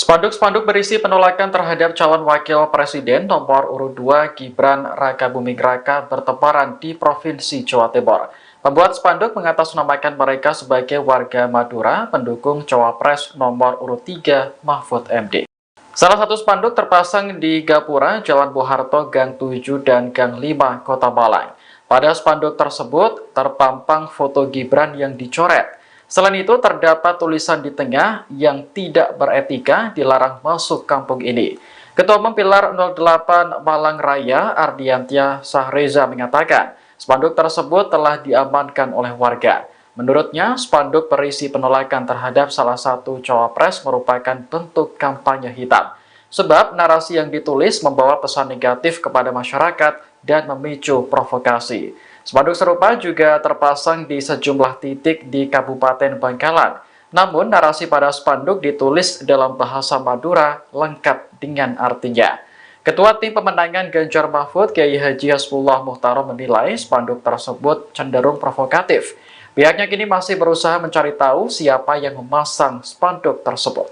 Spanduk-spanduk berisi penolakan terhadap calon wakil presiden nomor urut 2 Gibran Rakabuming Raka bertebaran di Provinsi Jawa Timur. Pembuat spanduk mengatasnamakan mereka sebagai warga Madura pendukung cawapres nomor urut 3 Mahfud MD. Salah satu spanduk terpasang di Gapura, Jalan Bung Harto, Gang 7 dan Gang 5, Kota Malang. Pada spanduk tersebut terpampang foto Gibran yang dicoret. Selain itu, terdapat tulisan di tengah yang tidak beretika dilarang masuk kampung ini. Ketua Umum Pilar 08 Malang Raya, Ardiantia Sahreza mengatakan, spanduk tersebut telah diamankan oleh warga. Menurutnya, spanduk berisi penolakan terhadap salah satu cawapres merupakan bentuk kampanye hitam. Sebab narasi yang ditulis membawa pesan negatif kepada masyarakat dan memicu provokasi. Spanduk serupa juga terpasang di sejumlah titik di Kabupaten Bangkalan. Namun, narasi pada spanduk ditulis dalam bahasa Madura lengkap dengan artinya. Ketua Tim Pemenangan Ganjar Mahfud, Kiai Haji Hasbullah Muhtarom menilai spanduk tersebut cenderung provokatif. Pihaknya kini masih berusaha mencari tahu siapa yang memasang spanduk tersebut.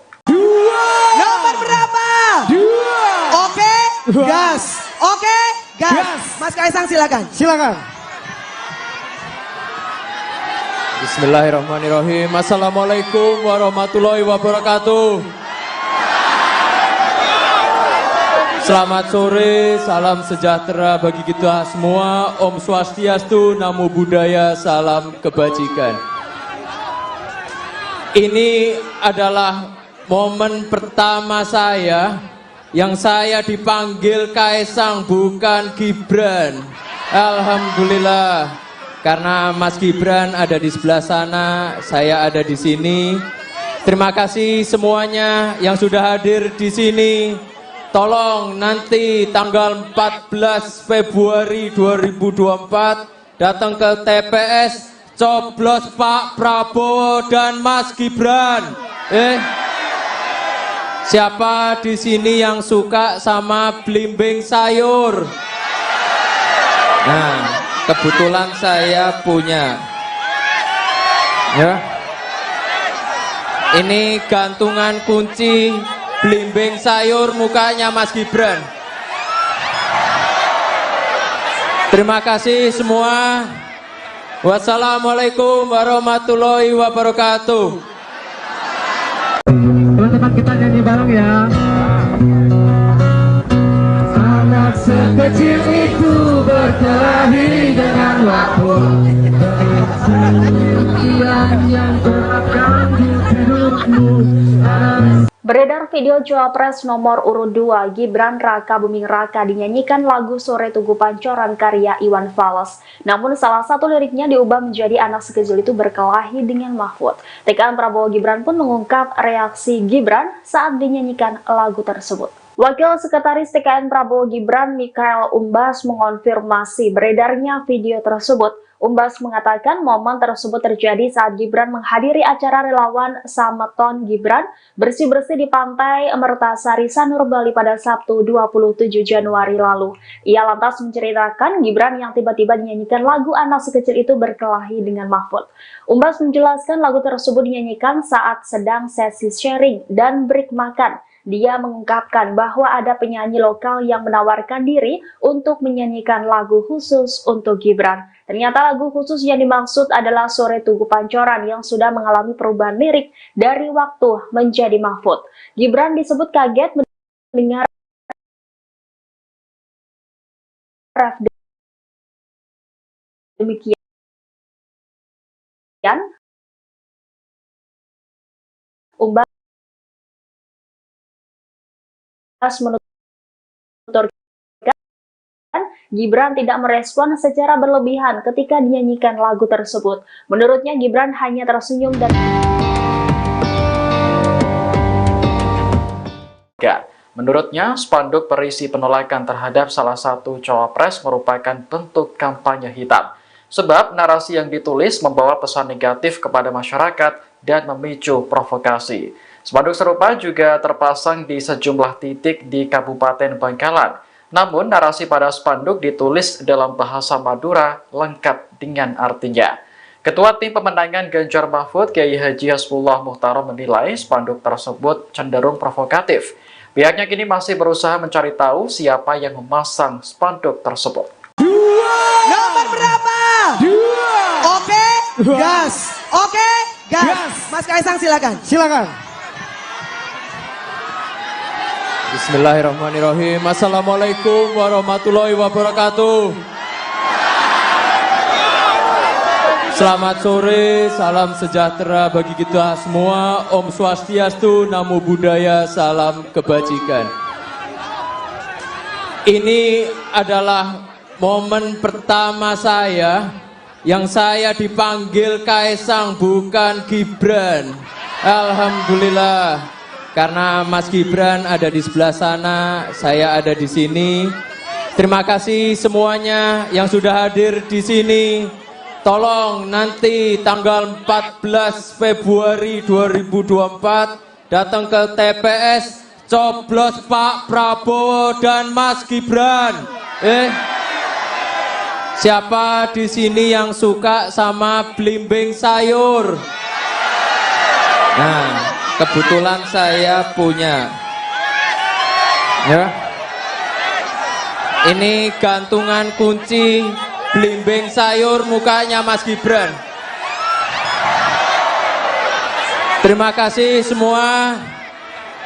Nomor berapa? Oke, gas. Oke, gas. Mas Kaisang silakan. Silakan. Bismillahirrahmanirrahim. Assalamualaikum warahmatullahi wabarakatuh. Selamat sore, salam sejahtera bagi kita semua. Om Swastiastu, Namo Buddhaya, salam kebajikan. Ini adalah momen pertama saya yang saya dipanggil Kaisang, bukan Gibran. Alhamdulillah. Karena Mas Gibran ada di sebelah sana, saya ada di sini. Terima kasih semuanya yang sudah hadir di sini. Tolong nanti tanggal 14 Februari 2024 datang ke TPS, coblos Pak Prabowo dan Mas Gibran. Siapa di sini yang suka sama belimbing sayur? Nah, kebetulan saya punya. Ya. Ini gantungan kunci belimbing sayur mukanya Mas Gibran. Terima kasih semua. Wassalamualaikum warahmatullahi wabarakatuh. Teman-teman kita nyanyi bareng ya. Anak sekecil itu berkelahi dengan waktu. Yang terapkan di hidupmu. Beredar video cawapres nomor urut 2 Gibran Rakabuming Raka dinyanyikan lagu Sore Tugu Pancoran karya Iwan Fals. Namun salah satu liriknya diubah menjadi anak sekecil itu berkelahi dengan Mahfud. TKN Prabowo Gibran pun mengungkap reaksi Gibran saat dinyanyikan lagu tersebut. Wakil Sekretaris TKN Prabowo Gibran Mikael Umbas mengonfirmasi beredarnya video tersebut. Umbas mengatakan momen tersebut terjadi saat Gibran menghadiri acara relawan Sameton Gibran bersih-bersih di Pantai Mertasari Sanur Bali pada Sabtu 27 Januari lalu. Ia lantas menceritakan Gibran yang tiba-tiba dinyanyikan lagu anak sekecil itu berkelahi dengan Mahfud. Umbas menjelaskan lagu tersebut dinyanyikan saat sedang sesi sharing dan break makan. Dia mengungkapkan bahwa ada penyanyi lokal yang menawarkan diri untuk menyanyikan lagu khusus untuk Gibran. Ternyata lagu khusus yang dimaksud adalah Sore Tugu Pancoran yang sudah mengalami perubahan lirik dari waktu menjadi Mahfud. Gibran disebut kaget mendengar ref demikian. Umbas menuturkan Gibran tidak merespon secara berlebihan ketika dinyanyikan lagu tersebut. Menurutnya Gibran hanya tersenyum dan Menurutnya, spanduk berisi penolakan terhadap salah satu cawapres merupakan bentuk kampanye hitam. Sebab narasi yang ditulis membawa pesan negatif kepada masyarakat dan memicu provokasi. Spanduk serupa juga terpasang di sejumlah titik di Kabupaten Bangkalan. Namun, narasi pada spanduk ditulis dalam bahasa Madura lengkap dengan artinya. Ketua Tim Pemenangan Ganjar Mahfud, Kiai Haji Hasbullah Mukhtar menilai spanduk tersebut cenderung provokatif. Pihaknya kini masih berusaha mencari tahu siapa yang memasang spanduk tersebut. Nomor berapa? Oke, gas. Oke, gas. Mas Kaisang silakan. Silakan. Bismillahirrahmanirrahim. Assalamualaikum warahmatullahi wabarakatuh. Selamat sore, salam sejahtera bagi kita semua. Om Swastiastu, Namo Buddhaya, salam kebajikan. Ini adalah momen pertama saya yang saya dipanggil Kaisang, bukan Gibran. Alhamdulillah, karena Mas Gibran ada di sebelah sana, saya ada di sini. Terima kasih semuanya yang sudah hadir di sini. Tolong nanti tanggal 14 Februari 2024 datang ke TPS, coblos Pak Prabowo dan Mas Gibran. Siapa di sini yang suka sama belimbing sayur? Nah, kebetulan saya punya. Ya. Ini gantungan kunci belimbing sayur mukanya Mas Gibran. Terima kasih semua.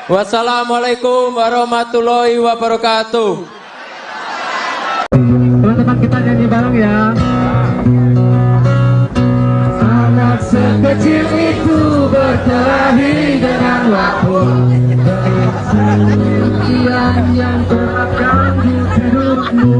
Wassalamualaikum warahmatullahi wabarakatuh. Teman-teman kita nyanyi bareng ya. Anak sekecil itu berkelahi dengan waktu. Yang terapkan di hidupmu.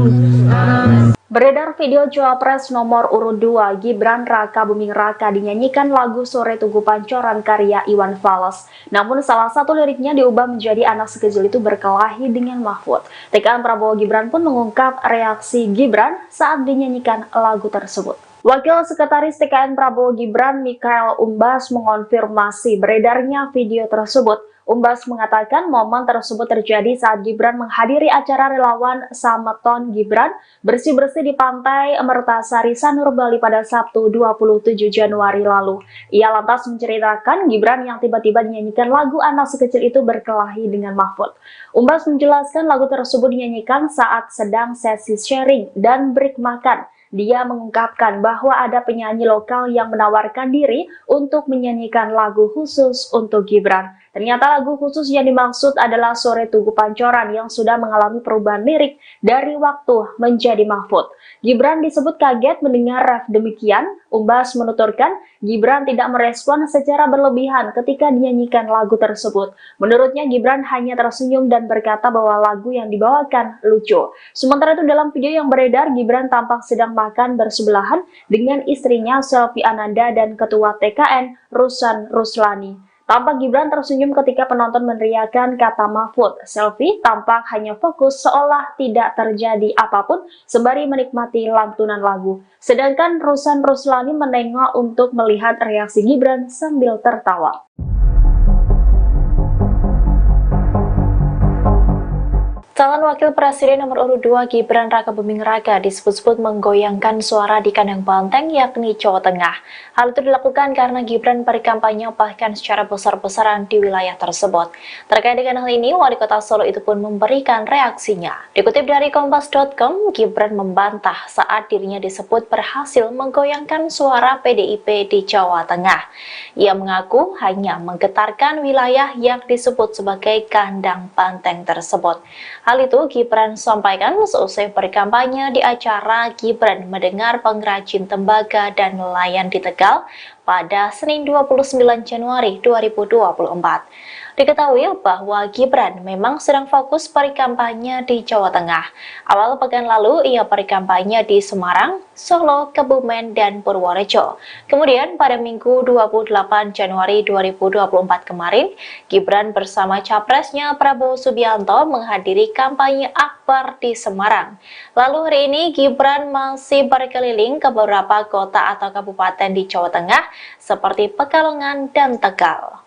Beredar video Cawapres nomor urut 2 Gibran Raka Buming Raka dinyanyikan lagu Sore Tugu Pancoran karya Iwan Fals. Namun salah satu liriknya diubah menjadi anak sekecil itu berkelahi dengan Mahfud. TKN Prabowo Gibran pun mengungkap reaksi Gibran saat dinyanyikan lagu tersebut. Wakil Sekretaris TKN Prabowo Gibran Mikhail Umbas mengonfirmasi beredarnya video tersebut. Umbas mengatakan momen tersebut terjadi saat Gibran menghadiri acara relawan Sameton Gibran bersih-bersih di Pantai Mertasari Sanur Bali pada Sabtu 27 Januari lalu. Ia lantas menceritakan Gibran yang tiba-tiba dinyanyikan lagu anak sekecil itu berkelahi dengan Mahfud. Umbas menjelaskan lagu tersebut dinyanyikan saat sedang sesi sharing dan break makan. Dia mengungkapkan bahwa ada penyanyi lokal yang menawarkan diri untuk menyanyikan lagu khusus untuk Gibran. Ternyata lagu khusus yang dimaksud adalah Sore Tugu Pancoran yang sudah mengalami perubahan lirik dari waktu menjadi Mahfud. Gibran disebut kaget mendengar ref demikian. Umbas menuturkan Gibran tidak merespon secara berlebihan ketika dinyanyikan lagu tersebut. Menurutnya Gibran hanya tersenyum dan berkata bahwa lagu yang dibawakan lucu. Sementara itu dalam video yang beredar, Gibran tampak sedang makan bersebelahan dengan istrinya Selvi Ananda dan Ketua TKN Rusan Ruslani. Tampak Gibran tersenyum ketika penonton meneriakan kata Mahfud. Selvi tampak hanya fokus seolah tidak terjadi apapun sembari menikmati lantunan lagu. Sedangkan Rusan Ruslani menengok untuk melihat reaksi Gibran sambil tertawa. Calon Wakil Presiden nomor urut 2 Gibran Raka Buming Raka disebut-sebut menggoyangkan suara di kandang banteng yakni Jawa Tengah. Hal itu dilakukan karena Gibran berkampanye bahkan secara besar-besaran di wilayah tersebut. Terkait dengan hal ini, Wali Kota Solo itu pun memberikan reaksinya. Dikutip dari Kompas.com, Gibran membantah saat dirinya disebut berhasil menggoyangkan suara PDIP di Jawa Tengah. Ia mengaku hanya menggetarkan wilayah yang disebut sebagai kandang banteng tersebut. Hal itu Gibran sampaikan seusai berkampanye di acara Gibran Mendengar Pengrajin Tembaga dan Nelayan di Tegal pada Senin 29 Januari 2024. Diketahui bahwa Gibran memang sedang fokus berkampanye di Jawa Tengah. Awal pekan lalu ia berkampanye di Semarang, Solo, Kebumen, dan Purworejo. Kemudian pada Minggu 28 Januari 2024 kemarin, Gibran bersama capresnya Prabowo Subianto menghadiri kampanye akbar di Semarang. Lalu hari ini Gibran masih berkeliling ke beberapa kota atau kabupaten di Jawa Tengah seperti Pekalongan dan Tegal.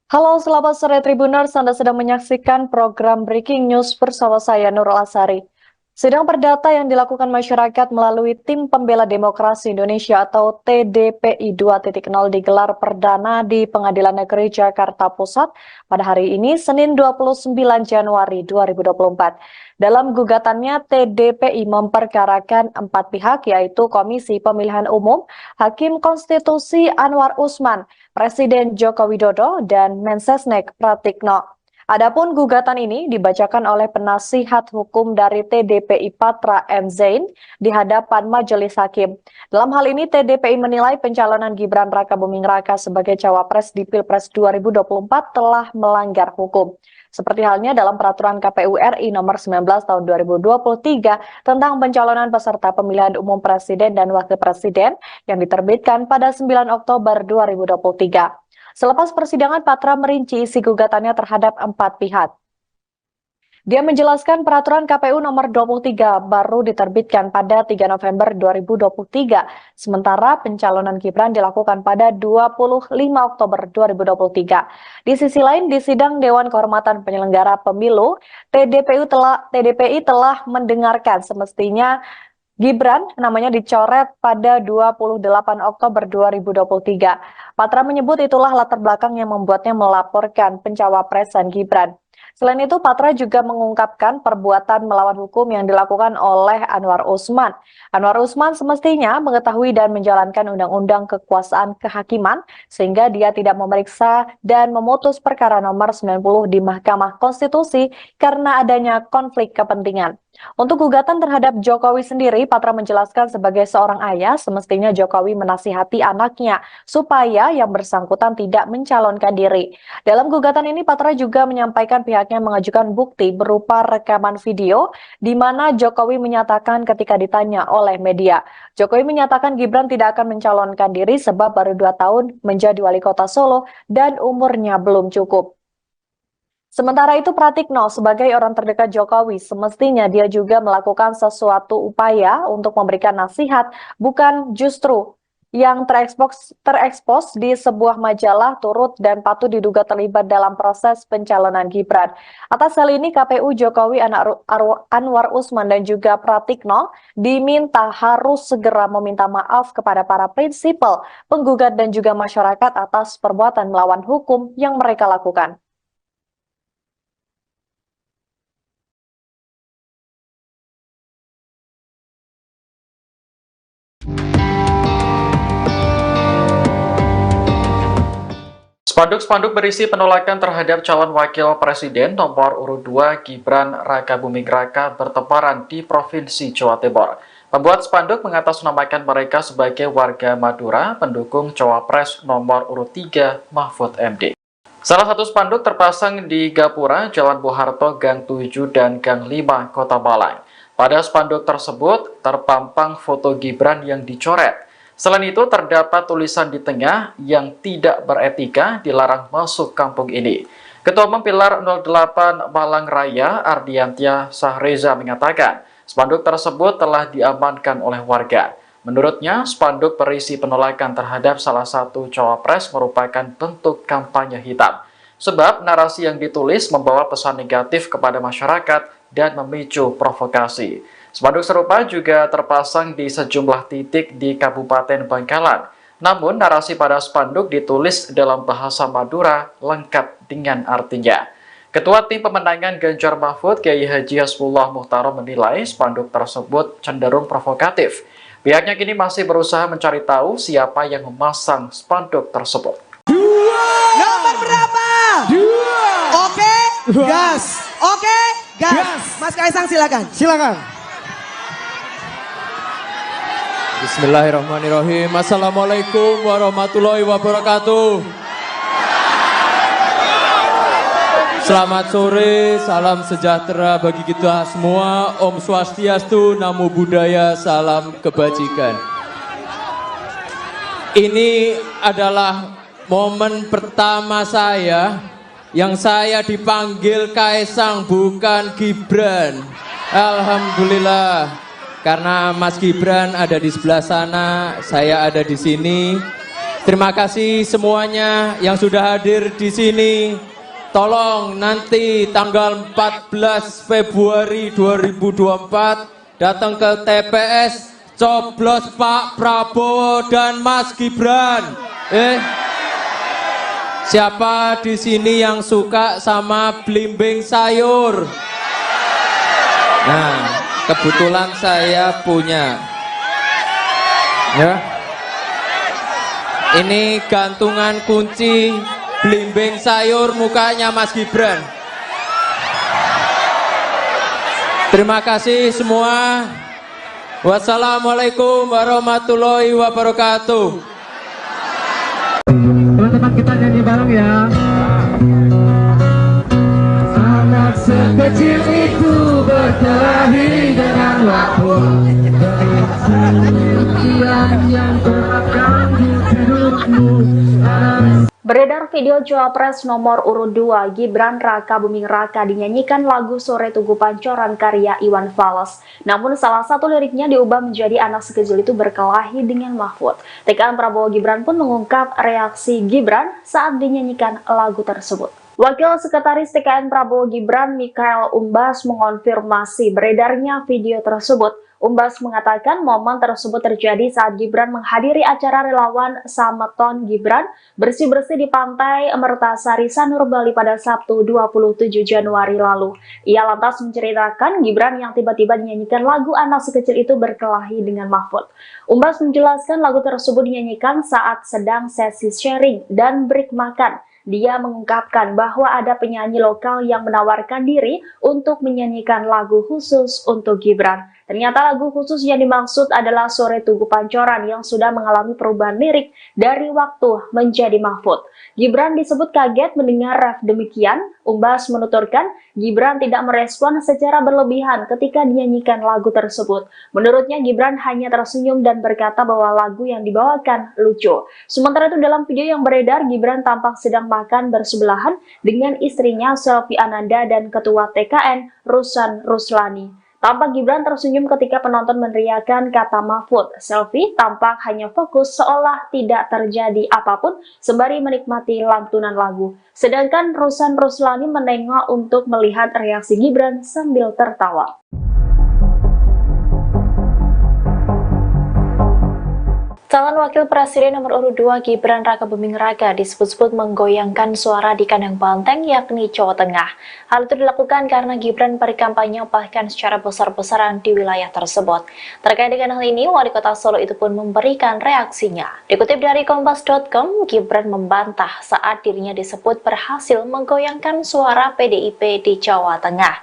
Halo, selamat sore Tribuners. Anda sedang menyaksikan program Breaking News bersama saya Nurul Asari. Sidang perdata yang dilakukan masyarakat melalui Tim Pembela Demokrasi Indonesia atau TDPI 2.0 digelar perdana di Pengadilan Negeri Jakarta Pusat pada hari ini, Senin 29 Januari 2024. Dalam gugatannya, TDPI memperkarakan 4 pihak, yaitu Komisi Pemilihan Umum, Hakim Konstitusi Anwar Usman, Presiden Joko Widodo, dan Mensesnek Pratikno. Adapun gugatan ini dibacakan oleh penasihat hukum dari TDPI Patra M. Zain di hadapan majelis hakim. Dalam hal ini TDPI menilai pencalonan Gibran Rakabuming Raka sebagai cawapres di Pilpres 2024 telah melanggar hukum. Seperti halnya dalam peraturan KPU RI nomor 19 tahun 2023 tentang pencalonan peserta pemilihan umum presiden dan wakil presiden yang diterbitkan pada 9 Oktober 2023. Selepas persidangan, Patra merinci isi gugatannya terhadap 4 pihak. Dia menjelaskan peraturan KPU nomor 23 baru diterbitkan pada 3 November 2023, sementara pencalonan Gibran dilakukan pada 25 Oktober 2023. Di sisi lain, di sidang Dewan Kehormatan Penyelenggara Pemilu, TDPI telah mendengarkan semestinya Gibran namanya dicoret pada 28 Oktober 2023. Patra menyebut itulah latar belakang yang membuatnya melaporkan pencawapresan Gibran. Selain itu, Patra juga mengungkapkan perbuatan melawan hukum yang dilakukan oleh Anwar Usman. Anwar Usman semestinya mengetahui dan menjalankan undang-undang kekuasaan kehakiman sehingga dia tidak memeriksa dan memutus perkara nomor 90 di Mahkamah Konstitusi karena adanya konflik kepentingan. Untuk gugatan terhadap Jokowi sendiri, Patra menjelaskan sebagai seorang ayah, semestinya Jokowi menasihati anaknya supaya yang bersangkutan tidak mencalonkan diri. Dalam gugatan ini, Patra juga menyampaikan pihaknya mengajukan bukti berupa rekaman video di mana Jokowi menyatakan ketika ditanya oleh media, Jokowi menyatakan Gibran tidak akan mencalonkan diri sebab baru 2 tahun menjadi wali kota Solo dan umurnya belum cukup. Sementara itu, Pratikno sebagai orang terdekat Jokowi semestinya dia juga melakukan sesuatu upaya untuk memberikan nasihat, bukan justru yang terekspos di sebuah majalah turut dan patut diduga terlibat dalam proses pencalonan Gibran. Atas hal ini, KPU Jokowi Anwar Usman dan juga Pratikno diminta harus segera meminta maaf kepada para prinsipal, penggugat dan juga masyarakat atas perbuatan melawan hukum yang mereka lakukan. Spanduk-spanduk berisi penolakan terhadap calon wakil presiden nomor urut 2 Gibran Rakabuming Raka bertebaran di Provinsi Jawa Timur. Pembuat spanduk mengatasnamakan mereka sebagai warga Madura pendukung cawapres nomor urut 3 Mahfud MD. Salah satu spanduk terpasang di Gapura, Jalan Bung Harto, Gang 7 dan Gang 5, Kota Malang. Pada spanduk tersebut terpampang foto Gibran yang dicoret. Selain itu, terdapat tulisan di tengah yang tidak beretika dilarang masuk kampung ini. Ketua Umum Pilar 08 Malang Raya, Ardiantia Sahreza mengatakan, spanduk tersebut telah diamankan oleh warga. Menurutnya, spanduk berisi penolakan terhadap salah satu cawapres merupakan bentuk kampanye hitam. Sebab narasi yang ditulis membawa pesan negatif kepada masyarakat dan memicu provokasi. Spanduk serupa juga terpasang di sejumlah titik di Kabupaten Bangkalan. Namun, narasi pada spanduk ditulis dalam bahasa Madura lengkap dengan artinya. Ketua Tim Pemenangan Ganjar Mahfud, Kiai Haji Hasbullah Muhtarom menilai spanduk tersebut cenderung provokatif. Pihaknya kini masih berusaha mencari tahu siapa yang memasang spanduk tersebut. Nomor berapa? 2. Oke, gas. Oke, gas. Mas Kaisang silakan. Silakan. Bismillahirrahmanirrahim. Assalamualaikum warahmatullahi wabarakatuh. Selamat sore, salam sejahtera bagi kita semua. Om Swastiastu, Namo Buddhaya, salam kebajikan. Ini adalah momen pertama saya yang saya dipanggil Kaisang, bukan Gibran. Alhamdulillah. Karena Mas Gibran ada di sebelah sana, saya ada di sini. Terima kasih semuanya yang sudah hadir di sini. tolong nanti tanggal 14 Februari 2024 datang ke TPS, coblos Pak Prabowo dan Mas Gibran. Siapa di sini yang suka sama belimbing sayur? Nah, kebetulan saya punya. Ya. Ini gantungan kunci belimbing sayur mukanya Mas Gibran. Terima kasih semua. Wassalamualaikum warahmatullahi wabarakatuh. Teman-teman kita nyanyi bareng ya. Anak sekecil itu berkelahi dengan waktu. Yang terganggu hidupmu. Beredar video Cawapres nomor urut 2 Gibran Raka Buming Raka dinyanyikan lagu Sore Tugu Pancoran karya Iwan Fals. Namun salah satu liriknya diubah menjadi anak sekecil itu berkelahi dengan Mahfud. TKN Prabowo Gibran pun mengungkap reaksi Gibran saat dinyanyikan lagu tersebut. Wakil Sekretaris TKN Prabowo Gibran Mikhael Umbas mengonfirmasi beredarnya video tersebut. Umbas mengatakan momen tersebut terjadi saat Gibran menghadiri acara relawan Sameton Gibran bersih-bersih di Pantai Mertasari Sanur Bali pada Sabtu 27 Januari lalu. Ia lantas menceritakan Gibran yang tiba-tiba dinyanyikan lagu anak sekecil itu berkelahi dengan Mahfud. Umbas menjelaskan lagu tersebut dinyanyikan saat sedang sesi sharing dan break makan. Dia mengungkapkan bahwa ada penyanyi lokal yang menawarkan diri untuk menyanyikan lagu khusus untuk Gibran. Ternyata lagu khusus yang dimaksud adalah Sore Tugu Pancoran yang sudah mengalami perubahan lirik dari waktu menjadi Mahfud. Gibran disebut kaget mendengar ref demikian. Umbas menuturkan Gibran tidak merespon secara berlebihan ketika dinyanyikan lagu tersebut. Menurutnya Gibran hanya tersenyum dan berkata bahwa lagu yang dibawakan lucu. Sementara itu dalam video yang beredar, Gibran tampak sedang makan bersebelahan dengan istrinya Selvi Ananda dan Ketua TKN Rusan Ruslani. Tampak Gibran tersenyum ketika penonton meneriakkan kata Mahfud. Selvi tampak hanya fokus seolah tidak terjadi apapun sembari menikmati lantunan lagu. Sedangkan Rusan Ruslani menengok untuk melihat reaksi Gibran sambil tertawa. Calon Wakil Presiden nomor urut 2 Gibran Raka Buming Raka disebut-sebut menggoyangkan suara di kandang banteng yakni Jawa Tengah. Hal itu dilakukan karena Gibran berkampanye bahkan secara besar-besaran di wilayah tersebut. Terkait dengan hal ini, Wali Kota Solo itu pun memberikan reaksinya. Dikutip dari Kompas.com, Gibran membantah saat dirinya disebut berhasil menggoyangkan suara PDIP di Jawa Tengah.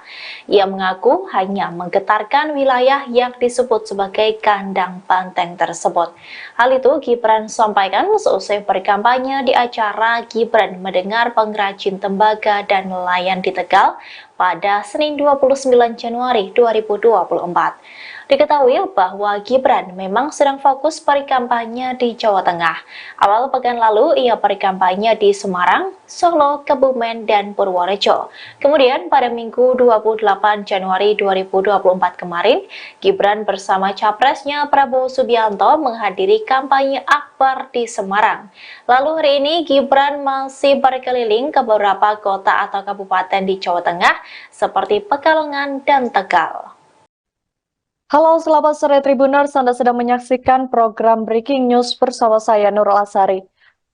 Ia mengaku hanya menggetarkan wilayah yang disebut sebagai kandang banteng tersebut. Hal itu Gibran sampaikan seusai berkampanye di acara Gibran Mendengar Pengrajin Tembaga dan Nelayan di Tegal pada Senin 29 Januari 2024. Diketahui bahwa Gibran memang sedang fokus berkampanye di Jawa Tengah. Awal pekan lalu ia berkampanye di Semarang, Solo, Kebumen, dan Purworejo. Kemudian pada Minggu 28 Januari 2024 kemarin, Gibran bersama capresnya Prabowo Subianto menghadiri kampanye akbar di Semarang. Lalu hari ini Gibran masih berkeliling ke beberapa kota atau kabupaten di Jawa Tengah seperti Pekalongan dan Tegal. Halo, selamat sore Tribuners. Anda sedang menyaksikan program Breaking News bersama saya Nurul Asari.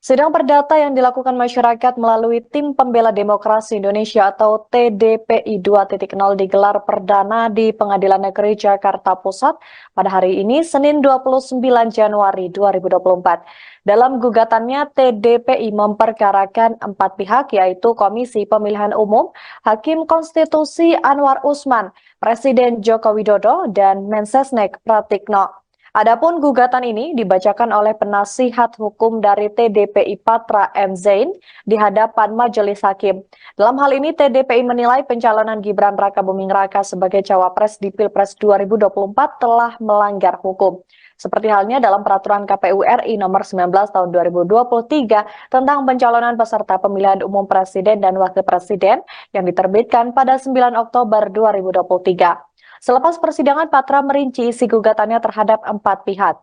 Sidang perdata yang dilakukan masyarakat melalui Tim Pembela Demokrasi Indonesia atau TDPI 2.0 digelar perdana di Pengadilan Negeri Jakarta Pusat pada hari ini, Senin 29 Januari 2024. Dalam gugatannya, TDPI memperkarakan 4 pihak, yaitu Komisi Pemilihan Umum, Hakim Konstitusi Anwar Usman, Presiden Joko Widodo, dan Mensesnek Pratikno. Adapun gugatan ini dibacakan oleh penasihat hukum dari TDPI Patra M. Zain di hadapan majelis hakim. Dalam hal ini TDPI menilai pencalonan Gibran Raka Buming Raka sebagai cawapres di Pilpres 2024 telah melanggar hukum. Seperti halnya dalam peraturan KPU RI nomor 19 tahun 2023 tentang pencalonan peserta pemilihan umum presiden dan wakil presiden yang diterbitkan pada 9 Oktober 2023. Selepas persidangan, Patra merinci isi gugatannya terhadap 4 pihak.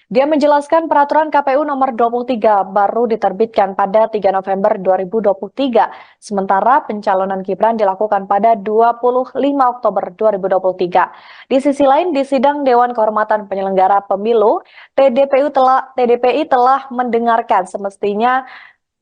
Dia menjelaskan peraturan KPU nomor 23 baru diterbitkan pada 3 November 2023, sementara pencalonan Gibran dilakukan pada 25 Oktober 2023. Di sisi lain, di sidang Dewan Kehormatan Penyelenggara Pemilu, TDPI telah mendengarkan semestinya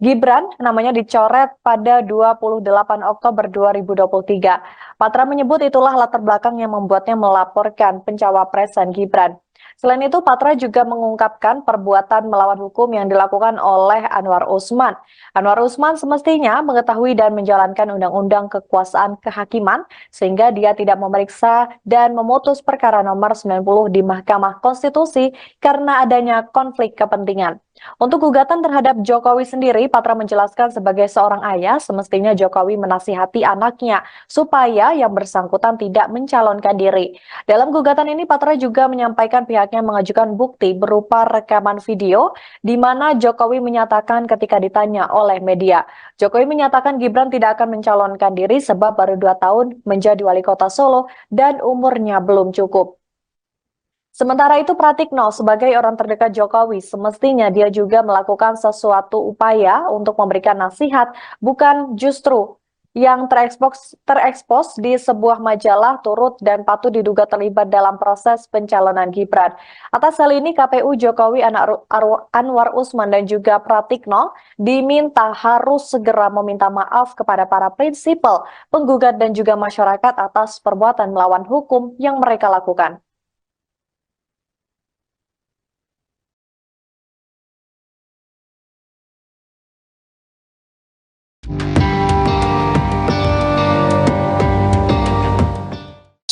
Gibran namanya dicoret pada 28 Oktober 2023. Patra menyebut itulah latar belakang yang membuatnya melaporkan pencawapresan Gibran. Selain itu, Patra juga mengungkapkan perbuatan melawan hukum yang dilakukan oleh Anwar Usman. Anwar Usman semestinya mengetahui dan menjalankan undang-undang kekuasaan kehakiman sehingga dia tidak memeriksa dan memutus perkara nomor 90 di Mahkamah Konstitusi karena adanya konflik kepentingan. Untuk gugatan terhadap Jokowi sendiri, Patra menjelaskan sebagai seorang ayah, semestinya Jokowi menasihati anaknya supaya yang bersangkutan tidak mencalonkan diri. Dalam gugatan ini, Patra juga menyampaikan pihaknya mengajukan bukti berupa rekaman video di mana Jokowi menyatakan ketika ditanya oleh media. Jokowi menyatakan Gibran tidak akan mencalonkan diri sebab baru 2 tahun menjadi wali kota Solo dan umurnya belum cukup. Sementara itu, Pratikno sebagai orang terdekat Jokowi semestinya dia juga melakukan sesuatu upaya untuk memberikan nasihat, bukan justru yang terekspos di sebuah majalah turut dan patut diduga terlibat dalam proses pencalonan Gibran. Atas hal ini, KPU Jokowi, Anwar Usman dan juga Pratikno diminta harus segera meminta maaf kepada para prinsipal, penggugat dan juga masyarakat atas perbuatan melawan hukum yang mereka lakukan.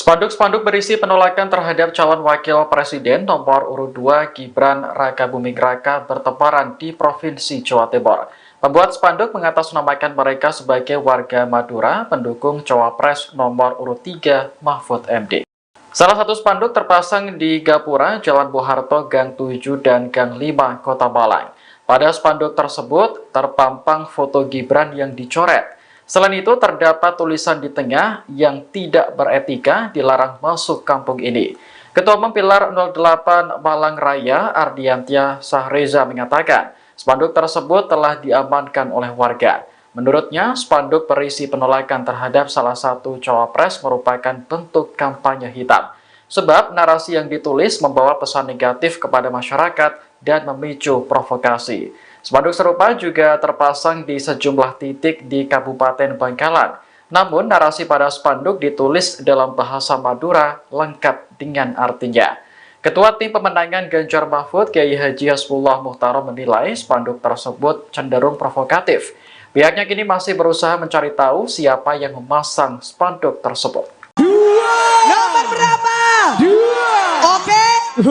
Spanduk-spanduk berisi penolakan terhadap calon wakil presiden nomor urut 2 Gibran Rakabuming Raka bertebaran di Provinsi Jawa Timur. Pembuat spanduk mengatasnamakan mereka sebagai warga Madura pendukung cawapres nomor urut 3 Mahfud MD. Salah satu spanduk terpasang di Gapura, Jalan Bung Harto, Gang 7 dan Gang 5, Kota Malang. Pada spanduk tersebut terpampang foto Gibran yang dicoret. Selain itu, terdapat tulisan di tengah yang tidak beretika dilarang masuk kampung ini. Ketua Umum Pilar 08 Malang Raya, Ardiantia Sahreza mengatakan, spanduk tersebut telah diamankan oleh warga. Menurutnya, spanduk berisi penolakan terhadap salah satu cawapres merupakan bentuk kampanye hitam. Sebab narasi yang ditulis membawa pesan negatif kepada masyarakat dan memicu provokasi. Spanduk serupa juga terpasang di sejumlah titik di Kabupaten Bangkalan. Namun, narasi pada spanduk ditulis dalam bahasa Madura lengkap dengan artinya. Ketua Tim Pemenangan Ganjar Mahfud, Kiai Haji Hasbullah Muhtarom menilai spanduk tersebut cenderung provokatif. Pihaknya kini masih berusaha mencari tahu siapa yang memasang spanduk tersebut. Nomor berapa? 2. Oke,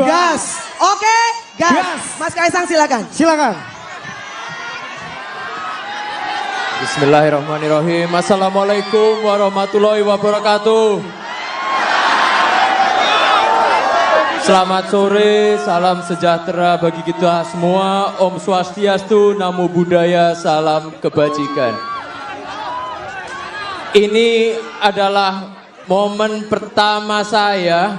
gas. Oke, gas. Mas Kaisang silakan. Silakan. Bismillahirrahmanirrahim. Assalamualaikum warahmatullahi wabarakatuh. Selamat sore, salam sejahtera bagi kita semua. Om Swastiastu, Namo Buddhaya, salam kebajikan. Ini adalah momen pertama saya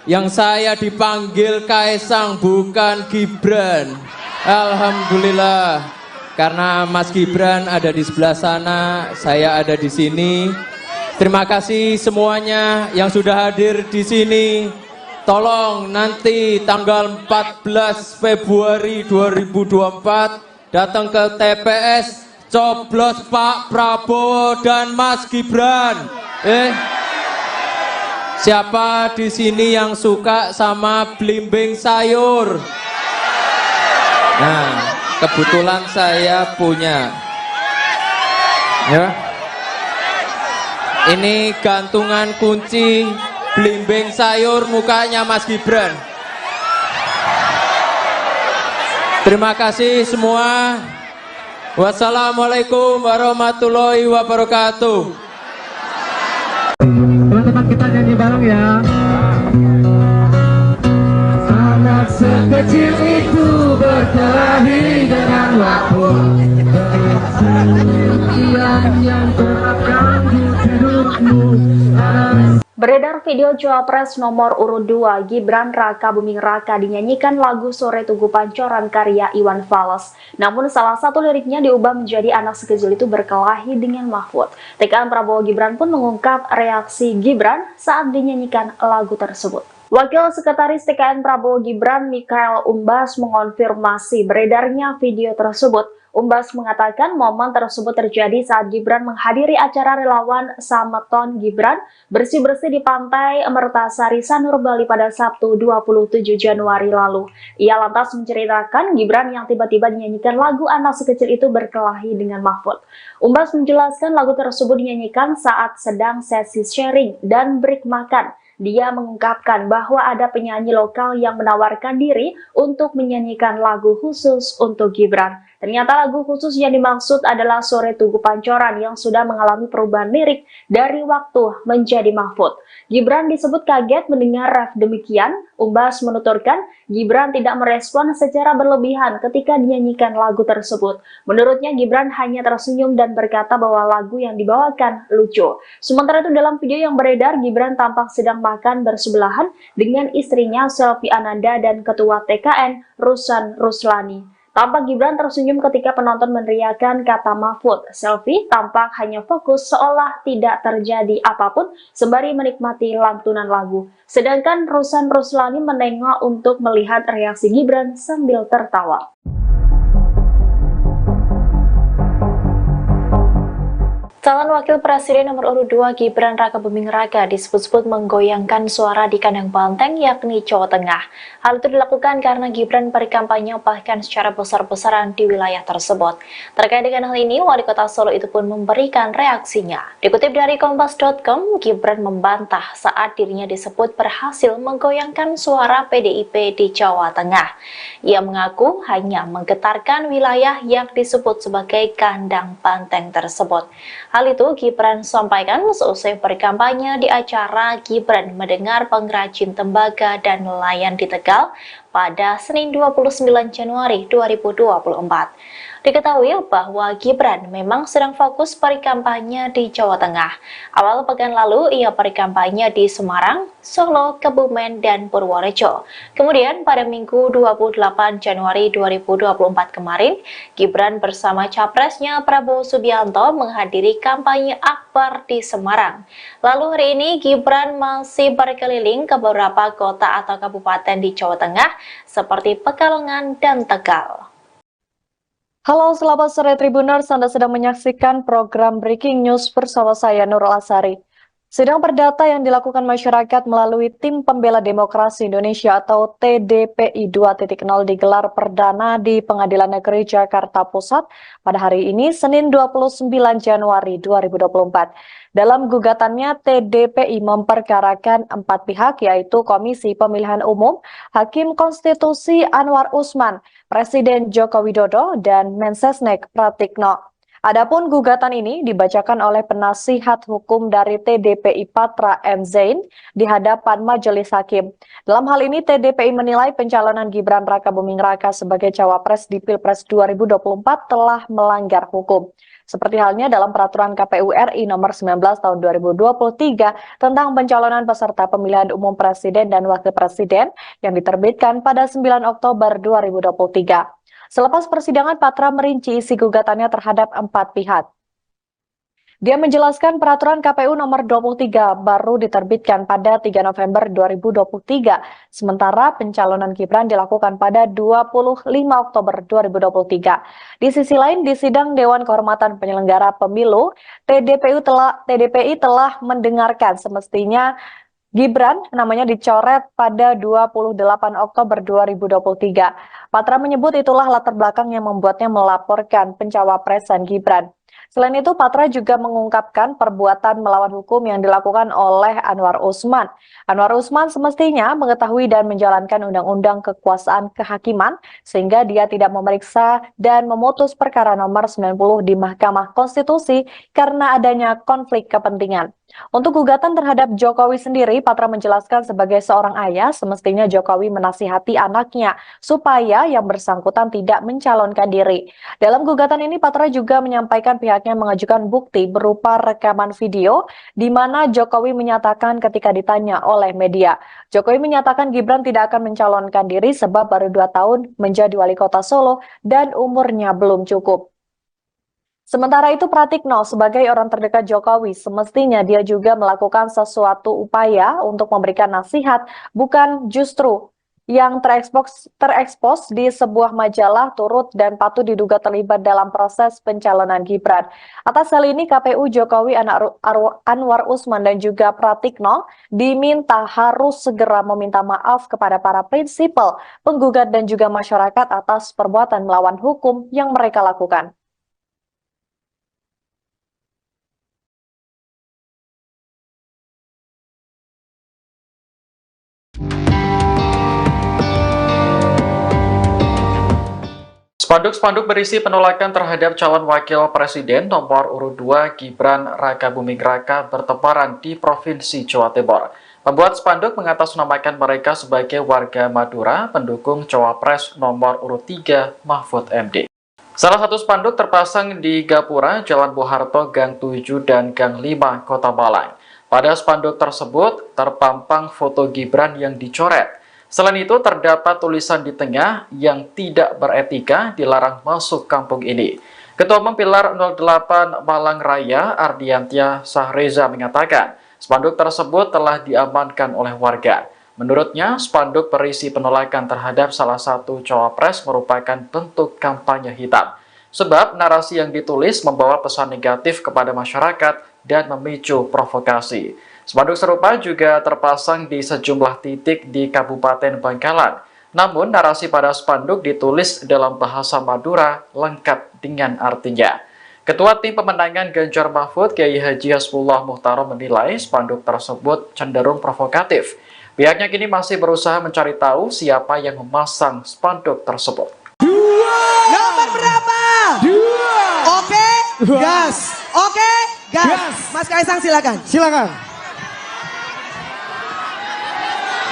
yang saya dipanggil Kaisang, bukan Gibran. Alhamdulillah. Karena Mas Gibran ada di sebelah sana, saya ada di sini. Terima kasih semuanya yang sudah hadir di sini. Tolong nanti tanggal 14 Februari 2024 datang ke TPS, coblos Pak Prabowo dan Mas Gibran. Siapa di sini yang suka sama belimbing sayur? Nah, kebetulan saya punya. Ya. Ini gantungan kunci belimbing sayur mukanya Mas Gibran. Terima kasih semua. Wassalamualaikum warahmatullahi wabarakatuh. Teman-teman kita nyanyi bareng ya. Anak sekecil itu berkelahi dengan waktu. Yang terapkan di hidupmu. Beredar Beredar video Cawapres nomor urut 2 Gibran Raka Buming Raka dinyanyikan lagu Sore Tugu Pancoran karya Iwan Fals. Namun salah satu liriknya diubah menjadi anak sekecil itu berkelahi dengan Mahfud. TKN Prabowo Gibran pun mengungkap reaksi Gibran saat dinyanyikan lagu tersebut. Wakil Sekretaris TKN Prabowo Gibran Mikhail Umbas mengonfirmasi beredarnya video tersebut. Umbas mengatakan momen tersebut terjadi saat Gibran menghadiri acara relawan Sameton Gibran bersih-bersih di Pantai Mertasari Sanur Bali pada Sabtu 27 Januari lalu. Ia lantas menceritakan Gibran yang tiba-tiba dinyanyikan lagu anak sekecil itu berkelahi dengan Mahfud. Umbas menjelaskan lagu tersebut dinyanyikan saat sedang sesi sharing dan break makan. Dia mengungkapkan bahwa ada penyanyi lokal yang menawarkan diri untuk menyanyikan lagu khusus untuk Gibran. Ternyata lagu khusus yang dimaksud adalah Sore Tugu Pancoran yang sudah mengalami perubahan lirik dari waktu menjadi Mahfud. Gibran disebut kaget mendengar ref demikian. Umbas menuturkan Gibran tidak merespon secara berlebihan ketika dinyanyikan lagu tersebut. Menurutnya Gibran hanya tersenyum dan berkata bahwa lagu yang dibawakan lucu. Sementara itu dalam video yang beredar, Gibran tampak sedang makan bersebelahan dengan istrinya Selvi Ananda dan Ketua TKN Rusan Ruslani. Tampak Gibran tersenyum ketika penonton meneriakan kata Mahfud. Selvi tampak hanya fokus seolah tidak terjadi apapun sembari menikmati lantunan lagu. Sedangkan Rusan Ruslani menengok untuk melihat reaksi Gibran sambil tertawa. Calon Wakil Presiden nomor urut 2 Gibran Raka Buming Raka disebut-sebut menggoyangkan suara di kandang banteng yakni Jawa Tengah. Hal itu dilakukan karena Gibran berkampanye bahkan secara besar-besaran di wilayah tersebut. Terkait dengan hal ini, Wali Kota Solo itu pun memberikan reaksinya. Dikutip dari Kompas.com, Gibran membantah saat dirinya disebut berhasil menggoyangkan suara PDIP di Jawa Tengah. Ia mengaku hanya menggetarkan wilayah yang disebut sebagai kandang banteng tersebut. Hal itu Gibran sampaikan seusai berkampanye di acara Gibran mendengar pengrajin tembaga dan nelayan di Tegal pada Senin 29 Januari 2024. Diketahui bahwa Gibran memang sedang fokus berkampanye di Jawa Tengah. Awal pekan lalu ia berkampanye di Semarang, Solo, Kebumen, dan Purworejo. Kemudian pada Minggu 28 Januari 2024 kemarin, Gibran bersama capresnya Prabowo Subianto menghadiri kampanye akbar di Semarang. Lalu hari ini Gibran masih berkeliling ke beberapa kota atau kabupaten di Jawa Tengah seperti Pekalongan dan Tegal. Halo, selamat sore Tribuners, Anda sedang menyaksikan program Breaking News bersama saya Nurul Asari. Sidang perdata yang dilakukan masyarakat melalui Tim Pembela Demokrasi Indonesia atau TDPI 2.0 digelar perdana di Pengadilan Negeri Jakarta Pusat pada hari ini, Senin 29 Januari 2024. Dalam gugatannya, TDPI memperkarakan 4 pihak, yaitu Komisi Pemilihan Umum, Hakim Konstitusi Anwar Usman, Presiden Joko Widodo, dan Mensesnek Pratikno. Adapun gugatan ini dibacakan oleh penasihat hukum dari TDPI Patra M. Zain di hadapan majelis hakim. Dalam hal ini, TDPI menilai pencalonan Gibran Raka Buming Raka sebagai cawapres di Pilpres 2024 telah melanggar hukum. Seperti halnya dalam peraturan KPU RI nomor 19 tahun 2023 tentang pencalonan peserta pemilihan umum presiden dan wakil presiden yang diterbitkan pada 9 Oktober 2023. Selepas persidangan, Patra merinci isi gugatannya terhadap 4 pihak. Dia menjelaskan peraturan KPU nomor 23 baru diterbitkan pada 3 November 2023, sementara pencalonan Gibran dilakukan pada 25 Oktober 2023. Di sisi lain, di sidang Dewan Kehormatan Penyelenggara Pemilu, TDPI telah mendengarkan semestinya Gibran namanya dicoret pada 28 Oktober 2023. Patra menyebut itulah latar belakang yang membuatnya melaporkan pencawapresan Gibran. Selain itu, Patra juga mengungkapkan perbuatan melawan hukum yang dilakukan oleh Anwar Usman. Anwar Usman semestinya mengetahui dan menjalankan undang-undang kekuasaan kehakiman sehingga dia tidak memeriksa dan memutus perkara nomor 90 di Mahkamah Konstitusi karena adanya konflik kepentingan. Untuk gugatan terhadap Jokowi sendiri, Patra menjelaskan sebagai seorang ayah, semestinya Jokowi menasihati anaknya supaya yang bersangkutan tidak mencalonkan diri. Dalam gugatan ini, Patra juga menyampaikan pihaknya mengajukan bukti berupa rekaman video di mana Jokowi menyatakan ketika ditanya oleh media. Jokowi menyatakan Gibran tidak akan mencalonkan diri sebab baru 2 tahun menjadi wali kota Solo dan umurnya belum cukup. Sementara itu Pratikno sebagai orang terdekat Jokowi semestinya dia juga melakukan sesuatu upaya untuk memberikan nasihat, bukan justru yang terekspos di sebuah majalah turut dan patut diduga terlibat dalam proses pencalonan Gibran. Atas hal ini KPU Jokowi Anwar Usman dan juga Pratikno diminta harus segera meminta maaf kepada para prinsipal, penggugat dan juga masyarakat atas perbuatan melawan hukum yang mereka lakukan. Spanduk-spanduk berisi penolakan terhadap calon wakil presiden nomor urut 2 Gibran Rakabuming Raka bertebaran di Provinsi Jawa Timur. Pembuat spanduk mengatasnamakan mereka sebagai warga Madura pendukung cawapres nomor urut 3 Mahfud MD. Salah satu spanduk terpasang di Gapura, Jalan Bung Harto, Gang 7 dan Gang 5, Kota Malang. Pada spanduk tersebut terpampang foto Gibran yang dicoret. Selain itu, terdapat tulisan di tengah yang tidak beretika dilarang masuk kampung ini. Ketua Umum Pilar 08 Malang Raya, Ardiantia Sahreza mengatakan, spanduk tersebut telah diamankan oleh warga. Menurutnya, spanduk berisi penolakan terhadap salah satu cawapres merupakan bentuk kampanye hitam. Sebab narasi yang ditulis membawa pesan negatif kepada masyarakat dan memicu provokasi. Spanduk serupa juga terpasang di sejumlah titik di Kabupaten Bangkalan. Namun, narasi pada spanduk ditulis dalam bahasa Madura lengkap dengan artinya. Ketua Tim Pemenangan Ganjar Mahfud, Kiai Haji Hasbullah Muhtarom menilai spanduk tersebut cenderung provokatif. Pihaknya kini masih berusaha mencari tahu siapa yang memasang spanduk tersebut. Nomor berapa? 2. Oke, gas. Oke, gas. Mas Kaisang silakan. Silakan.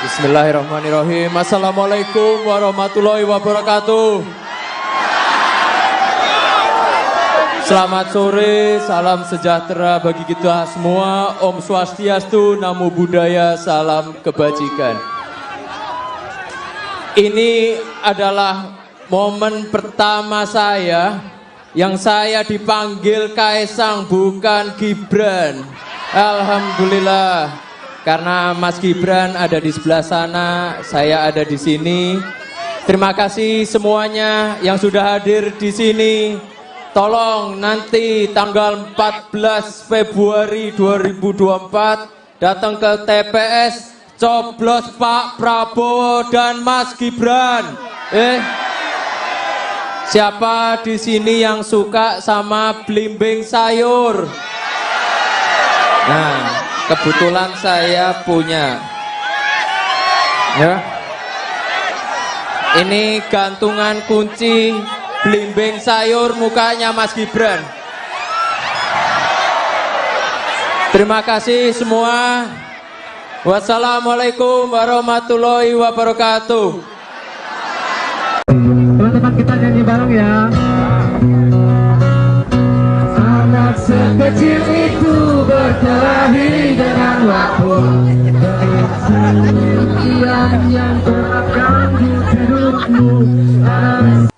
Bismillahirrahmanirrahim. Assalamualaikum warahmatullahi wabarakatuh. Selamat sore, salam sejahtera bagi kita semua. Om Swastiastu, Namo Buddhaya, salam kebajikan. Ini adalah momen pertama saya yang saya dipanggil Kaisang, bukan Gibran. Alhamdulillah. Karena Mas Gibran ada di sebelah sana, saya ada di sini. Terima kasih semuanya yang sudah hadir di sini. Tolong nanti tanggal 14 Februari 2024 datang ke TPS, coblos Pak Prabowo dan Mas Gibran. Siapa di sini yang suka sama belimbing sayur? Nah, kebetulan saya punya. Ya. Ini gantungan kunci belimbing sayur mukanya Mas Gibran. Terima kasih semua. Wassalamualaikum warahmatullahi wabarakatuh. Teman-teman kita nyanyi bareng ya. Anak sekecil itu berkelahi dengan waktu. Yang terganggu hidupmu.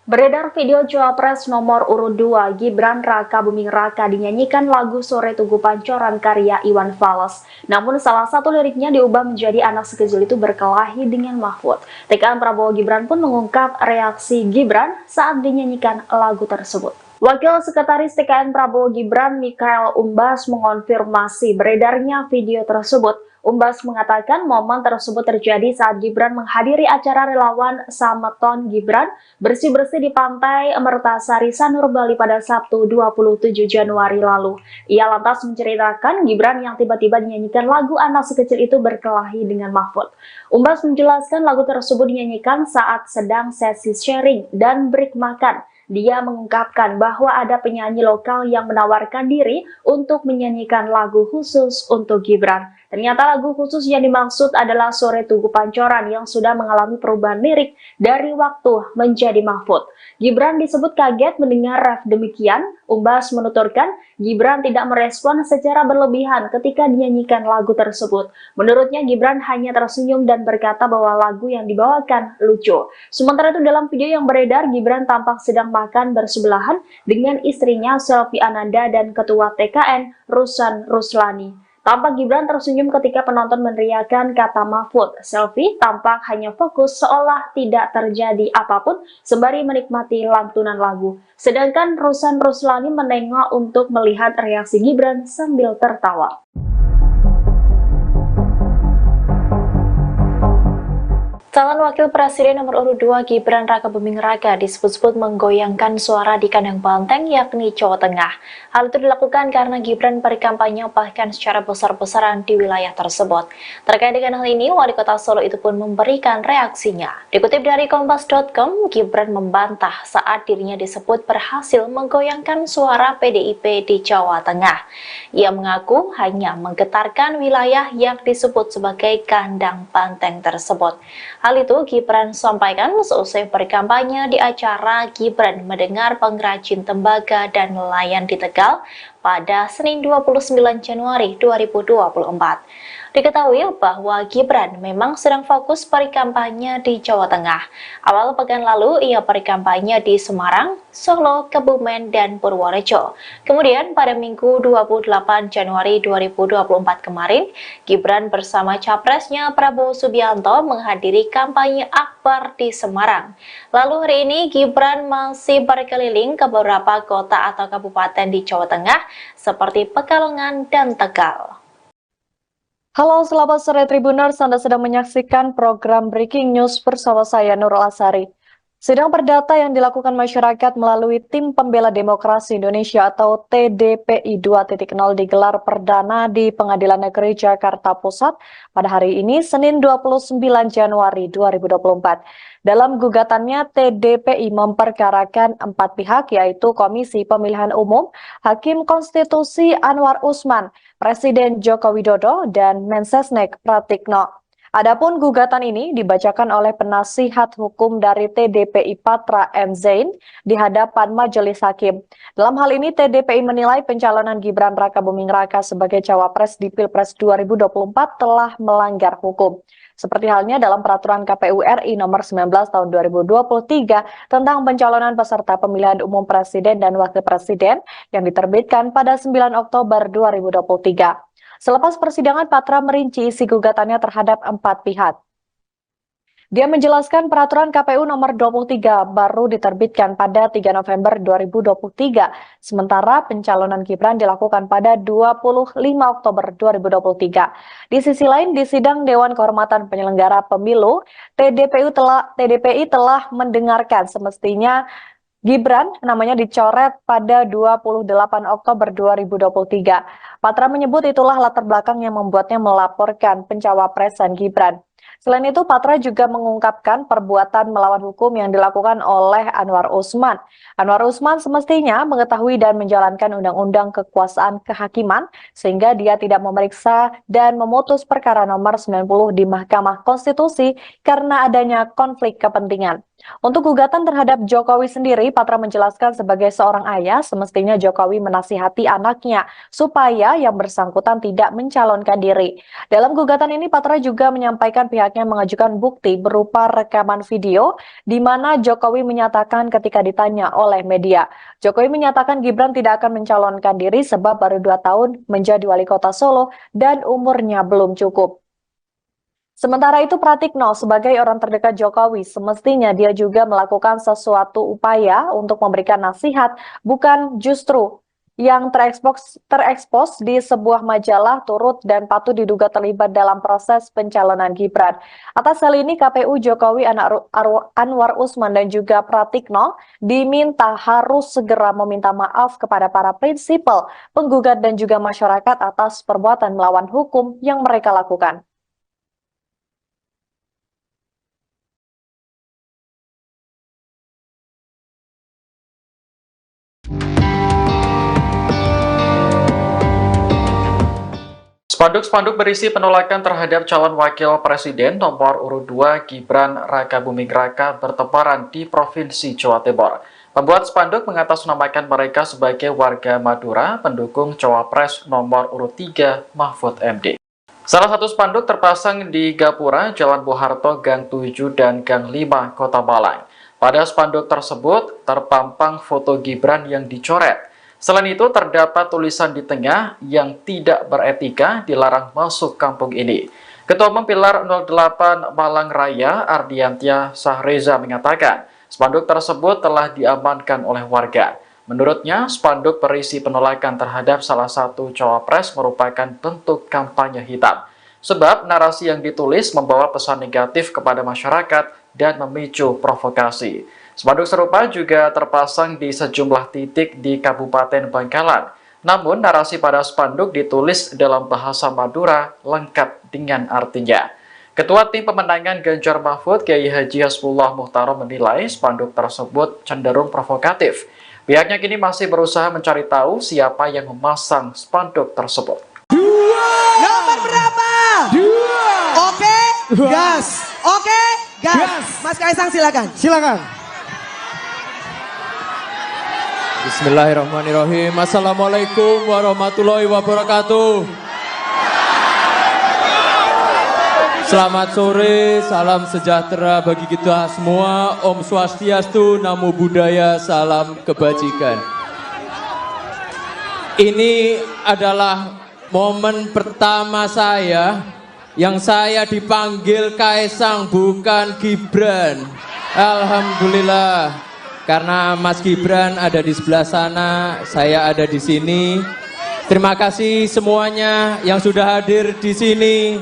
Beredar video Cawapres nomor urut 2 Gibran Rakabuming Raka dinyanyikan lagu Sore Tugu Pancoran karya Iwan Fals. Namun salah satu liriknya diubah menjadi anak sekecil itu berkelahi dengan Mahfud. TKN Prabowo Gibran pun mengungkap reaksi Gibran saat dinyanyikan lagu tersebut. Wakil Sekretaris TKN Prabowo Gibran Mikael Umbas mengonfirmasi beredarnya video tersebut. Umbas mengatakan momen tersebut terjadi saat Gibran menghadiri acara relawan Sameton Gibran bersih-bersih di Pantai Mertasari Sanur Bali pada Sabtu 27 Januari lalu. Ia lantas menceritakan Gibran yang tiba-tiba dinyanyikan lagu anak sekecil itu berkelahi dengan Mahfud. Umbas menjelaskan lagu tersebut dinyanyikan saat sedang sesi sharing dan break makan. Dia mengungkapkan bahwa ada penyanyi lokal yang menawarkan diri untuk menyanyikan lagu khusus untuk Gibran. Ternyata lagu khusus yang dimaksud adalah Sore Tugu Pancoran yang sudah mengalami perubahan lirik dari Waktu menjadi Mahfud. Gibran disebut kaget mendengar ref demikian. Umbas menuturkan, Gibran tidak merespon secara berlebihan ketika dinyanyikan lagu tersebut. Menurutnya, Gibran hanya tersenyum dan berkata bahwa lagu yang dibawakan lucu. Sementara itu dalam video yang beredar, Gibran tampak sedang makan bersebelahan dengan istrinya Selvi Ananda dan Ketua TKN Rusan Ruslani. Tampak Gibran tersenyum ketika penonton meneriakkan kata Mahfud. Selvi tampak hanya fokus seolah tidak terjadi apapun sembari menikmati lantunan lagu. Sedangkan Rusan Ruslani menengok untuk melihat reaksi Gibran sambil tertawa. Calon Wakil Presiden nomor urut 2 Gibran Rakabuming Raka disebut-sebut menggoyangkan suara di kandang banteng yakni Jawa Tengah. Hal itu dilakukan karena Gibran berkampanye bahkan secara besar-besaran di wilayah tersebut. Terkait dengan hal ini, Wali Kota Solo itu pun memberikan reaksinya. Dikutip dari Kompas.com, Gibran membantah saat dirinya disebut berhasil menggoyangkan suara PDIP di Jawa Tengah. Ia mengaku hanya menggetarkan wilayah yang disebut sebagai kandang banteng tersebut. Hal itu Gibran sampaikan seusai berkampanye di acara Gibran Mendengar Pengrajin Tembaga dan Nelayan di Tegal pada Senin 29 Januari 2024. Diketahui bahwa Gibran memang sedang fokus berkampanye di Jawa Tengah. Awal pekan lalu ia berkampanye di Semarang, Solo, Kebumen, dan Purworejo. Kemudian pada Minggu 28 Januari 2024 kemarin, Gibran bersama capresnya Prabowo Subianto menghadiri kampanye akbar di Semarang. Lalu hari ini Gibran masih berkeliling ke beberapa kota atau kabupaten di Jawa Tengah seperti Pekalongan dan Tegal. Halo, selamat sore Tribuners, Anda sedang menyaksikan program Breaking News bersama saya Nurul Asari. Sidang perdata yang dilakukan masyarakat melalui Tim Pembela Demokrasi Indonesia atau TDPI 2.0 digelar perdana di Pengadilan Negeri Jakarta Pusat pada hari ini, Senin 29 Januari 2024. Dalam gugatannya, TDPI memperkarakan 4 pihak, yaitu Komisi Pemilihan Umum, Hakim Konstitusi Anwar Usman, Presiden Joko Widodo, dan Mensesnek Pratikno. Adapun gugatan ini dibacakan oleh penasihat hukum dari TDPI Patra M. Zain di hadapan majelis hakim. Dalam hal ini, TDPI menilai pencalonan Gibran Rakabuming Raka sebagai cawapres di Pilpres 2024 telah melanggar hukum. Seperti halnya dalam peraturan KPU RI nomor 19 tahun 2023 tentang pencalonan peserta pemilihan umum presiden dan wakil presiden yang diterbitkan pada 9 Oktober 2023. Selepas persidangan, Patra merinci isi gugatannya terhadap 4 pihak. Dia menjelaskan peraturan KPU nomor 23 baru diterbitkan pada 3 November 2023, sementara pencalonan Gibran dilakukan pada 25 Oktober 2023. Di sisi lain, di sidang Dewan Kehormatan Penyelenggara Pemilu, TDPI telah mendengarkan semestinya Gibran namanya dicoret pada 28 Oktober 2023. Patra menyebut itulah latar belakang yang membuatnya melaporkan pencawapresan Gibran. Selain itu, Patra juga mengungkapkan perbuatan melawan hukum yang dilakukan oleh Anwar Usman. Anwar Usman semestinya mengetahui dan menjalankan undang-undang kekuasaan kehakiman sehingga dia tidak memeriksa dan memutus perkara nomor 90 di Mahkamah Konstitusi karena adanya konflik kepentingan. Untuk gugatan terhadap Jokowi sendiri, Patra menjelaskan sebagai seorang ayah, semestinya Jokowi menasihati anaknya supaya yang bersangkutan tidak mencalonkan diri. Dalam gugatan ini, Patra juga menyampaikan pihaknya mengajukan bukti berupa rekaman video di mana Jokowi menyatakan ketika ditanya oleh media. Jokowi menyatakan Gibran tidak akan mencalonkan diri sebab baru 2 tahun menjadi wali kota Solo dan umurnya belum cukup. Sementara itu, Pratikno sebagai orang terdekat Jokowi semestinya dia juga melakukan sesuatu upaya untuk memberikan nasihat, bukan justru yang terekspos di sebuah majalah turut dan patut diduga terlibat dalam proses pencalonan Gibran. Atas hal ini, KPU Jokowi Anwar Usman dan juga Pratikno diminta harus segera meminta maaf kepada para prinsipal, penggugat dan juga masyarakat atas perbuatan melawan hukum yang mereka lakukan. Spanduk-spanduk berisi penolakan terhadap calon wakil presiden nomor urut 2 Gibran Rakabuming Raka bertebaran di Provinsi Jawa Timur. Pembuat spanduk mengatasnamakan mereka sebagai warga Madura pendukung cawapres nomor urut 3 Mahfud MD. Salah satu spanduk terpasang di Gapura, Jalan Bung Harto, Gang 7 dan Gang 5, Kota Malang. Pada spanduk tersebut terpampang foto Gibran yang dicoret. Selain itu, terdapat tulisan di tengah yang tidak beretika dilarang masuk kampung ini. Ketua Umum Pilar 08 Malang Raya, Ardiantia Sahreza mengatakan, spanduk tersebut telah diamankan oleh warga. Menurutnya, spanduk berisi penolakan terhadap salah satu cawapres merupakan bentuk kampanye hitam. Sebab narasi yang ditulis membawa pesan negatif kepada masyarakat dan memicu provokasi. Spanduk serupa juga terpasang di sejumlah titik di Kabupaten Bangkalan. Namun, narasi pada spanduk ditulis dalam bahasa Madura lengkap dengan artinya. Ketua Tim Pemenangan Ganjar Mahfud, Kiai Haji Hasbullah Muhtarom menilai spanduk tersebut cenderung provokatif. Pihaknya kini masih berusaha mencari tahu siapa yang memasang spanduk tersebut. Nomor berapa? Oke, gas. Oke, gas. Mas Kaisang silakan. Silakan. Bismillahirrahmanirrahim. Assalamualaikum warahmatullahi wabarakatuh. Selamat sore, salam sejahtera bagi kita semua. Om Swastiastu, Namo Buddhaya, salam kebajikan. Ini adalah momen pertama saya yang saya dipanggil Kaisang, bukan Gibran. Alhamdulillah. Karena Mas Gibran ada di sebelah sana, saya ada di sini. Terima kasih semuanya yang sudah hadir di sini.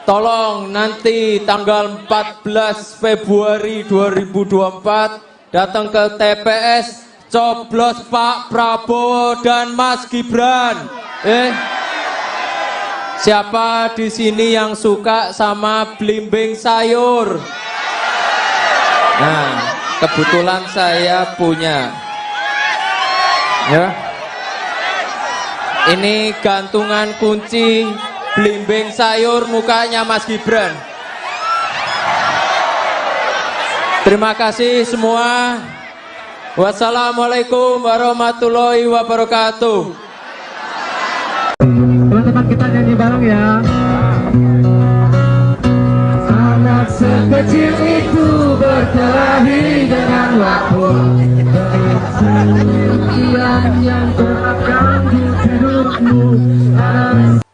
Tolong nanti tanggal 14 Februari 2024 datang ke TPS, coblos Pak Prabowo dan Mas Gibran. Siapa di sini yang suka sama belimbing sayur? Nah, kebetulan saya punya. Ya. Ini gantungan kunci belimbing sayur mukanya Mas Gibran. Terima kasih semua. Wassalamualaikum warahmatullahi wabarakatuh. Teman-teman kita nyanyi bareng ya. Anak sekecil itu berkelahi dengan waktu. Yang terganggu hidupmu.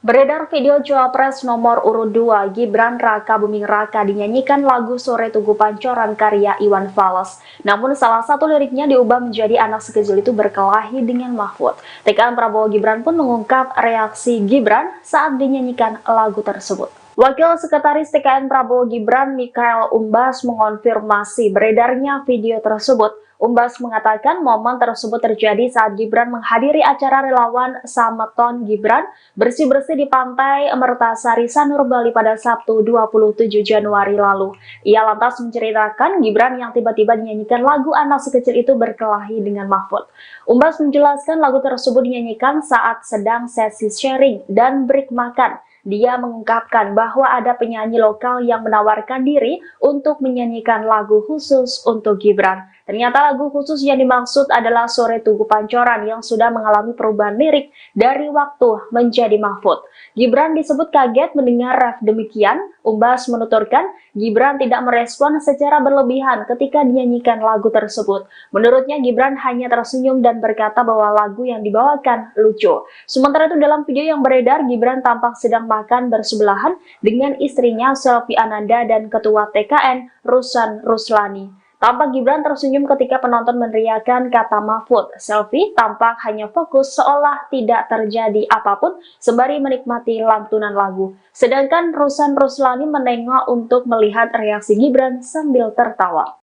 Beredar video Cawapres nomor urut 2 Gibran Rakabuming Raka dinyanyikan lagu Sore Tugu Pancoran karya Iwan Fals. Namun salah satu liriknya diubah menjadi anak sekecil itu berkelahi dengan Mahfud. TKN Prabowo Gibran pun mengungkap reaksi Gibran saat dinyanyikan lagu tersebut. Wakil Sekretaris TKN Prabowo Gibran Mikhail Umbas mengonfirmasi beredarnya video tersebut. Umbas mengatakan momen tersebut terjadi saat Gibran menghadiri acara relawan Sameton Gibran bersih-bersih di Pantai Mertasari Sanur Bali pada Sabtu 27 Januari lalu. Ia lantas menceritakan Gibran yang tiba-tiba dinyanyikan lagu anak sekecil itu berkelahi dengan Mahfud. Umbas menjelaskan lagu tersebut dinyanyikan saat sedang sesi sharing dan break makan. Dia mengungkapkan bahwa ada penyanyi lokal yang menawarkan diri untuk menyanyikan lagu khusus untuk Gibran. Ternyata lagu khusus yang dimaksud adalah Sore Tugu Pancoran yang sudah mengalami perubahan lirik dari waktu menjadi Mahfud. Gibran disebut kaget mendengar ref demikian. Umbas menuturkan Gibran tidak merespon secara berlebihan ketika dinyanyikan lagu tersebut. Menurutnya Gibran hanya tersenyum dan berkata bahwa lagu yang dibawakan lucu. Sementara itu dalam video yang beredar, Gibran tampak sedang makan bersebelahan dengan istrinya Selvi Ananda dan Ketua TKN Rusan Ruslani. Tampak Gibran tersenyum ketika penonton meneriakan kata Mahfud. Selvi tampak hanya fokus seolah tidak terjadi apapun sembari menikmati lantunan lagu. Sedangkan Rusan Ruslani menengok untuk melihat reaksi Gibran sambil tertawa.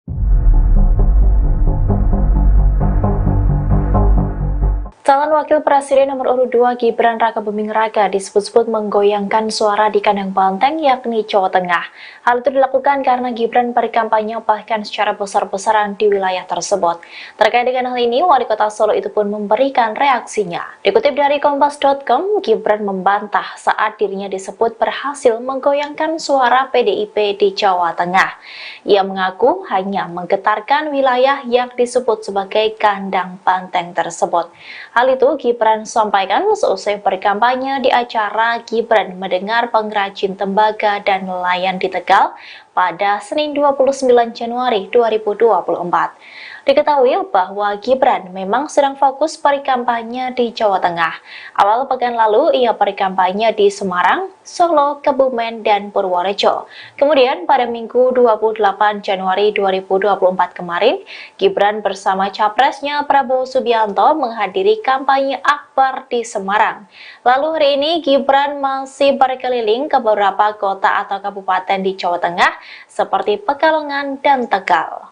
Calon Wakil Presiden nomor urut 2 Gibran Rakabuming Raka disebut-sebut menggoyangkan suara di kandang banteng yakni Jawa Tengah. Hal itu dilakukan karena Gibran berkampanye bahkan secara besar-besaran di wilayah tersebut. Terkait dengan hal ini, Wali Kota Solo itu pun memberikan reaksinya. Dikutip dari Kompas.com, Gibran membantah saat dirinya disebut berhasil menggoyangkan suara PDIP di Jawa Tengah. Ia mengaku hanya menggetarkan wilayah yang disebut sebagai kandang banteng tersebut. Hal itu Gibran sampaikan seusai berkampanye di acara Gibran mendengar pengrajin tembaga dan nelayan di Tegal pada Senin 29 Januari 2024. Diketahui bahwa Gibran memang sedang fokus berkampanye di Jawa Tengah. Awal pekan lalu ia berkampanye di Semarang, Solo, Kebumen, dan Purworejo. Kemudian pada Minggu 28 Januari 2024 kemarin, Gibran bersama capresnya Prabowo Subianto menghadiri kampanye akbar di Semarang. Lalu hari ini Gibran masih berkeliling ke beberapa kota atau kabupaten di Jawa Tengah seperti Pekalongan dan Tegal.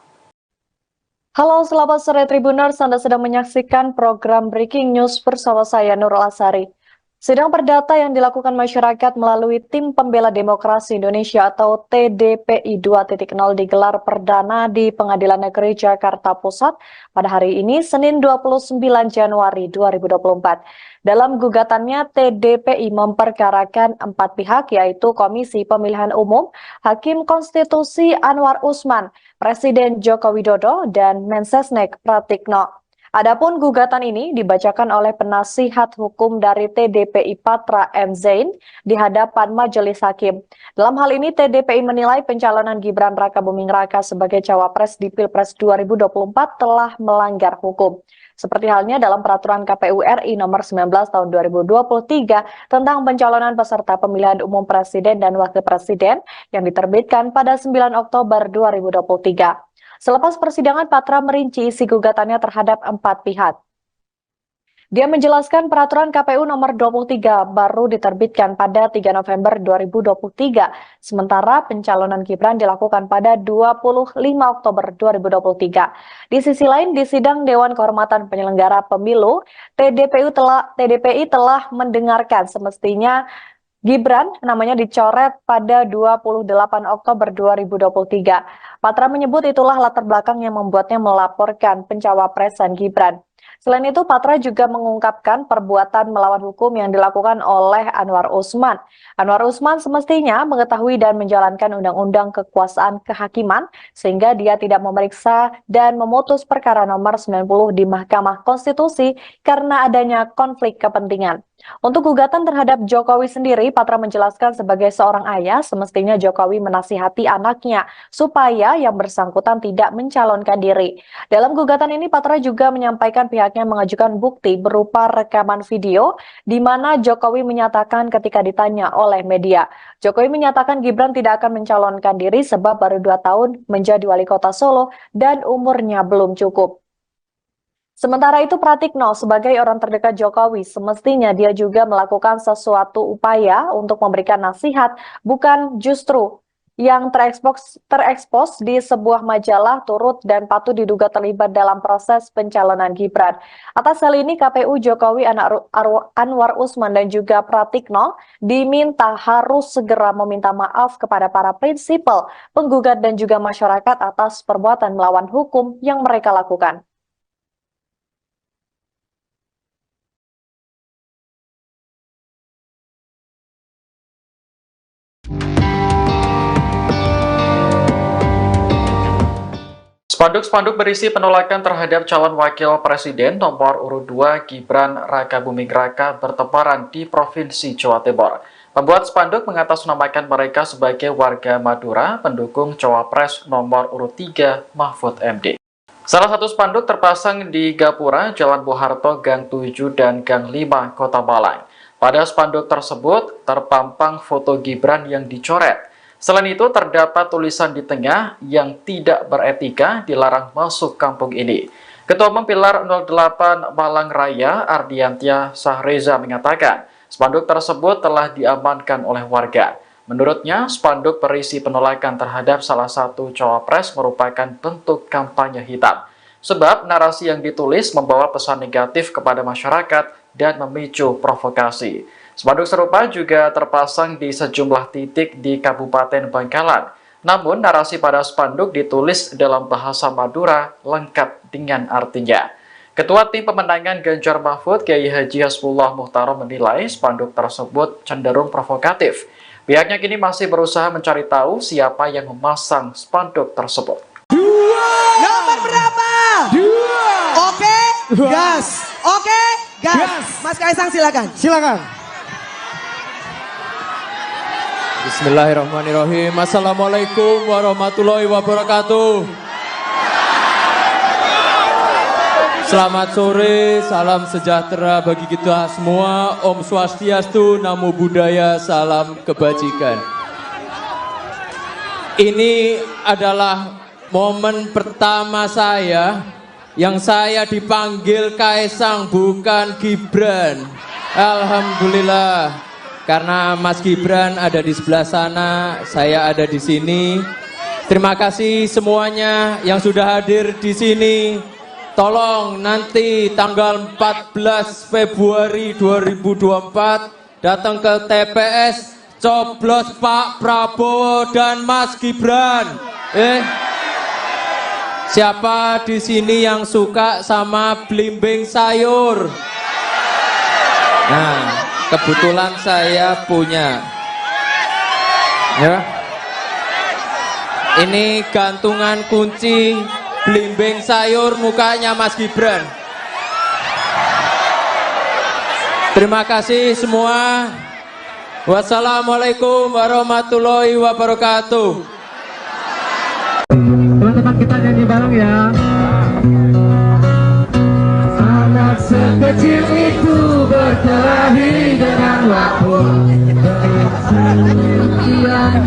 Halo, selamat sore Tribuners. Anda sedang menyaksikan program Breaking News bersama saya Nurul Asari. Sidang perdata yang dilakukan masyarakat melalui Tim Pembela Demokrasi Indonesia atau TDPI 2.0 digelar perdana di Pengadilan Negeri Jakarta Pusat pada hari ini, Senin 29 Januari 2024. Dalam gugatannya, TDPI memperkarakan 4 pihak, yaitu Komisi Pemilihan Umum, Hakim Konstitusi Anwar Usman, Presiden Joko Widodo, dan Mensesnek Pratikno. Adapun gugatan ini dibacakan oleh penasihat hukum dari TDPI Patra M. Zain di hadapan majelis hakim. Dalam hal ini, TDPI menilai pencalonan Gibran Rakabuming Raka sebagai cawapres di Pilpres 2024 telah melanggar hukum. Seperti halnya dalam peraturan KPU RI nomor 19 tahun 2023 tentang pencalonan peserta pemilihan umum presiden dan wakil presiden yang diterbitkan pada 9 Oktober 2023. Selepas persidangan, Patra merinci isi gugatannya terhadap 4 pihak. Dia menjelaskan peraturan KPU nomor 23 baru diterbitkan pada 3 November 2023, sementara pencalonan Gibran dilakukan pada 25 Oktober 2023. Di sisi lain, di sidang Dewan Kehormatan Penyelenggara Pemilu, TDPI telah mendengarkan semestinya Gibran namanya dicoret pada 28 Oktober 2023. Patra menyebut itulah latar belakang yang membuatnya melaporkan pencawapresan Gibran. Selain itu, Patra juga mengungkapkan perbuatan melawan hukum yang dilakukan oleh Anwar Usman. Anwar Usman semestinya mengetahui dan menjalankan undang-undang kekuasaan kehakiman sehingga dia tidak memeriksa dan memutus perkara nomor 90 di Mahkamah Konstitusi karena adanya konflik kepentingan. Untuk gugatan terhadap Jokowi sendiri, Patra menjelaskan sebagai seorang ayah, semestinya Jokowi menasihati anaknya supaya yang bersangkutan tidak mencalonkan diri. Dalam gugatan ini, Patra juga menyampaikan pihaknya mengajukan bukti berupa rekaman video di mana Jokowi menyatakan ketika ditanya oleh media, Jokowi menyatakan Gibran tidak akan mencalonkan diri sebab baru 2 tahun menjadi wali kota Solo dan umurnya belum cukup. Sementara itu, Pratikno sebagai orang terdekat Jokowi semestinya dia juga melakukan sesuatu upaya untuk memberikan nasihat, bukan justru yang terekspos di sebuah majalah turut dan patut diduga terlibat dalam proses pencalonan Gibran. Atas hal ini, KPU Jokowi Anwar Usman dan juga Pratikno diminta harus segera meminta maaf kepada para prinsipal, penggugat dan juga masyarakat atas perbuatan melawan hukum yang mereka lakukan. Spanduk-spanduk berisi penolakan terhadap calon wakil presiden nomor urut 2 Gibran Rakabuming Raka bertebaran di Provinsi Jawa Timur. Pembuat spanduk mengatasnamakan mereka sebagai warga Madura pendukung cawapres nomor urut 3 Mahfud MD. Salah satu spanduk terpasang di Gapura, Jalan Bung Harto, Gang 7 dan Gang 5, Kota Malang. Pada spanduk tersebut terpampang foto Gibran yang dicoret. Selain itu, terdapat tulisan di tengah yang tidak beretika dilarang masuk kampung ini. Ketua Umum Pilar 08 Malang Raya, Ardiantia Sahreza mengatakan, spanduk tersebut telah diamankan oleh warga. Menurutnya, spanduk berisi penolakan terhadap salah satu cawapres merupakan bentuk kampanye hitam. sebab narasi yang ditulis membawa pesan negatif kepada masyarakat dan memicu provokasi. Spanduk serupa juga terpasang di sejumlah titik di Kabupaten Bangkalan. Namun, narasi pada spanduk ditulis dalam bahasa Madura lengkap dengan artinya. Ketua Tim Pemenangan Ganjar Mahfud, Kiai Haji Hasbullah Muhtarom menilai spanduk tersebut cenderung provokatif. Pihaknya kini masih berusaha mencari tahu siapa yang memasang spanduk tersebut. Nomor berapa? 2. Oke, gas. Oke, gas. Mas Kaisang silakan. Silakan. Bismillahirrahmanirrahim. Assalamualaikum warahmatullahi wabarakatuh. Selamat sore, salam sejahtera bagi kita semua. Om Swastiastu, Namo Buddhaya, salam kebajikan. Ini adalah momen pertama saya yang saya dipanggil Kaisang, bukan Gibran. Alhamdulillah. Karena Mas Gibran ada di sebelah sana, saya ada di sini. Terima kasih semuanya yang sudah hadir di sini. Tolong nanti tanggal 14 Februari 2024 datang ke TPS, coblos Pak Prabowo dan Mas Gibran. Siapa di sini yang suka sama belimbing sayur? Nah, kebetulan saya punya. Ya. Ini gantungan kunci belimbing sayur mukanya Mas Gibran. Terima kasih semua. Wassalamualaikum warahmatullahi wabarakatuh. Teman-teman kita nyanyi bareng ya. Anak sekecil itu berkelahi dengan waktu.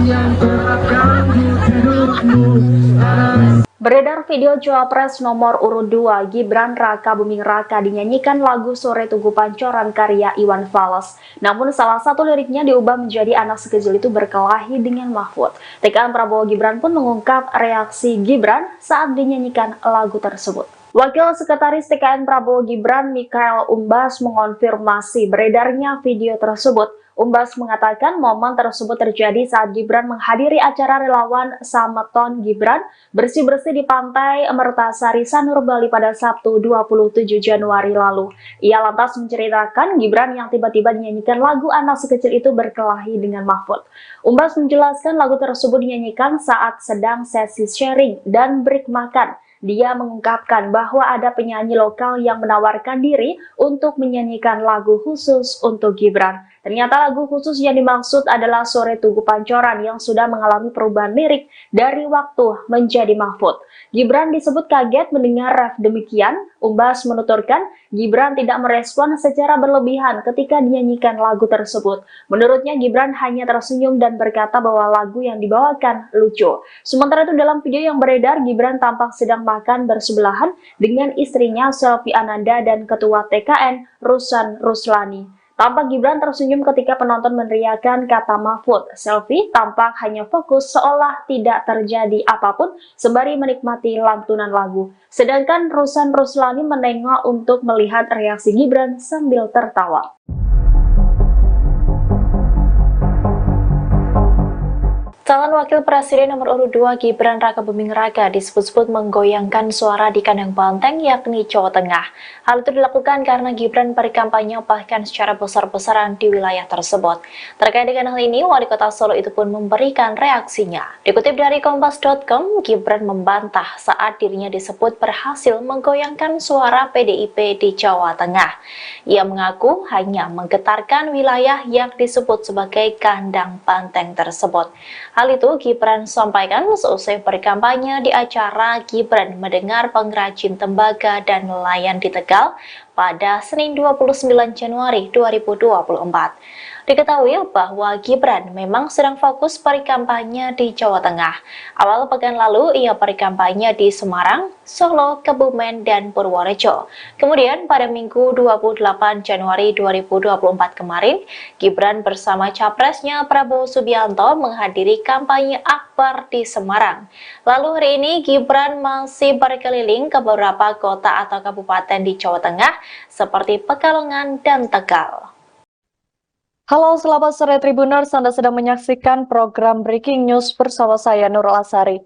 Yang terganggu hidupmu. Beredar video Cawapres nomor urut 2 Gibran Raka Buming Raka dinyanyikan lagu Sore Tugu Pancoran karya Iwan Fals. Namun salah satu liriknya diubah menjadi anak sekecil itu berkelahi dengan Mahfud. TKN Prabowo Gibran pun mengungkap reaksi Gibran saat dinyanyikan lagu tersebut. Wakil Sekretaris TKN Prabowo Gibran Mikhail Umbas mengonfirmasi beredarnya video tersebut. Umbas mengatakan momen tersebut terjadi saat Gibran menghadiri acara relawan Sameton Gibran bersih-bersih di Pantai Mertasari Sanur Bali pada Sabtu 27 Januari lalu. Ia lantas menceritakan Gibran yang tiba-tiba dinyanyikan lagu anak sekecil itu berkelahi dengan Mahfud. Umbas menjelaskan lagu tersebut dinyanyikan saat sedang sesi sharing dan break makan. Dia mengungkapkan bahwa ada penyanyi lokal yang menawarkan diri untuk menyanyikan lagu khusus untuk Gibran. Ternyata lagu khusus yang dimaksud adalah Sore Tugu Pancoran yang sudah mengalami perubahan lirik dari waktu menjadi Mahfud. Gibran disebut kaget mendengar ref demikian. Umbas menuturkan Gibran tidak merespon secara berlebihan ketika dinyanyikan lagu tersebut. Menurutnya Gibran hanya tersenyum dan berkata bahwa lagu yang dibawakan lucu. Sementara itu dalam video yang beredar, Gibran tampak sedang makan bersebelahan dengan istrinya Selvi Ananda dan Ketua TKN Rusan Ruslani. Tampak Gibran tersenyum ketika penonton meneriakan kata Mahfud. Selvi tampak hanya fokus seolah tidak terjadi apapun sembari menikmati lantunan lagu. Sedangkan Rusan Ruslani menengok untuk melihat reaksi Gibran sambil tertawa. Calon Wakil Presiden nomor urut 2 Gibran Raka Buming Raka disebut-sebut menggoyangkan suara di kandang banteng yakni Jawa Tengah. Hal itu dilakukan karena Gibran berkampanye bahkan secara besar-besaran di wilayah tersebut. Terkait dengan hal ini, Wali Kota Solo itu pun memberikan reaksinya. Dikutip dari Kompas.com, Gibran membantah saat dirinya disebut berhasil menggoyangkan suara PDIP di Jawa Tengah. Ia mengaku hanya menggetarkan wilayah yang disebut sebagai kandang banteng tersebut. Hal itu Gibran sampaikan seusai berkampanye di acara Gibran mendengar pengrajin tembaga dan nelayan di Tegal pada Senin 29 Januari 2024. Diketahui bahwa Gibran memang sedang fokus berkampanye di Jawa Tengah. Awal pekan lalu ia berkampanye di Semarang, Solo, Kebumen, dan Purworejo. Kemudian pada Minggu 28 Januari 2024 kemarin, Gibran bersama capresnya Prabowo Subianto menghadiri kampanye akbar di Semarang. Lalu hari ini Gibran masih berkeliling ke beberapa kota atau kabupaten di Jawa Tengah seperti Pekalongan dan Tegal. Halo, selamat sore Tribuners. Anda sedang menyaksikan program Breaking News bersama saya Nurul Asari.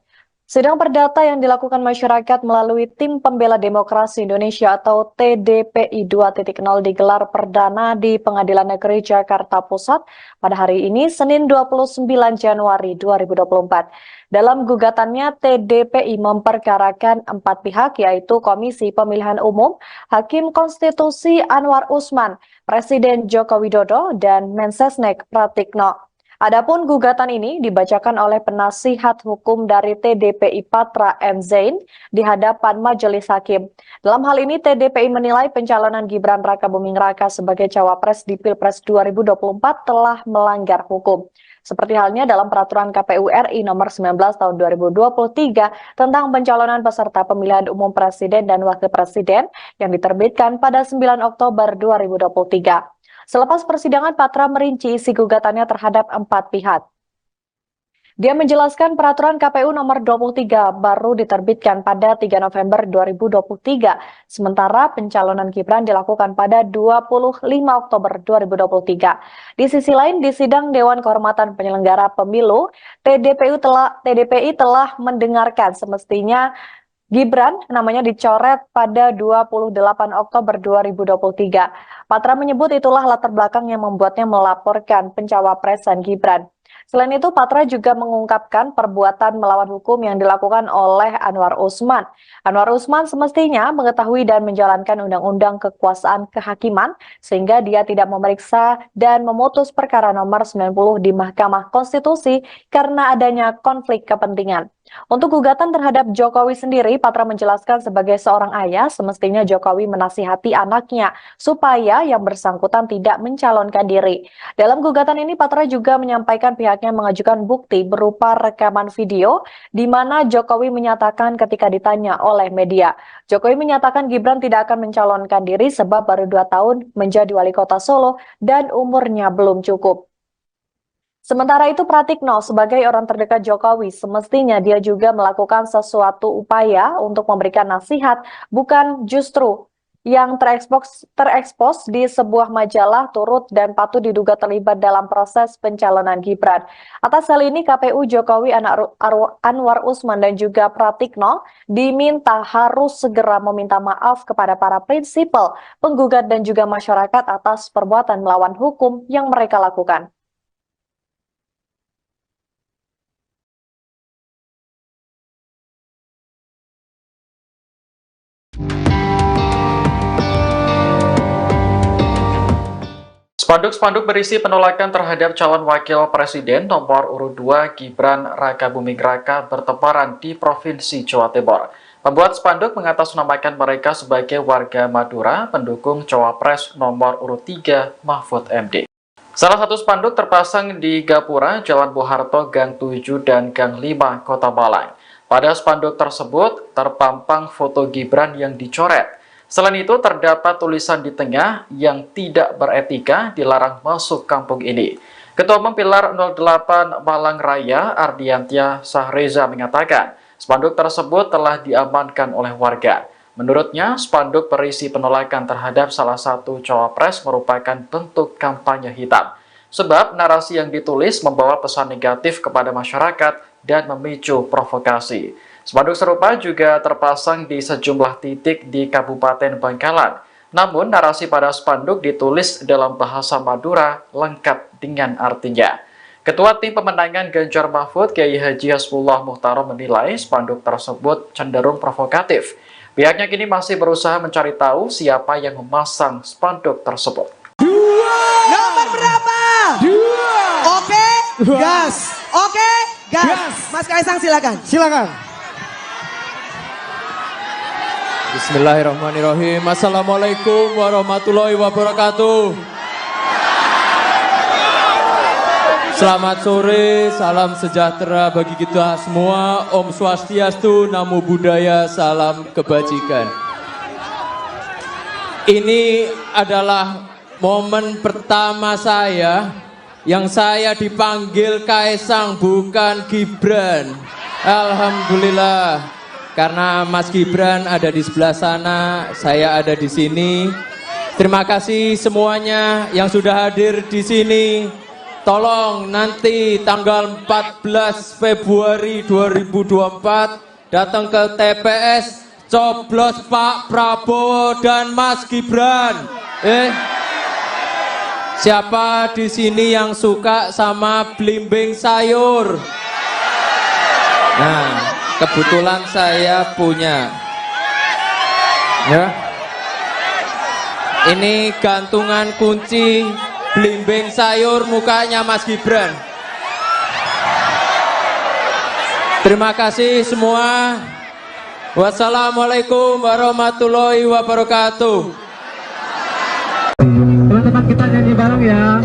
Sidang perdata yang dilakukan masyarakat melalui Tim Pembela Demokrasi Indonesia atau TDPI 2.0 digelar perdana di Pengadilan Negeri Jakarta Pusat pada hari ini, Senin 29 Januari 2024. Dalam gugatannya, TDPI memperkarakan 4 pihak, yaitu Komisi Pemilihan Umum, Hakim Konstitusi Anwar Usman, Presiden Joko Widodo, dan Mensesnek Pratikno. Adapun gugatan ini dibacakan oleh penasihat hukum dari TDPI Patra M. Zain di hadapan majelis hakim. Dalam hal ini, TDPI menilai pencalonan Gibran Rakabuming Raka sebagai cawapres di Pilpres 2024 telah melanggar hukum. Seperti halnya dalam peraturan KPU RI nomor 19 tahun 2023 tentang pencalonan peserta pemilihan umum presiden dan wakil presiden yang diterbitkan pada 9 Oktober 2023. Selepas persidangan, Patra merinci isi gugatannya terhadap 4 pihak. Dia menjelaskan peraturan KPU nomor 23 baru diterbitkan pada 3 November 2023, sementara pencalonan Gibran dilakukan pada 25 Oktober 2023. Di sisi lain, di sidang Dewan Kehormatan Penyelenggara Pemilu, TDPI telah mendengarkan semestinya Gibran namanya dicoret pada 28 Oktober 2023. Patra menyebut itulah latar belakang yang membuatnya melaporkan pencawapresan Gibran. Selain itu, Patra juga mengungkapkan perbuatan melawan hukum yang dilakukan oleh Anwar Usman. Anwar Usman semestinya mengetahui dan menjalankan undang-undang kekuasaan kehakiman sehingga dia tidak memeriksa dan memutus perkara nomor 90 di Mahkamah Konstitusi karena adanya konflik kepentingan. Untuk gugatan terhadap Jokowi sendiri, Patra menjelaskan sebagai seorang ayah, semestinya Jokowi menasihati anaknya supaya yang bersangkutan tidak mencalonkan diri. Dalam gugatan ini, Patra juga menyampaikan pihaknya mengajukan bukti berupa rekaman video di mana Jokowi menyatakan ketika ditanya oleh media, Jokowi menyatakan Gibran tidak akan mencalonkan diri sebab baru 2 tahun menjadi wali kota Solo dan umurnya belum cukup. Sementara itu, Pratikno sebagai orang terdekat Jokowi semestinya dia juga melakukan sesuatu upaya untuk memberikan nasihat, bukan justru yang terekspos di sebuah majalah turut dan patut diduga terlibat dalam proses pencalonan Gibran. Atas hal ini, KPU Jokowi Anwar Usman dan juga Pratikno diminta harus segera meminta maaf kepada para prinsipal, penggugat dan juga masyarakat atas perbuatan melawan hukum yang mereka lakukan. Spanduk-spanduk berisi penolakan terhadap calon wakil presiden nomor urut 2 Gibran Rakabuming Raka bertebaran di Provinsi Jawa Timur. Pembuat spanduk mengatasnamakan mereka sebagai warga Madura pendukung cawapres nomor urut 3 Mahfud MD. Salah satu spanduk terpasang di Gapura, Jalan Bung Harto, Gang 7 dan Gang 5, Kota Malang. Pada spanduk tersebut terpampang foto Gibran yang dicoret. Selain itu, terdapat tulisan di tengah yang tidak beretika dilarang masuk kampung ini. Ketua Umum Pilar 08 Malang Raya, Ardiantia Sahreza mengatakan, spanduk tersebut telah diamankan oleh warga. Menurutnya, spanduk berisi penolakan terhadap salah satu cawapres merupakan bentuk kampanye hitam. Sebab narasi yang ditulis membawa pesan negatif kepada masyarakat dan memicu provokasi. Spanduk serupa juga terpasang di sejumlah titik di Kabupaten Bangkalan. Namun, narasi pada spanduk ditulis dalam bahasa Madura lengkap dengan artinya. Ketua Tim Pemenangan Ganjar Mahfud, Kiai Haji Hasbullah Muhtarom menilai spanduk tersebut cenderung provokatif. Pihaknya kini masih berusaha mencari tahu siapa yang memasang spanduk tersebut. Nomor berapa? 2. Oke, gas. Oke, gas. Mas Kaisang silakan. Silakan. Bismillahirrahmanirrahim. Assalamualaikum warahmatullahi wabarakatuh. Selamat sore, salam sejahtera bagi kita semua. Om Swastiastu, Namo Buddhaya, salam kebajikan. Ini adalah momen pertama saya yang saya dipanggil Kaisang bukan Gibran. Alhamdulillah. Karena Mas Gibran ada di sebelah sana, saya ada di sini. Terima kasih semuanya yang sudah hadir di sini. Tolong nanti tanggal 14 Februari 2024 datang ke TPS, coblos Pak Prabowo dan Mas Gibran. Siapa di sini yang suka sama belimbing sayur? Nah, kebetulan saya punya. Ya. Ini gantungan kunci belimbing sayur mukanya Mas Gibran. Terima kasih semua. Wassalamualaikum warahmatullahi wabarakatuh. Teman-teman kita nyanyi bareng ya.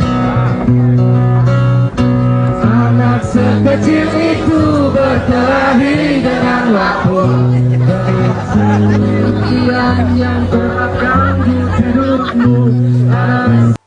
Anak sekecil itu berkelahi dengan waktu. Yang terganggu hidupmu.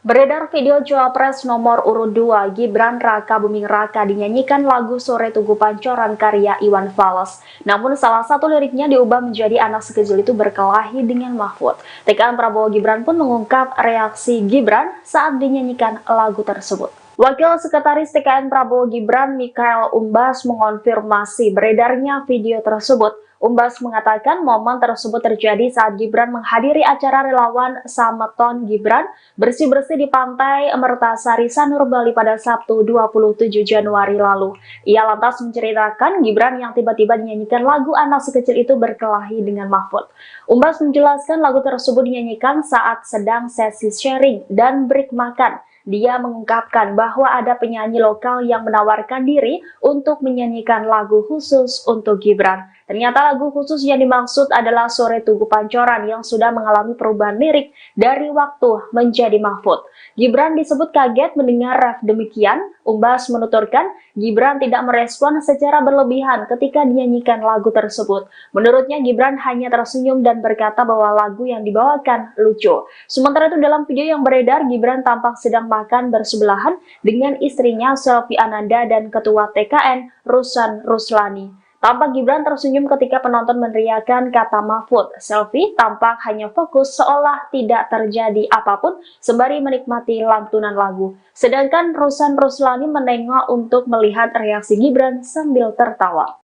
Beredar video Cawapres nomor urut 2 Gibran Raka Buming Raka dinyanyikan lagu Sore Tugu Pancoran karya Iwan Fals. Namun salah satu liriknya diubah menjadi anak sekecil itu berkelahi dengan Mahfud. TKN Prabowo Gibran pun mengungkap reaksi Gibran saat dinyanyikan lagu tersebut. Wakil Sekretaris TKN Prabowo Gibran Mikhael Umbas mengonfirmasi beredarnya video tersebut. Umbas mengatakan momen tersebut terjadi saat Gibran menghadiri acara relawan Samaton Gibran bersih-bersih di Pantai Mertasari Sanur Bali pada Sabtu 27 Januari lalu. Ia lantas menceritakan Gibran yang tiba-tiba dinyanyikan lagu anak sekecil itu berkelahi dengan Mahfud. Umbas menjelaskan lagu tersebut dinyanyikan saat sedang sesi sharing dan break makan. Dia mengungkapkan bahwa ada penyanyi lokal yang menawarkan diri untuk menyanyikan lagu khusus untuk Gibran. Ternyata lagu khusus yang dimaksud adalah Sore Tugu Pancoran yang sudah mengalami perubahan lirik dari waktu menjadi Mahfud. Gibran disebut kaget mendengar ref demikian. Umbas menuturkan Gibran tidak merespon secara berlebihan ketika dinyanyikan lagu tersebut. Menurutnya Gibran hanya tersenyum dan berkata bahwa lagu yang dibawakan lucu. Sementara itu dalam video yang beredar, Gibran tampak sedang makan bersebelahan dengan istrinya Selvi Ananda dan Ketua TKN Rusan Ruslani. Tampak Gibran tersenyum ketika penonton meneriakan kata Mahfud. Selvi tampak hanya fokus seolah tidak terjadi apapun sembari menikmati lantunan lagu. Sedangkan Rusan Ruslani menengok untuk melihat reaksi Gibran sambil tertawa.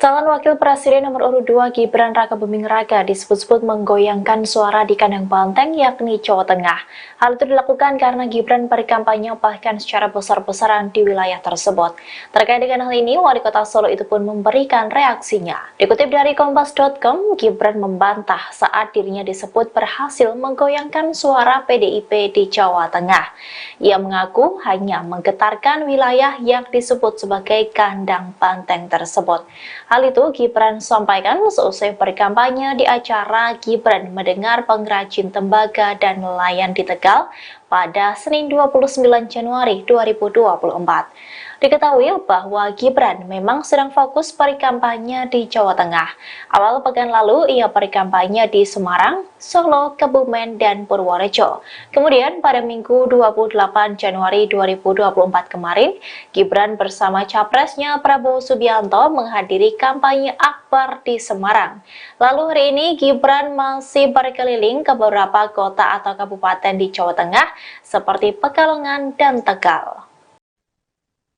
Calon Wakil Presiden nomor urut 2 Gibran Raka Buming Raka disebut-sebut menggoyangkan suara di kandang banteng yakni Jawa Tengah. Hal itu dilakukan karena Gibran berkampanye bahkan secara besar-besaran di wilayah tersebut. Terkait dengan hal ini, Wali Kota Solo itu pun memberikan reaksinya. Dikutip dari Kompas.com, Gibran membantah saat dirinya disebut berhasil menggoyangkan suara PDIP di Jawa Tengah. Ia mengaku hanya menggetarkan wilayah yang disebut sebagai kandang banteng tersebut. Hal itu Gibran sampaikan seusai berkampanye di acara Gibran mendengar pengrajin tembaga dan nelayan di Tegal pada Senin 29 Januari 2024. Diketahui bahwa Gibran memang sedang fokus berkampanye di Jawa Tengah. Awal pekan lalu ia berkampanye di Semarang, Solo, Kebumen, dan Purworejo. Kemudian pada Minggu 28 Januari 2024 kemarin, Gibran bersama capresnya Prabowo Subianto menghadiri kampanye akbar di Semarang. Lalu hari ini Gibran masih berkeliling ke beberapa kota atau kabupaten di Jawa Tengah seperti Pekalongan dan Tegal.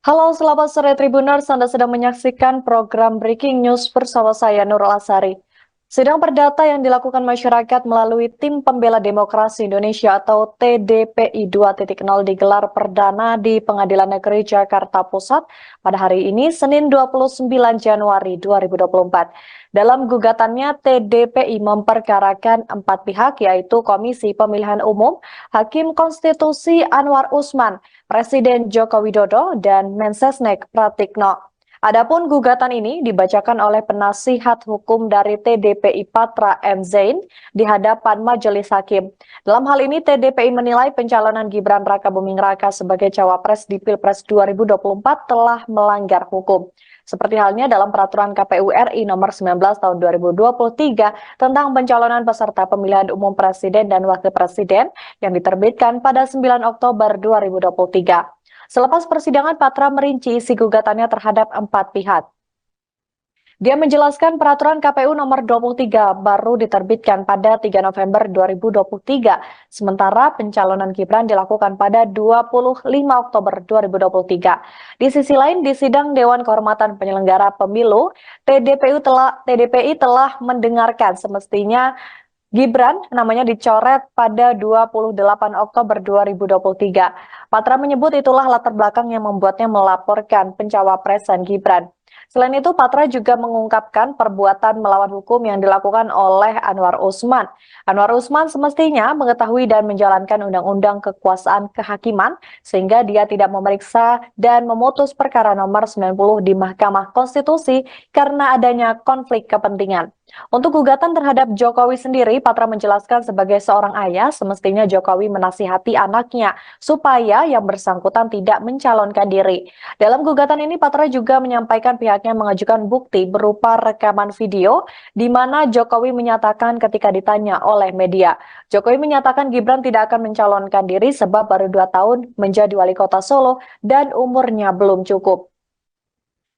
Halo, selamat sore Tribuners, Anda sedang menyaksikan program Breaking News bersama saya Nurul Asari. Sidang perdata yang dilakukan masyarakat melalui Tim Pembela Demokrasi Indonesia atau TDPI 2.0 digelar perdana di Pengadilan Negeri Jakarta Pusat pada hari ini, Senin 29 Januari 2024. Dalam gugatannya, TDPI memperkarakan 4 pihak, yaitu Komisi Pemilihan Umum, Hakim Konstitusi Anwar Usman, Presiden Joko Widodo, dan Mensesnek Pratikno. Adapun gugatan ini dibacakan oleh penasihat hukum dari TDPI Patra M. Zain di hadapan majelis hakim. Dalam hal ini TDPI menilai pencalonan Gibran Rakabuming Raka sebagai cawapres di Pilpres 2024 telah melanggar hukum. Seperti halnya dalam peraturan KPU RI nomor 19 tahun 2023 tentang pencalonan peserta pemilihan umum presiden dan wakil presiden yang diterbitkan pada 9 Oktober 2023. Selepas persidangan, Patra merinci isi gugatannya terhadap 4 pihak. Dia menjelaskan peraturan KPU nomor 23 baru diterbitkan pada 3 November 2023, sementara pencalonan Gibran dilakukan pada 25 Oktober 2023. Di sisi lain, di sidang Dewan Kehormatan Penyelenggara Pemilu, TDPI telah mendengarkan semestinya Gibran namanya dicoret pada 28 Oktober 2023. Patra menyebut itulah latar belakang yang membuatnya melaporkan pencawapresan Gibran. Selain itu, Patra juga mengungkapkan perbuatan melawan hukum yang dilakukan oleh Anwar Usman. Anwar Usman semestinya mengetahui dan menjalankan undang-undang kekuasaan kehakiman sehingga dia tidak memeriksa dan memutus perkara nomor 90 di Mahkamah Konstitusi karena adanya konflik kepentingan. Untuk gugatan terhadap Jokowi sendiri, Patra menjelaskan sebagai seorang ayah, semestinya Jokowi menasihati anaknya supaya yang bersangkutan tidak mencalonkan diri. Dalam gugatan ini, Patra juga menyampaikan pihaknya mengajukan bukti berupa rekaman video di mana Jokowi menyatakan ketika ditanya oleh media, Jokowi menyatakan Gibran tidak akan mencalonkan diri sebab baru 2 tahun menjadi wali kota Solo dan umurnya belum cukup.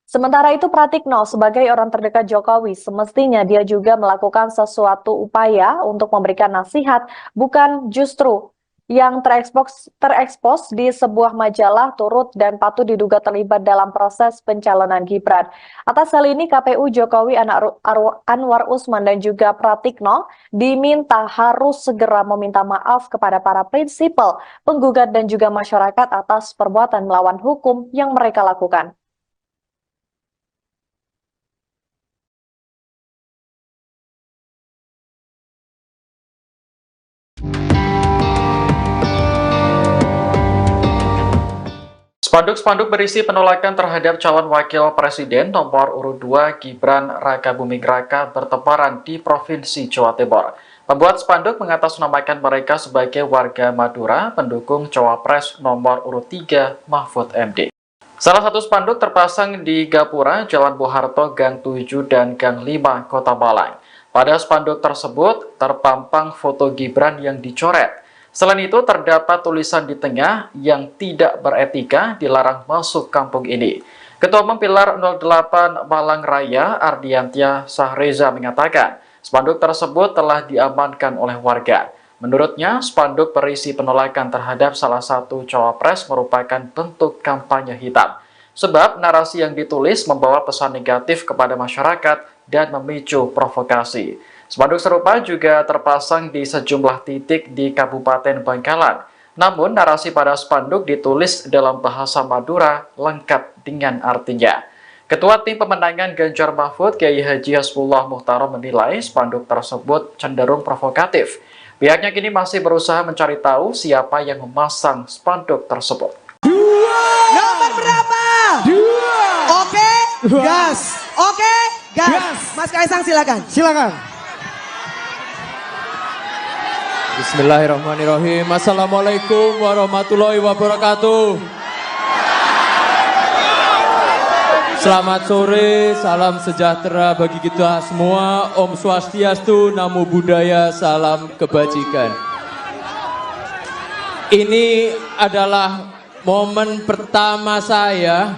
Sementara itu, Pratikno sebagai orang terdekat Jokowi semestinya dia juga melakukan sesuatu upaya untuk memberikan nasihat, bukan justru yang terekspos di sebuah majalah turut dan patut diduga terlibat dalam proses pencalonan Gibran. Atas hal ini, KPU Jokowi, Anwar Usman dan juga Pratikno diminta harus segera meminta maaf kepada para prinsipal, penggugat dan juga masyarakat atas perbuatan melawan hukum yang mereka lakukan. Spanduk-spanduk berisi penolakan terhadap calon wakil presiden nomor urut 2 Gibran Rakabuming Raka bertebaran di Provinsi Jawa Timur. Pembuat spanduk mengatasnamakan mereka sebagai warga Madura pendukung cawapres nomor urut 3 Mahfud MD. Salah satu spanduk terpasang di Gapura, Jalan Bung Harto, Gang 7 dan Gang 5, Kota Malang. Pada spanduk tersebut terpampang foto Gibran yang dicoret. Selain itu, terdapat tulisan di tengah yang tidak beretika dilarang masuk kampung ini. Ketua Umum Pilar 08 Malang Raya, Ardiantia Sahreza mengatakan, spanduk tersebut telah diamankan oleh warga. Menurutnya, spanduk berisi penolakan terhadap salah satu cawapres merupakan bentuk kampanye hitam. Sebab narasi yang ditulis membawa pesan negatif kepada masyarakat dan memicu provokasi. Spanduk serupa juga terpasang di sejumlah titik di Kabupaten Bangkalan. Namun, narasi pada spanduk ditulis dalam bahasa Madura lengkap dengan artinya. Ketua Tim Pemenangan Ganjar Mahfud, Kiai Haji Hasbullah Muhtarom menilai spanduk tersebut cenderung provokatif. Pihaknya kini masih berusaha mencari tahu siapa yang memasang spanduk tersebut. Nomor berapa? 2. Oke, gas. Oke, gas. Mas Kaisang silakan. Silakan. Bismillahirrahmanirrahim. Assalamualaikum warahmatullahi wabarakatuh. Selamat sore, salam sejahtera bagi kita semua. Om Swastiastu, Namo Buddhaya, salam kebajikan. Ini adalah momen pertama saya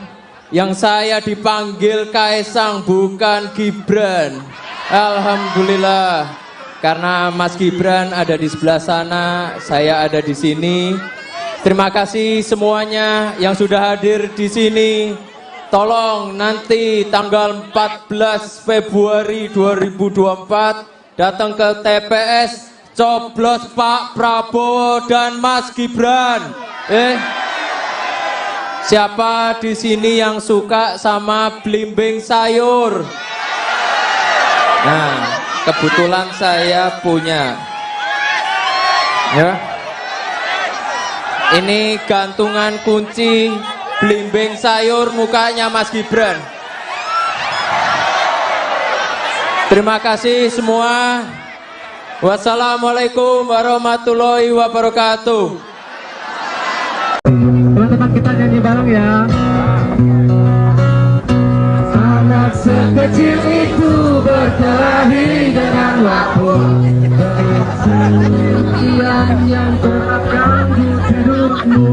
yang saya dipanggil Kaisang, bukan Gibran. Alhamdulillah. Karena Mas Gibran ada di sebelah sana, saya ada di sini. Terima kasih semuanya yang sudah hadir di sini. Tolong nanti tanggal 14 Februari 2024 datang ke TPS, coblos Pak Prabowo dan Mas Gibran. Siapa di sini yang suka sama belimbing sayur? Nah, kebetulan saya punya. Ya. Ini gantungan kunci belimbing sayur mukanya Mas Gibran. Terima kasih semua. Wassalamualaikum warahmatullahi wabarakatuh. Teman-teman kita nyanyi bareng ya. Anak sekecil itu berkelahi dengan waktu. Yang terganggu hidupmu.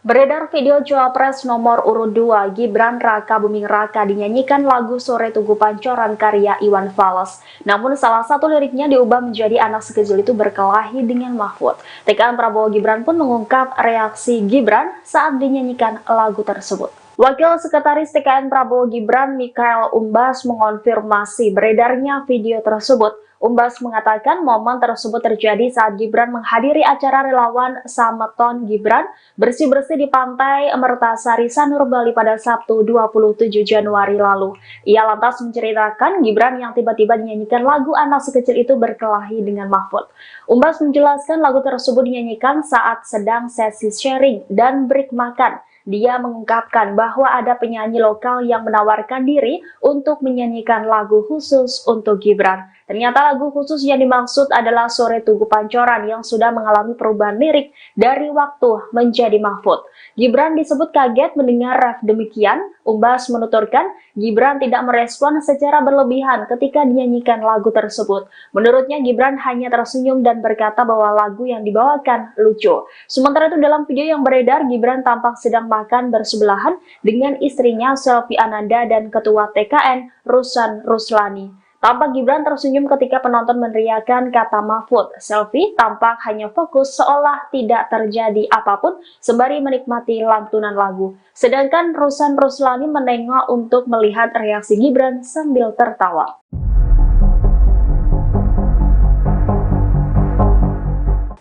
Beredar video Cawapres nomor urut 2 Gibran Raka Buming Raka dinyanyikan lagu Sore Tugu Pancoran karya Iwan Fals. Namun salah satu liriknya diubah menjadi anak sekecil itu berkelahi dengan Mahfud. TKN Prabowo Gibran pun mengungkap reaksi Gibran saat dinyanyikan lagu tersebut. Wakil Sekretaris TKN Prabowo Gibran Mikael Umbas mengonfirmasi beredarnya video tersebut. Umbas mengatakan momen tersebut terjadi saat Gibran menghadiri acara relawan Sameton Gibran bersih-bersih di Pantai Mertasari Sanur Bali pada Sabtu 27 Januari lalu. Ia lantas menceritakan Gibran yang tiba-tiba dinyanyikan lagu anak sekecil itu berkelahi dengan Mahfud. Umbas menjelaskan lagu tersebut dinyanyikan saat sedang sesi sharing dan break makan. Dia mengungkapkan bahwa ada penyanyi lokal yang menawarkan diri untuk menyanyikan lagu khusus untuk Gibran. Ternyata lagu khusus yang dimaksud adalah Sore Tugu Pancoran yang sudah mengalami perubahan lirik dari waktu menjadi Mahfud. Gibran disebut kaget mendengar ref demikian. Umbas menuturkan Gibran tidak merespon secara berlebihan ketika dinyanyikan lagu tersebut. Menurutnya Gibran hanya tersenyum dan berkata bahwa lagu yang dibawakan lucu. Sementara itu dalam video yang beredar, Gibran tampak sedang makan bersebelahan dengan istrinya Selvi Ananda dan Ketua TKN Rusan Ruslani. Tampak Gibran tersenyum ketika penonton meneriakkan kata Mahfud. Selvi tampak hanya fokus seolah tidak terjadi apapun sembari menikmati lantunan lagu. Sedangkan Rusan Ruslani menengok untuk melihat reaksi Gibran sambil tertawa.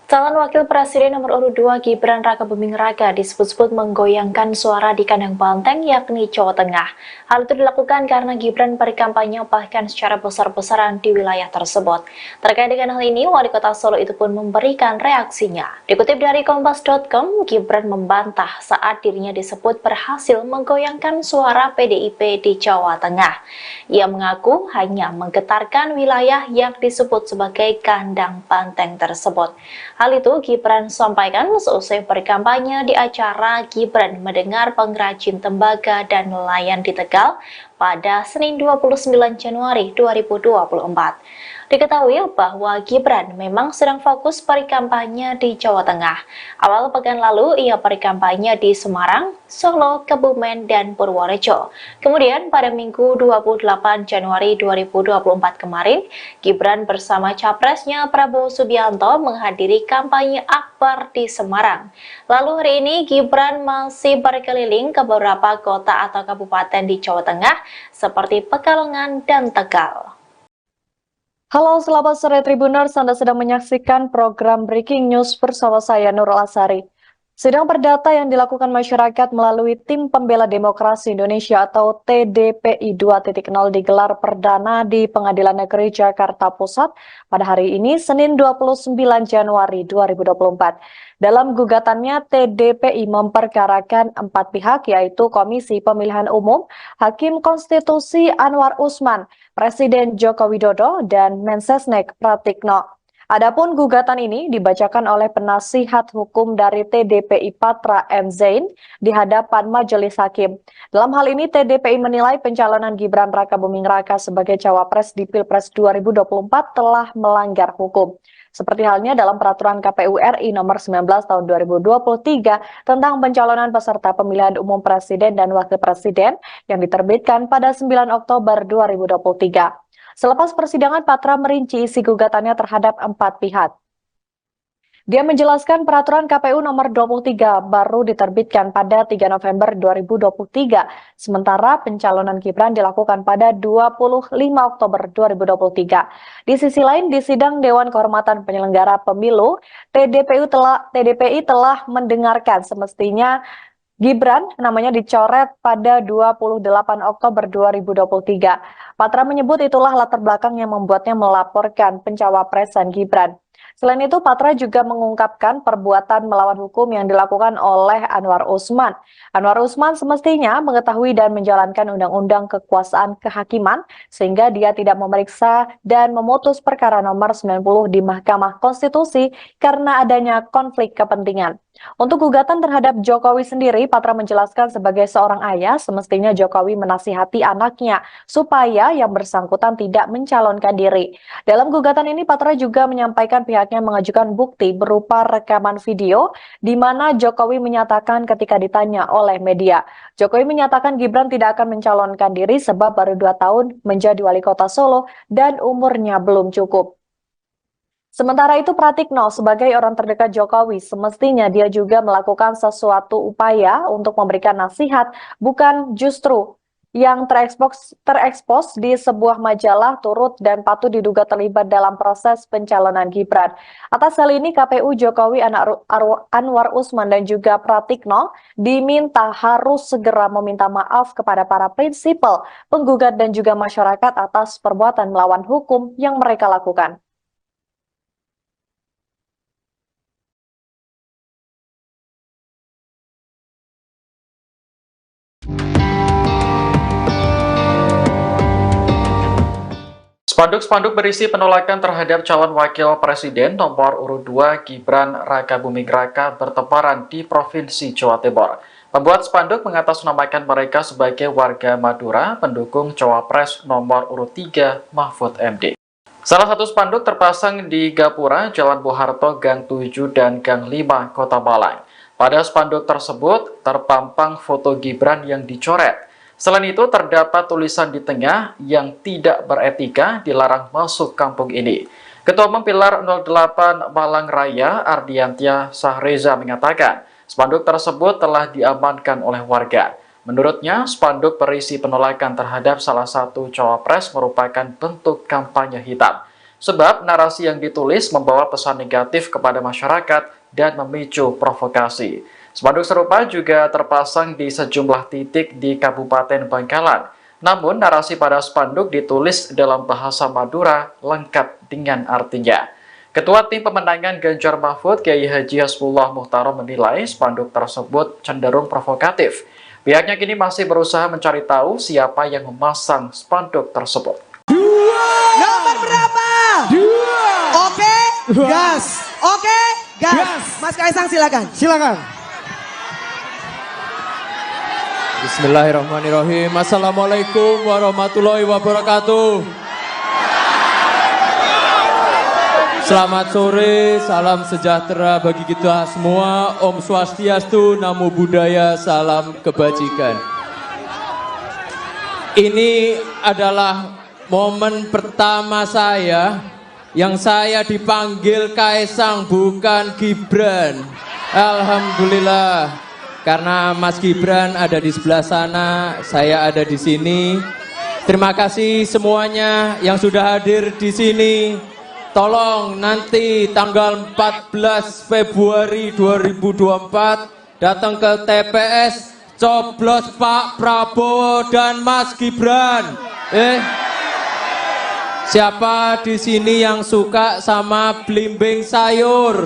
Calon Wakil Presiden nomor urut 2 Gibran Raka Buming Raka disebut-sebut menggoyangkan suara di kandang banteng yakni Jawa Tengah. Hal itu dilakukan karena Gibran berkampanye bahkan secara besar-besaran di wilayah tersebut. Terkait dengan hal ini, Wali Kota Solo itu pun memberikan reaksinya. Dikutip dari Kompas.com, Gibran membantah saat dirinya disebut berhasil menggoyangkan suara PDIP di Jawa Tengah. Ia mengaku hanya menggetarkan wilayah yang disebut sebagai kandang banteng tersebut. Hal itu Gibran sampaikan seusai berkampanye di acara Gibran Mendengar Pengrajin Tembaga dan Nelayan di Tegal pada Senin 29 Januari 2024. Diketahui bahwa Gibran memang sedang fokus berkampanye di Jawa Tengah. Awal pekan lalu ia berkampanye di Semarang, Solo, Kebumen, dan Purworejo. Kemudian pada Minggu 28 Januari 2024 kemarin, Gibran bersama capresnya Prabowo Subianto menghadiri kampanye akbar di Semarang. Lalu hari ini Gibran masih berkeliling ke beberapa kota atau kabupaten di Jawa Tengah seperti Pekalongan dan Tegal. Halo selamat sore Tribuners, Anda sedang menyaksikan program Breaking News bersama saya Nurul Asari. Sidang perdata yang dilakukan masyarakat melalui Tim Pembela Demokrasi Indonesia atau TDPI 2.0 digelar perdana di Pengadilan Negeri Jakarta Pusat pada hari ini Senin 29 Januari 2024. Dalam gugatannya, TDPI memperkarakan 4 pihak yaitu Komisi Pemilihan Umum, Hakim Konstitusi Anwar Usman, Presiden Joko Widodo, dan Mensesnek Pratikno. Adapun gugatan ini dibacakan oleh penasihat hukum dari TDPI Patra M. Zain di hadapan majelis hakim. Dalam hal ini TDPI menilai pencalonan Gibran Raka Buming Raka sebagai cawapres di Pilpres 2024 telah melanggar hukum. Seperti halnya dalam peraturan KPU RI nomor 19 tahun 2023 tentang pencalonan peserta pemilihan umum presiden dan wakil presiden yang diterbitkan pada 9 Oktober 2023. Selepas persidangan, Patra merinci isi gugatannya terhadap 4 pihak. Dia menjelaskan peraturan KPU nomor 23 baru diterbitkan pada 3 November 2023, sementara pencalonan Gibran dilakukan pada 25 Oktober 2023. Di sisi lain, di sidang Dewan Kehormatan Penyelenggara Pemilu, TDPI telah mendengarkan semestinya Gibran namanya dicoret pada 28 Oktober 2023. Patra menyebut itulah latar belakang yang membuatnya melaporkan pencawapresan Gibran. Selain itu, Patra juga mengungkapkan perbuatan melawan hukum yang dilakukan oleh Anwar Usman. Anwar Usman semestinya mengetahui dan menjalankan undang-undang kekuasaan kehakiman, sehingga dia tidak memeriksa dan memutus perkara nomor 90 di Mahkamah Konstitusi karena adanya konflik kepentingan. Untuk gugatan terhadap Jokowi sendiri, Patra menjelaskan sebagai seorang ayah, semestinya Jokowi menasihati anaknya supaya yang bersangkutan tidak mencalonkan diri. Dalam gugatan ini, Patra juga menyampaikan pihaknya mengajukan bukti berupa rekaman video di mana Jokowi menyatakan ketika ditanya oleh media, Jokowi menyatakan Gibran tidak akan mencalonkan diri sebab baru 2 tahun menjadi wali kota Solo dan umurnya belum cukup. Sementara itu, Pratikno sebagai orang terdekat Jokowi, semestinya dia juga melakukan sesuatu upaya untuk memberikan nasihat, bukan justru yang terekspos di sebuah majalah turut dan patut diduga terlibat dalam proses pencalonan Gibran. Atas hal ini, KPU Jokowi, Anwar Usman, dan juga Pratikno diminta harus segera meminta maaf kepada para prinsipal, penggugat, dan juga masyarakat atas perbuatan melawan hukum yang mereka lakukan. Spanduk-spanduk berisi penolakan terhadap calon wakil presiden nomor urut 2 Gibran Raka Buming Raka bertebaran di Provinsi Jawa Timur. Pembuat spanduk mengatasnamakan mereka sebagai warga Madura pendukung cawapres nomor urut 3 Mahfud MD. Salah satu spanduk terpasang di Gapura, Jalan Bung Harto, Gang 7 dan Gang 5, Kota Malang. Pada spanduk tersebut terpampang foto Gibran yang dicoret. Selain itu, terdapat tulisan di tengah yang tidak beretika dilarang masuk kampung ini. Ketua Umum Pilar 08 Malang Raya, Ardiantia Sahreza mengatakan, spanduk tersebut telah diamankan oleh warga. Menurutnya, spanduk berisi penolakan terhadap salah satu cawapres merupakan bentuk kampanye hitam. Sebab narasi yang ditulis membawa pesan negatif kepada masyarakat dan memicu provokasi. Spanduk serupa juga terpasang di sejumlah titik di Kabupaten Bangkalan. Namun, narasi pada spanduk ditulis dalam bahasa Madura lengkap dengan artinya. Ketua Tim Pemenangan Ganjar Mahfud, Kiai Haji Hasbullah Muhtarom menilai spanduk tersebut cenderung provokatif. Pihaknya kini masih berusaha mencari tahu siapa yang memasang spanduk tersebut. Nomor berapa? 2. Oke, gas. Oke, gas. Mas Kaisang silakan. Silakan. Bismillahirrahmanirrahim. Assalamualaikum warahmatullahi wabarakatuh. Selamat sore, salam sejahtera bagi kita semua. Om Swastiastu, Namo Buddhaya, salam kebajikan. Ini adalah momen pertama saya yang saya dipanggil Kaisang, bukan Gibran. Alhamdulillah. Karena Mas Gibran ada di sebelah sana, saya ada di sini. Terima kasih semuanya yang sudah hadir di sini. Tolong nanti tanggal 14 Februari 2024 datang ke TPS, coblos Pak Prabowo dan Mas Gibran. Siapa di sini yang suka sama belimbing sayur?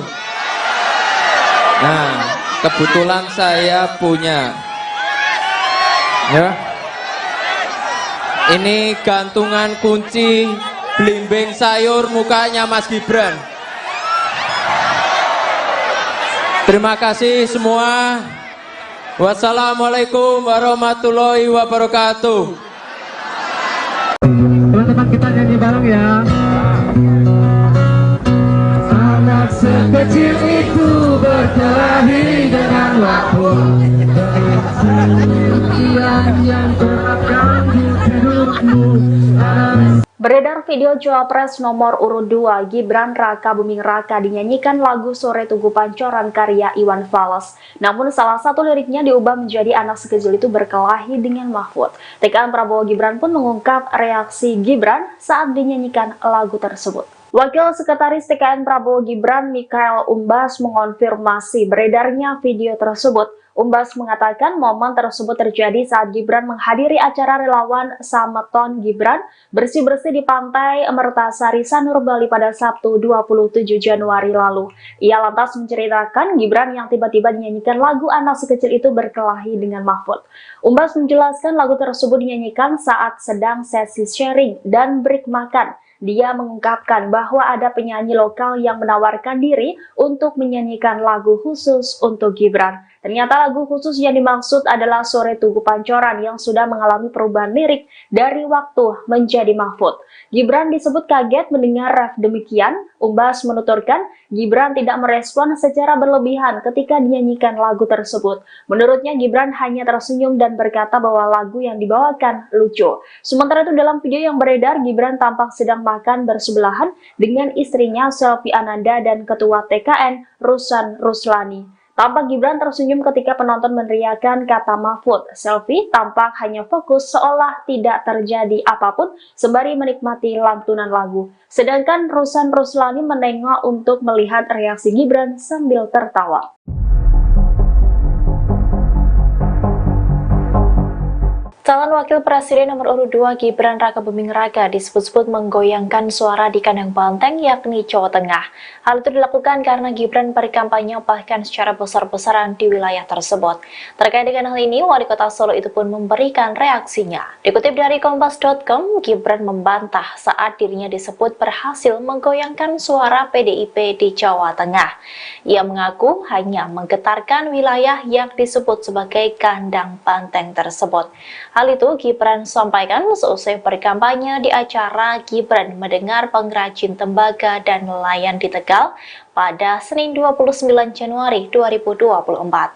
Nah, kebetulan saya punya. Ya. Ini gantungan kunci belimbing sayur mukanya Mas Gibran. Terima kasih semua. Wassalamualaikum warahmatullahi wabarakatuh. Teman-teman kita nyanyi bareng ya. Anak sekecil itu berkelahi dengan waktu. Yang terapkan di hidupmu. Beredar video Cawapres nomor urut 2 Gibran Raka Buming Raka dinyanyikan lagu Sore Tugu Pancoran karya Iwan Fals. Namun salah satu liriknya diubah menjadi anak sekecil itu berkelahi dengan Mahfud. TKN Prabowo Gibran pun mengungkap reaksi Gibran saat dinyanyikan lagu tersebut. Wakil Sekretaris TKN Prabowo Gibran, Mikhail Umbas, mengonfirmasi beredarnya video tersebut. Umbas mengatakan momen tersebut terjadi saat Gibran menghadiri acara relawan Sameton Gibran bersih-bersih di Pantai Mertasari, Sanur, Bali pada Sabtu 27 Januari lalu. Ia lantas menceritakan Gibran yang tiba-tiba dinyanyikan lagu anak sekecil itu berkelahi dengan Mahfud. Umbas menjelaskan lagu tersebut dinyanyikan saat sedang sesi sharing dan break makan. Dia mengungkapkan bahwa ada penyanyi lokal yang menawarkan diri untuk menyanyikan lagu khusus untuk Gibran. Ternyata lagu khusus yang dimaksud adalah Sore Tugu Pancoran yang sudah mengalami perubahan lirik dari waktu menjadi Mahfud. Gibran disebut kaget mendengar ref demikian. Umbas menuturkan Gibran tidak merespon secara berlebihan ketika dinyanyikan lagu tersebut. Menurutnya Gibran hanya tersenyum dan berkata bahwa lagu yang dibawakan lucu. Sementara itu dalam video yang beredar, Gibran tampak sedang makan bersebelahan dengan istrinya Selvi Ananda dan Ketua TKN Rusan Ruslani. Tampak Gibran tersenyum ketika penonton meneriakkan kata Mahfud. Selvi tampak hanya fokus seolah tidak terjadi apapun sembari menikmati lantunan lagu. Sedangkan Rusan Ruslani menengok untuk melihat reaksi Gibran sambil tertawa. Calon Wakil Presiden nomor urut 2 Gibran Rakabuming Raka disebut-sebut menggoyangkan suara di kandang banteng yakni Jawa Tengah. Hal itu dilakukan karena Gibran berkampanye bahkan secara besar-besaran di wilayah tersebut. Terkait dengan hal ini, Wali Kota Solo itu pun memberikan reaksinya. Dikutip dari Kompas.com, Gibran membantah saat dirinya disebut berhasil menggoyangkan suara PDIP di Jawa Tengah. Ia mengaku hanya menggetarkan wilayah yang disebut sebagai kandang banteng tersebut. Hal itu Gibran sampaikan seusai berkampanye di acara Gibran Mendengar Pengrajin Tembaga dan Nelayan di Tegal pada Senin 29 Januari 2024.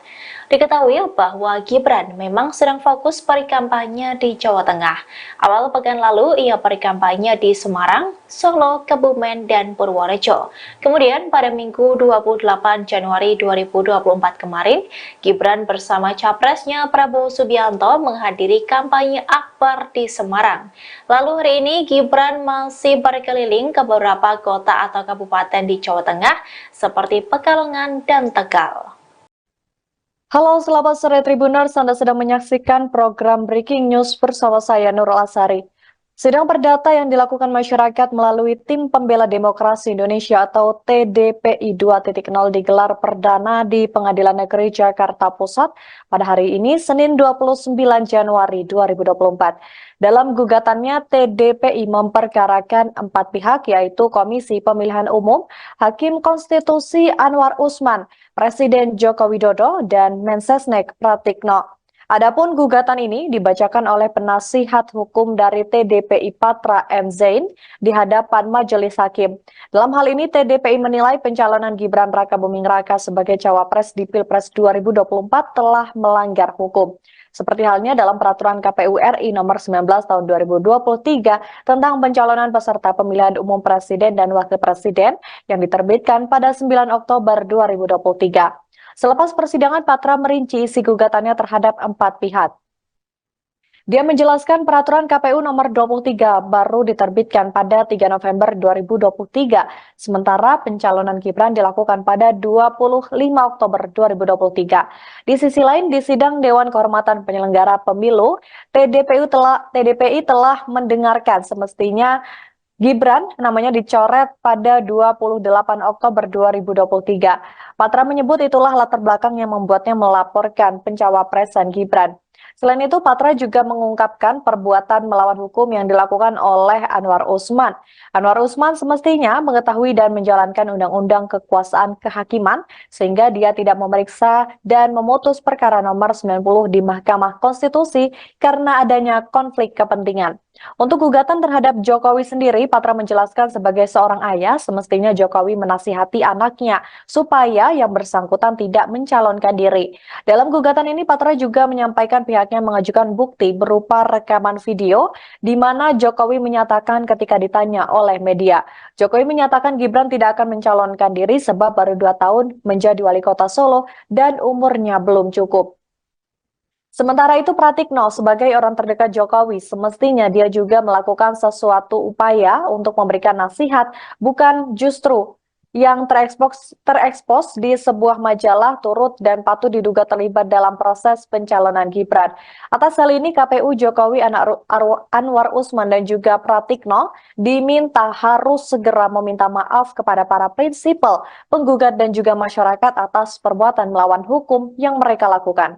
Diketahui bahwa Gibran memang sedang fokus berkampanye di Jawa Tengah. Awal pekan lalu ia berkampanye di Semarang, Solo, Kebumen, dan Purworejo. Kemudian pada Minggu 28 Januari 2024 kemarin, Gibran bersama capresnya Prabowo Subianto menghadiri kampanye akbar di Semarang. Lalu hari ini Gibran masih berkeliling ke beberapa kota atau kabupaten di Jawa Tengah seperti Pekalongan dan Tegal. Halo, selamat sore Tribuners. Anda sedang menyaksikan program Breaking News bersama saya Nurul Asari. Sidang perdata yang dilakukan masyarakat melalui Tim Pembela Demokrasi Indonesia atau TDPI 2.0 digelar perdana di Pengadilan Negeri Jakarta Pusat pada hari ini, Senin 29 Januari 2024. Dalam gugatannya, TDPI memperkarakan 4 pihak, yaitu Komisi Pemilihan Umum, Hakim Konstitusi Anwar Usman, Presiden Joko Widodo, dan Mensesnek Pratikno. Adapun gugatan ini dibacakan oleh penasihat hukum dari TDPI Patra M. Zain di hadapan majelis hakim. Dalam hal ini, TDPI menilai pencalonan Gibran Rakabuming Raka sebagai cawapres di Pilpres 2024 telah melanggar hukum. Seperti halnya dalam peraturan KPU RI nomor 19 tahun 2023 tentang pencalonan peserta pemilihan umum presiden dan wakil presiden yang diterbitkan pada 9 Oktober 2023. Selepas persidangan, Patra merinci isi gugatannya terhadap 4 pihak. Dia menjelaskan peraturan KPU nomor 23 baru diterbitkan pada 3 November 2023, sementara pencalonan Gibran dilakukan pada 25 Oktober 2023. Di sisi lain, di sidang Dewan Kehormatan Penyelenggara Pemilu, TDPI telah mendengarkan semestinya Gibran namanya dicoret pada 28 Oktober 2023. Patra menyebut itulah latar belakang yang membuatnya melaporkan pencawapresan Gibran. Selain itu, Patra juga mengungkapkan perbuatan melawan hukum yang dilakukan oleh Anwar Usman. Anwar Usman semestinya mengetahui dan menjalankan undang-undang kekuasaan kehakiman sehingga dia tidak memeriksa dan memutus perkara nomor 90 di Mahkamah Konstitusi karena adanya konflik kepentingan. Untuk gugatan terhadap Jokowi sendiri, Patra menjelaskan sebagai seorang ayah, semestinya Jokowi menasihati anaknya supaya yang bersangkutan tidak mencalonkan diri. Dalam gugatan ini, Patra juga menyampaikan pihaknya mengajukan bukti berupa rekaman video di mana Jokowi menyatakan ketika ditanya oleh media, Jokowi menyatakan Gibran tidak akan mencalonkan diri sebab baru 2 tahun menjadi wali kota Solo dan umurnya belum cukup. Sementara itu Pratikno sebagai orang terdekat Jokowi semestinya dia juga melakukan sesuatu upaya untuk memberikan nasihat, bukan justru yang terekspos di sebuah majalah turut dan patut diduga terlibat dalam proses pencalonan Gibran. Atas hal ini KPU Jokowi Anwar Usman dan juga Pratikno diminta harus segera meminta maaf kepada para prinsipal, penggugat dan juga masyarakat atas perbuatan melawan hukum yang mereka lakukan.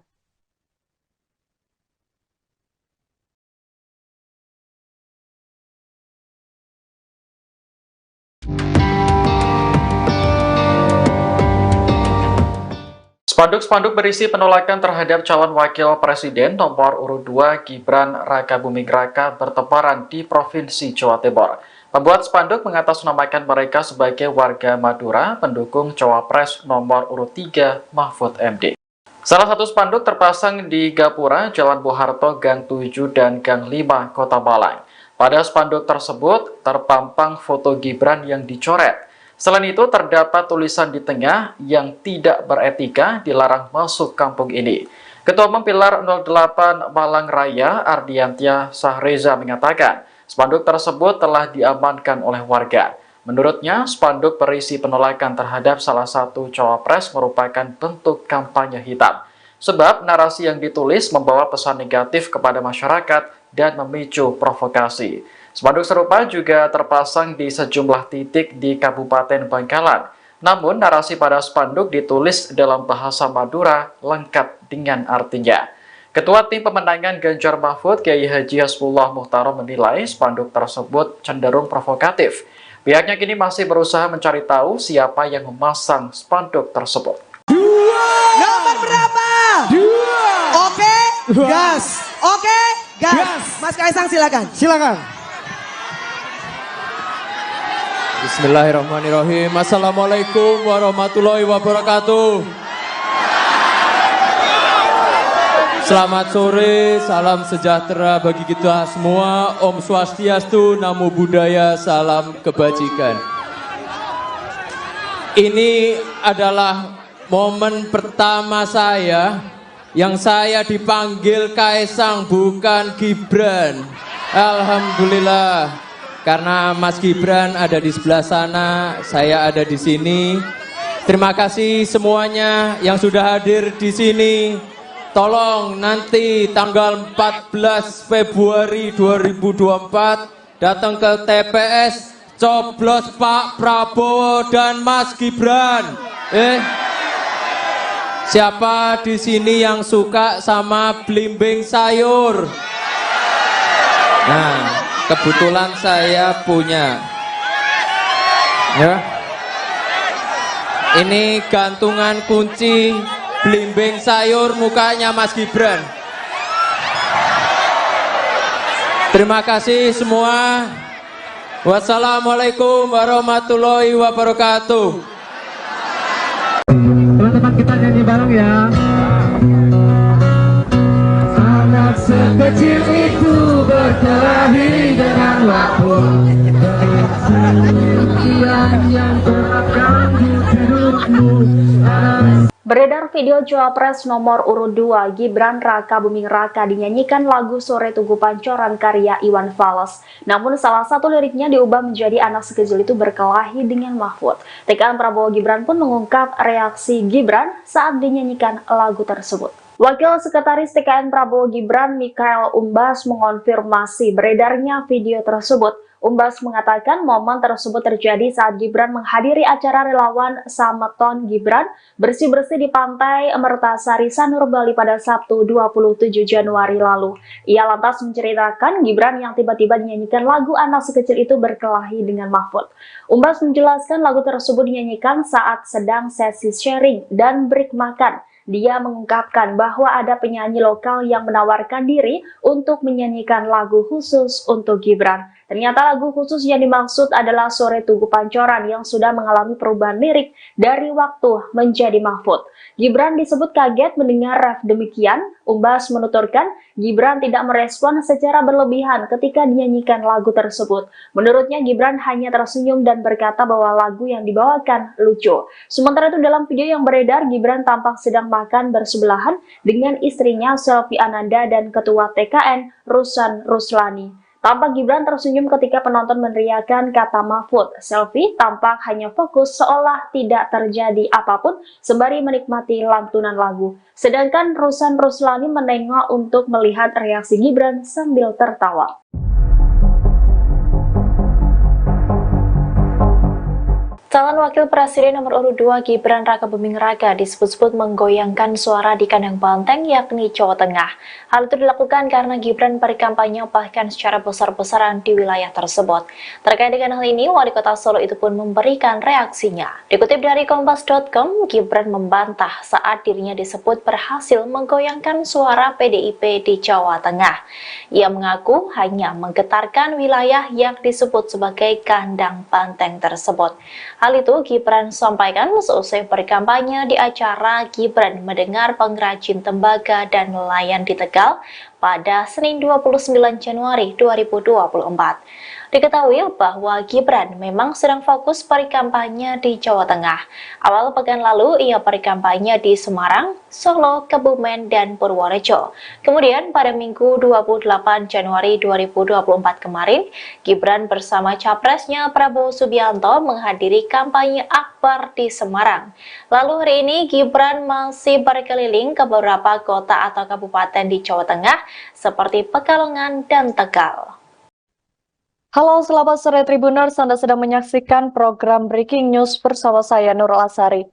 Spanduk-spanduk berisi penolakan terhadap calon wakil presiden nomor urut 2 Gibran Raka Buming Raka bertebaran di Provinsi Jawa Timur. Pembuat spanduk mengatasnamakan mereka sebagai warga Madura pendukung cawapres nomor urut 3 Mahfud MD. Salah satu spanduk terpasang di Gapura, Jalan Bung Harto, Gang 7 dan Gang 5, Kota Malang. Pada spanduk tersebut terpampang foto Gibran yang dicoret. Selain itu, terdapat tulisan di tengah yang tidak beretika dilarang masuk kampung ini. Ketua Umum Pilar 08 Malang Raya, Ardiantia Sahreza mengatakan, spanduk tersebut telah diamankan oleh warga. Menurutnya, spanduk berisi penolakan terhadap salah satu cawapres merupakan bentuk kampanye hitam. Sebab narasi yang ditulis membawa pesan negatif kepada masyarakat dan memicu provokasi. Spanduk serupa juga terpasang di sejumlah titik di Kabupaten Bangkalan. Namun, narasi pada spanduk ditulis dalam bahasa Madura lengkap dengan artinya. Ketua Tim Pemenangan Ganjar Mahfud, Kiai Haji Hasbullah Muhtarom menilai spanduk tersebut cenderung provokatif. Pihaknya kini masih berusaha mencari tahu siapa yang memasang spanduk tersebut. Nomor berapa? 2. Oke, gas. Oke, gas. Mas Kaisang silakan. Silakan. Bismillahirrahmanirrahim. Assalamualaikum warahmatullahi wabarakatuh. Selamat sore, salam sejahtera bagi kita semua. Om Swastiastu, Namo Buddhaya, salam kebajikan. Ini adalah momen pertama saya yang saya dipanggil Kaisang, bukan Gibran. Alhamdulillah. Karena Mas Gibran ada di sebelah sana, saya ada di sini. Terima kasih semuanya yang sudah hadir di sini. Tolong nanti tanggal 14 Februari 2024 datang ke TPS, coblos Pak Prabowo dan Mas Gibran. Siapa di sini yang suka sama belimbing sayur? Nah, kebetulan saya punya. Ya. Ini gantungan kunci belimbing sayur mukanya Mas Gibran. Terima kasih semua. Wassalamualaikum warahmatullahi wabarakatuh. Teman-teman kita nyanyi bareng ya. Anak sekecil itu berkelahi dengan waktu. Yang terganggu hidupmu. Beredar video Cawapres nomor urut 2 Gibran Raka Buming Raka dinyanyikan lagu Sore Tugu Pancoran karya Iwan Fals. Namun salah satu liriknya diubah menjadi anak sekecil itu berkelahi dengan Mahfud. TKN Prabowo Gibran pun mengungkap reaksi Gibran saat dinyanyikan lagu tersebut. Wakil Sekretaris TKN Prabowo Gibran Mikael Umbas mengonfirmasi beredarnya video tersebut. Umbas mengatakan momen tersebut terjadi saat Gibran menghadiri acara relawan Sameton Gibran bersih-bersih di Pantai Mertasari Sanur Bali pada Sabtu 27 Januari lalu. Ia lantas menceritakan Gibran yang tiba-tiba dinyanyikan lagu anak sekecil itu berkelahi dengan Mahfud. Umbas menjelaskan lagu tersebut dinyanyikan saat sedang sesi sharing dan break makan. Dia mengungkapkan bahwa ada penyanyi lokal yang menawarkan diri untuk menyanyikan lagu khusus untuk Gibran. Ternyata lagu khusus yang dimaksud adalah Sore Tugu Pancoran yang sudah mengalami perubahan lirik dari Waktu menjadi Mahfud. Gibran disebut kaget mendengar ref demikian. Umbas menuturkan, Gibran tidak merespon secara berlebihan ketika dinyanyikan lagu tersebut. Menurutnya, Gibran hanya tersenyum dan berkata bahwa lagu yang dibawakan lucu. Sementara itu dalam video yang beredar, Gibran tampak sedang makan bersebelahan dengan istrinya Selvi Ananda dan Ketua TKN Rusan Ruslani. Tampak Gibran tersenyum ketika penonton meneriakkan kata Mahfud. Selvi tampak hanya fokus seolah tidak terjadi apapun sembari menikmati lantunan lagu. Sedangkan Rusan Ruslani menengok untuk melihat reaksi Gibran sambil tertawa. Calon Wakil Presiden nomor urut 2 Gibran Rakabuming Raka disebut-sebut menggoyangkan suara di kandang banteng yakni Jawa Tengah. Hal itu dilakukan karena Gibran berkampanye bahkan secara besar-besaran di wilayah tersebut. Terkait dengan hal ini, Wali Kota Solo itu pun memberikan reaksinya. Dikutip dari Kompas.com, Gibran membantah saat dirinya disebut berhasil menggoyangkan suara PDIP di Jawa Tengah. Ia mengaku hanya menggetarkan wilayah yang disebut sebagai kandang banteng tersebut. Hal itu Gibran sampaikan seusai berkampanye di acara Gibran Mendengar Pengrajin Tembaga dan Nelayan di Tegal pada Senin 29 Januari 2024. Diketahui bahwa Gibran memang sedang fokus berkampanye di Jawa Tengah. Awal pekan lalu ia berkampanye di Semarang, Solo, Kebumen, dan Purworejo. Kemudian pada Minggu 28 Januari 2024 kemarin, Gibran bersama capresnya Prabowo Subianto menghadiri kampanye akbar di Semarang. Lalu hari ini Gibran masih berkeliling ke beberapa kota atau kabupaten di Jawa Tengah seperti Pekalongan dan Tegal. Halo, selamat sore Tribuners. Anda sedang menyaksikan program Breaking News bersama saya Nurul Asari.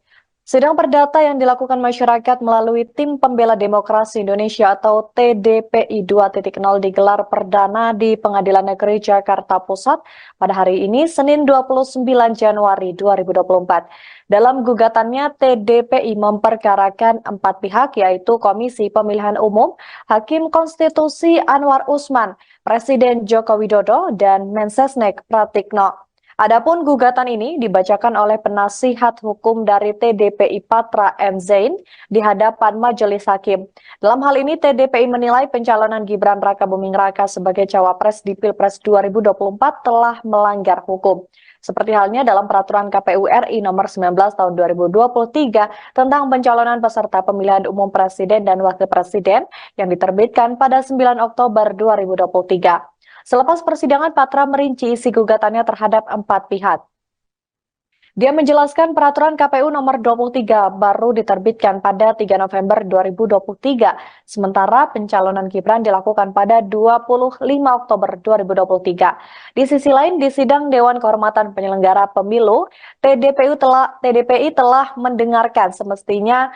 Sidang perdata yang dilakukan masyarakat melalui Tim Pembela Demokrasi Indonesia atau TDPI 2.0 digelar perdana di Pengadilan Negeri Jakarta Pusat pada hari ini, Senin 29 Januari 2024. Dalam gugatannya, TDPI memperkarakan 4 pihak, yaitu Komisi Pemilihan Umum, Hakim Konstitusi Anwar Usman, Presiden Joko Widodo, dan Mensesnek Pratikno. Adapun gugatan ini dibacakan oleh penasihat hukum dari TDPI Patra M. Zain di hadapan majelis hakim. Dalam hal ini, TDPI menilai pencalonan Gibran Rakabuming Raka sebagai cawapres di Pilpres 2024 telah melanggar hukum. Seperti halnya dalam peraturan KPU RI nomor 19 tahun 2023 tentang pencalonan peserta pemilihan umum presiden dan wakil presiden yang diterbitkan pada 9 Oktober 2023. Selepas persidangan, Patra merinci isi gugatannya terhadap 4 pihak. Dia menjelaskan peraturan KPU nomor 23 baru diterbitkan pada 3 November 2023, sementara pencalonan Gibran dilakukan pada 25 Oktober 2023. Di sisi lain, di sidang Dewan Kehormatan Penyelenggara Pemilu, TDPI telah mendengarkan semestinya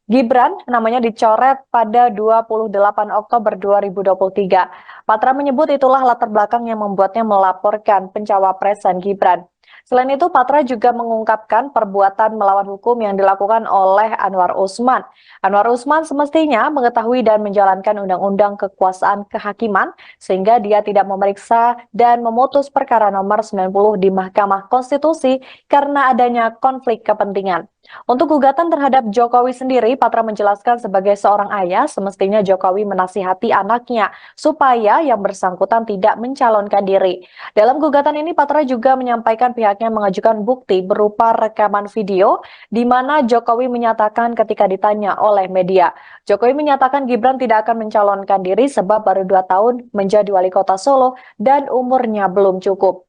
Gibran namanya dicoret pada 28 Oktober 2023. Patra menyebut itulah latar belakang yang membuatnya melaporkan pencawapresan Gibran. Selain itu, Patra juga mengungkapkan perbuatan melawan hukum yang dilakukan oleh Anwar Usman. Anwar Usman semestinya mengetahui dan menjalankan undang-undang kekuasaan kehakiman sehingga dia tidak memeriksa dan memutus perkara nomor 90 di Mahkamah Konstitusi karena adanya konflik kepentingan. Untuk gugatan terhadap Jokowi sendiri, Patra menjelaskan sebagai seorang ayah, semestinya Jokowi menasihati anaknya supaya yang bersangkutan tidak mencalonkan diri. Dalam gugatan ini, Patra juga menyampaikan pihaknya mengajukan bukti berupa rekaman video di mana Jokowi menyatakan ketika ditanya oleh media, Jokowi menyatakan Gibran tidak akan mencalonkan diri sebab baru 2 tahun menjadi wali kota Solo dan umurnya belum cukup.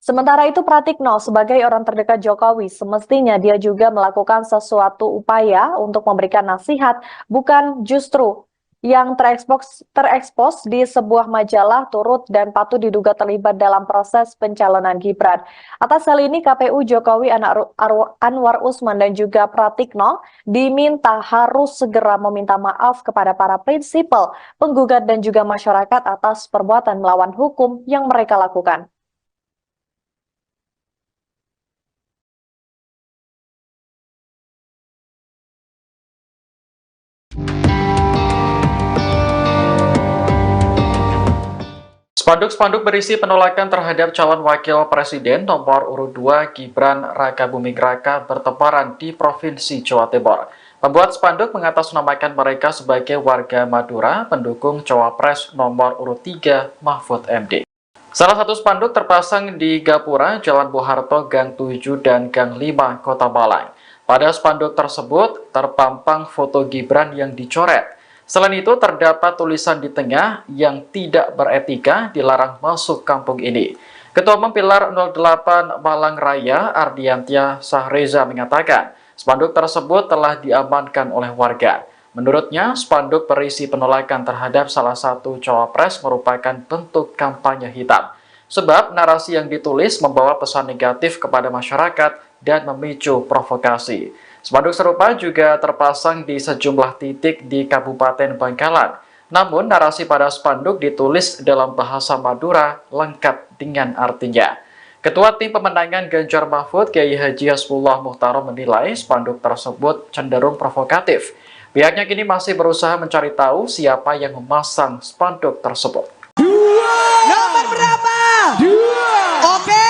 Sementara itu, Pratikno sebagai orang terdekat Jokowi semestinya dia juga melakukan sesuatu upaya untuk memberikan nasihat, bukan justru yang terekspos di sebuah majalah turut dan patut diduga terlibat dalam proses pencalonan Gibran. Atas hal ini, KPU Jokowi Anwar Usman dan juga Pratikno diminta harus segera meminta maaf kepada para prinsipal, penggugat dan juga masyarakat atas perbuatan melawan hukum yang mereka lakukan. Spanduk-spanduk berisi penolakan terhadap calon wakil presiden nomor urut 2 Gibran Rakabuming Raka bertebaran di Provinsi Jawa Timur. Pembuat spanduk mengatasnamakan mereka sebagai warga Madura pendukung cawapres nomor urut 3 Mahfud MD. Salah satu spanduk terpasang di Gapura, Jalan Bung Harto, Gang 7 dan Gang 5, Kota Malang. Pada spanduk tersebut terpampang foto Gibran yang dicoret. Selain itu, terdapat tulisan di tengah yang tidak beretika dilarang masuk kampung ini. Ketua Umum Pilar 08 Malang Raya, Ardiantia Sahreza mengatakan, spanduk tersebut telah diamankan oleh warga. Menurutnya, spanduk berisi penolakan terhadap salah satu cawapres merupakan bentuk kampanye hitam. Sebab narasi yang ditulis membawa pesan negatif kepada masyarakat dan memicu provokasi. Spanduk serupa juga terpasang di sejumlah titik di Kabupaten Bangkalan. Namun, narasi pada spanduk ditulis dalam bahasa Madura lengkap dengan artinya. Ketua Tim Pemenangan Ganjar Mahfud, Kiai Haji Hasbullah Muhtarom menilai spanduk tersebut cenderung provokatif. Pihaknya kini masih berusaha mencari tahu siapa yang memasang spanduk tersebut. Nomor berapa? 2. Oke,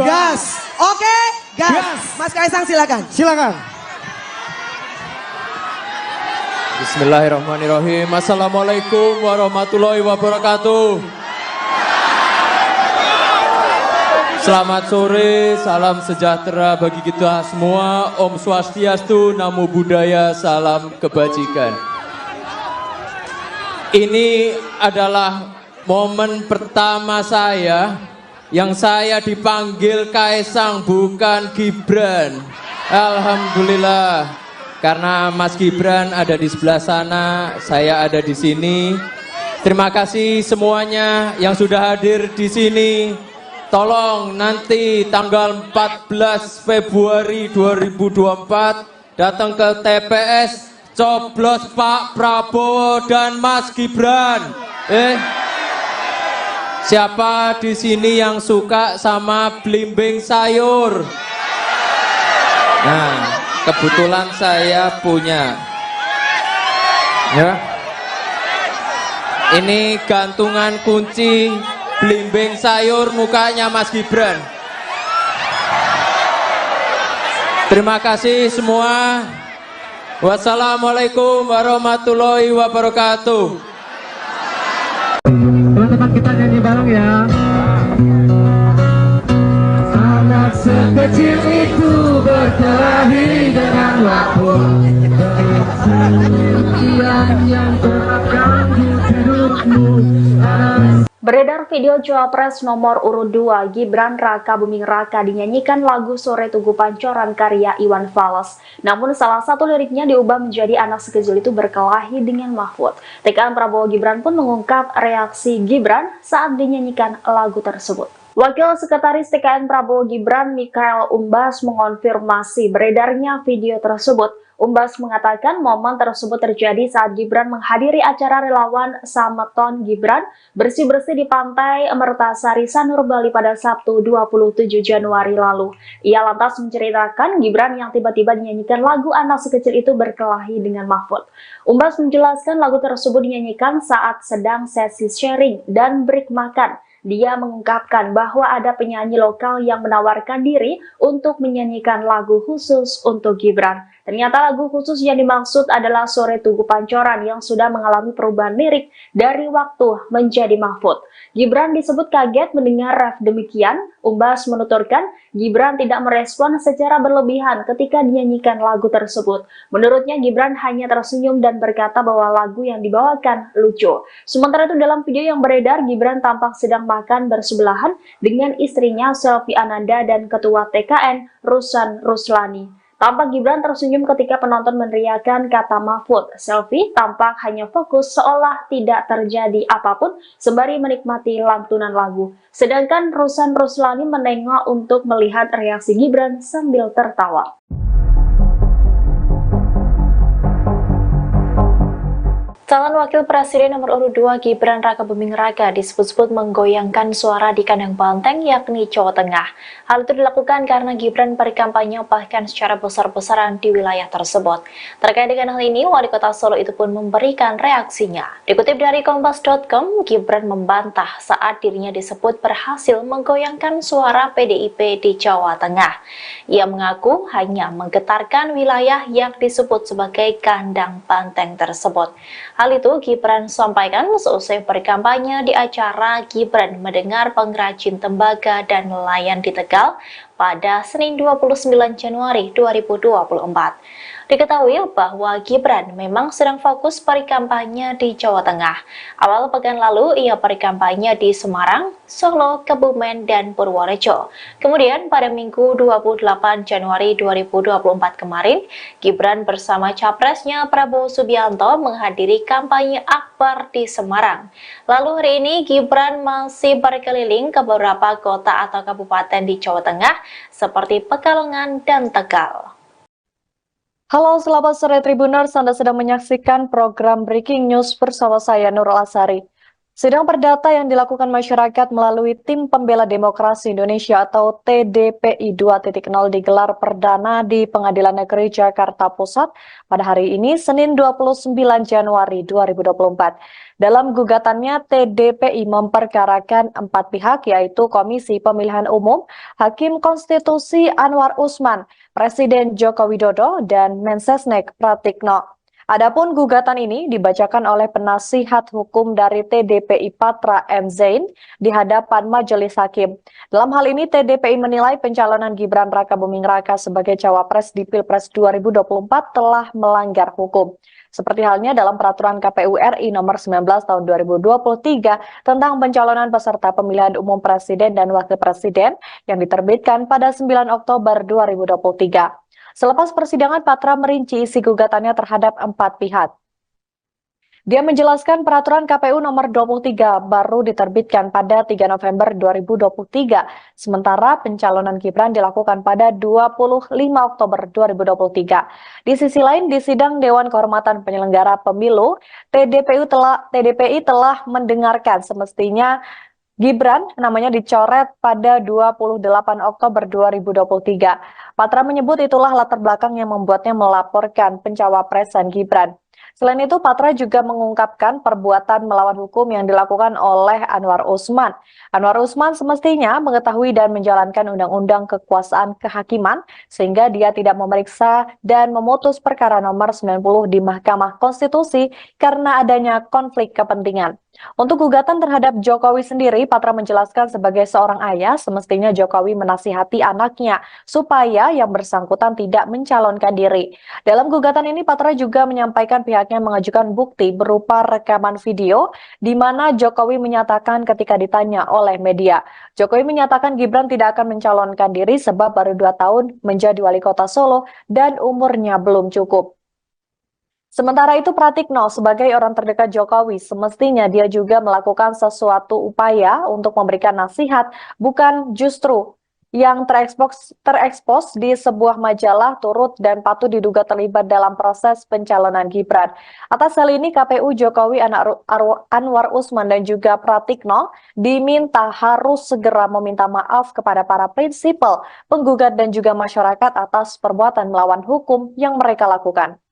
gas. Oke, gas. Mas Kaisang silakan. Silakan. Bismillahirrahmanirrahim. Assalamualaikum warahmatullahi wabarakatuh. Selamat sore, salam sejahtera bagi kita semua. Om Swastiastu, Namo Buddhaya, salam kebajikan. Ini adalah momen pertama saya yang saya dipanggil Kaisang, bukan Gibran. Alhamdulillah. Karena Mas Gibran ada di sebelah sana, saya ada di sini. Terima kasih semuanya yang sudah hadir di sini. Tolong nanti tanggal 14 Februari 2024 datang ke TPS, coblos Pak Prabowo dan Mas Gibran. Siapa di sini yang suka sama belimbing sayur? Nah, kebetulan saya punya. Ya. Ini gantungan kunci belimbing sayur mukanya Mas Gibran. Terima kasih semua. Wassalamualaikum warahmatullahi wabarakatuh. Teman-teman kita nyanyi bareng ya. Anak sekecil itu berkelahi dengan waktu. Yang terganggu hidupmu. Beredar video Cawapres nomor urut 2 Gibran Rakabuming Raka dinyanyikan lagu Sore Tugu Pancoran karya Iwan Fals. Namun salah satu liriknya diubah menjadi anak sekecil itu berkelahi dengan Mahfud. TKN Prabowo Gibran pun mengungkap reaksi Gibran saat dinyanyikan lagu tersebut. Wakil Sekretaris TKN Prabowo Gibran Mikael Umbas mengonfirmasi beredarnya video tersebut. Umbas mengatakan momen tersebut terjadi saat Gibran menghadiri acara relawan Sameton Gibran bersih-bersih di Pantai Mertasari Sanur Bali pada Sabtu 27 Januari lalu. Ia lantas menceritakan Gibran yang tiba-tiba dinyanyikan lagu anak sekecil itu berkelahi dengan Mahfud. Umbas menjelaskan lagu tersebut dinyanyikan saat sedang sesi sharing dan break makan. Dia mengungkapkan bahwa ada penyanyi lokal yang menawarkan diri untuk menyanyikan lagu khusus untuk Gibran. Ternyata lagu khusus yang dimaksud adalah Sore Tugu Pancoran yang sudah mengalami perubahan lirik dari waktu menjadi Mahfud. Gibran disebut kaget mendengar ref demikian. Umbas menuturkan Gibran tidak merespon secara berlebihan ketika dinyanyikan lagu tersebut. Menurutnya Gibran hanya tersenyum dan berkata bahwa lagu yang dibawakan lucu. Sementara itu dalam video yang beredar, Gibran tampak sedang makan bersebelahan dengan istrinya Selvi Ananda dan Ketua TKN Rusan Ruslani. Tampak Gibran tersenyum ketika penonton meneriakan kata Mahfud. Selvi tampak hanya fokus seolah tidak terjadi apapun sembari menikmati lantunan lagu. Sedangkan Rusan Ruslani menengok untuk melihat reaksi Gibran sambil tertawa. Calon Wakil Presiden nomor urut 2 Gibran Rakabuming Raka disebut-sebut menggoyangkan suara di kandang banteng yakni Jawa Tengah. Hal itu dilakukan karena Gibran berkampanye bahkan secara besar-besaran di wilayah tersebut. Terkait dengan hal ini, Wali Kota Solo itu pun memberikan reaksinya. Dikutip dari Kompas.com, Gibran membantah saat dirinya disebut berhasil menggoyangkan suara PDIP di Jawa Tengah. Ia mengaku hanya menggetarkan wilayah yang disebut sebagai kandang banteng tersebut. Hal itu Gibran sampaikan seusai berkampanye di acara Gibran mendengar pengrajin tembaga dan nelayan di Tegal pada Senin 29 Januari 2024. Diketahui bahwa Gibran memang sedang fokus berkampanye di Jawa Tengah. Awal pekan lalu ia berkampanye di Semarang, Solo, Kebumen, dan Purworejo. Kemudian pada Minggu 28 Januari 2024 kemarin, Gibran bersama capresnya Prabowo Subianto menghadiri kampanye akbar di Semarang. Lalu hari ini Gibran masih berkeliling ke beberapa kota atau kabupaten di Jawa Tengah seperti Pekalongan dan Tegal. Halo, selamat sore Tribuners. Anda sedang menyaksikan program Breaking News bersama saya Nurul Asari. Sidang perdata yang dilakukan masyarakat melalui Tim Pembela Demokrasi Indonesia atau TDPI 2.0 digelar perdana di Pengadilan Negeri Jakarta Pusat pada hari ini, Senin 29 Januari 2024. Dalam gugatannya, TDPI memperkarakan 4 pihak, yaitu Komisi Pemilihan Umum, Hakim Konstitusi Anwar Usman, Presiden Joko Widodo, dan Mensesnek Pratikno. Adapun gugatan ini dibacakan oleh penasihat hukum dari TDPI Patra M. Zain di hadapan majelis hakim. Dalam hal ini, TDPI menilai pencalonan Gibran Rakabuming Raka sebagai cawapres di Pilpres 2024 telah melanggar hukum. Seperti halnya dalam peraturan KPU RI nomor 19 tahun 2023 tentang pencalonan peserta pemilihan umum presiden dan wakil presiden yang diterbitkan pada 9 Oktober 2023. Selepas persidangan, Patra merinci isi gugatannya terhadap 4 pihak. Dia menjelaskan peraturan KPU nomor 23 baru diterbitkan pada 3 November 2023, sementara pencalonan Gibran dilakukan pada 25 Oktober 2023. Di sisi lain, di sidang Dewan Kehormatan Penyelenggara Pemilu, TDPI telah mendengarkan semestinya Gibran namanya dicoret pada 28 Oktober 2023. Patra menyebut itulah latar belakang yang membuatnya melaporkan pencawapresan Gibran. Selain itu, Patra juga mengungkapkan perbuatan melawan hukum yang dilakukan oleh Anwar Usman. Anwar Usman semestinya mengetahui dan menjalankan undang-undang kekuasaan kehakiman sehingga dia tidak memeriksa dan memutus perkara nomor 90 di Mahkamah Konstitusi karena adanya konflik kepentingan. Untuk gugatan terhadap Jokowi sendiri, Patra menjelaskan sebagai seorang ayah, semestinya Jokowi menasihati anaknya supaya yang bersangkutan tidak mencalonkan diri. Dalam gugatan ini, Patra juga menyampaikan pihaknya mengajukan bukti berupa rekaman video di mana Jokowi menyatakan ketika ditanya oleh media. Jokowi menyatakan Gibran tidak akan mencalonkan diri sebab baru 2 tahun menjadi wali kota Solo dan umurnya belum cukup. Sementara itu, Pratikno sebagai orang terdekat Jokowi semestinya dia juga melakukan sesuatu upaya untuk memberikan nasihat, bukan justru yang terekspos di sebuah majalah turut dan patut diduga terlibat dalam proses pencalonan Gibran. Atas hal ini, KPU Jokowi Anwar Usman dan juga Pratikno diminta harus segera meminta maaf kepada para prinsipal, penggugat dan juga masyarakat atas perbuatan melawan hukum yang mereka lakukan.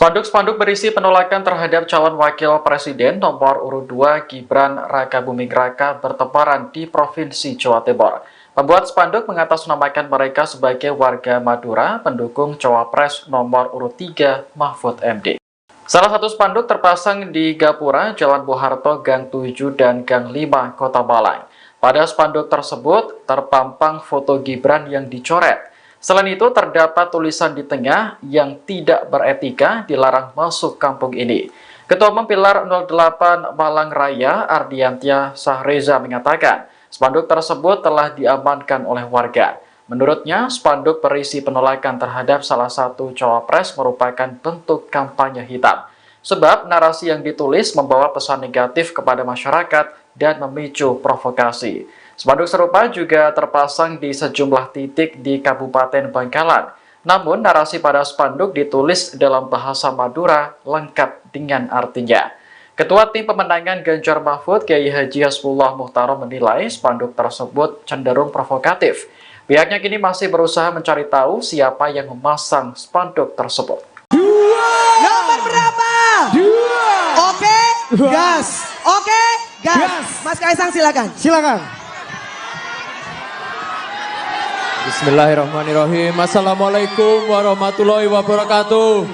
Spanduk-spanduk berisi penolakan terhadap calon wakil presiden nomor urut 2 Gibran Rakabuming Raka bertebaran di Provinsi Jawa Timur. Pembuat spanduk mengatasnamakan mereka sebagai warga Madura pendukung cawapres nomor urut 3 Mahfud MD. Salah satu spanduk terpasang di Gapura, Jalan Bung Harto, Gang 7 dan Gang 5, Kota Malang. Pada spanduk tersebut terpampang foto Gibran yang dicoret. Selain itu, terdapat tulisan di tengah yang tidak beretika dilarang masuk kampung ini. Ketua Umum Pilar 08 Malang Raya, Ardiantia Sahreza mengatakan, spanduk tersebut telah diamankan oleh warga. Menurutnya, spanduk berisi penolakan terhadap salah satu cawapres merupakan bentuk kampanye hitam. Sebab narasi yang ditulis membawa pesan negatif kepada masyarakat dan memicu provokasi. Spanduk serupa juga terpasang di sejumlah titik di Kabupaten Bangkalan. Namun narasi pada spanduk ditulis dalam bahasa Madura lengkap dengan artinya. Ketua Tim Pemenangan Ganjar Mahfud, Kiai Haji Hasbullah Muhtarom menilai spanduk tersebut cenderung provokatif. Pihaknya kini masih berusaha mencari tahu siapa yang memasang spanduk tersebut. Nomor berapa? 2. Oke, gas. Oke, gas. Mas Kaisang silakan. Silakan. Bismillahirrahmanirrahim. Assalamualaikum warahmatullahi wabarakatuh.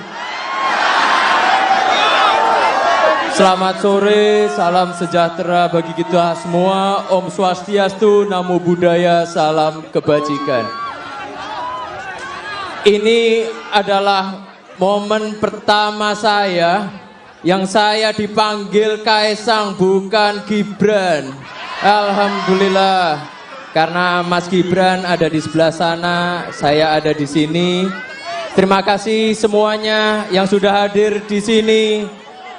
Selamat sore, salam sejahtera bagi kita semua. Om Swastiastu, Namo Buddhaya, salam kebajikan. Ini adalah momen pertama saya yang saya dipanggil Kaisang, bukan Gibran. Alhamdulillah, karena Mas Gibran ada di sebelah sana, saya ada di sini. Terima kasih semuanya yang sudah hadir di sini.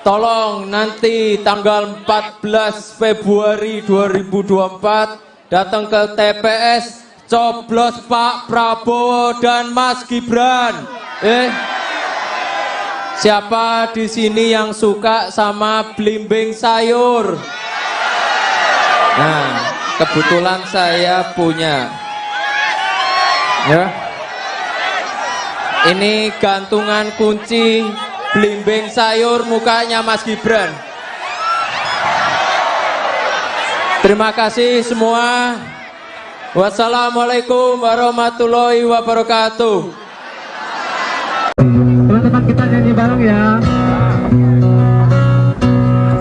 Tolong nanti tanggal 14 Februari 2024 datang ke TPS, coblos Pak Prabowo dan Mas Gibran. Siapa di sini yang suka sama belimbing sayur? Nah, kebetulan saya punya. Ya. Ini gantungan kunci belimbing sayur mukanya Mas Gibran. Terima kasih semua. Wassalamualaikum warahmatullahi wabarakatuh. Teman-teman kita nyanyi bareng ya.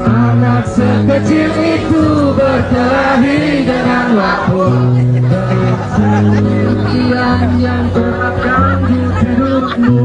Anak sekecil itu berkelahi dengan waktu. Yang terapkan di hidupmu.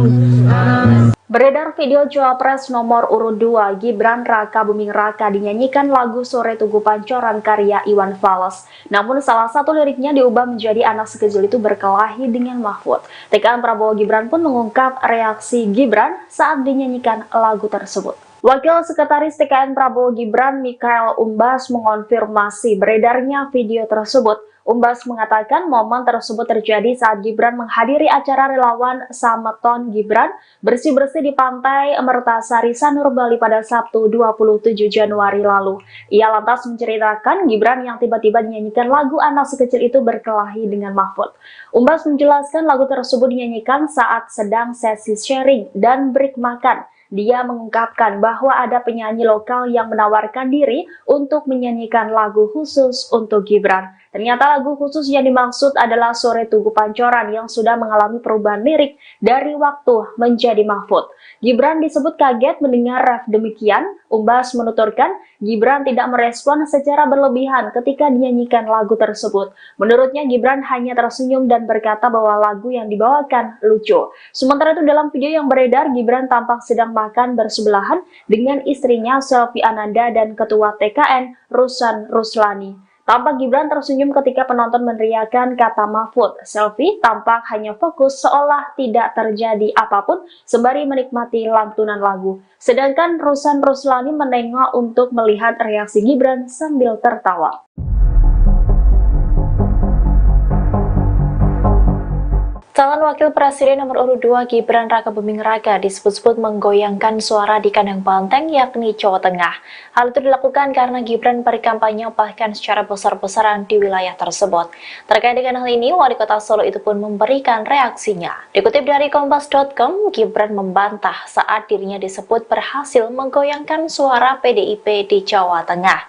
Beredar video Cawapres nomor urut 2 Gibran Raka Buming Raka dinyanyikan lagu Sore Tugu Pancoran karya Iwan Fals. Namun salah satu liriknya diubah menjadi anak sekecil itu berkelahi dengan Mahfud. TKN Prabowo Gibran pun mengungkap reaksi Gibran saat dinyanyikan lagu tersebut. Wakil Sekretaris TKN Prabowo Gibran Mikael Umbas mengonfirmasi beredarnya video tersebut. Umbas mengatakan momen tersebut terjadi saat Gibran menghadiri acara relawan Sameton Gibran bersih-bersih di Pantai Mertasari Sanur Bali pada Sabtu 27 Januari lalu. Ia lantas menceritakan Gibran yang tiba-tiba dinyanyikan lagu anak sekecil itu berkelahi dengan Mahfud. Umbas menjelaskan lagu tersebut dinyanyikan saat sedang sesi sharing dan break makan. Dia mengungkapkan bahwa ada penyanyi lokal yang menawarkan diri untuk menyanyikan lagu khusus untuk Gibran. Ternyata lagu khusus yang dimaksud adalah Sore Tugu Pancoran yang sudah mengalami perubahan lirik dari waktu menjadi Mahfud. Gibran disebut kaget mendengar ref demikian. Umbas menuturkan Gibran tidak merespon secara berlebihan ketika dinyanyikan lagu tersebut. Menurutnya Gibran hanya tersenyum dan berkata bahwa lagu yang dibawakan lucu. Sementara itu dalam video yang beredar, Gibran tampak sedang makan bersebelahan dengan istrinya Selvi Ananda dan Ketua TKN Rusan Ruslani. Tampak Gibran tersenyum ketika penonton meneriakkan kata Mahfud. Selvi tampak hanya fokus seolah tidak terjadi apapun sembari menikmati lantunan lagu. Sedangkan Rusan Ruslani menengok untuk melihat reaksi Gibran sambil tertawa. Calon Wakil Presiden nomor urut 2 Gibran Raka Buming Raka disebut-sebut menggoyangkan suara di kandang banteng yakni Jawa Tengah. Hal itu dilakukan karena Gibran berkampanye bahkan secara besar-besaran di wilayah tersebut. Terkait dengan hal ini, Wali Kota Solo itu pun memberikan reaksinya. Dikutip dari Kompas.com, Gibran membantah saat dirinya disebut berhasil menggoyangkan suara PDIP di Jawa Tengah.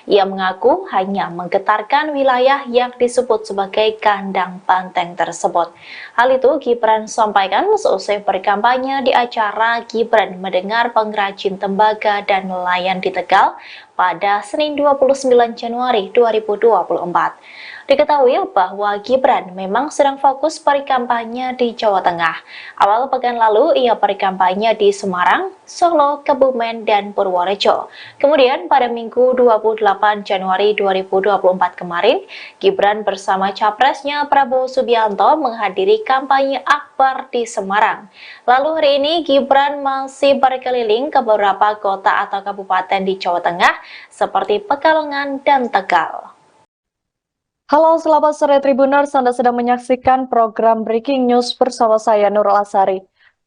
Ia mengaku hanya menggetarkan wilayah yang disebut sebagai kandang banteng tersebut. Hal itu Gibran sampaikan seusai berkampanye di acara Gibran mendengar pengrajin tembaga dan nelayan di Tegal pada Senin 29 Januari 2024. Diketahui bahwa Gibran memang sedang fokus berkampanye di Jawa Tengah. Awal pekan lalu ia berkampanye di Semarang, Solo, Kebumen, dan Purworejo. Kemudian pada Minggu 28 Januari 2024 kemarin, Gibran bersama capresnya Prabowo Subianto menghadiri kampanye akbar di Semarang. Lalu hari ini Gibran masih berkeliling ke beberapa kota atau kabupaten di Jawa Tengah seperti Pekalongan dan Tegal. Halo, selamat sore Tribuners. Anda sedang menyaksikan program Breaking News bersama saya Nurul Asari.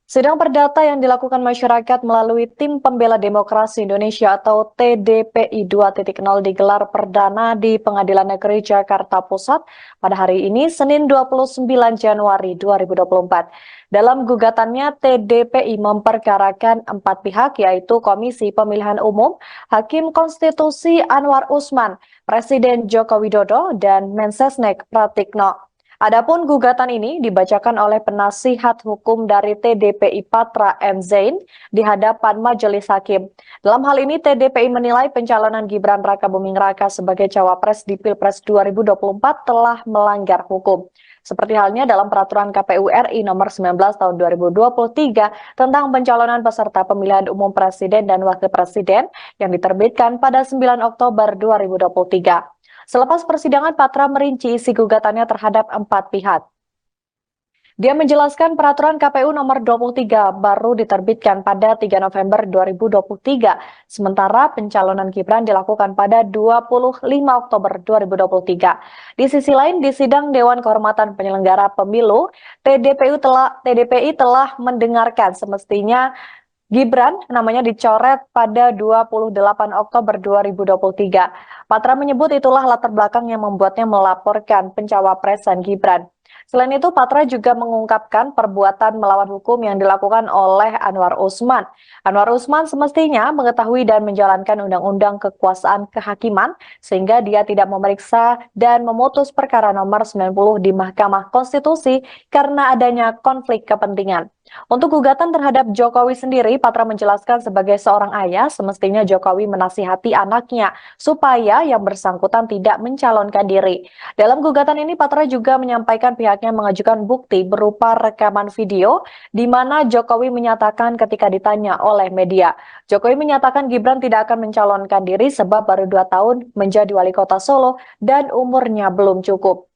Sidang perdata yang dilakukan masyarakat melalui Tim Pembela Demokrasi Indonesia atau TDPI 2.0 digelar perdana di Pengadilan Negeri Jakarta Pusat pada hari ini, Senin 29 Januari 2024. Dalam gugatannya, TDPI memperkarakan 4 pihak, yaitu Komisi Pemilihan Umum, Hakim Konstitusi Anwar Usman, Presiden Joko Widodo, dan Mensesnek Pratikno. Adapun gugatan ini dibacakan oleh penasihat hukum dari TDPI Patra M. Zain di hadapan majelis hakim. Dalam hal ini, TDPI menilai pencalonan Gibran Rakabuming Raka sebagai cawapres di Pilpres 2024 telah melanggar hukum. Seperti halnya dalam peraturan KPU RI nomor 19 tahun 2023 tentang pencalonan peserta pemilihan umum presiden dan wakil presiden yang diterbitkan pada 9 Oktober 2023. Selepas persidangan, Patra merinci isi gugatannya terhadap 4 pihak. Dia menjelaskan peraturan KPU nomor 23 baru diterbitkan pada 3 November 2023, sementara pencalonan Gibran dilakukan pada 25 Oktober 2023. Di sisi lain, di sidang Dewan Kehormatan Penyelenggara Pemilu, TDPI telah mendengarkan semestinya Gibran namanya dicoret pada 28 Oktober 2023. Patra menyebut itulah latar belakang yang membuatnya melaporkan pencawapresan Gibran. Selain itu, Patra juga mengungkapkan perbuatan melawan hukum yang dilakukan oleh Anwar Usman. Anwar Usman semestinya mengetahui dan menjalankan undang-undang kekuasaan kehakiman sehingga dia tidak memeriksa dan memutus perkara nomor 90 di Mahkamah Konstitusi karena adanya konflik kepentingan. Untuk gugatan terhadap Jokowi sendiri, Patra menjelaskan sebagai seorang ayah, semestinya Jokowi menasihati anaknya supaya yang bersangkutan tidak mencalonkan diri. Dalam gugatan ini, Patra juga menyampaikan pihaknya mengajukan bukti berupa rekaman video di mana Jokowi menyatakan ketika ditanya oleh media. Jokowi menyatakan Gibran tidak akan mencalonkan diri sebab baru 2 tahun menjadi wali kota Solo dan umurnya belum cukup.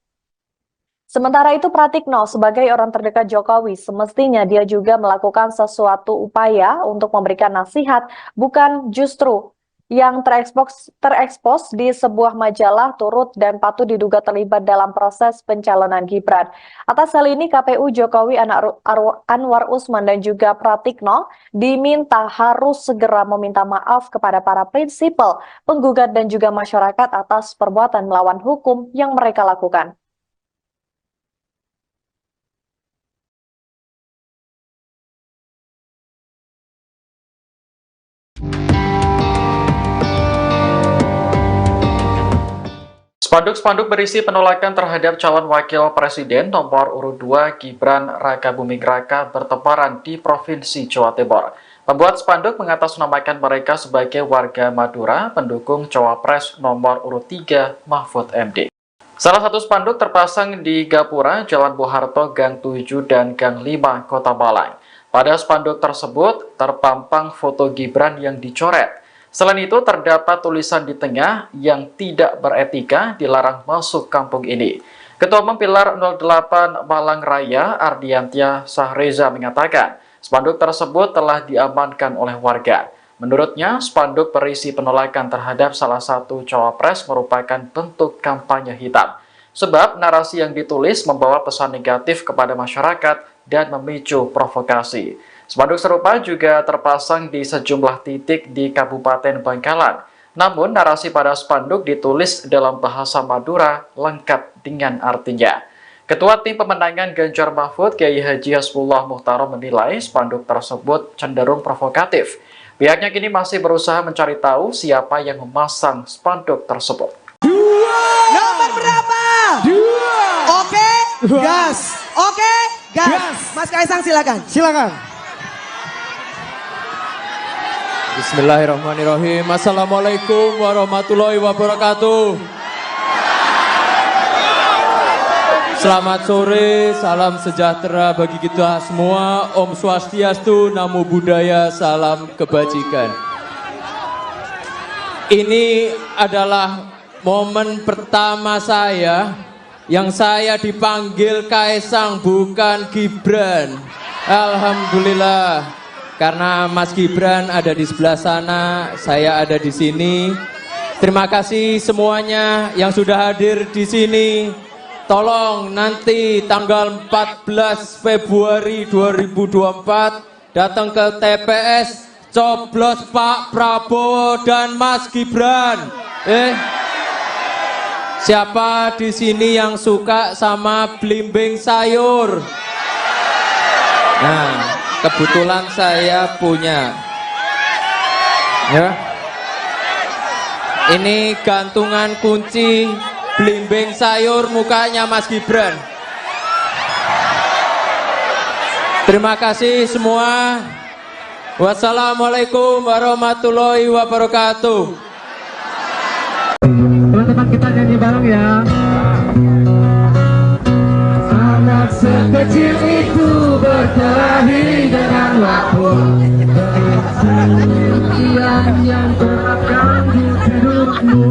Sementara itu, Pratikno sebagai orang terdekat Jokowi semestinya dia juga melakukan sesuatu upaya untuk memberikan nasihat, bukan justru yang terekspos di sebuah majalah turut dan patut diduga terlibat dalam proses pencalonan Gibran. Atas hal ini, KPU Jokowi Anwar Usman dan juga Pratikno diminta harus segera meminta maaf kepada para prinsipal, penggugat dan juga masyarakat atas perbuatan melawan hukum yang mereka lakukan. Spanduk-spanduk berisi penolakan terhadap calon wakil presiden nomor urut 2 Gibran Rakabuming Raka bertebaran di Provinsi Jawa Timur. Pembuat spanduk mengatasnamakan mereka sebagai warga Madura pendukung cawapres nomor urut 3 Mahfud MD. Salah satu spanduk terpasang di Gapura, Jalan Bung Harto, Gang 7 dan Gang 5, Kota Malang. Pada spanduk tersebut terpampang foto Gibran yang dicoret. Selain itu, terdapat tulisan di tengah yang tidak beretika dilarang masuk kampung ini. Ketua Umum Pilar 08 Malang Raya, Ardiantia Sahreza mengatakan, spanduk tersebut telah diamankan oleh warga. Menurutnya, spanduk berisi penolakan terhadap salah satu cawapres merupakan bentuk kampanye hitam. Sebab narasi yang ditulis membawa pesan negatif kepada masyarakat dan memicu provokasi. Spanduk serupa juga terpasang di sejumlah titik di Kabupaten Bangkalan. Namun, narasi pada spanduk ditulis dalam bahasa Madura lengkap dengan artinya. Ketua Tim Pemenangan Ganjar Mahfud, Kiai Haji Hasbullah Muhtarom menilai spanduk tersebut cenderung provokatif. Pihaknya kini masih berusaha mencari tahu siapa yang memasang spanduk tersebut. Nomor berapa? 2. Oke, gas. Oke, gas. Mas Kaisang silakan. Silakan. Bismillahirrahmanirrahim. Assalamualaikum warahmatullahi wabarakatuh. Selamat sore, salam sejahtera bagi kita semua. Om Swastiastu, Namo Buddhaya, salam kebajikan. Ini adalah momen pertama saya yang saya dipanggil Kaisang bukan Gibran. Alhamdulillah. Karena Mas Gibran ada di sebelah sana, saya ada di sini. Terima kasih semuanya yang sudah hadir di sini. Tolong nanti tanggal 14 Februari 2024 datang ke TPS, coblos Pak Prabowo dan Mas Gibran. Siapa di sini yang suka sama belimbing sayur? Nah, kebetulan saya punya. Ya. Ini gantungan kunci belimbing sayur mukanya Mas Gibran. Terima kasih semua. Wassalamualaikum warahmatullahi wabarakatuh. Teman-teman kita nyanyi bareng ya. Anak sekecil itu berkelahi dengan waktu. Yang terapkan di hidupmu.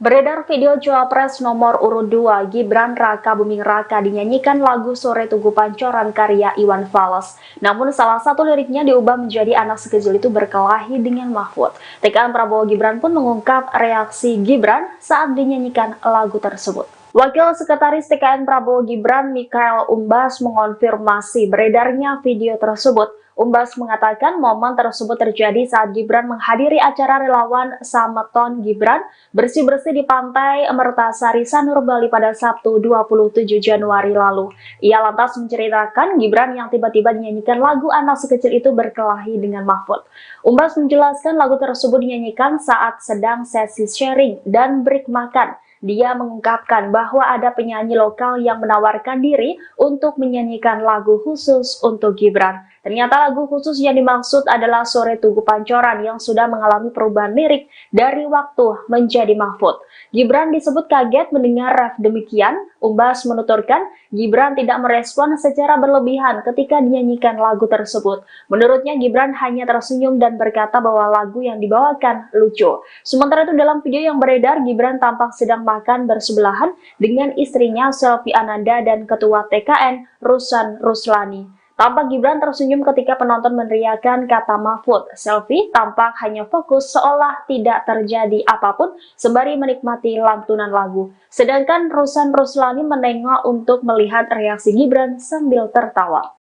Beredar video Cawapres nomor urut 2 Gibran Raka Buming Raka dinyanyikan lagu Sore Tugu Pancoran karya Iwan Fals. Namun salah satu liriknya diubah menjadi anak sekecil itu berkelahi dengan Mahfud. TKN Prabowo Gibran pun mengungkap reaksi Gibran saat dinyanyikan lagu tersebut. Wakil Sekretaris TKN Prabowo Gibran Mikhael Umbas mengonfirmasi beredarnya video tersebut. Umbas mengatakan momen tersebut terjadi saat Gibran menghadiri acara relawan Sameton Gibran bersih-bersih di pantai Mertasari Sanur Bali pada Sabtu 27 Januari lalu. Ia lantas menceritakan Gibran yang tiba-tiba dinyanyikan lagu anak sekecil itu berkelahi dengan Mahfud. Umbas menjelaskan lagu tersebut dinyanyikan saat sedang sesi sharing dan break makan. Dia mengungkapkan bahwa ada penyanyi lokal yang menawarkan diri untuk menyanyikan lagu khusus untuk Gibran. Ternyata lagu khusus yang dimaksud adalah Sore Tugu Pancoran yang sudah mengalami perubahan lirik dari waktu menjadi Mahfud. Gibran disebut kaget mendengar ref demikian. Umbas menuturkan Gibran tidak merespon secara berlebihan ketika dinyanyikan lagu tersebut. Menurutnya Gibran hanya tersenyum dan berkata bahwa lagu yang dibawakan lucu. Sementara itu dalam video yang beredar, Gibran tampak sedang makan bersebelahan dengan istrinya Selvi Ananda dan Ketua TKN Rusan Ruslani. Tampak Gibran tersenyum ketika penonton meneriakan kata Mahfud. Selvi tampak hanya fokus seolah tidak terjadi apapun sembari menikmati lantunan lagu. Sedangkan Rusan Ruslani menengok untuk melihat reaksi Gibran sambil tertawa.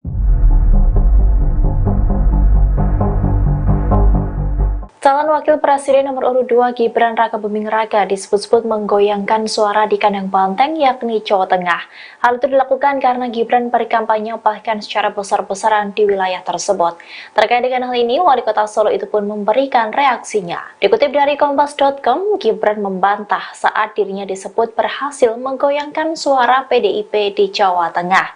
Calon Wakil Presiden nomor urut 2 Gibran Raka Buming Raka disebut-sebut menggoyangkan suara di kandang banteng yakni Jawa Tengah. Hal itu dilakukan karena Gibran berkampanye bahkan secara besar-besaran di wilayah tersebut. Terkait dengan hal ini, Wali Kota Solo itu pun memberikan reaksinya. Dikutip dari Kompas.com, Gibran membantah saat dirinya disebut berhasil menggoyangkan suara PDIP di Jawa Tengah.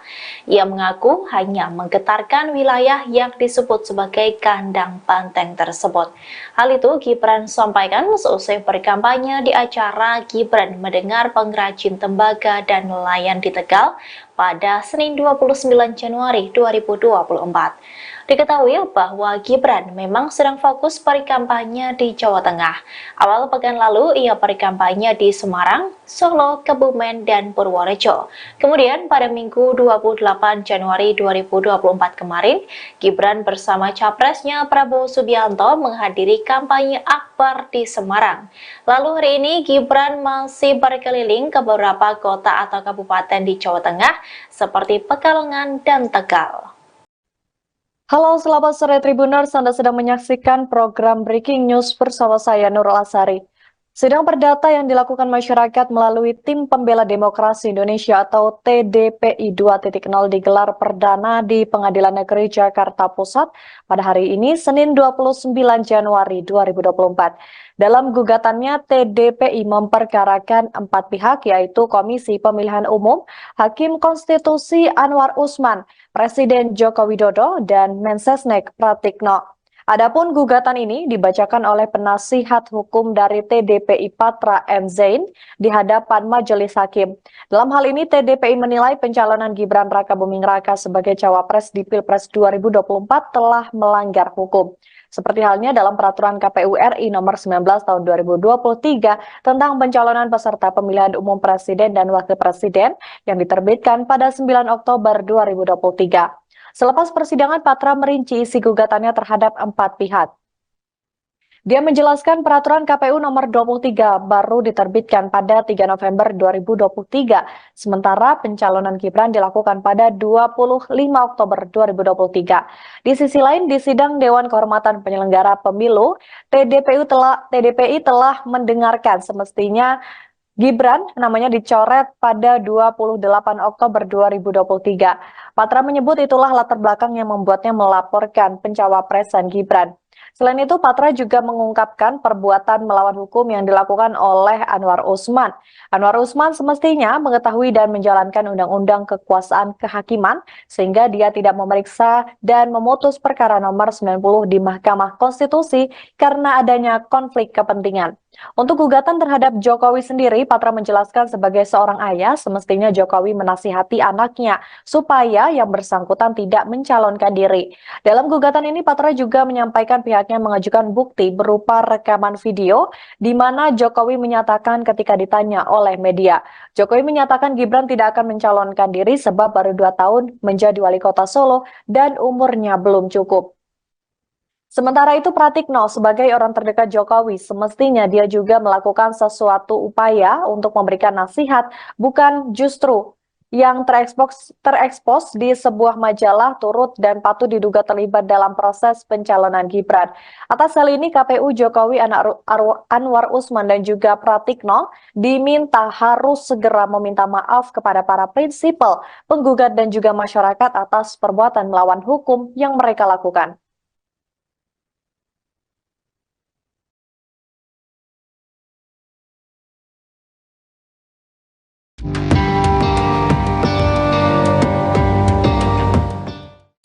Ia mengaku hanya menggetarkan wilayah yang disebut sebagai kandang banteng tersebut. Hal itu Gibran sampaikan seusai berkampanye di acara Gibran Mendengar Pengrajin Tembaga dan Nelayan di Tegal pada Senin 29 Januari 2024. Diketahui bahwa Gibran memang sedang fokus berkampanye di Jawa Tengah. Awal pekan lalu ia berkampanye di Semarang, Solo, Kebumen, dan Purworejo. Kemudian pada Minggu 28 Januari 2024 kemarin, Gibran bersama capresnya Prabowo Subianto menghadiri kampanye akbar di Semarang. Lalu hari ini Gibran masih berkeliling ke beberapa kota atau kabupaten di Jawa Tengah seperti Pekalongan dan Tegal. Halo, selamat sore Tribuners. Anda sedang menyaksikan program Breaking News bersama saya Nurul Asari. Sidang perdata yang dilakukan masyarakat melalui Tim Pembela Demokrasi Indonesia atau TDPI 2.0 digelar perdana di Pengadilan Negeri Jakarta Pusat pada hari ini, Senin 29 Januari 2024. Dalam gugatannya, TDPI memperkarakan 4 pihak, yaitu Komisi Pemilihan Umum, Hakim Konstitusi Anwar Usman, Presiden Joko Widodo, dan Mensesnek Pratikno. Adapun gugatan ini dibacakan oleh penasihat hukum dari TDPI Patra M. Zain di hadapan majelis hakim. Dalam hal ini TDPI menilai pencalonan Gibran Rakabuming Raka sebagai cawapres di Pilpres 2024 telah melanggar hukum. Seperti halnya dalam peraturan KPU RI nomor 19 tahun 2023 tentang pencalonan peserta pemilihan umum presiden dan wakil presiden yang diterbitkan pada 9 Oktober 2023. Selepas persidangan, Patra merinci isi gugatannya terhadap 4 pihak. Dia menjelaskan peraturan KPU nomor 23 baru diterbitkan pada 3 November 2023, sementara pencalonan Gibran dilakukan pada 25 Oktober 2023. Di sisi lain, di sidang Dewan Kehormatan Penyelenggara Pemilu, TDPI telah mendengarkan semestinya Gibran namanya dicoret pada 28 Oktober 2023. Patra menyebut itulah latar belakang yang membuatnya melaporkan pencawapresan Gibran. Selain itu, Patra juga mengungkapkan perbuatan melawan hukum yang dilakukan oleh Anwar Usman. Anwar Usman semestinya mengetahui dan menjalankan undang-undang kekuasaan kehakiman sehingga dia tidak memeriksa dan memutus perkara nomor 90 di Mahkamah Konstitusi karena adanya konflik kepentingan. Untuk gugatan terhadap Jokowi sendiri, Patra menjelaskan sebagai seorang ayah, semestinya Jokowi menasihati anaknya supaya yang bersangkutan tidak mencalonkan diri. Dalam gugatan ini, Patra juga menyampaikan pihaknya mengajukan bukti berupa rekaman video di mana Jokowi menyatakan ketika ditanya oleh media. Jokowi menyatakan Gibran tidak akan mencalonkan diri sebab baru 2 tahun menjadi wali kota Solo dan umurnya belum cukup. Sementara itu, Pratikno sebagai orang terdekat Jokowi semestinya dia juga melakukan sesuatu upaya untuk memberikan nasihat, bukan justru yang terekspos di sebuah majalah turut dan patut diduga terlibat dalam proses pencalonan Gibran. Atas hal ini, KPU Jokowi, Anwar Usman dan juga Pratikno diminta harus segera meminta maaf kepada para prinsipal, penggugat dan juga masyarakat atas perbuatan melawan hukum yang mereka lakukan.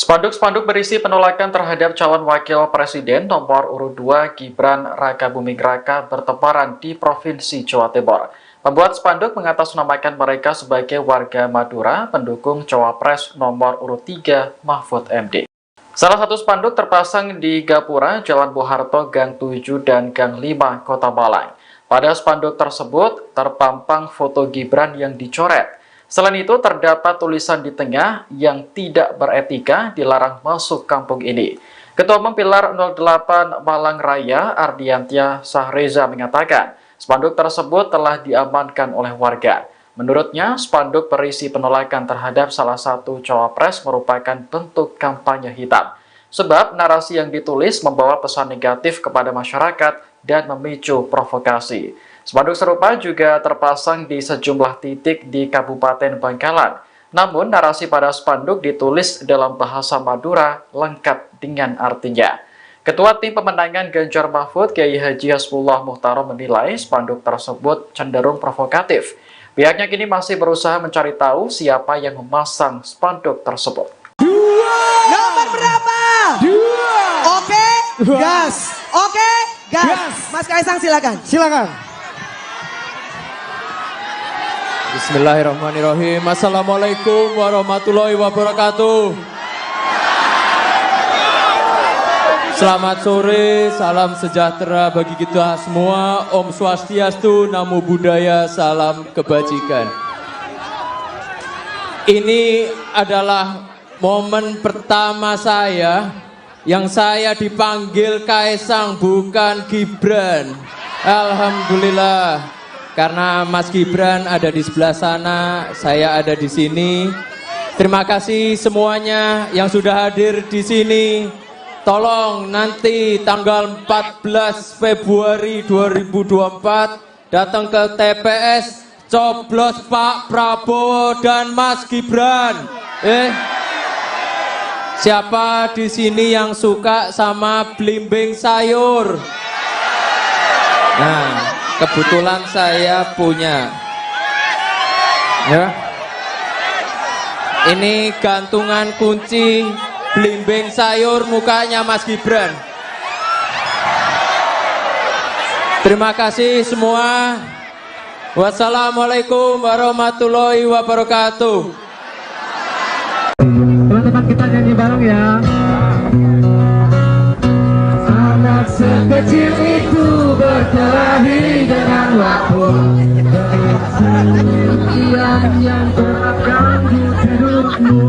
Spanduk-spanduk berisi penolakan terhadap calon wakil presiden nomor urut 2 Gibran Rakabuming Raka bertebaran di Provinsi Jawa Timur. Pembuat spanduk mengatasnamakan mereka sebagai warga Madura pendukung cawapres nomor urut 3 Mahfud MD. Salah satu spanduk terpasang di Gapura, Jalan Bung Harto, Gang 7 dan Gang 5, Kota Malang. Pada spanduk tersebut terpampang foto Gibran yang dicoret. Selain itu, terdapat tulisan di tengah yang tidak beretika dilarang masuk kampung ini. Ketua Umum Pilar 08 Malang Raya, Ardiantia Sahreza mengatakan, spanduk tersebut telah diamankan oleh warga. Menurutnya, spanduk berisi penolakan terhadap salah satu cawapres merupakan bentuk kampanye hitam. Sebab narasi yang ditulis membawa pesan negatif kepada masyarakat dan memicu provokasi. Spanduk serupa juga terpasang di sejumlah titik di Kabupaten Bangkalan. Namun, narasi pada spanduk ditulis dalam bahasa Madura lengkap dengan artinya. Ketua Tim Pemenangan Ganjar Mahfud, Kiai Haji Hasbullah Muhtarom menilai spanduk tersebut cenderung provokatif. Pihaknya kini masih berusaha mencari tahu siapa yang memasang spanduk tersebut. Nomor berapa? 2. Oke, gas. Oke, gas. Mas Kaisang silakan. Silakan. Bismillahirrahmanirrahim. Assalamualaikum warahmatullahi wabarakatuh. Selamat sore, salam sejahtera bagi kita semua. Om Swastiastu, Namo Buddhaya, salam kebajikan. Ini adalah momen pertama saya yang saya dipanggil Kaisang, bukan Gibran. Alhamdulillah. Karena Mas Gibran ada di sebelah sana, saya ada di sini. Terima kasih semuanya yang sudah hadir di sini. Tolong nanti tanggal 14 Februari 2024 datang ke TPS, coblos Pak Prabowo dan Mas Gibran. Siapa di sini yang suka sama belimbing sayur? Nah, kebetulan saya punya. Ya. Ini gantungan kunci belimbing sayur mukanya Mas Gibran. Terima kasih semua. Wassalamualaikum warahmatullahi wabarakatuh. Teman-teman kita nyanyi bareng ya. Anak sekecil itu berkelahi dengan waktu. Yang terganggu hidupmu.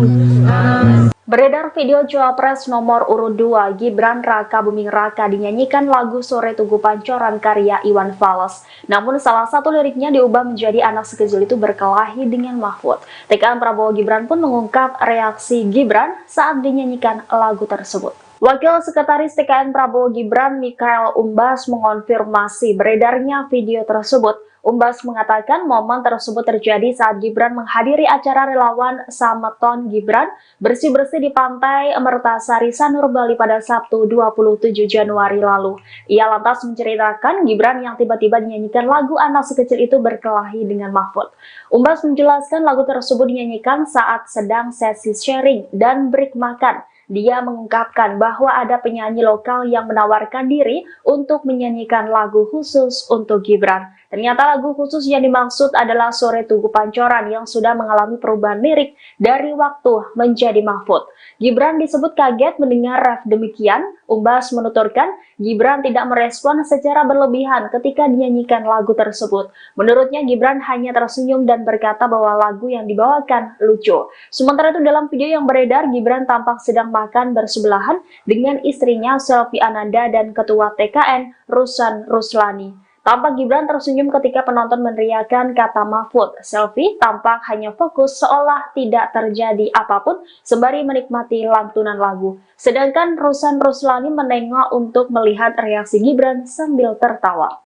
Beredar video Cawapres nomor urut 2 Gibran Raka Buming Raka dinyanyikan lagu Sore Tugu Pancoran karya Iwan Fals. Namun salah satu liriknya diubah menjadi anak sekecil itu berkelahi dengan Mahfud. TKN Prabowo Gibran pun mengungkap reaksi Gibran saat dinyanyikan lagu tersebut. Wakil Sekretaris TKN Prabowo Gibran Mikhael Umbas mengonfirmasi beredarnya video tersebut. Umbas mengatakan momen tersebut terjadi saat Gibran menghadiri acara relawan Sameton Gibran bersih-bersih di Pantai Mertasari Sanur Bali pada Sabtu 27 Januari lalu. Ia lantas menceritakan Gibran yang tiba-tiba dinyanyikan lagu anak sekecil itu berkelahi dengan Mahfud. Umbas menjelaskan lagu tersebut dinyanyikan saat sedang sesi sharing dan break makan. Dia mengungkapkan bahwa ada penyanyi lokal yang menawarkan diri untuk menyanyikan lagu khusus untuk Gibran. Ternyata lagu khusus yang dimaksud adalah Sore Tugu Pancoran yang sudah mengalami perubahan lirik dari waktu menjadi Mahfud. Gibran disebut kaget mendengar ref demikian. Umbas menuturkan Gibran tidak merespon secara berlebihan ketika dinyanyikan lagu tersebut. Menurutnya Gibran hanya tersenyum dan berkata bahwa lagu yang dibawakan lucu. Sementara itu dalam video yang beredar, Gibran tampak sedang makan bersebelahan dengan istrinya Selvi Ananda dan Ketua TKN Rusan Ruslani. Tampak Gibran tersenyum ketika penonton meneriakkan kata Mahfud. Selvi tampak hanya fokus seolah tidak terjadi apapun sembari menikmati lantunan lagu. Sedangkan Rusan Ruslani menengok untuk melihat reaksi Gibran sambil tertawa.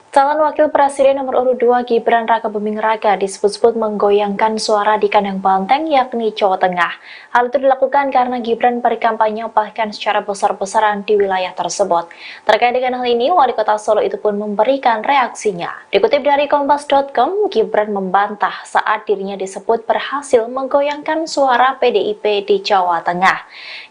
Calon Wakil Presiden nomor urut 2 Gibran Raka Buming Raka disebut-sebut menggoyangkan suara di kandang banteng yakni Jawa Tengah. Hal itu dilakukan karena Gibran berkampanye bahkan secara besar-besaran di wilayah tersebut. Terkait dengan hal ini, Wali Kota Solo itu pun memberikan reaksinya. Dikutip dari Kompas.com, Gibran membantah saat dirinya disebut berhasil menggoyangkan suara PDIP di Jawa Tengah.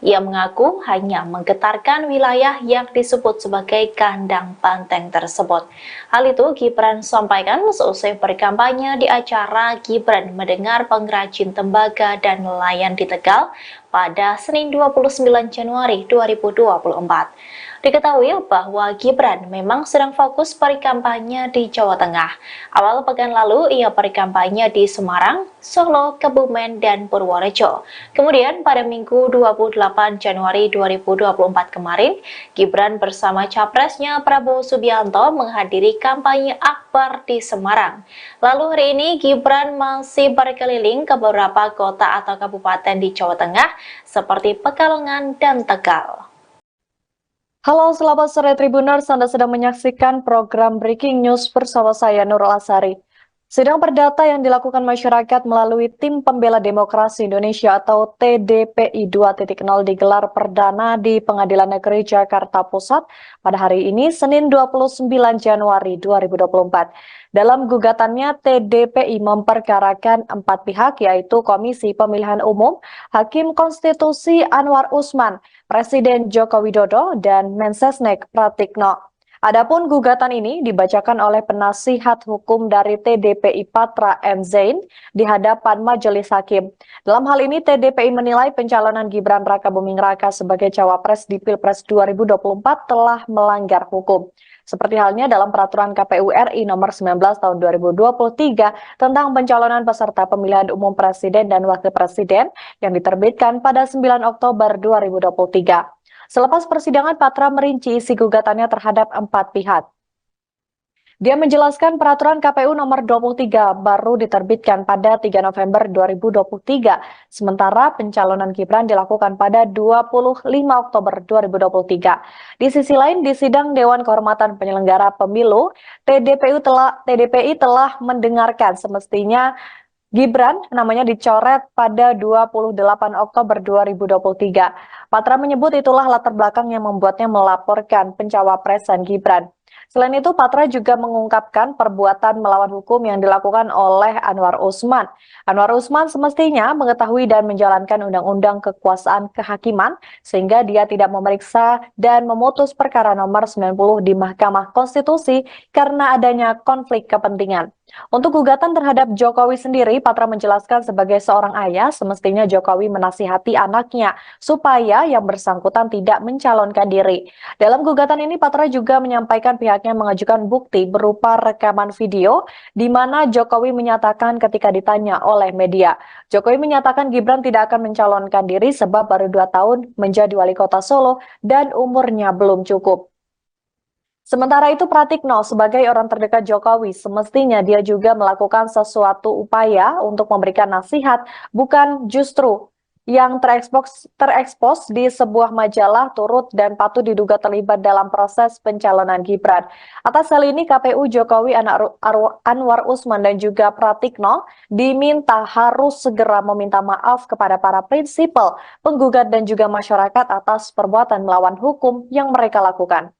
Ia mengaku hanya menggetarkan wilayah yang disebut sebagai kandang banteng tersebut. Hal itu Gibran sampaikan seusai berkampanye di acara Gibran Mendengar Pengrajin Tembaga dan Nelayan di Tegal pada Senin 29 Januari 2024. Diketahui bahwa Gibran memang sedang fokus berkampanye di Jawa Tengah. Awal pekan lalu ia berkampanye di Semarang, Solo, Kebumen, dan Purworejo. Kemudian pada Minggu 28 Januari 2024 kemarin, Gibran bersama capresnya Prabowo Subianto menghadiri kampanye akbar di Semarang. Lalu hari ini Gibran masih berkeliling ke beberapa kota atau kabupaten di Jawa Tengah seperti Pekalongan dan Tegal. Halo, selamat sore Tribuners. Anda sedang menyaksikan program Breaking News bersama saya Nurul Asari. Sidang perdata yang dilakukan masyarakat melalui Tim Pembela Demokrasi Indonesia atau TDPI 2.0 digelar perdana di Pengadilan Negeri Jakarta Pusat pada hari ini, Senin 29 Januari 2024. Dalam gugatannya, TDPI memperkarakan 4 pihak, yaitu Komisi Pemilihan Umum, Hakim Konstitusi Anwar Usman, Presiden Joko Widodo, dan Mensesnek Pratikno. Adapun gugatan ini dibacakan oleh penasihat hukum dari TDPI Patra M. Zain di hadapan majelis hakim. Dalam hal ini TDPI menilai pencalonan Gibran Raka Buming Raka sebagai cawapres di Pilpres 2024 telah melanggar hukum. Seperti halnya dalam peraturan KPU RI nomor 19 tahun 2023 tentang pencalonan peserta pemilihan umum presiden dan wakil presiden yang diterbitkan pada 9 Oktober 2023. Selepas persidangan, Patra merinci isi gugatannya terhadap 4 pihak. Dia menjelaskan peraturan KPU nomor 23 baru diterbitkan pada 3 November 2023, sementara pencalonan Gibran dilakukan pada 25 Oktober 2023. Di sisi lain, di sidang Dewan Kehormatan Penyelenggara Pemilu, TDPI telah mendengarkan semestinya Gibran namanya dicoret pada 28 Oktober 2023. Patra menyebut itulah latar belakang yang membuatnya melaporkan pencawapresan Gibran. Selain itu, Patra juga mengungkapkan perbuatan melawan hukum yang dilakukan oleh Anwar Usman. Anwar Usman semestinya mengetahui dan menjalankan undang-undang kekuasaan kehakiman sehingga dia tidak memeriksa dan memutus perkara nomor 90 di Mahkamah Konstitusi karena adanya konflik kepentingan. Untuk gugatan terhadap Jokowi sendiri, Patra menjelaskan sebagai seorang ayah, semestinya Jokowi menasihati anaknya supaya yang bersangkutan tidak mencalonkan diri. Dalam gugatan ini, Patra juga menyampaikan pihaknya mengajukan bukti berupa rekaman video di mana Jokowi menyatakan ketika ditanya oleh media. Jokowi menyatakan Gibran tidak akan mencalonkan diri sebab baru 2 tahun menjadi wali kota Solo dan umurnya belum cukup. Sementara itu, Pratikno sebagai orang terdekat Jokowi semestinya dia juga melakukan sesuatu upaya untuk memberikan nasihat, bukan justru yang terekspos di sebuah majalah turut dan patut diduga terlibat dalam proses pencalonan Gibran. Atas hal ini, KPU Jokowi Anwar Usman dan juga Pratikno diminta harus segera meminta maaf kepada para prinsipal, penggugat dan juga masyarakat atas perbuatan melawan hukum yang mereka lakukan.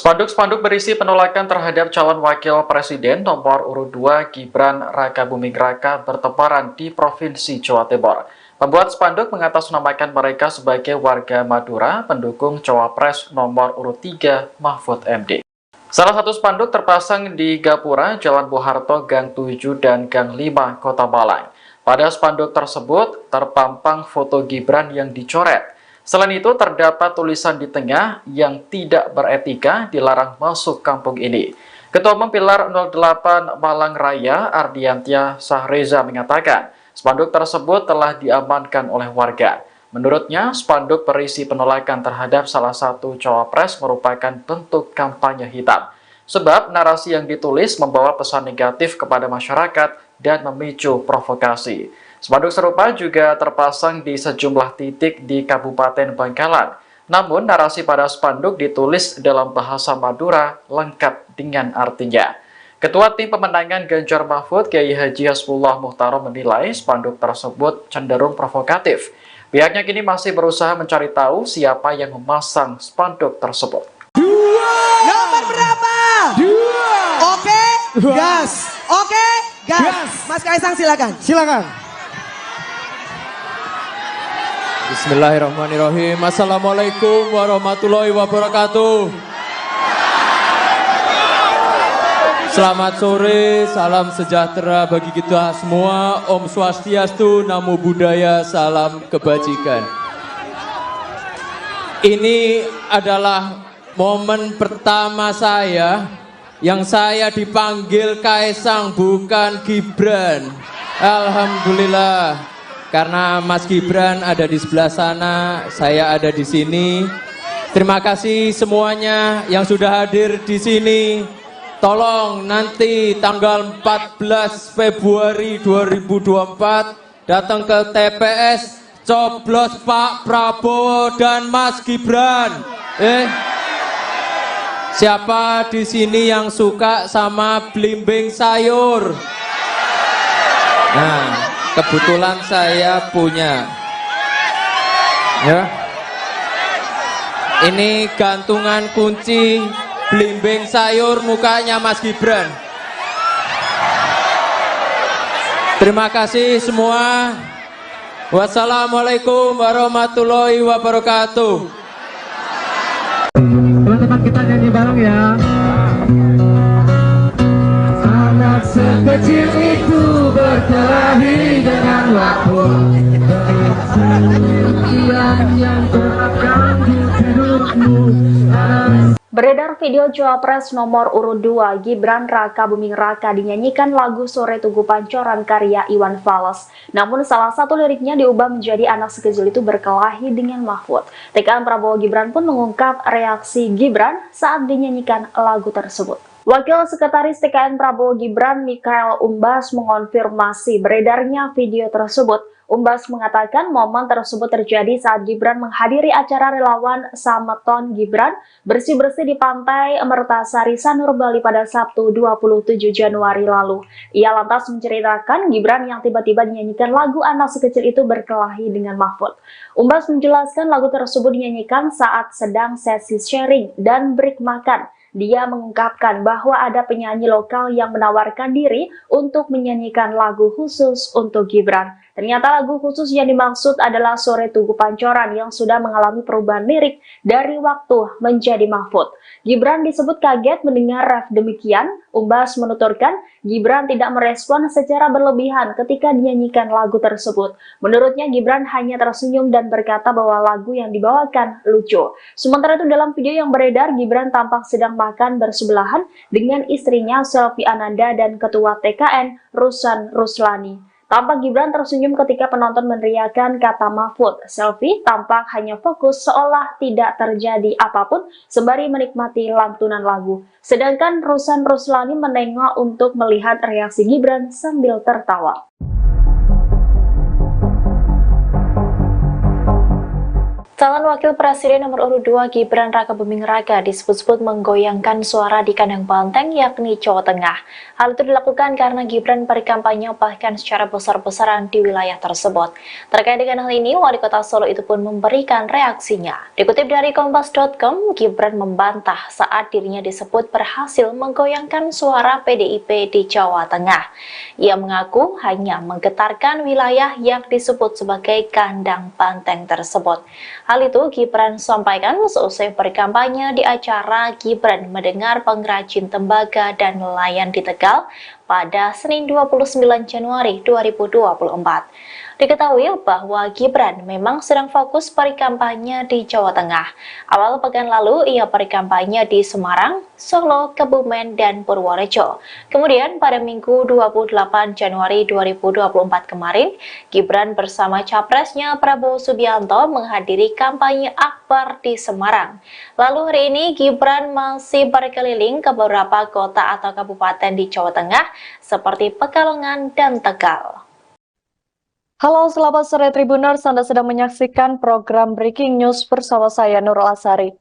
Spanduk-spanduk berisi penolakan terhadap calon wakil presiden nomor urut 2 Gibran Rakabuming Raka bertebaran di Provinsi Jawa Timur. Pembuat spanduk mengatasnamakan mereka sebagai warga Madura pendukung cawapres nomor urut 3 Mahfud MD. Salah satu spanduk terpasang di Gapura, Jalan Bung Harto, Gang 7 dan Gang 5, Kota Malang. Pada spanduk tersebut terpampang foto Gibran yang dicoret. Selain itu, terdapat tulisan di tengah yang tidak beretika dilarang masuk kampung ini. Ketua Umum Pilar 08 Malang Raya, Ardiantia Sahreza mengatakan, spanduk tersebut telah diamankan oleh warga. Menurutnya, spanduk berisi penolakan terhadap salah satu cawapres merupakan bentuk kampanye hitam. Sebab narasi yang ditulis membawa pesan negatif kepada masyarakat dan memicu provokasi. Spanduk serupa juga terpasang di sejumlah titik di Kabupaten Bangkalan. Namun, narasi pada spanduk ditulis dalam bahasa Madura lengkap dengan artinya. Ketua Tim Pemenangan Ganjar Mahfud, Kiai Haji Hasbullah Muhtarom menilai spanduk tersebut cenderung provokatif. Pihaknya kini masih berusaha mencari tahu siapa yang memasang spanduk tersebut. Nomor berapa? 2. Oke, gas. Oke, gas. Mas Kaisang silakan. Silakan. Bismillahirrahmanirrahim. Assalamualaikum warahmatullahi wabarakatuh. Selamat sore, salam sejahtera bagi kita semua. Om Swastiastu, Namo Buddhaya, salam kebajikan. Ini adalah momen pertama saya yang saya dipanggil Kaisang, bukan Gibran. Alhamdulillah. Karena Mas Gibran ada di sebelah sana, saya ada di sini. Terima kasih semuanya yang sudah hadir di sini. Tolong nanti tanggal 14 Februari 2024 datang ke TPS, coblos Pak Prabowo dan Mas Gibran. Siapa di sini yang suka sama belimbing sayur? Nah, kebetulan saya punya. Ya. Ini gantungan kunci belimbing sayur mukanya Mas Gibran. Terima kasih semua. Wassalamualaikum warahmatullahi wabarakatuh. Teman-teman kita nyanyi bareng ya. Anak sekecil itu berkelahi dengan waktu. Yang terganggu hidupmu. Beredar video Cawapres nomor urut 2 Gibran Rakabuming Raka dinyanyikan lagu Sore Tugu Pancoran karya Iwan Fals. Namun salah satu liriknya diubah menjadi anak sekecil itu berkelahi dengan Mahfud. TKN Prabowo Gibran pun mengungkap reaksi Gibran saat dinyanyikan lagu tersebut. Wakil Sekretaris TKN Prabowo Gibran, Mikhael Umbas, mengonfirmasi beredarnya video tersebut. Umbas mengatakan momen tersebut terjadi saat Gibran menghadiri acara relawan Sameton Gibran bersih-bersih di Pantai Mertasari, Sanur, Bali pada Sabtu 27 Januari lalu. Ia lantas menceritakan Gibran yang tiba-tiba dinyanyikan lagu anak sekecil itu berkelahi dengan Mahfud. Umbas menjelaskan lagu tersebut dinyanyikan saat sedang sesi sharing dan break makan. Dia mengungkapkan bahwa ada penyanyi lokal yang menawarkan diri untuk menyanyikan lagu khusus untuk Gibran. Ternyata lagu khusus yang dimaksud adalah Sore Tugu Pancoran yang sudah mengalami perubahan lirik dari waktu menjadi Mahfud. Gibran disebut kaget mendengar ref demikian. Umbas menuturkan Gibran tidak merespon secara berlebihan ketika dinyanyikan lagu tersebut. Menurutnya Gibran hanya tersenyum dan berkata bahwa lagu yang dibawakan lucu. Sementara itu dalam video yang beredar, Gibran tampak sedang makan bersebelahan dengan istrinya Selvi Ananda dan Ketua TKN Rusan Ruslani. Tampak Gibran tersenyum ketika penonton meneriakkan kata Mahfud. Selvi tampak hanya fokus seolah tidak terjadi apapun sembari menikmati lantunan lagu. Sedangkan Rusan Ruslani menengok untuk melihat reaksi Gibran sambil tertawa. Calon Wakil Presiden nomor urut 2 Gibran Rakabuming Raka disebut-sebut menggoyangkan suara di kandang banteng yakni Jawa Tengah. Hal itu dilakukan karena Gibran berkampanye bahkan secara besar-besaran di wilayah tersebut. Terkait dengan hal ini, Wali Kota Solo itu pun memberikan reaksinya. Dikutip dari Kompas.com, Gibran membantah saat dirinya disebut berhasil menggoyangkan suara PDIP di Jawa Tengah. Ia mengaku hanya menggetarkan wilayah yang disebut sebagai kandang banteng tersebut. Hal itu Gibran sampaikan seusai berkampanye di acara Gibran Mendengar Pengrajin Tembaga dan Nelayan di Tegal pada Senin 29 Januari 2024. Diketahui bahwa Gibran memang sedang fokus berkampanye di Jawa Tengah. Awal pekan lalu ia berkampanye di Semarang, Solo, Kebumen, dan Purworejo. Kemudian pada Minggu 28 Januari 2024 kemarin, Gibran bersama capresnya Prabowo Subianto menghadiri kampanye akbar di Semarang. Lalu hari ini Gibran masih berkeliling ke beberapa kota atau kabupaten di Jawa Tengah seperti Pekalongan dan Tegal. Halo, selamat sore Tribuners. Anda sedang menyaksikan program Breaking News bersama saya Nurul Asari.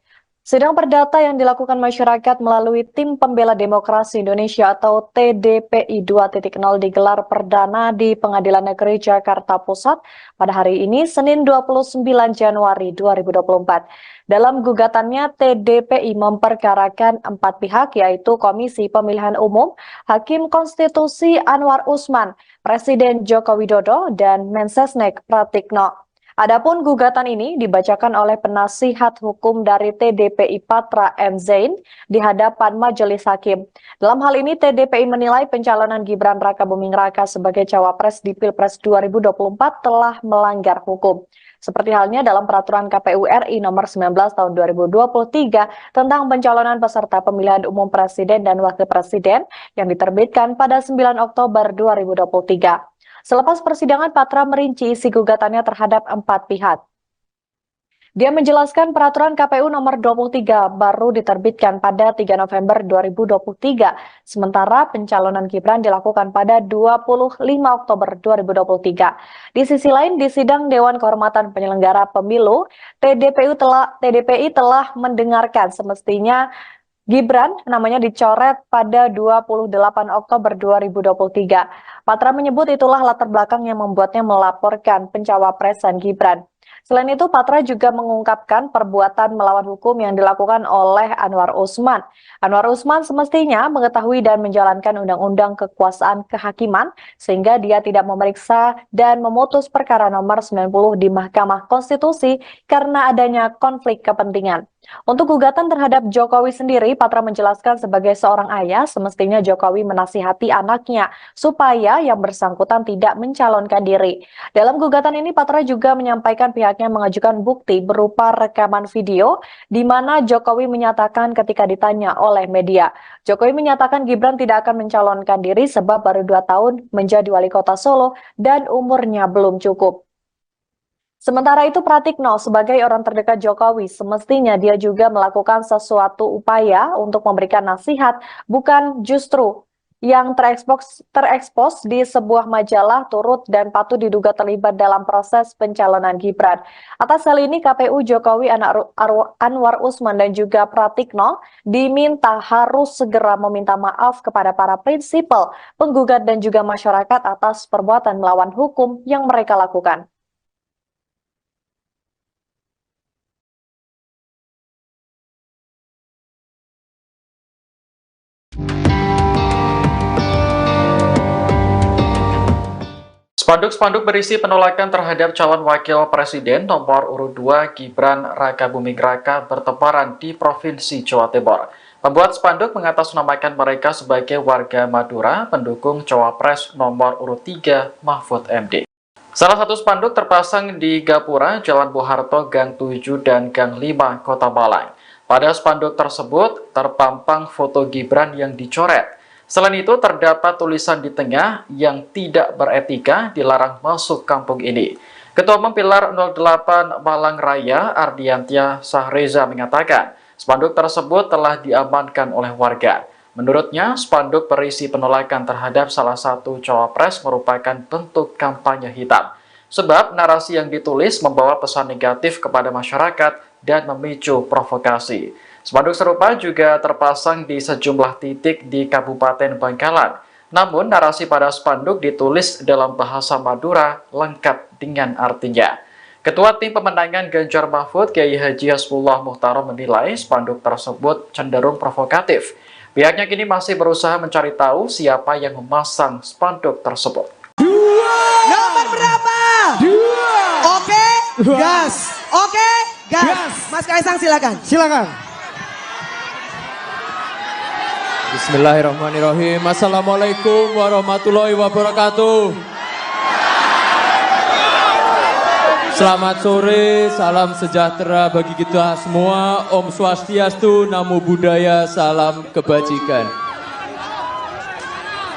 Sidang perdata yang dilakukan masyarakat melalui Tim Pembela Demokrasi Indonesia atau TDPI 2.0 digelar perdana di Pengadilan Negeri Jakarta Pusat pada hari ini, Senin 29 Januari 2024. Dalam gugatannya, TDPI memperkarakan 4 pihak, yaitu Komisi Pemilihan Umum, Hakim Konstitusi Anwar Usman, Presiden Joko Widodo, dan Mensesnek Pratikno. Adapun gugatan ini dibacakan oleh penasihat hukum dari TDPI Patra M. Zain di hadapan majelis hakim. Dalam hal ini TDPI menilai pencalonan Gibran Rakabuming Raka sebagai cawapres di Pilpres 2024 telah melanggar hukum. Seperti halnya dalam peraturan KPU RI nomor 19 tahun 2023 tentang pencalonan peserta pemilihan umum presiden dan wakil presiden yang diterbitkan pada 9 Oktober 2023. Selepas persidangan, Patra merinci isi gugatannya terhadap 4 pihak. Dia menjelaskan peraturan KPU nomor 23 baru diterbitkan pada 3 November 2023, sementara pencalonan Gibran dilakukan pada 25 Oktober 2023. Di sisi lain, di sidang Dewan Kehormatan Penyelenggara Pemilu, TDPI telah mendengarkan semestinya Gibran namanya dicoret pada 28 Oktober 2023. Patra menyebut itulah latar belakang yang membuatnya melaporkan pencawapresan Gibran. Selain itu, Patra juga mengungkapkan perbuatan melawan hukum yang dilakukan oleh Anwar Usman. Anwar Usman semestinya mengetahui dan menjalankan undang-undang kekuasaan kehakiman sehingga dia tidak memeriksa dan memutus perkara nomor 90 di Mahkamah Konstitusi karena adanya konflik kepentingan. Untuk gugatan terhadap Jokowi sendiri, Patra menjelaskan sebagai seorang ayah, semestinya Jokowi menasihati anaknya supaya yang bersangkutan tidak mencalonkan diri. Dalam gugatan ini, Patra juga menyampaikan pihaknya mengajukan bukti berupa rekaman video di mana Jokowi menyatakan ketika ditanya oleh media. Jokowi menyatakan Gibran tidak akan mencalonkan diri sebab baru 2 tahun menjadi wali kota Solo dan umurnya belum cukup. Sementara itu Pratikno sebagai orang terdekat Jokowi semestinya dia juga melakukan sesuatu upaya untuk memberikan nasihat, bukan justru yang terekspos di sebuah majalah turut dan patut diduga terlibat dalam proses pencalonan Gibran. Atas hal ini KPU Jokowi Anwar Usman dan juga Pratikno diminta harus segera meminta maaf kepada para prinsipal, penggugat dan juga masyarakat atas perbuatan melawan hukum yang mereka lakukan. Spanduk-spanduk berisi penolakan terhadap calon wakil presiden nomor urut 2 Gibran Rakabuming Raka bertebaran di Provinsi Jawa Timur. Pembuat spanduk mengatasnamakan mereka sebagai warga Madura pendukung cawapres nomor urut 3 Mahfud MD. Salah satu spanduk terpasang di Gapura, Jalan Bung Harto, Gang 7 dan Gang 5, Kota Malang. Pada spanduk tersebut terpampang foto Gibran yang dicoret. Selain itu, terdapat tulisan di tengah yang tidak beretika dilarang masuk kampung ini. Ketua Umum Pilar 08 Malang Raya, Ardiantia Sahreza mengatakan, spanduk tersebut telah diamankan oleh warga. Menurutnya, spanduk berisi penolakan terhadap salah satu cawapres merupakan bentuk kampanye hitam. Sebab narasi yang ditulis membawa pesan negatif kepada masyarakat dan memicu provokasi. Spanduk serupa juga terpasang di sejumlah titik di Kabupaten Bangkalan. Namun, narasi pada spanduk ditulis dalam bahasa Madura lengkap dengan artinya. Ketua Tim Pemenangan Ganjar Mahfud, Kiai Haji Hasbullah Muhtarom menilai spanduk tersebut cenderung provokatif. Pihaknya kini masih berusaha mencari tahu siapa yang memasang spanduk tersebut. Nomor berapa? 2. Oke, gas. Oke, gas. Mas Kaisang silakan. Silakan. Bismillahirrahmanirrahim. Assalamualaikum warahmatullahi wabarakatuh. Selamat sore, salam sejahtera bagi kita semua. Om Swastiastu, Namo Buddhaya, salam kebajikan.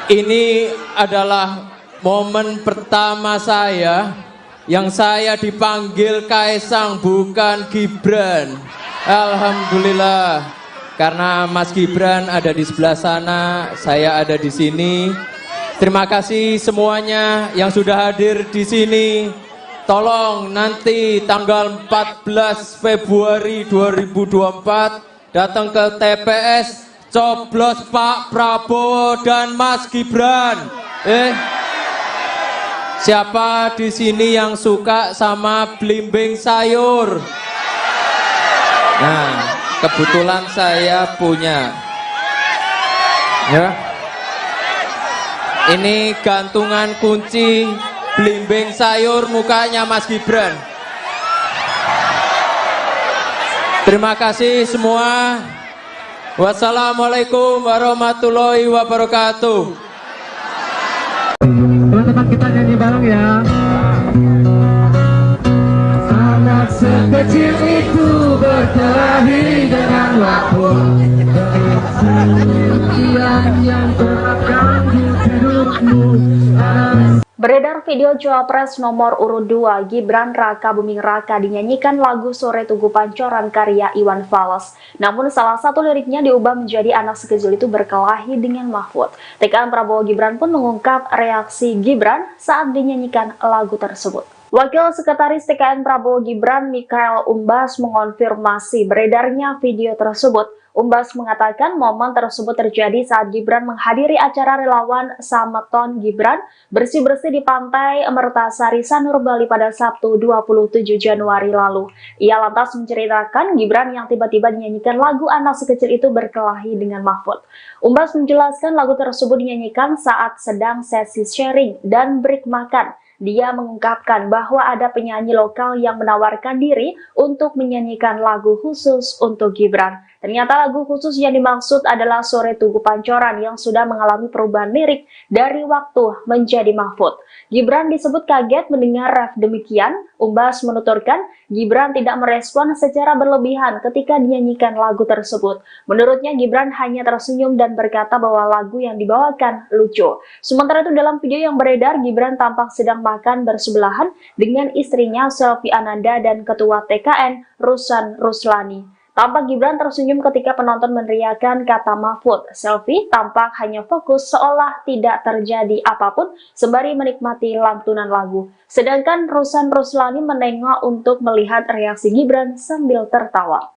Ini adalah momen pertama saya yang saya dipanggil Kaisang bukan Gibran. Alhamdulillah. Karena Mas Gibran ada di sebelah sana, saya ada di sini. Terima kasih semuanya yang sudah hadir di sini. Tolong nanti tanggal 14 Februari 2024 datang ke TPS, coblos Pak Prabowo dan Mas Gibran. Siapa di sini yang suka sama belimbing sayur? Nah, kebetulan saya punya. Ya. Ini gantungan kunci belimbing sayur mukanya Mas Gibran. Terima kasih semua. Wassalamualaikum warahmatullahi wabarakatuh. Teman-teman kita nyanyi bareng ya. Anak sekecil itu berkelahi dengan waktu. Yang terapkan di hidupmu. Beredar video Cawapres nomor urut 2 Gibran Rakabuming Raka dinyanyikan lagu Sore Tugu Pancoran karya Iwan Fals. Namun salah satu liriknya diubah menjadi anak sekecil itu berkelahi dengan Mahfud. TKN Prabowo Gibran pun mengungkap reaksi Gibran saat dinyanyikan lagu tersebut. Wakil Sekretaris TKN Prabowo Gibran Mikhail Umbas mengonfirmasi beredarnya video tersebut. Umbas mengatakan momen tersebut terjadi saat Gibran menghadiri acara relawan Samaton Gibran bersih-bersih di Pantai Mertasari Sanur Bali pada Sabtu 27 Januari lalu. Ia lantas menceritakan Gibran yang tiba-tiba dinyanyikan lagu anak sekecil itu berkelahi dengan Mahfud. Umbas menjelaskan lagu tersebut dinyanyikan saat sedang sesi sharing dan break makan. Dia mengungkapkan bahwa ada penyanyi lokal yang menawarkan diri untuk menyanyikan lagu khusus untuk Gibran. Ternyata lagu khusus yang dimaksud adalah Sore Tugu Pancoran yang sudah mengalami perubahan lirik dari Waktu menjadi Mahfud. Gibran disebut kaget mendengar ref demikian. Umbas menuturkan, Gibran tidak merespon secara berlebihan ketika dinyanyikan lagu tersebut. Menurutnya Gibran hanya tersenyum dan berkata bahwa lagu yang dibawakan lucu. Sementara itu dalam video yang beredar, Gibran tampak sedang makan bersebelahan dengan istrinya Selvi Ananda dan Ketua TKN Rusan Ruslani. Tampak Gibran tersenyum ketika penonton meneriakan kata Mahfud. Selvi tampak hanya fokus seolah tidak terjadi apapun sembari menikmati lantunan lagu. Sedangkan Rusan Ruslani menengok untuk melihat reaksi Gibran sambil tertawa.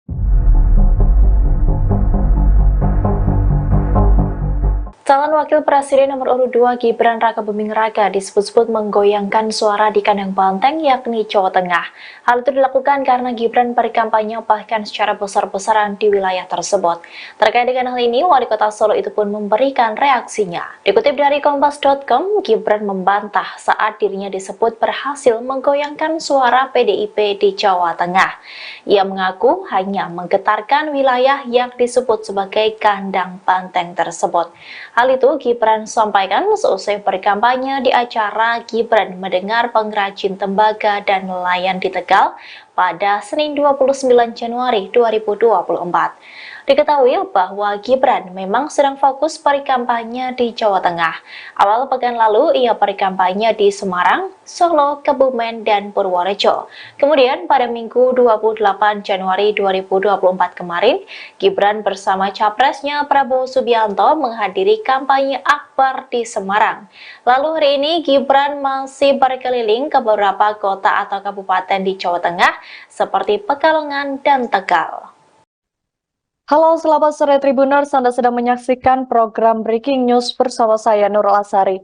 Calon Wakil Presiden nomor urut 2 Gibran Rakabuming Raka disebut-sebut menggoyangkan suara di kandang banteng yakni Jawa Tengah. Hal itu dilakukan karena Gibran berkampanye bahkan secara besar-besaran di wilayah tersebut. Terkait dengan hal ini, Wali Kota Solo itu pun memberikan reaksinya. Dikutip dari Kompas.com, Gibran membantah saat dirinya disebut berhasil menggoyangkan suara PDIP di Jawa Tengah. Ia mengaku hanya menggetarkan wilayah yang disebut sebagai kandang banteng tersebut. Hal itu Gibran sampaikan seusai berkampanye di acara Gibran mendengar pengrajin tembaga dan nelayan di Tegal pada Senin 29 Januari 2024. Diketahui bahwa Gibran memang sedang fokus berkampanye di Jawa Tengah. Awal pekan lalu ia berkampanye di Semarang, Solo, Kebumen, dan Purworejo. Kemudian pada Minggu 28 Januari 2024 kemarin, Gibran bersama capresnya Prabowo Subianto menghadiri kampanye akbar di Semarang. Lalu hari ini Gibran masih berkeliling ke beberapa kota atau kabupaten di Jawa Tengah seperti Pekalongan dan Tegal. Halo, selamat sore Tribuners. Anda sedang menyaksikan program Breaking News bersama saya Nurul Asari.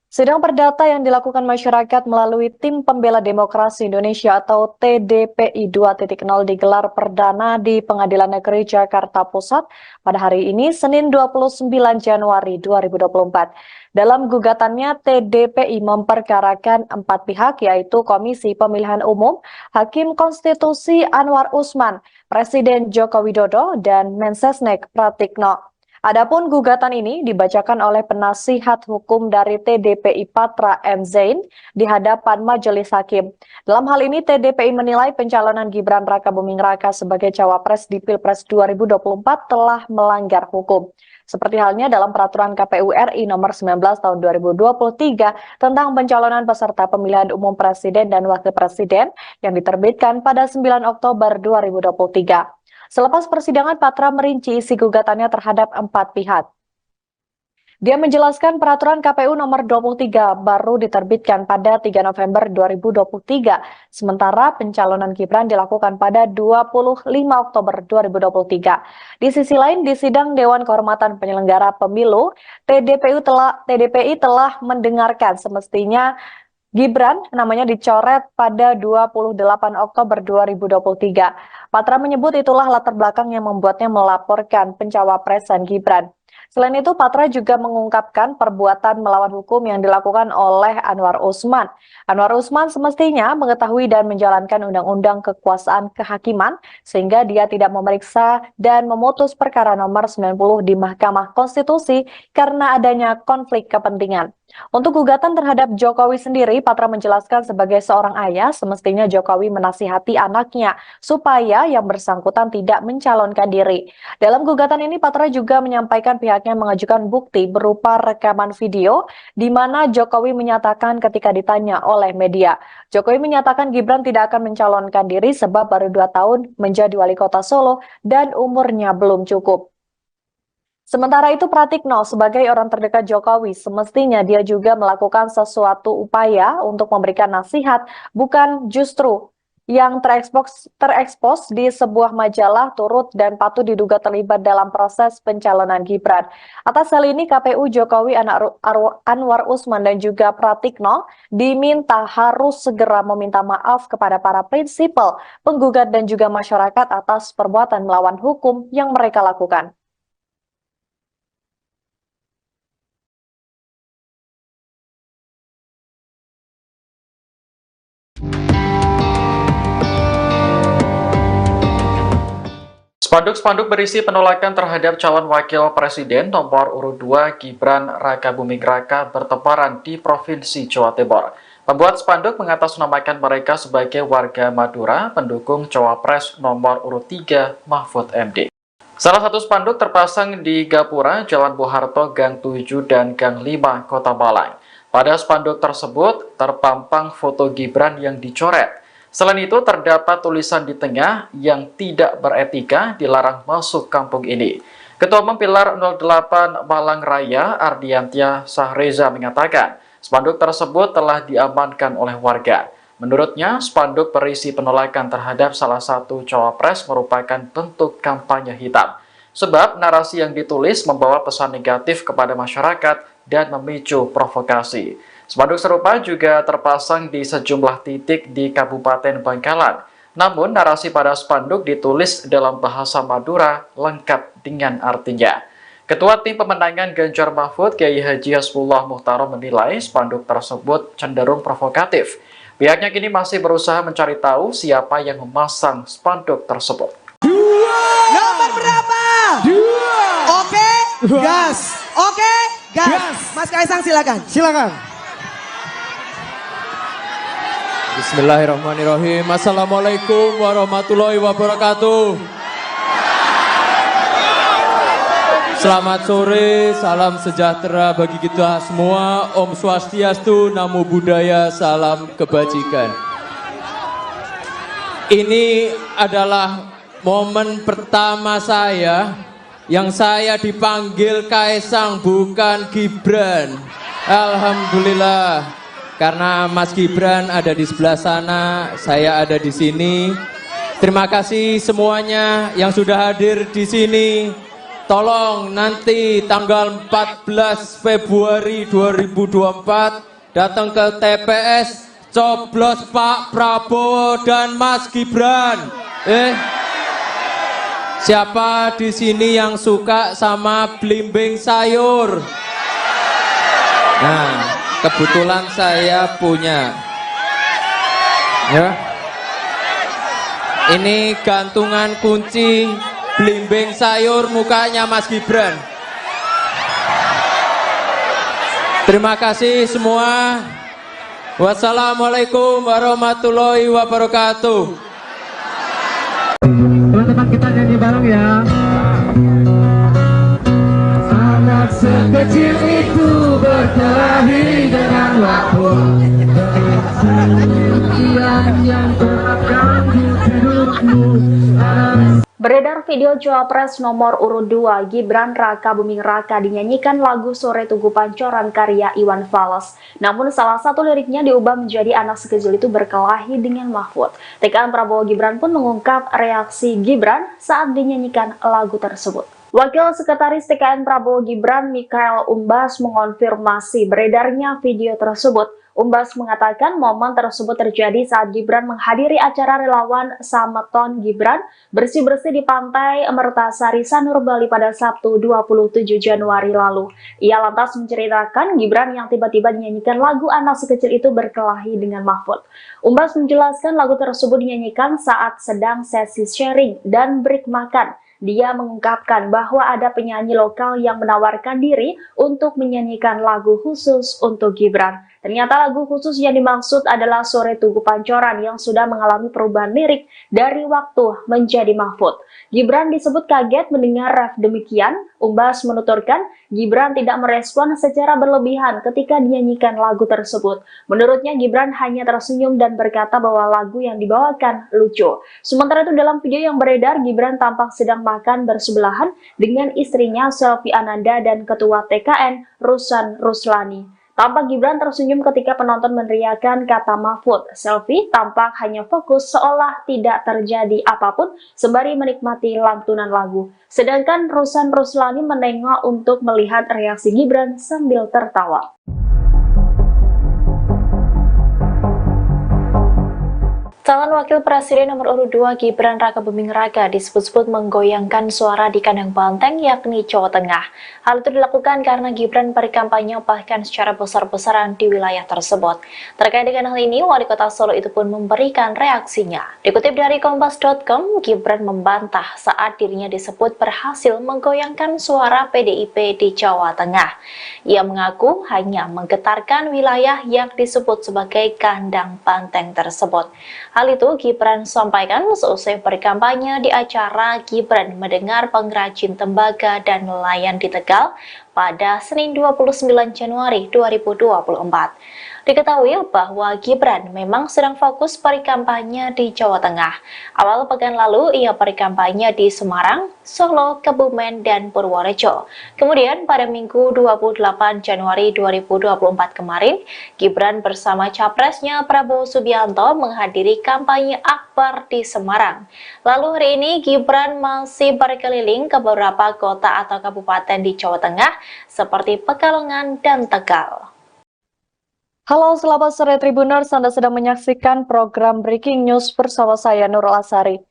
Sidang perdata yang dilakukan masyarakat melalui Tim Pembela Demokrasi Indonesia atau TDPI 2.0 digelar perdana di Pengadilan Negeri Jakarta Pusat pada hari ini, Senin 29 Januari 2024. Dalam gugatannya, TDPI memperkarakan 4 pihak, yaitu Komisi Pemilihan Umum, Hakim Konstitusi Anwar Usman, Presiden Joko Widodo, dan Mensesnek Pratikno. Adapun gugatan ini dibacakan oleh penasihat hukum dari TDPI Patra M. Zain di hadapan Majelis Hakim. Dalam hal ini, TDPI menilai pencalonan Gibran Rakabuming Raka sebagai cawapres di Pilpres 2024 telah melanggar hukum. Seperti halnya dalam peraturan KPU RI nomor 19 tahun 2023 tentang pencalonan peserta pemilihan umum presiden dan wakil presiden yang diterbitkan pada 9 Oktober 2023. Selepas persidangan, Patra merinci isi gugatannya terhadap 4 pihak. Dia menjelaskan peraturan KPU nomor 23 baru diterbitkan pada 3 November 2023, sementara pencalonan Gibran dilakukan pada 25 Oktober 2023. Di sisi lain, di sidang Dewan Kehormatan Penyelenggara Pemilu, TDPI telah mendengarkan semestinya Gibran namanya dicoret pada 28 Oktober 2023. Patra menyebut itulah latar belakang yang membuatnya melaporkan pencawapresan Gibran. Selain itu, Patra juga mengungkapkan perbuatan melawan hukum yang dilakukan oleh Anwar Usman. Anwar Usman semestinya mengetahui dan menjalankan undang-undang kekuasaan kehakiman, sehingga dia tidak memeriksa dan memutus perkara nomor 90 di Mahkamah Konstitusi karena adanya konflik kepentingan. Untuk gugatan terhadap Jokowi sendiri, Patra menjelaskan sebagai seorang ayah, semestinya Jokowi menasihati anaknya supaya yang bersangkutan tidak mencalonkan diri. Dalam gugatan ini, Patra juga menyampaikan pihaknya mengajukan bukti berupa rekaman video di mana Jokowi menyatakan ketika ditanya oleh media. Jokowi menyatakan Gibran tidak akan mencalonkan diri sebab baru 2 tahun menjadi wali kota Solo dan umurnya belum cukup. Sementara itu, Pratikno sebagai orang terdekat Jokowi semestinya dia juga melakukan sesuatu upaya untuk memberikan nasihat, bukan justru yang terekspos di sebuah majalah turut dan patut diduga terlibat dalam proses pencalonan Gibran. Atas hal ini, KPU Jokowi, Anwar Usman, dan juga Pratikno diminta harus segera meminta maaf kepada para prinsipal, penggugat, dan juga masyarakat atas perbuatan melawan hukum yang mereka lakukan. Spanduk-spanduk berisi penolakan terhadap calon wakil presiden nomor urut 2 Gibran Rakabuming Raka bertebaran di Provinsi Jawa Timur. Pembuat spanduk mengatasnamakan mereka sebagai warga Madura pendukung cawapres nomor urut 3 Mahfud MD. Salah satu spanduk terpasang di Gapura, Jalan Bung Harto, Gang 7 dan Gang 5, Kota Malang. Pada spanduk tersebut terpampang foto Gibran yang dicoret. Selain itu terdapat tulisan di tengah yang tidak beretika dilarang masuk kampung ini. Ketua Umum Pilar 08 Malang Raya Ardiantia Sahreza mengatakan spanduk tersebut telah diamankan oleh warga. Menurutnya, spanduk berisi penolakan terhadap salah satu cawapres merupakan bentuk kampanye hitam. Sebab narasi yang ditulis membawa pesan negatif kepada masyarakat dan memicu provokasi. Spanduk serupa juga terpasang di sejumlah titik di Kabupaten Bangkalan. Namun, narasi pada spanduk ditulis dalam bahasa Madura lengkap dengan artinya. Ketua Tim Pemenangan Ganjar Mahfud, Kiai Haji Hasbullah Muhtarom menilai spanduk tersebut cenderung provokatif. Pihaknya kini masih berusaha mencari tahu siapa yang memasang spanduk tersebut. Nomor berapa? Oke, gas. Oke, gas. Mas Kaisang silakan. Silakan. Bismillahirrahmanirrahim. Assalamualaikum warahmatullahi wabarakatuh. Selamat sore, salam sejahtera bagi kita semua. Om Swastiastu, Namo Buddhaya, salam kebajikan. Ini adalah momen pertama saya yang saya dipanggil Kaisang bukan Gibran. Alhamdulillah, karena Mas Gibran ada di sebelah sana, saya ada di sini. Terima kasih semuanya yang sudah hadir di sini. Tolong nanti tanggal 14 Februari 2024 datang ke TPS, coblos Pak Prabowo dan Mas Gibran. Siapa di sini yang suka sama belimbing sayur? Nah, kebetulan saya punya. Ya. Ini gantungan kunci belimbing sayur mukanya Mas Gibran. Terima kasih semua. Wassalamualaikum warahmatullahi wabarakatuh. Teman-teman kita nyanyi bareng ya. Anak sekecil itu berkelahi dengan waktu. Yang terganggu hidupmu. Beredar video cawapres nomor urut 2 Gibran Rakabuming Raka dinyanyikan lagu Sore Tugu Pancoran karya Iwan Fals. Namun salah satu liriknya diubah menjadi anak sekecil itu berkelahi dengan Mahfud. TKN Prabowo Gibran pun mengungkap reaksi Gibran saat dinyanyikan lagu tersebut. Wakil Sekretaris TKN Prabowo Gibran Mikael Umbas mengonfirmasi beredarnya video tersebut. Umbas mengatakan momen tersebut terjadi saat Gibran menghadiri acara relawan Sameton Gibran bersih-bersih di Pantai Mertasari Sanur Bali pada Sabtu 27 Januari lalu. Ia lantas menceritakan Gibran yang tiba-tiba dinyanyikan lagu anak sekecil itu berkelahi dengan Mahfud. Umbas menjelaskan lagu tersebut dinyanyikan saat sedang sesi sharing dan break makan. Dia mengungkapkan bahwa ada penyanyi lokal yang menawarkan diri untuk menyanyikan lagu khusus untuk Gibran. Ternyata lagu khusus yang dimaksud adalah Sore Tugu Pancoran yang sudah mengalami perubahan lirik dari waktu menjadi Mahfud. Gibran disebut kaget mendengar ref demikian. Umbas menuturkan Gibran tidak merespon secara berlebihan ketika dinyanyikan lagu tersebut. Menurutnya Gibran hanya tersenyum dan berkata bahwa lagu yang dibawakan lucu. Sementara itu dalam video yang beredar, Gibran tampak sedang makan bersebelahan dengan istrinya Selvi Ananda dan Ketua TKN Rusan Ruslani. Tampak Gibran tersenyum ketika penonton meneriakkan kata Mahfud. Selvi tampak hanya fokus seolah tidak terjadi apapun sembari menikmati lantunan lagu. Sedangkan Rusan Ruslani menengok untuk melihat reaksi Gibran sambil tertawa. Calon Wakil Presiden nomor urut 2 Gibran Rakabuming Raka disebut-sebut menggoyangkan suara di kandang banteng yakni Jawa Tengah. Hal itu dilakukan karena Gibran berkampanye bahkan secara besar-besaran di wilayah tersebut. Terkait dengan hal ini, Wali Kota Solo itu pun memberikan reaksinya. Dikutip dari Kompas.com, Gibran membantah saat dirinya disebut berhasil menggoyangkan suara PDIP di Jawa Tengah. Ia mengaku hanya menggetarkan wilayah yang disebut sebagai kandang banteng tersebut. Hal itu Gibran sampaikan seusai berkampanye di acara Gibran Mendengar Pengrajin Tembaga dan Nelayan di Tegal pada Senin 29 Januari 2024. Diketahui bahwa Gibran memang sedang fokus berkampanye di Jawa Tengah. Awal pekan lalu ia berkampanye di Semarang, Solo, Kebumen, dan Purworejo. Kemudian pada Minggu 28 Januari 2024 kemarin, Gibran bersama capresnya Prabowo Subianto menghadiri kampanye akbar di Semarang. Lalu hari ini Gibran masih berkeliling ke beberapa kota atau kabupaten di Jawa Tengah seperti Pekalongan dan Tegal. Halo selamat sore Tribuners, Anda sedang menyaksikan program Breaking News bersama saya Nurul Asari.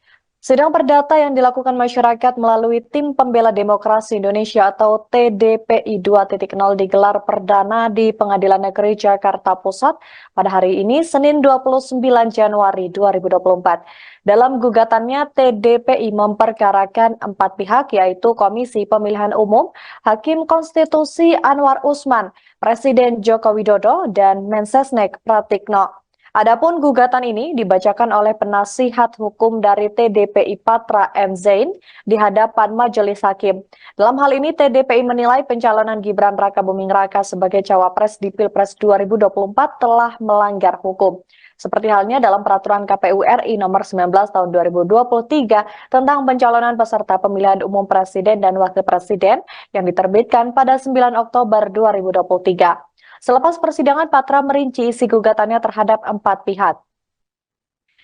Sidang perdata yang dilakukan masyarakat melalui Tim Pembela Demokrasi Indonesia atau TDPI 2.0 digelar perdana di Pengadilan Negeri Jakarta Pusat pada hari ini Senin 29 Januari 2024. Dalam gugatannya, TDPI memperkarakan 4 pihak yaitu Komisi Pemilihan Umum, Hakim Konstitusi Anwar Usman, Presiden Joko Widodo, dan Mensesnek Pratikno. Adapun gugatan ini dibacakan oleh penasihat hukum dari TDPI Patra M. Zain di hadapan majelis hakim. Dalam hal ini TDPI menilai pencalonan Gibran Rakabuming Raka sebagai cawapres di Pilpres 2024 telah melanggar hukum. Seperti halnya dalam peraturan KPU RI nomor 19 tahun 2023 tentang pencalonan peserta pemilihan umum presiden dan wakil presiden yang diterbitkan pada 9 Oktober 2023. Selepas persidangan, Patra merinci isi gugatannya terhadap 4 pihak.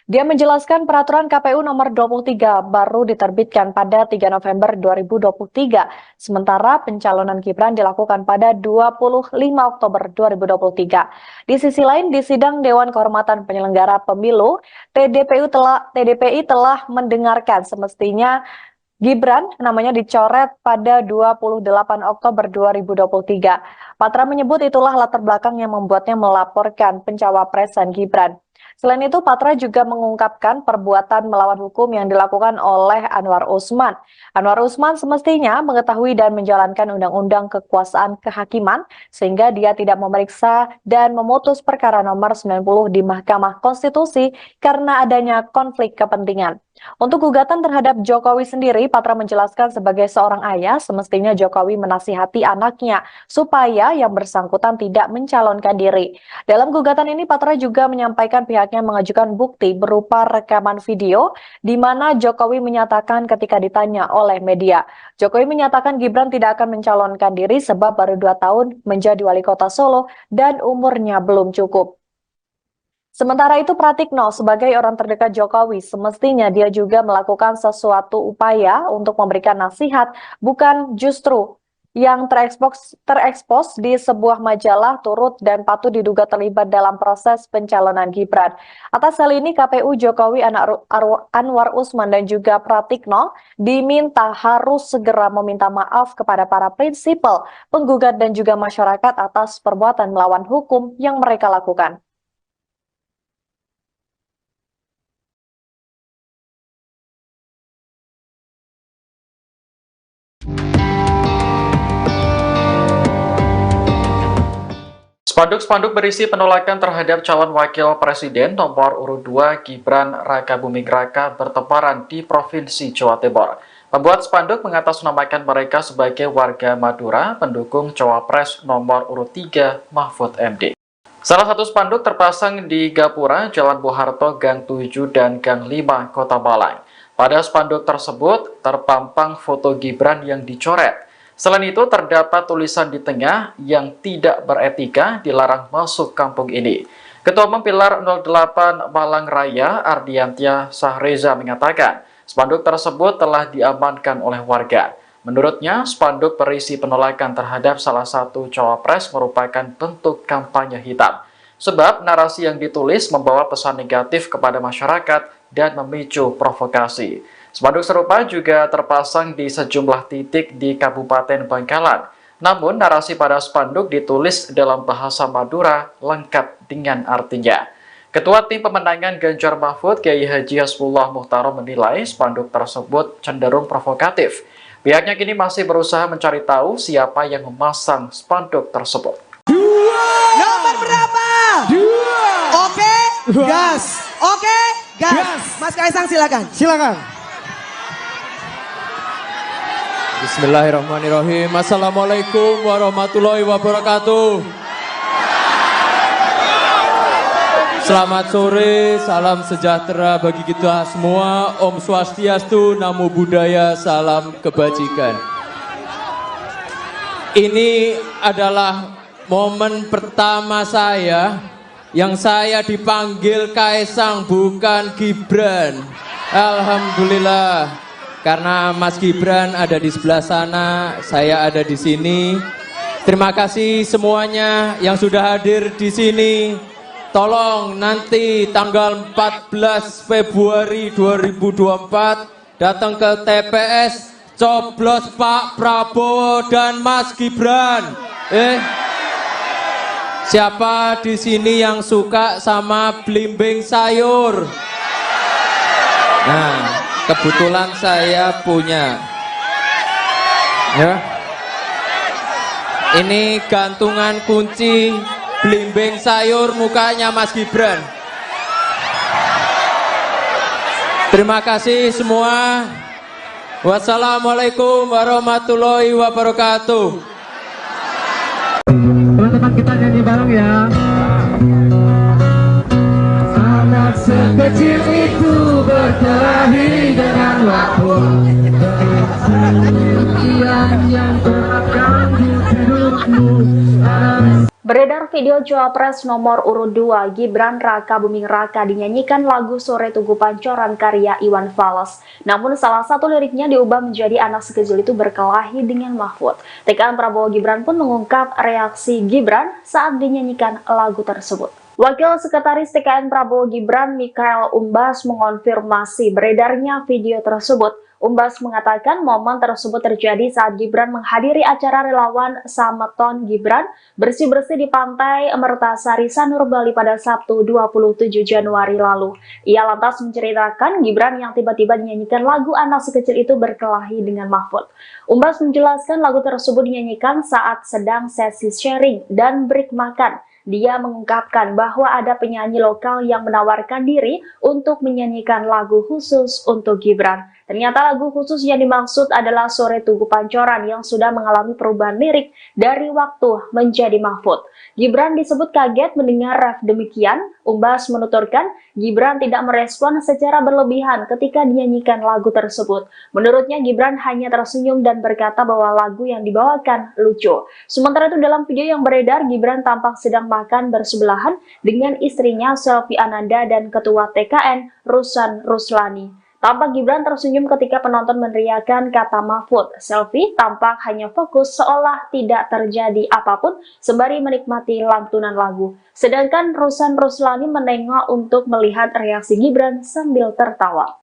Dia menjelaskan peraturan KPU nomor 23 baru diterbitkan pada 3 November 2023, sementara pencalonan Gibran dilakukan pada 25 Oktober 2023. Di sisi lain, di sidang Dewan Kehormatan Penyelenggara Pemilu, TDPI telah mendengarkan semestinya Gibran namanya dicoret pada 28 Oktober 2023. Patra menyebut itulah latar belakang yang membuatnya melaporkan pencawapresan Gibran. Selain itu, Patra juga mengungkapkan perbuatan melawan hukum yang dilakukan oleh Anwar Usman. Anwar Usman semestinya mengetahui dan menjalankan undang-undang kekuasaan kehakiman, sehingga dia tidak memeriksa dan memutus perkara nomor 90 di Mahkamah Konstitusi karena adanya konflik kepentingan. Untuk gugatan terhadap Jokowi sendiri, Patra menjelaskan sebagai seorang ayah, semestinya Jokowi menasihati anaknya supaya yang bersangkutan tidak mencalonkan diri. Dalam gugatan ini, Patra juga menyampaikan pihaknya mengajukan bukti berupa rekaman video di mana Jokowi menyatakan ketika ditanya oleh media, Jokowi menyatakan Gibran tidak akan mencalonkan diri sebab baru 2 tahun menjadi wali kota Solo dan umurnya belum cukup. Sementara itu Pratikno sebagai orang terdekat Jokowi semestinya dia juga melakukan sesuatu upaya untuk memberikan nasihat, bukan justru yang terekspos di sebuah majalah turut dan patut diduga terlibat dalam proses pencalonan Gibran. Atas hal ini KPU Jokowi Anwar Usman dan juga Pratikno diminta harus segera meminta maaf kepada para prinsipal, penggugat dan juga masyarakat atas perbuatan melawan hukum yang mereka lakukan. Spanduk-spanduk berisi penolakan terhadap calon wakil presiden nomor urut 2 Gibran Rakabuming Raka bertebaran di Provinsi Jawa Timur. Pembuat spanduk mengatasnamakan mereka sebagai warga Madura pendukung cawapres nomor urut 3 Mahfud MD. Salah satu spanduk terpasang di Gapura, Jalan Bung Harto, Gang 7 dan Gang 5, Kota Malang. Pada spanduk tersebut terpampang foto Gibran yang dicoret. Selain itu, terdapat tulisan di tengah yang tidak beretika dilarang masuk kampung ini. Ketua Umum Pilar 08 Malang Raya, Ardiantia Sahreza mengatakan, spanduk tersebut telah diamankan oleh warga. Menurutnya, spanduk berisi penolakan terhadap salah satu cawapres merupakan bentuk kampanye hitam. sebab narasi yang ditulis membawa pesan negatif kepada masyarakat dan memicu provokasi. Spanduk serupa juga terpasang di sejumlah titik di Kabupaten Bangkalan. Namun, narasi pada spanduk ditulis dalam bahasa Madura lengkap dengan artinya. Ketua Tim Pemenangan Ganjar Mahfud, Kiai Haji Hasbullah Muhtarom menilai spanduk tersebut cenderung provokatif. Pihaknya kini masih berusaha mencari tahu siapa yang memasang spanduk tersebut. Nomor berapa? 2. Oke, gas. Oke, gas. Mas Kaisang silakan. Silakan. Bismillahirrahmanirrahim. Assalamualaikum warahmatullahi wabarakatuh. Selamat sore, salam sejahtera bagi kita semua. Om Swastiastu, Namo Buddhaya, salam kebajikan. Ini adalah momen pertama saya yang saya dipanggil Kaisang, bukan Gibran. Alhamdulillah, karena Mas Gibran ada di sebelah sana, saya ada di sini. Terima kasih semuanya yang sudah hadir di sini. Tolong nanti tanggal 14 Februari 2024 datang ke TPS, coblos Pak Prabowo dan Mas Gibran. Siapa di sini yang suka sama belimbing sayur? Nah, kebetulan saya punya. Ya. Ini gantungan kunci belimbing sayur mukanya Mas Gibran. Terima kasih semua. Wassalamualaikum warahmatullahi wabarakatuh. Teman-teman kita nyanyi bareng ya. Anak sekecil itu berkelahi dengan waktu. Yang terganggu hidupmu. Beredar video Cawapres nomor urut 2 Gibran Raka Buming Raka dinyanyikan lagu Sore Tugu Pancoran karya Iwan Fals. Namun salah satu liriknya diubah menjadi anak sekecil itu berkelahi dengan Mahfud. TKN Prabowo Gibran pun mengungkap reaksi Gibran saat dinyanyikan lagu tersebut. Wakil Sekretaris TKN Prabowo Gibran Mikael Umbas mengonfirmasi beredarnya video tersebut. Umbas mengatakan momen tersebut terjadi saat Gibran menghadiri acara relawan Sameton Gibran bersih-bersih di Pantai Mertasari Sanur Bali pada Sabtu 27 Januari lalu. Ia lantas menceritakan Gibran yang tiba-tiba dinyanyikan lagu anak sekecil itu berkelahi dengan Mahfud. Umbas menjelaskan lagu tersebut dinyanyikan saat sedang sesi sharing dan break makan. Dia mengungkapkan bahwa ada penyanyi lokal yang menawarkan diri untuk menyanyikan lagu khusus untuk Gibran. Ternyata lagu khusus yang dimaksud adalah Sore Tugu Pancoran yang sudah mengalami perubahan lirik dari waktu menjadi Mahfud. Gibran disebut kaget mendengar ref demikian. Umbas menuturkan Gibran tidak merespon secara berlebihan ketika dinyanyikan lagu tersebut. Menurutnya Gibran hanya tersenyum dan berkata bahwa lagu yang dibawakan lucu. Sementara itu dalam video yang beredar, Gibran tampak sedang makan bersebelahan dengan istrinya Selvi Ananda dan Ketua TKN Rusan Ruslani. Tampak Gibran tersenyum ketika penonton meneriakan kata Mahfud. Selvi tampak hanya fokus seolah tidak terjadi apapun sembari menikmati lantunan lagu. Sedangkan Rusan Ruslani menengok untuk melihat reaksi Gibran sambil tertawa.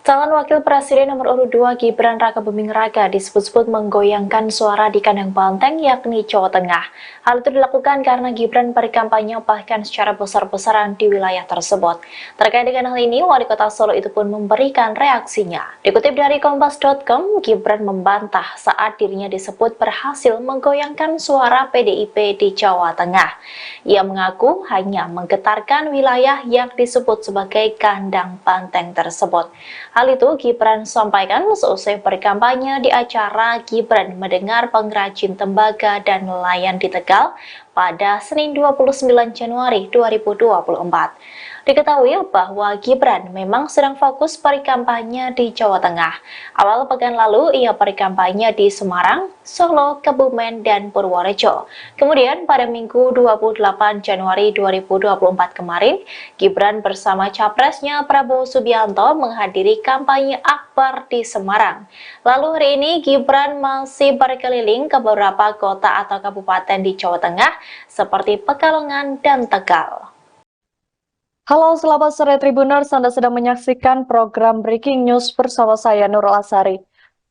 Calon Wakil Presiden nomor urut 2 Gibran Raka Buming Raka disebut-sebut menggoyangkan suara di kandang banteng yakni Jawa Tengah. Hal itu dilakukan karena Gibran berkampanye bahkan secara besar-besaran di wilayah tersebut. Terkait dengan hal ini, Wali Kota Solo itu pun memberikan reaksinya. Dikutip dari Kompas.com, Gibran membantah saat dirinya disebut berhasil menggoyangkan suara PDIP di Jawa Tengah. Ia mengaku hanya menggetarkan wilayah yang disebut sebagai kandang banteng tersebut. Hal itu Gibran sampaikan seusai berkampanye di acara Gibran mendengar pengrajin tembaga dan nelayan di Tegal pada Senin 29 Januari 2024. Diketahui bahwa Gibran memang sedang fokus berkampanye di Jawa Tengah. Awal pekan lalu ia berkampanye di Semarang, Solo, Kebumen, dan Purworejo. Kemudian pada Minggu 28 Januari 2024 kemarin, Gibran bersama capresnya Prabowo Subianto menghadiri kampanye akbar di Semarang. Lalu hari ini Gibran masih berkeliling ke beberapa kota atau kabupaten di Jawa Tengah seperti Pekalongan dan Tegal. Halo selamat sore Tribuners, Anda sedang menyaksikan program Breaking News bersama saya Nurul Asari.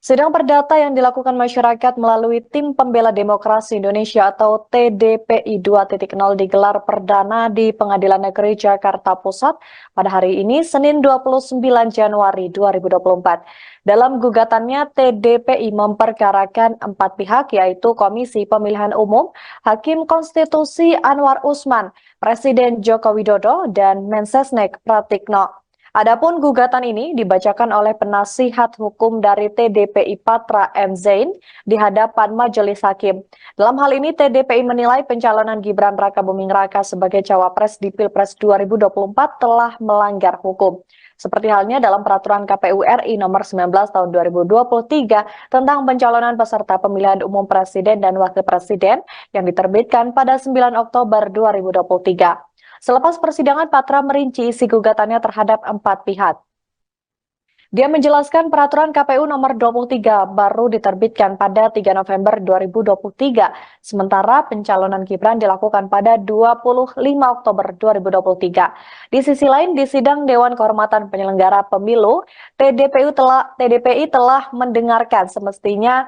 Sidang perdata yang dilakukan masyarakat melalui Tim Pembela Demokrasi Indonesia atau TDPI 2.0 digelar perdana di Pengadilan Negeri Jakarta Pusat pada hari ini Senin 29 Januari 2024. Dalam gugatannya, TDPI memperkarakan 4 pihak yaitu Komisi Pemilihan Umum, Hakim Konstitusi Anwar Usman, Presiden Joko Widodo, dan Mensesnek Pratikno. Adapun gugatan ini dibacakan oleh penasihat hukum dari TDPI Patra M. Zain di hadapan majelis hakim. Dalam hal ini TDPI menilai pencalonan Gibran Rakabuming Raka sebagai cawapres di Pilpres 2024 telah melanggar hukum. Seperti halnya dalam peraturan KPU RI nomor 19 tahun 2023 tentang pencalonan peserta pemilihan umum presiden dan wakil presiden yang diterbitkan pada 9 Oktober 2023. Selepas persidangan, Patra merinci isi gugatannya terhadap 4 pihak. Dia menjelaskan peraturan KPU nomor 23 baru diterbitkan pada 3 November 2023, sementara pencalonan Gibran dilakukan pada 25 Oktober 2023. Di sisi lain, di sidang Dewan Kehormatan Penyelenggara Pemilu, TDPI telah mendengarkan semestinya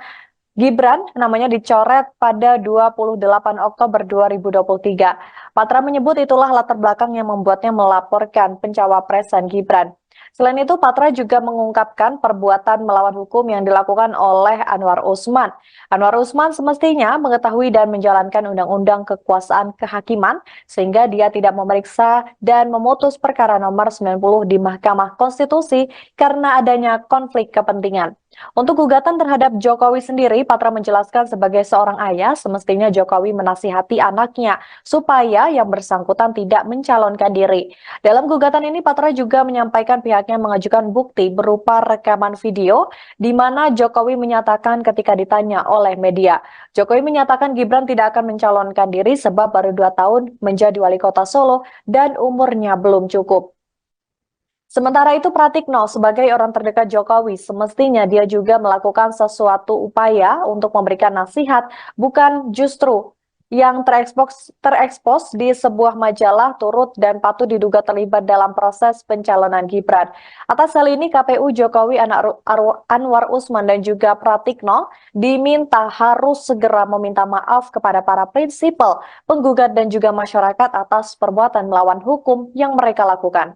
Gibran namanya dicoret pada 28 Oktober 2023. Patra menyebut itulah latar belakang yang membuatnya melaporkan pencawapresan Gibran. Selain itu, Patra juga mengungkapkan perbuatan melawan hukum yang dilakukan oleh Anwar Usman. Anwar Usman semestinya mengetahui dan menjalankan undang-undang kekuasaan kehakiman sehingga dia tidak memeriksa dan memutus perkara nomor 90 di Mahkamah Konstitusi karena adanya konflik kepentingan. Untuk gugatan terhadap Jokowi sendiri, Patra menjelaskan sebagai seorang ayah, semestinya Jokowi menasihati anaknya supaya yang bersangkutan tidak mencalonkan diri. Dalam gugatan ini, Patra juga menyampaikan pihaknya mengajukan bukti berupa rekaman video di mana Jokowi menyatakan ketika ditanya oleh media. Jokowi menyatakan Gibran tidak akan mencalonkan diri sebab baru 2 tahun menjadi wali kota Solo dan umurnya belum cukup. Sementara itu Pratikno sebagai orang terdekat Jokowi semestinya dia juga melakukan sesuatu upaya untuk memberikan nasihat, bukan justru yang terekspos di sebuah majalah turut dan patut diduga terlibat dalam proses pencalonan Gibran. Atas hal ini KPU Jokowi Anwar Usman dan juga Pratikno diminta harus segera meminta maaf kepada para prinsipal, penggugat dan juga masyarakat atas perbuatan melawan hukum yang mereka lakukan.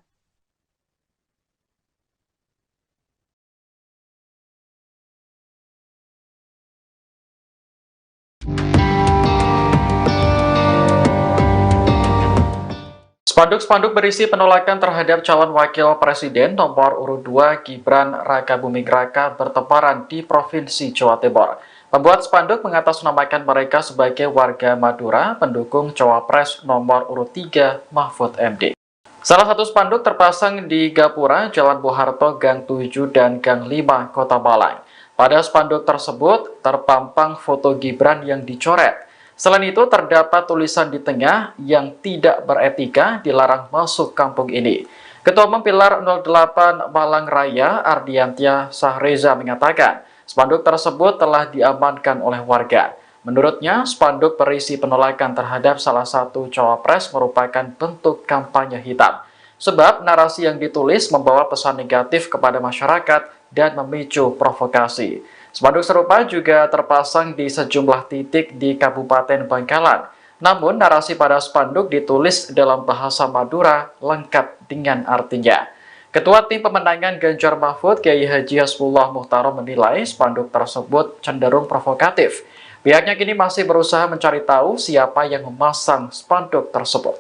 Spanduk-spanduk berisi penolakan terhadap calon wakil presiden nomor urut 2 Gibran Rakabuming Raka bertebaran di Provinsi Jawa Timur. Pembuat spanduk mengatasnamakan mereka sebagai warga Madura pendukung cawapres nomor urut 3 Mahfud MD. Salah satu spanduk terpasang di Gapura, Jalan Bung Harto, Gang 7 dan Gang 5, Kota Malang. Pada spanduk tersebut terpampang foto Gibran yang dicoret. Selain itu, terdapat tulisan di tengah yang tidak beretika dilarang masuk kampung ini. Ketua Umum Pilar 08 Malang Raya, Ardiantia Sahreza mengatakan, spanduk tersebut telah diamankan oleh warga. Menurutnya, spanduk berisi penolakan terhadap salah satu cawapres merupakan bentuk kampanye hitam. Sebab narasi yang ditulis membawa pesan negatif kepada masyarakat dan memicu provokasi. Spanduk serupa juga terpasang di sejumlah titik di Kabupaten Bangkalan. Namun, narasi pada spanduk ditulis dalam bahasa Madura lengkap dengan artinya. Ketua Tim Pemenangan Ganjar Mahfud, Kiai Haji Hasbullah Muhtarom menilai spanduk tersebut cenderung provokatif. Pihaknya kini masih berusaha mencari tahu siapa yang memasang spanduk tersebut.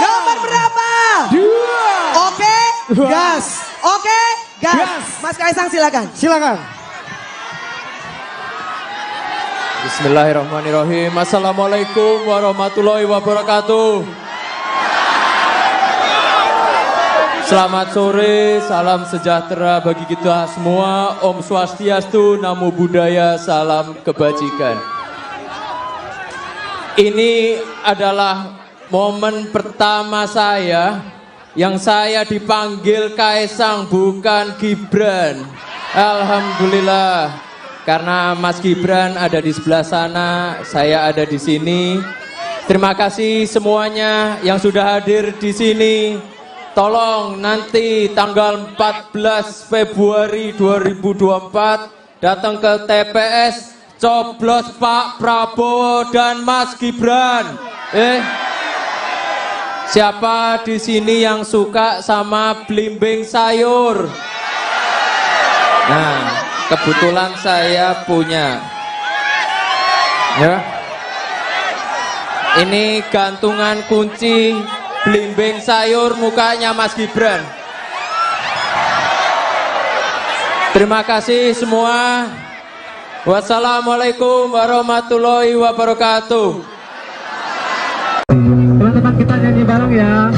Nomor berapa? 2. Oke, gas. Oke, gas. Mas Kaisang silakan. Silakan. Bismillahirrahmanirrahim. Assalamualaikum warahmatullahi wabarakatuh. Selamat sore, salam sejahtera bagi kita semua. Om Swastiastu, Namo Buddhaya, salam kebajikan. Ini adalah momen pertama saya yang saya dipanggil Kaisang, bukan Gibran. Alhamdulillah, karena Mas Gibran ada di sebelah sana, saya ada di sini. Terima kasih semuanya yang sudah hadir di sini. Tolong nanti tanggal 14 Februari 2024 datang ke TPS, coblos Pak Prabowo dan Mas Gibran. Siapa di sini yang suka sama belimbing sayur? Nah, kebetulan saya punya. Ya. Ini gantungan kunci belimbing sayur mukanya Mas Gibran. Terima kasih semua. Wassalamualaikum warahmatullahi wabarakatuh. Teman-teman kita nyanyi bareng ya.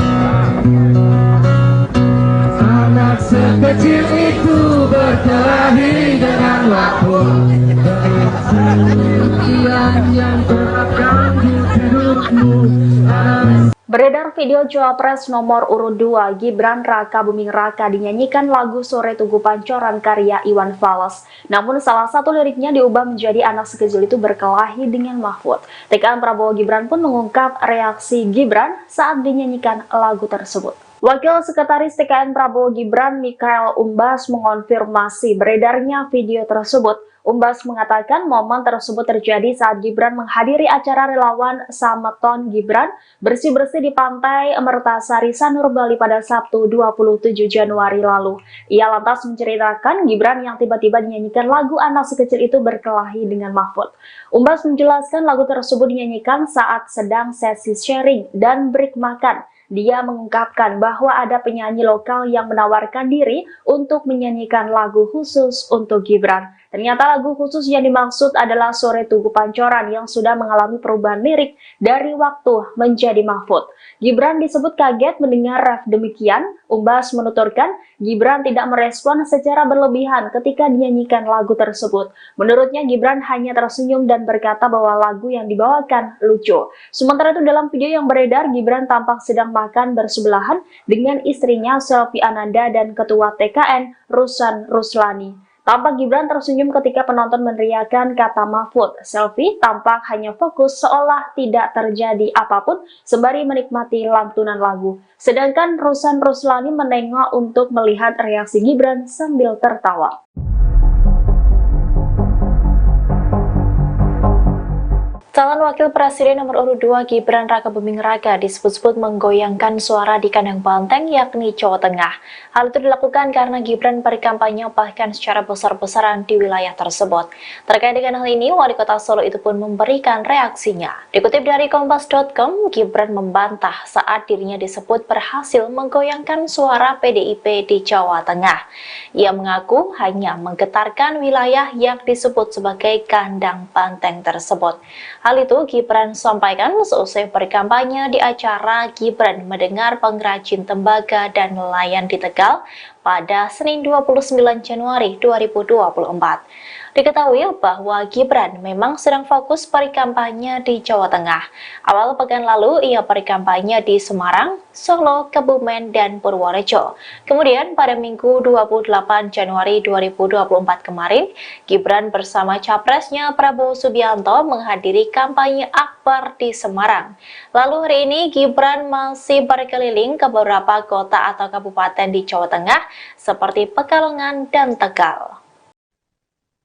Anak sekecil itu berkelahi dengan waktu. Yang terganggu hidupmu. Beredar video Cawapres nomor urut 2 Gibran Raka Buming Raka dinyanyikan lagu Sore Tugu Pancoran karya Iwan Fals. Namun salah satu liriknya diubah menjadi anak sekecil itu berkelahi dengan Mahfud. TKN Prabowo Gibran pun mengungkap reaksi Gibran saat dinyanyikan lagu tersebut. Wakil Sekretaris TKN Prabowo Gibran Mikhael Umbas mengonfirmasi beredarnya video tersebut. Umbas mengatakan momen tersebut terjadi saat Gibran menghadiri acara relawan Sameton Gibran bersih-bersih di Pantai Mertasari Sanur Bali pada Sabtu 27 Januari lalu. Ia lantas menceritakan Gibran yang tiba-tiba dinyanyikan lagu anak sekecil itu berkelahi dengan Mahfud. Umbas menjelaskan lagu tersebut dinyanyikan saat sedang sesi sharing dan break makan. Dia mengungkapkan bahwa ada penyanyi lokal yang menawarkan diri untuk menyanyikan lagu khusus untuk Gibran. Ternyata lagu khusus yang dimaksud adalah Sore Tugu Pancoran yang sudah mengalami perubahan lirik dari waktu menjadi Mahfud. Gibran disebut kaget mendengar ref demikian. Umbas menuturkan Gibran tidak merespon secara berlebihan ketika dinyanyikan lagu tersebut. Menurutnya Gibran hanya tersenyum dan berkata bahwa lagu yang dibawakan lucu. Sementara itu dalam video yang beredar, Gibran tampak sedang makan bersebelahan dengan istrinya Selvi Ananda dan Ketua TKN Rusan Ruslani. Tampak Gibran tersenyum ketika penonton meneriakkan kata Mahfud. Selvi tampak hanya fokus seolah tidak terjadi apapun sembari menikmati lantunan lagu. Sedangkan Rusan Ruslani menengok untuk melihat reaksi Gibran sambil tertawa. Calon Wakil Presiden nomor urut 2 Gibran Raka Buming Raka disebut-sebut menggoyangkan suara di kandang banteng yakni Jawa Tengah. Hal itu dilakukan karena Gibran berkampanye bahkan secara besar-besaran di wilayah tersebut. Terkait dengan hal ini, Wali Kota Solo itu pun memberikan reaksinya. Dikutip dari Kompas.com, Gibran membantah saat dirinya disebut berhasil menggoyangkan suara PDIP di Jawa Tengah. Ia mengaku hanya menggetarkan wilayah yang disebut sebagai kandang banteng tersebut. Hal itu Gibran sampaikan seusai berkampanye di acara Gibran Mendengar Pengrajin Tembaga dan Nelayan di Tegal pada Senin 29 Januari 2024. Diketahui bahwa Gibran memang sedang fokus berkampanye di Jawa Tengah. Awal pekan lalu ia berkampanye di Semarang, Solo, Kebumen, dan Purworejo. Kemudian pada Minggu 28 Januari 2024 kemarin, Gibran bersama capresnya Prabowo Subianto menghadiri kampanye akbar di Semarang. Lalu hari ini Gibran masih berkeliling ke beberapa kota atau kabupaten di Jawa Tengah seperti Pekalongan dan Tegal.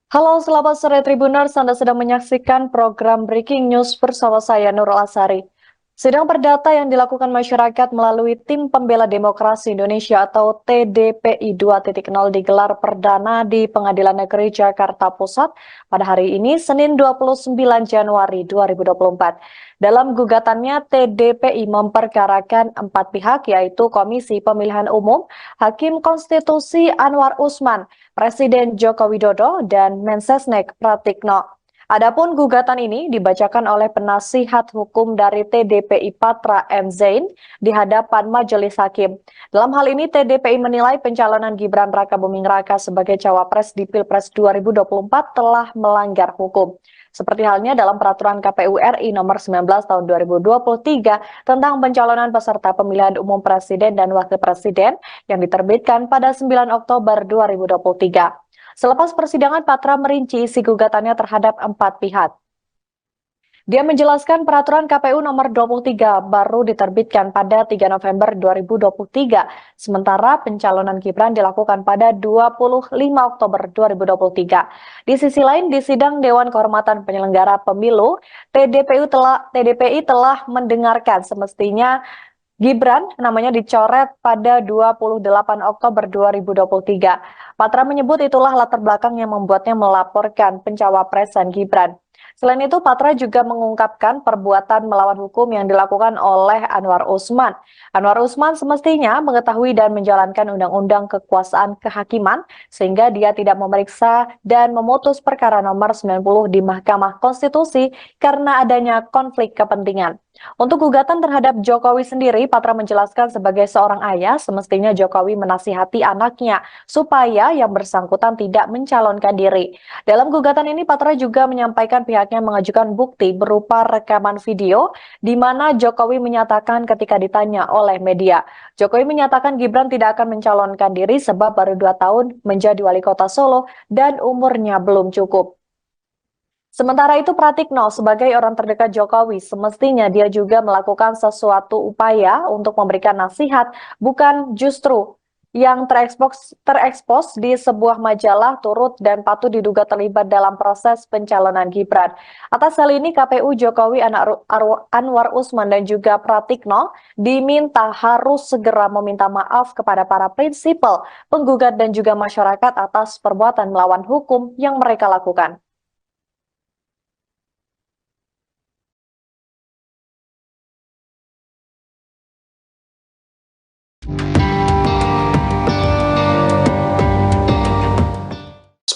Halo selamat sore Tribuners, Anda sedang menyaksikan program Breaking News bersama saya Nurul Asari. Sidang perdata yang dilakukan masyarakat melalui Tim Pembela Demokrasi Indonesia atau TDPI 2.0 digelar perdana di Pengadilan Negeri Jakarta Pusat pada hari ini Senin 29 Januari 2024. Dalam gugatannya, TDPI memperkarakan 4 pihak yaitu Komisi Pemilihan Umum, Hakim Konstitusi Anwar Usman, Presiden Joko Widodo, dan Mensesnek Pratikno. Adapun gugatan ini dibacakan oleh penasihat hukum dari TDPI Patra M. Zain di hadapan majelis hakim. Dalam hal ini TDPI menilai pencalonan Gibran Rakabuming Raka sebagai cawapres di Pilpres 2024 telah melanggar hukum. Seperti halnya dalam peraturan KPU RI nomor 19 tahun 2023 tentang pencalonan peserta pemilihan umum presiden dan wakil presiden yang diterbitkan pada 9 Oktober 2023. Selepas persidangan, Patra merinci isi gugatannya terhadap 4 pihak. Dia menjelaskan peraturan KPU nomor 23 baru diterbitkan pada 3 November 2023, sementara pencalonan Gibran dilakukan pada 25 Oktober 2023. Di sisi lain, di sidang Dewan Kehormatan Penyelenggara Pemilu, TDPI telah mendengarkan semestinya Gibran namanya dicoret pada 28 Oktober 2023. Patra menyebut itulah latar belakang yang membuatnya melaporkan pencawapresan Gibran. Selain itu, Patra juga mengungkapkan perbuatan melawan hukum yang dilakukan oleh Anwar Usman. Anwar Usman semestinya mengetahui dan menjalankan undang-undang kekuasaan kehakiman sehingga dia tidak memeriksa dan memutus perkara nomor 90 di Mahkamah Konstitusi karena adanya konflik kepentingan. Untuk gugatan terhadap Jokowi sendiri, Patra menjelaskan sebagai seorang ayah, semestinya Jokowi menasihati anaknya supaya yang bersangkutan tidak mencalonkan diri. Dalam gugatan ini, Patra juga menyampaikan pihaknya mengajukan bukti berupa rekaman video di mana Jokowi menyatakan ketika ditanya oleh media, Jokowi menyatakan Gibran tidak akan mencalonkan diri sebab baru 2 tahun menjadi wali kota Solo dan umurnya belum cukup. Sementara itu, Pratikno sebagai orang terdekat Jokowi, semestinya dia juga melakukan sesuatu upaya untuk memberikan nasihat, bukan justru yang terekspos di sebuah majalah turut dan patut diduga terlibat dalam proses pencalonan Gibran. Atas hal ini, KPU Jokowi, Anwar Usman, dan juga Pratikno diminta harus segera meminta maaf kepada para prinsipal, penggugat, dan juga masyarakat atas perbuatan melawan hukum yang mereka lakukan.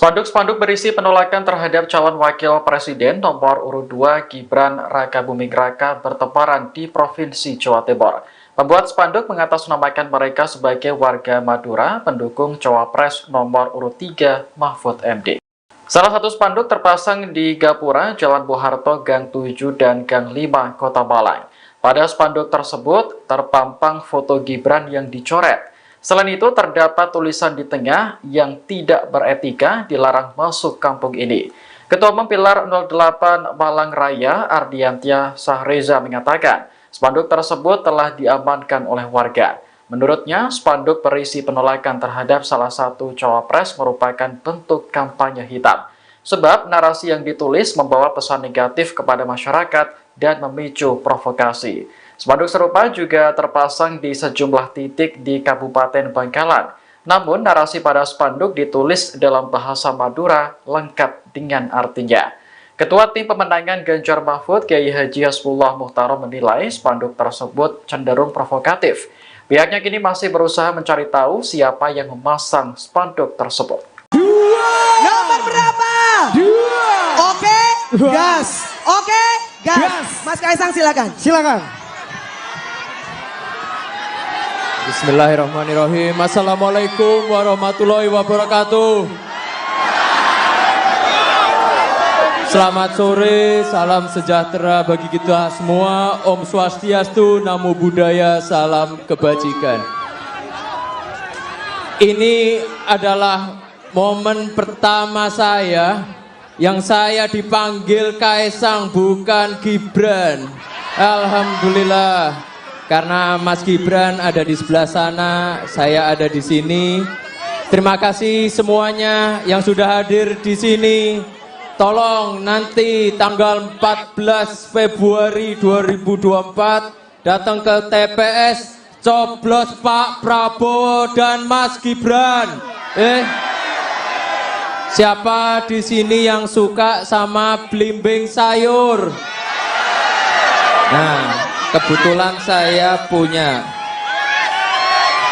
Spanduk-spanduk berisi penolakan terhadap calon wakil presiden nomor urut 2 Gibran Rakabuming Raka bertebaran di Provinsi Jawa Timur. Pembuat spanduk mengatasnamakan mereka sebagai warga Madura pendukung cawapres nomor urut 3 Mahfud MD. Salah satu spanduk terpasang di Gapura, Jalan Bung Harto, Gang 7 dan Gang 5, Kota Malang. Pada spanduk tersebut terpampang foto Gibran yang dicoret. Selain itu, terdapat tulisan di tengah yang tidak beretika dilarang masuk kampung ini. Ketua Umum Pilar 08 Malang Raya, Ardiantia Sahreza mengatakan, spanduk tersebut telah diamankan oleh warga. Menurutnya, spanduk berisi penolakan terhadap salah satu cawapres merupakan bentuk kampanye hitam. Sebab narasi yang ditulis membawa pesan negatif kepada masyarakat dan memicu provokasi. Spanduk serupa juga terpasang di sejumlah titik di Kabupaten Bangkalan. Namun, narasi pada spanduk ditulis dalam bahasa Madura lengkap dengan artinya. Ketua Tim Pemenangan Ganjar Mahfud, Kiai Haji Hasbullah Muhtarom menilai spanduk tersebut cenderung provokatif. Pihaknya kini masih berusaha mencari tahu siapa yang memasang spanduk tersebut. Nomor berapa? 2. Oke, gas. Oke, gas. Mas Kaisang silakan. Silakan. Bismillahirrahmanirrahim. Assalamualaikum warahmatullahi wabarakatuh. Selamat sore, salam sejahtera bagi kita semua. Om Swastiastu, Namo Buddhaya, salam kebajikan. Ini adalah momen pertama saya yang saya dipanggil Kaisang, bukan Gibran. Alhamdulillah. Karena Mas Gibran ada di sebelah sana, saya ada di sini. Terima kasih semuanya yang sudah hadir di sini. Tolong nanti tanggal 14 Februari 2024 datang ke TPS, coblos Pak Prabowo dan Mas Gibran. Siapa di sini yang suka sama belimbing sayur? Nah, kebetulan saya punya.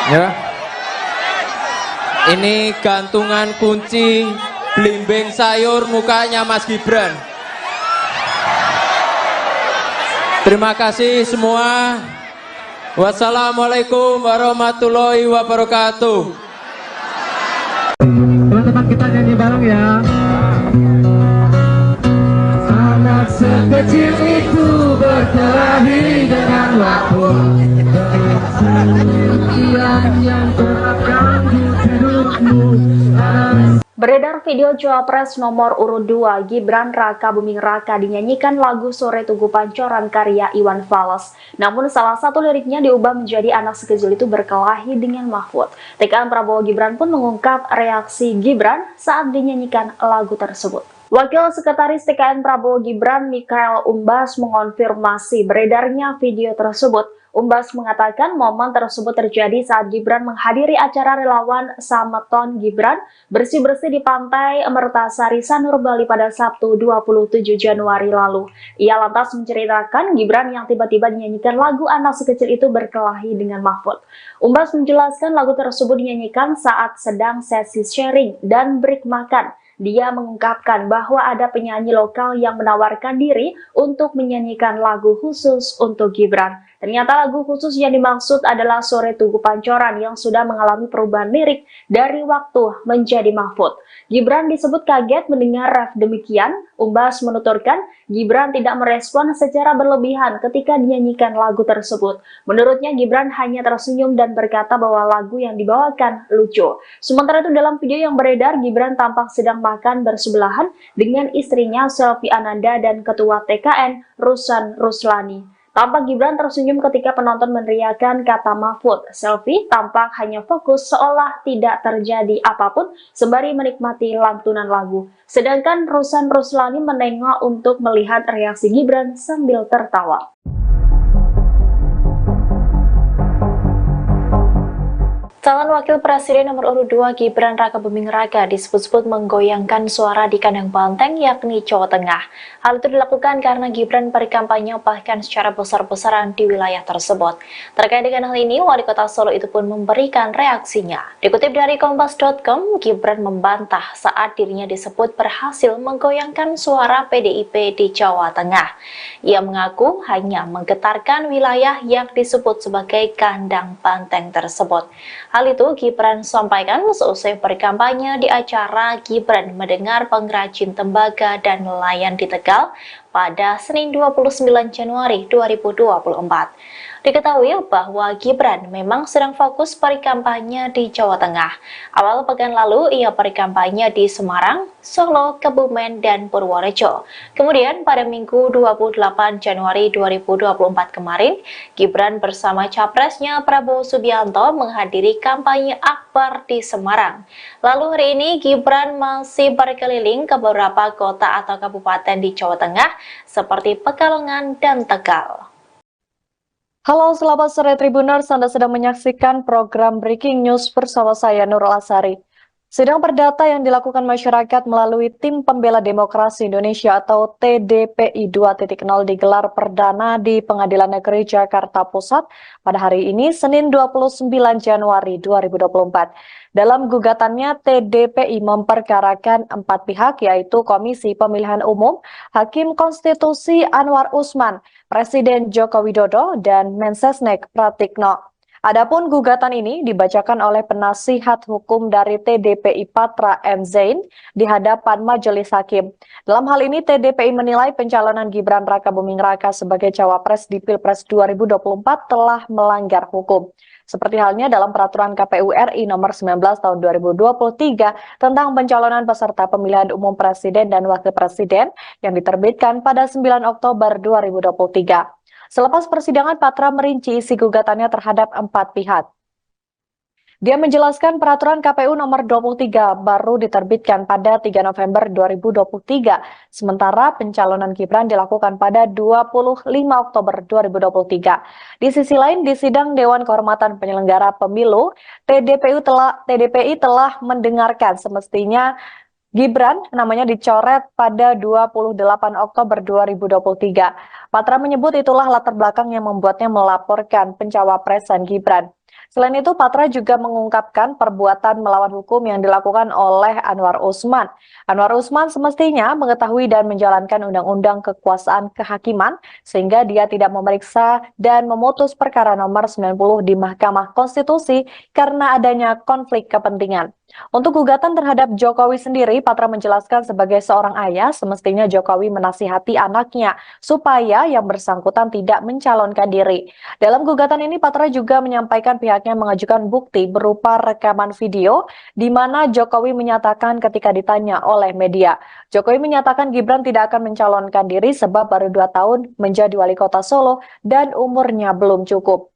Ya. Ini gantungan kunci belimbing sayur mukanya Mas Gibran. Terima kasih semua. Wassalamualaikum warahmatullahi wabarakatuh. Teman-teman kita nyanyi bareng ya. Anak sekecil itu berkelahi dengan waktu. Yang terapkan di hidupmu. Beredar video Cawapres nomor urut 2 Gibran Raka Buming Raka dinyanyikan lagu Sore Tugu Pancoran karya Iwan Fals. Namun salah satu liriknya diubah menjadi anak sekecil itu berkelahi dengan Mahfud. TKN Prabowo Gibran pun mengungkap reaksi Gibran saat dinyanyikan lagu tersebut. Wakil Sekretaris TKN Prabowo Gibran Mikael Umbas mengonfirmasi beredarnya video tersebut. Umbas mengatakan momen tersebut terjadi saat Gibran menghadiri acara relawan Sameton Gibran bersih-bersih di Pantai Mertasari Sanur Bali pada Sabtu 27 Januari lalu. Ia lantas menceritakan Gibran yang tiba-tiba dinyanyikan lagu anak sekecil itu berkelahi dengan Mahfud. Umbas menjelaskan lagu tersebut dinyanyikan saat sedang sesi sharing dan break makan. Dia mengungkapkan bahwa ada penyanyi lokal yang menawarkan diri untuk menyanyikan lagu khusus untuk Gibran. Ternyata lagu khusus yang dimaksud adalah Sore Tugu Pancoran yang sudah mengalami perubahan lirik dari waktu menjadi Mahfud. Gibran disebut kaget mendengar ref demikian. Umbas menuturkan Gibran tidak merespon secara berlebihan ketika dinyanyikan lagu tersebut. Menurutnya Gibran hanya tersenyum dan berkata bahwa lagu yang dibawakan lucu. Sementara itu dalam video yang beredar, Gibran tampak sedang makan bersebelahan dengan istrinya Selvi Ananda dan Ketua TKN Rusan Ruslani. Tampak Gibran tersenyum ketika penonton meneriakan kata Mahfud. Selvi tampak hanya fokus seolah tidak terjadi apapun sembari menikmati lantunan lagu. Sedangkan Rusan Ruslani menengok untuk melihat reaksi Gibran sambil tertawa. Calon Wakil Presiden nomor urut 2 Gibran Raka Buming Raka disebut-sebut menggoyangkan suara di kandang banteng yakni Jawa Tengah. Hal itu dilakukan karena Gibran berkampanye bahkan secara besar-besaran di wilayah tersebut. Terkait dengan hal ini, Wali Kota Solo itu pun memberikan reaksinya. Dikutip dari Kompas.com, Gibran membantah saat dirinya disebut berhasil menggoyangkan suara PDIP di Jawa Tengah. Ia mengaku hanya menggetarkan wilayah yang disebut sebagai kandang banteng tersebut. Hal itu Gibran sampaikan seusai berkampanye di acara Gibran Mendengar Pengrajin Tembaga dan Nelayan di Tegal pada Senin 29 Januari 2024. Diketahui bahwa Gibran memang sedang fokus berkampanye di Jawa Tengah. Awal pekan lalu ia berkampanye di Semarang, Solo, Kebumen, dan Purworejo. Kemudian pada Minggu 28 Januari 2024 kemarin, Gibran bersama capresnya Prabowo Subianto menghadiri kampanye akbar di Semarang. Lalu hari ini Gibran masih berkeliling ke beberapa kota atau kabupaten di Jawa Tengah seperti Pekalongan dan Tegal. Halo, selamat sore Tribuners. Anda sedang menyaksikan program Breaking News bersama saya Nurul Asari. Sidang perdata yang dilakukan masyarakat melalui Tim Pembela Demokrasi Indonesia atau TDPI 2.0 digelar perdana di Pengadilan Negeri Jakarta Pusat pada hari ini, Senin 29 Januari 2024. Dalam gugatannya, TDPI memperkarakan 4 pihak, yaitu Komisi Pemilihan Umum, Hakim Konstitusi Anwar Usman, Presiden Joko Widodo, dan Mensesnek Pratikno. Adapun gugatan ini dibacakan oleh penasihat hukum dari TDPI Patra M. Zain di hadapan Majelis Hakim. Dalam hal ini, TDPI menilai pencalonan Gibran Raka Buming Raka sebagai cawapres di Pilpres 2024 telah melanggar hukum. Seperti halnya dalam peraturan KPU RI nomor 19 tahun 2023 tentang pencalonan peserta pemilihan umum presiden dan wakil presiden yang diterbitkan pada 9 Oktober 2023. Selepas persidangan, Patra merinci isi gugatannya terhadap 4 pihak. Dia menjelaskan peraturan KPU nomor 23 baru diterbitkan pada 3 November 2023, sementara pencalonan Gibran dilakukan pada 25 Oktober 2023. Di sisi lain, di sidang Dewan Kehormatan Penyelenggara Pemilu, TDPI telah mendengarkan semestinya Gibran namanya dicoret pada 28 Oktober 2023. Patra menyebut itulah latar belakang yang membuatnya melaporkan pencawapresan Gibran. Selain itu, Patra juga mengungkapkan perbuatan melawan hukum yang dilakukan oleh Anwar Usman. Anwar Usman semestinya mengetahui dan menjalankan undang-undang kekuasaan kehakiman sehingga dia tidak memeriksa dan memutus perkara nomor 90 di Mahkamah Konstitusi karena adanya konflik kepentingan. Untuk gugatan terhadap Jokowi sendiri, Patra menjelaskan sebagai seorang ayah, semestinya Jokowi menasihati anaknya supaya yang bersangkutan tidak mencalonkan diri. Dalam gugatan ini, Patra juga menyampaikan pihaknya mengajukan bukti berupa rekaman video di mana Jokowi menyatakan ketika ditanya oleh media. Jokowi menyatakan Gibran tidak akan mencalonkan diri sebab baru 2 tahun menjadi wali kota Solo dan umurnya belum cukup.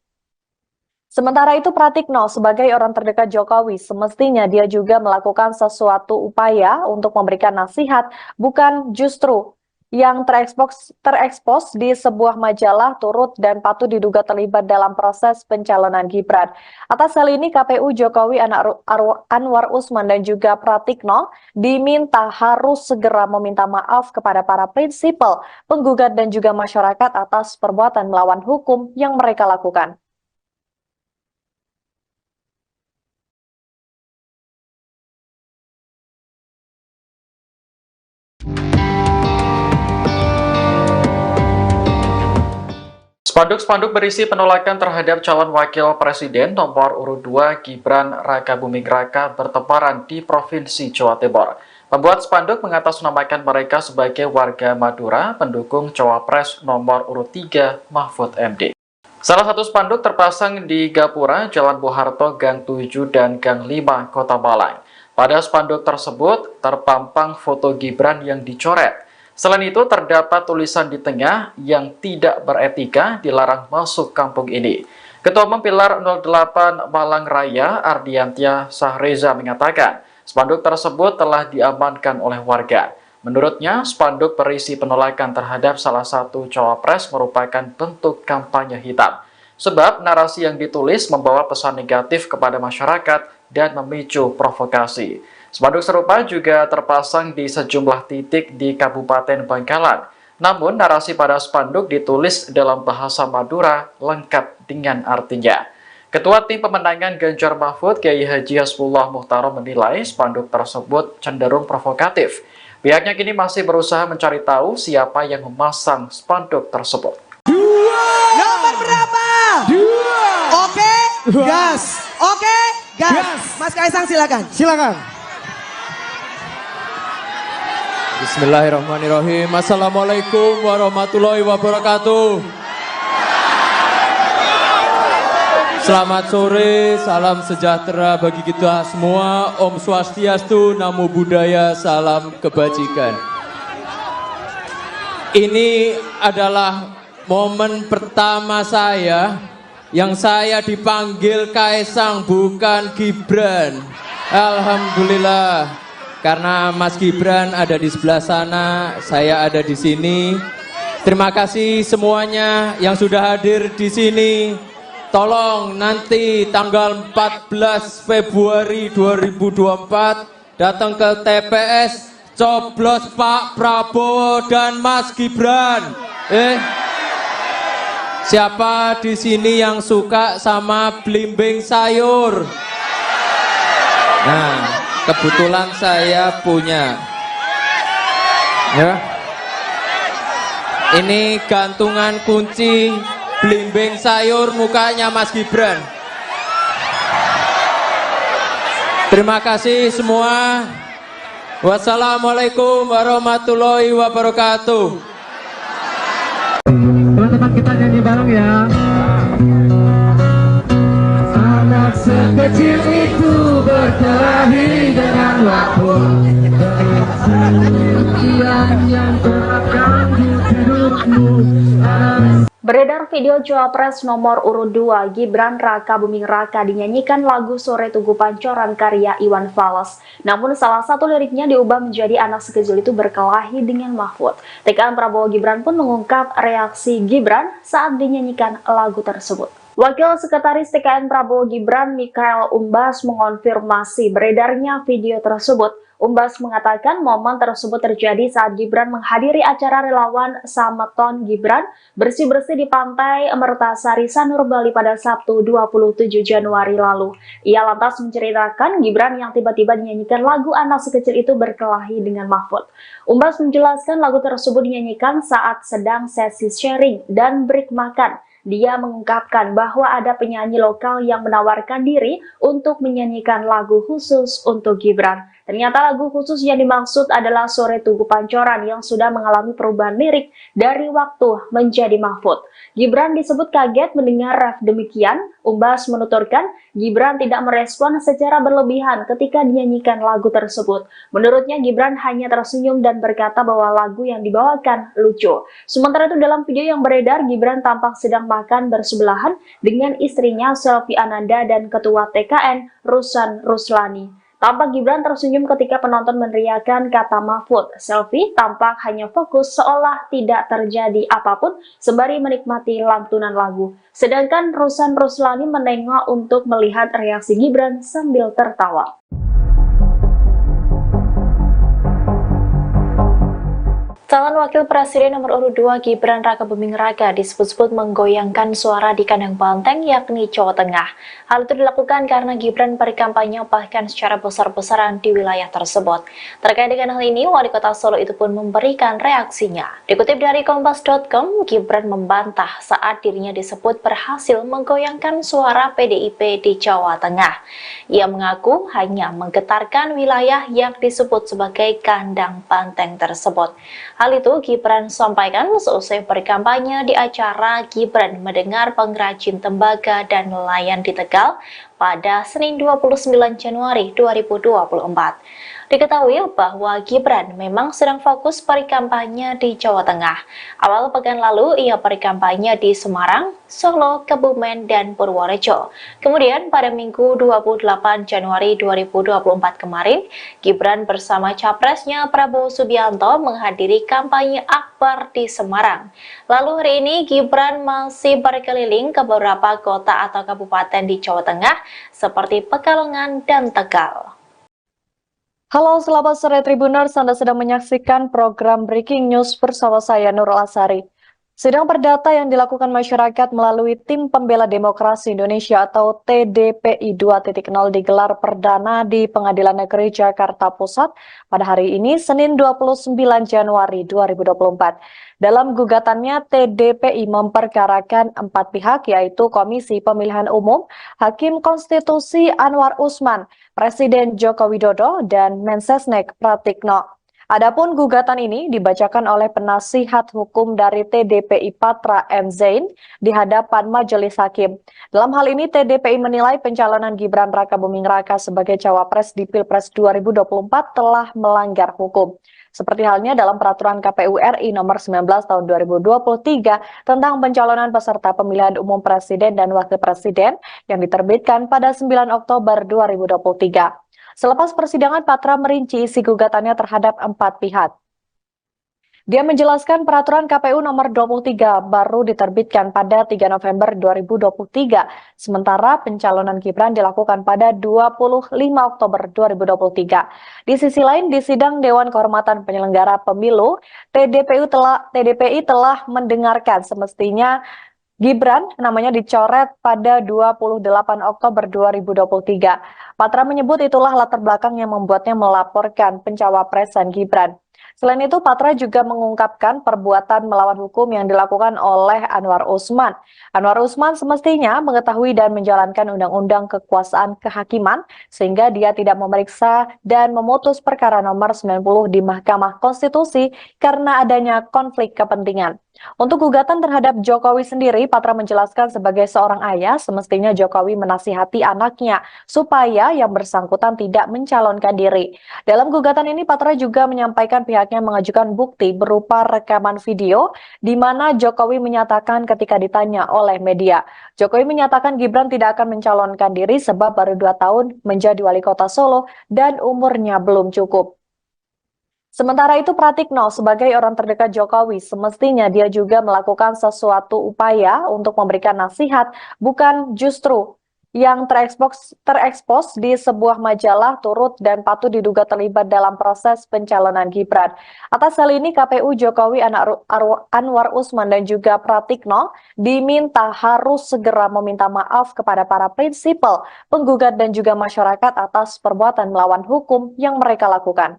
Sementara itu, Pratikno sebagai orang terdekat Jokowi, semestinya dia juga melakukan sesuatu upaya untuk memberikan nasihat, bukan justru yang terekspos di sebuah majalah turut dan patut diduga terlibat dalam proses pencalonan Gibran. Atas hal ini, KPU Jokowi Anwar Usman dan juga Pratikno diminta harus segera meminta maaf kepada para prinsipal, penggugat dan juga masyarakat atas perbuatan melawan hukum yang mereka lakukan. Spanduk-spanduk berisi penolakan terhadap calon wakil presiden nomor urut 2 Gibran Rakabuming Raka bertebaran di Provinsi Jawa Timur. Pembuat spanduk mengatasnamakan mereka sebagai warga Madura pendukung cawapres nomor urut 3 Mahfud MD. Salah satu spanduk terpasang di Gapura, Jalan Bung Harto, Gang 7 dan Gang 5, Kota Malang. Pada spanduk tersebut terpampang foto Gibran yang dicoret. Selain itu, terdapat tulisan di tengah yang tidak beretika dilarang masuk kampung ini. Ketua Umum Pilar 08 Malang Raya, Ardiantia Sahreza mengatakan, spanduk tersebut telah diamankan oleh warga. Menurutnya, spanduk berisi penolakan terhadap salah satu cawapres merupakan bentuk kampanye hitam. Sebab narasi yang ditulis membawa pesan negatif kepada masyarakat dan memicu provokasi. Spanduk serupa juga terpasang di sejumlah titik di Kabupaten Bangkalan. Namun, narasi pada spanduk ditulis dalam bahasa Madura lengkap dengan artinya. Ketua Tim Pemenangan Ganjar Mahfud, Kiai Haji Hasbullah Muhtarom menilai spanduk tersebut cenderung provokatif. Pihaknya kini masih berusaha mencari tahu siapa yang memasang spanduk tersebut. Nomor berapa? 2. Oke, gas. Oke, gas. Mas Kaisang silakan. Silakan. Bismillahirrahmanirrahim. Assalamualaikum warahmatullahi wabarakatuh. Selamat sore, salam sejahtera bagi kita semua. Om Swastiastu, Namo Buddhaya, salam kebajikan. Ini adalah momen pertama saya yang saya dipanggil Kaisang, bukan Gibran. Alhamdulillah. Karena Mas Gibran ada di sebelah sana, saya ada di sini. Terima kasih semuanya yang sudah hadir di sini. Tolong nanti tanggal 14 Februari 2024 datang ke TPS, coblos Pak Prabowo dan Mas Gibran. Siapa di sini yang suka sama belimbing sayur? Nah, kebetulan saya punya. Ya. Ini gantungan kunci belimbing sayur mukanya Mas Gibran. Terima kasih semua. Wassalamualaikum warahmatullahi wabarakatuh. Teman-teman kita nyanyi bareng ya. Anak sekecil itu berkelahi dengan waktu. Yang terganggu hidupmu. Beredar video Cawapres nomor urut 2 Gibran Rakabuming Raka dinyanyikan lagu Sore Tugu Pancoran karya Iwan Fals. Namun salah satu liriknya diubah menjadi anak sekecil itu berkelahi dengan Mahfud. TKN Prabowo Gibran pun mengungkap reaksi Gibran saat dinyanyikan lagu tersebut. Wakil Sekretaris TKN Prabowo Gibran, Mikhael Umbas, mengonfirmasi beredarnya video tersebut. Umbas mengatakan momen tersebut terjadi saat Gibran menghadiri acara relawan Sameton Gibran bersih-bersih di Pantai Mertasari, Sanur, Bali pada Sabtu 27 Januari lalu. Ia lantas menceritakan Gibran yang tiba-tiba dinyanyikan lagu anak sekecil itu berkelahi dengan Mahfud. Umbas menjelaskan lagu tersebut dinyanyikan saat sedang sesi sharing dan break makan. Dia mengungkapkan bahwa ada penyanyi lokal yang menawarkan diri untuk menyanyikan lagu khusus untuk Gibran. Ternyata lagu khusus yang dimaksud adalah Sore Tugu Pancoran yang sudah mengalami perubahan lirik dari waktu menjadi Mahfud. Gibran disebut kaget mendengar ref demikian. Umbas menuturkan Gibran tidak merespon secara berlebihan ketika dinyanyikan lagu tersebut. Menurutnya Gibran hanya tersenyum dan berkata bahwa lagu yang dibawakan lucu. Sementara itu dalam video yang beredar, Gibran tampak sedang makan bersebelahan dengan istrinya Selvi Ananda dan Ketua TKN Rusan Ruslani. Tampak Gibran tersenyum ketika penonton meneriakkan kata Mahfud. Selvi tampak hanya fokus seolah tidak terjadi apapun sembari menikmati lantunan lagu. Sedangkan Rusan Ruslani menengok untuk melihat reaksi Gibran sambil tertawa. Calon Wakil Presiden nomor urut 2 Gibran Rakabuming Raka disebut-sebut menggoyangkan suara di kandang banteng yakni Jawa Tengah. Hal itu dilakukan karena Gibran berkampanye bahkan secara besar-besaran di wilayah tersebut. Terkait dengan hal ini, Wali Kota Solo itu pun memberikan reaksinya. Dikutip dari Kompas.com, Gibran membantah saat dirinya disebut berhasil menggoyangkan suara PDIP di Jawa Tengah. Ia mengaku hanya menggetarkan wilayah yang disebut sebagai kandang banteng tersebut. Hal itu Gibran sampaikan seusai berkampanye di acara Gibran Mendengar Pengrajin Tembaga dan Nelayan di Tegal pada Senin 29 Januari 2024. Diketahui bahwa Gibran memang sedang fokus berkampanye di Jawa Tengah. Awal pekan lalu ia berkampanye di Semarang, Solo, Kebumen, dan Purworejo. Kemudian pada Minggu 28 Januari 2024 kemarin, Gibran bersama capresnya Prabowo Subianto menghadiri kampanye akbar di Semarang. Lalu hari ini Gibran masih berkeliling ke beberapa kota atau kabupaten di Jawa Tengah seperti Pekalongan dan Tegal. Halo, selamat sore Tribuners. Anda sedang menyaksikan program Breaking News bersama saya Nurul Asari. Sidang perdata yang dilakukan masyarakat melalui Tim Pembela Demokrasi Indonesia atau TDPI 2.0 digelar perdana di Pengadilan Negeri Jakarta Pusat pada hari ini, Senin 29 Januari 2024. Dalam gugatannya, TDPI memperkarakan 4 pihak, yaitu Komisi Pemilihan Umum, Hakim Konstitusi Anwar Usman, Presiden Joko Widodo, dan Mensesnek Pratikno. Adapun gugatan ini dibacakan oleh penasihat hukum dari TDPI Patra M. Zain di hadapan majelis hakim. Dalam hal ini TDPI menilai pencalonan Gibran Rakabuming Raka sebagai cawapres di Pilpres 2024 telah melanggar hukum. Seperti halnya dalam peraturan KPU RI nomor 19 tahun 2023 tentang pencalonan peserta pemilihan umum presiden dan wakil presiden yang diterbitkan pada 9 Oktober 2023. Selepas persidangan, Patra merinci isi gugatannya terhadap 4 pihak. Dia menjelaskan peraturan KPU nomor 23 baru diterbitkan pada 3 November 2023, sementara pencalonan Gibran dilakukan pada 25 Oktober 2023. Di sisi lain, di sidang Dewan Kehormatan Penyelenggara Pemilu, TDPI telah mendengarkan semestinya Gibran namanya dicoret pada 28 Oktober 2023. Patra menyebut itulah latar belakang yang membuatnya melaporkan pencawapresan Gibran. Selain itu, Patra juga mengungkapkan perbuatan melawan hukum yang dilakukan oleh Anwar Usman. Anwar Usman semestinya mengetahui dan menjalankan undang-undang kekuasaan kehakiman sehingga dia tidak memeriksa dan memutus perkara nomor 90 di Mahkamah Konstitusi karena adanya konflik kepentingan. Untuk gugatan terhadap Jokowi sendiri, Patra menjelaskan sebagai seorang ayah, semestinya Jokowi menasihati anaknya supaya yang bersangkutan tidak mencalonkan diri. Dalam gugatan ini, Patra juga menyampaikan pihaknya mengajukan bukti berupa rekaman video di mana Jokowi menyatakan ketika ditanya oleh media. Jokowi menyatakan Gibran tidak akan mencalonkan diri sebab baru 2 tahun menjadi wali kota Solo dan umurnya belum cukup. Sementara itu Pratikno sebagai orang terdekat Jokowi semestinya dia juga melakukan sesuatu upaya untuk memberikan nasihat, bukan justru yang terekspos di sebuah majalah turut dan patut diduga terlibat dalam proses pencalonan Gibran. Atas hal ini KPU Jokowi Anwar Usman dan juga Pratikno diminta harus segera meminta maaf kepada para prinsipal, penggugat dan juga masyarakat atas perbuatan melawan hukum yang mereka lakukan.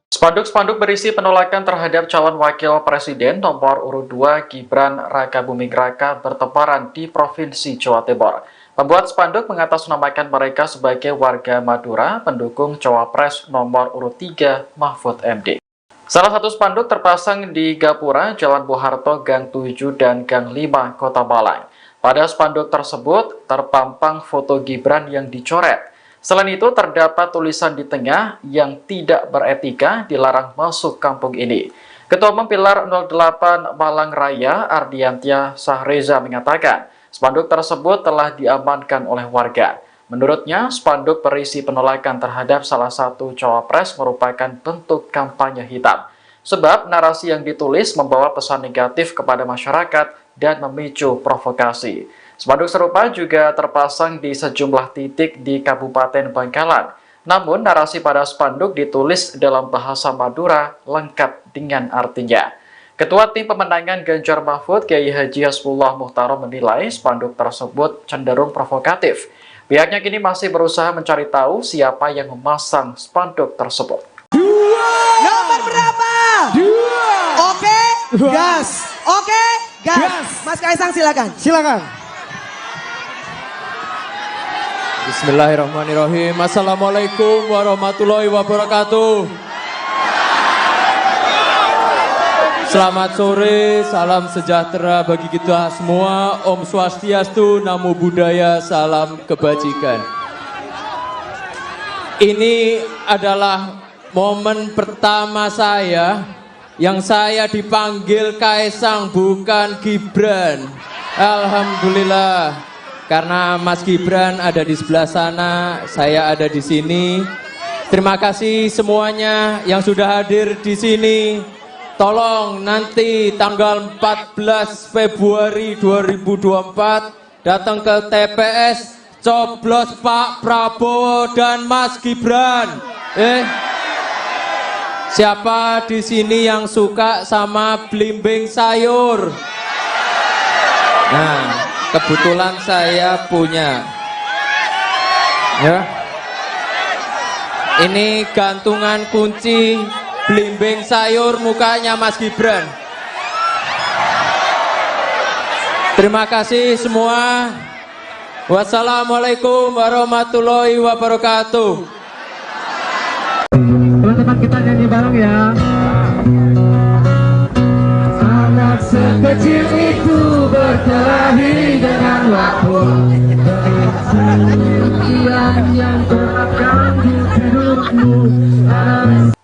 Spanduk-spanduk berisi penolakan terhadap calon wakil presiden nomor urut 2 Gibran Rakabuming Raka bertebaran di Provinsi Jawa Timur. Pembuat spanduk mengatasnamakan mereka sebagai warga Madura pendukung cawapres nomor urut 3 Mahfud MD. Salah satu spanduk terpasang di Gapura, Jalan Bung Harto, Gang 7 dan Gang 5, Kota Malang. Pada spanduk tersebut terpampang foto Gibran yang dicoret. Selain itu, terdapat tulisan di tengah yang tidak beretika dilarang masuk kampung ini. Ketua Umum Pilar 08 Malang Raya, Ardiantia Sahreza mengatakan, spanduk tersebut telah diamankan oleh warga. Menurutnya, spanduk berisi penolakan terhadap salah satu cawapres merupakan bentuk kampanye hitam. Sebab narasi yang ditulis membawa pesan negatif kepada masyarakat dan memicu provokasi. Spanduk serupa juga terpasang di sejumlah titik di Kabupaten Bangkalan. Namun, narasi pada spanduk ditulis dalam bahasa Madura lengkap dengan artinya. Ketua Tim Pemenangan Ganjar Mahfud, Kiai Haji Hasbullah Muhtarom menilai spanduk tersebut cenderung provokatif. Pihaknya kini masih berusaha mencari tahu siapa yang memasang spanduk tersebut. Nomor berapa? 2. Oke, gas. Oke, gas. Mas Kaisang silakan. Silakan. Bismillahirrahmanirrahim. Assalamualaikum warahmatullahi wabarakatuh. Selamat sore, salam sejahtera bagi kita semua. Om Swastiastu, Namo Buddhaya, salam kebajikan. Ini adalah momen pertama saya yang saya dipanggil Kaisang, bukan Gibran. Alhamdulillah. Karena Mas Gibran ada di sebelah sana, saya ada di sini. Terima kasih semuanya yang sudah hadir di sini. Tolong nanti tanggal 14 Februari 2024 datang ke TPS, coblos Pak Prabowo dan Mas Gibran. Siapa di sini yang suka sama belimbing sayur? Nah, kebetulan saya punya. Ya. Ini gantungan kunci belimbing sayur mukanya Mas Gibran. Terima kasih semua. Wassalamualaikum warahmatullahi wabarakatuh. Teman-teman kita nyanyi bareng ya. Anak sekecil itu berkelahi dengan waktu. Yang terganggu hidupmu.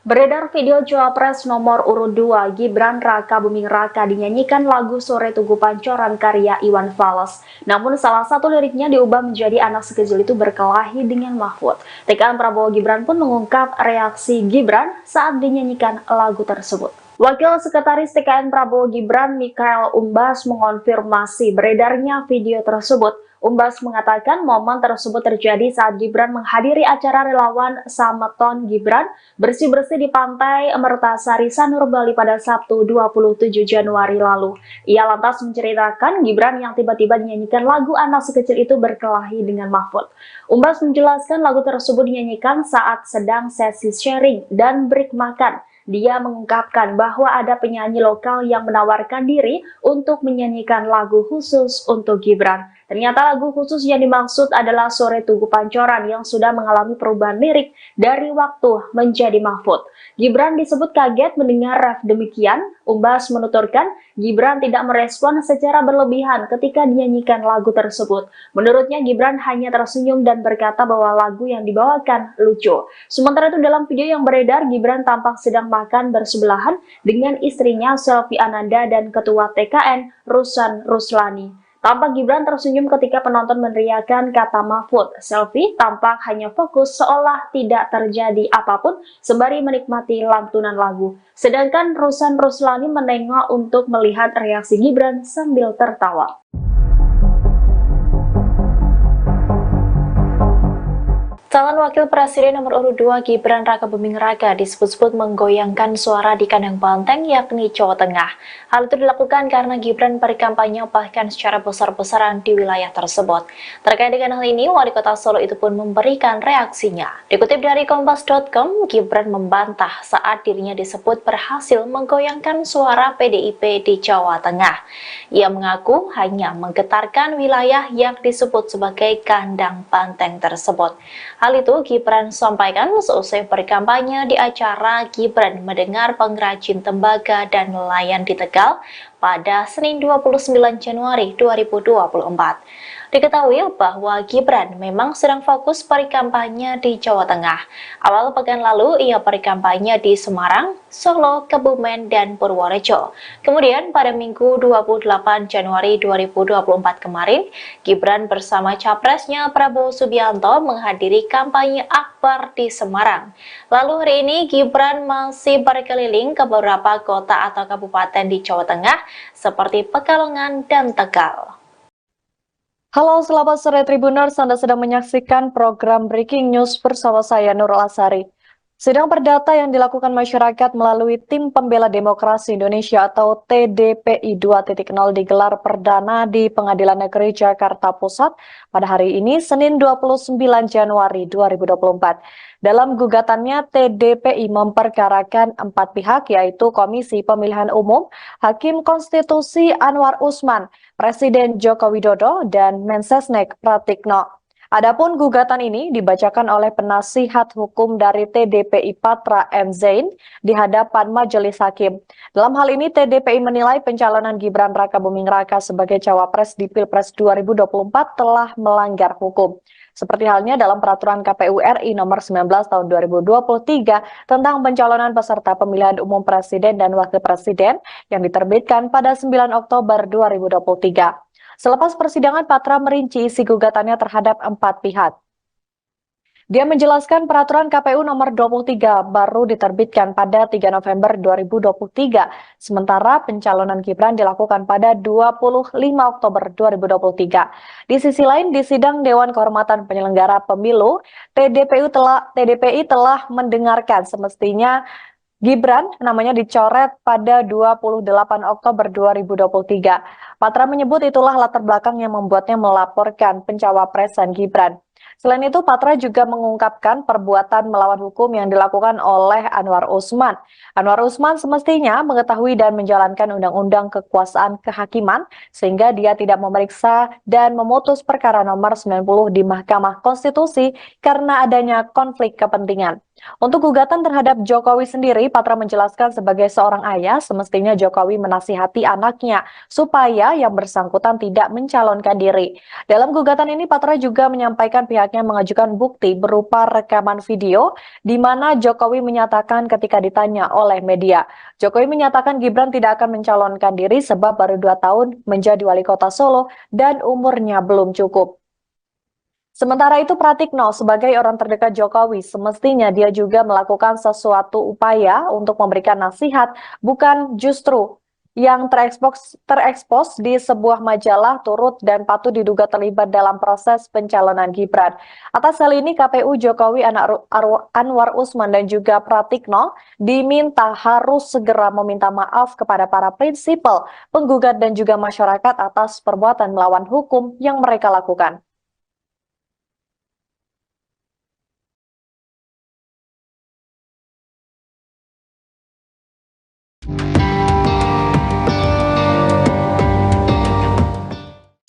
Beredar video Cawapres nomor urut 2 Gibran Rakabuming Raka dinyanyikan lagu Sore Tugu Pancoran karya Iwan Fals. Namun salah satu liriknya diubah menjadi anak sekecil itu berkelahi dengan Mahfud. TKN Prabowo Gibran pun mengungkap reaksi Gibran saat dinyanyikan lagu tersebut. Wakil Sekretaris TKN Prabowo Gibran Mikhail Umbas mengonfirmasi beredarnya video tersebut. Umbas mengatakan momen tersebut terjadi saat Gibran menghadiri acara relawan Sameton Gibran bersih-bersih di Pantai Mertasari Sanur Bali pada Sabtu 27 Januari lalu. Ia lantas menceritakan Gibran yang tiba-tiba dinyanyikan lagu anak sekecil itu berkelahi dengan Mahfud. Umbas menjelaskan lagu tersebut dinyanyikan saat sedang sesi sharing dan break makan. Dia mengungkapkan bahwa ada penyanyi lokal yang menawarkan diri untuk menyanyikan lagu khusus untuk Gibran. Ternyata lagu khusus yang dimaksud adalah Sore Tugu Pancoran yang sudah mengalami perubahan lirik dari Waktu menjadi Mahfud. Gibran disebut kaget mendengar ref demikian. Umbas menuturkan, Gibran tidak merespon secara berlebihan ketika dinyanyikan lagu tersebut. Menurutnya, Gibran hanya tersenyum dan berkata bahwa lagu yang dibawakan lucu. Sementara itu dalam video yang beredar, Gibran tampak sedang makan bersebelahan dengan istrinya Selvi Ananda dan Ketua TKN Rusan Ruslani. Tampak Gibran tersenyum ketika penonton meneriakkan kata Mahfud. Selvi tampak hanya fokus seolah tidak terjadi apapun sembari menikmati lantunan lagu. Sedangkan Rusan Ruslani menengok untuk melihat reaksi Gibran sambil tertawa. Calon Wakil Presiden nomor urut 2 Gibran Rakabuming Raka disebut-sebut menggoyangkan suara di kandang banteng yakni Jawa Tengah. Hal itu dilakukan karena Gibran berkampanye bahkan secara besar-besaran di wilayah tersebut. Terkait dengan hal ini, Wali Kota Solo itu pun memberikan reaksinya. Dikutip dari Kompas.com, Gibran membantah saat dirinya disebut berhasil menggoyangkan suara PDIP di Jawa Tengah. Ia mengaku hanya menggetarkan wilayah yang disebut sebagai kandang banteng tersebut. Hal itu Gibran sampaikan seusai berkampanye di acara Gibran Mendengar Pengrajin Tembaga dan Nelayan di Tegal pada Senin 29 Januari 2024. Diketahui bahwa Gibran memang sedang fokus berkampanye di Jawa Tengah. Awal pekan lalu ia berkampanye di Semarang, Solo, Kebumen, dan Purworejo. Kemudian pada Minggu 28 Januari 2024 kemarin, Gibran bersama capresnya Prabowo Subianto menghadiri kampanye akbar di Semarang. Lalu hari ini Gibran masih berkeliling ke beberapa kota atau kabupaten di Jawa Tengah seperti Pekalongan dan Tegal. Halo, selamat sore Tribuners. Anda sedang menyaksikan program Breaking News bersama saya Nurul Asari. Sidang perdata yang dilakukan masyarakat melalui Tim Pembela Demokrasi Indonesia atau TDPI 2.0 digelar perdana di Pengadilan Negeri Jakarta Pusat pada hari ini, Senin 29 Januari 2024. Dalam gugatannya, TDPI memperkarakan 4 pihak, yaitu Komisi Pemilihan Umum, Hakim Konstitusi Anwar Usman, Presiden Joko Widodo, dan Mensesnek Pratikno. Adapun gugatan ini dibacakan oleh penasihat hukum dari TDPI Patra M. Zain di hadapan majelis hakim. Dalam hal ini, TDPI menilai pencalonan Gibran Rakabuming Raka sebagai cawapres di Pilpres 2024 telah melanggar hukum. Seperti halnya dalam peraturan KPU RI nomor 19 tahun 2023 tentang pencalonan peserta pemilihan umum presiden dan wakil presiden yang diterbitkan pada 9 Oktober 2023. Selepas persidangan, Patra merinci isi gugatannya terhadap 4 pihak. Dia menjelaskan peraturan KPU nomor 23 baru diterbitkan pada 3 November 2023, sementara pencalonan Gibran dilakukan pada 25 Oktober 2023. Di sisi lain, di sidang Dewan Kehormatan Penyelenggara Pemilu, TDPI telah mendengarkan semestinya Gibran namanya dicoret pada 28 Oktober 2023. Patra menyebut itulah latar belakang yang membuatnya melaporkan pencawapresan Gibran. Selain itu, Patra juga mengungkapkan perbuatan melawan hukum yang dilakukan oleh Anwar Usman. Anwar Usman semestinya mengetahui dan menjalankan undang-undang kekuasaan kehakiman sehingga dia tidak memeriksa dan memutus perkara nomor 90 di Mahkamah Konstitusi karena adanya konflik kepentingan. Untuk gugatan terhadap Jokowi sendiri, Patra menjelaskan sebagai seorang ayah, semestinya Jokowi menasihati anaknya supaya yang bersangkutan tidak mencalonkan diri. Dalam gugatan ini, Patra juga menyampaikan pihaknya mengajukan bukti berupa rekaman video di mana Jokowi menyatakan ketika ditanya oleh media, Jokowi menyatakan Gibran tidak akan mencalonkan diri sebab baru 2 tahun menjadi wali kota Solo dan umurnya belum cukup. Sementara itu, Pratikno sebagai orang terdekat Jokowi semestinya dia juga melakukan sesuatu upaya untuk memberikan nasihat, bukan justru yang terekspos di sebuah majalah turut dan patut diduga terlibat dalam proses pencalonan Gibran. Atas hal ini, KPU Jokowi, Anwar Usman, dan juga Pratikno diminta harus segera meminta maaf kepada para prinsipal, penggugat, dan juga masyarakat atas perbuatan melawan hukum yang mereka lakukan.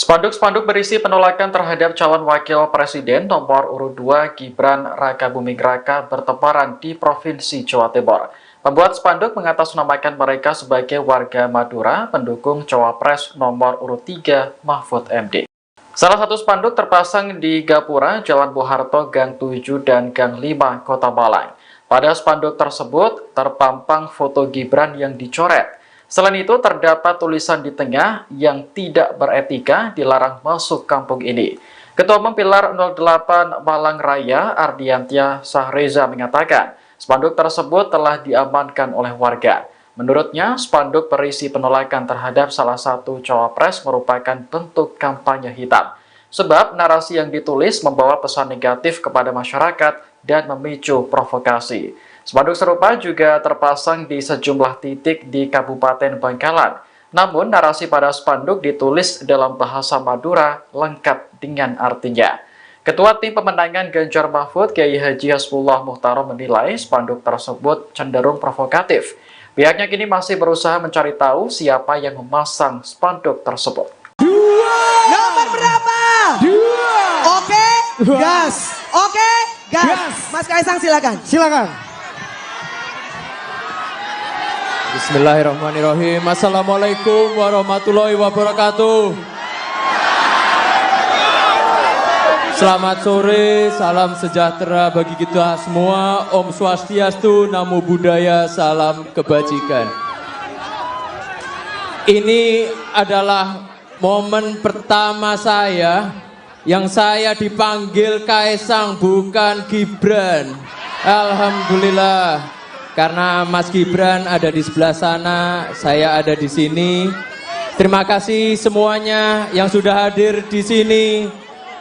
Spanduk-spanduk berisi penolakan terhadap calon wakil presiden nomor urut 2 Gibran Rakabuming Raka bertebaran di Provinsi Jawa Timur. Pembuat spanduk mengatasnamakan mereka sebagai warga Madura pendukung cawapres nomor urut 3 Mahfud MD. Salah satu spanduk terpasang di Gapura, Jalan Bung Harto, Gang 7 dan Gang 5, Kota Malang. Pada spanduk tersebut terpampang foto Gibran yang dicoret. Selain itu, terdapat tulisan di tengah yang tidak beretika dilarang masuk kampung ini. Ketua Umum Pilar 08 Malang Raya, Ardiantia Sahreza mengatakan, spanduk tersebut telah diamankan oleh warga. Menurutnya, spanduk berisi penolakan terhadap salah satu cawapres merupakan bentuk kampanye hitam. Sebab narasi yang ditulis membawa pesan negatif kepada masyarakat dan memicu provokasi. Spanduk serupa juga terpasang di sejumlah titik di Kabupaten Bangkalan. Namun, narasi pada spanduk ditulis dalam bahasa Madura lengkap dengan artinya. Ketua Tim Pemenangan Ganjar Mahfud, Kiai Haji Hasbullah Muhtarom menilai spanduk tersebut cenderung provokatif. Pihaknya kini masih berusaha mencari tahu siapa yang memasang spanduk tersebut. Nomor berapa? 2. Oke, gas. Oke, gas. Mas Kaisang silakan. Silakan. Bismillahirrahmanirrahim. Assalamualaikum warahmatullahi wabarakatuh. Selamat sore, salam sejahtera bagi kita semua. Om Swastiastu, Namo Buddhaya, salam kebajikan. Ini adalah momen pertama saya yang saya dipanggil Kaisang, bukan Gibran. Alhamdulillah. Karena Mas Gibran ada di sebelah sana, saya ada di sini. Terima kasih semuanya yang sudah hadir di sini.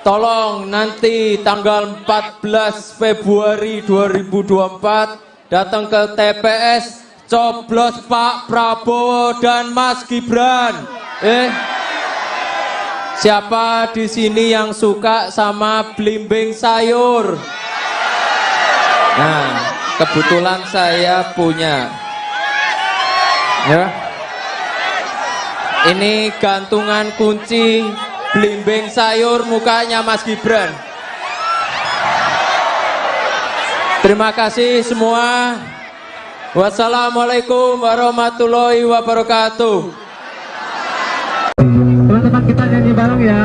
Tolong nanti tanggal 14 Februari 2024 datang ke TPS, coblos Pak Prabowo dan Mas Gibran. Siapa di sini yang suka sama belimbing sayur? Nah, kebetulan saya punya. Ya. Ini gantungan kunci belimbing sayur mukanya Mas Gibran. Terima kasih semua. Wassalamualaikum warahmatullahi wabarakatuh. Teman-teman kita nyanyi bareng ya.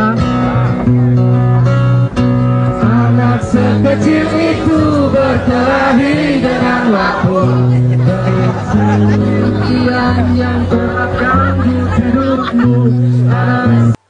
Anak sekecil itu berkelahi dengan waktu. Yang terganggu hidupmu.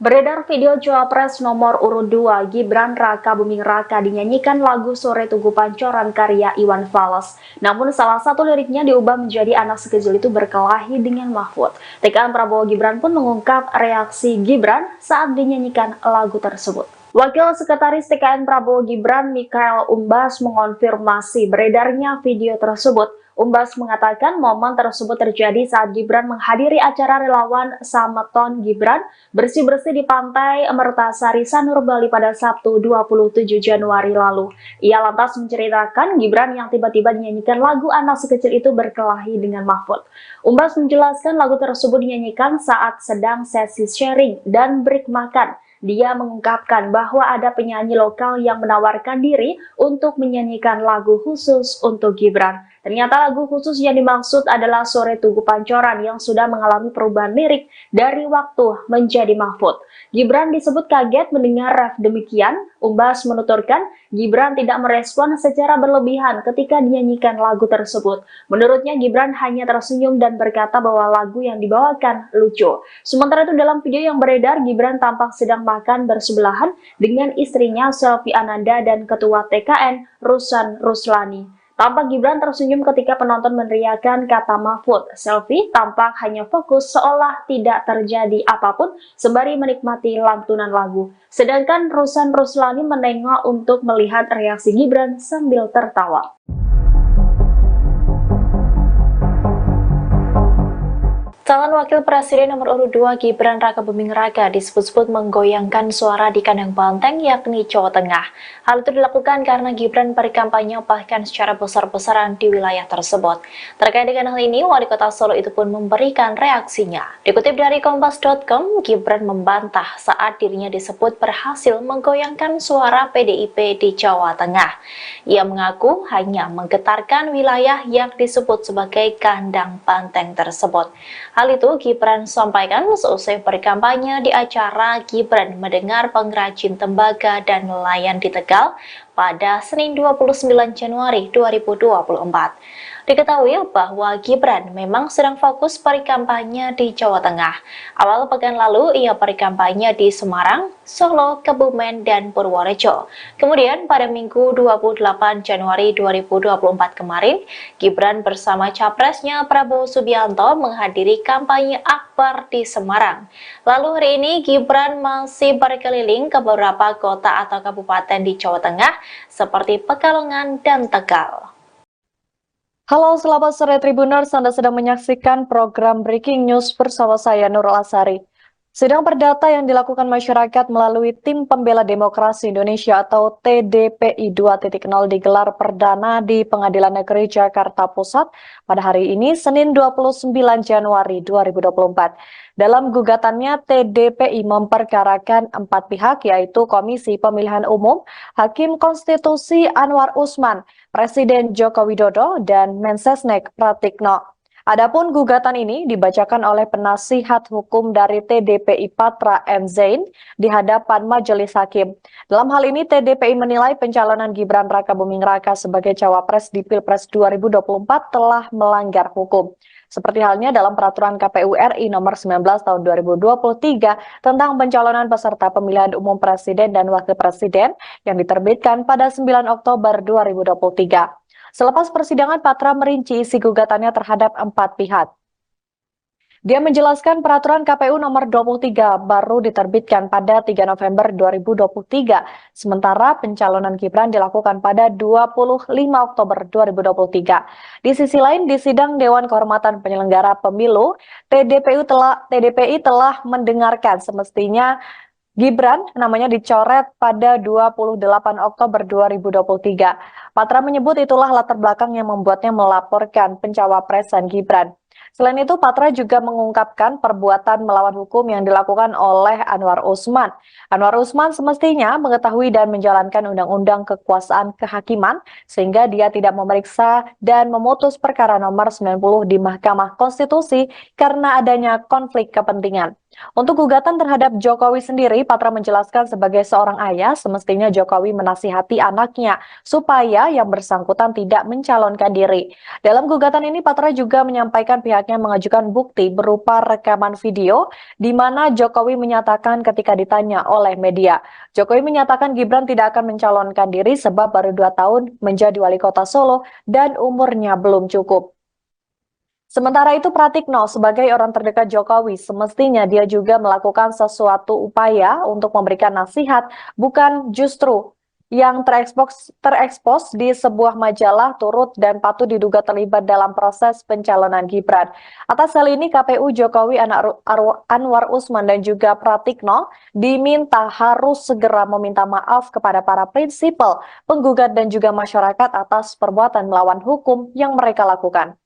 Beredar video Cawapres nomor urut 2 Gibran Rakabuming Raka dinyanyikan lagu Sore Tugu Pancoran karya Iwan Fals. Namun salah satu liriknya diubah menjadi anak sekecil itu berkelahi dengan Mahfud. TKN Prabowo Gibran pun mengungkap reaksi Gibran saat dinyanyikan lagu tersebut. Wakil Sekretaris TKN Prabowo Gibran Mikael Umbas mengonfirmasi beredarnya video tersebut. Umbas mengatakan momen tersebut terjadi saat Gibran menghadiri acara relawan Sameton Gibran bersih-bersih di Pantai Mertasari Sanur Bali pada Sabtu 27 Januari lalu. Ia lantas menceritakan Gibran yang tiba-tiba dinyanyikan lagu anak sekecil itu berkelahi dengan Mahfud. Umbas menjelaskan lagu tersebut dinyanyikan saat sedang sesi sharing dan break makan. Dia mengungkapkan bahwa ada penyanyi lokal yang menawarkan diri untuk menyanyikan lagu khusus untuk Gibran. Ternyata lagu khusus yang dimaksud adalah Sore Tugu Pancoran yang sudah mengalami perubahan lirik dari waktu menjadi Mahfud. Gibran disebut kaget mendengar ref demikian. Umbas menuturkan Gibran tidak merespon secara berlebihan ketika dinyanyikan lagu tersebut. Menurutnya Gibran hanya tersenyum dan berkata bahwa lagu yang dibawakan lucu. Sementara itu dalam video yang beredar, Gibran tampak sedang makan bersebelahan dengan istrinya Selvi Ananda dan Ketua TKN Rusan Ruslani. Tampak Gibran tersenyum ketika penonton meneriakan kata Mahfud. Selvi tampak hanya fokus seolah tidak terjadi apapun sembari menikmati lantunan lagu. Sedangkan Rusan Ruslani menengok untuk melihat reaksi Gibran sambil tertawa. Calon Wakil Presiden nomor urut 2 Gibran Rakabuming Raka disebut-sebut menggoyangkan suara di kandang banteng yakni Jawa Tengah. Hal itu dilakukan karena Gibran berkampanye bahkan secara besar-besaran di wilayah tersebut. Terkait dengan hal ini, Wali Kota Solo itu pun memberikan reaksinya. Dikutip dari Kompas.com, Gibran membantah saat dirinya disebut berhasil menggoyangkan suara PDIP di Jawa Tengah. Ia mengaku hanya menggetarkan wilayah yang disebut sebagai kandang banteng tersebut. Hal itu Gibran sampaikan seusai berkampanye di acara Gibran mendengar pengrajin tembaga dan nelayan di Tegal pada Senin 29 Januari 2024. Diketahui bahwa Gibran memang sedang fokus berkampanye di Jawa Tengah. Awal pekan lalu ia berkampanye di Semarang, Solo, Kebumen, dan Purworejo. Kemudian pada Minggu 28 Januari 2024 kemarin, Gibran bersama capresnya Prabowo Subianto menghadiri kampanye akbar di Semarang. Lalu hari ini Gibran masih berkeliling ke beberapa kota atau kabupaten di Jawa Tengah seperti Pekalongan dan Tegal. Halo, selamat sore Tribuners, Anda sedang menyaksikan program Breaking News bersama saya Nurul Asari. Sidang perdata yang dilakukan masyarakat melalui Tim Pembela Demokrasi Indonesia atau TDPI 2.0 digelar perdana di Pengadilan Negeri Jakarta Pusat pada hari ini, Senin 29 Januari 2024. Dalam gugatannya, TDPI memperkarakan 4 pihak, yaitu Komisi Pemilihan Umum, Hakim Konstitusi Anwar Usman, Presiden Joko Widodo, dan Mensesnek Pratikno. Adapun gugatan ini dibacakan oleh penasihat hukum dari TDPI Patra M. Zain di hadapan majelis hakim. Dalam hal ini, TDPI menilai pencalonan Gibran Rakabuming Raka sebagai cawapres di Pilpres 2024 telah melanggar hukum. Seperti halnya dalam peraturan KPU RI nomor 19 tahun 2023 tentang pencalonan peserta pemilihan umum presiden dan wakil presiden yang diterbitkan pada 9 Oktober 2023. Selepas persidangan, Patra merinci isi gugatannya terhadap 4 pihak. Dia menjelaskan peraturan KPU nomor 23 baru diterbitkan pada 3 November 2023, sementara pencalonan Gibran dilakukan pada 25 Oktober 2023. Di sisi lain, di sidang Dewan Kehormatan Penyelenggara Pemilu, TDPI telah mendengarkan semestinya Gibran namanya dicoret pada 28 Oktober 2023. Patra menyebut itulah latar belakang yang membuatnya melaporkan pencawapresan Gibran. Selain itu, Patra juga mengungkapkan perbuatan melawan hukum yang dilakukan oleh Anwar Usman. Anwar Usman semestinya mengetahui dan menjalankan undang-undang kekuasaan kehakiman sehingga dia tidak memeriksa dan memutus perkara nomor 90 di Mahkamah Konstitusi karena adanya konflik kepentingan. Untuk gugatan terhadap Jokowi sendiri, Patra menjelaskan sebagai seorang ayah, semestinya Jokowi menasihati anaknya supaya yang bersangkutan tidak mencalonkan diri. Dalam gugatan ini, Patra juga menyampaikan pihaknya mengajukan bukti berupa rekaman video di mana Jokowi menyatakan ketika ditanya oleh media, Jokowi menyatakan Gibran tidak akan mencalonkan diri sebab baru 2 tahun menjadi wali kota Solo dan umurnya belum cukup. Sementara itu, Pratikno sebagai orang terdekat Jokowi semestinya dia juga melakukan sesuatu upaya untuk memberikan nasihat, bukan justru yang terekspos di sebuah majalah turut dan patut diduga terlibat dalam proses pencalonan Gibran. Atas hal ini, KPU Jokowi Anwar Usman dan juga Pratikno diminta harus segera meminta maaf kepada para prinsipal, penggugat dan juga masyarakat atas perbuatan melawan hukum yang mereka lakukan.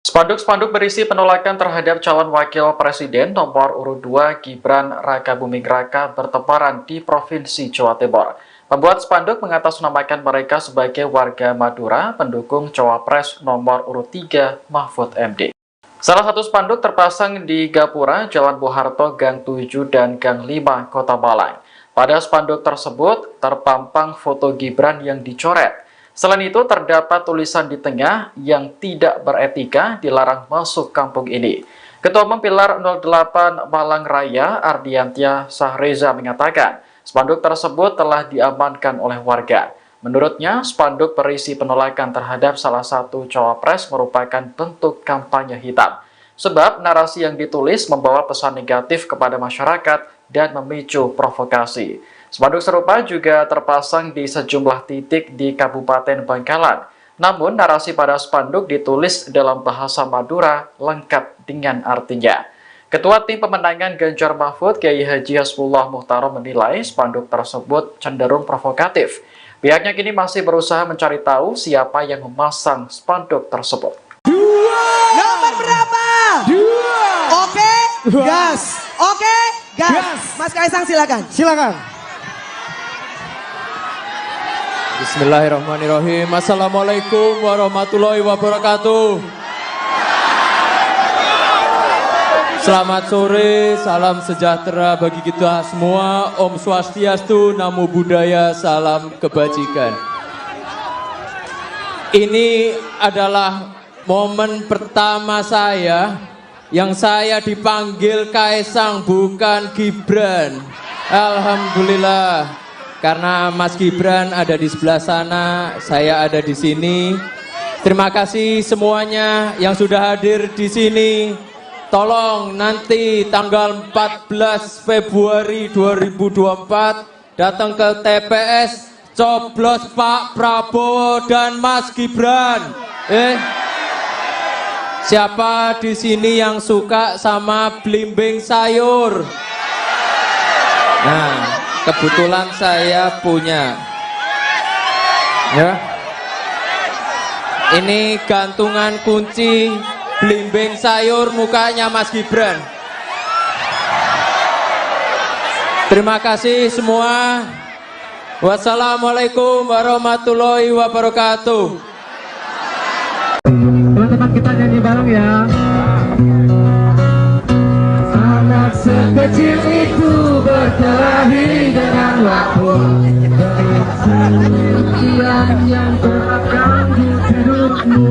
Spanduk-spanduk berisi penolakan terhadap calon wakil presiden nomor urut 2 Gibran Rakabuming Raka bertebaran di Provinsi Jawa Timur. Pembuat spanduk mengatasnamakan mereka sebagai warga Madura pendukung cawapres nomor urut 3 Mahfud MD. Salah satu spanduk terpasang di Gapura, Jalan Bung Harto, Gang 7 dan Gang 5, Kota Malang. Pada spanduk tersebut terpampang foto Gibran yang dicoret. Selain itu, terdapat tulisan di tengah yang tidak beretika dilarang masuk kampung ini. Ketua Umum Pilar 08 Malang Raya, Ardiantia Sahreza mengatakan, spanduk tersebut telah diamankan oleh warga. Menurutnya, spanduk berisi penolakan terhadap salah satu cawapres merupakan bentuk kampanye hitam. sebab narasi yang ditulis membawa pesan negatif kepada masyarakat dan memicu provokasi. Spanduk serupa juga terpasang di sejumlah titik di Kabupaten Bangkalan. Namun, narasi pada spanduk ditulis dalam bahasa Madura lengkap dengan artinya. Ketua Tim Pemenangan Ganjar Mahfud, Kiai Haji Hasbullah Muhtarom menilai spanduk tersebut cenderung provokatif. Pihaknya kini masih berusaha mencari tahu siapa yang memasang spanduk tersebut. Nomor berapa? Oke, gas. Oke, gas. Mas Kaisang silakan. Silakan. Bismillahirrahmanirrahim. Assalamualaikum warahmatullahi wabarakatuh. Selamat sore, salam sejahtera bagi kita semua. Om Swastiastu, Namo Buddhaya, salam kebajikan. Ini adalah momen pertama saya yang saya dipanggil Kaisang, bukan Gibran. Alhamdulillah. Karena Mas Gibran ada di sebelah sana, saya ada di sini. Terima kasih semuanya yang sudah hadir di sini. Tolong nanti tanggal 14 Februari 2024 datang ke TPS, coblos Pak Prabowo dan Mas Gibran. Siapa di sini yang suka sama belimbing sayur? Nah, kebetulan saya punya. Ya. Ini gantungan kunci belimbing sayur mukanya Mas Gibran. Terima kasih semua. Wassalamualaikum warahmatullahi wabarakatuh. Teman-teman kita nyanyi bareng ya. Anak sekecil itu berkelahi dengan waktu. Yang terganggu hidupmu.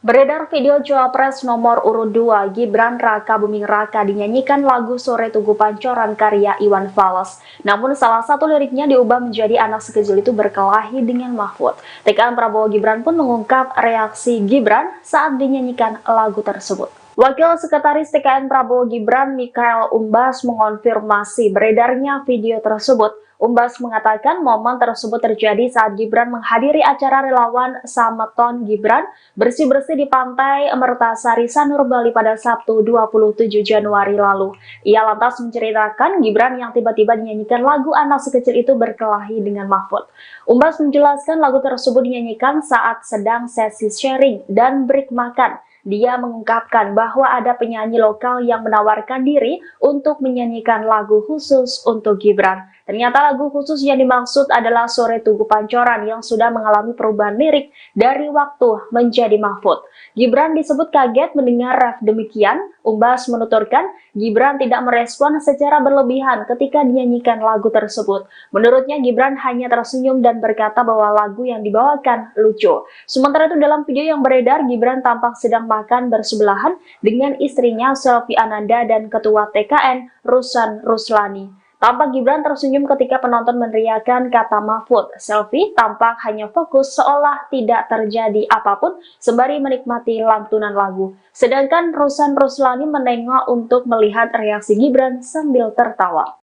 Beredar video Cawapres nomor urut 2 Gibran Raka Buming Raka dinyanyikan lagu Sore Tugu Pancoran karya Iwan Fals. Namun salah satu liriknya diubah menjadi anak sekecil itu berkelahi dengan Mahfud. TKN Prabowo Gibran pun mengungkap reaksi Gibran saat dinyanyikan lagu tersebut. Wakil Sekretaris TKN Prabowo Gibran Mikhael Umbas mengonfirmasi beredarnya video tersebut. Umbas mengatakan momen tersebut terjadi saat Gibran menghadiri acara relawan Sameton Gibran bersih-bersih di Pantai Mertasari Sanur Bali pada Sabtu 27 Januari lalu. Ia lantas menceritakan Gibran yang tiba-tiba dinyanyikan lagu anak sekecil itu berkelahi dengan Mahfud. Umbas menjelaskan lagu tersebut dinyanyikan saat sedang sesi sharing dan break makan. Dia mengungkapkan bahwa ada penyanyi lokal yang menawarkan diri untuk menyanyikan lagu khusus untuk Gibran. Ternyata lagu khusus yang dimaksud adalah Sore Tugu Pancoran yang sudah mengalami perubahan lirik dari waktu menjadi Mahfud. Gibran disebut kaget mendengar ref demikian. Umbas menuturkan Gibran tidak merespon secara berlebihan ketika dinyanyikan lagu tersebut. Menurutnya Gibran hanya tersenyum dan berkata bahwa lagu yang dibawakan lucu. Sementara itu dalam video yang beredar, Gibran tampak sedang makan bersebelahan dengan istrinya Selvi Ananda dan Ketua TKN Rusan Ruslani. Tampak Gibran tersenyum ketika penonton meneriakan kata Mahfud. Selvi tampak hanya fokus seolah tidak terjadi apapun sembari menikmati lantunan lagu. Sedangkan Rusan Ruslani menengok untuk melihat reaksi Gibran sambil tertawa.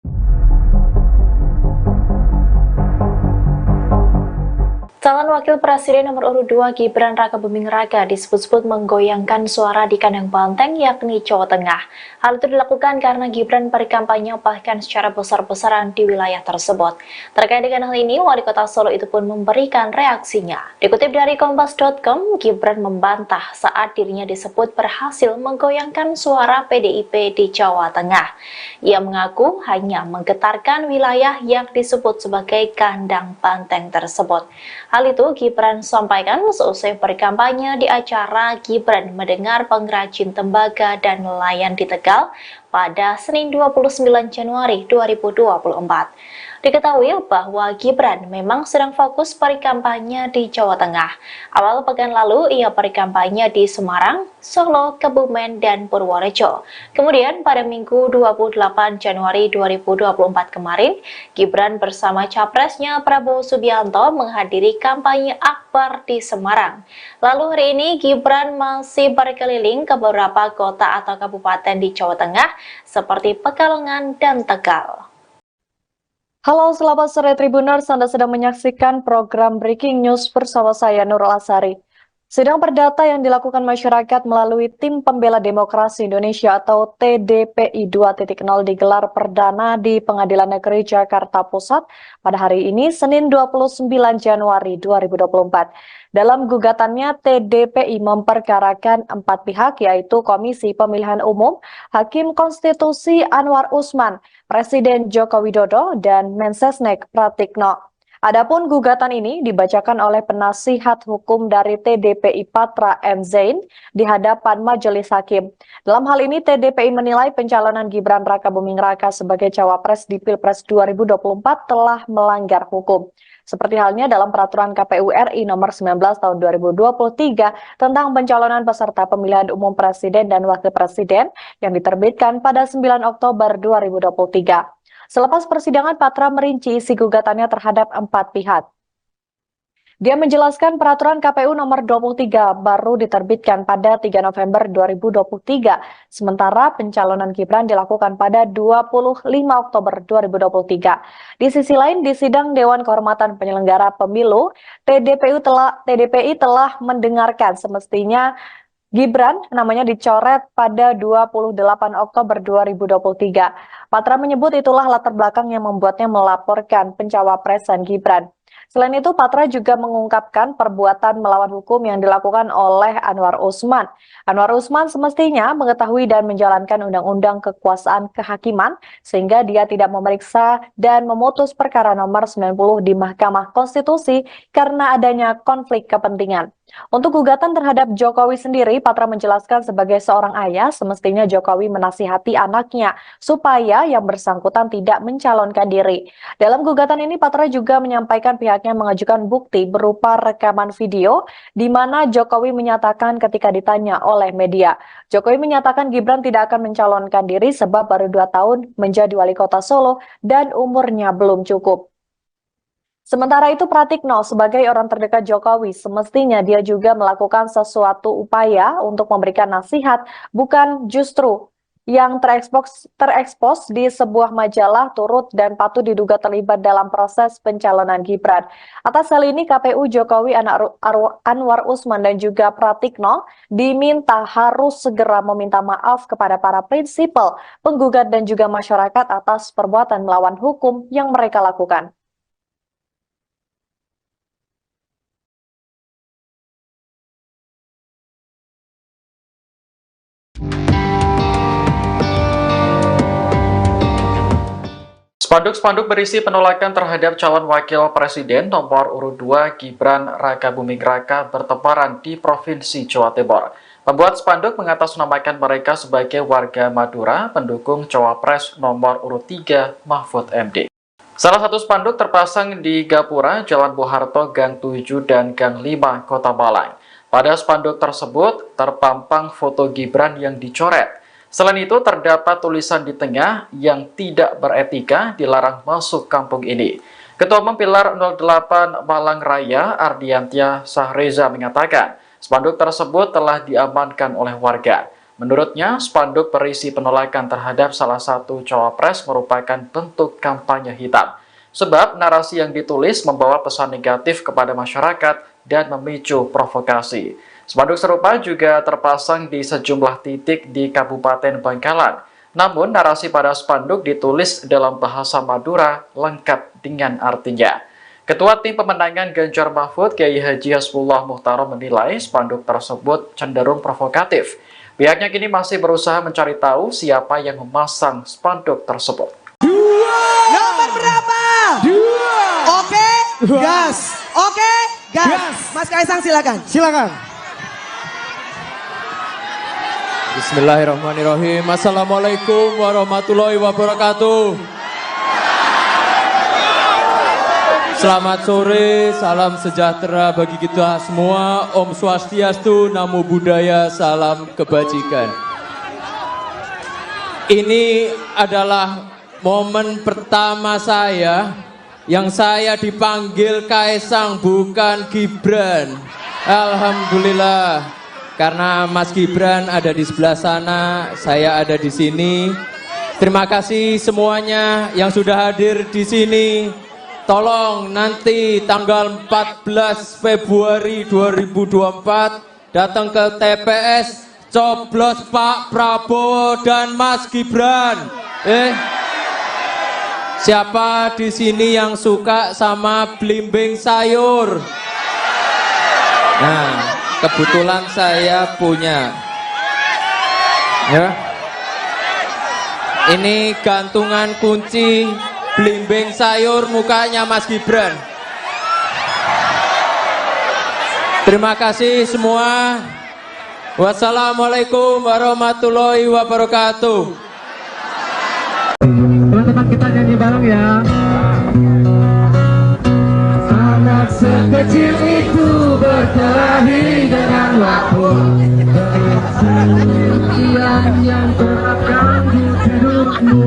Calon Wakil Presiden nomor urut 2 Gibran Raka Buming Raka disebut-sebut menggoyangkan suara di kandang banteng yakni Jawa Tengah. Hal itu dilakukan karena Gibran berkampanye bahkan secara besar-besaran di wilayah tersebut. Terkait dengan hal ini, Wali Kota Solo itu pun memberikan reaksinya. Dikutip dari Kompas.com, Gibran membantah saat dirinya disebut berhasil menggoyangkan suara PDIP di Jawa Tengah. Ia mengaku hanya menggetarkan wilayah yang disebut sebagai kandang banteng tersebut. Hal itu Gibran sampaikan seusai berkampanye di acara Gibran mendengar pengrajin tembaga dan nelayan di Tegal pada Senin 29 Januari 2024. Diketahui bahwa Gibran memang sedang fokus berkampanye di Jawa Tengah. Awal pekan lalu ia berkampanye di Semarang, Solo, Kebumen, dan Purworejo. Kemudian pada Minggu 28 Januari 2024 kemarin, Gibran bersama capresnya Prabowo Subianto menghadiri kampanye akbar di Semarang. Lalu hari ini Gibran masih berkeliling ke beberapa kota atau kabupaten di Jawa Tengah seperti Pekalongan dan Tegal. Halo, selamat sore Tribuners. Anda sedang menyaksikan program Breaking News bersama saya Nurul Asari. Sidang perdata yang dilakukan masyarakat melalui Tim Pembela Demokrasi Indonesia atau TDPI 2.0 digelar perdana di Pengadilan Negeri Jakarta Pusat pada hari ini, Senin 29 Januari 2024. Dalam gugatannya, TDPI memperkarakan 4 pihak, yaitu Komisi Pemilihan Umum, Hakim Konstitusi Anwar Usman, Presiden Joko Widodo, dan Mensesnek Pratikno. Adapun gugatan ini dibacakan oleh penasihat hukum dari TDPI Patra M. Zain di hadapan Majelis Hakim. Dalam hal ini, TDPI menilai pencalonan Gibran Rakabuming Raka sebagai cawapres di Pilpres 2024 telah melanggar hukum. Seperti halnya dalam peraturan KPU RI nomor 19 tahun 2023 tentang pencalonan peserta pemilihan umum presiden dan wakil presiden yang diterbitkan pada 9 Oktober 2023. Selepas persidangan, Patra merinci isi gugatannya terhadap 4 pihak. Dia menjelaskan peraturan KPU nomor 23 baru diterbitkan pada 3 November 2023, sementara pencalonan Gibran dilakukan pada 25 Oktober 2023. Di sisi lain, di sidang Dewan Kehormatan Penyelenggara Pemilu, TDPI telah mendengarkan semestinya Gibran namanya dicoret pada 28 Oktober 2023. Patra menyebut itulah latar belakang yang membuatnya melaporkan pencawapresan Gibran. Selain itu, Patra juga mengungkapkan perbuatan melawan hukum yang dilakukan oleh Anwar Usman. Anwar Usman semestinya mengetahui dan menjalankan undang-undang kekuasaan kehakiman, sehingga dia tidak memeriksa dan memutus perkara nomor 90 di Mahkamah Konstitusi karena adanya konflik kepentingan. Untuk gugatan terhadap Jokowi sendiri, Patra menjelaskan sebagai seorang ayah, semestinya Jokowi menasihati anaknya supaya yang bersangkutan tidak mencalonkan diri. Dalam gugatan ini, Patra juga menyampaikan pihaknya mengajukan bukti berupa rekaman video di mana Jokowi menyatakan ketika ditanya oleh media, Jokowi menyatakan Gibran tidak akan mencalonkan diri sebab baru 2 tahun menjadi wali kota Solo dan umurnya belum cukup. Sementara itu, Pratikno sebagai orang terdekat Jokowi semestinya dia juga melakukan sesuatu upaya untuk memberikan nasihat, bukan justru yang terekspos di sebuah majalah turut dan patut diduga terlibat dalam proses pencalonan Gibran. Atas hal ini, KPU Jokowi, Anwar Usman, dan juga Pratikno diminta harus segera meminta maaf kepada para prinsipal, penggugat, dan juga masyarakat atas perbuatan melawan hukum yang mereka lakukan. Spanduk-spanduk berisi penolakan terhadap calon wakil presiden nomor urut 2 Gibran Rakabuming Raka bertebaran di Provinsi Jawa Timur. Pembuat spanduk mengatasnamakan mereka sebagai warga Madura pendukung cawapres nomor urut 3 Mahfud MD. Salah satu spanduk terpasang di Gapura, Jalan Bung Harto, Gang 7 dan Gang 5, Kota Malang. Pada spanduk tersebut terpampang foto Gibran yang dicoret. Selain itu, terdapat tulisan di tengah yang tidak beretika dilarang masuk kampung ini. Ketua Umum Pilar 08 Malang Raya, Ardiantia Sahreza mengatakan, spanduk tersebut telah diamankan oleh warga. Menurutnya, spanduk berisi penolakan terhadap salah satu cawapres merupakan bentuk kampanye hitam. Sebab narasi yang ditulis membawa pesan negatif kepada masyarakat dan memicu provokasi. Spanduk serupa juga terpasang di sejumlah titik di Kabupaten Bangkalan. Namun, narasi pada spanduk ditulis dalam bahasa Madura lengkap dengan artinya. Ketua Tim Pemenangan Ganjar Mahfud, Kiai Haji Hasbullah Muhtarom menilai spanduk tersebut cenderung provokatif. Pihaknya kini masih berusaha mencari tahu siapa yang memasang spanduk tersebut. Nomor berapa? 2. Oke, gas. Oke, gas. Mas Kaisang silakan. Silakan. Bismillahirrahmanirrahim. Assalamualaikum warahmatullahi wabarakatuh. Selamat sore, salam sejahtera bagi kita semua. Om Swastiastu, Namo Buddhaya, salam kebajikan. Ini adalah momen pertama saya yang saya dipanggil Kaisang bukan Gibran. Alhamdulillah, karena Mas Gibran ada di sebelah sana, saya ada di sini. Terima kasih semuanya yang sudah hadir di sini. Tolong nanti tanggal 14 Februari 2024 datang ke TPS, coblos Pak Prabowo dan Mas Gibran. Siapa di sini yang suka sama belimbing sayur? Nah, kebetulan saya punya. Ya. Ini gantungan kunci belimbing sayur mukanya Mas Gibran. Terima kasih semua. Wassalamualaikum warahmatullahi wabarakatuh. Teman-teman kita nyanyi bareng ya. Anak sekecil itu berkelahi dengan waktu. Yang terapkan di hidupmu.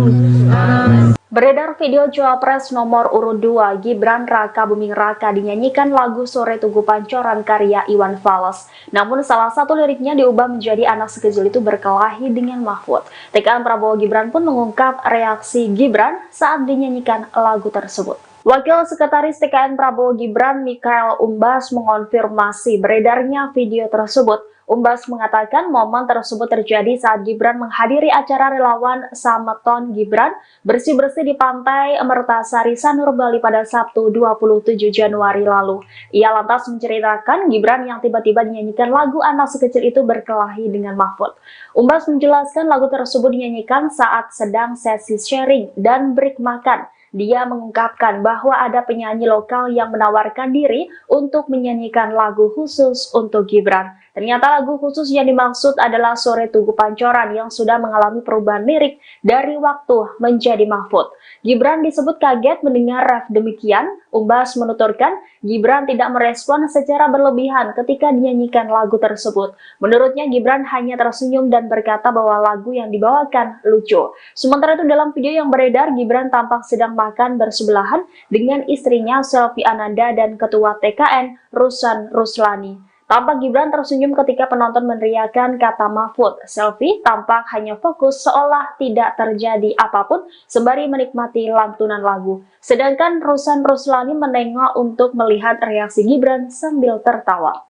Beredar video Cawapres nomor urut 2 Gibran Raka Buming Raka dinyanyikan lagu Sore Tugu Pancoran karya Iwan Fals. Namun salah satu liriknya diubah menjadi anak sekecil itu berkelahi dengan Mahfud. TKN Prabowo Gibran pun mengungkap reaksi Gibran saat dinyanyikan lagu tersebut. Wakil Sekretaris TKN Prabowo Gibran Mikael Umbas mengonfirmasi beredarnya video tersebut. Umbas mengatakan momen tersebut terjadi saat Gibran menghadiri acara relawan Sameton Gibran bersih-bersih di Pantai Mertasari Sanur Bali pada Sabtu 27 Januari lalu. Ia lantas menceritakan Gibran yang tiba-tiba dinyanyikan lagu anak sekecil itu berkelahi dengan Mahfud. Umbas menjelaskan lagu tersebut dinyanyikan saat sedang sesi sharing dan break makan. Dia mengungkapkan bahwa ada penyanyi lokal yang menawarkan diri untuk menyanyikan lagu khusus untuk Gibran. Ternyata lagu khusus yang dimaksud adalah Sore Tugu Pancoran yang sudah mengalami perubahan lirik dari waktu menjadi Mahfud. Gibran disebut kaget mendengar ref demikian. Umbas menuturkan Gibran tidak merespon secara berlebihan ketika dinyanyikan lagu tersebut. Menurutnya Gibran hanya tersenyum dan berkata bahwa lagu yang dibawakan lucu. Sementara itu dalam video yang beredar, Gibran tampak sedang makan bersebelahan dengan istrinya Selvi Ananda dan Ketua TKN Rusan Ruslani. Tampak Gibran tersenyum ketika penonton meneriakkan kata Mahfud. Selvi tampak hanya fokus seolah tidak terjadi apapun sembari menikmati lantunan lagu. Sedangkan Rusan Ruslani menengok untuk melihat reaksi Gibran sambil tertawa.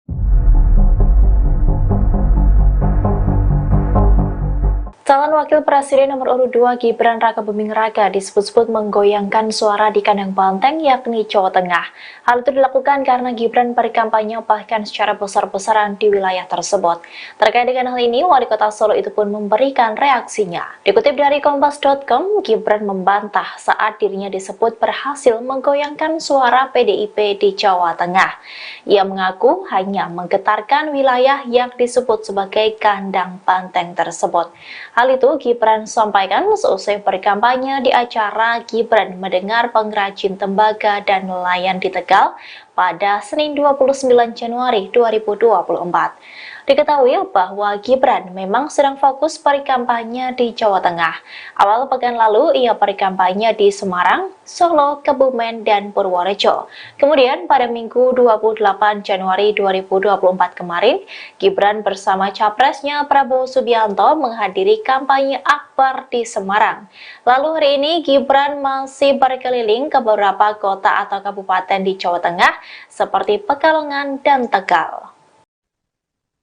Calon Wakil Presiden nomor urut 2 Gibran Raka Buming Raka disebut-sebut menggoyangkan suara di kandang banteng yakni Jawa Tengah. Hal itu dilakukan karena Gibran berkampanye bahkan secara besar-besaran di wilayah tersebut. Terkait dengan hal ini, Wali Kota Solo itu pun memberikan reaksinya. Dikutip dari Kompas.com, Gibran membantah saat dirinya disebut berhasil menggoyangkan suara PDIP di Jawa Tengah. Ia mengaku hanya menggetarkan wilayah yang disebut sebagai kandang banteng tersebut. Hal itu Gibran sampaikan seusai berkampanye di acara Gibran Mendengar Pengrajin Tembaga dan Nelayan di Tegal pada Senin 29 Januari 2024. Diketahui bahwa Gibran memang sedang fokus berkampanye di Jawa Tengah. Awal pekan lalu ia berkampanye di Semarang, Solo, Kebumen, dan Purworejo. Kemudian pada Minggu 28 Januari 2024 kemarin, Gibran bersama capresnya Prabowo Subianto menghadiri kampanye akbar di Semarang. Lalu hari ini Gibran masih berkeliling ke beberapa kota atau kabupaten di Jawa Tengah seperti Pekalongan dan Tegal.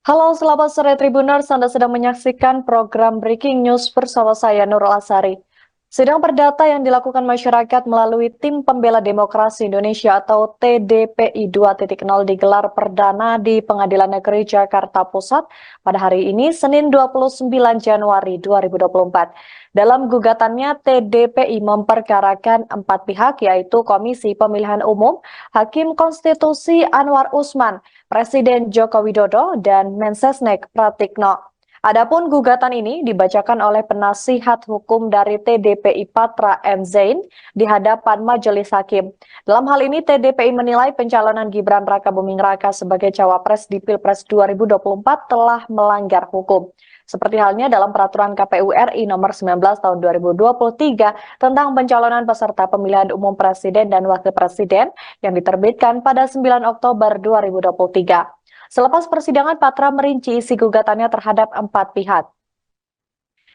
Halo selamat sore Tribuners, Anda sedang menyaksikan program Breaking News bersama saya Nurul Asari. Sidang perdata yang dilakukan masyarakat melalui Tim Pembela Demokrasi Indonesia atau TDPI 2.0 digelar perdana di Pengadilan Negeri Jakarta Pusat pada hari ini Senin 29 Januari 2024. Dalam gugatannya, TDPI memperkarakan 4 pihak yaitu Komisi Pemilihan Umum, Hakim Konstitusi Anwar Usman, Presiden Joko Widodo, dan Mensesnek Pratikno. Adapun gugatan ini dibacakan oleh penasihat hukum dari TDPI Patra M. Zain di hadapan majelis hakim. Dalam hal ini TDPI menilai pencalonan Gibran Rakabuming Raka sebagai cawapres di Pilpres 2024 telah melanggar hukum. Seperti halnya dalam peraturan KPU RI nomor 19 tahun 2023 tentang pencalonan peserta pemilihan umum presiden dan wakil presiden yang diterbitkan pada 9 Oktober 2023. Selepas persidangan, Patra merinci isi gugatannya terhadap 4 pihak.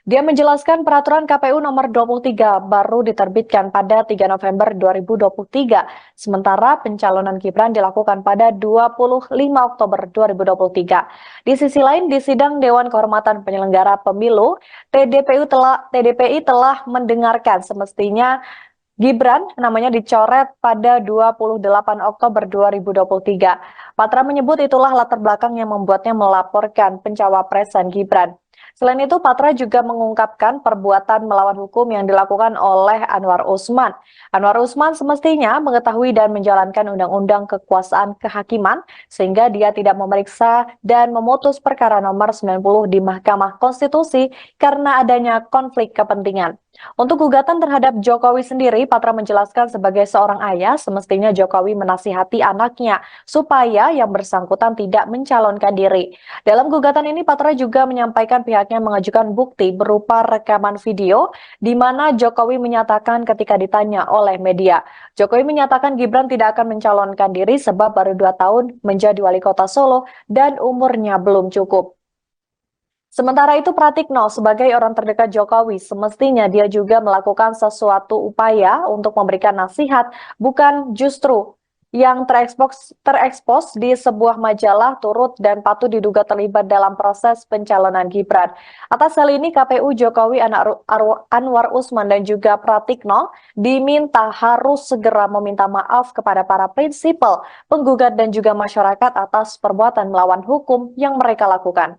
Dia menjelaskan peraturan KPU nomor 23 baru diterbitkan pada 3 November 2023, sementara pencalonan Gibran dilakukan pada 25 Oktober 2023. Di sisi lain, di sidang Dewan Kehormatan Penyelenggara Pemilu, TDPI telah mendengarkan semestinya Gibran namanya dicoret pada 28 Oktober 2023. Patra menyebut itulah latar belakang yang membuatnya melaporkan pencawapresan Gibran. Selain itu, Patra juga mengungkapkan perbuatan melawan hukum yang dilakukan oleh Anwar Usman. Anwar Usman semestinya mengetahui dan menjalankan undang-undang kekuasaan kehakiman sehingga dia tidak memeriksa dan memutus perkara nomor 90 di Mahkamah Konstitusi karena adanya konflik kepentingan. Untuk gugatan terhadap Jokowi sendiri, Patra menjelaskan sebagai seorang ayah, semestinya Jokowi menasihati anaknya supaya yang bersangkutan tidak mencalonkan diri. Dalam gugatan ini, Patra juga menyampaikan pihaknya mengajukan bukti berupa rekaman video di mana Jokowi menyatakan ketika ditanya oleh media, Jokowi menyatakan Gibran tidak akan mencalonkan diri sebab baru 2 tahun menjadi wali kota Solo dan umurnya belum cukup. Sementara itu, Pratikno sebagai orang terdekat Jokowi semestinya dia juga melakukan sesuatu upaya untuk memberikan nasihat, bukan justru yang terekspos di sebuah majalah turut dan patut diduga terlibat dalam proses pencalonan Gibran. Atas hal ini, KPU Jokowi Anwar Usman dan juga Pratikno diminta harus segera meminta maaf kepada para prinsipal, penggugat dan juga masyarakat atas perbuatan melawan hukum yang mereka lakukan.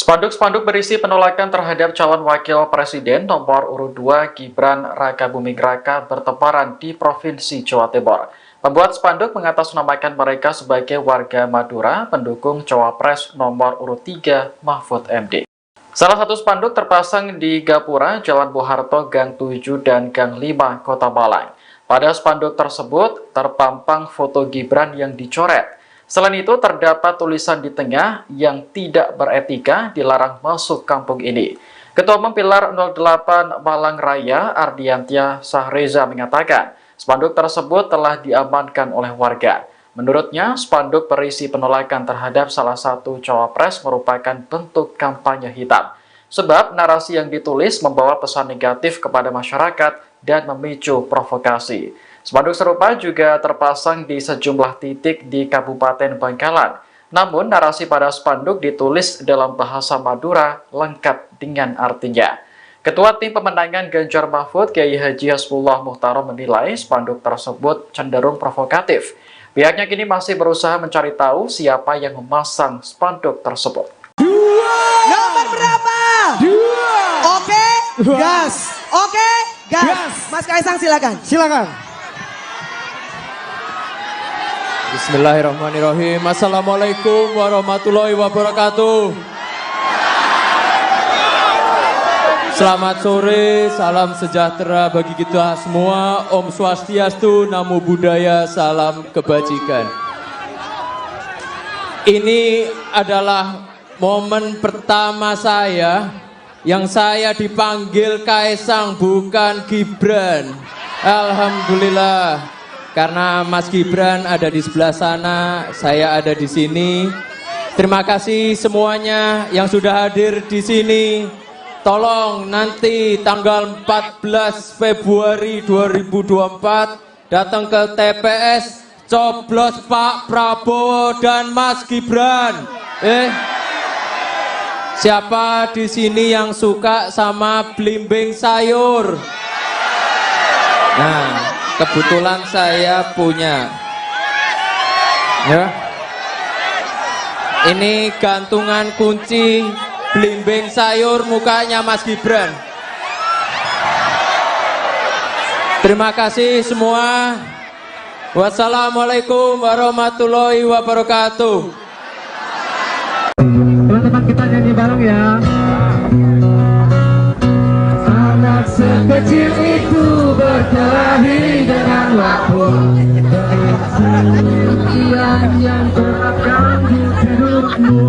Spanduk-spanduk berisi penolakan terhadap calon wakil presiden nomor urut 2 Gibran Rakabuming Raka bertebaran di Provinsi Jawa Timur. Pembuat spanduk mengatasnamakan mereka sebagai warga Madura pendukung cawapres nomor urut 3 Mahfud MD. Salah satu spanduk terpasang di Gapura, Jalan Bung Harto, Gang 7 dan Gang 5, Kota Malang. Pada spanduk tersebut terpampang foto Gibran yang dicoret. Selain itu, terdapat tulisan di tengah yang tidak beretika dilarang masuk kampung ini. Ketua Umum Pilar 08 Malang Raya, Ardiantia Sahreza mengatakan, spanduk tersebut telah diamankan oleh warga. Menurutnya, spanduk berisi penolakan terhadap salah satu cawapres merupakan bentuk kampanye hitam. Sebab narasi yang ditulis membawa pesan negatif kepada masyarakat dan memicu provokasi. Spanduk serupa juga terpasang di sejumlah titik di Kabupaten Bangkalan. Namun, narasi pada spanduk ditulis dalam bahasa Madura lengkap dengan artinya. Ketua Tim Pemenangan Ganjar Mahfud, Kiai Haji Hasbullah Muhtarom menilai spanduk tersebut cenderung provokatif. Pihaknya kini masih berusaha mencari tahu siapa yang memasang spanduk tersebut. Nomor berapa? 2. Oke, gas. Oke, gas. Mas Kaisang silakan. Silakan. Bismillahirrahmanirrahim. Assalamualaikum warahmatullahi wabarakatuh. Selamat sore, salam sejahtera bagi kita semua. Om Swastiastu, Namo Buddhaya, salam kebajikan. Ini adalah momen pertama saya yang saya dipanggil Kaisang, bukan Gibran. Alhamdulillah. Karena Mas Gibran ada di sebelah sana, saya ada di sini. Terima kasih semuanya yang sudah hadir di sini. Tolong nanti tanggal 14 Februari 2024 datang ke TPS, coblos Pak Prabowo dan Mas Gibran. Siapa di sini yang suka sama belimbing sayur? Nah, kebetulan saya punya. Ya. Ini gantungan kunci belimbing sayur mukanya Mas Gibran. Terima kasih semua. Wassalamualaikum warahmatullahi wabarakatuh. Teman-teman kita nyanyi bareng ya. Anak sekecil itu berkelahi dengan waktu. Yang terapkan di hidupmu.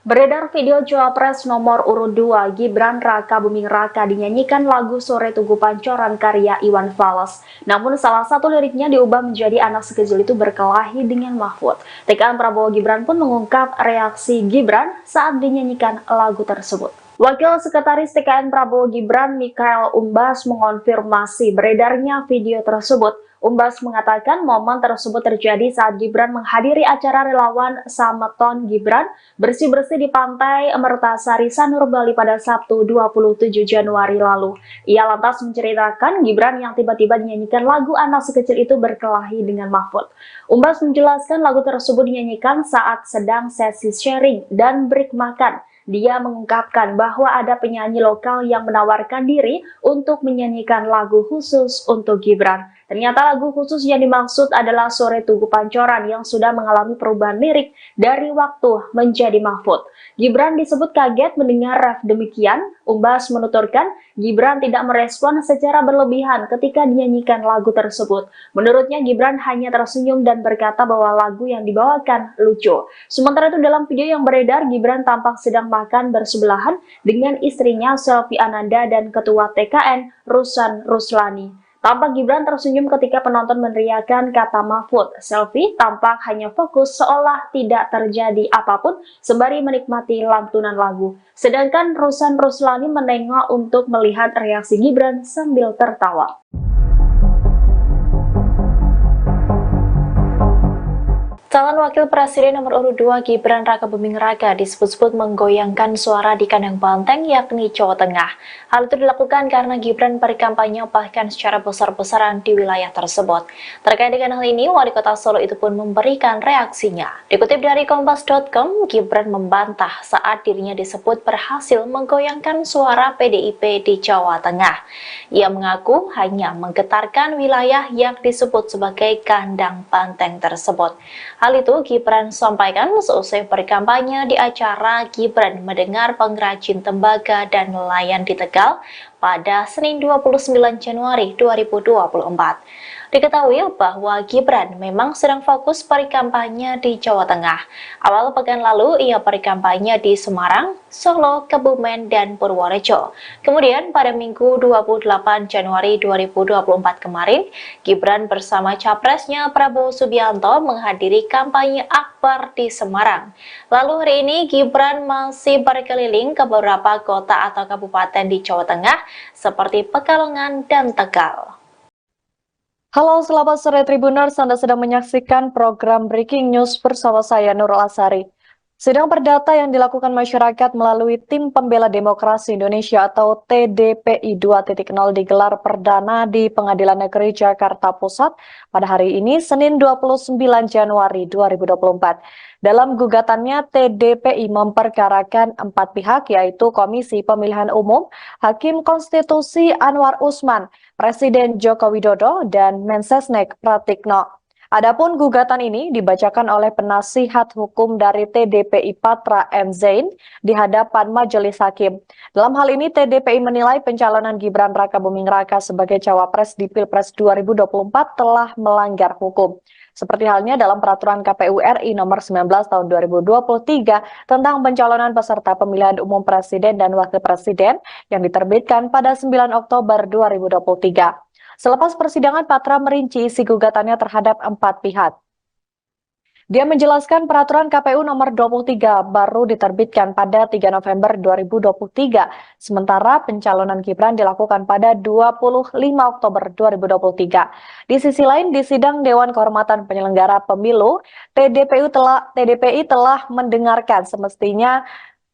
Beredar video Cawapres nomor urut 2 Gibran Raka Buming Raka dinyanyikan lagu Sore Tugu Pancoran karya Iwan Fals. Namun salah satu liriknya diubah menjadi anak sekecil itu berkelahi dengan Mahfud. TKN Prabowo Gibran pun mengungkap reaksi Gibran saat dinyanyikan lagu tersebut. Wakil Sekretaris TKN Prabowo Gibran Mikael Umbas mengonfirmasi beredarnya video tersebut. Umbas mengatakan momen tersebut terjadi saat Gibran menghadiri acara relawan Sameton Gibran bersih-bersih di Pantai Mertasari Sanur Bali pada Sabtu 27 Januari lalu. Ia lantas menceritakan Gibran yang tiba-tiba dinyanyikan lagu anak sekecil itu berkelahi dengan Mahfud. Umbas menjelaskan lagu tersebut dinyanyikan saat sedang sesi sharing dan break makan. Dia mengungkapkan bahwa ada penyanyi lokal yang menawarkan diri untuk menyanyikan lagu khusus untuk Gibran. Ternyata lagu khusus yang dimaksud adalah Sore Tugu Pancoran yang sudah mengalami perubahan lirik dari waktu menjadi Mahfud. Gibran disebut kaget mendengar ref demikian. Umbas menuturkan Gibran tidak merespon secara berlebihan ketika dinyanyikan lagu tersebut. Menurutnya Gibran hanya tersenyum dan berkata bahwa lagu yang dibawakan lucu. Sementara itu dalam video yang beredar, Gibran tampak sedang makan bersebelahan dengan istrinya Selvi Ananda dan Ketua TKN Rusan Ruslani. Tampak Gibran tersenyum ketika penonton meneriakan kata Mahfud. Selvi tampak hanya fokus seolah tidak terjadi apapun sembari menikmati lantunan lagu. Sedangkan Rusan Ruslani menengok untuk melihat reaksi Gibran sambil tertawa. Calon Wakil Presiden nomor urut 2 Gibran Raka Buming Raka disebut-sebut menggoyangkan suara di kandang banteng yakni Jawa Tengah. Hal itu dilakukan karena Gibran berkampanye bahkan secara besar-besaran di wilayah tersebut. Terkait dengan hal ini, Wali Kota Solo itu pun memberikan reaksinya. Dikutip dari Kompas.com, Gibran membantah saat dirinya disebut berhasil menggoyangkan suara PDIP di Jawa Tengah. Ia mengaku hanya menggetarkan wilayah yang disebut sebagai kandang banteng tersebut. Hal itu Gibran sampaikan seusai berkampanye di acara Gibran Mendengar Pengrajin Tembaga dan Nelayan di Tegal pada Senin 29 Januari 2024. Diketahui bahwa Gibran memang sedang fokus berkampanye di Jawa Tengah. Awal pekan lalu ia berkampanye di Semarang, Solo, Kebumen, dan Purworejo. Kemudian pada Minggu 28 Januari 2024 kemarin, Gibran bersama capresnya Prabowo Subianto menghadiri kampanye akbar di Semarang. Lalu hari ini Gibran masih berkeliling ke beberapa kota atau kabupaten di Jawa Tengah seperti Pekalongan dan Tegal. Halo, selamat sore Tribuners. Anda sedang menyaksikan program Breaking News bersama saya Nurul Asari. Sidang perdata yang dilakukan masyarakat melalui Tim Pembela Demokrasi Indonesia atau TDPI 2.0 digelar perdana di Pengadilan Negeri Jakarta Pusat pada hari ini, Senin 29 Januari 2024. Dalam gugatannya, TDPI memperkarakan 4 pihak, yaitu Komisi Pemilihan Umum, Hakim Konstitusi Anwar Usman, Presiden Joko Widodo, dan Mensesnek Pratikno. Adapun gugatan ini dibacakan oleh penasihat hukum dari TDPI Patra M. Zain di hadapan Majelis Hakim. Dalam hal ini, TDPI menilai pencalonan Gibran Raka Buming Raka sebagai cawapres di Pilpres 2024 telah melanggar hukum. Seperti halnya dalam peraturan KPU RI nomor 19 tahun 2023 tentang pencalonan peserta pemilihan umum presiden dan wakil presiden yang diterbitkan pada 9 Oktober 2023. Selepas persidangan, Patra merinci isi gugatannya terhadap 4 pihak. Dia menjelaskan peraturan KPU nomor 23 baru diterbitkan pada 3 November 2023, sementara pencalonan Gibran dilakukan pada 25 Oktober 2023. Di sisi lain, di sidang Dewan Kehormatan Penyelenggara Pemilu, TDPI telah mendengarkan semestinya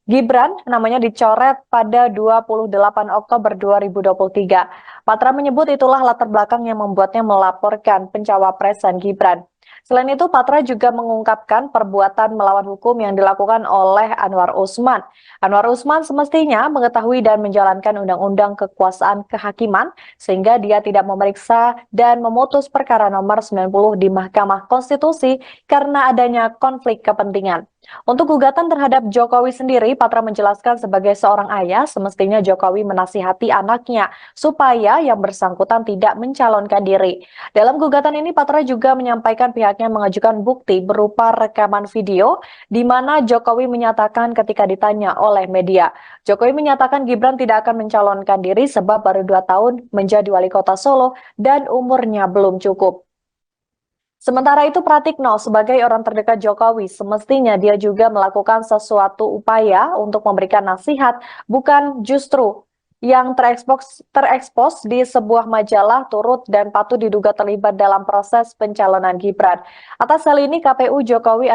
Gibran namanya dicoret pada 28 Oktober 2023. Patra menyebut itulah latar belakang yang membuatnya melaporkan pencawapresan Gibran. Selain itu, Patra juga mengungkapkan perbuatan melawan hukum yang dilakukan oleh Anwar Usman. Anwar Usman semestinya mengetahui dan menjalankan undang-undang kekuasaan kehakiman sehingga dia tidak memeriksa dan memutus perkara nomor 90 di Mahkamah Konstitusi karena adanya konflik kepentingan. Untuk gugatan terhadap Jokowi sendiri, Patra menjelaskan sebagai seorang ayah, semestinya Jokowi menasihati anaknya supaya yang bersangkutan tidak mencalonkan diri. Dalam gugatan ini, Patra juga menyampaikan pihaknya mengajukan bukti berupa rekaman video di mana Jokowi menyatakan ketika ditanya oleh media. Jokowi menyatakan Gibran tidak akan mencalonkan diri sebab baru 2 tahun menjadi wali kota Solo dan umurnya belum cukup. Sementara itu, Pratikno sebagai orang terdekat Jokowi, semestinya dia juga melakukan sesuatu upaya untuk memberikan nasihat, bukan justru yang terekspos di sebuah majalah turut dan patut diduga terlibat dalam proses pencalonan Gibran. Atas hal ini, KPU Jokowi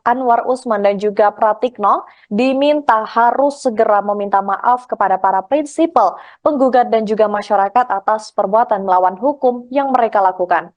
Anwar Usman dan juga Pratikno diminta harus segera meminta maaf kepada para prinsipal, penggugat dan juga masyarakat atas perbuatan melawan hukum yang mereka lakukan.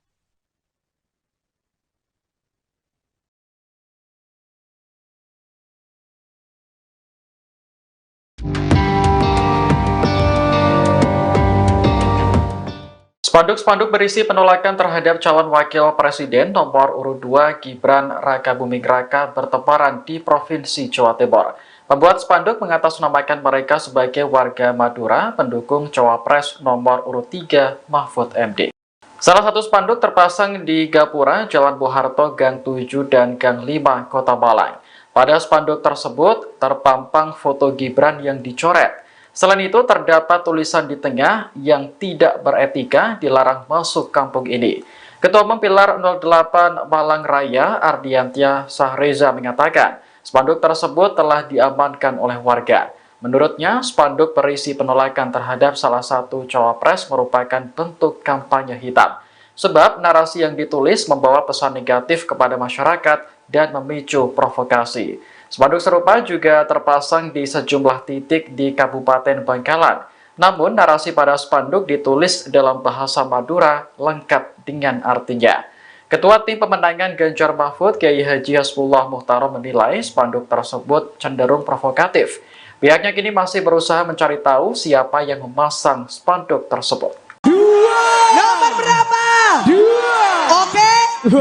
Spanduk-spanduk berisi penolakan terhadap calon wakil presiden nomor urut 2 Gibran Rakabuming Raka bertebaran di Provinsi Jawa Timur. Pembuat spanduk mengatasnamakan mereka sebagai warga Madura pendukung cawapres nomor urut 3 Mahfud MD. Salah satu spanduk terpasang di Gapura, Jalan Bung Harto, Gang 7 dan Gang 5, Kota Malang. Pada spanduk tersebut terpampang foto Gibran yang dicoret. Selain itu, terdapat tulisan di tengah yang tidak beretika dilarang masuk kampung ini. Ketua Umum Pilar 08 Malang Raya, Ardiantia Sahreza mengatakan, spanduk tersebut telah diamankan oleh warga. Menurutnya, spanduk berisi penolakan terhadap salah satu cawapres merupakan bentuk kampanye hitam. Sebab narasi yang ditulis membawa pesan negatif kepada masyarakat dan memicu provokasi. Spanduk serupa juga terpasang di sejumlah titik di Kabupaten Bangkalan. Namun, narasi pada spanduk ditulis dalam bahasa Madura lengkap dengan artinya. Ketua Tim Pemenangan Ganjar Mahfud, Kiai Haji Hasbullah Muhtarom menilai spanduk tersebut cenderung provokatif. Pihaknya kini masih berusaha mencari tahu siapa yang memasang spanduk tersebut. Nomor berapa? 2. Oke,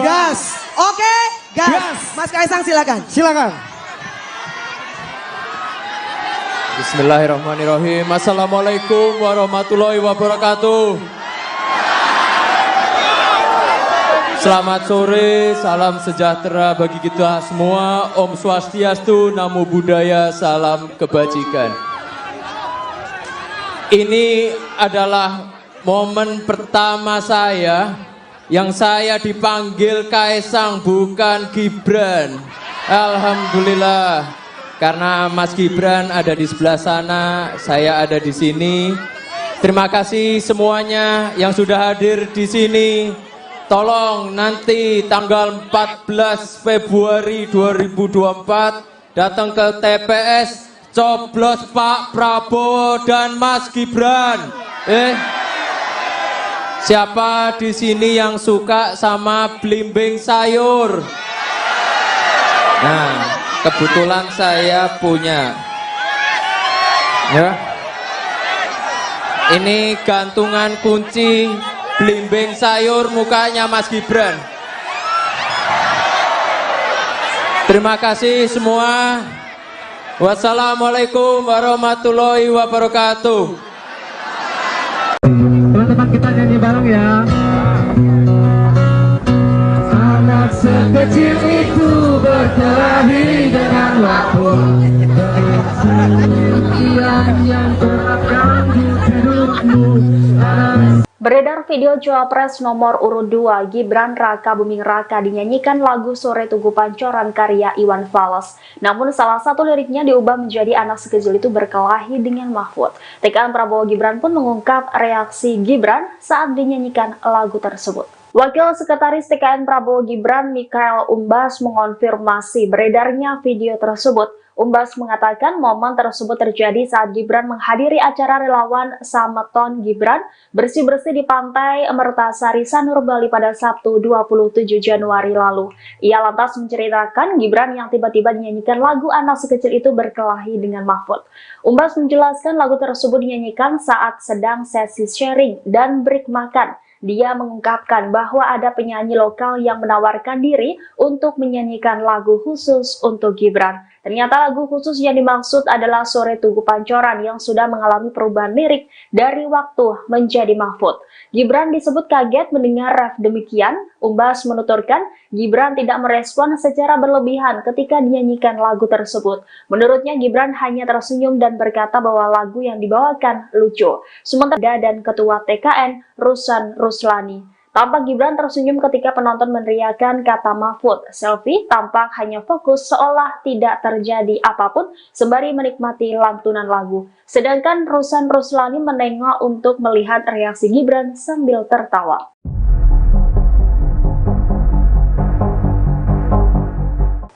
gas. Oke, gas. Mas Kaisang silakan. Silakan. Bismillahirrahmanirrahim. Assalamualaikum warahmatullahi wabarakatuh. Selamat sore, salam sejahtera bagi kita semua. Om Swastiastu, Namo Buddhaya, salam kebajikan. Ini adalah momen pertama saya yang saya dipanggil Kaisang, bukan Gibran. Alhamdulillah. Karena Mas Gibran ada di sebelah sana, saya ada di sini. Terima kasih semuanya yang sudah hadir di sini. Tolong nanti tanggal 14 Februari 2024 datang ke TPS, coblos Pak Prabowo dan Mas Gibran. Siapa di sini yang suka sama belimbing sayur? Nah, kebetulan saya punya. Ya. Ini gantungan kunci belimbing sayur mukanya Mas Gibran. Terima kasih semua. Wassalamualaikum warahmatullahi wabarakatuh. Teman-teman kita nyanyi bareng ya. Anak sekecil itu berkelahi dengan waktu. Yang terganggu hidupmu. Beredar video Cawapres nomor urut 2 Gibran Rakabuming Raka dinyanyikan lagu Sore Tugu Pancoran karya Iwan Fals. Namun salah satu liriknya diubah menjadi anak sekecil itu berkelahi dengan Mahfud. TKN Prabowo Gibran pun mengungkap reaksi Gibran saat dinyanyikan lagu tersebut. Wakil Sekretaris TKN Prabowo Gibran Mikael Umbas mengonfirmasi beredarnya video tersebut. Umbas mengatakan momen tersebut terjadi saat Gibran menghadiri acara relawan Sameton Gibran bersih-bersih di pantai Mertasari Sanur Bali pada Sabtu 27 Januari lalu. Ia lantas menceritakan Gibran yang tiba-tiba dinyanyikan lagu anak sekecil itu berkelahi dengan Mahfud. Umbas menjelaskan lagu tersebut dinyanyikan saat sedang sesi sharing dan break makan. Dia mengungkapkan bahwa ada penyanyi lokal yang menawarkan diri untuk menyanyikan lagu khusus untuk Gibran. Ternyata lagu khusus yang dimaksud adalah Sore Tugu Pancoran yang sudah mengalami perubahan lirik dari waktu menjadi Mahfud. Gibran disebut kaget mendengar ref demikian. Umbas menuturkan Gibran tidak merespon secara berlebihan ketika dinyanyikan lagu tersebut. Menurutnya Gibran hanya tersenyum dan berkata bahwa lagu yang dibawakan lucu. Sementara dan Ketua TKN Rusan Ruslani. Tampak Gibran tersenyum ketika penonton meneriakan kata Mahfud. Selfie tampak hanya fokus seolah tidak terjadi apapun sembari menikmati lantunan lagu. Sedangkan Rusan Ruslani menengok untuk melihat reaksi Gibran sambil tertawa.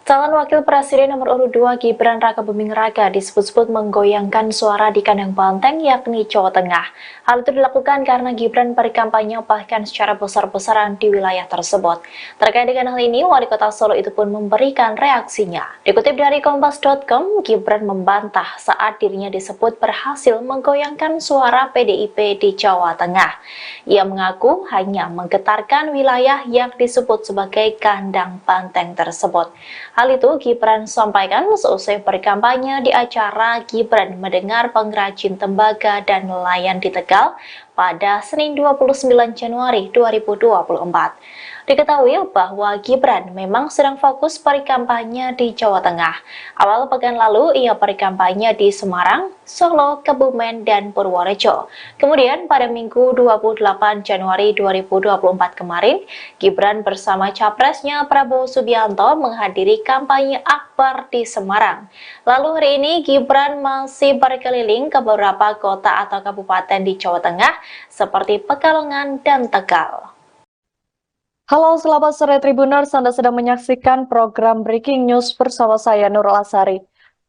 Calon Wakil Presiden nomor urut 2 Gibran Rakabuming Raka disebut-sebut menggoyangkan suara di kandang banteng yakni Jawa Tengah. Hal itu dilakukan karena Gibran berkampanye bahkan secara besar-besaran di wilayah tersebut. Terkait dengan hal ini, Wali Kota Solo itu pun memberikan reaksinya. Dikutip dari Kompas.com, Gibran membantah saat dirinya disebut berhasil menggoyangkan suara PDIP di Jawa Tengah. Ia mengaku hanya menggetarkan wilayah yang disebut sebagai kandang banteng tersebut. Hal itu Gibran sampaikan seusai berkampanye di acara Gibran Mendengar Pengrajin Tembaga dan Nelayan di Tegal pada Senin 29 Januari 2024. Diketahui bahwa Gibran memang sedang fokus berkampanye di Jawa Tengah. Awal pekan lalu ia berkampanye di Semarang, Solo, Kebumen, dan Purworejo. Kemudian pada Minggu 28 Januari 2024 kemarin, Gibran bersama capresnya Prabowo Subianto menghadiri kampanye akbar di Semarang. Lalu hari ini Gibran masih berkeliling ke beberapa kota atau kabupaten di Jawa Tengah seperti Pekalongan dan Tegal. Halo selamat sore Tribuners, Anda sedang menyaksikan program Breaking News bersama saya Nurul Asari.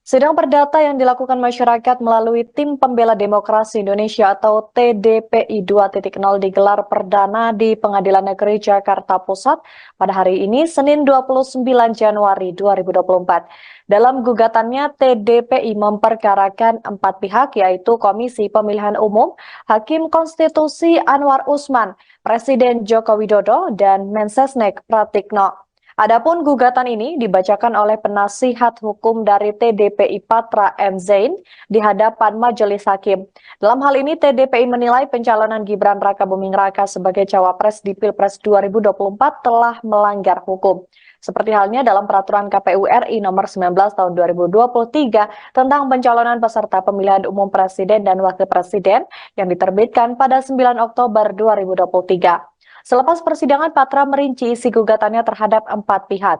Sidang perdata yang dilakukan masyarakat melalui Tim Pembela Demokrasi Indonesia atau TDPI 2.0 digelar perdana di Pengadilan Negeri Jakarta Pusat pada hari ini Senin 29 Januari 2024. Dalam gugatannya, TDPI memperkarakan 4 pihak yaitu Komisi Pemilihan Umum, Hakim Konstitusi Anwar Usman, Presiden Joko Widodo, dan Mensesnek Pratikno. Adapun gugatan ini dibacakan oleh penasihat hukum dari TDPI Patra M. Zain di hadapan majelis hakim. Dalam hal ini TDPI menilai pencalonan Gibran Rakabuming Raka sebagai cawapres di Pilpres 2024 telah melanggar hukum. Seperti halnya dalam peraturan KPU RI nomor 19 tahun 2023 tentang pencalonan peserta pemilihan umum presiden dan wakil presiden yang diterbitkan pada 9 Oktober 2023. Selepas persidangan, Patra merinci isi gugatannya terhadap 4 pihak.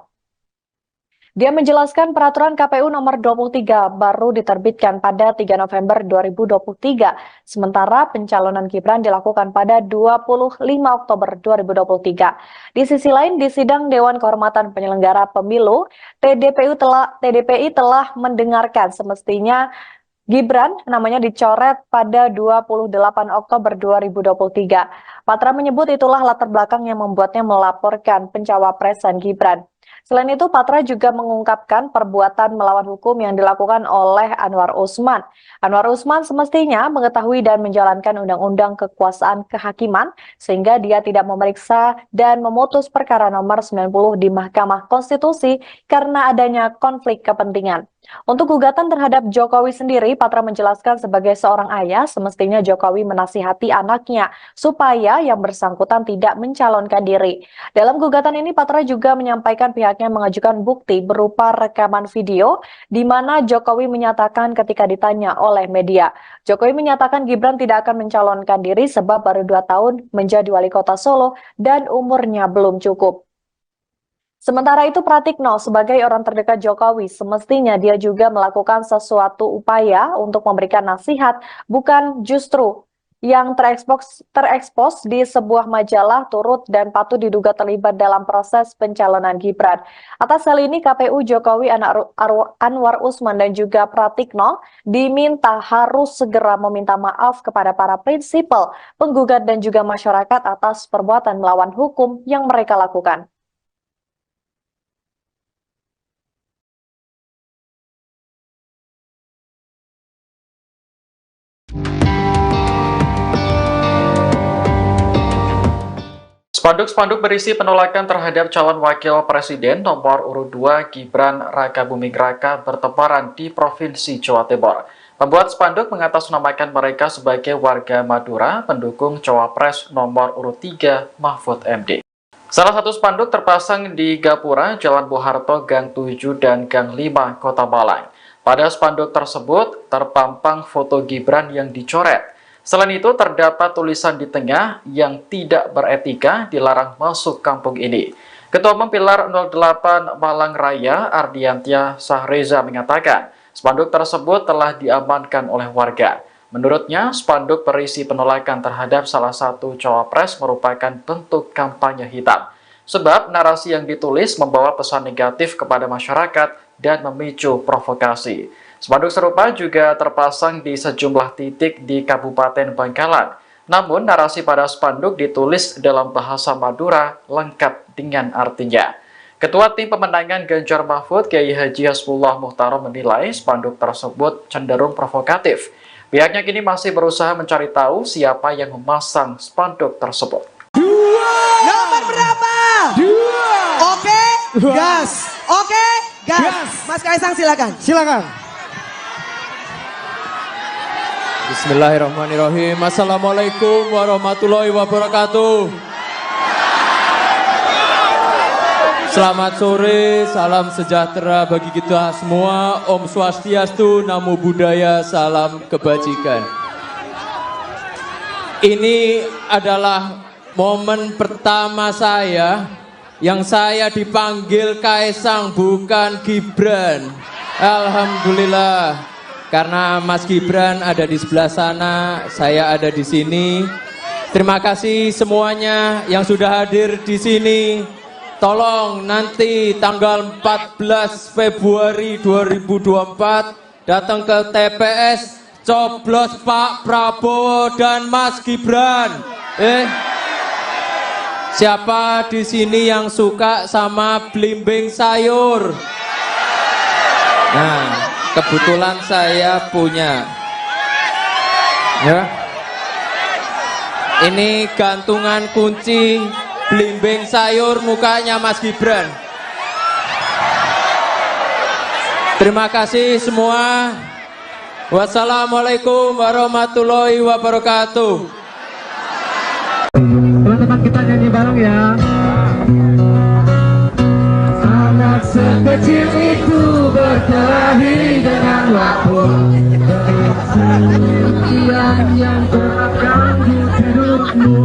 Dia menjelaskan peraturan KPU nomor 23 baru diterbitkan pada 3 November 2023, sementara pencalonan Gibran dilakukan pada 25 Oktober 2023. Di sisi lain, di sidang Dewan Kehormatan Penyelenggara Pemilu, TDPI telah mendengarkan semestinya Gibran namanya dicoret pada 28 Oktober 2023. Patra menyebut itulah latar belakang yang membuatnya melaporkan pencawapresan Gibran. Selain itu, Patra juga mengungkapkan perbuatan melawan hukum yang dilakukan oleh Anwar Usman. Anwar Usman semestinya mengetahui dan menjalankan undang-undang kekuasaan kehakiman, sehingga dia tidak memeriksa dan memutus perkara nomor 90 di Mahkamah Konstitusi karena adanya konflik kepentingan. Untuk gugatan terhadap Jokowi sendiri, Patra menjelaskan sebagai seorang ayah, semestinya Jokowi menasihati anaknya supaya yang bersangkutan tidak mencalonkan diri. Dalam gugatan ini, Patra juga menyampaikan pihaknya mengajukan bukti berupa rekaman video di mana Jokowi menyatakan ketika ditanya oleh media, Jokowi menyatakan Gibran tidak akan mencalonkan diri sebab baru 2 tahun menjadi wali kota Solo dan umurnya belum cukup. Sementara itu Pratikno sebagai orang terdekat Jokowi semestinya dia juga melakukan sesuatu upaya untuk memberikan nasihat bukan justru yang terekspos di sebuah majalah turut dan patut diduga terlibat dalam proses pencalonan Gibran. Atas hal ini KPU Jokowi Anwar Usman dan juga Pratikno diminta harus segera meminta maaf kepada para prinsipal, penggugat dan juga masyarakat atas perbuatan melawan hukum yang mereka lakukan. Spanduk-spanduk berisi penolakan terhadap calon wakil presiden nomor urut 2 Gibran Raka Buming Raka bertebaran di Provinsi Jawa Timur. Pembuat spanduk mengatasnamakan mereka sebagai warga Madura pendukung cawapres nomor urut 3 Mahfud MD. Salah satu spanduk terpasang di Gapura, Jalan Bung Harto, Gang 7 dan Gang 5, Kota Malang. Pada spanduk tersebut terpampang foto Gibran yang dicoret. Selain itu, terdapat tulisan di tengah yang tidak beretika dilarang masuk kampung ini. Ketua Umum Pilar 08 Malang Raya, Ardiantia Sahreza mengatakan, spanduk tersebut telah diamankan oleh warga. Menurutnya, spanduk berisi penolakan terhadap salah satu cawapres merupakan bentuk kampanye hitam. Sebab narasi yang ditulis membawa pesan negatif kepada masyarakat dan memicu provokasi. Spanduk serupa juga terpasang di sejumlah titik di Kabupaten Bangkalan. Namun, narasi pada spanduk ditulis dalam bahasa Madura lengkap dengan artinya. Ketua Tim Pemenangan Ganjar Mahfud, Kiai Haji Hasbullah Muhtarom menilai spanduk tersebut cenderung provokatif. Pihaknya kini masih berusaha mencari tahu siapa yang memasang spanduk tersebut. Nomor berapa? 2. Oke, gas. Oke, gas. Mas Kaisang silakan. Silakan. Bismillahirrahmanirrahim. Assalamualaikum warahmatullahi wabarakatuh. Selamat sore, salam sejahtera bagi kita semua. Om Swastiastu, Namo Buddhaya, salam kebajikan. Ini adalah momen pertama saya yang saya dipanggil Kaisang bukan Gibran. Alhamdulillah. Karena Mas Gibran ada di sebelah sana, saya ada di sini. Terima kasih semuanya yang sudah hadir di sini. Tolong nanti tanggal 14 Februari 2024 datang ke TPS, coblos Pak Prabowo dan Mas Gibran. Siapa di sini yang suka sama belimbing sayur? Nah, kebetulan saya punya. Ya. Ini gantungan kunci belimbing sayur mukanya Mas Gibran. Terima kasih semua. Wassalamualaikum warahmatullahi wabarakatuh. Teman-teman kita nyanyi bareng ya. Anak sekecil itu berkelahi dengan waktu. Yang terganggu hidupmu.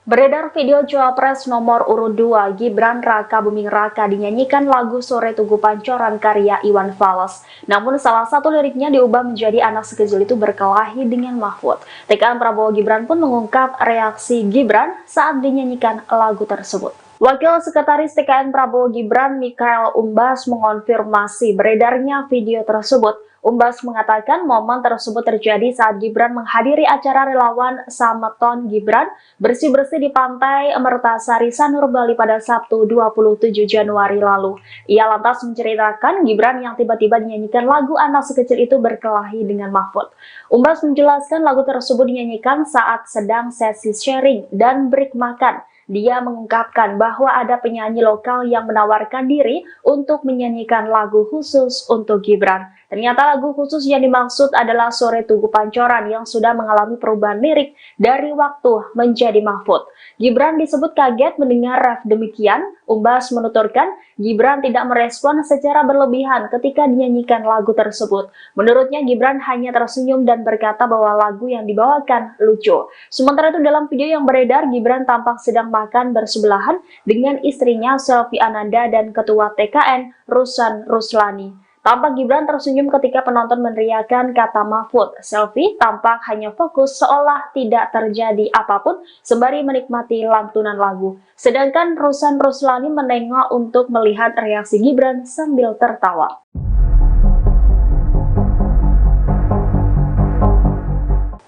Beredar video Cawapres nomor urut 2 Gibran Raka Buming Raka dinyanyikan lagu Sore Tugu Pancoran karya Iwan Fals. Namun salah satu liriknya diubah menjadi anak sekecil itu berkelahi dengan Mahfud. TKN Prabowo Gibran pun mengungkap reaksi Gibran saat dinyanyikan lagu tersebut. Wakil Sekretaris TKN Prabowo Gibran Mikael Umbas mengonfirmasi beredarnya video tersebut. Umbas mengatakan momen tersebut terjadi saat Gibran menghadiri acara relawan Sameton Gibran bersih-bersih di Pantai Mertasari Sanur Bali pada Sabtu 27 Januari lalu. Ia lantas menceritakan Gibran yang tiba-tiba dinyanyikan lagu anak sekecil itu berkelahi dengan Mahfud. Umbas menjelaskan lagu tersebut dinyanyikan saat sedang sesi sharing dan break makan. Dia mengungkapkan bahwa ada penyanyi lokal yang menawarkan diri untuk menyanyikan lagu khusus untuk Gibran. Ternyata lagu khusus yang dimaksud adalah Sore Tugu Pancoran yang sudah mengalami perubahan lirik dari waktu menjadi Mahfud. Gibran disebut kaget mendengar ref demikian. Umbas menuturkan Gibran tidak merespon secara berlebihan ketika dinyanyikan lagu tersebut. Menurutnya Gibran hanya tersenyum dan berkata bahwa lagu yang dibawakan lucu. Sementara itu dalam video yang beredar, Gibran tampak sedang makan bersebelahan dengan istrinya Selvi Ananda dan Ketua TKN Rusan Ruslani. Tampak Gibran tersenyum ketika penonton meneriakkan kata Mahfud. Selfie tampak hanya fokus seolah tidak terjadi apapun sembari menikmati lantunan lagu. Sedangkan Rusan Ruslani menengok untuk melihat reaksi Gibran sambil tertawa.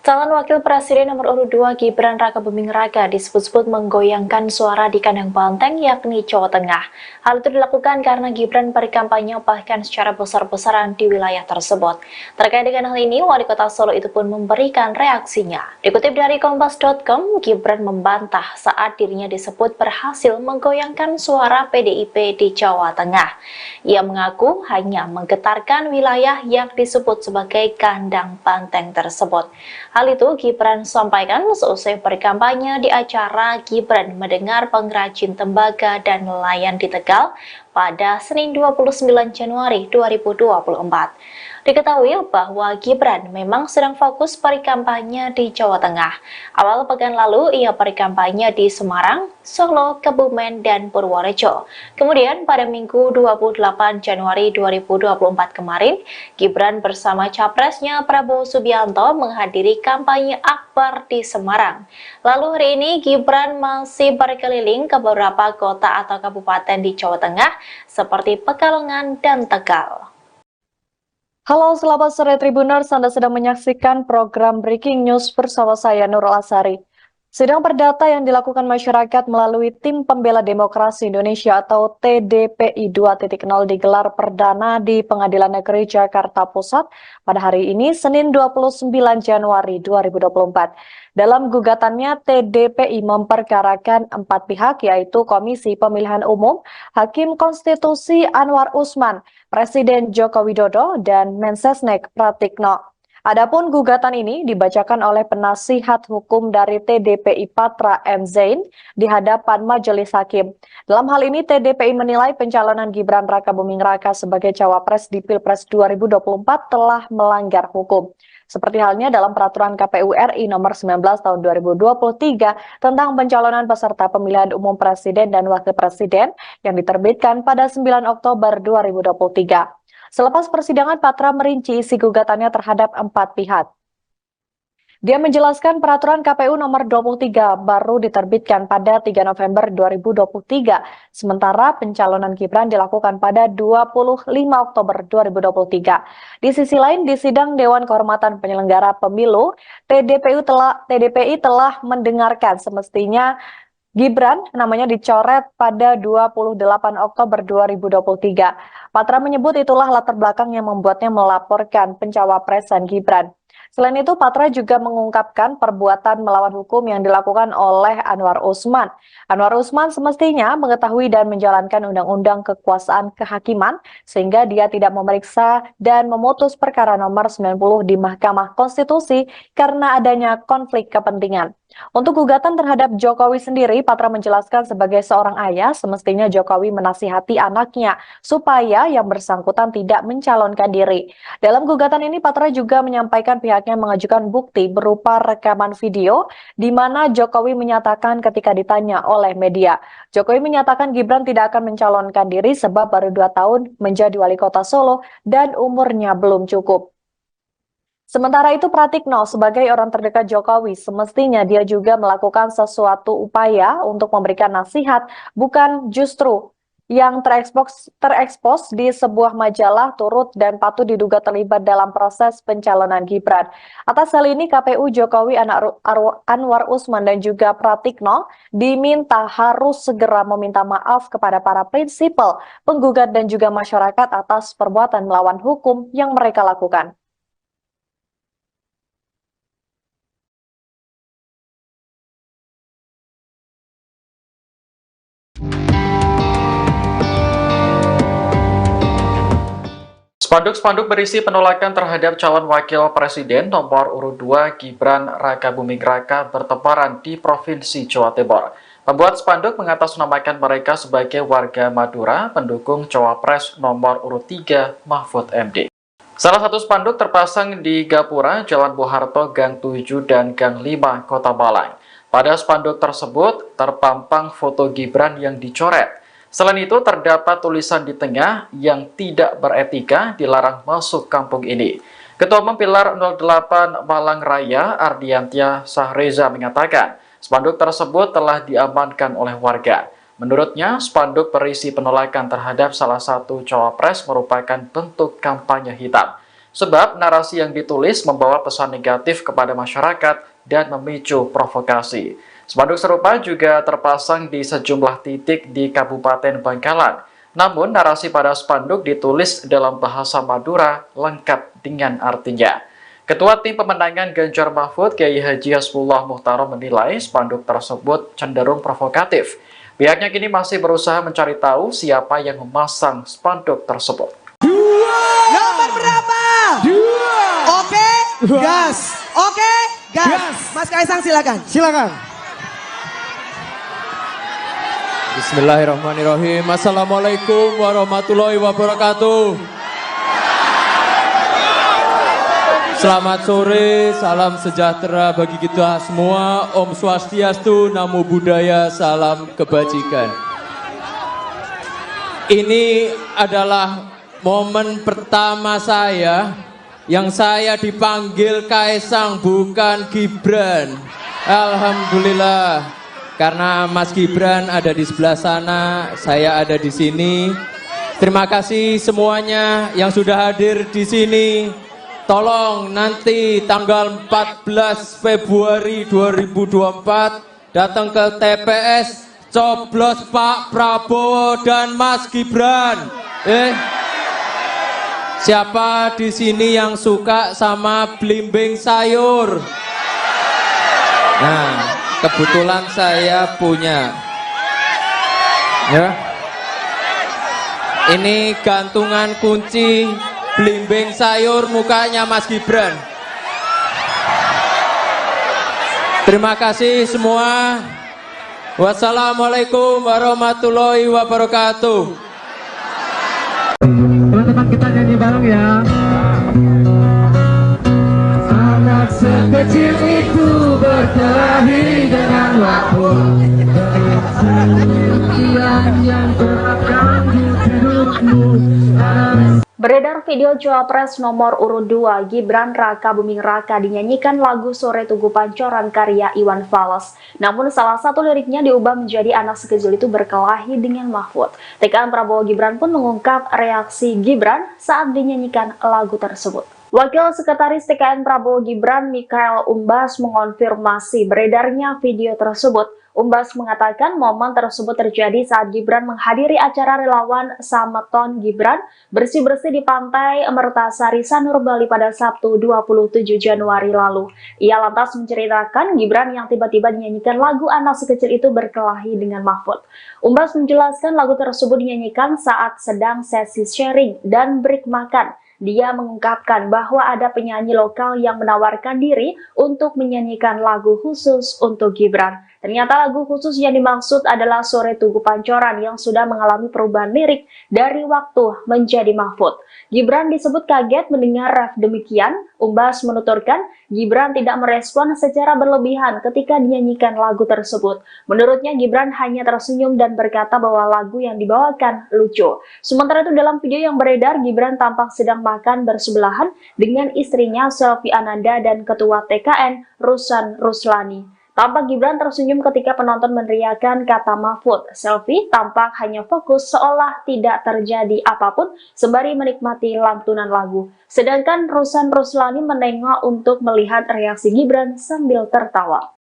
Calon Wakil Presiden nomor urut 2 Gibran Rakabuming Raka disebut-sebut menggoyangkan suara di kandang banteng yakni Jawa Tengah. Hal itu dilakukan karena Gibran berkampanye bahkan secara besar-besaran di wilayah tersebut. Terkait dengan hal ini, Wali Kota Solo itu pun memberikan reaksinya. Dikutip dari Kompas.com, Gibran membantah saat dirinya disebut berhasil menggoyangkan suara PDIP di Jawa Tengah. Ia mengaku hanya menggetarkan wilayah yang disebut sebagai kandang banteng tersebut. Hal itu Gibran sampaikan seusai berkampanye di acara Gibran Mendengar Pengrajin Tembaga dan Nelayan di Tegal pada Senin 29 Januari 2024. Diketahui bahwa Gibran memang sedang fokus berkampanye di Jawa Tengah. Awal pekan lalu ia berkampanye di Semarang, Solo, Kebumen, dan Purworejo. Kemudian pada Minggu 28 Januari 2024 kemarin, Gibran bersama capresnya Prabowo Subianto menghadiri kampanye akbar di Semarang. Lalu hari ini Gibran masih berkeliling ke beberapa kota atau kabupaten di Jawa Tengah seperti Pekalongan dan Tegal. Halo selamat sore Tribuners, Anda sedang menyaksikan program Breaking News bersama saya Nurul Asari. Sidang perdata yang dilakukan masyarakat melalui Tim Pembela Demokrasi Indonesia atau TDPI 2.0 digelar perdana di Pengadilan Negeri Jakarta Pusat pada hari ini Senin 29 Januari 2024. Dalam gugatannya, TDPI memperkarakan 4 pihak yaitu Komisi Pemilihan Umum, Hakim Konstitusi Anwar Usman, Presiden Joko Widodo, dan Mensesnek Pratikno. Adapun gugatan ini dibacakan oleh penasihat hukum dari TDPI Patra M. Zain di hadapan majelis hakim. Dalam hal ini TDPI menilai pencalonan Gibran Rakabuming Raka sebagai cawapres di Pilpres 2024 telah melanggar hukum. Seperti halnya dalam peraturan KPU RI nomor 19 tahun 2023 tentang pencalonan peserta pemilihan umum presiden dan wakil presiden yang diterbitkan pada 9 Oktober 2023. Selepas persidangan, Patra merinci isi gugatannya terhadap 4 pihak. Dia menjelaskan peraturan KPU nomor 23 baru diterbitkan pada 3 November 2023, sementara pencalonan Gibran dilakukan pada 25 Oktober 2023. Di sisi lain, di sidang Dewan Kehormatan Penyelenggara Pemilu, TDPI telah mendengarkan semestinya Gibran namanya dicoret pada 28 Oktober 2023. Patra menyebut itulah latar belakang yang membuatnya melaporkan pencawapresan Gibran. Selain itu, Patra juga mengungkapkan perbuatan melawan hukum yang dilakukan oleh Anwar Usman. Anwar Usman semestinya mengetahui dan menjalankan undang-undang kekuasaan kehakiman sehingga dia tidak memeriksa dan memutus perkara nomor 90 di Mahkamah Konstitusi karena adanya konflik kepentingan. Untuk gugatan terhadap Jokowi sendiri, Patra menjelaskan sebagai seorang ayah, semestinya Jokowi menasihati anaknya supaya yang bersangkutan tidak mencalonkan diri. Dalam gugatan ini, Patra juga menyampaikan pihaknya mengajukan bukti berupa rekaman video di mana Jokowi menyatakan ketika ditanya oleh media, Jokowi menyatakan Gibran tidak akan mencalonkan diri sebab baru 2 tahun menjadi wali kota Solo dan umurnya belum cukup. Sementara itu Pratikno sebagai orang terdekat Jokowi semestinya dia juga melakukan sesuatu upaya untuk memberikan nasihat, bukan justru yang terekspos di sebuah majalah turut dan patut diduga terlibat dalam proses pencalonan Gibran. Atas hal ini KPU Jokowi Anwar Usman dan juga Pratikno diminta harus segera meminta maaf kepada para prinsipal, penggugat dan juga masyarakat atas perbuatan melawan hukum yang mereka lakukan. Spanduk-spanduk berisi penolakan terhadap calon wakil presiden nomor urut 2 Gibran Rakabuming Raka bertebaran di Provinsi Jawa Timur. Pembuat spanduk mengatasnamakan mereka sebagai warga Madura pendukung cawapres nomor urut 3 Mahfud MD. Salah satu spanduk terpasang di Gapura, Jalan Bung Harto, Gang 7 dan Gang 5, Kota Malang. Pada spanduk tersebut terpampang foto Gibran yang dicoret. Selain itu, terdapat tulisan di tengah yang tidak beretika dilarang masuk kampung ini. Ketua Umum Pilar 08 Malang Raya, Ardiantia Sahreza mengatakan, spanduk tersebut telah diamankan oleh warga. Menurutnya, spanduk berisi penolakan terhadap salah satu cawapres merupakan bentuk kampanye hitam. Sebab narasi yang ditulis membawa pesan negatif kepada masyarakat dan memicu provokasi. Spanduk serupa juga terpasang di sejumlah titik di Kabupaten Bangkalan. Namun, narasi pada spanduk ditulis dalam bahasa Madura lengkap dengan artinya. Ketua Tim Pemenangan Ganjar Mahfud, Kiai Haji Hasbullah Muhtarom menilai spanduk tersebut cenderung provokatif. Pihaknya kini masih berusaha mencari tahu siapa yang memasang spanduk tersebut. Nomor berapa? 2. Oke, gas. Oke, gas. Mas Kaisang silakan. Silakan. Bismillahirrahmanirrahim. Assalamualaikum warahmatullahi wabarakatuh. Selamat sore, salam sejahtera bagi kita semua. Om Swastiastu, Namo Buddhaya, salam kebajikan. Ini adalah momen pertama saya yang saya dipanggil Kaisang, bukan Gibran. Alhamdulillah. Karena Mas Gibran ada di sebelah sana, saya ada di sini. Terima kasih semuanya yang sudah hadir di sini. Tolong nanti tanggal 14 Februari 2024 datang ke TPS, coblos Pak Prabowo dan Mas Gibran. Siapa di sini yang suka sama belimbing sayur? Nah, kebetulan saya punya. Ya. Ini gantungan kunci belimbing sayur mukanya Mas Gibran. Terima kasih semua. Wassalamualaikum warahmatullahi wabarakatuh. Teman-teman kita nyanyi bareng ya. Anak sekecil itu berkelahi dengan waktu. Yang terganggu hidupmu. Beredar video Cawapres nomor urut 2 Gibran Raka Buming Raka dinyanyikan lagu Sore Tugu Pancoran karya Iwan Fals. Namun salah satu liriknya diubah menjadi anak sekecil itu berkelahi dengan Mahfud. TKN Prabowo Gibran pun mengungkap reaksi Gibran saat dinyanyikan lagu tersebut. Wakil Sekretaris TKN Prabowo Gibran Mikael Umbas mengonfirmasi beredarnya video tersebut. Umbas mengatakan momen tersebut terjadi saat Gibran menghadiri acara relawan Sameton Gibran bersih-bersih di Pantai Mertasari Sanur Bali pada Sabtu 27 Januari lalu. Ia lantas menceritakan Gibran yang tiba-tiba dinyanyikan lagu anak sekecil itu berkelahi dengan Mahfud. Umbas menjelaskan lagu tersebut dinyanyikan saat sedang sesi sharing dan break makan. Dia mengungkapkan bahwa ada penyanyi lokal yang menawarkan diri untuk menyanyikan lagu khusus untuk Gibran. Ternyata lagu khusus yang dimaksud adalah Sore Tugu Pancoran yang sudah mengalami perubahan lirik dari waktu menjadi Mahfud. Gibran disebut kaget mendengar ref demikian. Umbas menuturkan Gibran tidak merespon secara berlebihan ketika dinyanyikan lagu tersebut. Menurutnya Gibran hanya tersenyum dan berkata bahwa lagu yang dibawakan lucu. Sementara itu dalam video yang beredar, Gibran tampak sedang makan bersebelahan dengan istrinya Selvi Ananda dan Ketua TKN Rusan Ruslani. Tampak Gibran tersenyum ketika penonton meneriakkan kata Mahfud. Selvi tampak hanya fokus seolah tidak terjadi apapun sembari menikmati lantunan lagu. Sedangkan Rusan Ruslani menengok untuk melihat reaksi Gibran sambil tertawa.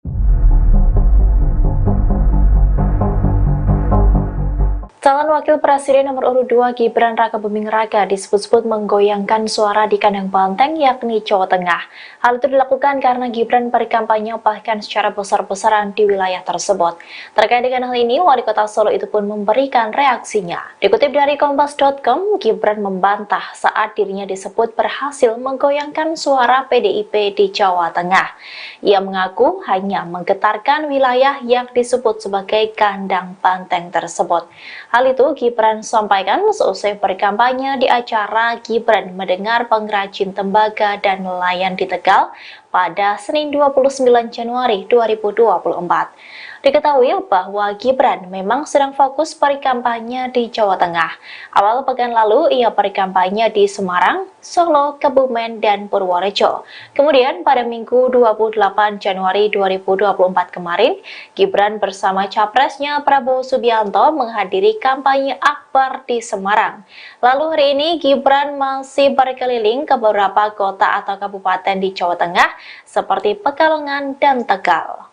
Calon Wakil Presiden nomor urut 2 Gibran Raka Buming Raka disebut-sebut menggoyangkan suara di kandang banteng yakni Jawa Tengah. Hal itu dilakukan karena Gibran berkampanye bahkan secara besar-besaran di wilayah tersebut. Terkait dengan hal ini, Wali Kota Solo itu pun memberikan reaksinya. Dikutip dari Kompas.com, Gibran membantah saat dirinya disebut berhasil menggoyangkan suara PDIP di Jawa Tengah. Ia mengaku hanya menggetarkan wilayah yang disebut sebagai kandang banteng tersebut. Hal itu Gibran sampaikan seusai berkampanye di acara Gibran mendengar pengrajin tembaga dan nelayan di Tegal pada Senin 29 Januari 2024. Diketahui bahwa Gibran memang sedang fokus berkampanye di Jawa Tengah. Awal pekan lalu ia berkampanye di Semarang, Solo, Kebumen, dan Purworejo. Kemudian pada Minggu 28 Januari 2024 kemarin, Gibran bersama capresnya Prabowo Subianto menghadiri kampanye akbar di Semarang. Lalu hari ini Gibran masih berkeliling ke beberapa kota atau kabupaten di Jawa Tengah seperti Pekalongan dan Tegal.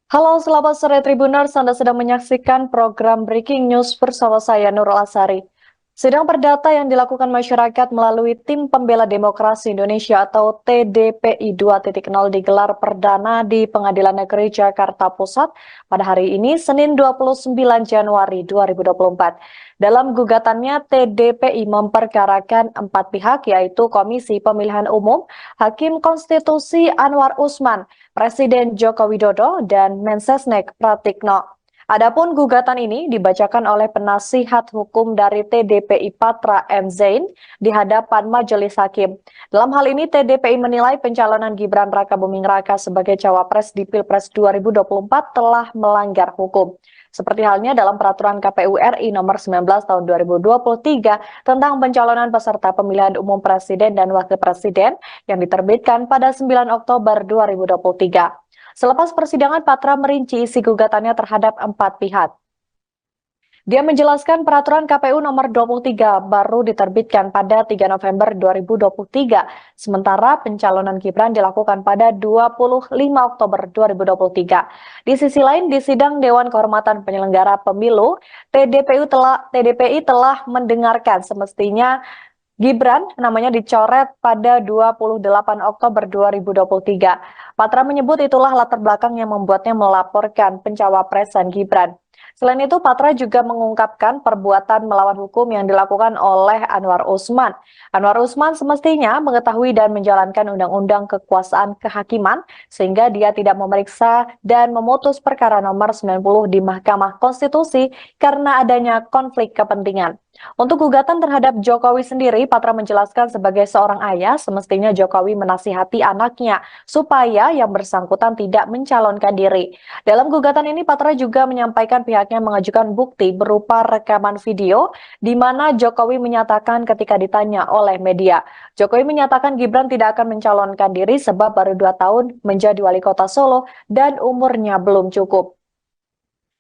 Halo selamat sore Tribuners, Anda sedang menyaksikan program Breaking News bersama saya Nurul Asari. Sidang perdata yang dilakukan masyarakat melalui Tim Pembela Demokrasi Indonesia atau TDPI 2.0 digelar perdana di Pengadilan Negeri Jakarta Pusat pada hari ini Senin 29 Januari 2024. Dalam gugatannya, TDPI memperkarakan 4 pihak yaitu Komisi Pemilihan Umum, Hakim Konstitusi Anwar Usman, Presiden Joko Widodo, dan Mensesnek Pratikno. Adapun gugatan ini dibacakan oleh penasihat hukum dari TDPI Patra M. Zain di hadapan majelis hakim. Dalam hal ini TDPI menilai pencalonan Gibran Rakabuming Raka sebagai cawapres di Pilpres 2024 telah melanggar hukum. Seperti halnya dalam peraturan KPU RI nomor 19 tahun 2023 tentang pencalonan peserta pemilihan umum presiden dan wakil presiden yang diterbitkan pada 9 Oktober 2023. Selepas persidangan, Patra merinci isi gugatannya terhadap 4 pihak. Dia menjelaskan peraturan KPU nomor 23 baru diterbitkan pada 3 November 2023, sementara pencalonan Gibran dilakukan pada 25 Oktober 2023. Di sisi lain, di sidang Dewan Kehormatan Penyelenggara Pemilu, TDPI telah mendengarkan semestinya Gibran namanya dicoret pada 28 Oktober 2023. Patra menyebut itulah latar belakang yang membuatnya melaporkan pencawapresan Gibran. Selain itu, Patra juga mengungkapkan perbuatan melawan hukum yang dilakukan oleh Anwar Usman. Anwar Usman semestinya mengetahui dan menjalankan undang-undang kekuasaan kehakiman sehingga dia tidak memeriksa dan memutus perkara nomor 90 di Mahkamah Konstitusi karena adanya konflik kepentingan. Untuk gugatan terhadap Jokowi sendiri, Patra menjelaskan sebagai seorang ayah, semestinya Jokowi menasihati anaknya supaya yang bersangkutan tidak mencalonkan diri. Dalam gugatan ini, Patra juga menyampaikan pihaknya mengajukan bukti berupa rekaman video di mana Jokowi menyatakan ketika ditanya oleh media, Jokowi menyatakan Gibran tidak akan mencalonkan diri sebab baru 2 tahun menjadi wali kota Solo dan umurnya belum cukup.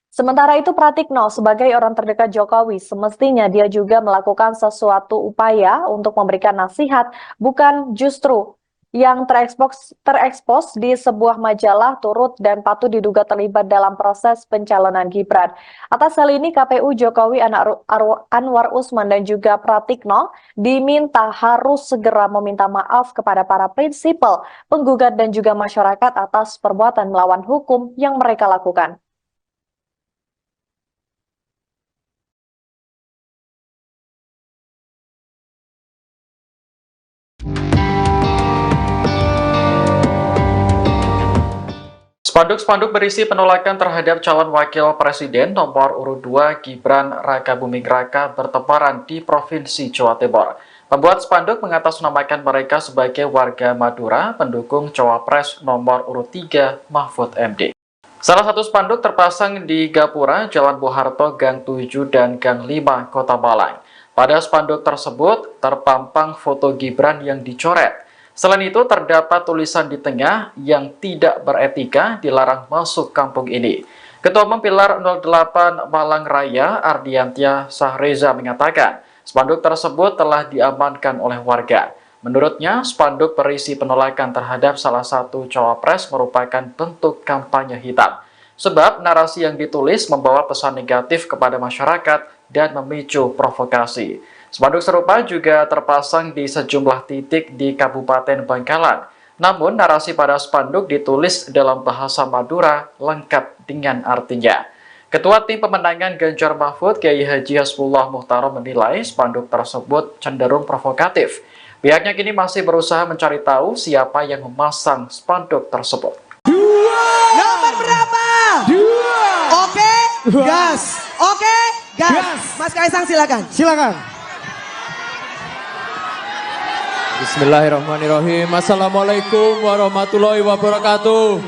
Sementara itu Pratikno sebagai orang terdekat Jokowi semestinya dia juga melakukan sesuatu upaya untuk memberikan nasihat, bukan justru yang terekspos di sebuah majalah turut dan patut diduga terlibat dalam proses pencalonan Gibran. Atas hal ini KPU Jokowi Anwar Usman dan juga Pratikno diminta harus segera meminta maaf kepada para prinsipal, penggugat dan juga masyarakat atas perbuatan melawan hukum yang mereka lakukan. Spanduk-spanduk berisi penolakan terhadap calon wakil presiden nomor urut 2 Gibran Rakabuming Raka bertebaran di Provinsi Jawa Timur. Pembuat spanduk mengatasnamakan mereka sebagai warga Madura pendukung cawapres nomor urut 3 Mahfud MD. Salah satu spanduk terpasang di Gapura, Jalan Bung Harto, Gang 7 dan Gang 5, Kota Malang. Pada spanduk tersebut terpampang foto Gibran yang dicoret. Selain itu, terdapat tulisan di tengah yang tidak beretika dilarang masuk kampung ini. Ketua Umum Pilar 08 Malang Raya, Ardiantia Sahreza mengatakan, spanduk tersebut telah diamankan oleh warga. Menurutnya, spanduk berisi penolakan terhadap salah satu cawapres merupakan bentuk kampanye hitam. Sebab narasi yang ditulis membawa pesan negatif kepada masyarakat dan memicu provokasi. Spanduk serupa juga terpasang di sejumlah titik di Kabupaten Bangkalan. Namun, narasi pada spanduk ditulis dalam bahasa Madura lengkap dengan artinya. Ketua Tim Pemenangan Ganjar Mahfud, Kiai Haji Hasbullah Muhtarom menilai spanduk tersebut cenderung provokatif. Pihaknya kini masih berusaha mencari tahu siapa yang memasang spanduk tersebut. Nomor berapa? 2. Oke, gas. Oke, gas. Mas Kaisang silakan. Silakan. Bismillahirrahmanirrahim. Assalamualaikum warahmatullahi wabarakatuh.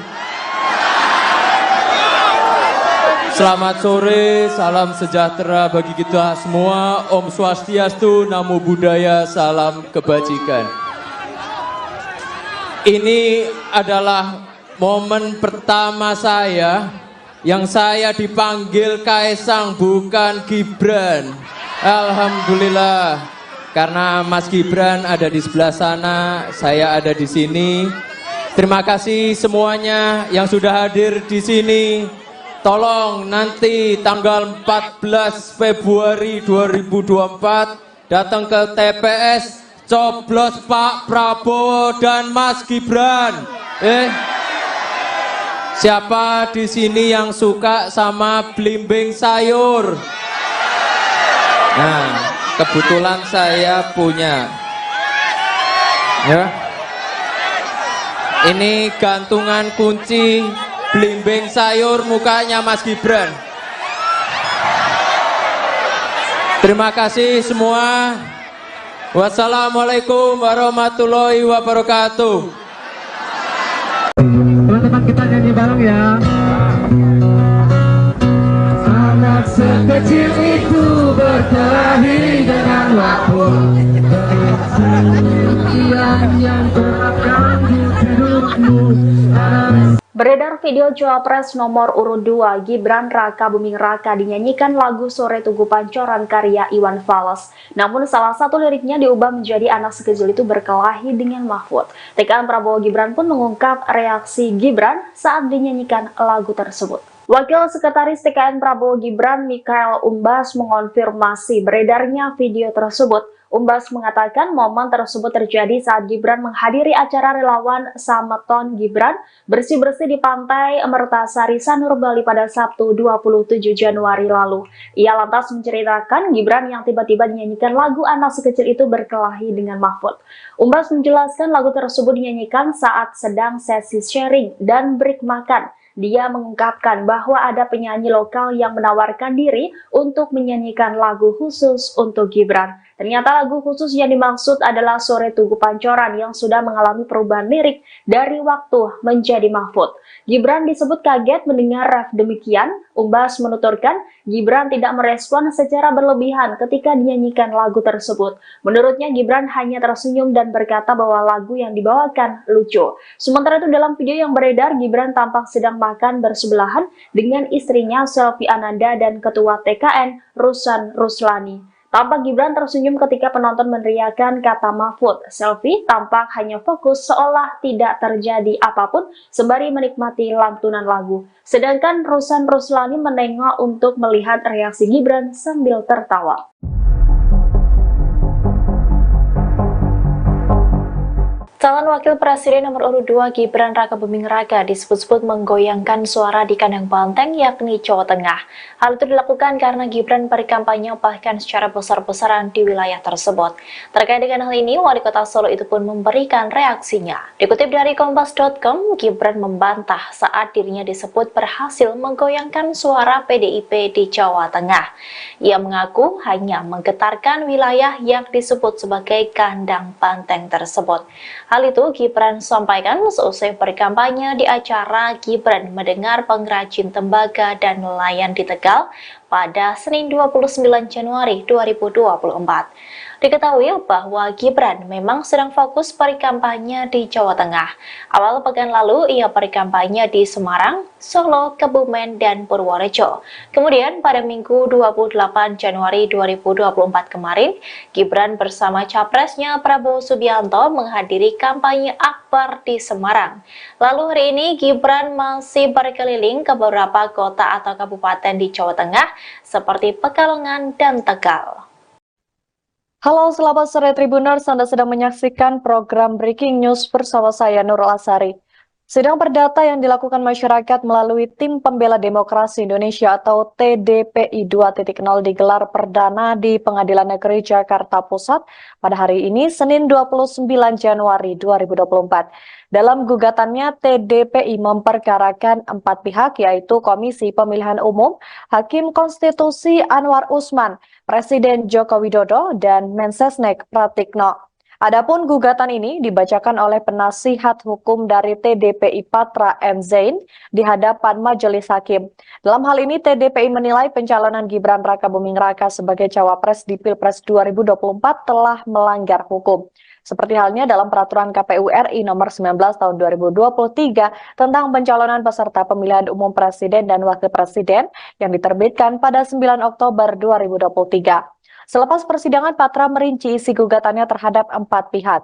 Selamat sore, salam sejahtera bagi kita semua. Om Swastiastu, Namo Buddhaya, salam kebajikan. Ini adalah momen pertama saya yang saya dipanggil Kaisang bukan Gibran. Alhamdulillah, karena Mas Gibran ada di sebelah sana, saya ada di sini. Terima kasih semuanya yang sudah hadir di sini. Tolong nanti tanggal 14 Februari 2024 datang ke TPS, coblos Pak Prabowo dan Mas Gibran. Siapa di sini yang suka sama belimbing sayur? Nah, kebetulan saya punya. Ya. Ini gantungan kunci belimbing sayur mukanya Mas Gibran. Terima kasih semua. Wassalamualaikum warahmatullahi wabarakatuh. Teman-teman kita nyanyi bareng ya. Anak sekecil itu berkelahi dengan waktu. Yang terganggu hidupmu. Beredar video Cawapres nomor urut 2 Gibran Raka Buming Raka dinyanyikan lagu Sore Tugu Pancoran karya Iwan Fals. Namun salah satu liriknya diubah menjadi anak sekecil itu berkelahi dengan Mahfud. TKN Prabowo Gibran pun mengungkap reaksi Gibran saat dinyanyikan lagu tersebut. Wakil Sekretaris TKN Prabowo Gibran Mikael Umbas mengonfirmasi beredarnya video tersebut. Umbas mengatakan momen tersebut terjadi saat Gibran menghadiri acara relawan Sameton Gibran bersih-bersih di Pantai Mertasari Sanur Bali pada Sabtu 27 Januari lalu. Ia lantas menceritakan Gibran yang tiba-tiba dinyanyikan lagu anak sekecil itu berkelahi dengan Mahfud. Umbas menjelaskan lagu tersebut dinyanyikan saat sedang sesi sharing dan break makan. Dia mengungkapkan bahwa ada penyanyi lokal yang menawarkan diri untuk menyanyikan lagu khusus untuk Gibran. Ternyata lagu khusus yang dimaksud adalah Sore Tugu Pancoran yang sudah mengalami perubahan lirik dari waktu menjadi Mahfud. Gibran disebut kaget mendengar ref demikian. Umbas menuturkan Gibran tidak merespon secara berlebihan ketika dinyanyikan lagu tersebut. Menurutnya Gibran hanya tersenyum dan berkata bahwa lagu yang dibawakan lucu. Sementara itu dalam video yang beredar, Gibran tampak sedang makan bersebelahan dengan istrinya Selvi Ananda dan Ketua TKN Rusan Ruslani. Tampak Gibran tersenyum ketika penonton meneriakkan kata Mahfud. Selvi tampak hanya fokus seolah tidak terjadi apapun sembari menikmati lantunan lagu. Sedangkan Rusan Ruslani menengok untuk melihat reaksi Gibran sambil tertawa. Calon Wakil Presiden nomor urut 2 Gibran Raka Buming Raka disebut-sebut menggoyangkan suara di kandang banteng yakni Jawa Tengah. Hal itu dilakukan karena Gibran berkampanye bahkan secara besar-besaran di wilayah tersebut. Terkait dengan hal ini, Wali Kota Solo itu pun memberikan reaksinya. Dikutip dari Kompas.com, Gibran membantah saat dirinya disebut berhasil menggoyangkan suara PDIP di Jawa Tengah. Ia mengaku hanya menggetarkan wilayah yang disebut sebagai kandang banteng tersebut. Hal itu Gibran sampaikan seusai berkampanye di acara Gibran Mendengar Pengrajin Tembaga dan Nelayan di Tegal pada Senin 29 Januari 2024. Diketahui bahwa Gibran memang sedang fokus berkampanye di Jawa Tengah. Awal pekan lalu ia berkampanye di Semarang, Solo, Kebumen, dan Purworejo. Kemudian pada Minggu 28 Januari 2024 kemarin, Gibran bersama capresnya Prabowo Subianto menghadiri kampanye akbar di Semarang. Lalu hari ini Gibran masih berkeliling ke beberapa kota atau kabupaten di Jawa Tengah seperti Pekalongan dan Tegal. Halo selamat sore Tribuners, Anda sedang menyaksikan program Breaking News bersama saya Nurul Asari. Sidang perdata yang dilakukan masyarakat melalui Tim Pembela Demokrasi Indonesia atau TDPI 2.0 digelar perdana di Pengadilan Negeri Jakarta Pusat pada hari ini Senin 29 Januari 2024. Dalam gugatannya, TDPI memperkarakan 4 pihak yaitu Komisi Pemilihan Umum, Hakim Konstitusi Anwar Usman, Presiden Joko Widodo, dan Mensesnek Pratikno. Adapun gugatan ini dibacakan oleh penasihat hukum dari TDPI Patra M. Zain di hadapan majelis hakim. Dalam hal ini TDPI menilai pencalonan Gibran Rakabuming Raka sebagai cawapres di Pilpres 2024 telah melanggar hukum. Seperti halnya dalam peraturan KPU RI nomor 19 tahun 2023 tentang pencalonan peserta pemilihan umum presiden dan wakil presiden yang diterbitkan pada 9 Oktober 2023. Selepas persidangan, Patra merinci isi gugatannya terhadap 4 pihak.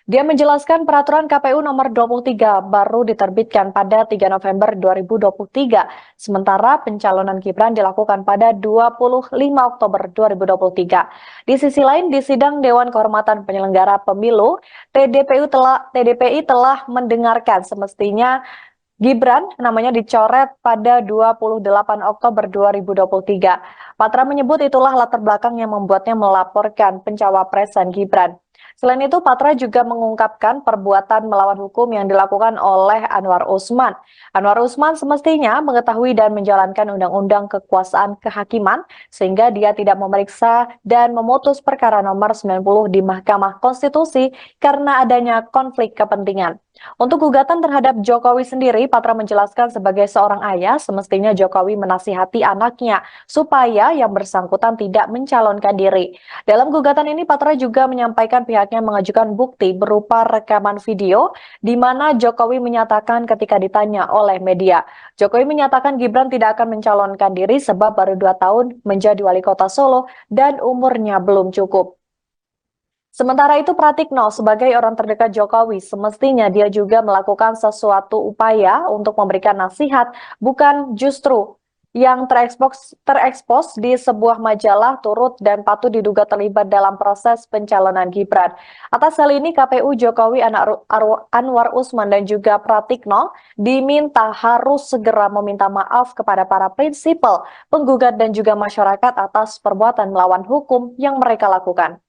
Dia menjelaskan peraturan KPU nomor 23 baru diterbitkan pada 3 November 2023, sementara pencalonan Gibran dilakukan pada 25 Oktober 2023. Di sisi lain, di sidang Dewan Kehormatan Penyelenggara Pemilu, TDPI telah mendengarkan semestinya Gibran namanya dicoret pada 28 Oktober 2023. Patra menyebut itulah latar belakang yang membuatnya melaporkan pencawapresan Gibran. Selain itu, Patra juga mengungkapkan perbuatan melawan hukum yang dilakukan oleh Anwar Usman. Anwar Usman semestinya mengetahui dan menjalankan undang-undang kekuasaan kehakiman sehingga dia tidak memeriksa dan memutus perkara nomor 90 di Mahkamah Konstitusi karena adanya konflik kepentingan. Untuk gugatan terhadap Jokowi sendiri, Patra menjelaskan sebagai seorang ayah, semestinya Jokowi menasihati anaknya supaya yang bersangkutan tidak mencalonkan diri. Dalam gugatan ini, Patra juga menyampaikan pihaknya mengajukan bukti berupa rekaman video di mana Jokowi menyatakan ketika ditanya oleh media, Jokowi menyatakan Gibran tidak akan mencalonkan diri sebab baru 2 tahun menjadi wali kota Solo dan umurnya belum cukup. Sementara itu, Pratikno sebagai orang terdekat Jokowi semestinya dia juga melakukan sesuatu upaya untuk memberikan nasihat, bukan justru yang terekspos di sebuah majalah turut dan patut diduga terlibat dalam proses pencalonan Gibran. Atas hal ini, KPU Jokowi Anwar Usman dan juga Pratikno diminta harus segera meminta maaf kepada para prinsipal, penggugat dan juga masyarakat atas perbuatan melawan hukum yang mereka lakukan.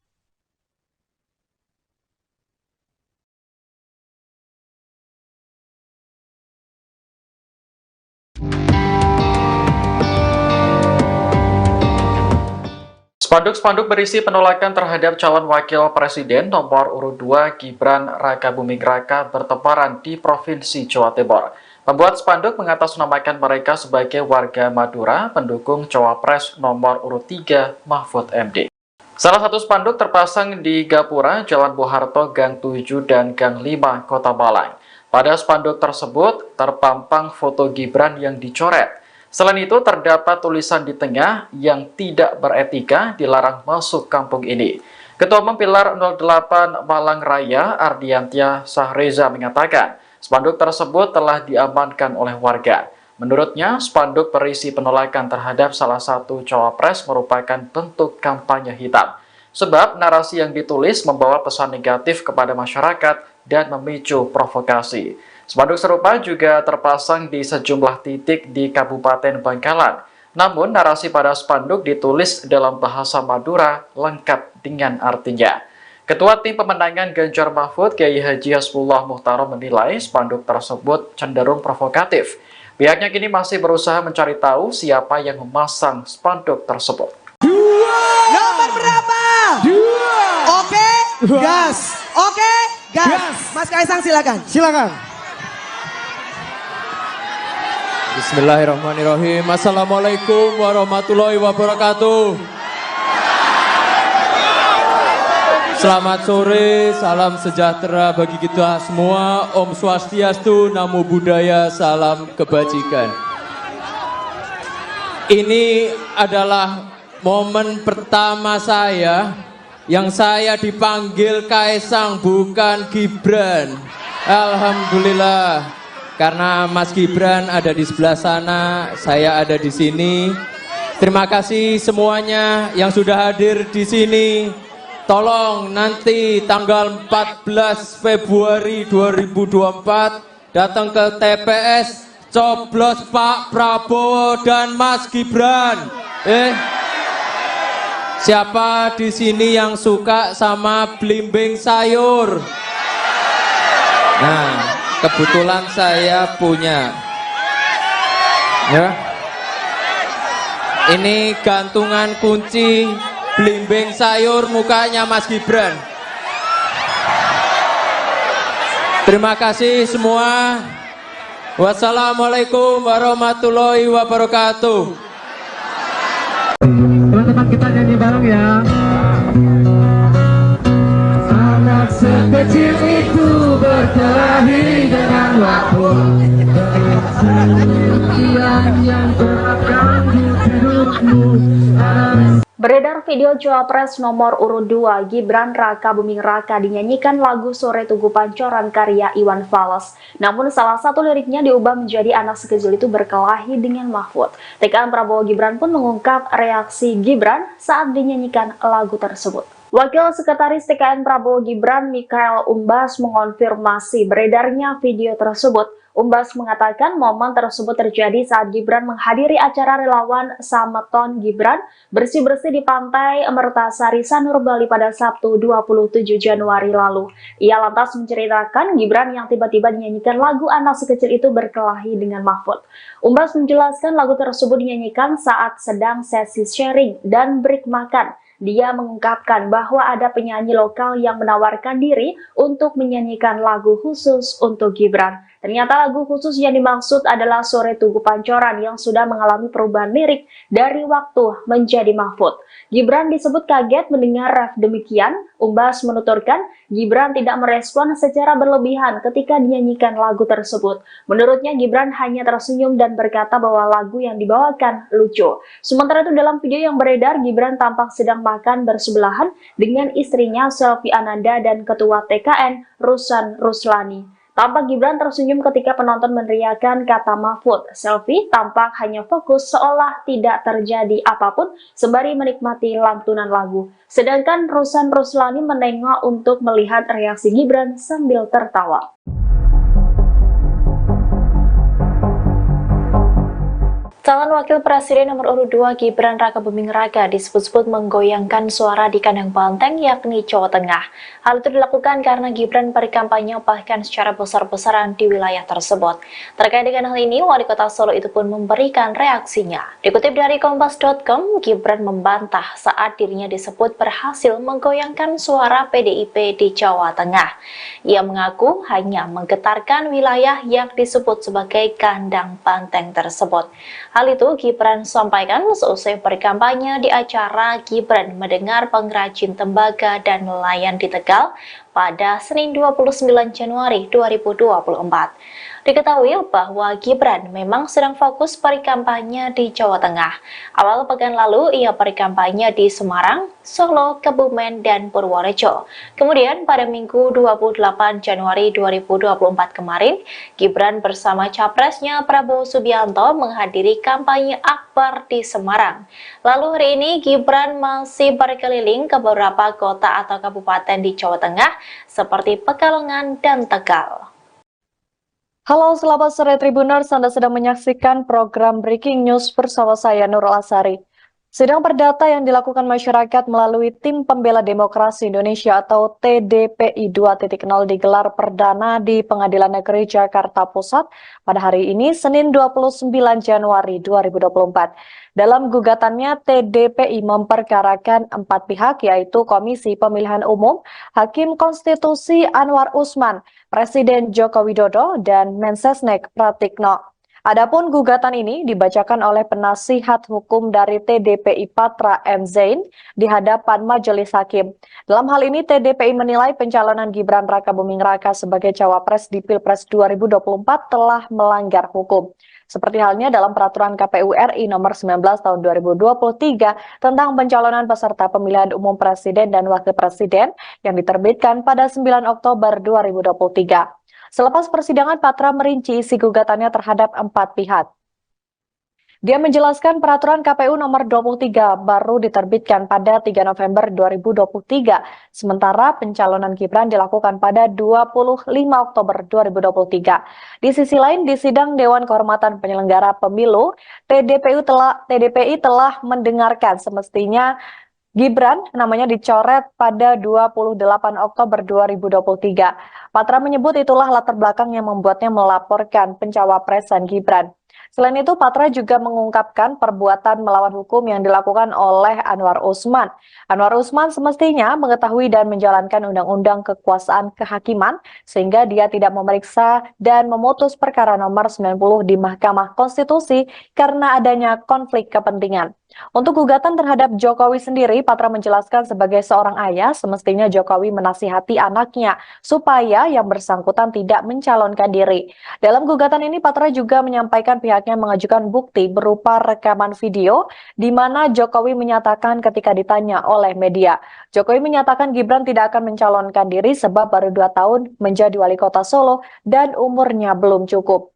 Spanduk-spanduk berisi penolakan terhadap calon wakil presiden nomor urut 2 Gibran Rakabuming Raka bertebaran di Provinsi Jawa Timur. Pembuat spanduk mengatasnamakan mereka sebagai warga Madura pendukung cawapres nomor urut 3 Mahfud MD. Salah satu spanduk terpasang di Gapura, Jalan Bung Harto, Gang 7 dan Gang 5, Kota Malang. Pada spanduk tersebut terpampang foto Gibran yang dicoret. Selain itu, terdapat tulisan di tengah yang tidak beretika dilarang masuk kampung ini. Ketua Umum Pilar 08 Malang Raya, Ardiantia Sahreza mengatakan, spanduk tersebut telah diamankan oleh warga. Menurutnya, spanduk berisi penolakan terhadap salah satu cawapres merupakan bentuk kampanye hitam. Sebab narasi yang ditulis membawa pesan negatif kepada masyarakat dan memicu provokasi. Spanduk serupa juga terpasang di sejumlah titik di Kabupaten Bangkalan. Namun, narasi pada spanduk ditulis dalam bahasa Madura lengkap dengan artinya. Ketua Tim Pemenangan Ganjar Mahfud, Kiai Haji Hasbullah Muhtarom menilai spanduk tersebut cenderung provokatif. Pihaknya kini masih berusaha mencari tahu siapa yang memasang spanduk tersebut. Nomor berapa? 2. Oke, gas. Oke, gas. Mas Kaisang silakan. Silakan. Bismillahirrahmanirrahim. Assalamualaikum warahmatullahi wabarakatuh. Selamat sore, salam sejahtera bagi kita semua. Om Swastiastu, Namo Buddhaya, salam kebajikan. Ini adalah momen pertama saya yang saya dipanggil Kaisang, bukan Gibran. Alhamdulillah. Karena Mas Gibran ada di sebelah sana, saya ada di sini. Terima kasih semuanya yang sudah hadir di sini. Tolong nanti tanggal 14 Februari 2024 datang ke TPS, coblos Pak Prabowo dan Mas Gibran. Siapa di sini yang suka sama belimbing sayur? Nah, kebetulan saya punya. Ya. Ini gantungan kunci belimbing sayur mukanya Mas Gibran. Terima kasih semua. Wassalamualaikum warahmatullahi wabarakatuh. Teman-teman kita nyanyi bareng ya. Anak sekecil itu berkelahi dengan waktu. Yang terganggu hidupmu. Beredar video Cawapres nomor urut 2 Gibran Raka Buming Raka dinyanyikan lagu Sore Tugu Pancoran karya Iwan Fals. Namun salah satu liriknya diubah menjadi anak sekecil itu berkelahi dengan Mahfud. TKN Prabowo Gibran pun mengungkap reaksi Gibran saat dinyanyikan lagu tersebut. Wakil Sekretaris TKN Prabowo Gibran Mikael Umbas mengonfirmasi beredarnya video tersebut. Umbas mengatakan momen tersebut terjadi saat Gibran menghadiri acara relawan Sameton Gibran bersih-bersih di Pantai Mertasari Sanur Bali pada Sabtu 27 Januari lalu. Ia lantas menceritakan Gibran yang tiba-tiba dinyanyikan lagu anak sekecil itu berkelahi dengan Mahfud. Umbas menjelaskan lagu tersebut dinyanyikan saat sedang sesi sharing dan break makan. Dia mengungkapkan bahwa ada penyanyi lokal yang menawarkan diri untuk menyanyikan lagu khusus untuk Gibran. Ternyata lagu khusus yang dimaksud adalah Sore Tugu Pancoran yang sudah mengalami perubahan lirik dari waktu menjadi Mahfud. Gibran disebut kaget mendengar ref demikian. Umbas menuturkan Gibran tidak merespon secara berlebihan ketika dinyanyikan lagu tersebut. Menurutnya Gibran hanya tersenyum dan berkata bahwa lagu yang dibawakan lucu. Sementara itu dalam video yang beredar, Gibran tampak sedang makan bersebelahan dengan istrinya Selvi Ananda dan Ketua TKN Rusan Ruslani. Tampak Gibran tersenyum ketika penonton meneriakkan kata Mahfud. Selvi tampak hanya fokus seolah tidak terjadi apapun sembari menikmati lantunan lagu. Sedangkan Rusan Ruslani menengok untuk melihat reaksi Gibran sambil tertawa. Calon Wakil Presiden nomor urut 2 Gibran Raka Buming Raka disebut-sebut menggoyangkan suara di kandang banteng yakni Jawa Tengah. Hal itu dilakukan karena Gibran berkampanye bahkan secara besar-besaran di wilayah tersebut. Terkait dengan hal ini, Wali Kota Solo itu pun memberikan reaksinya. Dikutip dari Kompas.com, Gibran membantah saat dirinya disebut berhasil menggoyangkan suara PDIP di Jawa Tengah. Ia mengaku hanya menggetarkan wilayah yang disebut sebagai kandang banteng tersebut. Hal itu Gibran sampaikan seusai berkampanye di acara Gibran Mendengar Pengrajin Tembaga dan Nelayan di Tegal pada Senin 29 Januari 2024. Diketahui bahwa Gibran memang sedang fokus berkampanye di Jawa Tengah. Awal pekan lalu ia berkampanye di Semarang, Solo, Kebumen, dan Purworejo. Kemudian pada Minggu 28 Januari 2024 kemarin, Gibran bersama capresnya Prabowo Subianto menghadiri kampanye akbar di Semarang. Lalu hari ini Gibran masih berkeliling ke beberapa kota atau kabupaten di Jawa Tengah seperti Pekalongan dan Tegal. Halo, selamat sore Tribuners. Anda sedang menyaksikan program Breaking News bersama saya Nurul Asari. Sidang perdata yang dilakukan masyarakat melalui Tim Pembela Demokrasi Indonesia atau TDPI 2.0 digelar perdana di Pengadilan Negeri Jakarta Pusat pada hari ini, Senin 29 Januari 2024. Dalam gugatannya, TDPI memperkarakan 4 pihak, yaitu Komisi Pemilihan Umum, Hakim Konstitusi Anwar Usman, Presiden Joko Widodo, dan Mensesnek Pratikno. Adapun gugatan ini dibacakan oleh penasihat hukum dari TDPI Patra M. Zain di hadapan majelis hakim. Dalam hal ini TDPI menilai pencalonan Gibran Raka Buming Raka sebagai cawapres di Pilpres 2024 telah melanggar hukum. Seperti halnya dalam peraturan KPU RI nomor 19 tahun 2023 tentang pencalonan peserta pemilihan umum presiden dan wakil presiden yang diterbitkan pada 9 Oktober 2023. Selepas persidangan, Patra merinci isi gugatannya terhadap 4 pihak. Dia menjelaskan peraturan KPU nomor 23 baru diterbitkan pada 3 November 2023, sementara pencalonan Gibran dilakukan pada 25 Oktober 2023. Di sisi lain, di sidang Dewan Kehormatan Penyelenggara Pemilu, TDPI telah mendengarkan semestinya Gibran namanya dicoret pada 28 Oktober 2023. Patra menyebut itulah latar belakang yang membuatnya melaporkan pencawapresan Gibran. Selain itu, Patra juga mengungkapkan perbuatan melawan hukum yang dilakukan oleh Anwar Usman. Anwar Usman semestinya mengetahui dan menjalankan undang-undang kekuasaan kehakiman sehingga dia tidak memeriksa dan memutus perkara nomor 90 di Mahkamah Konstitusi karena adanya konflik kepentingan. Untuk gugatan terhadap Jokowi sendiri, Patra menjelaskan sebagai seorang ayah, semestinya Jokowi menasihati anaknya supaya yang bersangkutan tidak mencalonkan diri. Dalam gugatan ini, Patra juga menyampaikan pihaknya mengajukan bukti berupa rekaman video, di mana Jokowi menyatakan ketika ditanya oleh media. Jokowi menyatakan Gibran tidak akan mencalonkan diri sebab baru 2 tahun menjadi wali kota Solo dan umurnya belum cukup.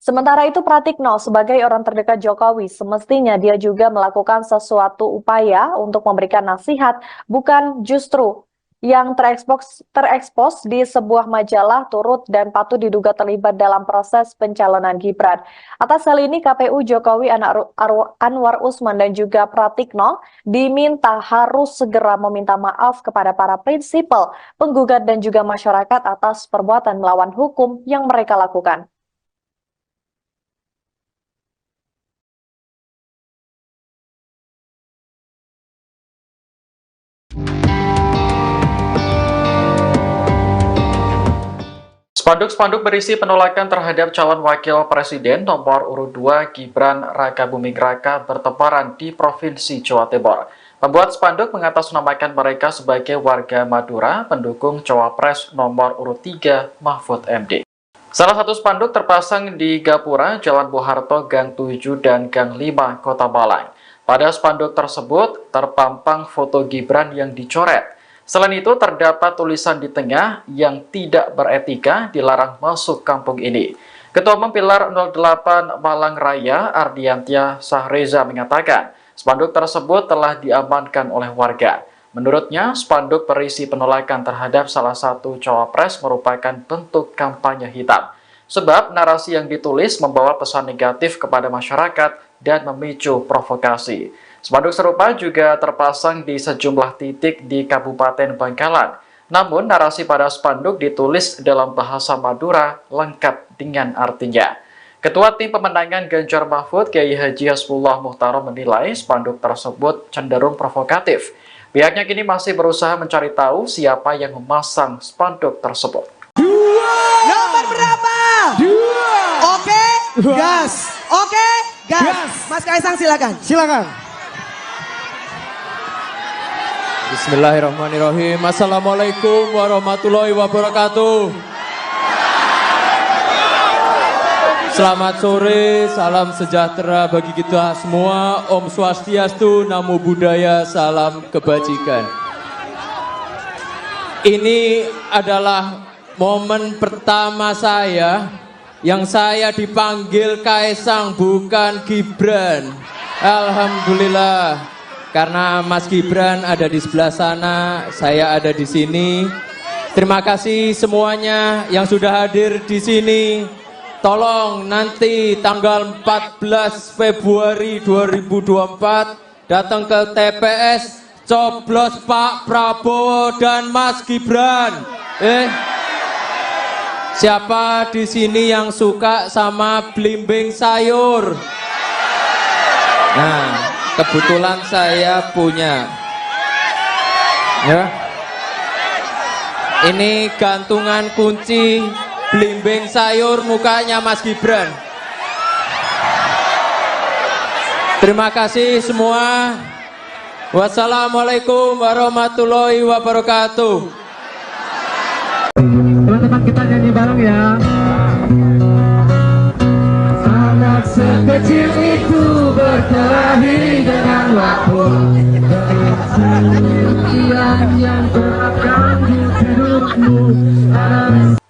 Sementara itu, Pratikno sebagai orang terdekat Jokowi semestinya dia juga melakukan sesuatu upaya untuk memberikan nasihat, bukan justru yang terekspos di sebuah majalah turut dan patut diduga terlibat dalam proses pencalonan Gibran. Atas hal ini, KPU Jokowi Anwar Usman dan juga Pratikno diminta harus segera meminta maaf kepada para prinsipal, penggugat dan juga masyarakat atas perbuatan melawan hukum yang mereka lakukan. Spanduk-spanduk berisi penolakan terhadap calon wakil presiden nomor urut 2 Gibran Rakabuming Raka bertebaran di Provinsi Jawa Timur. Pembuat spanduk mengatasnamakan mereka sebagai warga Madura pendukung cawapres nomor urut 3 Mahfud MD. Salah satu spanduk terpasang di Gapura, Jalan Bung Harto, Gang 7 dan Gang 5, Kota Malang. Pada spanduk tersebut terpampang foto Gibran yang dicoret. Selain itu, terdapat tulisan di tengah yang tidak beretika dilarang masuk kampung ini. Ketua Umum Pilar 08 Malang Raya, Ardiantia Sahreza mengatakan, spanduk tersebut telah diamankan oleh warga. Menurutnya, spanduk berisi penolakan terhadap salah satu cawapres merupakan bentuk kampanye hitam. Sebab narasi yang ditulis membawa pesan negatif kepada masyarakat dan memicu provokasi. Spanduk serupa juga terpasang di sejumlah titik di Kabupaten Bangkalan. Namun, narasi pada spanduk ditulis dalam bahasa Madura lengkap dengan artinya. Ketua Tim Pemenangan Ganjar Mahfud, Kiai Haji Hasbullah Muhtarom menilai spanduk tersebut cenderung provokatif. Pihaknya kini masih berusaha mencari tahu siapa yang memasang spanduk tersebut. Nomor berapa? 2. Oke, gas. Oke, gas. Mas Kaisang silakan. Silakan. Bismillahirrahmanirrahim. Assalamualaikum warahmatullahi wabarakatuh. Selamat sore, salam sejahtera bagi kita semua. Om Swastiastu, Namo Buddhaya, salam kebajikan. Ini adalah momen pertama saya yang saya dipanggil Kaisang, bukan Gibran. Alhamdulillah. Karena Mas Gibran ada di sebelah sana, saya ada di sini. Terima kasih semuanya yang sudah hadir di sini. Tolong nanti tanggal 14 Februari 2024 datang ke TPS, coblos Pak Prabowo dan Mas Gibran. Siapa di sini yang suka sama belimbing sayur? Nah, kebetulan saya punya. Ya. Ini gantungan kunci belimbing sayur mukanya Mas Gibran. Terima kasih semua. Wassalamualaikum warahmatullahi wabarakatuh. Teman-teman kita nyanyi bareng ya. Anak sekecil itu berkelahi dengan waktu. Yang terganggu hidupmu.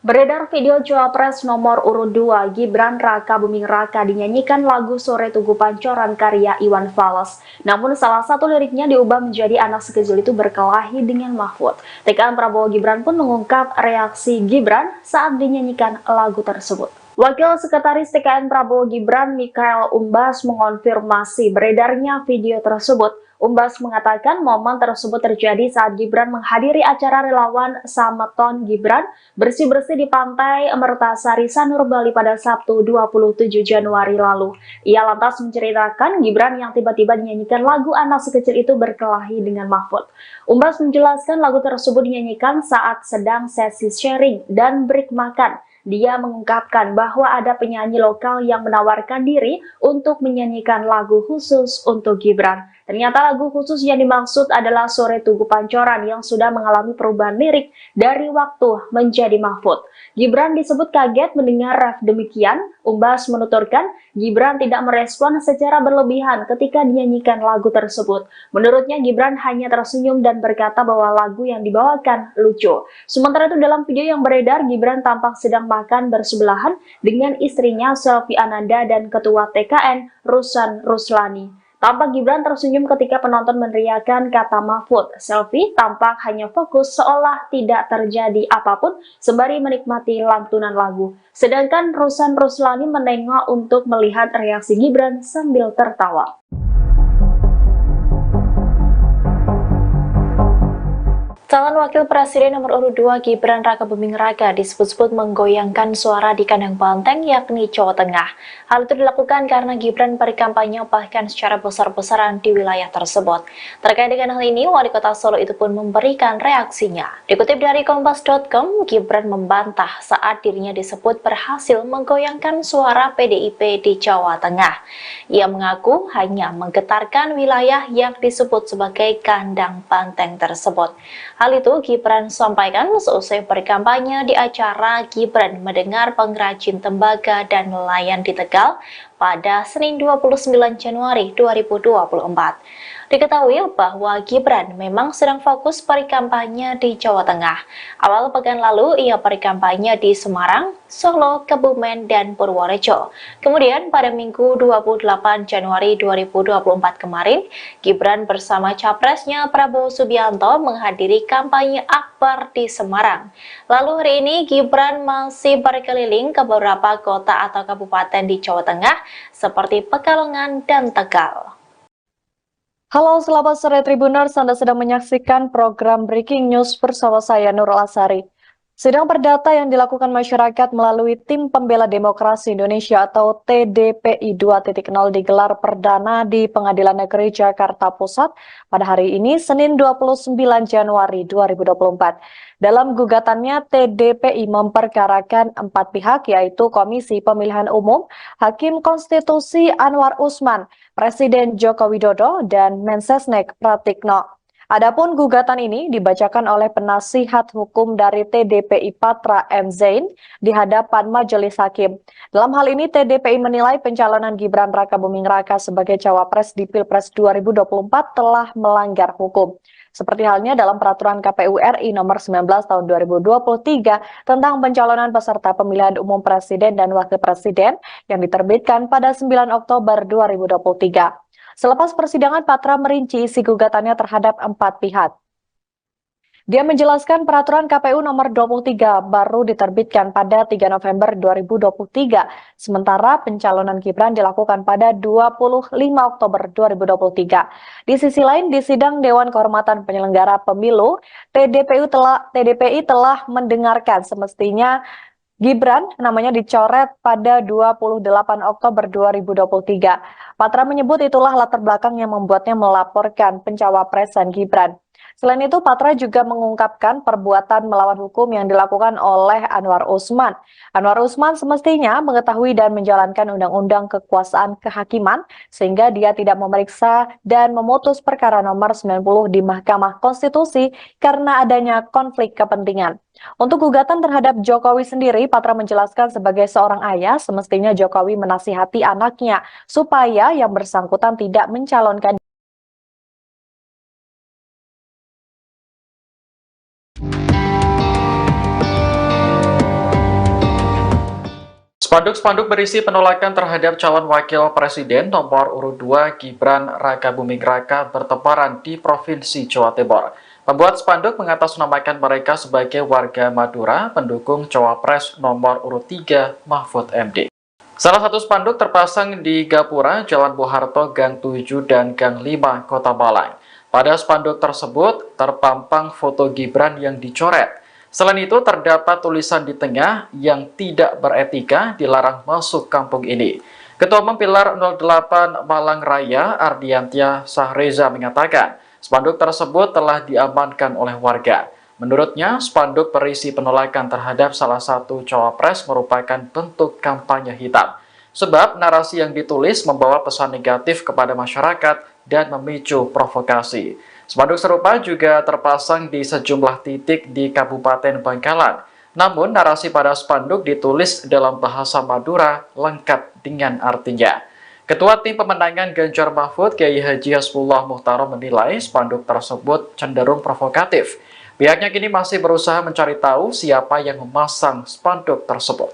Beredar video Cawapres nomor urut 2 Gibran Rakabuming Raka dinyanyikan lagu Sore Tugu Pancoran karya Iwan Fals. Namun salah satu liriknya diubah menjadi anak sekecil itu berkelahi dengan Mahfud. TKN Prabowo Gibran pun mengungkap reaksi Gibran saat dinyanyikan lagu tersebut. Wakil Sekretaris TKN Prabowo Gibran Mikael Umbas mengonfirmasi beredarnya video tersebut. Umbas mengatakan momen tersebut terjadi saat Gibran menghadiri acara relawan Samaton Gibran bersih-bersih di Pantai Mertasari, Sanur, Bali pada Sabtu 27 Januari lalu. Ia lantas menceritakan Gibran yang tiba-tiba dinyanyikan lagu anak sekecil itu berkelahi dengan Mahfud. Umbas menjelaskan lagu tersebut dinyanyikan saat sedang sesi sharing dan break makan. Dia mengungkapkan bahwa ada penyanyi lokal yang menawarkan diri untuk menyanyikan lagu khusus untuk Gibran. Ternyata lagu khusus yang dimaksud adalah Sore Tugu Pancoran yang sudah mengalami perubahan lirik dari waktu menjadi Mahfud. Gibran disebut kaget mendengar ref demikian. Umbas menuturkan Gibran tidak merespon secara berlebihan ketika dinyanyikan lagu tersebut. Menurutnya Gibran hanya tersenyum dan berkata bahwa lagu yang dibawakan lucu. Sementara itu dalam video yang beredar, Gibran tampak sedang makan bersebelahan dengan istrinya Selvi Ananda dan Ketua TKN Rusan Ruslani. Tampak Gibran tersenyum ketika penonton meneriakan kata Mahfud. Selvi tampak hanya fokus seolah tidak terjadi apapun sembari menikmati lantunan lagu. Sedangkan Rusan Ruslani menengok untuk melihat reaksi Gibran sambil tertawa. Calon Wakil Presiden nomor urut 2 Gibran Rakabuming Raka disebut-sebut menggoyangkan suara di kandang banteng yakni Jawa Tengah. Hal itu dilakukan karena Gibran berkampanye bahkan secara besar-besaran di wilayah tersebut. Terkait dengan hal ini, Wali Kota Solo itu pun memberikan reaksinya. Dikutip dari Kompas.com, Gibran membantah saat dirinya disebut berhasil menggoyangkan suara PDIP di Jawa Tengah. Ia mengaku hanya menggetarkan wilayah yang disebut sebagai kandang banteng tersebut. Hal itu Gibran sampaikan seusai berkampanye di acara Gibran mendengar pengrajin tembaga dan nelayan di Tegal pada Senin 29 Januari 2024. Diketahui bahwa Gibran memang sedang fokus berkampanye di Jawa Tengah. Awal pekan lalu ia berkampanye di Semarang, Solo, Kebumen, dan Purworejo. Kemudian pada Minggu 28 Januari 2024 kemarin, Gibran bersama capresnya Prabowo Subianto menghadiri kampanye akbar di Semarang. Lalu hari ini Gibran masih berkeliling ke beberapa kota atau kabupaten di Jawa Tengah seperti Pekalongan dan Tegal. Halo, selamat sore Tribuners. Anda sedang menyaksikan program Breaking News bersama saya Nurul Asari. Sidang perdata yang dilakukan masyarakat melalui Tim Pembela Demokrasi Indonesia atau TDPI 2.0 digelar perdana di Pengadilan Negeri Jakarta Pusat pada hari ini, Senin 29 Januari 2024. Dalam gugatannya, TDPI memperkarakan 4 pihak, yaitu Komisi Pemilihan Umum, Hakim Konstitusi Anwar Usman, Presiden Joko Widodo, dan Mensesnek Pratikno. Adapun gugatan ini dibacakan oleh penasihat hukum dari TDPI Patra M. Zain di hadapan Majelis Hakim. Dalam hal ini, TDPI menilai pencalonan Gibran Rakabuming Raka sebagai cawapres di Pilpres 2024 telah melanggar hukum. Seperti halnya dalam peraturan KPU RI nomor 19 tahun 2023 tentang pencalonan peserta pemilihan umum presiden dan wakil presiden yang diterbitkan pada 9 Oktober 2023. Selepas persidangan, Patra merinci isi gugatannya terhadap 4 pihak. Dia menjelaskan peraturan KPU nomor 23 baru diterbitkan pada 3 November 2023, sementara pencalonan Gibran dilakukan pada 25 Oktober 2023. Di sisi lain, di sidang Dewan Kehormatan Penyelenggara Pemilu, TDPI telah mendengarkan semestinya Gibran namanya dicoret pada 28 Oktober 2023. Patra menyebut itulah latar belakang yang membuatnya melaporkan pencawapresan Gibran. Selain itu, Patra juga mengungkapkan perbuatan melawan hukum yang dilakukan oleh Anwar Usman. Anwar Usman semestinya mengetahui dan menjalankan undang-undang kekuasaan kehakiman sehingga dia tidak memeriksa dan memutus perkara nomor 90 di Mahkamah Konstitusi karena adanya konflik kepentingan. Untuk gugatan terhadap Jokowi sendiri, Patra menjelaskan sebagai seorang ayah, semestinya Jokowi menasihati anaknya supaya yang bersangkutan tidak mencalonkan. Spanduk-spanduk berisi penolakan terhadap calon wakil presiden nomor urut 2 Gibran Rakabuming Raka bertebaran di Provinsi Jawa Timur. Pembuat spanduk mengatasnamakan mereka sebagai warga Madura pendukung cawapres nomor urut 3 Mahfud MD. Salah satu spanduk terpasang di Gapura, Jalan Bung Harto, Gang 7 dan Gang 5, Kota Malang. Pada spanduk tersebut terpampang foto Gibran yang dicoret. Selain itu terdapat tulisan di tengah yang tidak beretika dilarang masuk kampung ini. Ketua Umum Pilar 08 Malang Raya Ardiantia Sahreza mengatakan spanduk tersebut telah diamankan oleh warga. Menurutnya, spanduk berisi penolakan terhadap salah satu cawapres merupakan bentuk kampanye hitam. Sebab narasi yang ditulis membawa pesan negatif kepada masyarakat dan memicu provokasi. Spanduk serupa juga terpasang di sejumlah titik di Kabupaten Bangkalan. Namun, narasi pada spanduk ditulis dalam bahasa Madura lengkap dengan artinya. Ketua Tim Pemenangan Ganjar Mahfud, Kiai Haji Hasbullah Muhtarom menilai spanduk tersebut cenderung provokatif. Pihaknya kini masih berusaha mencari tahu siapa yang memasang spanduk tersebut.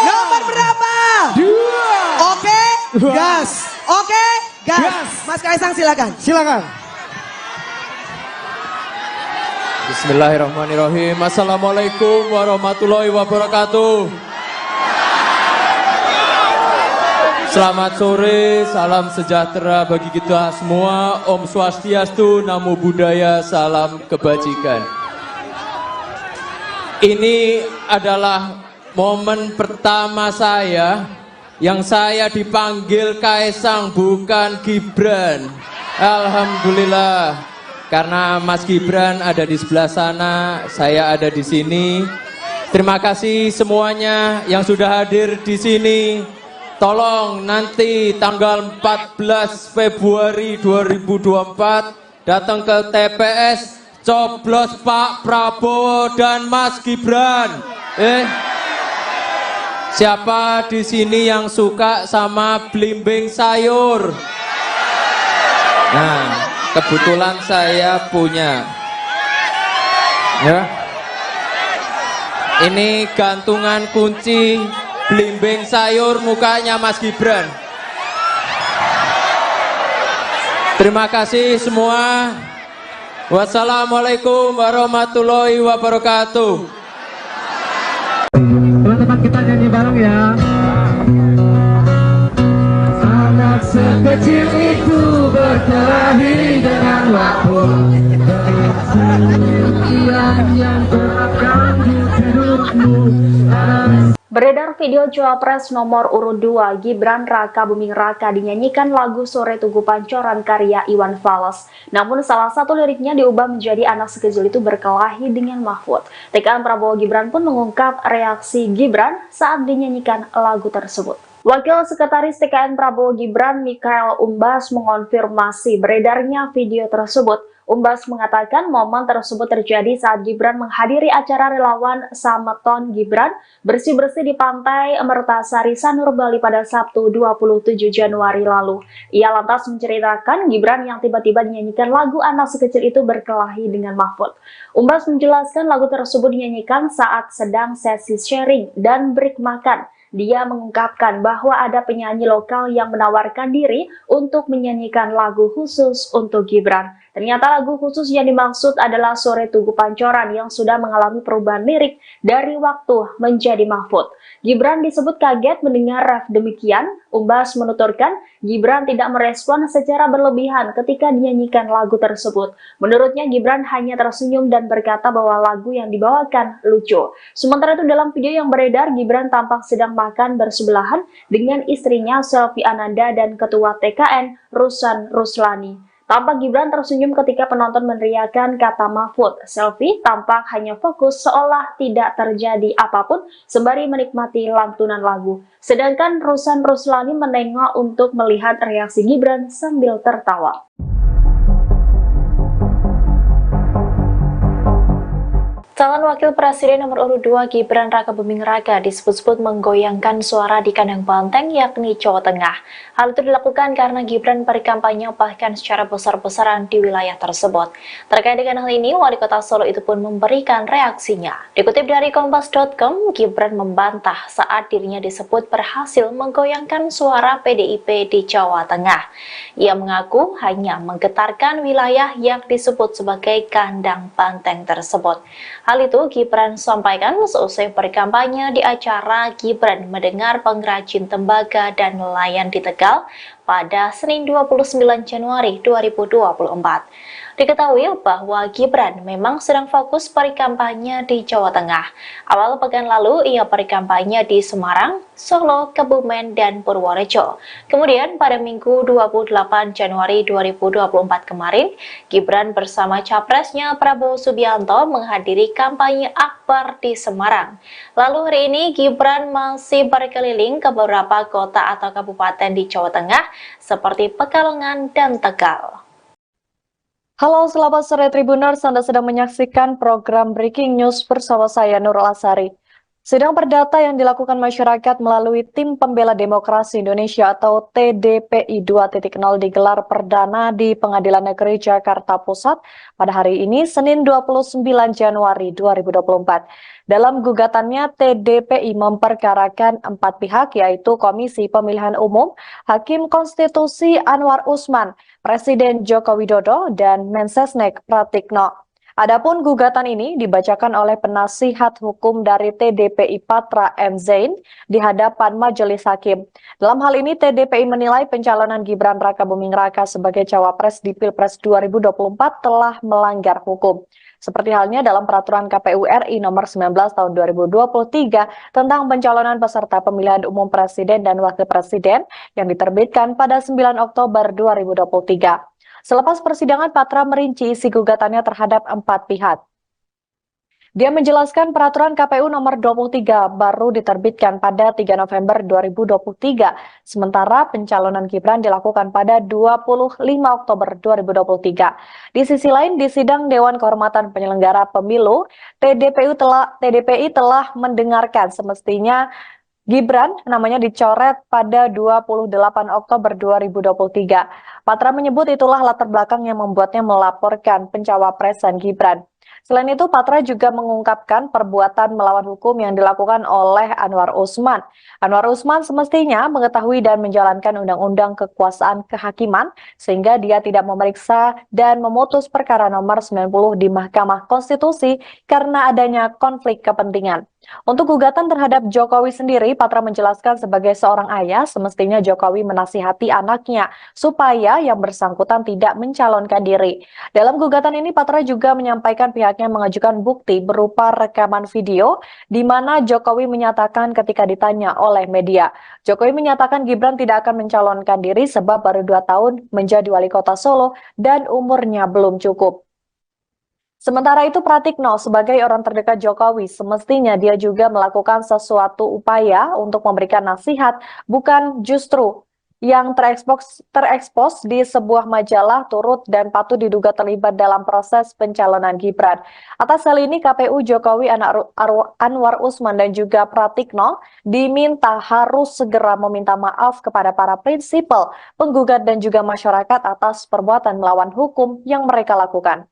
Nomor berapa? Oke, gas. Oke, gas. Mas Kaisang silakan. Silakan. Bismillahirrahmanirrahim. Assalamualaikum warahmatullahi wabarakatuh. Selamat sore, salam sejahtera bagi kita semua. Om Swastiastu, Namo Buddhaya, salam kebajikan. Ini adalah momen pertama saya yang saya dipanggil Kaisang, bukan Gibran. Alhamdulillah, karena Mas Gibran ada di sebelah sana, saya ada di sini. Terima kasih semuanya yang sudah hadir di sini. Tolong nanti tanggal 14 Februari 2024 datang ke TPS, coblos Pak Prabowo dan Mas Gibran. Siapa di sini yang suka sama belimbing sayur? Nah, kebetulan saya punya. Ya. Ini gantungan kunci belimbing sayur mukanya Mas Gibran. Terima kasih semua. Wassalamualaikum warahmatullahi wabarakatuh. Teman-teman kita nyanyi bareng ya. Anak sekecil itu berkelahi dengan waktu. Yang terapkan di hidupmu. Beredar video Cawapres nomor urut 2 Gibran Raka Buming Raka dinyanyikan lagu Sore Tugu Pancoran karya Iwan Fals. Namun salah satu liriknya diubah menjadi anak sekecil itu berkelahi dengan Mahfud. TKN Prabowo Gibran pun mengungkap reaksi Gibran saat dinyanyikan lagu tersebut. Wakil Sekretaris TKN Prabowo Gibran Mikael Umbas mengonfirmasi beredarnya video tersebut. Umbas mengatakan momen tersebut terjadi saat Gibran menghadiri acara relawan Sameton Gibran bersih-bersih di Pantai Mertasari Sanur Bali pada Sabtu 27 Januari lalu. Ia lantas menceritakan Gibran yang tiba-tiba dinyanyikan lagu anak sekecil itu berkelahi dengan Mahfud. Umbas menjelaskan lagu tersebut dinyanyikan saat sedang sesi sharing dan break makan. Dia mengungkapkan bahwa ada penyanyi lokal yang menawarkan diri untuk menyanyikan lagu khusus untuk Gibran. Ternyata lagu khusus yang dimaksud adalah Sore Tugu Pancoran yang sudah mengalami perubahan lirik dari waktu menjadi Mahfud. Gibran disebut kaget mendengar ref demikian. Umbas menuturkan Gibran tidak merespon secara berlebihan ketika dinyanyikan lagu tersebut. Menurutnya Gibran hanya tersenyum dan berkata bahwa lagu yang dibawakan lucu. Sementara itu dalam video yang beredar, Gibran tampak sedang makan bersebelahan dengan istrinya Selvi Ananda dan Ketua TKN Rusan Ruslani. Tampak Gibran tersenyum ketika penonton meneriakkan kata Mahfud. Selvi tampak hanya fokus seolah tidak terjadi apapun sembari menikmati lantunan lagu. Sedangkan Rusan Ruslani menengok untuk melihat reaksi Gibran sambil tertawa. Calon Wakil Presiden nomor urut 2 Gibran Raka Buming Raka disebut-sebut menggoyangkan suara di kandang banteng yakni Jawa Tengah. Hal itu dilakukan karena Gibran berkampanye bahkan secara besar-besaran di wilayah tersebut. Terkait dengan hal ini, Wali Kota Solo itu pun memberikan reaksinya. Dikutip dari Kompas.com, Gibran membantah saat dirinya disebut berhasil menggoyangkan suara PDIP di Jawa Tengah. Ia mengaku hanya menggetarkan wilayah yang disebut sebagai kandang banteng tersebut. Hal itu Gibran sampaikan seusai berkampanye di acara Gibran mendengar pengrajin tembaga dan nelayan di Tegal pada Senin 29 Januari 2024. Diketahui bahwa Gibran memang sedang fokus berkampanye di Jawa Tengah. Awal pekan lalu ia berkampanye di Semarang, Solo, Kebumen, dan Purworejo. Kemudian pada Minggu 28 Januari 2024 kemarin, Gibran bersama capresnya Prabowo Subianto menghadiri kampanye akbar di Semarang. Lalu hari ini Gibran masih berkeliling ke beberapa kota atau kabupaten di Jawa Tengah seperti Pekalongan dan Tegal. Halo, selamat sore Tribuners. Anda sedang menyaksikan program Breaking News bersama saya Nurul Asari. Sidang perdata yang dilakukan masyarakat melalui Tim Pembela Demokrasi Indonesia atau TDPI 2.0 digelar perdana di Pengadilan Negeri Jakarta Pusat pada hari ini, Senin 29 Januari 2024. Dalam gugatannya, TDPI memperkarakan 4 pihak, yaitu Komisi Pemilihan Umum, Hakim Konstitusi Anwar Usman, Presiden Joko Widodo, dan Mensesnek Pratikno. Adapun gugatan ini dibacakan oleh penasihat hukum dari TDPI Patra M. Zain di hadapan majelis hakim. Dalam hal ini, TDPI menilai pencalonan Gibran Rakabuming Raka sebagai cawapres di Pilpres 2024 telah melanggar hukum. Seperti halnya dalam peraturan KPU RI nomor 19 tahun 2023 tentang pencalonan peserta pemilihan umum presiden dan wakil presiden yang diterbitkan pada 9 Oktober 2023. Selepas persidangan, Patra merinci isi gugatannya terhadap 4 pihak. Dia menjelaskan peraturan KPU nomor 23 baru diterbitkan pada 3 November 2023, sementara pencalonan Gibran dilakukan pada 25 Oktober 2023. Di sisi lain, di sidang Dewan Kehormatan Penyelenggara Pemilu, TDPI telah mendengarkan semestinya Gibran namanya dicoret pada 28 Oktober 2023. Patra menyebut itulah latar belakang yang membuatnya melaporkan pencawapresan Gibran. Selain itu, Patra juga mengungkapkan perbuatan melawan hukum yang dilakukan oleh Anwar Usman. Anwar Usman semestinya mengetahui dan menjalankan undang-undang kekuasaan kehakiman, sehingga dia tidak memeriksa dan memutus perkara nomor 90 di Mahkamah Konstitusi karena adanya konflik kepentingan. Untuk gugatan terhadap Jokowi sendiri, Patra menjelaskan sebagai seorang ayah, semestinya Jokowi menasihati anaknya supaya yang bersangkutan tidak mencalonkan diri. Dalam gugatan ini, Patra juga menyampaikan pihaknya mengajukan bukti berupa rekaman video di mana Jokowi menyatakan ketika ditanya oleh media, Jokowi menyatakan Gibran tidak akan mencalonkan diri sebab baru 2 tahun menjadi wali kota Solo dan umurnya belum cukup. Sementara itu, Pratikno sebagai orang terdekat Jokowi semestinya dia juga melakukan sesuatu upaya untuk memberikan nasihat, bukan justru yang terekspos di sebuah majalah turut dan patut diduga terlibat dalam proses pencalonan Gibran. Atas hal ini, KPU Jokowi Anwar Usman dan juga Pratikno diminta harus segera meminta maaf kepada para prinsipal, penggugat dan juga masyarakat atas perbuatan melawan hukum yang mereka lakukan.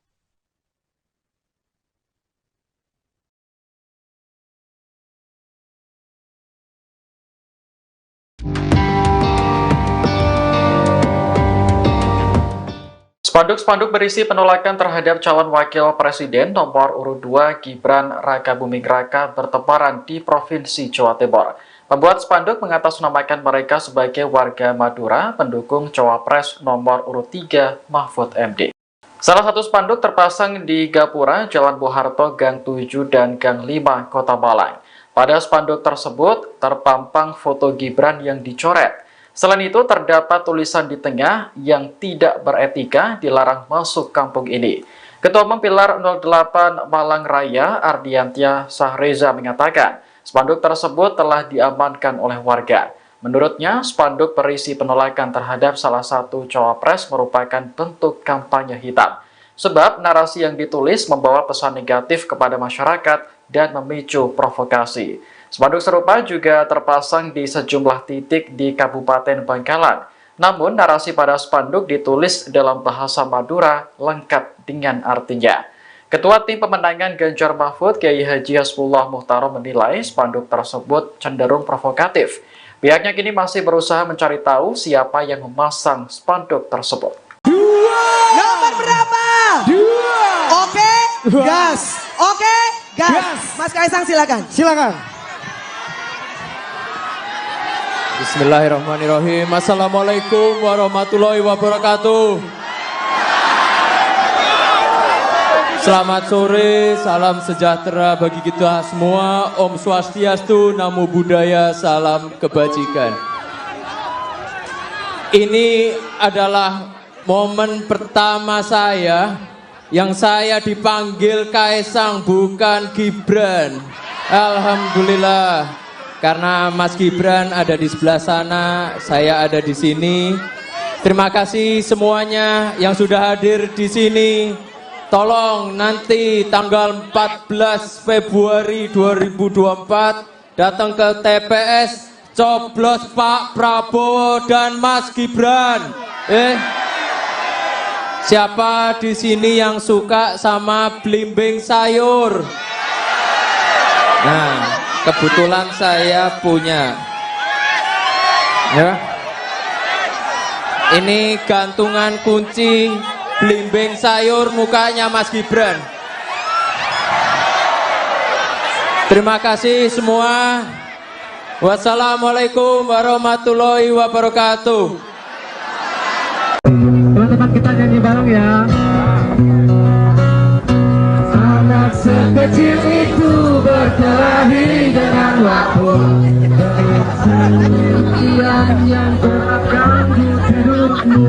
Spanduk-spanduk berisi penolakan terhadap calon wakil presiden nomor urut 2 Gibran Rakabuming Raka bertebaran di Provinsi Jawa Timur. Pembuat spanduk mengatasnamakan mereka sebagai warga Madura pendukung cawapres nomor urut 3 Mahfud MD. Salah satu spanduk terpasang di Gapura, Jalan Bung Harto, Gang 7 dan Gang 5, Kota Malang. Pada spanduk tersebut terpampang foto Gibran yang dicoret. Selain itu, terdapat tulisan di tengah yang tidak beretika dilarang masuk kampung ini. Ketua Umum Pilar 08 Malang Raya, Ardiantia Sahreza mengatakan, spanduk tersebut telah diamankan oleh warga. Menurutnya, spanduk berisi penolakan terhadap salah satu cawapres merupakan bentuk kampanye hitam. Sebab narasi yang ditulis membawa pesan negatif kepada masyarakat dan memicu provokasi. Spanduk serupa juga terpasang di sejumlah titik di Kabupaten Bangkalan. Namun, narasi pada spanduk ditulis dalam bahasa Madura lengkap dengan artinya. Ketua Tim Pemenangan Ganjar Mahfud, Kiai Haji Hasbullah Muhtaro menilai spanduk tersebut cenderung provokatif. Pihaknya kini masih berusaha mencari tahu siapa yang memasang spanduk tersebut. Nomor berapa? 2. Oke, gas. Oke, gas. Mas Kaisang silakan. Silakan. Bismillahirrahmanirrahim. Assalamualaikum warahmatullahi wabarakatuh. Selamat sore, salam sejahtera bagi kita semua. Om Swastiastu, Namo Buddhaya, salam kebajikan. Ini adalah momen pertama saya yang saya dipanggil Kaisang, bukan Gibran. Alhamdulillah. Karena Mas Gibran ada di sebelah sana, saya ada di sini. Terima kasih semuanya yang sudah hadir di sini. Tolong nanti tanggal 14 Februari 2024 datang ke TPS, coblos Pak Prabowo dan Mas Gibran. Siapa di sini yang suka sama belimbing sayur? Nah, kebetulan saya punya. Ya. Ini gantungan kunci belimbing sayur mukanya Mas Gibran. Terima kasih semua. Wassalamualaikum warahmatullahi wabarakatuh. Teman-teman kita nyanyi bareng ya. Anak sekecil itu berkelahi dengan waktu. Yang terapkan di hidupmu.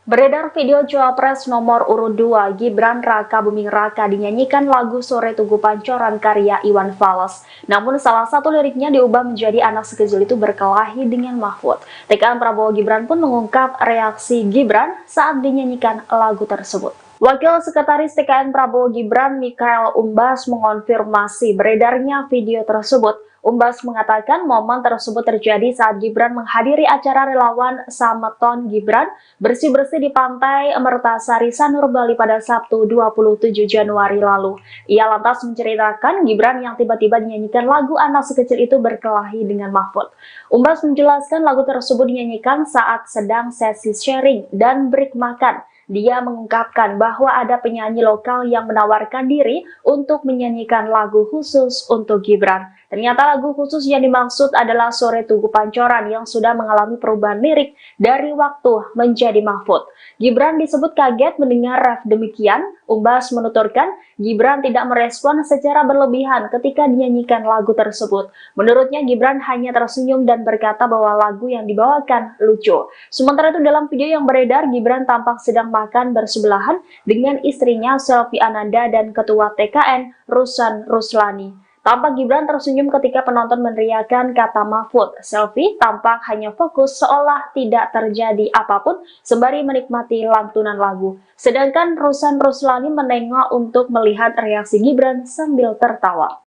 Beredar video Cawapres nomor urut 2 Gibran Raka Buming Raka dinyanyikan lagu Sore Tugu Pancoran karya Iwan Fals. Namun salah satu liriknya diubah menjadi anak sekecil itu berkelahi dengan Mahfud. TKN Prabowo Gibran pun mengungkap reaksi Gibran saat dinyanyikan lagu tersebut. Wakil Sekretaris TKN Prabowo Gibran Mikhael Umbas mengonfirmasi beredarnya video tersebut. Umbas mengatakan momen tersebut terjadi saat Gibran menghadiri acara relawan Sameton Gibran bersih-bersih di pantai Mertasari Sanur Bali pada Sabtu 27 Januari lalu. Ia lantas menceritakan Gibran yang tiba-tiba dinyanyikan lagu anak sekecil itu berkelahi dengan Mahfud. Umbas menjelaskan lagu tersebut dinyanyikan saat sedang sesi sharing dan break makan. Dia mengungkapkan bahwa ada penyanyi lokal yang menawarkan diri untuk menyanyikan lagu khusus untuk Gibran. Ternyata lagu khusus yang dimaksud adalah Sore Tugu Pancoran yang sudah mengalami perubahan lirik dari waktu menjadi Mahfud. Gibran disebut kaget mendengar ref demikian. Umbas menuturkan Gibran tidak merespon secara berlebihan ketika dinyanyikan lagu tersebut. Menurutnya Gibran hanya tersenyum dan berkata bahwa lagu yang dibawakan lucu. Sementara itu dalam video yang beredar, Gibran tampak sedang makan bersebelahan dengan istrinya Selvi Ananda dan Ketua TKN Rusan Ruslani. Tampak Gibran tersenyum ketika penonton meneriakkan kata Mahfud. Selvi tampak hanya fokus seolah tidak terjadi apapun sembari menikmati lantunan lagu. Sedangkan Rusan Ruslani menengok untuk melihat reaksi Gibran sambil tertawa.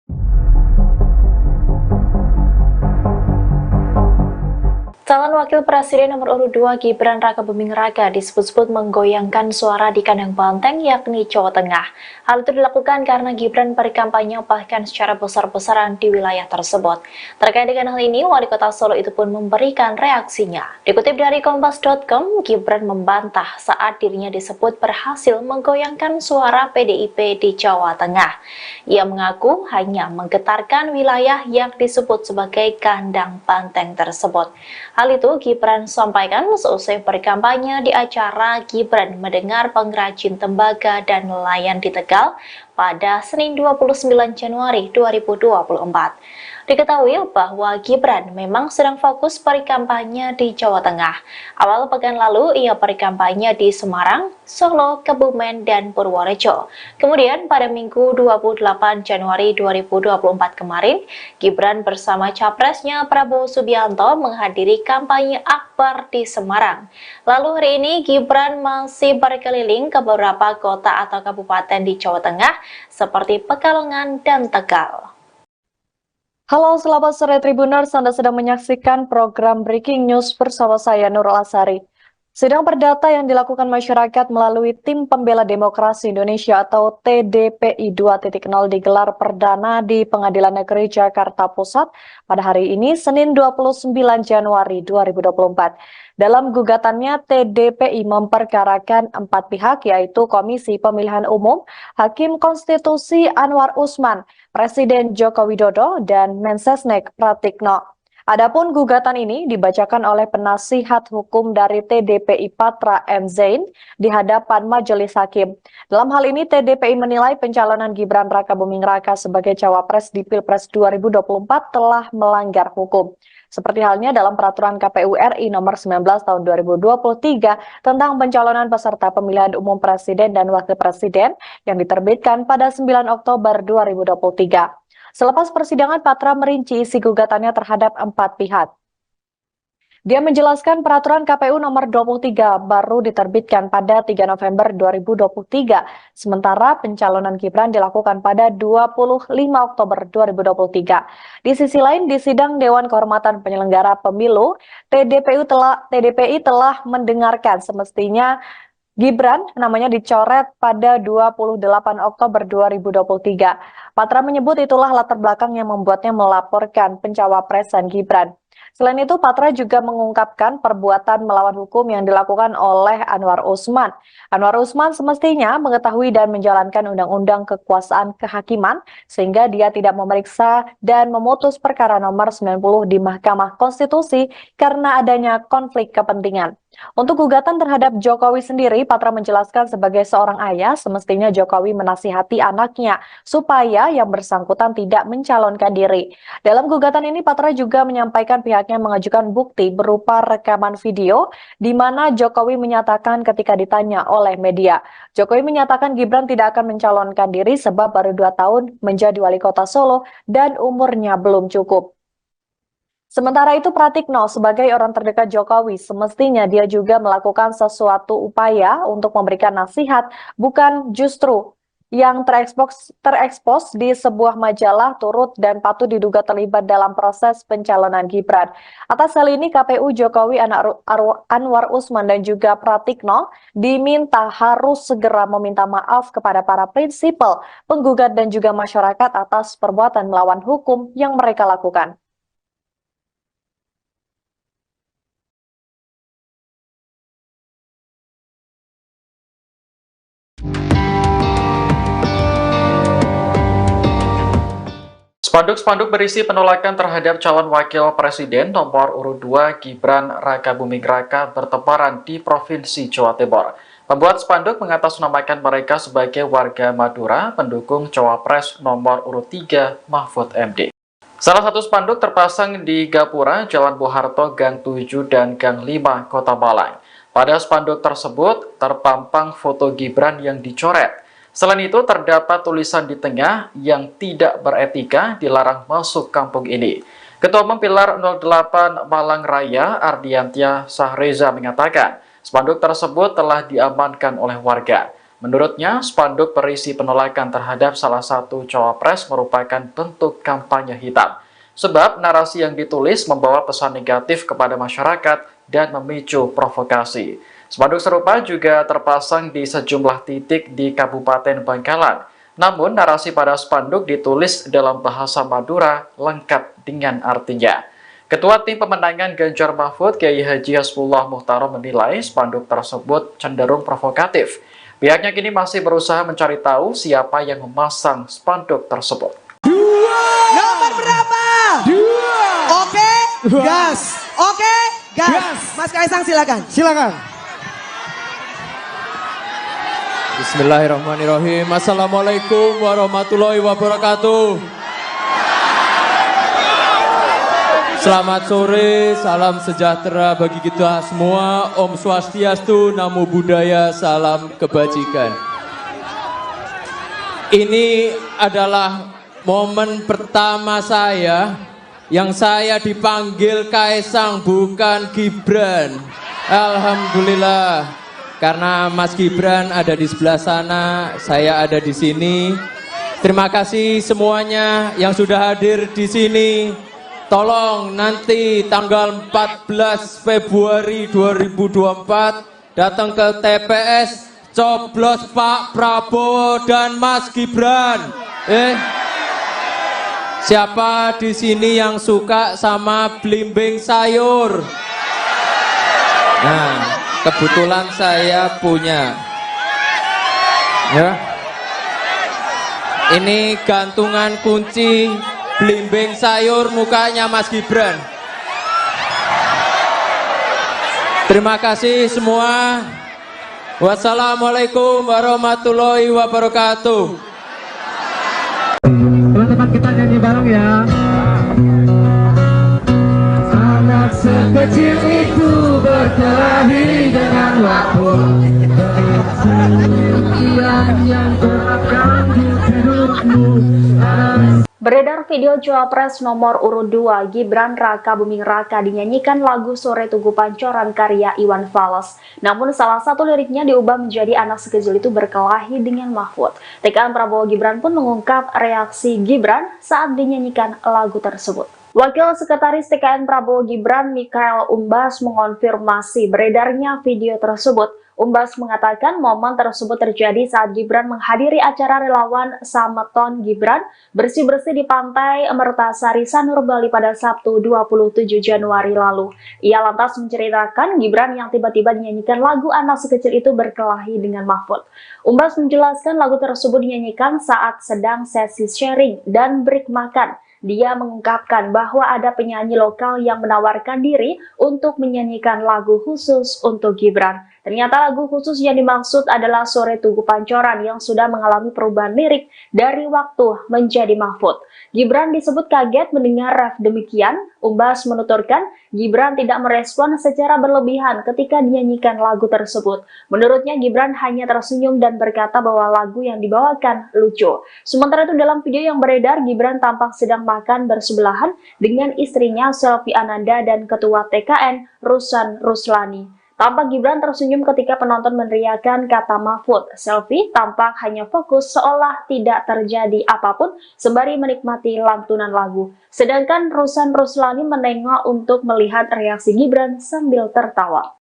Calon Wakil Presiden nomor urut 2 Gibran Raka Buming Raka disebut-sebut menggoyangkan suara di kandang banteng yakni Jawa Tengah. Hal itu dilakukan karena Gibran berkampanye bahkan secara besar-besaran di wilayah tersebut. Terkait dengan hal ini, Wali Kota Solo itu pun memberikan reaksinya. Dikutip dari Kompas.com, Gibran membantah saat dirinya disebut berhasil menggoyangkan suara PDIP di Jawa Tengah. Ia mengaku hanya menggetarkan wilayah yang disebut sebagai kandang banteng tersebut. Hal itu Gibran sampaikan seusai berkampanye di acara Gibran Mendengar Pengrajin Tembaga dan Nelayan di Tegal pada Senin 29 Januari 2024. Diketahui bahwa Gibran memang sedang fokus berkampanye di Jawa Tengah. Awal pekan lalu ia berkampanye di Semarang, Solo, Kebumen, dan Purworejo. Kemudian pada Minggu 28 Januari 2024 kemarin, Gibran bersama capresnya Prabowo Subianto menghadiri kampanye akbar di Semarang. Lalu hari ini Gibran masih berkeliling ke beberapa kota atau kabupaten di Jawa Tengah seperti Pekalongan dan Tegal. Halo, selamat sore Tribuners. Anda sedang menyaksikan program Breaking News bersama saya Nurul Asari. Sidang perdata yang dilakukan masyarakat melalui Tim Pembela Demokrasi Indonesia atau TDPI 2.0 digelar perdana di Pengadilan Negeri Jakarta Pusat pada hari ini, Senin 29 Januari 2024. Dalam gugatannya, TDPI memperkarakan 4 pihak, yaitu Komisi Pemilihan Umum, Hakim Konstitusi Anwar Usman, Presiden Joko Widodo, dan Mensesnek Pratikno. Adapun gugatan ini dibacakan oleh penasihat hukum dari TDPI Patra M. Zain di hadapan majelis hakim. Dalam hal ini TDPI menilai pencalonan Gibran Rakabuming Raka sebagai cawapres di Pilpres 2024 telah melanggar hukum. Seperti halnya dalam peraturan KPU RI nomor 19 tahun 2023 tentang pencalonan peserta pemilihan umum presiden dan wakil presiden yang diterbitkan pada 9 Oktober 2023. Selepas persidangan, Patra merinci isi gugatannya terhadap 4 pihak. Dia menjelaskan peraturan KPU nomor 23 baru diterbitkan pada 3 November 2023, sementara pencalonan Gibran dilakukan pada 25 Oktober 2023. Di sisi lain, di sidang Dewan Kehormatan Penyelenggara Pemilu, TDPI telah mendengarkan semestinya Gibran namanya dicoret pada 28 Oktober 2023. Patra menyebut itulah latar belakang yang membuatnya melaporkan pencawapresan Gibran. Selain itu, Patra juga mengungkapkan perbuatan melawan hukum yang dilakukan oleh Anwar Usman. Anwar Usman semestinya mengetahui dan menjalankan undang-undang kekuasaan kehakiman sehingga dia tidak memeriksa dan memutus perkara nomor 90 di Mahkamah Konstitusi karena adanya konflik kepentingan. Untuk gugatan terhadap Jokowi sendiri, Patra menjelaskan sebagai seorang ayah, semestinya Jokowi menasihati anaknya supaya yang bersangkutan tidak mencalonkan diri. Dalam gugatan ini, Patra juga menyampaikan pihaknya mengajukan bukti berupa rekaman video di mana Jokowi menyatakan ketika ditanya oleh media. Jokowi menyatakan Gibran tidak akan mencalonkan diri sebab baru 2 tahun menjadi wali kota Solo dan umurnya belum cukup. Sementara itu, Pratikno sebagai orang terdekat Jokowi semestinya dia juga melakukan sesuatu upaya untuk memberikan nasihat, bukan justru yang terekspos di sebuah majalah turut dan patut diduga terlibat dalam proses pencalonan Gibran. Atas hal ini, KPU Jokowi Anwar Usman dan juga Pratikno diminta harus segera meminta maaf kepada para prinsipal, penggugat dan juga masyarakat atas perbuatan melawan hukum yang mereka lakukan. Spanduk-spanduk berisi penolakan terhadap calon wakil presiden nomor urut 2 Gibran Rakabuming Raka bertebaran di Provinsi Jawa Timur. Pembuat spanduk mengatasnamakan mereka sebagai warga Madura pendukung cawapres nomor urut 3 Mahfud MD. Salah satu spanduk terpasang di Gapura, Jalan Bung Harto, Gang 7 dan Gang 5, Kota Malang. Pada spanduk tersebut terpampang foto Gibran yang dicoret. Selain itu, terdapat tulisan di tengah yang tidak beretika dilarang masuk kampung ini. Ketua Umum Pilar 08 Malang Raya, Ardiantia Sahreza mengatakan, spanduk tersebut telah diamankan oleh warga. Menurutnya, spanduk berisi penolakan terhadap salah satu cawapres merupakan bentuk kampanye hitam. Sebab narasi yang ditulis membawa pesan negatif kepada masyarakat dan memicu provokasi. Spanduk serupa juga terpasang di sejumlah titik di Kabupaten Bangkalan. Namun, narasi pada spanduk ditulis dalam bahasa Madura lengkap dengan artinya. Ketua Tim Pemenangan Ganjar Mahfud, Kiai Haji Hasbullah Muhtarom menilai spanduk tersebut cenderung provokatif. Pihaknya kini masih berusaha mencari tahu siapa yang memasang spanduk tersebut. Nomor berapa? 2. Oke, gas. Oke, gas. Mas Kaisang silakan. Silakan. Bismillahirrahmanirrahim. Assalamualaikum warahmatullahi wabarakatuh. Selamat sore, salam sejahtera bagi kita semua. Om Swastiastu, Namo Buddhaya, salam kebajikan. Ini adalah momen pertama saya yang saya dipanggil Kaisang, bukan Gibran. Alhamdulillah. Karena Mas Gibran ada di sebelah sana, saya ada di sini. Terima kasih semuanya yang sudah hadir di sini. tolong nanti tanggal 14 Februari 2024 datang ke TPS, coblos Pak Prabowo dan Mas Gibran. Siapa di sini yang suka sama belimbing sayur? Nah, kebetulan saya punya. Ya. Ini gantungan kunci belimbing sayur mukanya Mas Gibran. Terima kasih semua. Wassalamualaikum warahmatullahi wabarakatuh. Teman-teman kita nyanyi bareng ya. Anak sekecil itu berkelahi dengan waktu. Yang terapkan di hidupmu. Beredar video Cawapres nomor urut 2 Gibran Raka Buming Raka dinyanyikan lagu Sore Tugu Pancoran karya Iwan Fals. Namun salah satu liriknya diubah menjadi anak sekecil itu berkelahi dengan Mahfud. TKN Prabowo Gibran pun mengungkap reaksi Gibran saat dinyanyikan lagu tersebut. Wakil Sekretaris TKN Prabowo Gibran Mikhael Umbas mengonfirmasi beredarnya video tersebut. Umbas mengatakan momen tersebut terjadi saat Gibran menghadiri acara relawan Sameton Gibran bersih-bersih di Pantai Mertasari Sanur Bali pada Sabtu 27 Januari lalu. Ia lantas menceritakan Gibran yang tiba-tiba dinyanyikan lagu anak sekecil itu berkelahi dengan Mahfud. Umbas menjelaskan lagu tersebut dinyanyikan saat sedang sesi sharing dan break makan. Dia mengungkapkan bahwa ada penyanyi lokal yang menawarkan diri untuk menyanyikan lagu khusus untuk Gibran. Ternyata lagu khusus yang dimaksud adalah Sore Tugu Pancoran yang sudah mengalami perubahan lirik dari waktu menjadi Mahfud. Gibran disebut kaget mendengar ref demikian. Umbas menuturkan Gibran tidak merespon secara berlebihan ketika dinyanyikan lagu tersebut. Menurutnya Gibran hanya tersenyum dan berkata bahwa lagu yang dibawakan lucu. Sementara itu dalam video yang beredar, Gibran tampak sedang makan bersebelahan dengan istrinya Selvi Ananda dan Ketua TKN Rusan Ruslani. Tampak Gibran tersenyum ketika penonton meneriakkan kata Mahfud. Selvi tampak hanya fokus seolah tidak terjadi apapun sembari menikmati lantunan lagu. Sedangkan Rusan Ruslani menengok untuk melihat reaksi Gibran sambil tertawa.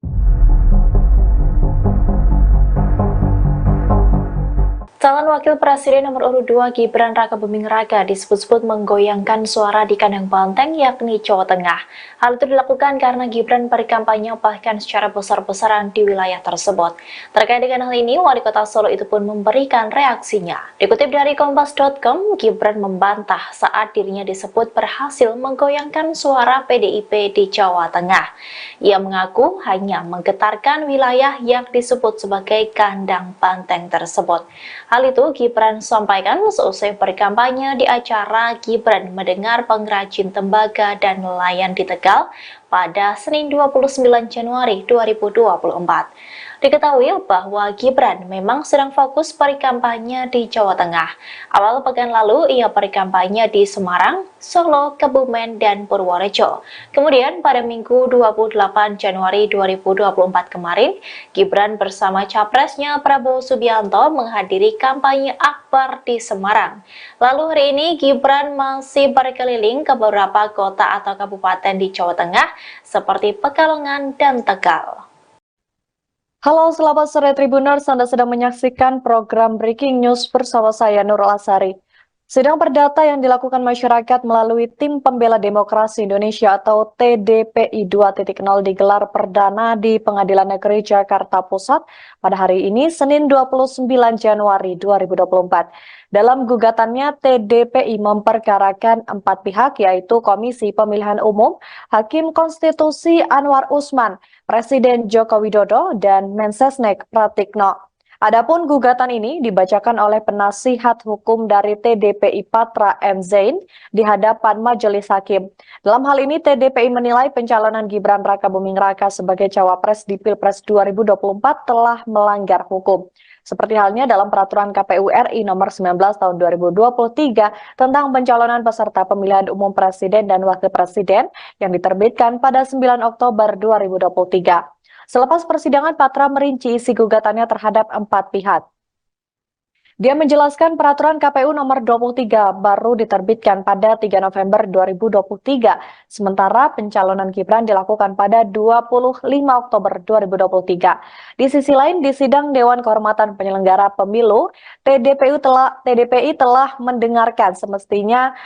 Calon Wakil Presiden nomor urut 2 Gibran Raka Buming Raka disebut-sebut menggoyangkan suara di kandang banteng yakni Jawa Tengah. Hal itu dilakukan karena Gibran berkampanye bahkan secara besar-besaran di wilayah tersebut. Terkait dengan hal ini, Wali Kota Solo itu pun memberikan reaksinya. Dikutip dari Kompas.com, Gibran membantah saat dirinya disebut berhasil menggoyangkan suara PDIP di Jawa Tengah. Ia mengaku hanya menggetarkan wilayah yang disebut sebagai kandang banteng tersebut. Hal itu Gibran sampaikan seusai berkampanye di acara Gibran Mendengar Pengrajin Tembaga dan Nelayan di Tegal pada Senin 29 Januari 2024. Diketahui bahwa Gibran memang sedang fokus berkampanye di Jawa Tengah. Awal pekan lalu ia berkampanye di Semarang, Solo, Kebumen, dan Purworejo. Kemudian pada Minggu 28 Januari 2024 kemarin, Gibran bersama capresnya Prabowo Subianto menghadiri kampanye akbar di Semarang. Lalu hari ini Gibran masih berkeliling ke beberapa kota atau kabupaten di Jawa Tengah seperti Pekalongan dan Tegal. Halo, selamat sore Tribuners. Anda sedang menyaksikan program Breaking News bersama saya Nurul Asari. Sidang perdata yang dilakukan masyarakat melalui Tim Pembela Demokrasi Indonesia atau TDPI 2.0 digelar perdana di Pengadilan Negeri Jakarta Pusat pada hari ini, Senin 29 Januari 2024. Dalam gugatannya, TDPI memperkarakan 4 pihak, yaitu Komisi Pemilihan Umum, Hakim Konstitusi Anwar Usman, Presiden Joko Widodo, dan Mensesnek Pratikno. Adapun gugatan ini dibacakan oleh penasihat hukum dari TDPI Patra M. Zain di hadapan majelis hakim. Dalam hal ini TDPI menilai pencalonan Gibran Raka Buming Raka sebagai cawapres di Pilpres 2024 telah melanggar hukum. Seperti halnya dalam peraturan KPU RI nomor 19 tahun 2023 tentang pencalonan peserta pemilihan umum presiden dan wakil presiden yang diterbitkan pada 9 Oktober 2023. Selepas persidangan, Patra merinci isi gugatannya terhadap 4 pihak. Dia menjelaskan peraturan KPU nomor 23 baru diterbitkan pada 3 November 2023, sementara pencalonan Gibran dilakukan pada 25 Oktober 2023. Di sisi lain, di sidang Dewan Kehormatan Penyelenggara Pemilu, TDPI telah mendengarkan semestinya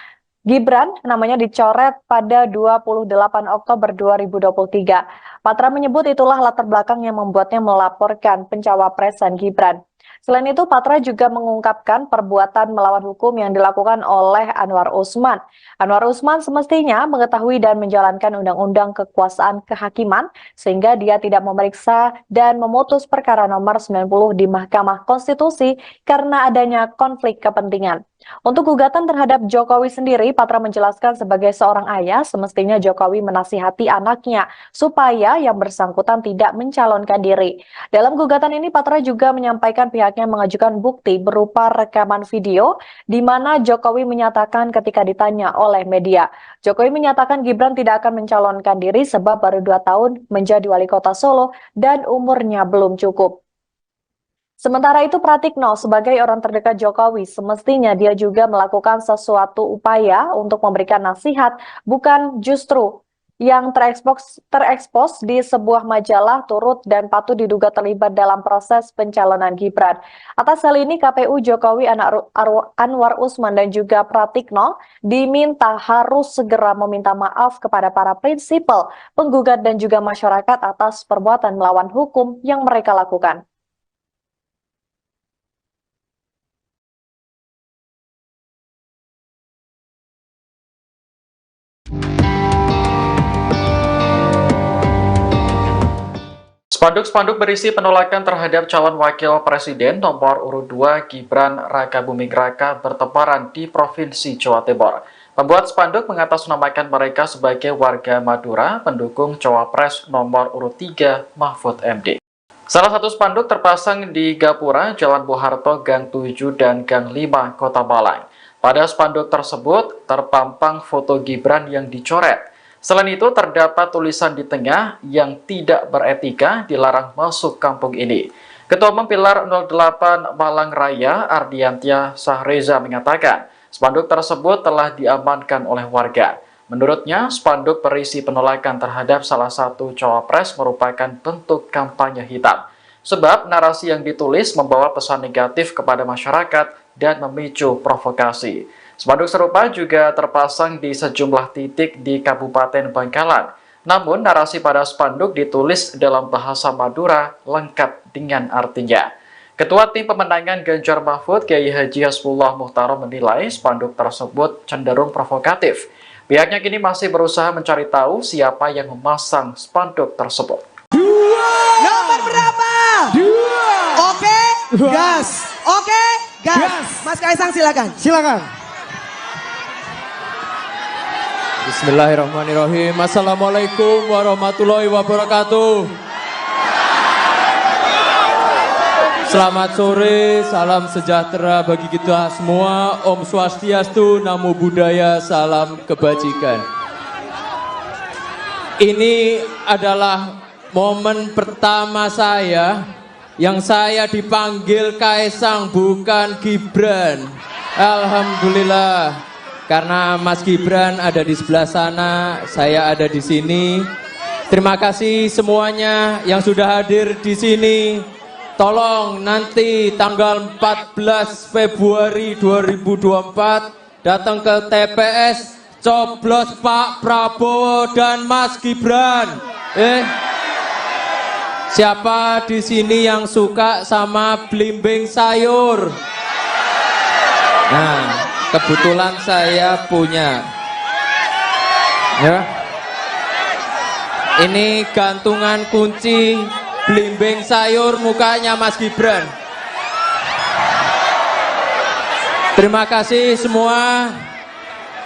Gibran namanya dicoret pada 28 Oktober 2023. Patra menyebut itulah latar belakang yang membuatnya melaporkan pencawapresan Gibran. Selain itu, Patra juga mengungkapkan perbuatan melawan hukum yang dilakukan oleh Anwar Usman. Anwar Usman semestinya mengetahui dan menjalankan undang-undang kekuasaan kehakiman sehingga dia tidak memeriksa dan memutus perkara nomor 90 di Mahkamah Konstitusi karena adanya konflik kepentingan. Untuk gugatan terhadap Jokowi sendiri, Patra menjelaskan sebagai seorang ayah, semestinya Jokowi menasihati anaknya supaya yang bersangkutan tidak mencalonkan diri. Dalam gugatan ini, Patra juga menyampaikan pihaknya mengajukan bukti berupa rekaman video, di mana Jokowi menyatakan ketika ditanya oleh media, Jokowi menyatakan Gibran tidak akan mencalonkan diri sebab baru 2 tahun menjadi wali kota Solo dan umurnya belum cukup. Sementara itu, Pratikno sebagai orang terdekat Jokowi, semestinya dia juga melakukan sesuatu upaya untuk memberikan nasihat, bukan justru yang terekspos di sebuah majalah turut dan patut diduga terlibat dalam proses pencalonan Gibran. Atas hal ini, KPU Jokowi, Anwar Usman, dan juga Pratikno diminta harus segera meminta maaf kepada para prinsipal, penggugat, dan juga masyarakat atas perbuatan melawan hukum yang mereka lakukan. Spanduk-spanduk berisi penolakan terhadap calon wakil presiden nomor urut 2 Gibran Rakabuming Raka bertebaran di Provinsi Jawa Timur. Pembuat spanduk mengatasnamakan mereka sebagai warga Madura pendukung cawapres nomor urut 3 Mahfud MD. Salah satu spanduk terpasang di Gapura, Jalan Bung Harto, Gang 7 dan Gang 5, Kota Malang. Pada spanduk tersebut terpampang foto Gibran yang dicoret. Selain itu, terdapat tulisan di tengah yang tidak beretika dilarang masuk kampung ini. Ketua Umum Pilar 08 Malang Raya, Ardiantia Sahreza mengatakan, spanduk tersebut telah diamankan oleh warga. Menurutnya, spanduk berisi penolakan terhadap salah satu cawapres merupakan bentuk kampanye hitam. Sebab narasi yang ditulis membawa pesan negatif kepada masyarakat dan memicu provokasi. Spanduk serupa juga terpasang di sejumlah titik di Kabupaten Bangkalan. Namun, narasi pada spanduk ditulis dalam bahasa Madura lengkap dengan artinya. Ketua Tim Pemenangan Ganjar Mahfud, Kiai Haji Hasbullah Muhtarom menilai spanduk tersebut cenderung provokatif. Pihaknya kini masih berusaha mencari tahu siapa yang memasang spanduk tersebut. Nomor berapa? 2. Oke, gas. Oke, gas. Mas Kaisang silakan. Silakan. Bismillahirrahmanirrahim. Assalamualaikum warahmatullahi wabarakatuh. Selamat sore, salam sejahtera bagi kita semua. Om Swastiastu, Namo Buddhaya, salam kebajikan. Ini adalah momen pertama saya yang saya dipanggil Kaisang, bukan Gibran. Alhamdulillah. Karena Mas Gibran ada di sebelah sana, saya ada di sini. Terima kasih semuanya yang sudah hadir di sini. Tolong nanti tanggal 14 Februari 2024 datang ke TPS, coblos Pak Prabowo dan Mas Gibran. Siapa di sini yang suka sama belimbing sayur? Nah, kebetulan saya punya. Ya. Ini gantungan kunci belimbing sayur mukanya Mas Gibran. Terima kasih semua.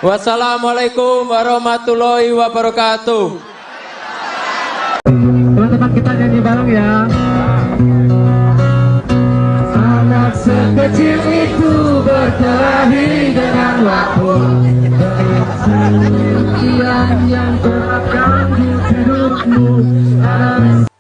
Wassalamualaikum warahmatullahi wabarakatuh. Teman-teman kita nyanyi bareng ya. Anak sekecil itu berkelahi dengan waktu. Yang terapkan di hidupmu.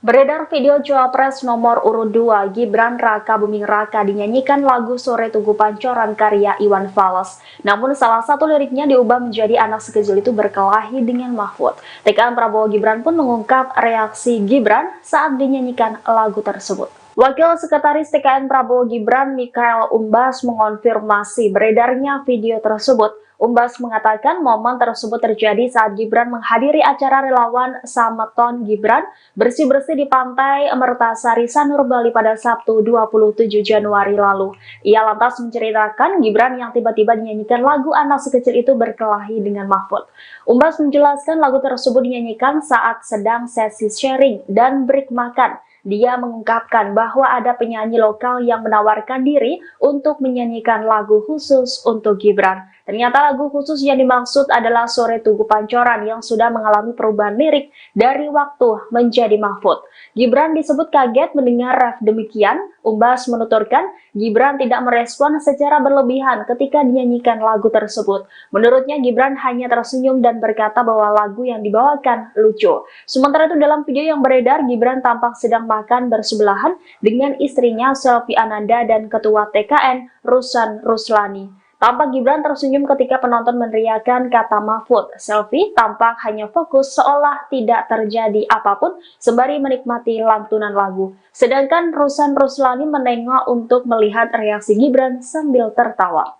Beredar video Cawapres nomor urut 2 Gibran Raka Buming Raka dinyanyikan lagu Sore Tugu Pancoran karya Iwan Fals. Namun salah satu liriknya diubah menjadi anak sekecil itu berkelahi dengan Mahfud. TKN Prabowo Gibran pun mengungkap reaksi Gibran saat dinyanyikan lagu tersebut. Wakil Sekretaris TKN Prabowo Gibran Mikhael Umbas mengonfirmasi beredarnya video tersebut. Umbas mengatakan momen tersebut terjadi saat Gibran menghadiri acara relawan Sameton Gibran bersih-bersih di Pantai Mertasari Sanur Bali pada Sabtu 27 Januari lalu. Ia lantas menceritakan Gibran yang tiba-tiba dinyanyikan lagu anak sekecil itu berkelahi dengan Mahfud. Umbas menjelaskan lagu tersebut dinyanyikan saat sedang sesi sharing dan break makan. Dia mengungkapkan bahwa ada penyanyi lokal yang menawarkan diri untuk menyanyikan lagu khusus untuk Gibran. Ternyata lagu khusus yang dimaksud adalah Sore Tugu Pancoran yang sudah mengalami perubahan lirik dari waktu menjadi Mahfud. Gibran disebut kaget mendengar ref demikian. Umbas menuturkan Gibran tidak merespon secara berlebihan ketika dinyanyikan lagu tersebut. Menurutnya Gibran hanya tersenyum dan berkata bahwa lagu yang dibawakan lucu. Sementara itu dalam video yang beredar, Gibran tampak sedang makan bersebelahan dengan istrinya Selvi Ananda dan Ketua TKN Rusan Ruslani. Tampak Gibran tersenyum ketika penonton meneriakkan kata Mahfud. Selvi tampak hanya fokus seolah tidak terjadi apapun sembari menikmati lantunan lagu. Sedangkan Rusan Ruslani menengok untuk melihat reaksi Gibran sambil tertawa.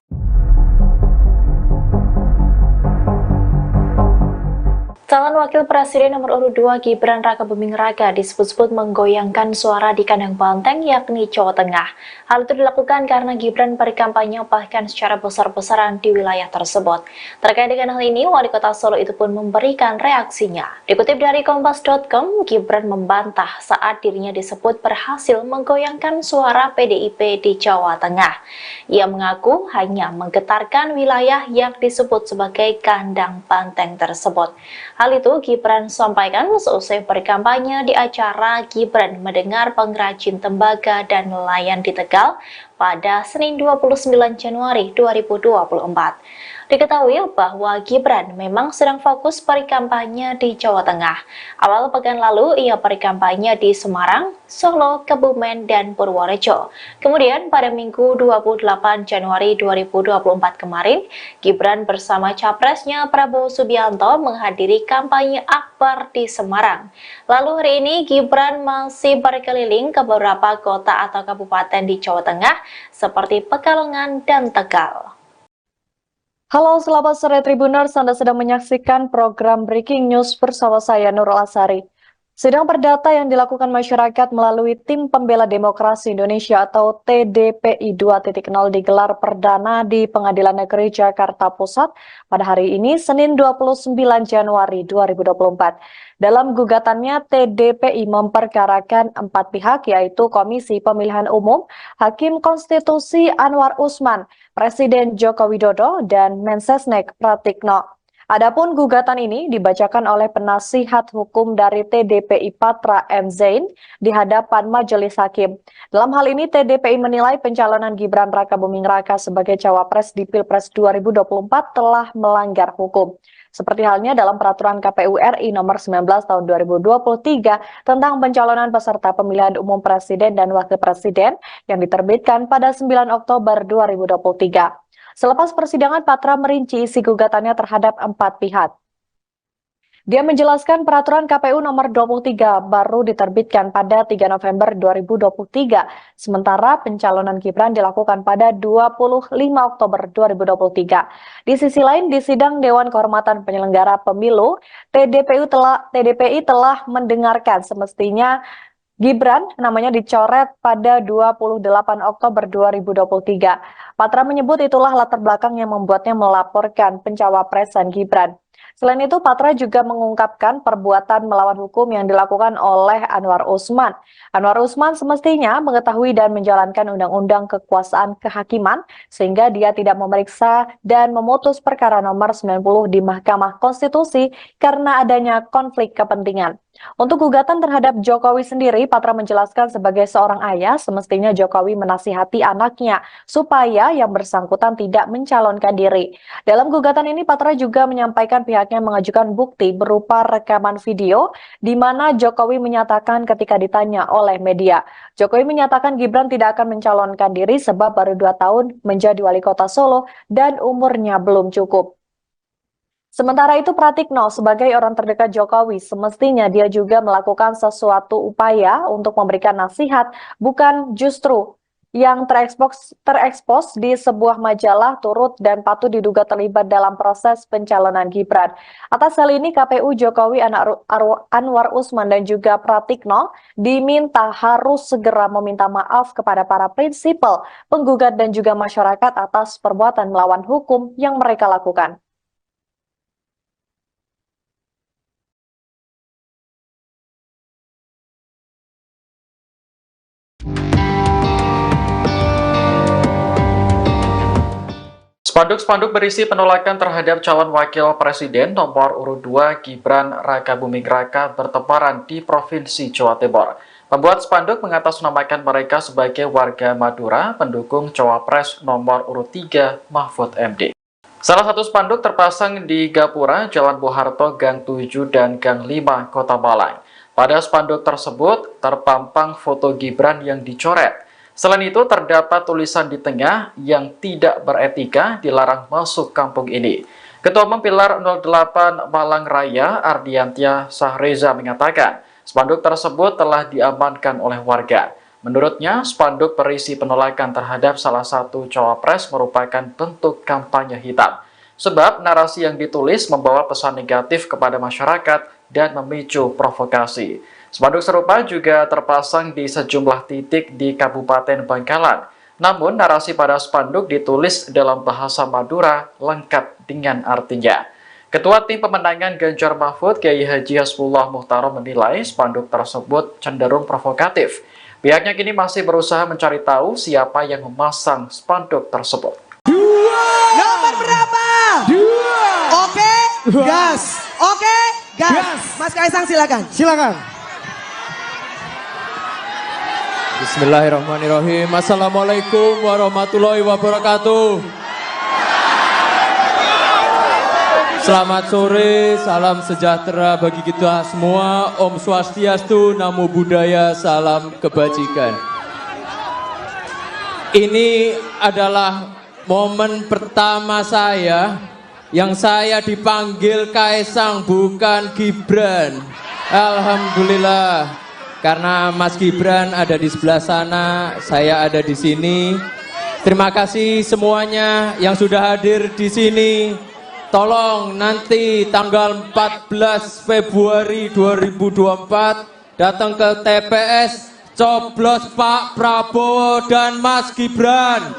Calon Wakil Presiden nomor urut 2 Gibran Raka Buming Raka disebut-sebut menggoyangkan suara di kandang banteng yakni Jawa Tengah. Hal itu dilakukan karena Gibran berkampanye bahkan secara besar-besaran di wilayah tersebut. Terkait dengan hal ini, Wali Kota Solo itu pun memberikan reaksinya. Dikutip dari Kompas.com, Gibran membantah saat dirinya disebut berhasil menggoyangkan suara PDIP di Jawa Tengah. Ia mengaku hanya menggetarkan wilayah yang disebut sebagai kandang banteng tersebut. Hal itu Gibran sampaikan seusai berkampanye di acara Gibran Mendengar Pengrajin Tembaga dan Nelayan di Tegal pada Senin 29 Januari 2024. Diketahui bahwa Gibran memang sedang fokus berkampanye di Jawa Tengah. Awal pekan lalu ia berkampanye di Semarang, Solo, Kebumen, dan Purworejo. Kemudian pada Minggu 28 Januari 2024 kemarin, Gibran bersama capresnya Prabowo Subianto menghadiri kampanye akbar di Semarang. Lalu hari ini Gibran masih berkeliling ke beberapa kota atau kabupaten di Jawa Tengah seperti Pekalongan dan Tegal. Halo, selamat sore Tribuners. Anda sedang menyaksikan program Breaking News bersama saya Nurul Asari. Sidang perdata yang dilakukan masyarakat melalui Tim Pembela Demokrasi Indonesia atau TDPI 2.0 digelar perdana di Pengadilan Negeri Jakarta Pusat pada hari ini, Senin 29 Januari 2024. Dalam gugatannya, TDPI memperkarakan 4 pihak, yaitu Komisi Pemilihan Umum, Hakim Konstitusi Anwar Usman, Presiden Joko Widodo, dan Mensesnek Pratikno. Adapun gugatan ini dibacakan oleh penasihat hukum dari TDPI Patra M. Zain di hadapan majelis hakim. Dalam hal ini, TDPI menilai pencalonan Gibran Raka Buming Raka sebagai cawapres di Pilpres 2024 telah melanggar hukum. Seperti halnya dalam peraturan KPU RI nomor 19 tahun 2023 tentang pencalonan peserta pemilihan umum presiden dan wakil presiden yang diterbitkan pada 9 Oktober 2023. Selepas persidangan, Patra merinci isi gugatannya terhadap 4 pihak. Dia menjelaskan peraturan KPU nomor 23 baru diterbitkan pada 3 November 2023, sementara pencalonan Gibran dilakukan pada 25 Oktober 2023. Di sisi lain, di sidang Dewan Kehormatan Penyelenggara Pemilu, TDPI telah mendengarkan semestinya Gibran namanya dicoret pada 28 Oktober 2023. Patra menyebut itulah latar belakang yang membuatnya melaporkan pencawapresan Gibran. Selain itu, Patra juga mengungkapkan perbuatan melawan hukum yang dilakukan oleh Anwar Usman. Anwar Usman semestinya mengetahui dan menjalankan undang-undang kekuasaan kehakiman sehingga dia tidak memeriksa dan memutus perkara nomor 90 di Mahkamah Konstitusi karena adanya konflik kepentingan. Untuk gugatan terhadap Jokowi sendiri, Patra menjelaskan sebagai seorang ayah, semestinya Jokowi menasihati anaknya supaya yang bersangkutan tidak mencalonkan diri. Dalam gugatan ini, Patra juga menyampaikan pihaknya mengajukan bukti berupa rekaman video di mana Jokowi menyatakan ketika ditanya oleh media. Jokowi menyatakan Gibran tidak akan mencalonkan diri sebab baru 2 tahun menjadi wali kota Solo dan umurnya belum cukup. Sementara itu Pratikno sebagai orang terdekat Jokowi semestinya dia juga melakukan sesuatu upaya untuk memberikan nasihat, bukan justru yang terekspos di sebuah majalah turut dan patut diduga terlibat dalam proses pencalonan Gibran. Atas hal ini KPU Jokowi Anwar Usman dan juga Pratikno diminta harus segera meminta maaf kepada para prinsipal, penggugat dan juga masyarakat atas perbuatan melawan hukum yang mereka lakukan. Spanduk-spanduk berisi penolakan terhadap calon wakil presiden nomor urut 2 Gibran Rakabuming Raka bertebaran di Provinsi Jawa Timur. Pembuat spanduk mengatasnamakan mereka sebagai warga Madura pendukung cawapres nomor urut 3 Mahfud MD. Salah satu spanduk terpasang di Gapura, Jalan Bung Harto, Gang 7 dan Gang 5, Kota Malang. Pada spanduk tersebut terpampang foto Gibran yang dicoret. Selain itu, terdapat tulisan di tengah yang tidak beretika dilarang masuk kampung ini. Ketua Umum Pilar 08 Malang Raya, Ardiantia Sahreza mengatakan, spanduk tersebut telah diamankan oleh warga. Menurutnya, spanduk berisi penolakan terhadap salah satu cawapres merupakan bentuk kampanye hitam. Sebab narasi yang ditulis membawa pesan negatif kepada masyarakat dan memicu provokasi. Spanduk serupa juga terpasang di sejumlah titik di Kabupaten Bangkalan. Namun, narasi pada spanduk ditulis dalam bahasa Madura lengkap dengan artinya. Ketua Tim Pemenangan Ganjar Mahfud, Kiai Haji Hasbullah Muhtarom menilai spanduk tersebut cenderung provokatif. Pihaknya kini masih berusaha mencari tahu siapa yang memasang spanduk tersebut. Nomor berapa? 2. Oke, gas. Oke, gas. Mas Kaisang silakan. Silakan. Bismillahirrahmanirrahim. Assalamualaikum warahmatullahi wabarakatuh. Selamat sore, salam sejahtera bagi kita semua. Om Swastiastu, Namo Buddhaya, salam kebajikan. Ini adalah momen pertama saya yang saya dipanggil Kaisang bukan Gibran. Alhamdulillah. Karena Mas Gibran ada di sebelah sana, saya ada di sini. Terima kasih semuanya yang sudah hadir di sini. Tolong nanti tanggal 14 Februari 2024 datang ke TPS, coblos Pak Prabowo dan Mas Gibran.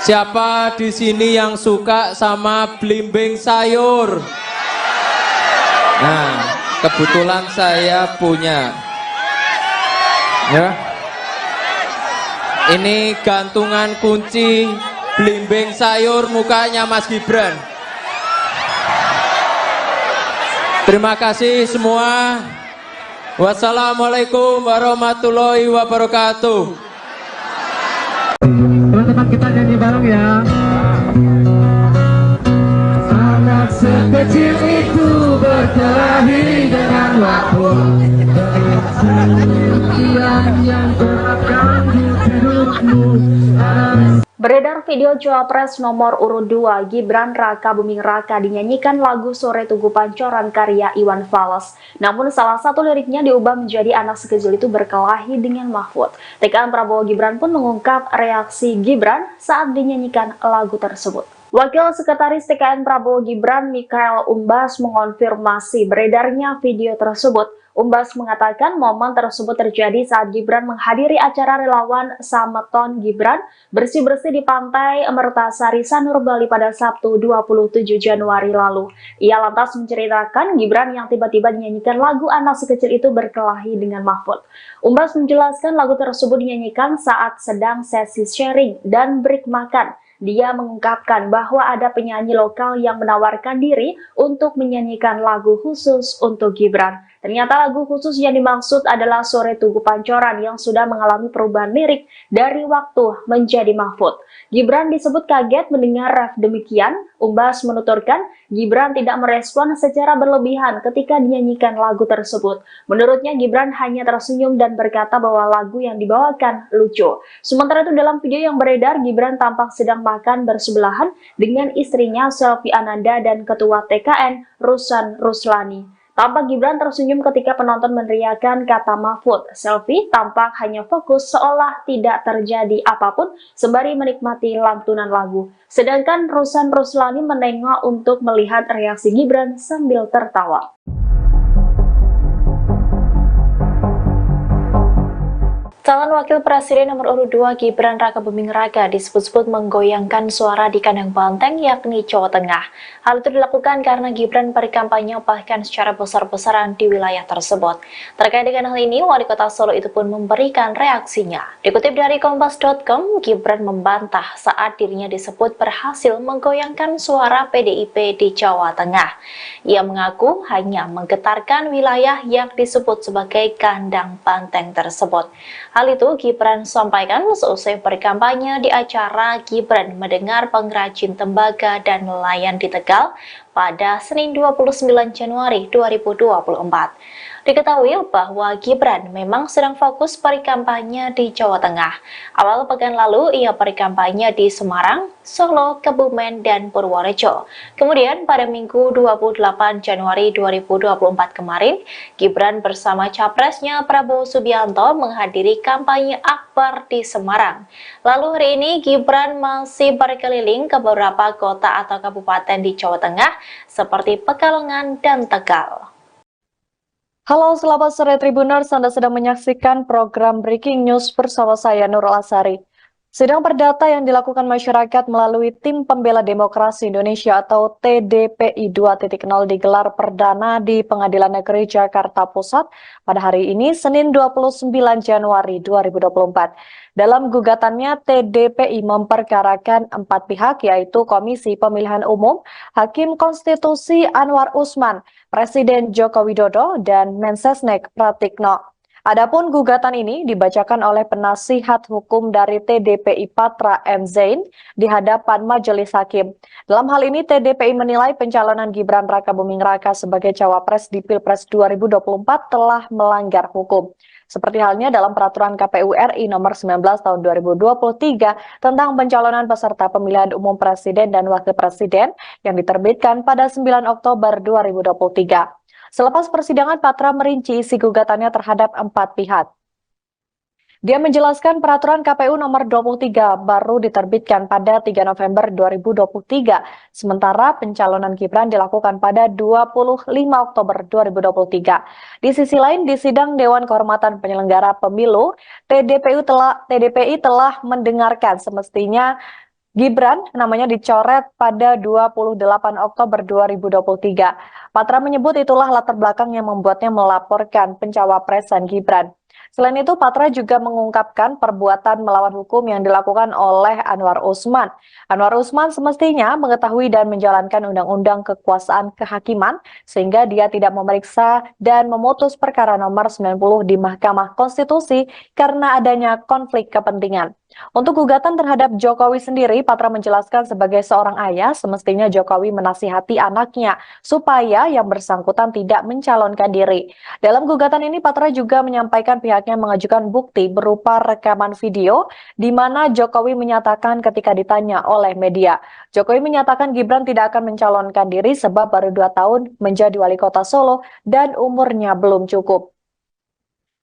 Siapa di sini yang suka sama belimbing sayur? Nah, kebetulan saya punya. Ya. Ini gantungan kunci belimbing sayur mukanya Mas Gibran. Terima kasih semua. Wassalamualaikum warahmatullahi wabarakatuh. Teman-teman kita nyanyi bareng ya. Anak sekecil itu berkelahi dengan waktu. Yang terapkan di hidupmu. Beredar video Cawapres nomor urut 2 Gibran Rakabuming Raka dinyanyikan lagu Sore Tugu Pancoran karya Iwan Fals. Namun salah satu liriknya diubah menjadi anak sekecil itu berkelahi dengan Mahfud. TKN Prabowo Gibran pun mengungkap reaksi Gibran saat dinyanyikan lagu tersebut. Wakil Sekretaris TKN Prabowo Gibran Mikael Umbas mengonfirmasi beredarnya video tersebut. Umbas mengatakan momen tersebut terjadi saat Gibran menghadiri acara relawan Sameton Gibran bersih-bersih di Pantai Mertasari Sanur Bali pada Sabtu 27 Januari lalu. Ia lantas menceritakan Gibran yang tiba-tiba dinyanyikan lagu anak sekecil itu berkelahi dengan Mahfud. Umbas menjelaskan lagu tersebut dinyanyikan saat sedang sesi sharing dan break makan. Dia mengungkapkan bahwa ada penyanyi lokal yang menawarkan diri untuk menyanyikan lagu khusus untuk Gibran. Ternyata lagu khusus yang dimaksud adalah Sore Tugu Pancoran yang sudah mengalami perubahan lirik dari Waktu menjadi Mahfud. Gibran disebut kaget mendengar ref demikian. Umbas menuturkan, Gibran tidak merespon secara berlebihan ketika dinyanyikan lagu tersebut. Menurutnya, Gibran hanya tersenyum dan berkata bahwa lagu yang dibawakan lucu. Sementara itu dalam video yang beredar, Gibran tampak sedang makan bersebelahan dengan istrinya Selvi Ananda dan Ketua TKN Rusan Ruslani. Tampak Gibran tersenyum ketika penonton meneriakkan kata Mahfud. Selvi tampak hanya fokus seolah tidak terjadi apapun sembari menikmati lantunan lagu. Sedangkan Rusan Ruslani menengok untuk melihat reaksi Gibran sambil tertawa. Calon Wakil Presiden nomor urut 2 Gibran Rakabuming Raka disebut-sebut menggoyangkan suara di kandang banteng yakni Jawa Tengah. Hal itu dilakukan karena Gibran berkampanye bahkan secara besar-besaran di wilayah tersebut. Terkait dengan hal ini, Wali Kota Solo itu pun memberikan reaksinya. Dikutip dari Kompas.com, Gibran membantah saat dirinya disebut berhasil menggoyangkan suara PDIP di Jawa Tengah. Ia mengaku hanya menggetarkan wilayah yang disebut sebagai kandang banteng tersebut. Hal itu Gibran sampaikan seusai berkampanye di acara Gibran Mendengar Pengrajin Tembaga dan Nelayan di Tegal pada Senin 29 Januari 2024. Diketahui bahwa Gibran memang sedang fokus berkampanye di Jawa Tengah. Awal pekan lalu ia berkampanye di Semarang, Solo, Kebumen, dan Purworejo. Kemudian pada Minggu 28 Januari 2024 kemarin, Gibran bersama capresnya Prabowo Subianto menghadiri kampanye akbar di Semarang. Lalu hari ini Gibran masih berkeliling ke beberapa kota atau kabupaten di Jawa Tengah seperti Pekalongan dan Tegal. Halo, selamat sore Tribuners. Anda sedang menyaksikan program Breaking News bersama saya Nurul Asari. Sidang perdata yang dilakukan masyarakat melalui Tim Pembela Demokrasi Indonesia atau TDPI 2.0 digelar perdana di Pengadilan Negeri Jakarta Pusat pada hari ini, Senin 29 Januari 2024. Dalam gugatannya, TDPI memperkarakan 4 pihak, yaitu Komisi Pemilihan Umum, Hakim Konstitusi Anwar Usman, Presiden Joko Widodo, dan Mensesnek Pratikno. Adapun gugatan ini dibacakan oleh penasihat hukum dari TDPI Patra M. Zain di hadapan majelis hakim. Dalam hal ini, TDPI menilai pencalonan Gibran Rakabuming Raka sebagai cawapres di Pilpres 2024 telah melanggar hukum. Seperti halnya dalam peraturan KPU RI nomor 19 tahun 2023 tentang pencalonan peserta pemilihan umum presiden dan wakil presiden yang diterbitkan pada 9 Oktober 2023. Selepas persidangan, Patra merinci isi gugatannya terhadap 4 pihak. Dia menjelaskan peraturan KPU nomor 23 baru diterbitkan pada 3 November 2023, sementara pencalonan Gibran dilakukan pada 25 Oktober 2023. Di sisi lain, di sidang Dewan Kehormatan Penyelenggara Pemilu, TDPI telah mendengarkan semestinya Gibran namanya dicoret pada 28 Oktober 2023. Patra menyebut itulah latar belakang yang membuatnya melaporkan pencawapresan Gibran. Selain itu, Patra juga mengungkapkan perbuatan melawan hukum yang dilakukan oleh Anwar Usman. Anwar Usman semestinya mengetahui dan menjalankan undang-undang kekuasaan kehakiman sehingga dia tidak memeriksa dan memutus perkara nomor 90 di Mahkamah Konstitusi karena adanya konflik kepentingan. Untuk gugatan terhadap Jokowi sendiri, Patra menjelaskan sebagai seorang ayah, semestinya Jokowi menasihati anaknya supaya yang bersangkutan tidak mencalonkan diri. Dalam gugatan ini, Patra juga menyampaikan pihaknya mengajukan bukti berupa rekaman video di mana Jokowi menyatakan ketika ditanya oleh media. Jokowi menyatakan Gibran tidak akan mencalonkan diri sebab baru 2 tahun menjadi wali kota Solo dan umurnya belum cukup.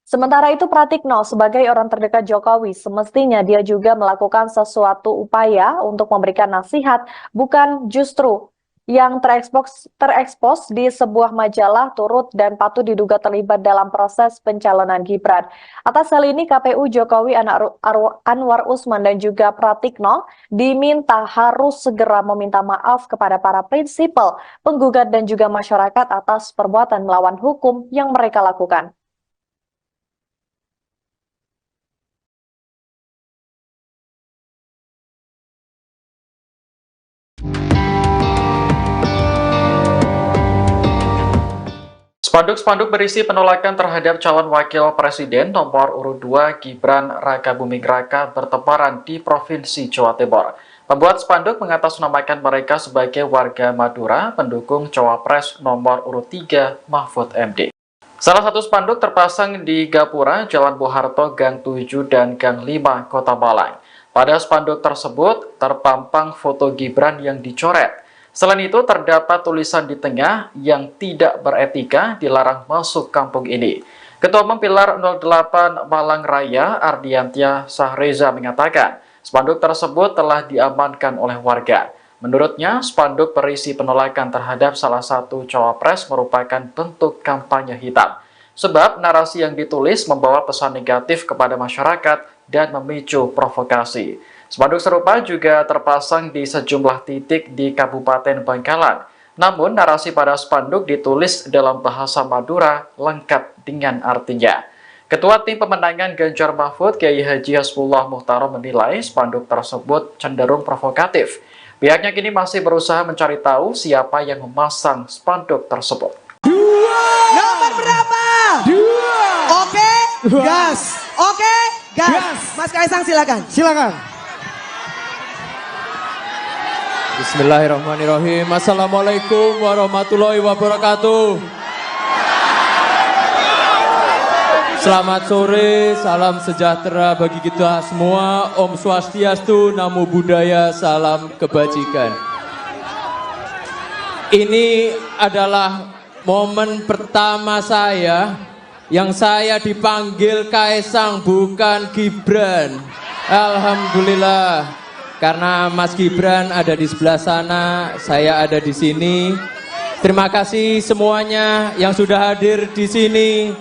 Sementara itu, Pratikno sebagai orang terdekat Jokowi semestinya dia juga melakukan sesuatu upaya untuk memberikan nasihat, bukan justru yang terekspos di sebuah majalah turut dan patut diduga terlibat dalam proses pencalonan Gibran. Atas hal ini, KPU Jokowi Anwar Usman dan juga Pratikno diminta harus segera meminta maaf kepada para prinsipal, penggugat dan juga masyarakat atas perbuatan melawan hukum yang mereka lakukan. Spanduk-spanduk berisi penolakan terhadap calon wakil presiden nomor urut 2 Gibran Rakabuming Raka bertebaran di Provinsi Jawa Timur. Pembuat spanduk mengatasnamakan mereka sebagai warga Madura pendukung cawapres nomor urut 3 Mahfud MD. Salah satu spanduk terpasang di Gapura, Jalan Bung Harto, Gang 7 dan Gang 5, Kota Malang. Pada spanduk tersebut terpampang foto Gibran yang dicoret. Selain itu, terdapat tulisan di tengah yang tidak beretika dilarang masuk kampung ini. Ketua Umum Pilar 08 Malang Raya, Ardiantia Sahreza mengatakan, spanduk tersebut telah diamankan oleh warga. Menurutnya, spanduk berisi penolakan terhadap salah satu cawapres merupakan bentuk kampanye hitam. Sebab narasi yang ditulis membawa pesan negatif kepada masyarakat dan memicu provokasi. Spanduk serupa juga terpasang di sejumlah titik di Kabupaten Bangkalan. Namun, narasi pada spanduk ditulis dalam bahasa Madura lengkap dengan artinya. Ketua Tim Pemenangan Ganjar Mahfud, Kiai Haji Hasbullah Muhtarom menilai spanduk tersebut cenderung provokatif. Pihaknya kini masih berusaha mencari tahu siapa yang memasang spanduk tersebut. Nomor berapa? 2. Oke, gas. Oke, gas. Mas Kaisang silakan. Silakan. Bismillahirrahmanirrahim. Assalamualaikum warahmatullahi wabarakatuh. Selamat sore, salam sejahtera bagi kita semua. Om Swastiastu, Namo Buddhaya, salam kebajikan. Ini adalah momen pertama saya yang saya dipanggil Kaisang, bukan Gibran. Alhamdulillah. Karena Mas Gibran ada di sebelah sana, saya ada di sini. Terima kasih semuanya yang sudah hadir di sini.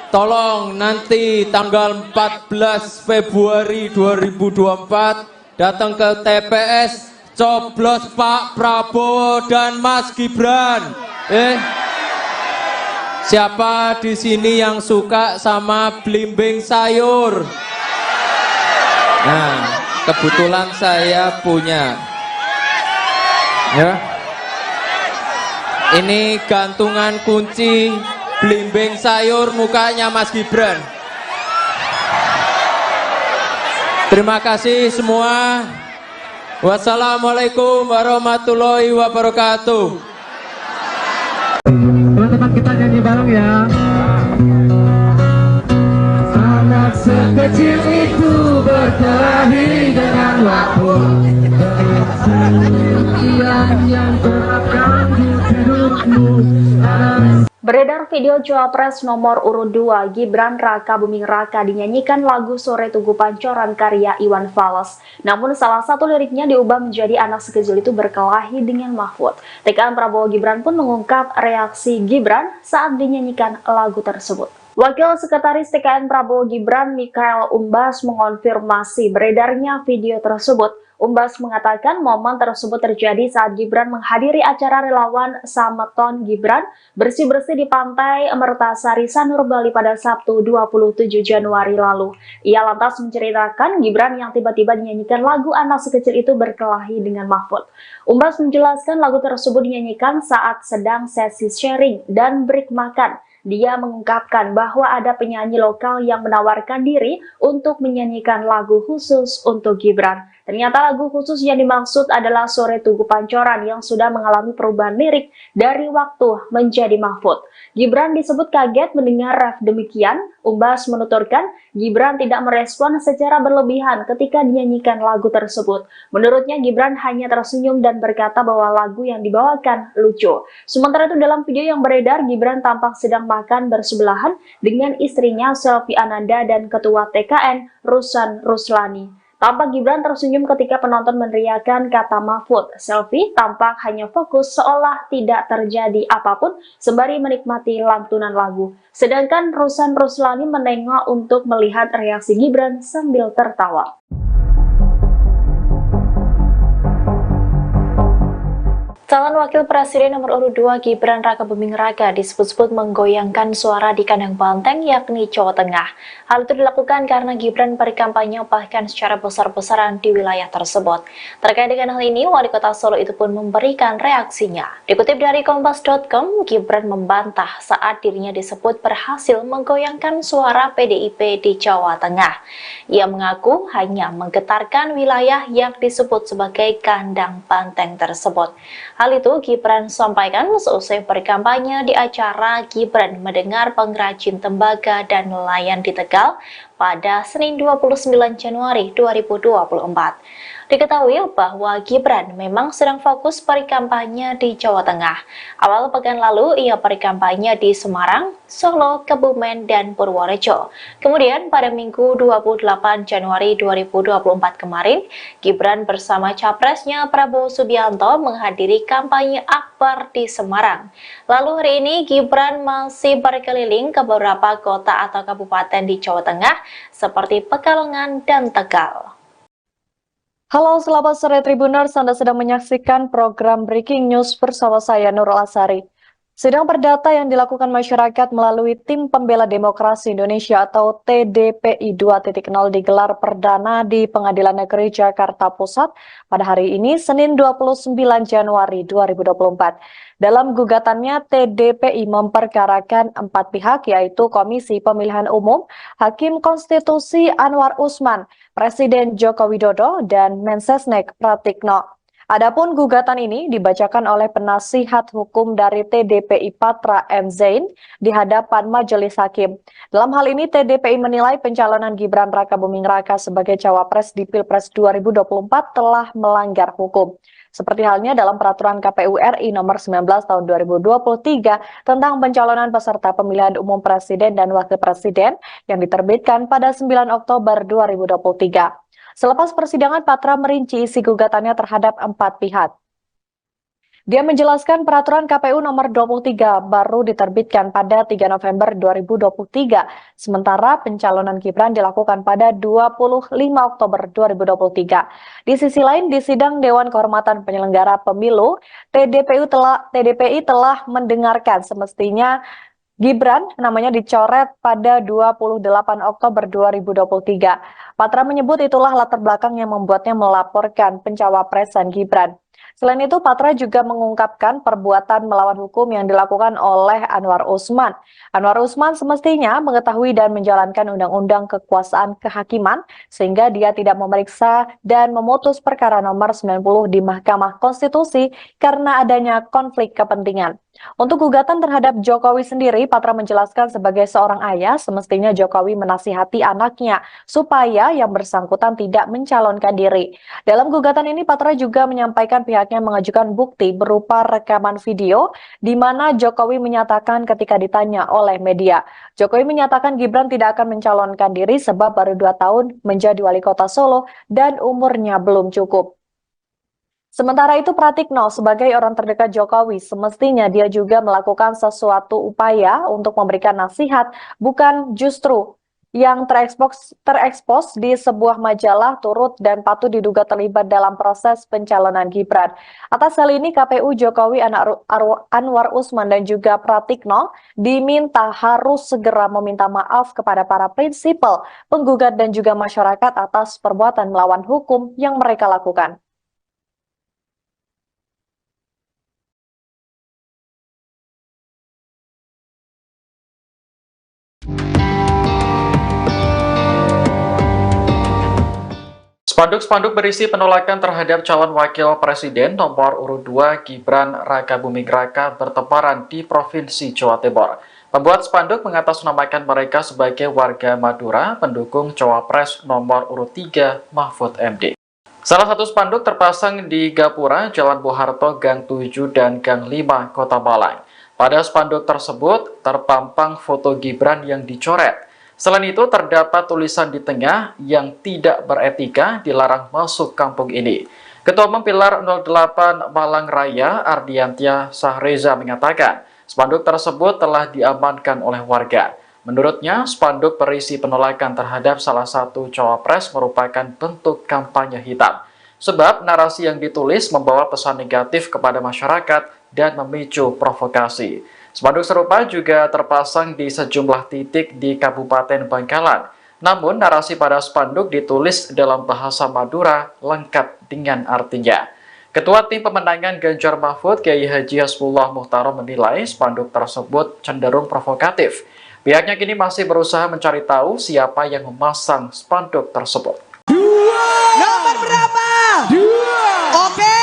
Tolong nanti tanggal 14 Februari 2024 datang ke TPS, coblos Pak Prabowo dan Mas Gibran. Siapa di sini yang suka sama belimbing sayur? Nah, kebetulan saya punya. Ya. Ini gantungan kunci belimbing sayur mukanya Mas Gibran. Terima kasih semua. Wassalamualaikum warahmatullahi wabarakatuh. Teman-teman kita nyanyi bareng ya. Anak sekecil itu berkelahi dengan waktu. Yang terapkan di hidupmu. Beredar video Cawapres nomor urut 2 Gibran Rakabuming Raka dinyanyikan lagu Sore Tugu Pancoran karya Iwan Fals. Namun salah satu liriknya diubah menjadi anak sekecil itu berkelahi dengan Mahfud. TKN Prabowo Gibran pun mengungkap reaksi Gibran saat dinyanyikan lagu tersebut. Wakil Sekretaris TKN Prabowo Gibran Mikhail Umbas mengonfirmasi beredarnya video tersebut. Umbas mengatakan momen tersebut terjadi saat Gibran menghadiri acara relawan Sameton Gibran bersih-bersih di Pantai Mertasari Sanur Bali pada Sabtu 27 Januari lalu. Ia lantas menceritakan Gibran yang tiba-tiba dinyanyikan lagu anak sekecil itu berkelahi dengan Mahfud. Umbas menjelaskan lagu tersebut dinyanyikan saat sedang sesi sharing dan break makan. Dia mengungkapkan bahwa ada penyanyi lokal yang menawarkan diri untuk menyanyikan lagu khusus untuk Gibran. Ternyata lagu khusus yang dimaksud adalah Sore Tugu Pancoran yang sudah mengalami perubahan lirik dari waktu menjadi Mahfud. Gibran disebut kaget mendengar ref demikian. Umbas menuturkan Gibran tidak merespon secara berlebihan ketika dinyanyikan lagu tersebut. Menurutnya Gibran hanya tersenyum dan berkata bahwa lagu yang dibawakan lucu. Sementara itu dalam video yang beredar, Gibran tampak sedang makan bersebelahan dengan istrinya Selvi Ananda dan Ketua TKN Rusan Ruslani. Tampak Gibran tersenyum ketika penonton meneriakan kata Mahfud. Selvi tampak hanya fokus seolah tidak terjadi apapun sembari menikmati lantunan lagu. Sedangkan Rusan Ruslani menengok untuk melihat reaksi Gibran sambil tertawa. Calon Wakil Presiden nomor urut 2 Gibran Rakabuming Raka disebut-sebut menggoyangkan suara di kandang banteng yakni Jawa Tengah. Hal itu dilakukan karena Gibran berkampanye bahkan secara besar-besaran di wilayah tersebut. Terkait dengan hal ini, Wali Kota Solo itu pun memberikan reaksinya. Dikutip dari Kompas.com, Gibran membantah saat dirinya disebut berhasil menggoyangkan suara PDIP di Jawa Tengah. Ia mengaku hanya menggetarkan wilayah yang disebut sebagai kandang banteng tersebut. Hal itu Gibran sampaikan seusai berkampanye di acara Gibran mendengar pengrajin tembaga dan nelayan di Tegal pada Senin 29 Januari 2024. Diketahui bahwa Gibran memang sedang fokus berkampanye di Jawa Tengah. Awal pekan lalu ia berkampanye di Semarang, Solo, Kebumen, dan Purworejo. Kemudian pada Minggu 28 Januari 2024 kemarin, Gibran bersama capresnya Prabowo Subianto menghadiri kampanye akbar di Semarang. Lalu hari ini Gibran masih berkeliling ke beberapa kota atau kabupaten di Jawa Tengah seperti Pekalongan dan Tegal. Halo, selamat sore Tribuners. Anda sedang menyaksikan program Breaking News bersama saya Nurul Asari. Sidang perdata yang dilakukan masyarakat melalui Tim Pembela Demokrasi Indonesia atau TDPI 2.0 digelar perdana di Pengadilan Negeri Jakarta Pusat pada hari ini, Senin 29 Januari 2024. Dalam gugatannya, TDPI memperkarakan 4 pihak, yaitu Komisi Pemilihan Umum, Hakim Konstitusi Anwar Usman, Presiden Joko Widodo, dan Mensesnek Pratikno. Adapun gugatan ini dibacakan oleh penasihat hukum dari TDPI Patra M. Zain di hadapan Majelis Hakim. Dalam hal ini, TDPI menilai pencalonan Gibran Rakabuming Raka sebagai cawapres di Pilpres 2024 telah melanggar hukum. Seperti halnya dalam peraturan KPU RI nomor 19 tahun 2023 tentang pencalonan peserta pemilihan umum presiden dan wakil presiden yang diterbitkan pada 9 Oktober 2023. Selepas persidangan, Patra merinci isi gugatannya terhadap 4 pihak. Dia menjelaskan peraturan KPU nomor 23 baru diterbitkan pada 3 November 2023, sementara pencalonan Gibran dilakukan pada 25 Oktober 2023. Di sisi lain, di sidang Dewan Kehormatan Penyelenggara Pemilu, TDPI telah mendengarkan semestinya Gibran namanya dicoret pada 28 Oktober 2023. Patra menyebut itulah latar belakang yang membuatnya melaporkan pencawapresan Gibran. Selain itu, Patra juga mengungkapkan perbuatan melawan hukum yang dilakukan oleh Anwar Usman. Anwar Usman semestinya mengetahui dan menjalankan undang-undang kekuasaan kehakiman, sehingga dia tidak memeriksa dan memutus perkara nomor 90 di Mahkamah Konstitusi karena adanya konflik kepentingan. Untuk gugatan terhadap Jokowi sendiri, Patra menjelaskan sebagai seorang ayah, semestinya Jokowi menasihati anaknya supaya yang bersangkutan tidak mencalonkan diri. Dalam gugatan ini, Patra juga menyampaikan pihaknya mengajukan bukti berupa rekaman video di mana Jokowi menyatakan ketika ditanya oleh media, Jokowi menyatakan Gibran tidak akan mencalonkan diri sebab baru 2 tahun menjadi wali kota Solo dan umurnya belum cukup. Sementara itu, Pratikno sebagai orang terdekat Jokowi semestinya dia juga melakukan sesuatu upaya untuk memberikan nasihat, bukan justru yang terekspos di sebuah majalah turut dan patut diduga terlibat dalam proses pencalonan Gibran. Atas hal ini, KPU Jokowi Anwar Usman dan juga Pratikno diminta harus segera meminta maaf kepada para prinsipal, penggugat dan juga masyarakat atas perbuatan melawan hukum yang mereka lakukan. Spanduk-spanduk berisi penolakan terhadap calon wakil presiden nomor urut 2 Gibran Rakabuming Raka bertebaran di Provinsi Jawa Timur. Pembuat spanduk mengatasnamakan mereka sebagai warga Madura pendukung cawapres nomor urut 3 Mahfud MD. Salah satu spanduk terpasang di Gapura, Jalan Bung Harto, Gang 7 dan Gang 5, Kota Malang. Pada spanduk tersebut terpampang foto Gibran yang dicoret. Selain itu, terdapat tulisan di tengah yang tidak beretika dilarang masuk kampung ini. Ketua Umum Pilar 08 Malang Raya, Ardiantia Sahreza mengatakan, spanduk tersebut telah diamankan oleh warga. Menurutnya, spanduk berisi penolakan terhadap salah satu cawapres merupakan bentuk kampanye hitam. sebab narasi yang ditulis membawa pesan negatif kepada masyarakat dan memicu provokasi. Spanduk serupa juga terpasang di sejumlah titik di Kabupaten Bangkalan. Namun, narasi pada spanduk ditulis dalam bahasa Madura lengkap dengan artinya. Ketua Tim Pemenangan Ganjar Mahfud, Kiai Haji Hasbullah Muhtarom menilai spanduk tersebut cenderung provokatif. Pihaknya kini masih berusaha mencari tahu siapa yang memasang spanduk tersebut. Nomor berapa? 2. Oke,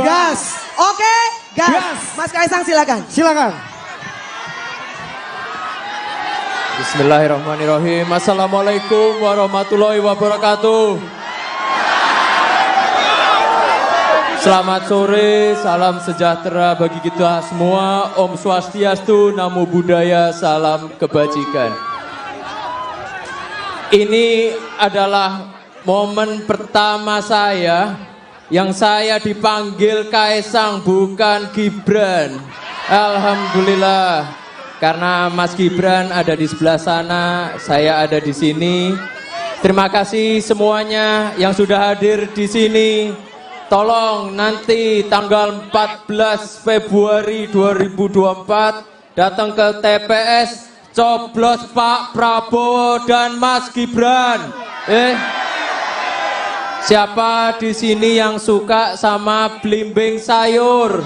gas. Oke, gas. Mas Kaisang silakan. Silakan. Bismillahirrahmanirrahim. Assalamualaikum warahmatullahi wabarakatuh. Selamat sore, salam sejahtera bagi kita semua. Om Swastiastu, Namo Buddhaya, salam kebajikan. Ini adalah momen pertama saya yang saya dipanggil Kaisang, bukan Gibran. Alhamdulillah, karena Mas Gibran ada di sebelah sana, saya ada di sini. Terima kasih semuanya yang sudah hadir di sini. Tolong nanti tanggal 14 Februari 2024 datang ke TPS, coblos Pak Prabowo dan Mas Gibran. Siapa di sini yang suka sama belimbing sayur?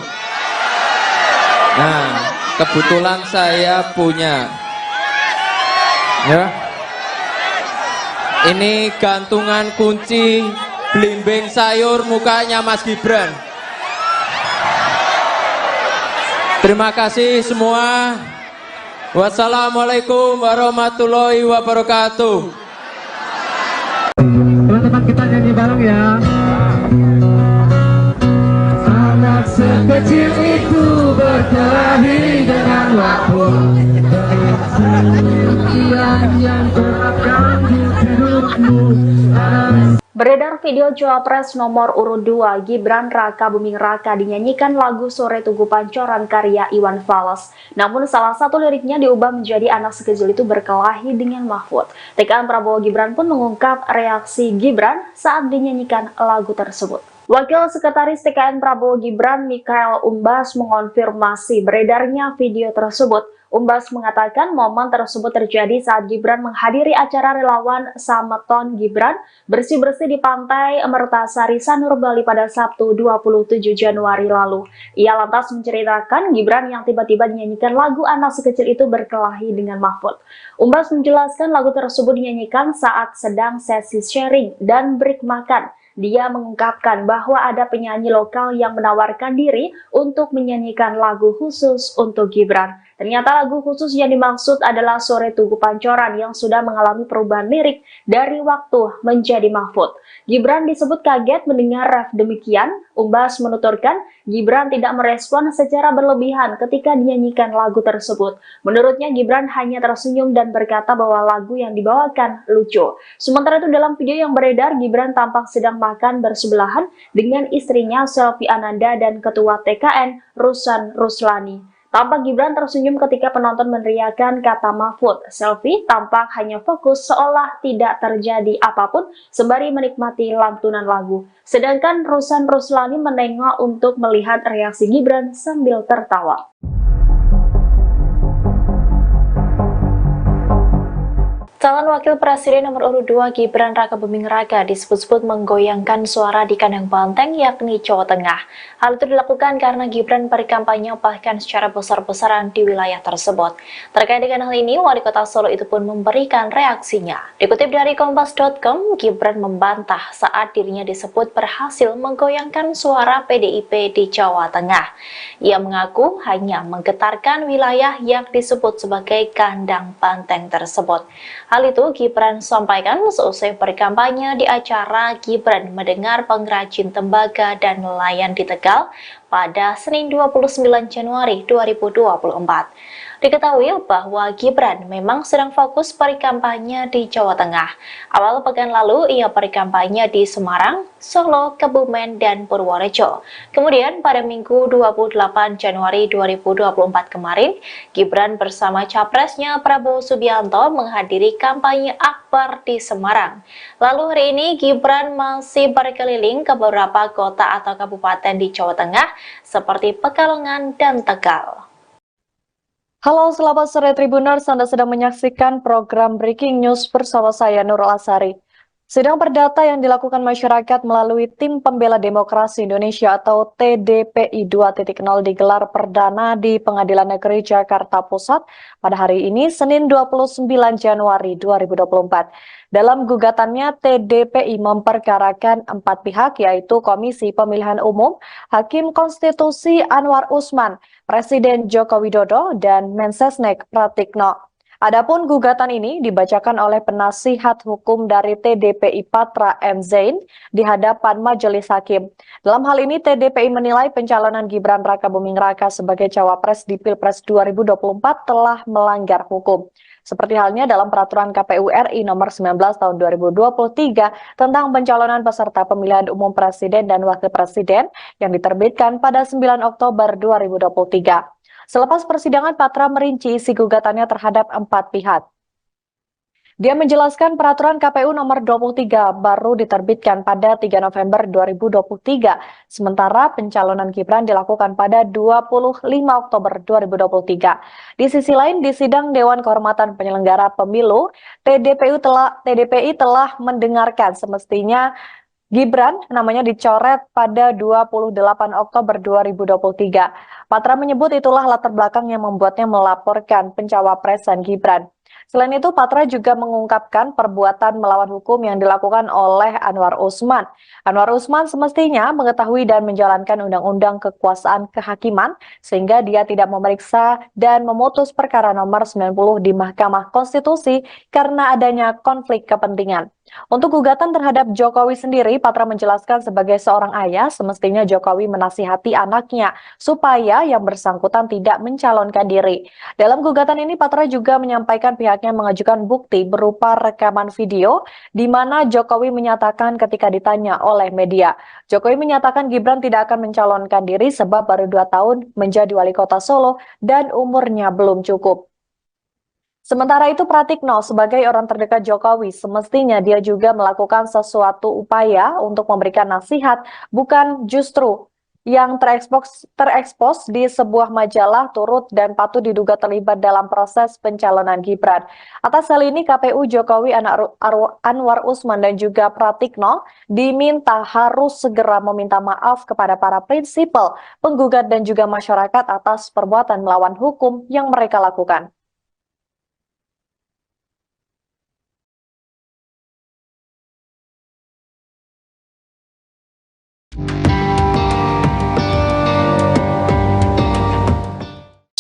Nah, kebetulan saya punya. Ya. Ini gantungan kunci belimbing sayur mukanya Mas Gibran. Terima kasih semua. Wassalamualaikum warahmatullahi wabarakatuh. Teman-teman kita nyanyi bareng ya. Anak sekecil itu berkelahi dengan waktu. Yang terapkan di hidupmu. Beredar video Cawapres nomor urut 2 Gibran Raka Buming Raka dinyanyikan lagu Sore Tugu Pancoran karya Iwan Fals. Namun salah satu liriknya diubah menjadi anak sekecil itu berkelahi dengan Mahfud. TKN Prabowo Gibran pun mengungkap reaksi Gibran saat dinyanyikan lagu tersebut. Wakil Sekretaris TKN Prabowo Gibran Mikhael Umbas mengonfirmasi beredarnya video tersebut. Umbas mengatakan momen tersebut terjadi saat Gibran menghadiri acara relawan Sameton Gibran bersih-bersih di Pantai Mertasari Sanur Bali pada Sabtu 27 Januari lalu. Ia lantas menceritakan Gibran yang tiba-tiba dinyanyikan lagu anak sekecil itu berkelahi dengan Mahfud. Umbas menjelaskan lagu tersebut dinyanyikan saat sedang sesi sharing dan break makan. Dia mengungkapkan bahwa ada penyanyi lokal yang menawarkan diri untuk menyanyikan lagu khusus untuk Gibran. Ternyata lagu khusus yang dimaksud adalah Sore Tugu Pancoran yang sudah mengalami perubahan lirik dari waktu menjadi Mahfud. Gibran disebut kaget mendengar ref demikian. Umbas menuturkan Gibran tidak merespon secara berlebihan ketika dinyanyikan lagu tersebut. Menurutnya Gibran hanya tersenyum dan berkata bahwa lagu yang dibawakan lucu. Sementara itu dalam video yang beredar, Gibran tampak sedang makan bersebelahan dengan istrinya Selvi Ananda dan Ketua TKN Rusan Ruslani. Tampak Gibran tersenyum ketika penonton meneriakkan kata Mahfud. Selvi tampak hanya fokus seolah tidak terjadi apapun sembari menikmati lantunan lagu. Sedangkan Rusan Ruslani menengok untuk melihat reaksi Gibran sambil tertawa. Calon Wakil Presiden nomor urut 2 Gibran Raka Buming Raka disebut-sebut menggoyangkan suara di kandang banteng yakni Jawa Tengah. Hal itu dilakukan karena Gibran berkampanye bahkan secara besar-besaran di wilayah tersebut. Terkait dengan hal ini, Wali Kota Solo itu pun memberikan reaksinya. Dikutip dari Kompas.com, Gibran membantah saat dirinya disebut berhasil menggoyangkan suara PDIP di Jawa Tengah. Ia mengaku hanya menggetarkan wilayah yang disebut sebagai kandang banteng tersebut. Hal itu Gibran sampaikan seusai berkampanye di acara Gibran Mendengar Pengrajin Tembaga dan Nelayan di Tegal pada Senin 29 Januari 2024. Diketahui bahwa Gibran memang sedang fokus berkampanye di Jawa Tengah. Awal pekan lalu ia berkampanye di Semarang, Solo, Kebumen, dan Purworejo. Kemudian pada Minggu 28 Januari 2024 kemarin, Gibran bersama capresnya Prabowo Subianto menghadiri kampanye aktif akbar di Semarang. Lalu hari ini Gibran masih berkeliling ke beberapa kota atau kabupaten di Jawa Tengah seperti Pekalongan dan Tegal. Halo, selamat sore Tribuners, Anda sedang menyaksikan program Breaking News bersama saya Nurul Asari. Sidang perdata yang dilakukan masyarakat melalui Tim Pembela Demokrasi Indonesia atau TDPI 2.0 digelar perdana di Pengadilan Negeri Jakarta Pusat pada hari ini, Senin 29 Januari 2024. Dalam gugatannya, TDPI memperkarakan 4 pihak, yaitu Komisi Pemilihan Umum, Hakim Konstitusi Anwar Usman, Presiden Joko Widodo, dan Mensesnek Pratikno. Adapun gugatan ini dibacakan oleh penasihat hukum dari TDPI Patra M. Zain di hadapan majelis hakim. Dalam hal ini TDPI menilai pencalonan Gibran Rakabuming Raka sebagai cawapres di Pilpres 2024 telah melanggar hukum. Seperti halnya dalam peraturan KPU RI nomor 19 tahun 2023 tentang pencalonan peserta pemilihan umum presiden dan wakil presiden yang diterbitkan pada 9 Oktober 2023. Selepas persidangan, Patra merinci isi gugatannya terhadap 4 pihak. Dia menjelaskan peraturan KPU nomor 23 baru diterbitkan pada 3 November 2023, sementara pencalonan Gibran dilakukan pada 25 Oktober 2023. Di sisi lain, di sidang Dewan Kehormatan Penyelenggara Pemilu, TDPI telah mendengarkan semestinya Gibran namanya dicoret pada 28 Oktober 2023. Patra menyebut itulah latar belakang yang membuatnya melaporkan pencawapresan Gibran. Selain itu, Patra juga mengungkapkan perbuatan melawan hukum yang dilakukan oleh Anwar Usman. Anwar Usman semestinya mengetahui dan menjalankan undang-undang kekuasaan kehakiman, sehingga dia tidak memeriksa dan memutus perkara nomor 90 di Mahkamah Konstitusi karena adanya konflik kepentingan. Untuk gugatan terhadap Jokowi sendiri, Patra menjelaskan sebagai seorang ayah, semestinya Jokowi menasihati anaknya supaya yang bersangkutan tidak mencalonkan diri. Dalam gugatan ini, Patra juga menyampaikan pihaknya mengajukan bukti berupa rekaman video di mana Jokowi menyatakan ketika ditanya oleh media, Jokowi menyatakan Gibran tidak akan mencalonkan diri sebab baru 2 tahun menjadi wali kota Solo dan umurnya belum cukup. Sementara itu, Pratikno sebagai orang terdekat Jokowi, semestinya dia juga melakukan sesuatu upaya untuk memberikan nasihat, bukan justru yang terekspos di sebuah majalah turut dan patut diduga terlibat dalam proses pencalonan Gibran. Atas hal ini, KPU Jokowi Anwar Usman dan juga Pratikno diminta harus segera meminta maaf kepada para prinsipal, penggugat dan juga masyarakat atas perbuatan melawan hukum yang mereka lakukan.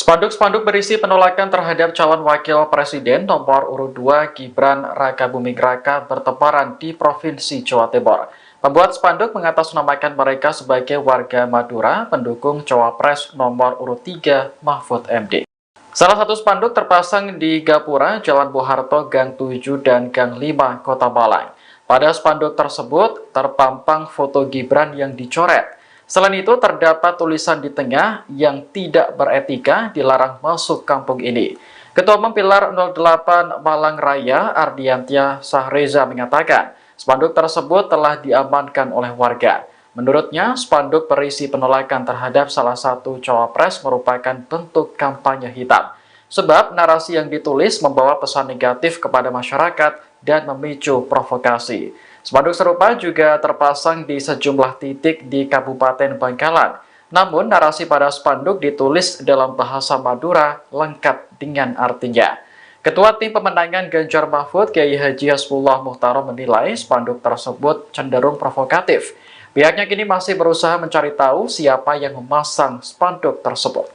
Spanduk-spanduk berisi penolakan terhadap calon wakil presiden nomor urut 2 Gibran Rakabuming Raka bertebaran di Provinsi Jawa Timur. Pembuat spanduk mengatasnamakan mereka sebagai warga Madura pendukung cawapres nomor urut 3 Mahfud MD. Salah satu spanduk terpasang di Gapura, Jalan Bung Harto, Gang 7 dan Gang 5, Kota Malang. Pada spanduk tersebut terpampang foto Gibran yang dicoret. Selain itu, terdapat tulisan di tengah yang tidak beretika dilarang masuk kampung ini. Ketua Umum Pilar 08 Malang Raya, Ardiantia Sahreza mengatakan, spanduk tersebut telah diamankan oleh warga. Menurutnya, spanduk berisi penolakan terhadap salah satu cawapres merupakan bentuk kampanye hitam. Sebab narasi yang ditulis membawa pesan negatif kepada masyarakat dan memicu provokasi. Spanduk serupa juga terpasang di sejumlah titik di Kabupaten Bangkalan. Namun, narasi pada spanduk ditulis dalam bahasa Madura lengkap dengan artinya. Ketua Tim Pemenangan Ganjar Mahfud, Kiai Haji Hasbullah Muhtarom menilai spanduk tersebut cenderung provokatif. Pihaknya kini masih berusaha mencari tahu siapa yang memasang spanduk tersebut.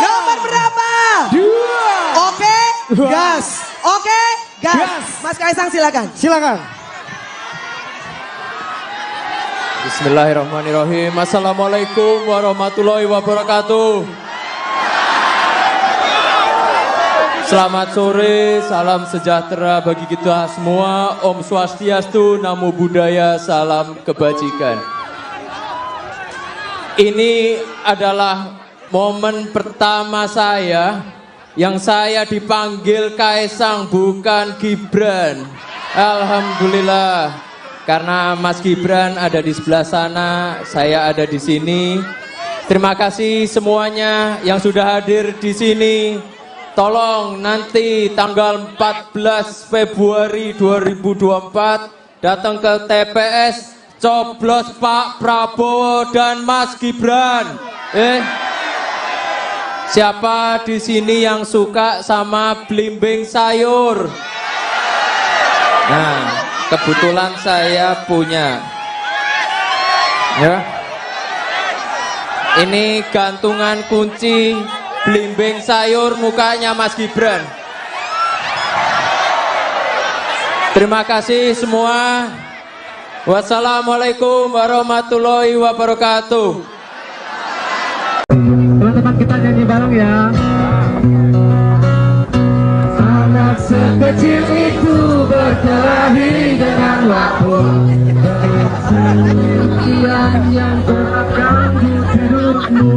Nomor berapa? 2. Oke, gas. Oke, gas. Mas Kaisang silakan. Silakan. Bismillahirrahmanirrahim. Assalamualaikum warahmatullahi wabarakatuh. Selamat sore, salam sejahtera bagi kita semua. Om Swastiastu, Namo Buddhaya, salam kebajikan. Ini adalah momen pertama saya yang saya dipanggil Kaisang bukan Gibran. Alhamdulillah, karena Mas Gibran ada di sebelah sana, saya ada di sini. Terima kasih semuanya yang sudah hadir di sini. Tolong nanti tanggal 14 Februari 2024 datang ke TPS, coblos Pak Prabowo dan Mas Gibran. Siapa di sini yang suka sama belimbing sayur? Nah, kebetulan saya punya. Ya. Ini gantungan kunci belimbing sayur mukanya Mas Gibran. Terima kasih semua. Wassalamualaikum warahmatullahi wabarakatuh. Teman-teman kita nyanyi bareng ya. Anak sekecil itu berkelahi dengan waktu. Yang terganggu hidupmu.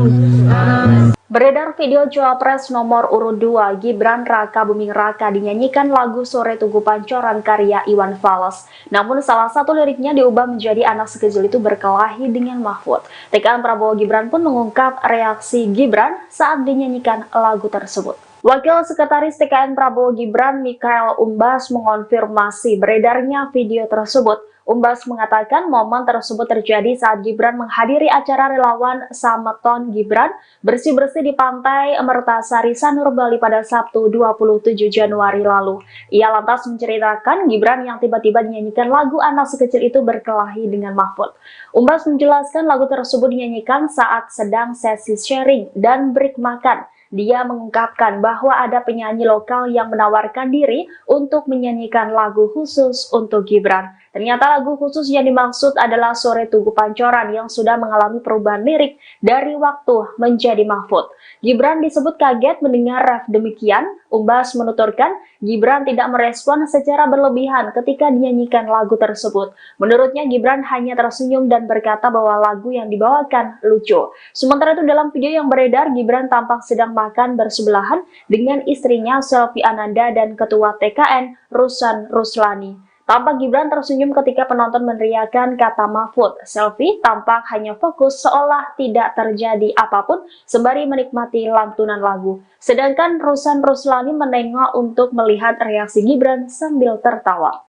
Beredar video Cawapres nomor urut 2 Gibran Raka Buming Raka dinyanyikan lagu Sore Tugu Pancoran karya Iwan Fals. Namun salah satu liriknya diubah menjadi anak sekecil itu berkelahi dengan Mahfud. TKN Prabowo Gibran pun mengungkap reaksi Gibran saat dinyanyikan lagu tersebut. Wakil Sekretaris TKN Prabowo Gibran Mikhael Umbas mengonfirmasi beredarnya video tersebut. Umbas mengatakan momen tersebut terjadi saat Gibran menghadiri acara relawan Sameton Gibran bersih-bersih di Pantai Mertasari Sanur Bali pada Sabtu 27 Januari lalu. Ia lantas menceritakan Gibran yang tiba-tiba dinyanyikan lagu anak sekecil itu berkelahi dengan Mahfud. Umbas menjelaskan lagu tersebut dinyanyikan saat sedang sesi sharing dan break makan. Dia mengungkapkan bahwa ada penyanyi lokal yang menawarkan diri untuk menyanyikan lagu khusus untuk Gibran. Ternyata lagu khusus yang dimaksud adalah Sore Tugu Pancoran yang sudah mengalami perubahan lirik dari waktu menjadi Mahfud. Gibran disebut kaget mendengar ref demikian. Umbas menuturkan Gibran tidak merespon secara berlebihan ketika dinyanyikan lagu tersebut. Menurutnya Gibran hanya tersenyum dan berkata bahwa lagu yang dibawakan lucu. Sementara itu dalam video yang beredar, Gibran tampak sedang makan bersebelahan dengan istrinya Selvi Ananda dan Ketua TKN Rusan Ruslani. Tampak Gibran tersenyum ketika penonton meneriakkan kata Mahfud. Selvi tampak hanya fokus seolah tidak terjadi apapun sembari menikmati lantunan lagu. Sedangkan Rusan Ruslani menengok untuk melihat reaksi Gibran sambil tertawa.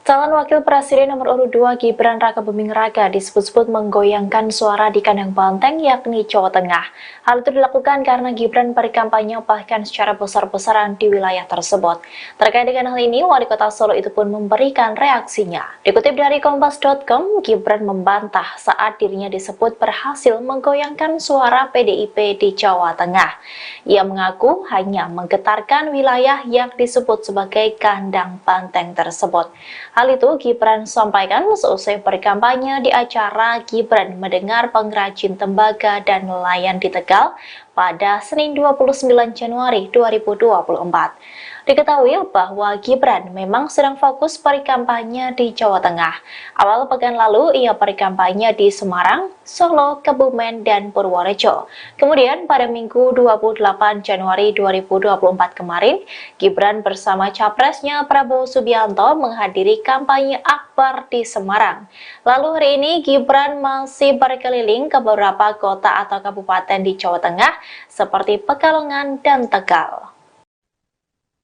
Calon Wakil Presiden nomor urut 2 Gibran Raka Buming Raka disebut-sebut menggoyangkan suara di kandang banteng yakni Jawa Tengah. Hal itu dilakukan karena Gibran berkampanye bahkan secara besar-besaran di wilayah tersebut. Terkait dengan hal ini, Wali Kota Solo itu pun memberikan reaksinya. Dikutip dari Kompas.com, Gibran membantah saat dirinya disebut berhasil menggoyangkan suara PDIP di Jawa Tengah. Ia mengaku hanya menggetarkan wilayah yang disebut sebagai kandang banteng tersebut. Hal itu Gibran sampaikan seusai berkampanye di acara Gibran Mendengar Pengrajin Tembaga dan Nelayan di Tegal pada Senin 29 Januari 2024. Diketahui bahwa Gibran memang sedang fokus berkampanye di Jawa Tengah. Awal pekan lalu ia berkampanye di Semarang, Solo, Kebumen, dan Purworejo. Kemudian pada Minggu 28 Januari 2024 kemarin, Gibran bersama capresnya Prabowo Subianto menghadiri kampanye akbar di Semarang. Lalu hari ini Gibran masih berkeliling ke beberapa kota atau kabupaten di Jawa Tengah seperti Pekalongan dan Tegal.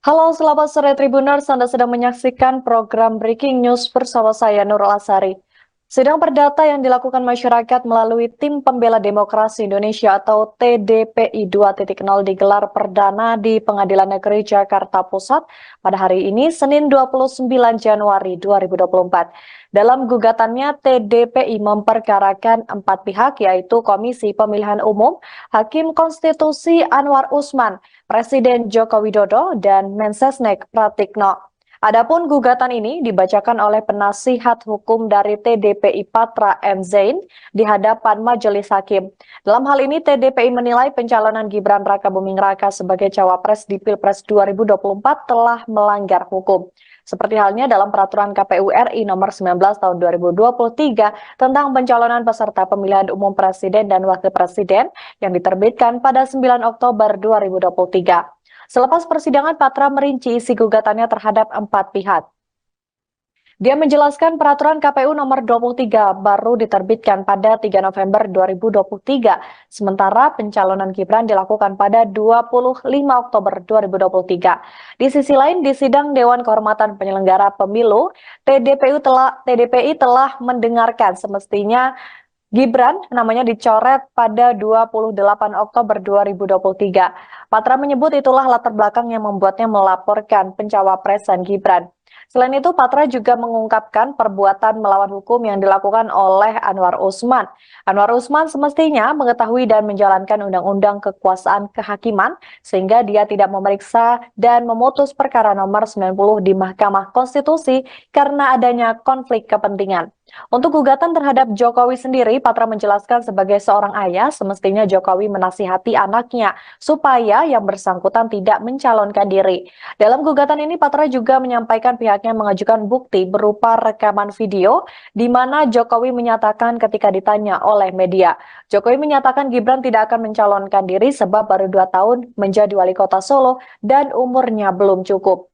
Halo selamat sore Tribuners, Anda sedang menyaksikan program Breaking News bersama saya Nurul Asari. Sidang perdata yang dilakukan masyarakat melalui Tim Pembela Demokrasi Indonesia atau TDPI 2.0 digelar perdana di Pengadilan Negeri Jakarta Pusat pada hari ini Senin 29 Januari 2024. Dalam gugatannya, TDPI memperkarakan 4 pihak yaitu Komisi Pemilihan Umum, Hakim Konstitusi Anwar Usman, Presiden Joko Widodo, dan Mensesnek Pratikno. Adapun gugatan ini dibacakan oleh penasihat hukum dari TDPI Patra M. Zain di hadapan Majelis Hakim. Dalam hal ini TDPI menilai pencalonan Gibran Raka Buming Raka sebagai cawapres di Pilpres 2024 telah melanggar hukum. Seperti halnya dalam peraturan KPU RI nomor 19 tahun 2023 tentang pencalonan peserta pemilihan umum presiden dan wakil presiden yang diterbitkan pada 9 Oktober 2023. Selepas persidangan, Patra merinci isi gugatannya terhadap 4 pihak. Dia menjelaskan peraturan KPU nomor 23 baru diterbitkan pada 3 November 2023, sementara pencalonan Gibran dilakukan pada 25 Oktober 2023. Di sisi lain, di sidang Dewan Kehormatan Penyelenggara Pemilu, TDPI telah mendengarkan semestinya Gibran namanya dicoret pada 28 Oktober 2023. Patra menyebut itulah latar belakang yang membuatnya melaporkan pencawapresan Gibran. Selain itu, Patra juga mengungkapkan perbuatan melawan hukum yang dilakukan oleh Anwar Usman. Anwar Usman semestinya mengetahui dan menjalankan undang-undang kekuasaan kehakiman, sehingga dia tidak memeriksa dan memutus perkara nomor 90 di Mahkamah Konstitusi karena adanya konflik kepentingan. Untuk gugatan terhadap Jokowi sendiri, Patra menjelaskan sebagai seorang ayah, semestinya Jokowi menasihati anaknya supaya yang bersangkutan tidak mencalonkan diri. Dalam gugatan ini, Patra juga menyampaikan pihaknya mengajukan bukti berupa rekaman video di mana Jokowi menyatakan ketika ditanya oleh media, Jokowi menyatakan Gibran tidak akan mencalonkan diri sebab baru 2 tahun menjadi wali kota Solo dan umurnya belum cukup.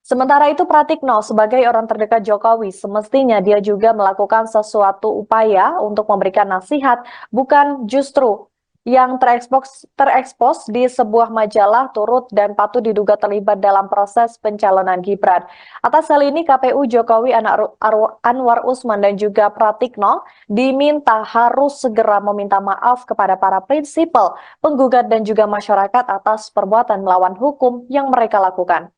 Sementara itu, Pratikno sebagai orang terdekat Jokowi semestinya dia juga melakukan sesuatu upaya untuk memberikan nasihat, bukan justru yang terekspos di sebuah majalah turut dan patut diduga terlibat dalam proses pencalonan Gibran. Atas hal ini, KPU Jokowi Anwar Usman dan juga Pratikno diminta harus segera meminta maaf kepada para prinsipal, penggugat dan juga masyarakat atas perbuatan melawan hukum yang mereka lakukan.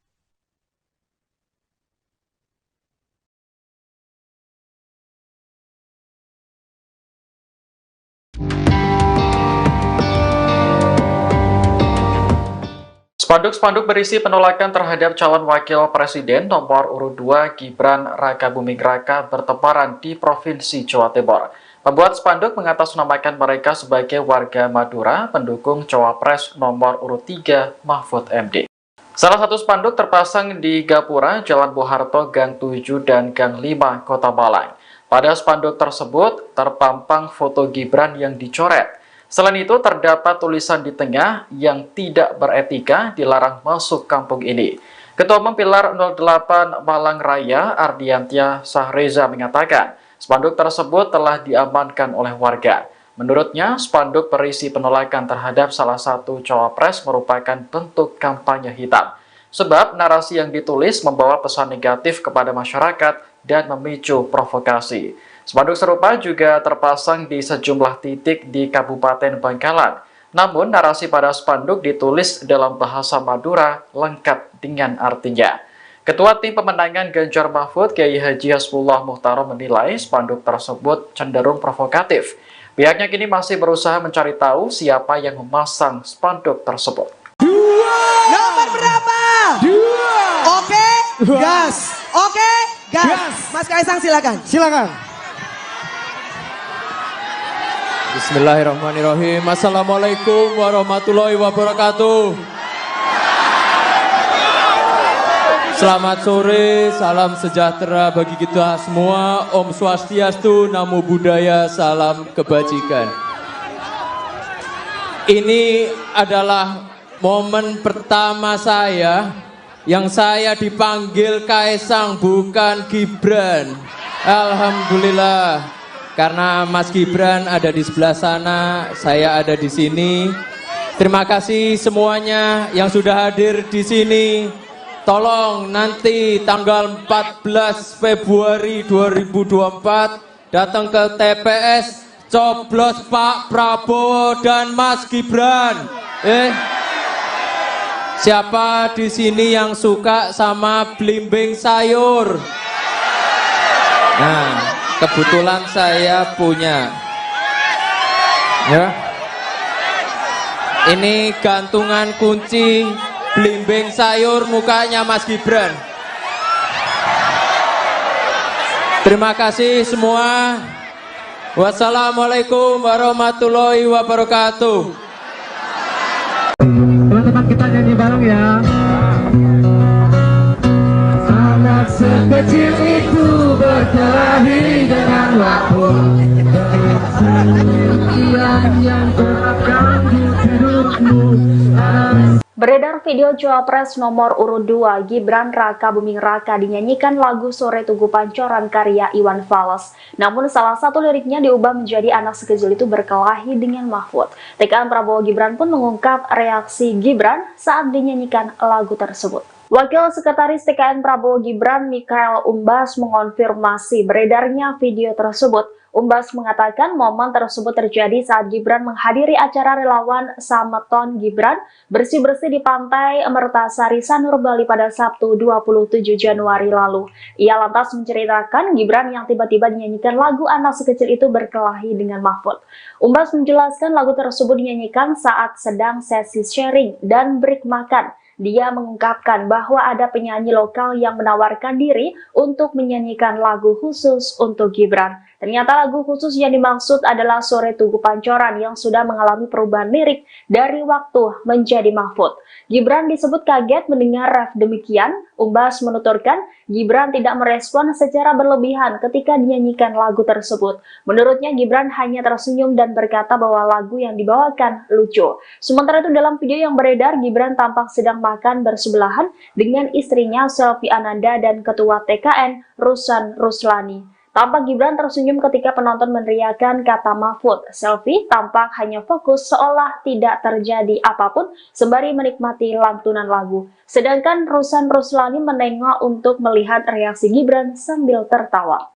Spanduk-spanduk berisi penolakan terhadap calon wakil presiden nomor urut 2 Gibran Rakabuming Raka bertebaran di Provinsi Jawa Timur. Pembuat spanduk mengatasnamakan mereka sebagai warga Madura pendukung cawapres nomor urut 3 Mahfud MD. Salah satu spanduk terpasang di Gapura, Jalan Bung Harto, Gang 7 dan Gang 5, Kota Malang. Pada spanduk tersebut terpampang foto Gibran yang dicoret. Selain itu, terdapat tulisan di tengah yang tidak beretika dilarang masuk kampung ini. Ketua Umum Pilar 08 Malang Raya, Ardiantia Sahreza mengatakan, spanduk tersebut telah diamankan oleh warga. Menurutnya, spanduk berisi penolakan terhadap salah satu cawapres merupakan bentuk kampanye hitam. Sebab narasi yang ditulis membawa pesan negatif kepada masyarakat dan memicu provokasi. Spanduk serupa juga terpasang di sejumlah titik di Kabupaten Bangkalan. Namun, narasi pada spanduk ditulis dalam bahasa Madura lengkap dengan artinya. Ketua Tim Pemenangan Ganjar Mahfud, Kiai Haji Hasbullah Muhtarom menilai spanduk tersebut cenderung provokatif. Pihaknya kini masih berusaha mencari tahu siapa yang memasang spanduk tersebut. Nomor berapa? 2. Oke, gas. Oke, gas. Mas Kaisang silakan. Silakan. Bismillahirrahmanirrahim. Assalamualaikum warahmatullahi wabarakatuh. Selamat sore, salam sejahtera bagi kita semua. Om Swastiastu, Namo Buddhaya, salam kebajikan. Ini adalah momen pertama saya yang saya dipanggil Kaisang, bukan Gibran. Alhamdulillah. Karena Mas Gibran ada di sebelah sana, saya ada di sini. Terima kasih semuanya yang sudah hadir di sini. Tolong nanti tanggal 14 Februari 2024 datang ke TPS, coblos Pak Prabowo dan Mas Gibran. Siapa di sini yang suka sama belimbing sayur? Nah, kebetulan saya punya. Ya. Ini gantungan kunci belimbing sayur mukanya Mas Gibran. Terima kasih semua. Wassalamualaikum warahmatullahi wabarakatuh. Teman-teman kita nyanyi bareng ya. berkelahi dengan waktu. Sekian yang kerap ganggu hidupmu. Beredar video Cawapres nomor urut 2 Gibran Raka Buming Raka dinyanyikan lagu Sore Tugu Pancoran karya Iwan Fals. Namun salah satu liriknya diubah menjadi anak sekecil itu berkelahi dengan Mahfud. TKN Prabowo Gibran pun mengungkap reaksi Gibran saat dinyanyikan lagu tersebut. Wakil Sekretaris TKN Prabowo Gibran Mikhael Umbas mengonfirmasi beredarnya video tersebut. Umbas mengatakan momen tersebut terjadi saat Gibran menghadiri acara relawan Sameton Gibran bersih-bersih di Pantai Mertasari Sanur Bali pada Sabtu 27 Januari lalu. Ia lantas menceritakan Gibran yang tiba-tiba dinyanyikan lagu anak sekecil itu berkelahi dengan Mahfud. Umbas menjelaskan lagu tersebut dinyanyikan saat sedang sesi sharing dan break makan. Dia mengungkapkan bahwa ada penyanyi lokal yang menawarkan diri untuk menyanyikan lagu khusus untuk Gibran. Ternyata lagu khusus yang dimaksud adalah Sore Tugu Pancoran yang sudah mengalami perubahan lirik dari waktu menjadi Mahfud. Gibran disebut kaget mendengar ref demikian. Umbas menuturkan Gibran tidak merespon secara berlebihan ketika dinyanyikan lagu tersebut. Menurutnya Gibran hanya tersenyum dan berkata bahwa lagu yang dibawakan lucu. Sementara itu dalam video yang beredar, Gibran tampak sedang makan bersebelahan dengan istrinya Selvi Ananda dan Ketua TKN Rusan Ruslani. Tampak Gibran tersenyum ketika penonton meneriakkan kata Mahfud. Selvi tampak hanya fokus seolah tidak terjadi apapun sembari menikmati lantunan lagu. Sedangkan Rusan Ruslani menengok untuk melihat reaksi Gibran sambil tertawa.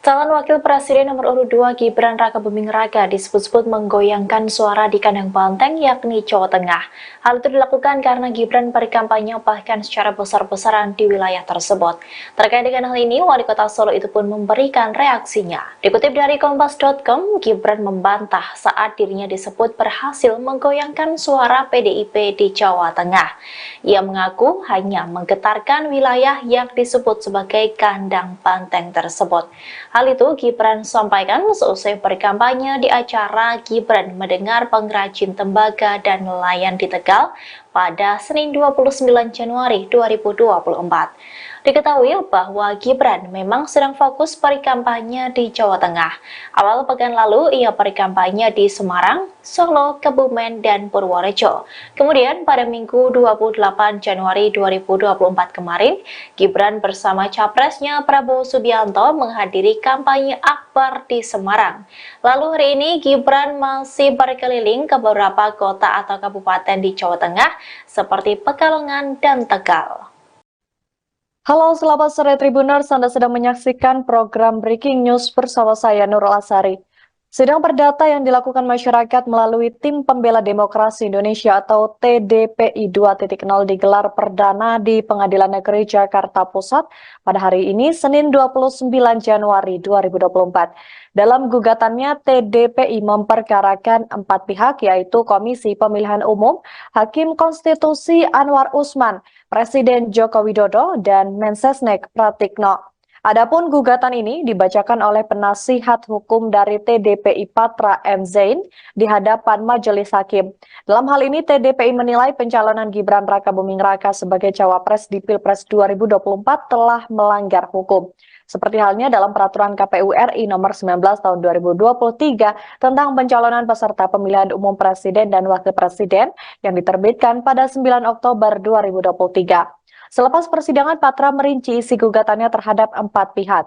Calon Wakil Presiden nomor urut 2 Gibran Raka Buming Raka disebut-sebut menggoyangkan suara di kandang banteng yakni Jawa Tengah. Hal itu dilakukan karena Gibran berkampanye bahkan secara besar-besaran di wilayah tersebut. Terkait dengan hal ini, Wali Kota Solo itu pun memberikan reaksinya. Dikutip dari Kompas.com, Gibran membantah saat dirinya disebut berhasil menggoyangkan suara PDIP di Jawa Tengah. Ia mengaku hanya menggetarkan wilayah yang disebut sebagai kandang banteng tersebut. Hal itu Gibran sampaikan seusai berkampanye di acara Gibran Mendengar Pengrajin Tembaga dan Nelayan di Tegal pada Senin 29 Januari 2024. Diketahui bahwa Gibran memang sedang fokus berkampanye di Jawa Tengah. Awal pekan lalu ia berkampanye di Semarang, Solo, Kebumen, dan Purworejo. Kemudian pada Minggu 28 Januari 2024 kemarin, Gibran bersama capresnya Prabowo Subianto menghadiri kampanye akbar di Semarang. Lalu hari ini Gibran masih berkeliling ke beberapa kota atau kabupaten di Jawa Tengah seperti Pekalongan dan Tegal. Halo selamat sore Tribuners, Anda sedang menyaksikan program Breaking News bersama saya Nurul Asari. Sidang perdata yang dilakukan masyarakat melalui Tim Pembela Demokrasi Indonesia atau TDPI 2.0 digelar perdana di Pengadilan Negeri Jakarta Pusat pada hari ini Senin 29 Januari 2024. Dalam gugatannya, TDPI memperkarakan 4 pihak yaitu Komisi Pemilihan Umum, Hakim Konstitusi Anwar Usman, Presiden Joko Widodo, dan Mensesnek Pratikno. Adapun gugatan ini dibacakan oleh penasihat hukum dari TDPI Patra M. Zain di hadapan majelis hakim. Dalam hal ini TDPI menilai pencalonan Gibran Raka Buming Raka sebagai cawapres di Pilpres 2024 telah melanggar hukum. Seperti halnya dalam peraturan KPU RI nomor 19 tahun 2023 tentang pencalonan peserta pemilihan umum presiden dan wakil presiden yang diterbitkan pada 9 Oktober 2023. Selepas persidangan, Patra merinci isi gugatannya terhadap 4 pihak.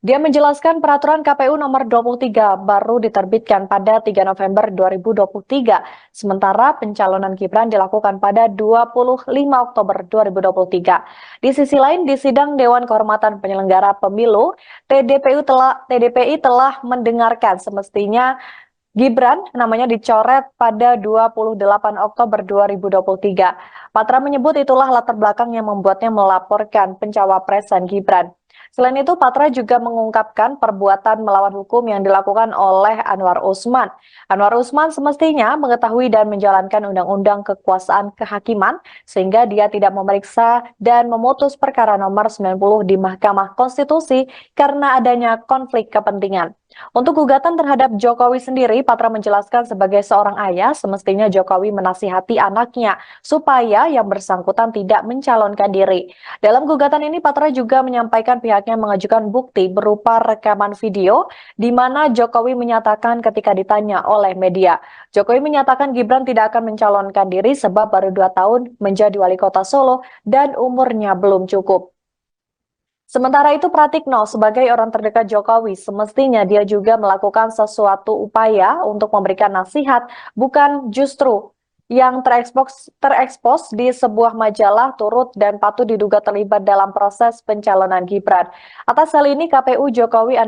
Dia menjelaskan peraturan KPU nomor 23 baru diterbitkan pada 3 November 2023, sementara pencalonan Gibran dilakukan pada 25 Oktober 2023. Di sisi lain, di sidang Dewan Kehormatan Penyelenggara Pemilu, TDPI telah mendengarkan semestinya Gibran namanya dicoret pada 28 Oktober 2023. Patra menyebut itulah latar belakang yang membuatnya melaporkan pencawapresan Gibran. Selain itu, Patra juga mengungkapkan perbuatan melawan hukum yang dilakukan oleh Anwar Usman. Anwar Usman semestinya mengetahui dan menjalankan undang-undang kekuasaan kehakiman sehingga dia tidak memeriksa dan memutus perkara nomor 90 di Mahkamah Konstitusi karena adanya konflik kepentingan. Untuk gugatan terhadap Jokowi sendiri, Patra menjelaskan sebagai seorang ayah, semestinya Jokowi menasihati anaknya supaya yang bersangkutan tidak mencalonkan diri. Dalam gugatan ini, Patra juga menyampaikan pihaknya mengajukan bukti berupa rekaman video di mana Jokowi menyatakan ketika ditanya oleh media, Jokowi menyatakan Gibran tidak akan mencalonkan diri sebab baru 2 tahun menjadi wali kota Solo dan umurnya belum cukup. Sementara itu, Pratikno sebagai orang terdekat Jokowi, semestinya dia juga melakukan sesuatu upaya untuk memberikan nasihat, bukan justru yang terekspos di sebuah majalah turut dan patut diduga terlibat dalam proses pencalonan Gibran. Atas hal ini, KPU Jokowi,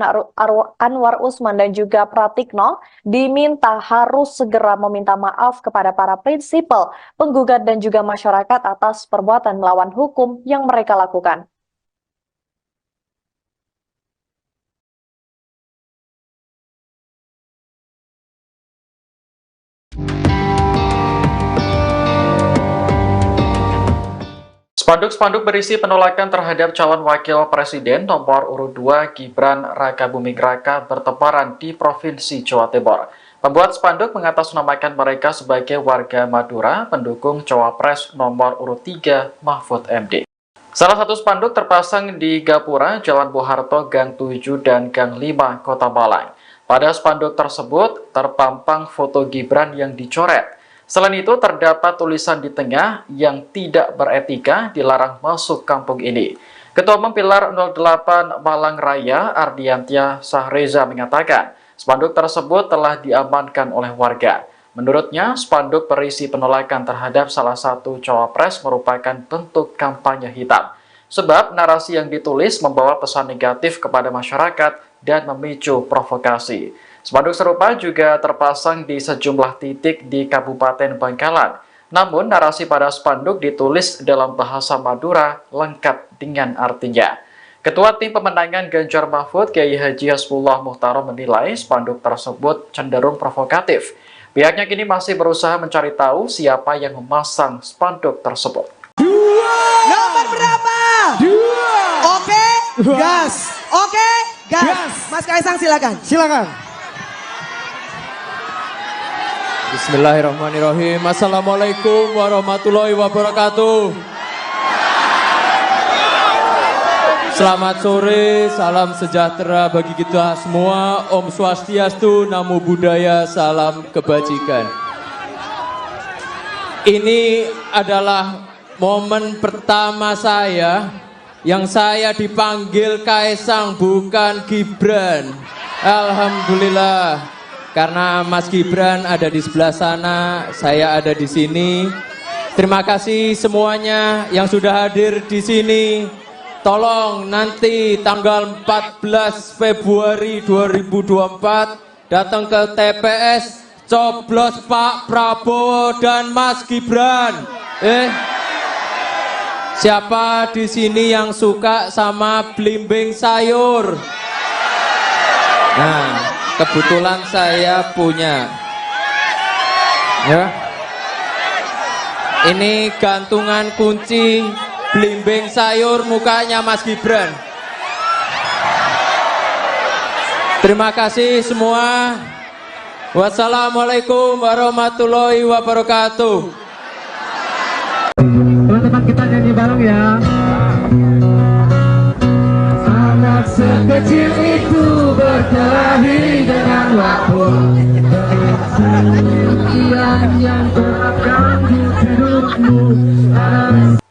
Anwar Usman, dan juga Pratikno diminta harus segera meminta maaf kepada para prinsipal, penggugat, dan juga masyarakat atas perbuatan melawan hukum yang mereka lakukan. Spanduk-spanduk berisi penolakan terhadap calon wakil presiden nomor urut 2 Gibran Rakabuming Raka bertebaran di Provinsi Jawa Timur. Pembuat spanduk mengatasnamakan mereka sebagai warga Madura pendukung cawapres nomor urut 3 Mahfud MD. Salah satu spanduk terpasang di Gapura, Jalan Bung Harto, Gang 7 dan Gang 5, Kota Malang. Pada spanduk tersebut terpampang foto Gibran yang dicoret. Selain itu, terdapat tulisan di tengah yang tidak beretika dilarang masuk kampung ini. Ketua Umum Pilar 08 Malang Raya, Ardiantia Sahreza mengatakan, spanduk tersebut telah diamankan oleh warga. Menurutnya, spanduk berisi penolakan terhadap salah satu cawapres merupakan bentuk kampanye hitam. Sebab narasi yang ditulis membawa pesan negatif kepada masyarakat dan memicu provokasi. Spanduk serupa juga terpasang di sejumlah titik di Kabupaten Bangkalan. Namun, narasi pada spanduk ditulis dalam bahasa Madura lengkap dengan artinya. Ketua Tim Pemenangan Ganjar Mahfud, Kiai Haji Hasbullah Muhtarom menilai spanduk tersebut cenderung provokatif. Pihaknya kini masih berusaha mencari tahu siapa yang memasang spanduk tersebut. Nomor berapa? 2. Oke, gas. Oke, gas. Mas Kaisang silakan. Silakan. Bismillahirrahmanirrahim. Assalamualaikum warahmatullahi wabarakatuh. Selamat sore, salam sejahtera bagi kita semua. Om Swastiastu, Namo Buddhaya, salam kebajikan. Ini adalah momen pertama saya yang saya dipanggil Kaisang, bukan Gibran. Alhamdulillah. Karena Mas Gibran ada di sebelah sana, saya ada di sini. Terima kasih semuanya yang sudah hadir di sini. Tolong nanti tanggal 14 Februari 2024 datang ke TPS, coblos Pak Prabowo dan Mas Gibran. Siapa di sini yang suka sama belimbing sayur? Nah, kebetulan saya punya. Ya. Ini gantungan kunci belimbing sayur mukanya Mas Gibran. Terima kasih semua. Wassalamualaikum warahmatullahi wabarakatuh. Teman-teman kita nyanyi bareng ya. Anak sekecil itu berkelahi dengan waktu. Yang terganggu hidupmu.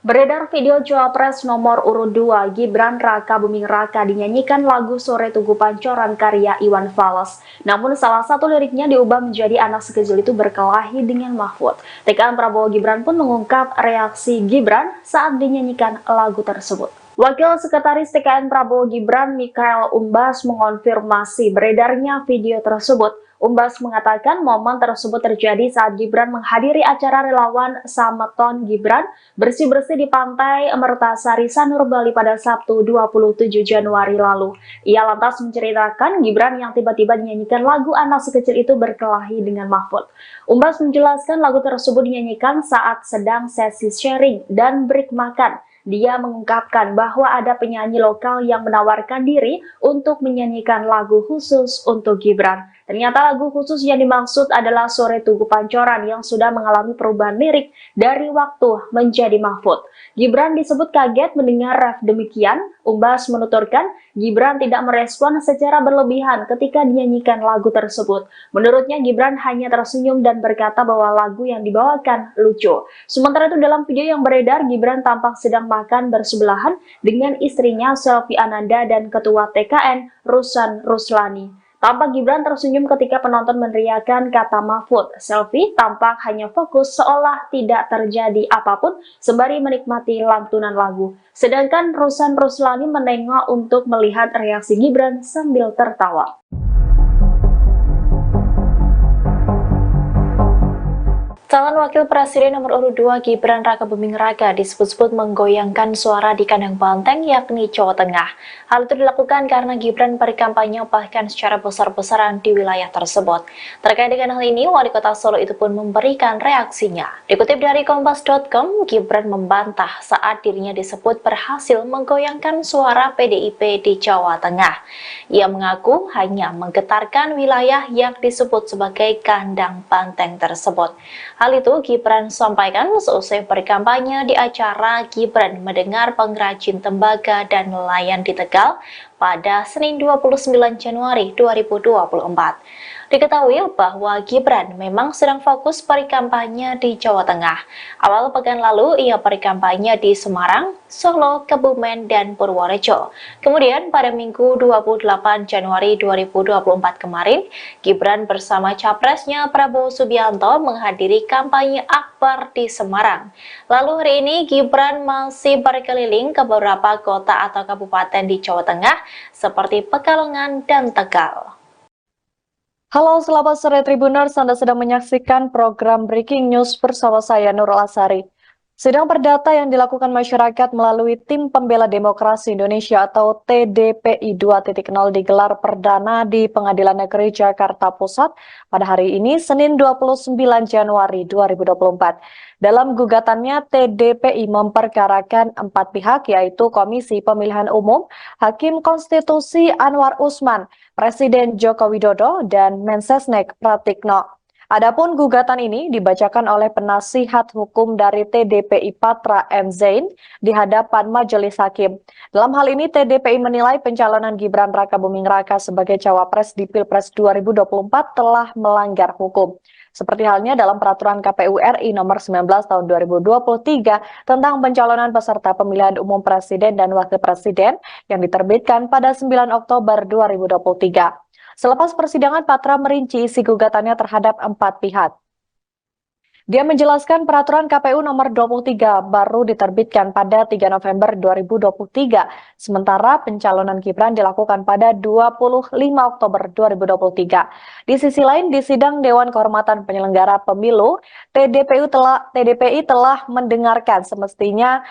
Beredar video Cawapres nomor urut 2 Gibran Rakabuming Raka dinyanyikan lagu Sore Tugu Pancoran karya Iwan Fals. Namun salah satu liriknya diubah menjadi anak sekecil itu berkelahi dengan Mahfud. TKN Prabowo Gibran pun mengungkap reaksi Gibran saat dinyanyikan lagu tersebut. Wakil Sekretaris TKN Prabowo Gibran, Mikhael Umbas, mengonfirmasi beredarnya video tersebut. Umbas mengatakan momen tersebut terjadi saat Gibran menghadiri acara relawan Sameton Gibran bersih-bersih di Pantai Mertasari, Sanur, Bali pada Sabtu 27 Januari lalu. Ia lantas menceritakan Gibran yang tiba-tiba dinyanyikan lagu anak sekecil itu berkelahi dengan Mahfud. Umbas menjelaskan lagu tersebut dinyanyikan saat sedang sesi sharing dan break makan. Dia mengungkapkan bahwa ada penyanyi lokal yang menawarkan diri untuk menyanyikan lagu khusus untuk Gibran. Ternyata lagu khusus yang dimaksud adalah Sore Tugu Pancoran yang sudah mengalami perubahan lirik dari waktu menjadi Mahfud. Gibran disebut kaget mendengar ref demikian. Umbas menuturkan Gibran tidak merespon secara berlebihan ketika dinyanyikan lagu tersebut. Menurutnya Gibran hanya tersenyum dan berkata bahwa lagu yang dibawakan lucu. Sementara itu dalam video yang beredar, Gibran tampak sedang makan bersebelahan dengan istrinya Selvi Ananda dan Ketua TKN Rusan Ruslani. Tampak Gibran tersenyum ketika penonton meneriakkan kata Mahfud. Selvi tampak hanya fokus seolah tidak terjadi apapun sembari menikmati lantunan lagu. Sedangkan Rusan Ruslani menengok untuk melihat reaksi Gibran sambil tertawa. Calon Wakil Presiden nomor urut 2 Gibran Rakabuming Raka disebut-sebut menggoyangkan suara di kandang banteng yakni Jawa Tengah. Hal itu dilakukan karena Gibran berkampanye bahkan secara besar-besaran di wilayah tersebut. Terkait dengan hal ini, Wali Kota Solo itu pun memberikan reaksinya. Dikutip dari Kompas.com, Gibran membantah saat dirinya disebut berhasil menggoyangkan suara PDIP di Jawa Tengah. Ia mengaku hanya menggetarkan wilayah yang disebut sebagai kandang banteng tersebut. Hal itu Gibran sampaikan seusai berkampanye di acara Gibran Mendengar Pengrajin Tembaga dan Nelayan di Tegal pada Senin 29 Januari 2024. Diketahui bahwa Gibran memang sedang fokus berkampanye di Jawa Tengah. Awal pekan lalu ia berkampanye di Semarang, Solo, Kebumen, dan Purworejo. Kemudian pada Minggu 28 Januari 2024 kemarin, Gibran bersama capresnya Prabowo Subianto menghadiri kampanye akbar di Semarang. Lalu hari ini Gibran masih berkeliling ke beberapa kota atau kabupaten di Jawa Tengah seperti Pekalongan dan Tegal. Halo, selamat sore Tribuners. Anda sedang menyaksikan program Breaking News bersama saya Nurul Asari. Sidang perdata yang dilakukan masyarakat melalui Tim Pembela Demokrasi Indonesia atau TDPI 2.0 digelar perdana di Pengadilan Negeri Jakarta Pusat pada hari ini, Senin 29 Januari 2024. Dalam gugatannya, TDPI memperkarakan 4 pihak, yaitu Komisi Pemilihan Umum, Hakim Konstitusi Anwar Usman, Presiden Joko Widodo, dan Mensesnek Pratikno. Adapun gugatan ini dibacakan oleh penasihat hukum dari TDPI Patra M. Zain di hadapan majelis hakim. Dalam hal ini, TDPI menilai pencalonan Gibran Rakabuming Raka sebagai cawapres di Pilpres 2024 telah melanggar hukum. Seperti halnya dalam peraturan KPU RI nomor 19 tahun 2023 tentang pencalonan peserta pemilihan umum presiden dan wakil presiden yang diterbitkan pada 9 Oktober 2023. Selepas persidangan, Patra merinci isi gugatannya terhadap 4 pihak. Dia menjelaskan peraturan KPU nomor 23 baru diterbitkan pada 3 November 2023, sementara pencalonan Gibran dilakukan pada 25 Oktober 2023. Di sisi lain, di sidang Dewan Kehormatan Penyelenggara Pemilu, TDPI telah mendengarkan semestinya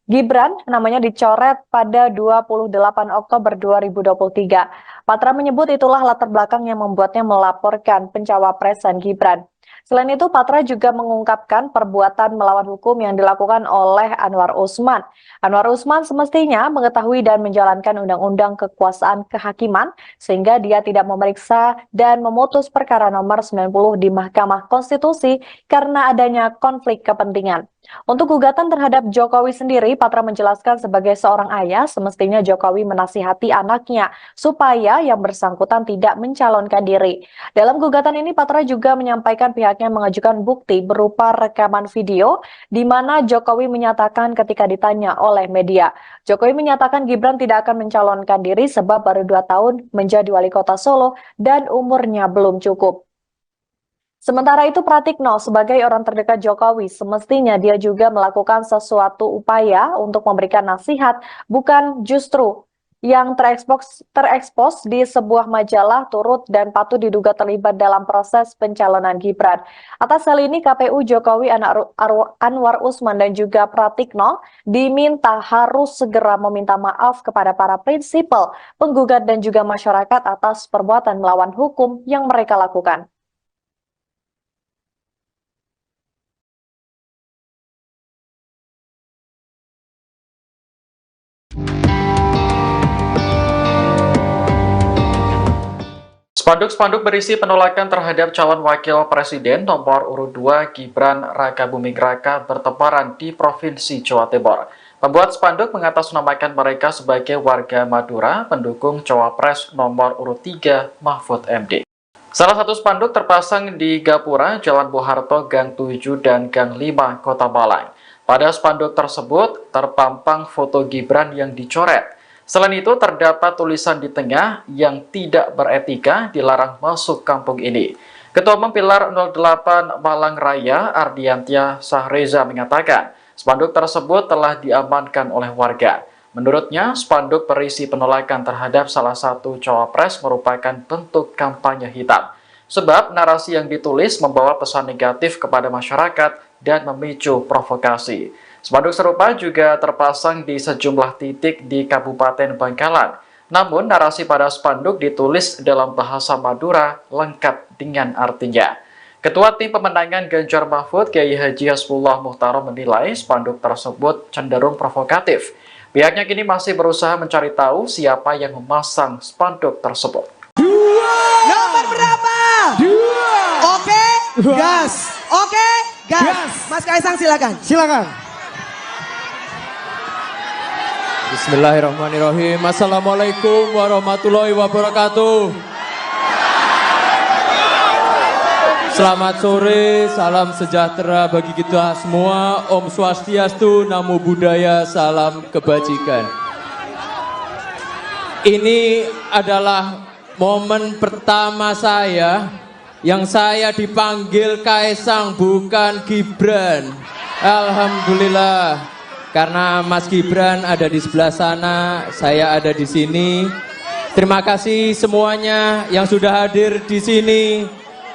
Gibran namanya dicoret pada 28 Oktober 2023. Patra menyebut itulah latar belakang yang membuatnya melaporkan pencawapresan Gibran. Selain itu, Patra juga mengungkapkan perbuatan melawan hukum yang dilakukan oleh Anwar Usman. Anwar Usman semestinya mengetahui dan menjalankan undang-undang kekuasaan kehakiman sehingga dia tidak memeriksa dan memutus perkara nomor 90 di Mahkamah Konstitusi karena adanya konflik kepentingan. Untuk gugatan terhadap Jokowi sendiri, Patra menjelaskan sebagai seorang ayah, semestinya Jokowi menasihati anaknya supaya yang bersangkutan tidak mencalonkan diri. Dalam gugatan ini, Patra juga menyampaikan pihaknya mengajukan bukti berupa rekaman video di mana Jokowi menyatakan ketika ditanya oleh media. Jokowi menyatakan Gibran tidak akan mencalonkan diri sebab baru 2 tahun menjadi wali kota Solo dan umurnya belum cukup. Sementara itu Pratikno sebagai orang terdekat Jokowi semestinya dia juga melakukan sesuatu upaya untuk memberikan nasihat, bukan justru yang terekspos di sebuah majalah turut dan patut diduga terlibat dalam proses pencalonan Gibran. Atas hal ini KPU Jokowi Anwar Usman dan juga Pratikno diminta harus segera meminta maaf kepada para prinsipal, penggugat dan juga masyarakat atas perbuatan melawan hukum yang mereka lakukan. Spanduk-spanduk berisi penolakan terhadap calon wakil presiden nomor urut 2 Gibran Rakabuming Raka bertebaran di Provinsi Jawa Timur. Pembuat spanduk mengatasnamakan mereka sebagai warga Madura pendukung cawapres nomor urut 3 Mahfud MD. Salah satu spanduk terpasang di Gapura, Jalan Bung Harto, Gang 7 dan Gang 5, Kota Malang. Pada spanduk tersebut terpampang foto Gibran yang dicoret. Selain itu, terdapat tulisan di tengah yang tidak beretika dilarang masuk kampung ini. Ketua Umum Pilar 08 Malang Raya, Ardiantia Sahreza mengatakan, spanduk tersebut telah diamankan oleh warga. Menurutnya, spanduk berisi penolakan terhadap salah satu cawapres merupakan bentuk kampanye hitam. Sebab narasi yang ditulis membawa pesan negatif kepada masyarakat dan memicu provokasi. Spanduk serupa juga terpasang di sejumlah titik di Kabupaten Bangkalan. Namun, narasi pada spanduk ditulis dalam bahasa Madura lengkap dengan artinya. Ketua Tim Pemenangan Ganjar Mahfud, Kiai Haji Hasbullah Muhtarom menilai spanduk tersebut cenderung provokatif. Pihaknya kini masih berusaha mencari tahu siapa yang memasang spanduk tersebut. Nomor berapa? 2. Oke, gas. Oke, gas. Mas Kaisang silakan. Silakan. Bismillahirrahmanirrahim. Assalamualaikum warahmatullahi wabarakatuh. Selamat sore, salam sejahtera bagi kita semua. Om Swastiastu, Namo Buddhaya, salam kebajikan. Ini adalah momen pertama saya yang saya dipanggil Kaisang, bukan Gibran. Alhamdulillah. Karena Mas Gibran ada di sebelah sana, saya ada di sini. Terima kasih semuanya yang sudah hadir di sini.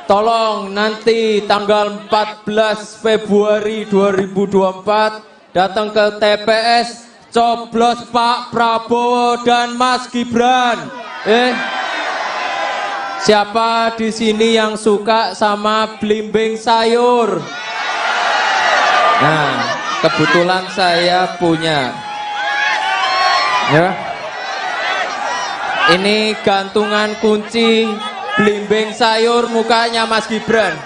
Tolong nanti tanggal 14 Februari 2024 datang ke TPS, coblos Pak Prabowo dan Mas Gibran. Siapa di sini yang suka sama belimbing sayur? Nah, kebetulan saya punya. Ya. Ini gantungan kunci belimbing sayur mukanya Mas Gibran.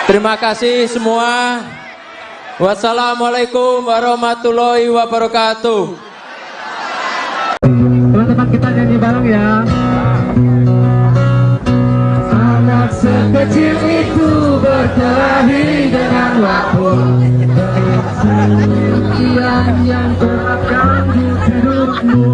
Terima kasih semua. Wassalamualaikum warahmatullahi wabarakatuh. Teman-teman kita nyanyi bareng ya. Anak sekecil itu berkelahi dengan waktu. Yang terganggu hidupmu.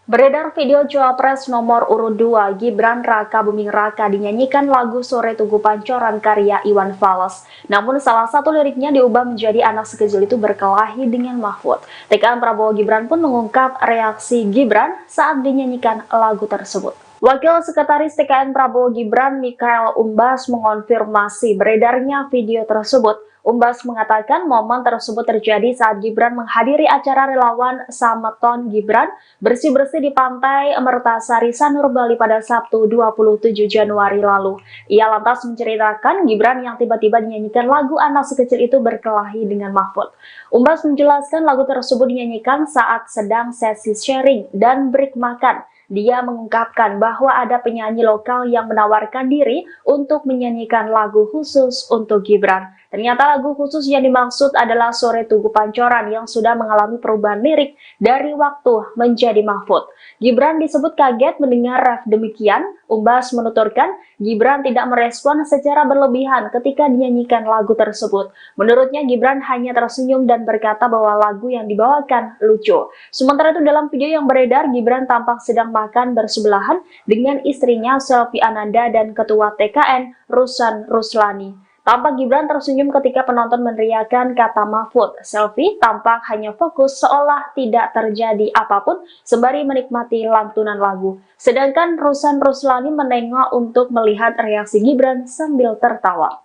Beredar video Cawapres nomor urut 2 Gibran Rakabuming Raka dinyanyikan lagu Sore Tugu Pancoran karya Iwan Fals. Namun salah satu liriknya diubah menjadi anak sekecil itu berkelahi dengan Mahfud. TKN Prabowo Gibran pun mengungkap reaksi Gibran saat dinyanyikan lagu tersebut. Wakil Sekretaris TKN Prabowo Gibran Mikael Umbas mengonfirmasi beredarnya video tersebut. Umbas mengatakan momen tersebut terjadi saat Gibran menghadiri acara relawan Sameton Gibran bersih-bersih di Pantai Mertasari Sanur Bali pada Sabtu 27 Januari lalu. Ia lantas menceritakan Gibran yang tiba-tiba dinyanyikan lagu anak sekecil itu berkelahi dengan Mahfud. Umbas menjelaskan lagu tersebut dinyanyikan saat sedang sesi sharing dan break makan. Dia mengungkapkan bahwa ada penyanyi lokal yang menawarkan diri untuk menyanyikan lagu khusus untuk Gibran. Ternyata lagu khusus yang dimaksud adalah Sore Tugu Pancoran yang sudah mengalami perubahan lirik dari Waktu menjadi Mahfud. Gibran disebut kaget mendengar ref demikian. Umbas menuturkan, Gibran tidak merespon secara berlebihan ketika dinyanyikan lagu tersebut. Menurutnya, Gibran hanya tersenyum dan berkata bahwa lagu yang dibawakan lucu. Sementara itu dalam video yang beredar, Gibran tampak sedang makan bersebelahan dengan istrinya Selvi Ananda dan Ketua TKN Rusan Ruslani. Tampak Gibran tersenyum ketika penonton meneriakkan kata Mahfud. Selvi tampak hanya fokus seolah tidak terjadi apapun sembari menikmati lantunan lagu. Sedangkan Rusan Ruslani menengok untuk melihat reaksi Gibran sambil tertawa.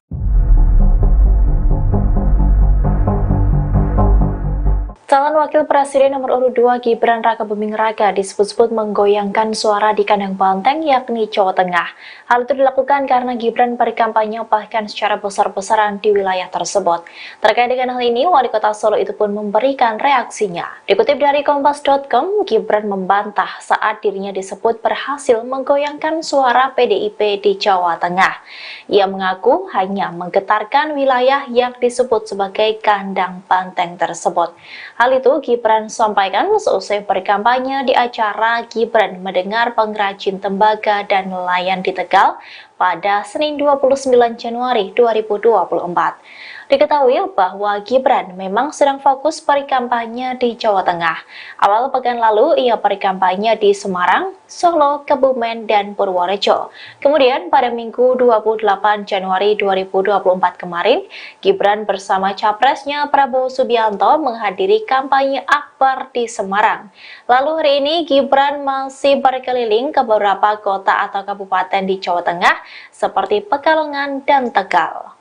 Calon Wakil Presiden nomor urut 2 Gibran Rakabuming Raka disebut-sebut menggoyangkan suara di kandang banteng yakni Jawa Tengah. Hal itu dilakukan karena Gibran berkampanye bahkan secara besar-besaran di wilayah tersebut. Terkait dengan hal ini, Wali Kota Solo itu pun memberikan reaksinya. Dikutip dari Kompas.com, Gibran membantah saat dirinya disebut berhasil menggoyangkan suara PDIP di Jawa Tengah. Ia mengaku hanya menggetarkan wilayah yang disebut sebagai kandang banteng tersebut. Hal itu Gibran sampaikan seusai berkampanye di acara Gibran Mendengar Pengrajin Tembaga dan Nelayan di Tegal pada Senin 29 Januari 2024. Diketahui bahwa Gibran memang sedang fokus berkampanye di Jawa Tengah. Awal pekan lalu ia berkampanye di Semarang, Solo, Kebumen, dan Purworejo. Kemudian pada Minggu 28 Januari 2024 kemarin, Gibran bersama capresnya Prabowo Subianto menghadiri kampanye akbar di Semarang. Lalu hari ini Gibran masih berkeliling ke beberapa kota atau kabupaten di Jawa Tengah seperti Pekalongan dan Tegal.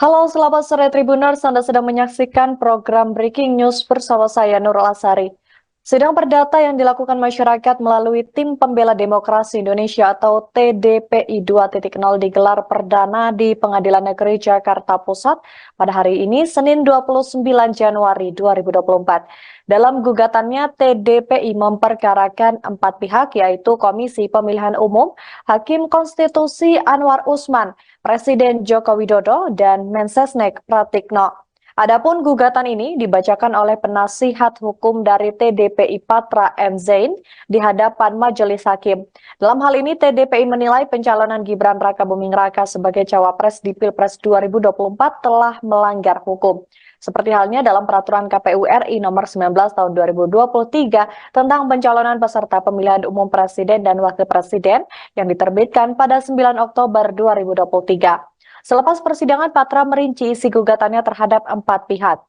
Halo, selamat sore Tribuners. Anda sedang menyaksikan program Breaking News bersama saya Nurul Asari. Sidang perdata yang dilakukan masyarakat melalui Tim Pembela Demokrasi Indonesia atau TDPI 2.0 digelar perdana di Pengadilan Negeri Jakarta Pusat pada hari ini, Senin 29 Januari 2024. Dalam gugatannya, TDPI memperkarakan 4 pihak, yaitu Komisi Pemilihan Umum, Hakim Konstitusi Anwar Usman, Presiden Joko Widodo, dan Mensesnek Pratikno. Adapun gugatan ini dibacakan oleh penasihat hukum dari TDPI Patra M. Zain di hadapan majelis hakim. Dalam hal ini, TDPI menilai pencalonan Gibran Rakabuming Raka sebagai cawapres di Pilpres 2024 telah melanggar hukum. Seperti halnya dalam peraturan KPU RI nomor 19 tahun 2023 tentang pencalonan peserta pemilihan umum presiden dan wakil presiden yang diterbitkan pada 9 Oktober 2023. Selepas persidangan, Patra merinci isi gugatannya terhadap 4 pihak.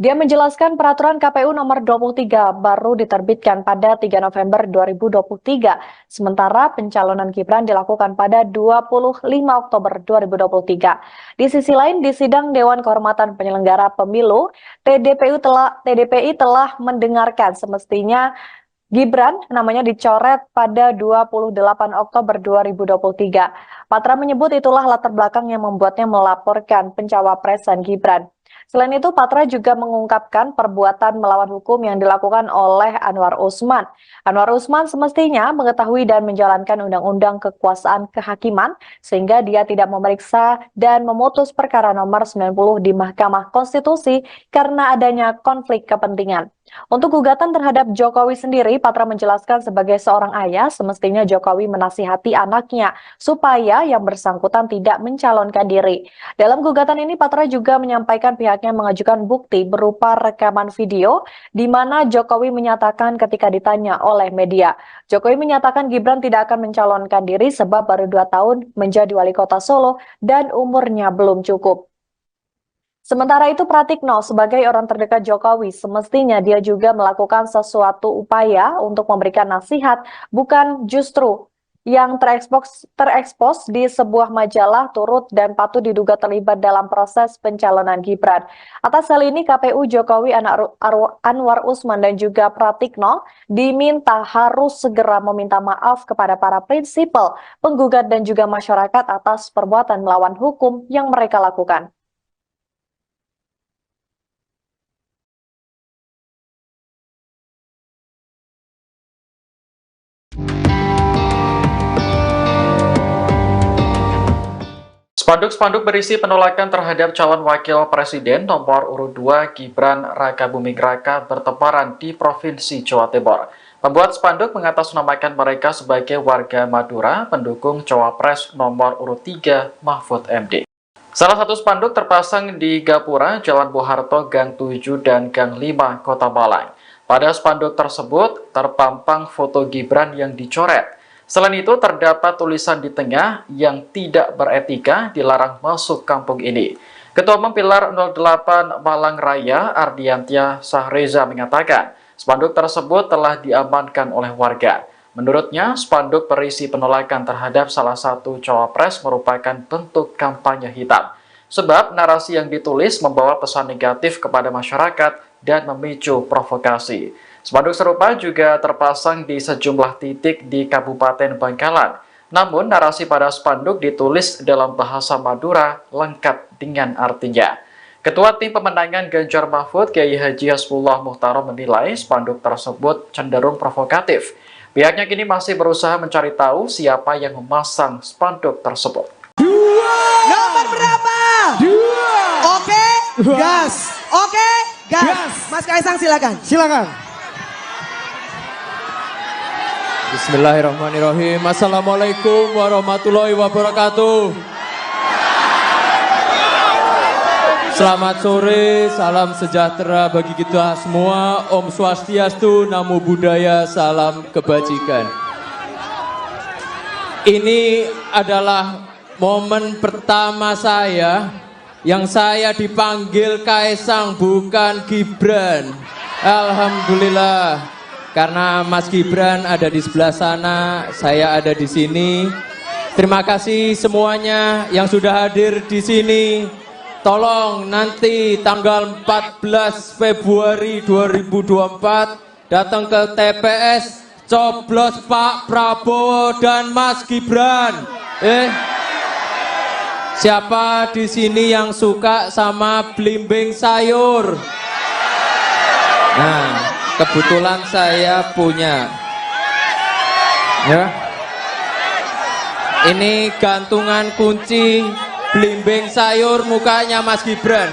Dia menjelaskan peraturan KPU nomor 23 baru diterbitkan pada 3 November 2023, sementara pencalonan Gibran dilakukan pada 25 Oktober 2023. Di sisi lain, di sidang Dewan Kehormatan Penyelenggara Pemilu, TDPI telah mendengarkan semestinya Gibran namanya dicoret pada 28 Oktober 2023. Patra menyebut itulah latar belakang yang membuatnya melaporkan pencawapresan Gibran. Selain itu, Patra juga mengungkapkan perbuatan melawan hukum yang dilakukan oleh Anwar Usman. Anwar Usman semestinya mengetahui dan menjalankan undang-undang kekuasaan kehakiman sehingga dia tidak memeriksa dan memutus perkara nomor 90 di Mahkamah Konstitusi karena adanya konflik kepentingan. Untuk gugatan terhadap Jokowi sendiri, Patra menjelaskan sebagai seorang ayah, semestinya Jokowi menasihati anaknya supaya yang bersangkutan tidak mencalonkan diri. Dalam gugatan ini, Patra juga menyampaikan pihaknya mengajukan bukti berupa rekaman video di mana Jokowi menyatakan ketika ditanya oleh media, Jokowi menyatakan Gibran tidak akan mencalonkan diri sebab baru 2 tahun menjadi wali kota Solo dan umurnya belum cukup. Sementara itu, Pratikno sebagai orang terdekat Jokowi semestinya dia juga melakukan sesuatu upaya untuk memberikan nasihat, bukan justru yang terekspos di sebuah majalah turut dan patut diduga terlibat dalam proses pencalonan Gibran. Atas hal ini, KPU Jokowi Anwar Usman dan juga Pratikno diminta harus segera meminta maaf kepada para prinsipal, penggugat dan juga masyarakat atas perbuatan melawan hukum yang mereka lakukan. Spanduk-spanduk berisi penolakan terhadap calon wakil presiden nomor urut 2 Gibran Rakabuming Raka bertebaran di Provinsi Jawa Timur. Pembuat spanduk mengatasnamakan mereka sebagai warga Madura pendukung cawapres nomor urut 3 Mahfud MD. Salah satu spanduk terpasang di Gapura, Jalan Boharto, Gang 7 dan Gang 5, Kota Malang. Pada spanduk tersebut terpampang foto Gibran yang dicoret. Selain itu, terdapat tulisan di tengah yang tidak beretika dilarang masuk kampung ini. Ketua Umum Pilar 08 Malang Raya, Ardiantia Sahreza mengatakan, spanduk tersebut telah diamankan oleh warga. Menurutnya, spanduk berisi penolakan terhadap salah satu cawapres merupakan bentuk kampanye hitam. Sebab narasi yang ditulis membawa pesan negatif kepada masyarakat dan memicu provokasi. Spanduk serupa juga terpasang di sejumlah titik di Kabupaten Bangkalan. Namun, narasi pada spanduk ditulis dalam bahasa Madura lengkap dengan artinya. Ketua Tim Pemenangan Ganjar Mahfud, Kiai Haji Hasbullah Muhtarom menilai spanduk tersebut cenderung provokatif. Pihaknya kini masih berusaha mencari tahu siapa yang memasang spanduk tersebut. Nomor berapa? 2. Oke, gas. Oke, gas. Mas Kaisang silakan. Silakan. Bismillahirrahmanirrahim. Assalamualaikum warahmatullahi wabarakatuh. Selamat sore, salam sejahtera bagi kita semua. Om Swastiastu, Namo Buddhaya, salam kebajikan. Ini adalah momen pertama saya yang saya dipanggil Kaisang, bukan Gibran. Alhamdulillah. Karena Mas Gibran ada di sebelah sana, saya ada di sini. Terima kasih semuanya yang sudah hadir di sini. Tolong nanti tanggal 14 Februari 2024 datang ke TPS, coblos Pak Prabowo dan Mas Gibran. Siapa di sini yang suka sama belimbing sayur? Nah, kebetulan saya punya. Ya. Ini gantungan kunci belimbing sayur mukanya Mas Gibran.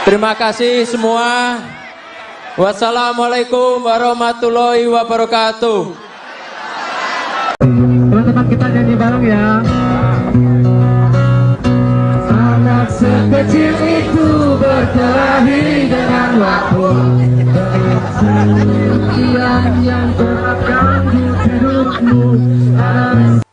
Terima kasih semua. Wassalamualaikum warahmatullahi wabarakatuh. Teman-teman kita nyanyi bareng ya. Anak sekecil itu berkelahi dengan waktu. Yang terganggu hidupmu.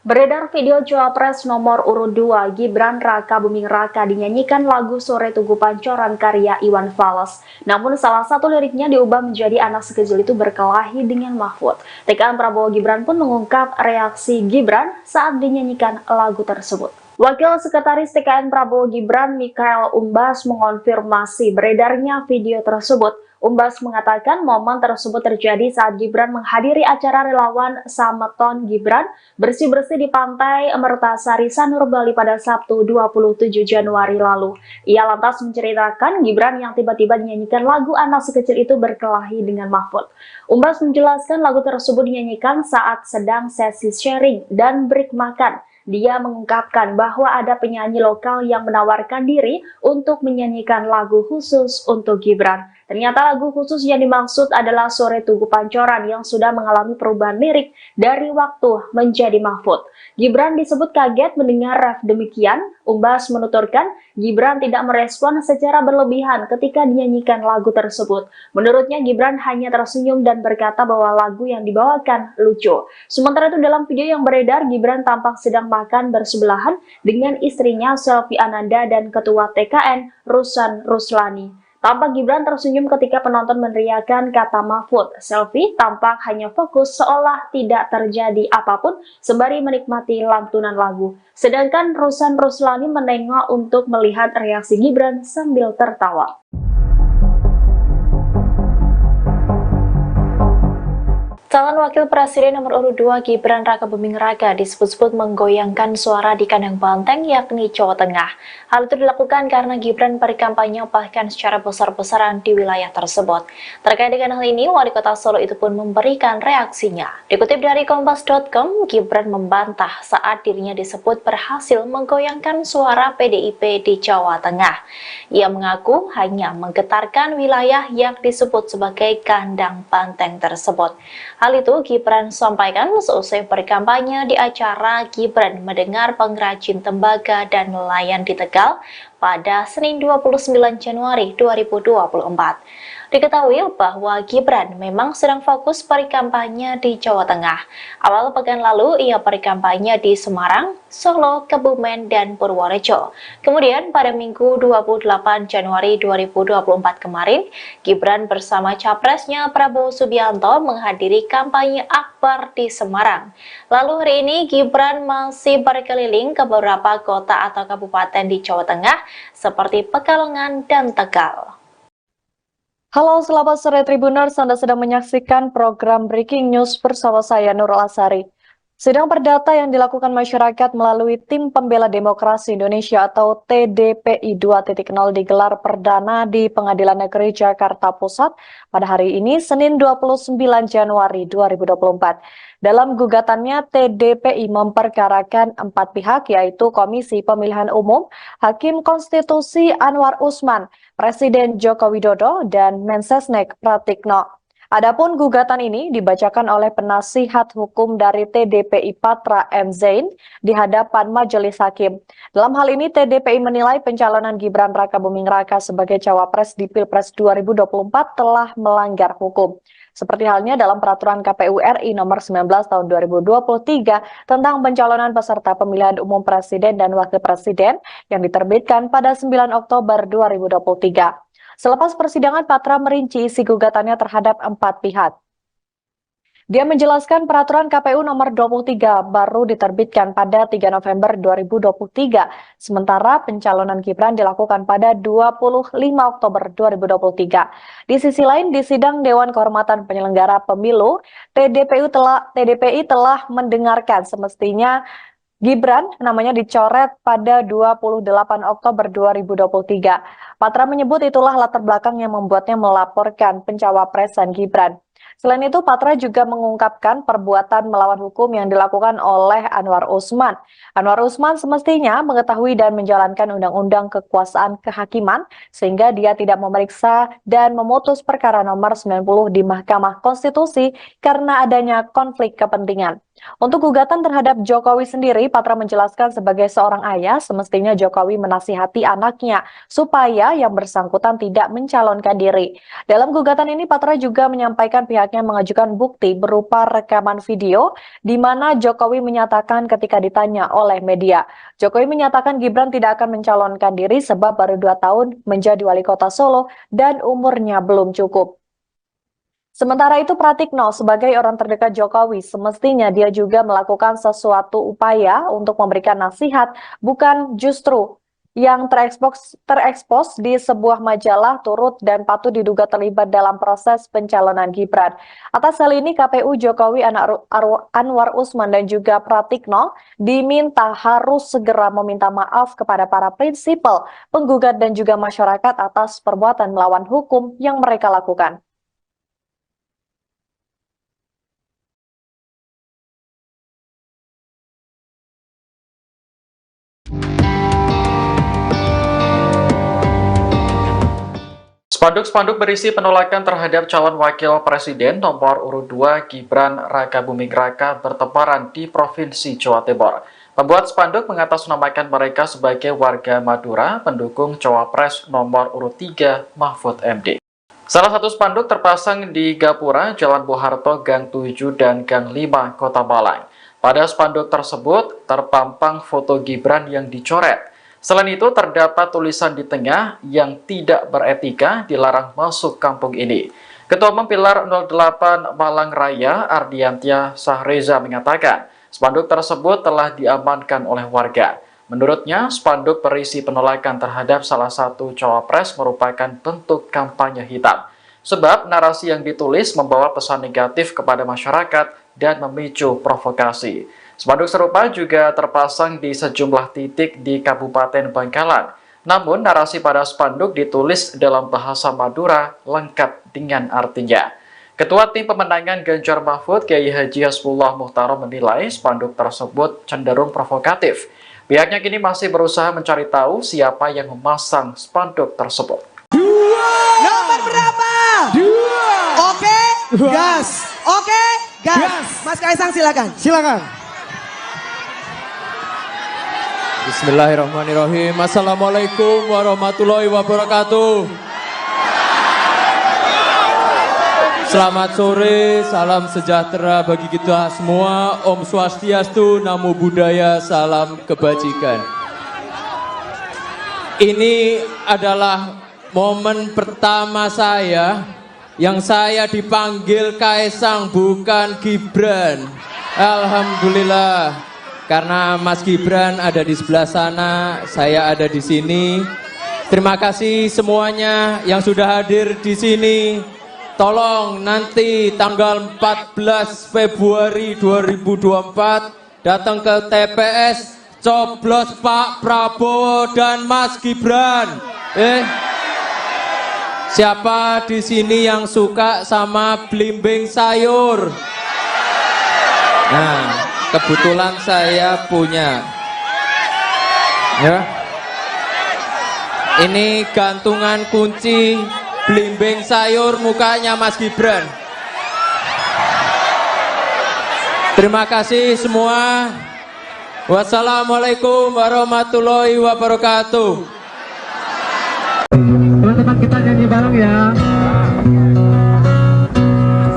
Beredar video Cawapres nomor urut 2 Gibran Rakabuming Raka dinyanyikan lagu Sore Tugu Pancoran karya Iwan Fals. Namun salah satu liriknya diubah menjadi anak sekecil itu berkelahi dengan Mahfud. TKN Prabowo Gibran pun mengungkap reaksi Gibran saat dinyanyikan lagu tersebut. Wakil Sekretaris TKN Prabowo Gibran Mikael Umbas mengonfirmasi beredarnya video tersebut. Umbas mengatakan momen tersebut terjadi saat Gibran menghadiri acara relawan Sameton Gibran bersih-bersih di Pantai Mertasari Sanur Bali pada Sabtu 27 Januari lalu. Ia lantas menceritakan Gibran yang tiba-tiba dinyanyikan lagu anak sekecil itu berkelahi dengan Mahfud. Umbas menjelaskan lagu tersebut dinyanyikan saat sedang sesi sharing dan break makan. Dia mengungkapkan bahwa ada penyanyi lokal yang menawarkan diri untuk menyanyikan lagu khusus untuk Gibran. Ternyata lagu khusus yang dimaksud adalah Sore Tugu Pancoran yang sudah mengalami perubahan lirik dari waktu menjadi Mahfud. Gibran disebut kaget mendengar ref demikian. Umbas menuturkan Gibran tidak merespon secara berlebihan ketika dinyanyikan lagu tersebut. Menurutnya Gibran hanya tersenyum dan berkata bahwa lagu yang dibawakan lucu. Sementara itu dalam video yang beredar, Gibran tampak sedang makan bersebelahan dengan istrinya Selvi Ananda dan Ketua TKN Rusan Ruslani. Tampak Gibran tersenyum ketika penonton meneriakan kata Mahfud. Selvi tampak hanya fokus seolah tidak terjadi apapun sembari menikmati lantunan lagu. Sedangkan Rusan Ruslani menengok untuk melihat reaksi Gibran sambil tertawa. Calon Wakil Presiden nomor urut 2 Gibran Rakabuming Raka disebut-sebut menggoyangkan suara di kandang banteng yakni Jawa Tengah. Hal itu dilakukan karena Gibran berkampanye bahkan secara besar-besaran di wilayah tersebut. Terkait dengan hal ini, Wali Kota Solo itu pun memberikan reaksinya. Dikutip dari Kompas.com, Gibran membantah saat dirinya disebut berhasil menggoyangkan suara PDIP di Jawa Tengah. Ia mengaku hanya menggetarkan wilayah yang disebut sebagai kandang banteng tersebut. Hal itu Gibran sampaikan seusai berkampanye di acara Gibran mendengar pengrajin tembaga dan nelayan di Tegal pada Senin 29 Januari 2024. Diketahui bahwa Gibran memang sedang fokus berkampanye di Jawa Tengah. Awal pekan lalu ia berkampanye di Semarang, Solo, Kebumen, dan Purworejo. Kemudian pada Minggu 28 Januari 2024 kemarin, Gibran bersama capresnya Prabowo Subianto menghadiri kampanye akbar di Semarang. Lalu hari ini Gibran masih berkeliling ke beberapa kota atau kabupaten di Jawa Tengah seperti Pekalongan dan Tegal. Halo, selamat sore Tribuners, Anda sedang menyaksikan program Breaking News bersama saya Nurul Asari. Sidang perdata yang dilakukan masyarakat melalui Tim Pembela Demokrasi Indonesia atau TDPI 2.0 digelar perdana di Pengadilan Negeri Jakarta Pusat pada hari ini, Senin 29 Januari 2024. Dalam gugatannya, TDPI memperkarakan 4 pihak, yaitu Komisi Pemilihan Umum, Hakim Konstitusi Anwar Usman, Presiden Joko Widodo, dan Mensesnek Pratikno. Adapun gugatan ini dibacakan oleh penasihat hukum dari TDPI Patra M. Zain di hadapan majelis hakim. Dalam hal ini, TDPI menilai pencalonan Gibran Rakabuming Raka sebagai cawapres di Pilpres 2024 telah melanggar hukum. Seperti halnya dalam peraturan KPU RI nomor 19 tahun 2023 tentang pencalonan peserta pemilihan umum presiden dan wakil presiden yang diterbitkan pada 9 Oktober 2023. Selepas persidangan, Patra merinci isi gugatannya terhadap 4 pihak. Dia menjelaskan peraturan KPU nomor 23 baru diterbitkan pada 3 November 2023, sementara pencalonan Gibran dilakukan pada 25 Oktober 2023. Di sisi lain, di sidang Dewan Kehormatan Penyelenggara Pemilu, TDPI telah mendengarkan semestinya Gibran namanya dicoret pada 28 Oktober 2023. Patra menyebut itulah latar belakang yang membuatnya melaporkan pencawapresan Gibran. Selain itu, Patra juga mengungkapkan perbuatan melawan hukum yang dilakukan oleh Anwar Usman. Anwar Usman semestinya mengetahui dan menjalankan undang-undang kekuasaan kehakiman sehingga dia tidak memeriksa dan memutus perkara nomor 90 di Mahkamah Konstitusi karena adanya konflik kepentingan. Untuk gugatan terhadap Jokowi sendiri, Patra menjelaskan sebagai seorang ayah, semestinya Jokowi menasihati anaknya supaya yang bersangkutan tidak mencalonkan diri. Dalam gugatan ini, Patra juga menyampaikan pihaknya mengajukan bukti berupa rekaman video di mana Jokowi menyatakan ketika ditanya oleh media, Jokowi menyatakan Gibran tidak akan mencalonkan diri sebab baru 2 tahun menjadi wali kota Solo dan umurnya belum cukup. Sementara itu, Pratikno sebagai orang terdekat Jokowi semestinya dia juga melakukan sesuatu upaya untuk memberikan nasihat, bukan justru yang terekspos di sebuah majalah turut dan patut diduga terlibat dalam proses pencalonan Gibran. Atas hal ini, KPU Jokowi Anwar Usman dan juga Pratikno diminta harus segera meminta maaf kepada para prinsipal, penggugat dan juga masyarakat atas perbuatan melawan hukum yang mereka lakukan. Spanduk-spanduk berisi penolakan terhadap calon wakil presiden nomor urut 2 Gibran Rakabuming Raka bertebaran di Provinsi Jawa Timur. Pembuat spanduk mengatasnamakan mereka sebagai warga Madura pendukung cawapres nomor urut 3 Mahfud MD. Salah satu spanduk terpasang di Gapura, Jalan Bung Harto, Gang 7 dan Gang 5, Kota Malang. Pada spanduk tersebut terpampang foto Gibran yang dicoret. Selain itu, terdapat tulisan di tengah yang tidak beretika dilarang masuk kampung ini. Ketua Umum Pilar 08 Malang Raya, Ardiantia Sahreza mengatakan, spanduk tersebut telah diamankan oleh warga. Menurutnya, spanduk berisi penolakan terhadap salah satu cawapres merupakan bentuk kampanye hitam. sebab narasi yang ditulis membawa pesan negatif kepada masyarakat dan memicu provokasi. Spanduk serupa juga terpasang di sejumlah titik di Kabupaten Bangkalan. Namun, narasi pada spanduk ditulis dalam bahasa Madura lengkap dengan artinya. Ketua Tim Pemenangan Ganjar Mahfud, Kiai Haji Hasbullah Muhtarom menilai spanduk tersebut cenderung provokatif. Pihaknya kini masih berusaha mencari tahu siapa yang memasang spanduk tersebut. Nomor berapa? 2. Oke, gas. Oke, gas. Mas Kaisang silakan. Silakan. Bismillahirrahmanirrahim. Assalamualaikum warahmatullahi wabarakatuh. Selamat sore, salam sejahtera bagi kita semua. Om Swastiastu, Namo Buddhaya, salam kebajikan. Ini adalah momen pertama saya yang saya dipanggil Kaisang, bukan Gibran. Alhamdulillah, karena Mas Gibran ada di sebelah sana, saya ada di sini. Terima kasih semuanya yang sudah hadir di sini. Tolong nanti tanggal 14 Februari 2024 datang ke TPS, coblos Pak Prabowo dan Mas Gibran. Siapa di sini yang suka sama belimbing sayur? Nah, kebetulan saya punya. Ya. Ini gantungan kunci belimbing sayur mukanya Mas Gibran. Terima kasih semua. Wassalamualaikum warahmatullahi wabarakatuh. Teman-teman kita nyanyi bareng ya.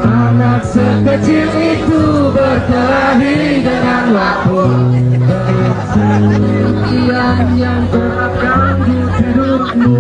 Anak sekecil itu berkelahi dengan waktu. Yang terapkan di hidupmu.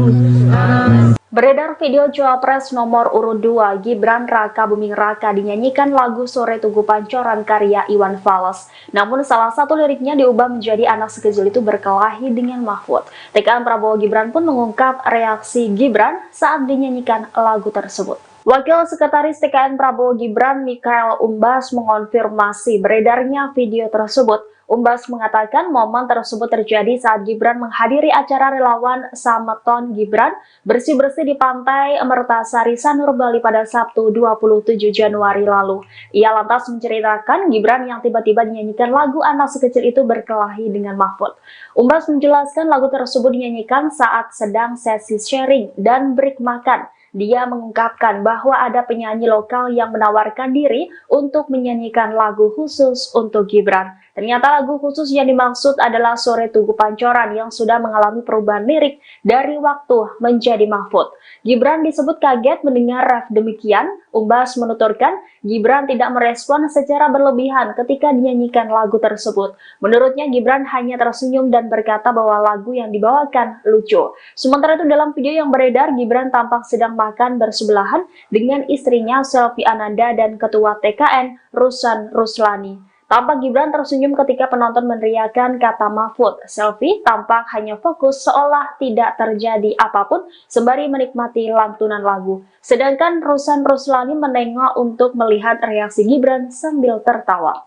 Beredar video Cawapres nomor urut 2 Gibran Raka Buming Raka dinyanyikan lagu Sore Tugu Pancoran karya Iwan Fals. Namun salah satu liriknya diubah menjadi anak sekecil itu berkelahi dengan Mahfud. TKN Prabowo Gibran pun mengungkap reaksi Gibran saat dinyanyikan lagu tersebut. Wakil Sekretaris TKN Prabowo Gibran Mikhael Umbas mengonfirmasi beredarnya video tersebut. Umbas mengatakan momen tersebut terjadi saat Gibran menghadiri acara relawan Sameton Gibran bersih-bersih di Pantai Mertasari Sanur Bali pada Sabtu 27 Januari lalu. Ia lantas menceritakan Gibran yang tiba-tiba dinyanyikan lagu anak sekecil itu berkelahi dengan Mahfud. Umbas menjelaskan lagu tersebut dinyanyikan saat sedang sesi sharing dan break makan. Dia mengungkapkan bahwa ada penyanyi lokal yang menawarkan diri untuk menyanyikan lagu khusus untuk Gibran. Ternyata lagu khusus yang dimaksud adalah Sore Tugu Pancoran yang sudah mengalami perubahan lirik dari waktu menjadi Mahfud. Gibran disebut kaget mendengar ref demikian. Umbas menuturkan Gibran tidak merespon secara berlebihan ketika dinyanyikan lagu tersebut. Menurutnya Gibran hanya tersenyum dan berkata bahwa lagu yang dibawakan lucu. Sementara itu dalam video yang beredar, Gibran tampak sedang makan bersebelahan dengan istrinya Selvi Ananda dan Ketua TKN Rusan Ruslani. Tampak Gibran tersenyum ketika penonton meneriakkan kata Mahfud. Selvi tampak hanya fokus seolah tidak terjadi apapun sembari menikmati lantunan lagu. Sedangkan Rusan Ruslani menengok untuk melihat reaksi Gibran sambil tertawa.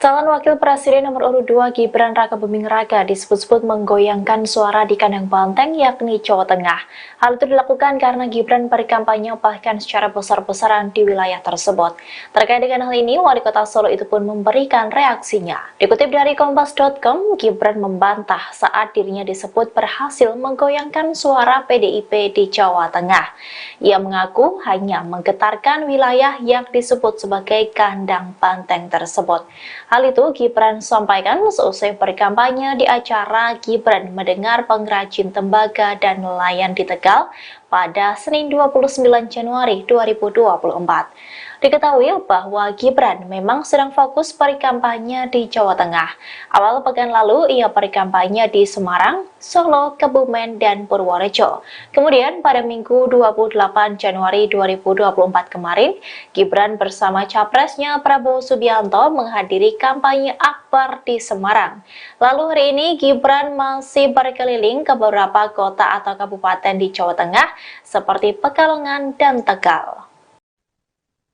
Calon Wakil Presiden nomor urut 2 Gibran Raka Buming Raka disebut-sebut menggoyangkan suara di kandang banteng yakni Jawa Tengah. Hal itu dilakukan karena Gibran berkampanye bahkan secara besar-besaran di wilayah tersebut. Terkait dengan hal ini, Wali Kota Solo itu pun memberikan reaksinya. Dikutip dari Kompas.com, Gibran membantah saat dirinya disebut berhasil menggoyangkan suara PDIP di Jawa Tengah. Ia mengaku hanya menggetarkan wilayah yang disebut sebagai kandang banteng tersebut. Hal itu Gibran sampaikan seusai berkampanye di acara Gibran Mendengar Pengrajin Tembaga dan Nelayan di Tegal pada Senin 29 Januari 2024. Diketahui bahwa Gibran memang sedang fokus berkampanye di Jawa Tengah. Awal pekan lalu ia berkampanye di Semarang, Solo, Kebumen, dan Purworejo. Kemudian pada Minggu 28 Januari 2024 kemarin, Gibran bersama capresnya Prabowo Subianto menghadiri kampanye akbar di Semarang. Lalu hari ini Gibran masih berkeliling ke beberapa kota atau kabupaten di Jawa Tengah seperti Pekalongan dan Tegal.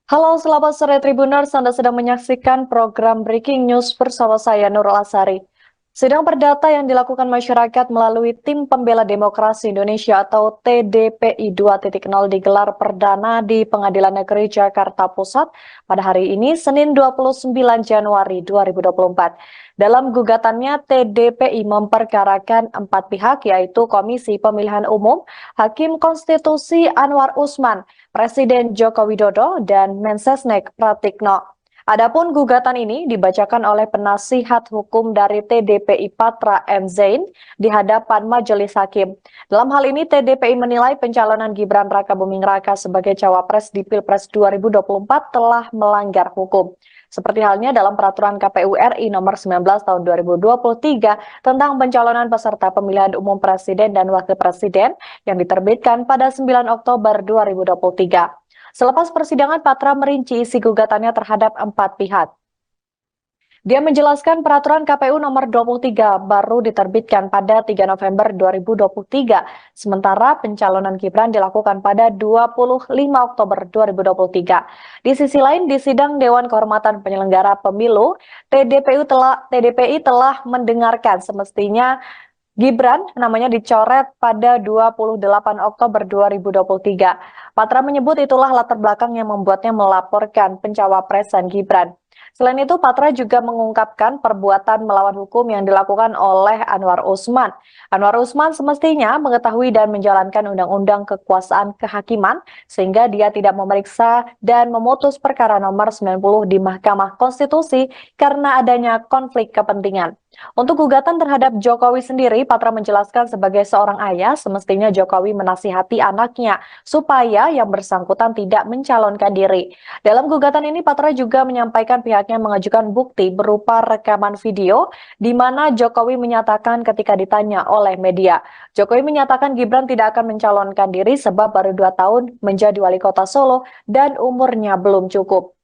Halo, selamat sore Tribuners, Anda sedang menyaksikan program Breaking News bersama saya Nurul Asari. Sidang perdata yang dilakukan masyarakat melalui Tim Pembela Demokrasi Indonesia atau TDPI 2.0 digelar perdana di Pengadilan Negeri Jakarta Pusat pada hari ini, Senin 29 Januari 2024. Dalam gugatannya, TDPI memperkarakan 4 pihak, yaitu Komisi Pemilihan Umum, Hakim Konstitusi Anwar Usman, Presiden Joko Widodo, dan Mensesnek Pratikno. Adapun gugatan ini dibacakan oleh penasihat hukum dari TDPI Patra M. Zain di hadapan majelis hakim. Dalam hal ini, TDPI menilai pencalonan Gibran Rakabuming Raka sebagai cawapres di Pilpres 2024 telah melanggar hukum. Seperti halnya dalam peraturan KPU RI nomor 19 tahun 2023 tentang pencalonan peserta pemilihan umum presiden dan wakil presiden yang diterbitkan pada 9 Oktober 2023. Selepas persidangan, Patra merinci isi gugatannya terhadap 4 pihak. Dia menjelaskan peraturan KPU nomor 23 baru diterbitkan pada 3 November 2023, sementara pencalonan Gibran dilakukan pada 25 Oktober 2023. Di sisi lain, di sidang Dewan Kehormatan Penyelenggara Pemilu, TDPI telah mendengarkan semestinya Gibran namanya dicoret pada 28 Oktober 2023. Patra menyebut itulah latar belakang yang membuatnya melaporkan pencawapresan Gibran. Selain itu, Patra juga mengungkapkan perbuatan melawan hukum yang dilakukan oleh Anwar Usman. Anwar Usman semestinya mengetahui dan menjalankan undang-undang kekuasaan kehakiman, sehingga dia tidak memeriksa dan memutus perkara nomor 90 di Mahkamah Konstitusi karena adanya konflik kepentingan. Untuk gugatan terhadap Jokowi sendiri, Patra menjelaskan sebagai seorang ayah, semestinya Jokowi menasihati anaknya supaya yang bersangkutan tidak mencalonkan diri. Dalam gugatan ini, Patra juga menyampaikan pihaknya mengajukan bukti berupa rekaman video di mana Jokowi menyatakan ketika ditanya oleh media, Jokowi menyatakan Gibran tidak akan mencalonkan diri sebab baru 2 tahun menjadi wali kota Solo dan umurnya belum cukup.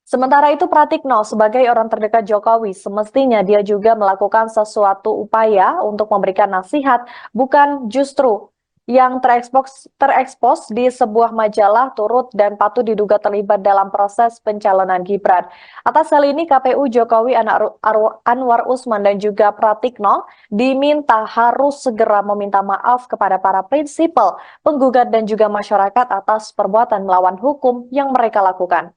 Sementara itu, Pratikno sebagai orang terdekat Jokowi, semestinya dia juga melakukan sesuatu upaya untuk memberikan nasihat, bukan justru yang terekspos di sebuah majalah turut dan patut diduga terlibat dalam proses pencalonan Gibran. Atas hal ini, KPU Jokowi Anwar Usman dan juga Pratikno diminta harus segera meminta maaf kepada para prinsipal, penggugat dan juga masyarakat atas perbuatan melawan hukum yang mereka lakukan.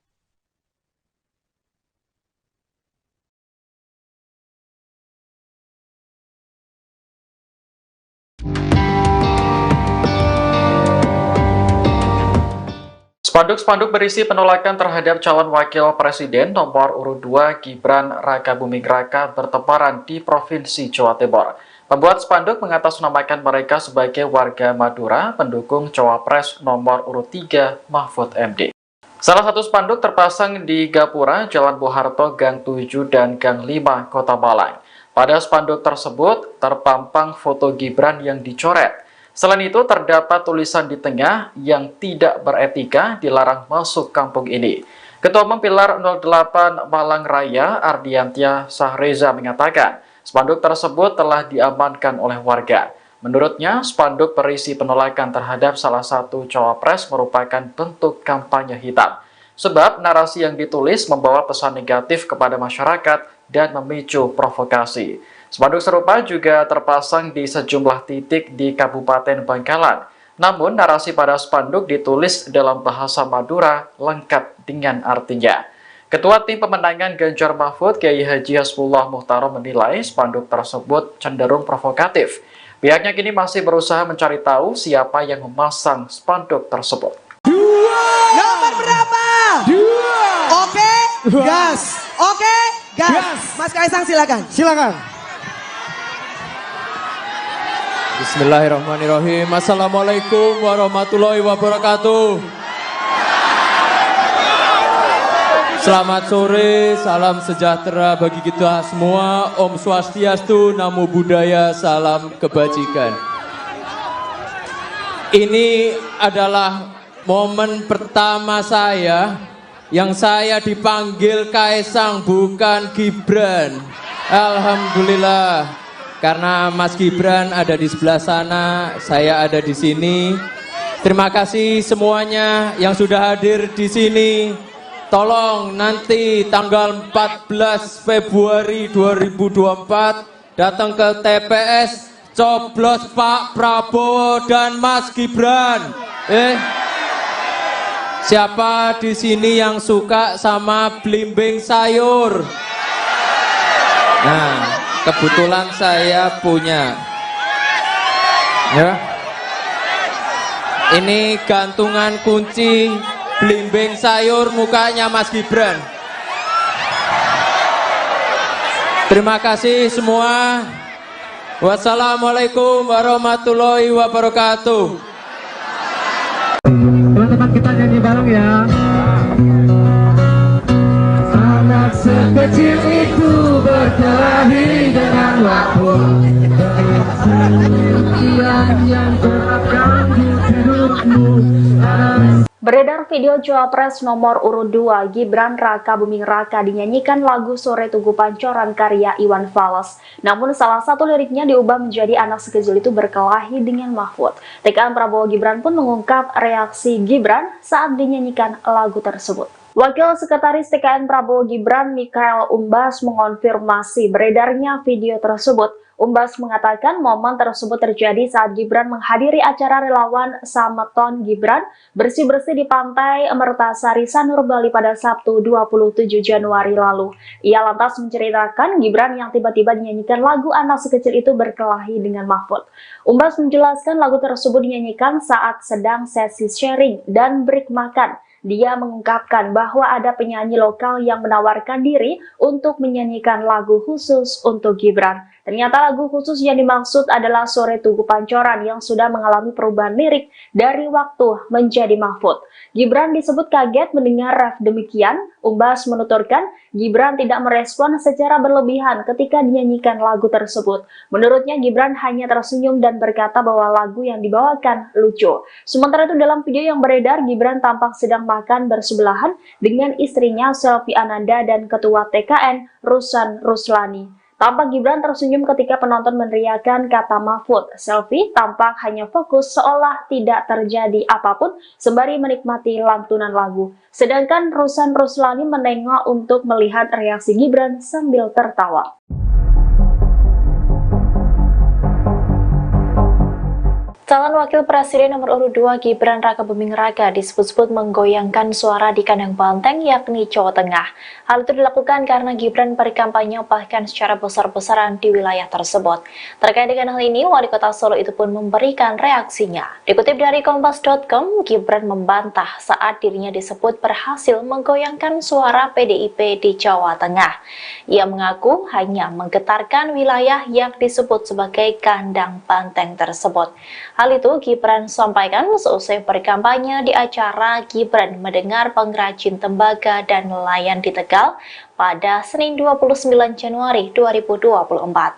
Spanduk-spanduk berisi penolakan terhadap calon wakil presiden nomor urut 2 Gibran Rakabuming Raka bertebaran di Provinsi Jawa Timur. Pembuat spanduk mengatasnamakan mereka sebagai warga Madura pendukung cawapres nomor urut 3 Mahfud MD. Salah satu spanduk terpasang di Gapura, Jalan Bung Harto, Gang 7 dan Gang 5, Kota Malang. Pada spanduk tersebut terpampang foto Gibran yang dicoret. Selain itu, terdapat tulisan di tengah yang tidak beretika dilarang masuk kampung ini. Ketua Umum Pilar 08 Malang Raya, Ardiantia Sahreza mengatakan, spanduk tersebut telah diamankan oleh warga. Menurutnya, spanduk berisi penolakan terhadap salah satu cawapres merupakan bentuk kampanye hitam. Sebab narasi yang ditulis membawa pesan negatif kepada masyarakat dan memicu provokasi. Spanduk serupa juga terpasang di sejumlah titik di Kabupaten Bangkalan. Namun, narasi pada spanduk ditulis dalam bahasa Madura lengkap dengan artinya. Ketua Tim Pemenangan Ganjar Mahfud, Kiai Haji Hasbullah Muhtarom menilai spanduk tersebut cenderung provokatif. Pihaknya kini masih berusaha mencari tahu siapa yang memasang spanduk tersebut. Nomor berapa? 2. Oke, gas. Oke, gas. Mas Kaisang silakan. Silakan. Bismillahirrahmanirrahim. Assalamualaikum warahmatullahi wabarakatuh. Selamat sore, salam sejahtera bagi kita semua. Om Swastiastu, Namo Buddhaya, salam kebajikan. Ini adalah momen pertama saya yang saya dipanggil Kaisang, bukan Gibran. Alhamdulillah, karena Mas Gibran ada di sebelah sana, saya ada di sini. Terima kasih semuanya yang sudah hadir di sini. Tolong nanti tanggal 14 Februari 2024 datang ke TPS, coblos Pak Prabowo dan Mas Gibran. Siapa di sini yang suka sama belimbing sayur? Nah, kebetulan saya punya. Ya. Ini gantungan kunci belimbing sayur mukanya Mas Gibran. Terima kasih semua. Wassalamualaikum warahmatullahi wabarakatuh. Teman-teman kita nyanyi bareng ya. Anak sekecil itu berkelahi dengan waktu. Yang terapkan di hidupmu. Beredar video Cawapres nomor urut 2 Gibran Raka Buming Raka dinyanyikan lagu Sore Tugu Pancoran karya Iwan Fals. Namun salah satu liriknya diubah menjadi anak sekecil itu berkelahi dengan Mahfud. TKN Prabowo Gibran pun mengungkap reaksi Gibran saat dinyanyikan lagu tersebut. Wakil Sekretaris TKN Prabowo Gibran Mikhael Umbas mengonfirmasi beredarnya video tersebut. Umbas mengatakan momen tersebut terjadi saat Gibran menghadiri acara relawan Sameton Gibran bersih-bersih di Pantai Mertasari Sanur Bali pada Sabtu 27 Januari lalu. Ia lantas menceritakan Gibran yang tiba-tiba dinyanyikan lagu anak sekecil itu berkelahi dengan Mahfud. Umbas menjelaskan lagu tersebut dinyanyikan saat sedang sesi sharing dan break makan. Dia mengungkapkan bahwa ada penyanyi lokal yang menawarkan diri untuk menyanyikan lagu khusus untuk Gibran. Ternyata lagu khusus yang dimaksud adalah Sore Tugu Pancoran yang sudah mengalami perubahan lirik dari waktu menjadi Mahfud. Gibran disebut kaget mendengar ref demikian. Umbas menuturkan Gibran tidak merespon secara berlebihan ketika dinyanyikan lagu tersebut. Menurutnya Gibran hanya tersenyum dan berkata bahwa lagu yang dibawakan lucu. Sementara itu dalam video yang beredar, Gibran tampak sedang makan bersebelahan dengan istrinya Selvi Ananda dan Ketua TKN Rusan Ruslani. Tampak Gibran tersenyum ketika penonton meneriakkan kata Mahfud. Selvi tampak hanya fokus seolah tidak terjadi apapun sembari menikmati lantunan lagu. Sedangkan Rusan Ruslani menengok untuk melihat reaksi Gibran sambil tertawa. Calon Wakil Presiden nomor urut 2 Gibran Raka Buming Raka disebut-sebut menggoyangkan suara di kandang banteng yakni Jawa Tengah. Hal itu dilakukan karena Gibran berkampanye bahkan secara besar-besaran di wilayah tersebut. Terkait dengan hal ini, Wali Kota Solo itu pun memberikan reaksinya. Dikutip dari Kompas.com, Gibran membantah saat dirinya disebut berhasil menggoyangkan suara PDIP di Jawa Tengah. Ia mengaku hanya menggetarkan wilayah yang disebut sebagai kandang banteng tersebut. Hal itu Gibran sampaikan seusai berkampanye di acara Gibran Mendengar Pengrajin Tembaga dan Nelayan di Tegal pada Senin 29 Januari 2024.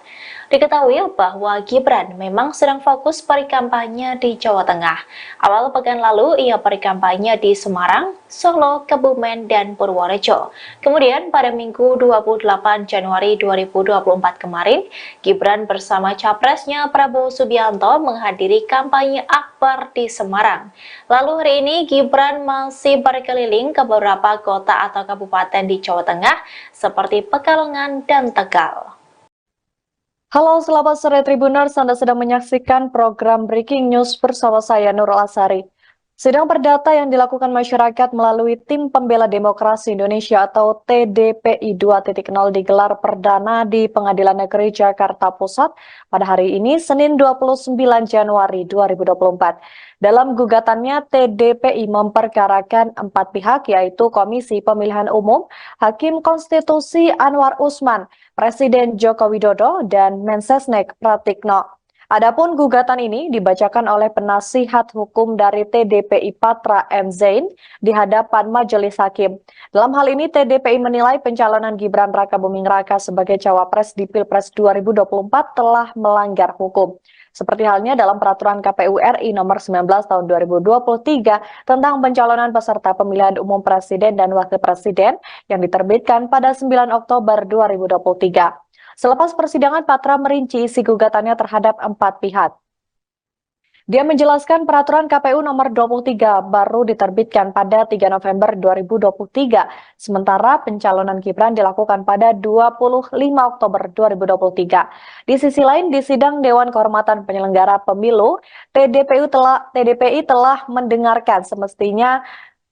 Diketahui bahwa Gibran memang sedang fokus berkampanye di Jawa Tengah. Awal pekan lalu ia berkampanye di Semarang, Solo, Kebumen, dan Purworejo. Kemudian pada Minggu 28 Januari 2024 kemarin, Gibran bersama capresnya Prabowo Subianto menghadiri kampanye akbar di Semarang. Lalu hari ini Gibran masih berkeliling ke beberapa kota atau kabupaten di Jawa Tengah seperti Pekalongan dan Tegal. Halo, selamat sore Tribuners. Anda sedang menyaksikan program Breaking News bersama saya Nurul Asari. Sidang perdata yang dilakukan masyarakat melalui Tim Pembela Demokrasi Indonesia atau TDPI 2.0 digelar perdana di Pengadilan Negeri Jakarta Pusat pada hari ini, Senin 29 Januari 2024. Dalam gugatannya, TDPI memperkarakan 4 pihak, yaitu Komisi Pemilihan Umum, Hakim Konstitusi Anwar Usman, Presiden Joko Widodo, dan Mensesnek Pratikno. Adapun gugatan ini dibacakan oleh penasihat hukum dari TDPI Patra M. Zain di hadapan majelis hakim. Dalam hal ini TDPI menilai pencalonan Gibran Rakabuming Raka sebagai cawapres di Pilpres 2024 telah melanggar hukum. Seperti halnya dalam peraturan KPU RI nomor 19 tahun 2023 tentang pencalonan peserta pemilihan umum presiden dan wakil presiden yang diterbitkan pada 9 Oktober 2023. Selepas persidangan, Patra merinci isi gugatannya terhadap 4 pihak. Dia menjelaskan peraturan KPU nomor 23 baru diterbitkan pada 3 November 2023, sementara pencalonan Gibran dilakukan pada 25 Oktober 2023. Di sisi lain, di sidang Dewan Kehormatan Penyelenggara Pemilu, TDPI telah mendengarkan semestinya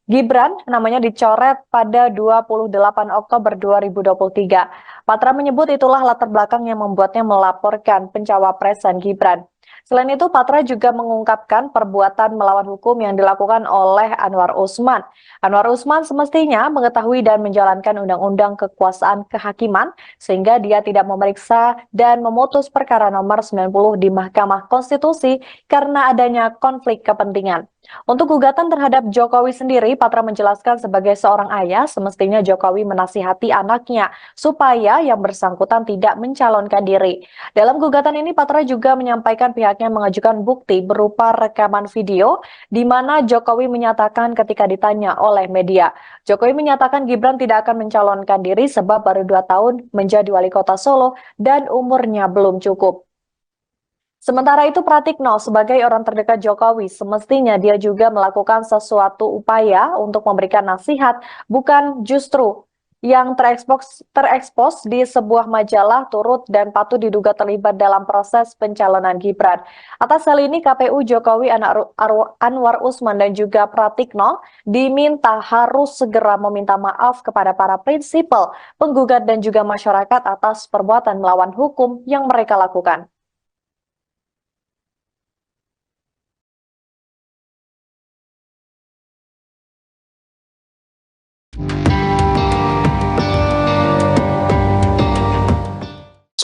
Gibran namanya dicoret pada 28 Oktober 2023. Patra menyebut itulah latar belakang yang membuatnya melaporkan pencawapresan Gibran. Selain itu, Patra juga mengungkapkan perbuatan melawan hukum yang dilakukan oleh Anwar Usman. Anwar Usman semestinya mengetahui dan menjalankan undang-undang kekuasaan kehakiman sehingga dia tidak memeriksa dan memutus perkara nomor 90 di Mahkamah Konstitusi karena adanya konflik kepentingan. Untuk gugatan terhadap Jokowi sendiri, Patra menjelaskan sebagai seorang ayah, semestinya Jokowi menasihati anaknya supaya yang bersangkutan tidak mencalonkan diri. Dalam gugatan ini, Patra juga menyampaikan pihaknya mengajukan bukti berupa rekaman video di mana Jokowi menyatakan ketika ditanya oleh media, Jokowi menyatakan Gibran tidak akan mencalonkan diri sebab baru 2 tahun menjadi wali kota Solo dan umurnya belum cukup. Sementara itu, Pratikno sebagai orang terdekat Jokowi semestinya dia juga melakukan sesuatu upaya untuk memberikan nasihat, bukan justru yang terekspos di sebuah majalah turut dan patut diduga terlibat dalam proses pencalonan Gibran. Atas hal ini KPU Jokowi Anwar Usman dan juga Pratikno diminta harus segera meminta maaf kepada para prinsipal, penggugat dan juga masyarakat atas perbuatan melawan hukum yang mereka lakukan.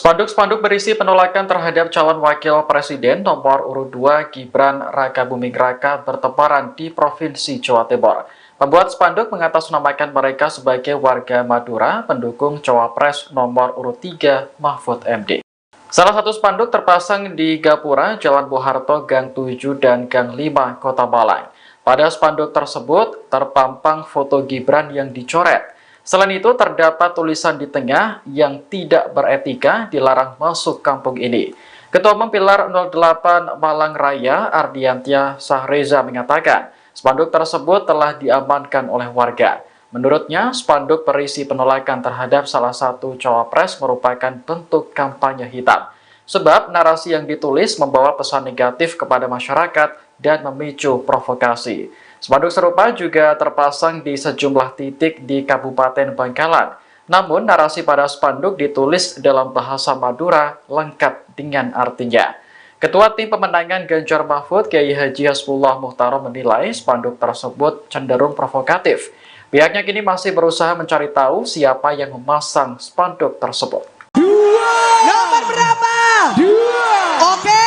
Spanduk-spanduk berisi penolakan terhadap calon wakil presiden nomor urut 2 Gibran Rakabuming Raka bertebaran di Provinsi Jawa Timur. Pembuat spanduk mengatasnamakan mereka sebagai warga Madura pendukung cawapres nomor urut 3 Mahfud MD. Salah satu spanduk terpasang di Gapura, Jalan Bung Harto, Gang 7 dan Gang 5, Kota Malang. Pada spanduk tersebut terpampang foto Gibran yang dicoret. Selain itu, terdapat tulisan di tengah yang tidak beretika dilarang masuk kampung ini. Ketua Umum Pilar 08 Malang Raya, Ardiantia Sahreza mengatakan, spanduk tersebut telah diamankan oleh warga. Menurutnya, spanduk berisi penolakan terhadap salah satu cawapres merupakan bentuk kampanye hitam. Sebab narasi yang ditulis membawa pesan negatif kepada masyarakat dan memicu provokasi. Spanduk serupa juga terpasang di sejumlah titik di Kabupaten Bangkalan. Namun, narasi pada spanduk ditulis dalam bahasa Madura lengkap dengan artinya. Ketua Tim Pemenangan Ganjar Mahfud, Kiai Haji Hasbullah Muhtarom menilai spanduk tersebut cenderung provokatif. Pihaknya kini masih berusaha mencari tahu siapa yang memasang spanduk tersebut. Nomor berapa? 2. Oke,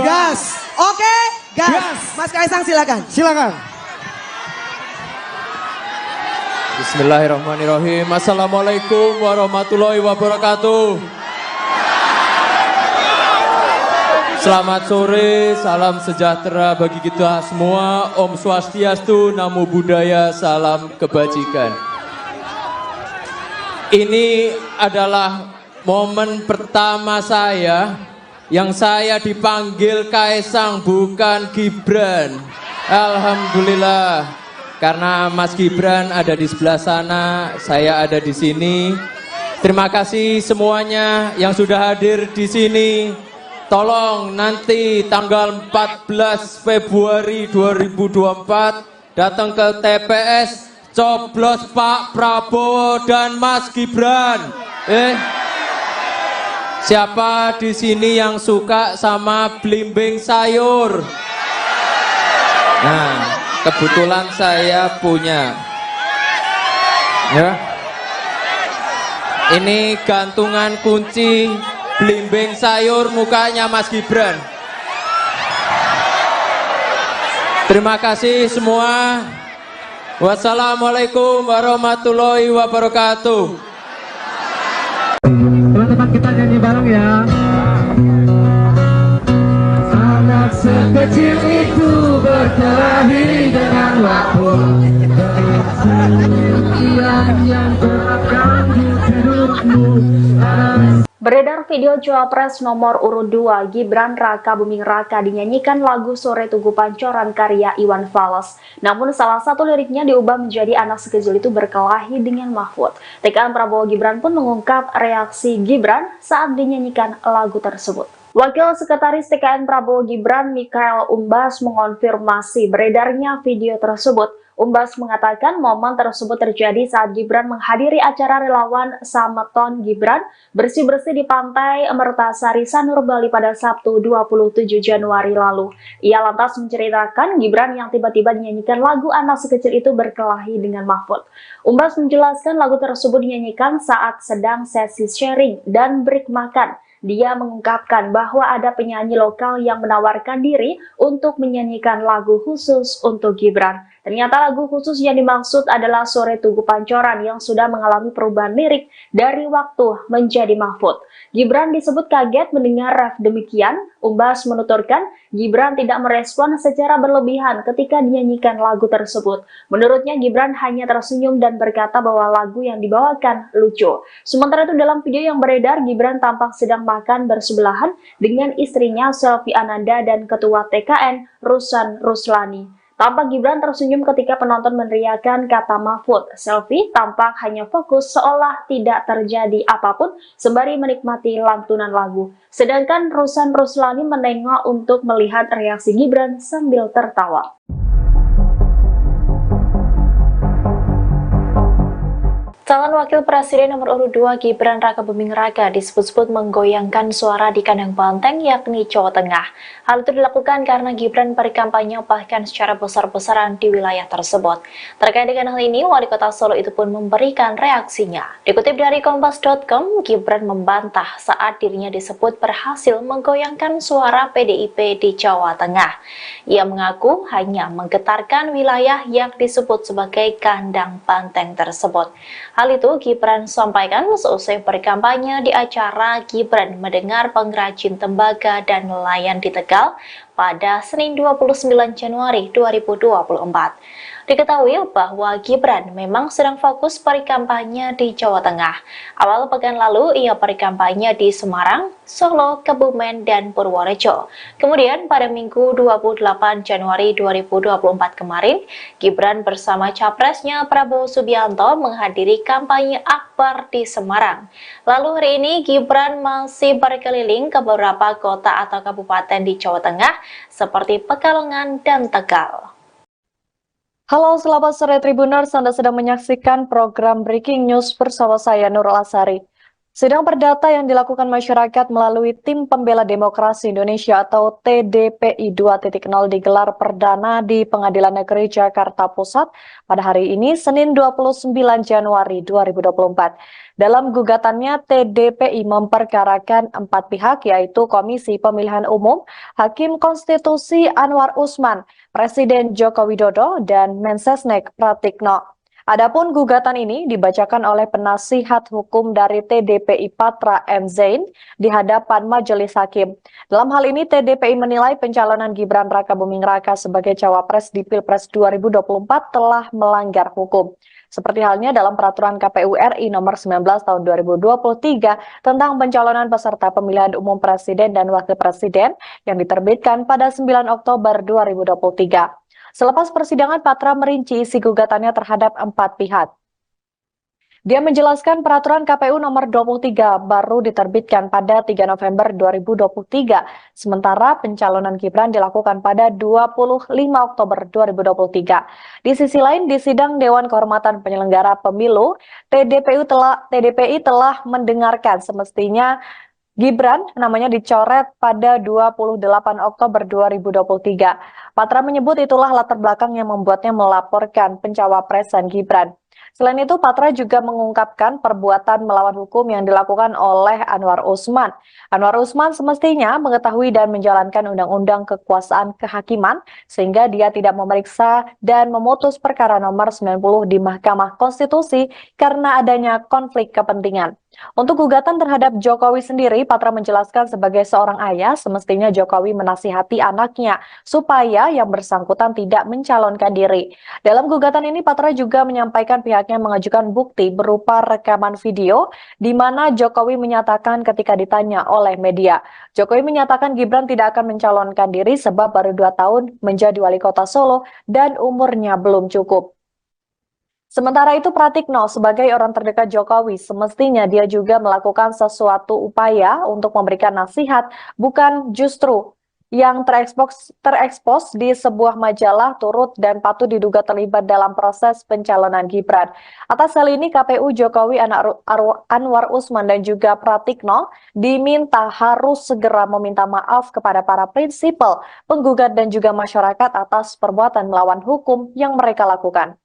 gas. Oke, gas. Mas Kaisang silakan. Silakan. Bismillahirrahmanirrahim. Assalamualaikum warahmatullahi wabarakatuh. Selamat sore, salam sejahtera bagi kita semua. Om Swastiastu, Namo Buddhaya, salam kebajikan. Ini adalah momen pertama saya yang saya dipanggil Kaisang, bukan Gibran. Alhamdulillah. Karena Mas Gibran ada di sebelah sana, saya ada di sini. Terima kasih semuanya yang sudah hadir di sini. Tolong nanti tanggal 14 Februari 2024 datang ke TPS, coblos Pak Prabowo dan Mas Gibran. Siapa di sini yang suka sama belimbing sayur? Nah, kebetulan saya punya. Ya. Ini gantungan kunci belimbing sayur mukanya Mas Gibran. Terima kasih semua. Wassalamualaikum warahmatullahi wabarakatuh. Teman-teman kita nyanyi bareng ya. Anak sekecil itu berkelahi dengan waktu. Yang terganggu hidupmu. Beredar video Cawapres nomor urut 2 Gibran Raka Buming Raka dinyanyikan lagu Sore Tugu Pancoran karya Iwan Fals. Namun salah satu liriknya diubah menjadi anak sekecil itu berkelahi dengan Mahfud. TKN Prabowo Gibran pun mengungkap reaksi Gibran saat dinyanyikan lagu tersebut. Wakil Sekretaris TKN Prabowo Gibran Mikhael Umbas mengonfirmasi beredarnya video tersebut. Umbas mengatakan momen tersebut terjadi saat Gibran menghadiri acara relawan Sameton Gibran bersih-bersih di Pantai Mertasari Sanur Bali pada Sabtu 27 Januari lalu. Ia lantas menceritakan Gibran yang tiba-tiba dinyanyikan lagu anak sekecil itu berkelahi dengan Mahfud. Umbas menjelaskan lagu tersebut dinyanyikan saat sedang sesi sharing dan break makan. Dia mengungkapkan bahwa ada penyanyi lokal yang menawarkan diri untuk menyanyikan lagu khusus untuk Gibran. Ternyata lagu khusus yang dimaksud adalah Sore Tugu Pancoran yang sudah mengalami perubahan lirik dari waktu menjadi Mahfud. Gibran disebut kaget mendengar ref demikian. Umbas menuturkan Gibran tidak merespon secara berlebihan ketika dinyanyikan lagu tersebut. Menurutnya Gibran hanya tersenyum dan berkata bahwa lagu yang dibawakan lucu. Sementara itu dalam video yang beredar, Gibran tampak sedang makan bersebelahan dengan istrinya Selvi Ananda dan Ketua TKN Rusan Ruslani. Tampak Gibran tersenyum ketika penonton meneriakan kata Mahfud. Selvi tampak hanya fokus seolah tidak terjadi apapun sembari menikmati lantunan lagu. Sedangkan Rusan Ruslani menengok untuk melihat reaksi Gibran sambil tertawa. Calon Wakil Presiden nomor urut 2 Gibran Raka Buming Raka disebut-sebut menggoyangkan suara di kandang banteng yakni Jawa Tengah. Hal itu dilakukan karena Gibran berkampanye bahkan secara besar-besaran di wilayah tersebut. Terkait dengan hal ini, Wali Kota Solo itu pun memberikan reaksinya. Dikutip dari Kompas.com, Gibran membantah saat dirinya disebut berhasil menggoyangkan suara PDIP di Jawa Tengah. Ia mengaku hanya menggetarkan wilayah yang disebut sebagai kandang banteng tersebut. Hal itu Gibran sampaikan seusai berkampanye di acara Gibran mendengar pengrajin tembaga dan nelayan di Tegal pada Senin 29 Januari 2024. Diketahui bahwa Gibran memang sedang fokus berkampanye di Jawa Tengah. Awal pekan lalu ia berkampanye di Semarang, Solo, Kebumen, dan Purworejo. Kemudian pada Minggu 28 Januari 2024 kemarin, Gibran bersama capresnya Prabowo Subianto menghadiri kampanye akbar di Semarang. Lalu hari ini Gibran masih berkeliling ke beberapa kota atau kabupaten di Jawa Tengah seperti Pekalongan dan Tegal. Halo, selamat sore Tribuners, Anda sedang menyaksikan program Breaking News bersama saya Nurul Asari. Sidang perdata yang dilakukan masyarakat melalui Tim Pembela Demokrasi Indonesia atau TDPI 2.0 digelar perdana di Pengadilan Negeri Jakarta Pusat pada hari ini, Senin 29 Januari 2024. Dalam gugatannya, TDPI memperkarakan 4 pihak, yaitu Komisi Pemilihan Umum, Hakim Konstitusi Anwar Usman, Presiden Joko Widodo, dan Mensesnek Pratikno. Adapun gugatan ini dibacakan oleh penasihat hukum dari TDPI Patra M. Zain di hadapan majelis hakim. Dalam hal ini, TDPI menilai pencalonan Gibran Raka Buming Raka sebagai cawapres di Pilpres 2024 telah melanggar hukum. Seperti halnya dalam peraturan KPU RI nomor 19 tahun 2023 tentang pencalonan peserta pemilihan umum presiden dan wakil presiden yang diterbitkan pada 9 Oktober 2023. Selepas persidangan, Patra merinci isi gugatannya terhadap 4 pihak. Dia menjelaskan peraturan KPU nomor 23 baru diterbitkan pada 3 November 2023, sementara pencalonan Gibran dilakukan pada 25 Oktober 2023. Di sisi lain, di sidang Dewan Kehormatan Penyelenggara Pemilu, TDPI telah mendengarkan semestinya Gibran namanya dicoret pada 28 Oktober 2023. Patra menyebut itulah latar belakang yang membuatnya melaporkan pencawapresan Gibran. Selain itu, Patra juga mengungkapkan perbuatan melawan hukum yang dilakukan oleh Anwar Usman. Anwar Usman semestinya mengetahui dan menjalankan undang-undang kekuasaan kehakiman sehingga dia tidak memeriksa dan memutus perkara nomor 90 di Mahkamah Konstitusi karena adanya konflik kepentingan. Untuk gugatan terhadap Jokowi sendiri, Patra menjelaskan sebagai seorang ayah, semestinya Jokowi menasihati anaknya supaya yang bersangkutan tidak mencalonkan diri. Dalam gugatan ini, Patra juga menyampaikan pihaknya mengajukan bukti berupa rekaman video, di mana Jokowi menyatakan ketika ditanya oleh media, Jokowi menyatakan Gibran tidak akan mencalonkan diri sebab baru 2 tahun menjadi wali kota Solo dan umurnya belum cukup. Sementara itu, Pratikno sebagai orang terdekat Jokowi semestinya dia juga melakukan sesuatu upaya untuk memberikan nasihat, bukan justru yang terekspos di sebuah majalah turut dan patut diduga terlibat dalam proses pencalonan Gibran. Atas hal ini, KPU Jokowi Anwar Usman dan juga Pratikno diminta harus segera meminta maaf kepada para prinsipal, penggugat dan juga masyarakat atas perbuatan melawan hukum yang mereka lakukan.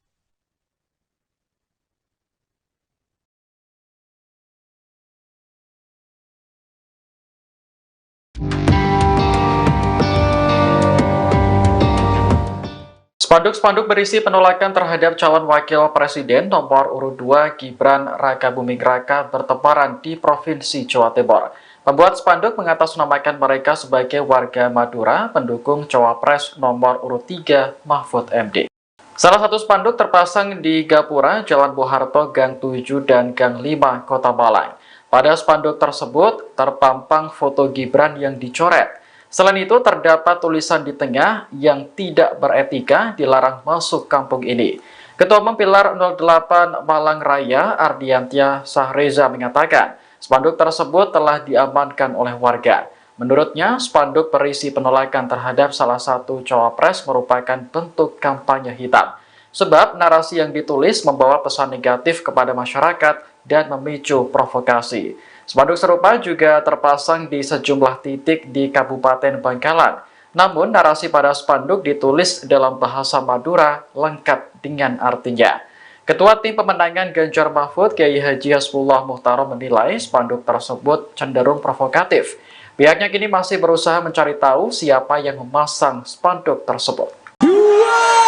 Spanduk-spanduk berisi penolakan terhadap calon wakil presiden nomor urut 2 Gibran Rakabuming Raka bertebaran di Provinsi Jawa Timur. Pembuat spanduk mengatasnamakan mereka sebagai warga Madura pendukung cawapres nomor urut 3 Mahfud MD. Salah satu spanduk terpasang di Gapura, Jalan Boharto, Gang 7 dan Gang 5, Kota Malang. Pada spanduk tersebut terpampang foto Gibran yang dicoret. Selain itu, terdapat tulisan di tengah yang tidak beretika dilarang masuk kampung ini. Ketua Umum Pilar 08 Malang Raya, Ardiantia Sahreza mengatakan, spanduk tersebut telah diamankan oleh warga. Menurutnya, spanduk berisi penolakan terhadap salah satu cawapres merupakan bentuk kampanye hitam. Sebab narasi yang ditulis membawa pesan negatif kepada masyarakat dan memicu provokasi. Spanduk serupa juga terpasang di sejumlah titik di Kabupaten Bangkalan. Namun, narasi pada spanduk ditulis dalam bahasa Madura lengkap dengan artinya. Ketua Tim Pemenangan Ganjar Mahfud, Kiai Haji Hasbullah Muhtarom menilai spanduk tersebut cenderung provokatif. Pihaknya kini masih berusaha mencari tahu siapa yang memasang spanduk tersebut.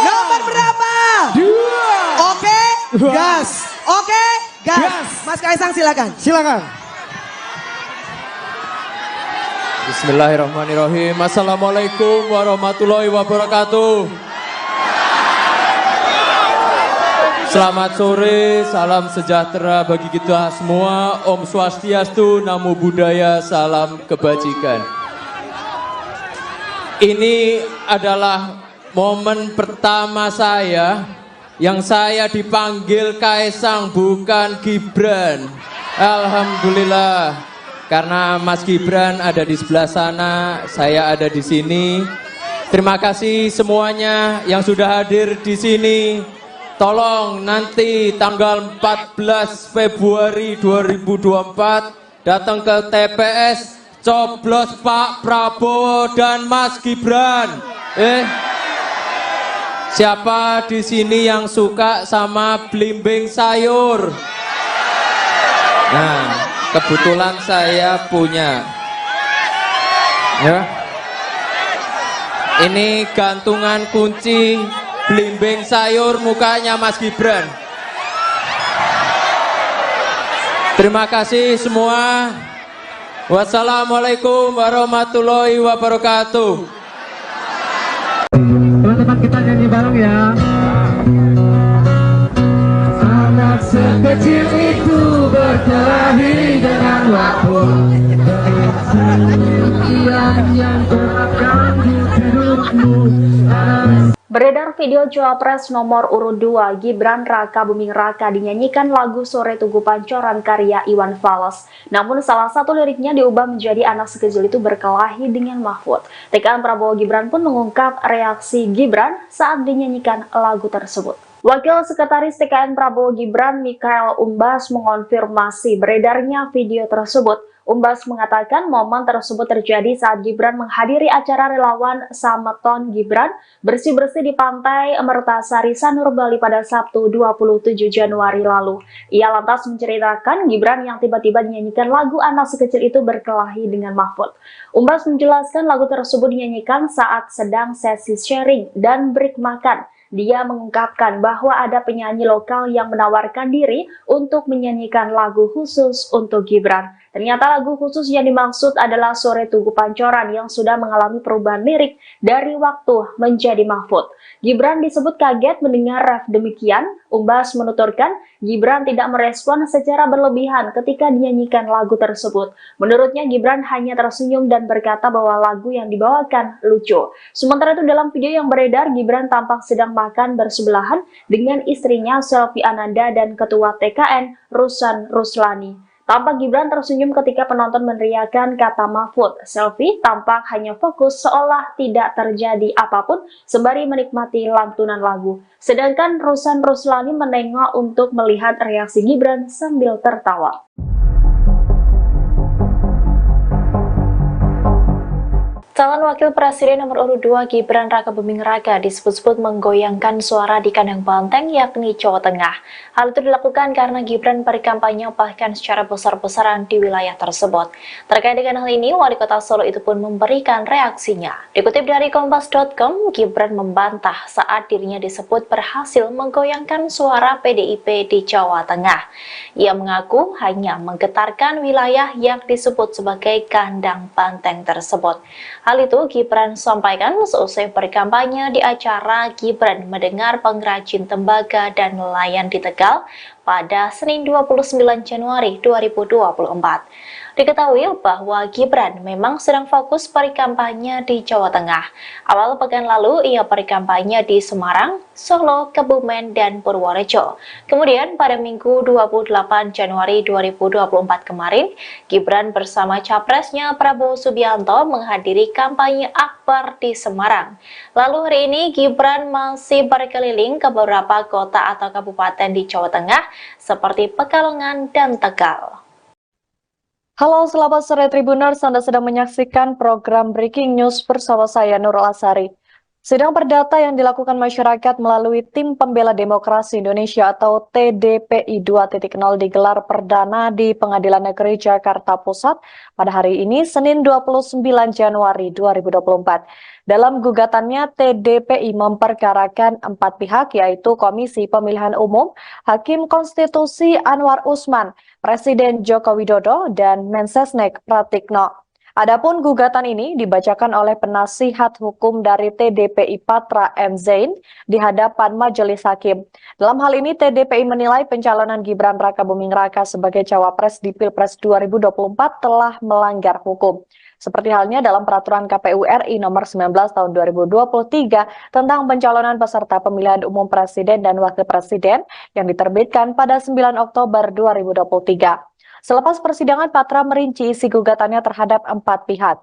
Nomor berapa? 2. Oke, gas. Oke, gas. Mas Kaisang silakan. Silakan. Bismillahirrahmanirrahim. Assalamualaikum warahmatullahi wabarakatuh. Selamat sore, salam sejahtera bagi kita semua. Om Swastiastu, Namo Buddhaya, salam kebajikan. Ini adalah momen pertama saya yang saya dipanggil Kaisang, bukan Gibran. Alhamdulillah. Karena Mas Gibran ada di sebelah sana, saya ada di sini. Terima kasih semuanya yang sudah hadir di sini. Tolong nanti tanggal 14 Februari 2024 datang ke TPS, coblos Pak Prabowo dan Mas Gibran. Siapa di sini yang suka sama belimbing sayur? Nah, kebetulan saya punya. Ya. Ini gantungan kunci belimbing sayur mukanya Mas Gibran. Terima kasih semua. Wassalamualaikum warahmatullahi wabarakatuh. Teman-teman kita nyanyi bareng ya. Anak sekecil itu berkelahi dengan waktu. Yang terganggu hidupmu. Beredar video Cawapres nomor urut 2 Gibran Rakabuming Raka dinyanyikan lagu Sore Tugu Pancoran karya Iwan Fals. Namun salah satu liriknya diubah menjadi anak sekecil itu berkelahi dengan Mahfud. TKN Prabowo Gibran pun mengungkap reaksi Gibran saat dinyanyikan lagu tersebut. Wakil Sekretaris TKN Prabowo Gibran Mikhael Umbas mengonfirmasi beredarnya video tersebut. Umbas mengatakan momen tersebut terjadi saat Gibran menghadiri acara relawan Sameton Gibran bersih-bersih di Pantai Mertasari, Sanur, Bali pada Sabtu 27 Januari lalu. Ia lantas menceritakan Gibran yang tiba-tiba dinyanyikan lagu anak sekecil itu berkelahi dengan Mahfud. Umbas menjelaskan lagu tersebut dinyanyikan saat sedang sesi sharing dan break makan. Dia mengungkapkan bahwa ada penyanyi lokal yang menawarkan diri untuk menyanyikan lagu khusus untuk Gibran. Ternyata lagu khusus yang dimaksud adalah Sore Tugu Pancoran yang sudah mengalami perubahan lirik dari waktu menjadi Mahfud. Gibran disebut kaget mendengar ref demikian. Umbas menuturkan Gibran tidak merespon secara berlebihan ketika dinyanyikan lagu tersebut. Menurutnya Gibran hanya tersenyum dan berkata bahwa lagu yang dibawakan lucu. Sementara itu dalam video yang beredar, Gibran tampak sedang makan bersebelahan dengan istrinya Selvi Ananda dan Ketua TKN Rusan Ruslani. Tampak Gibran tersenyum ketika penonton meneriakan kata Mahfud. Selvi tampak hanya fokus seolah tidak terjadi apapun sembari menikmati lantunan lagu. Sedangkan Rusan Ruslani menengok untuk melihat reaksi Gibran sambil tertawa. Calon Wakil Presiden nomor urut 2 Gibran Rakabuming Raka disebut-sebut menggoyangkan suara di kandang banteng yakni Jawa Tengah. Hal itu dilakukan karena Gibran berkampanye bahkan secara besar-besaran di wilayah tersebut. Terkait dengan hal ini, Wali Kota Solo itu pun memberikan reaksinya. Dikutip dari Kompas.com, Gibran membantah saat dirinya disebut berhasil menggoyangkan suara PDIP di Jawa Tengah. Ia mengaku hanya menggetarkan wilayah yang disebut sebagai kandang banteng tersebut. Hal itu Gibran sampaikan seusai berkampanye di acara Gibran mendengar pengrajin tembaga dan nelayan di Tegal pada Senin 29 Januari 2024. Diketahui bahwa Gibran memang sedang fokus berkampanye di Jawa Tengah. Awal pekan lalu ia berkampanye di Semarang, Solo, Kebumen, dan Purworejo. Kemudian pada Minggu 28 Januari 2024 kemarin, Gibran bersama capresnya Prabowo Subianto menghadiri kampanye akbar di Semarang. Lalu hari ini Gibran masih berkeliling ke beberapa kota atau kabupaten di Jawa Tengah seperti Pekalongan dan Tegal. Halo, selamat sore Tribuners, Anda sedang menyaksikan program Breaking News bersama saya Nurul Asari. Sidang perdata yang dilakukan masyarakat melalui Tim Pembela Demokrasi Indonesia atau TDPI 2.0 digelar perdana di Pengadilan Negeri Jakarta Pusat pada hari ini, Senin 29 Januari 2024. Dalam gugatannya, TDPI memperkarakan 4 pihak, yaitu Komisi Pemilihan Umum, Hakim Konstitusi Anwar Usman, Presiden Joko Widodo, dan Mensesnek Pratikno. Adapun gugatan ini dibacakan oleh penasihat hukum dari TDPI Patra M. Zain di hadapan Majelis Hakim. Dalam hal ini, TDPI menilai pencalonan Gibran Rakabuming Raka sebagai cawapres di Pilpres 2024 telah melanggar hukum. Seperti halnya dalam peraturan KPU RI nomor 19 tahun 2023 tentang pencalonan peserta pemilihan umum presiden dan wakil presiden yang diterbitkan pada 9 Oktober 2023. Selepas persidangan, Patra merinci isi gugatannya terhadap 4 pihak.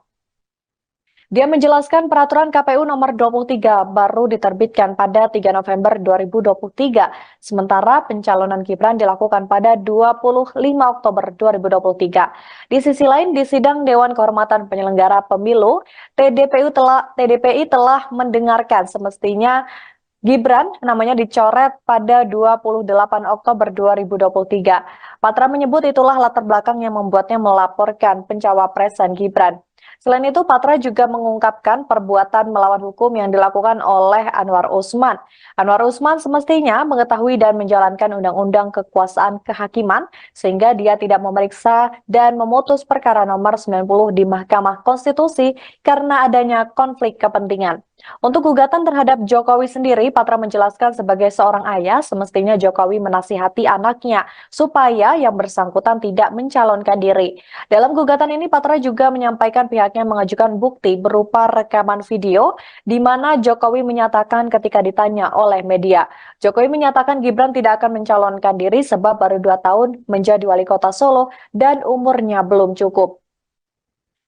Dia menjelaskan peraturan KPU nomor 23 baru diterbitkan pada 3 November 2023, sementara pencalonan Gibran dilakukan pada 25 Oktober 2023. Di sisi lain, di sidang Dewan Kehormatan Penyelenggara Pemilu, TDPI telah mendengarkan semestinya Gibran namanya dicoret pada 28 Oktober 2023. Patra menyebut itulah latar belakang yang membuatnya melaporkan pencawapresan Gibran. Selain itu, Patra juga mengungkapkan perbuatan melawan hukum yang dilakukan oleh Anwar Usman. Anwar Usman semestinya mengetahui dan menjalankan undang-undang kekuasaan kehakiman, sehingga dia tidak memeriksa dan memutus perkara nomor 90 di Mahkamah Konstitusi karena adanya konflik kepentingan. Untuk gugatan terhadap Jokowi sendiri, Patra menjelaskan sebagai seorang ayah, semestinya Jokowi menasihati anaknya supaya yang bersangkutan tidak mencalonkan diri. Dalam gugatan ini, Patra juga menyampaikan pihaknya mengajukan bukti berupa rekaman video di mana Jokowi menyatakan ketika ditanya oleh media, Jokowi menyatakan Gibran tidak akan mencalonkan diri sebab baru 2 tahun menjadi wali kota Solo dan umurnya belum cukup.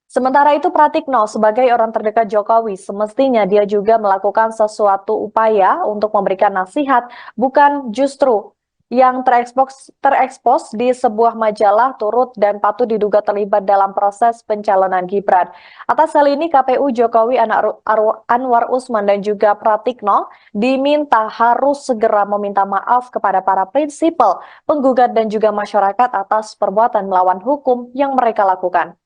Sementara itu, Pratikno sebagai orang terdekat Jokowi semestinya dia juga melakukan sesuatu upaya untuk memberikan nasihat, bukan justru yang terekspos di sebuah majalah turut dan patut diduga terlibat dalam proses pencalonan Gibran. Atas hal ini KPU Jokowi Anwar Usman dan juga Pratikno diminta harus segera meminta maaf kepada para prinsipal, penggugat dan juga masyarakat atas perbuatan melawan hukum yang mereka lakukan.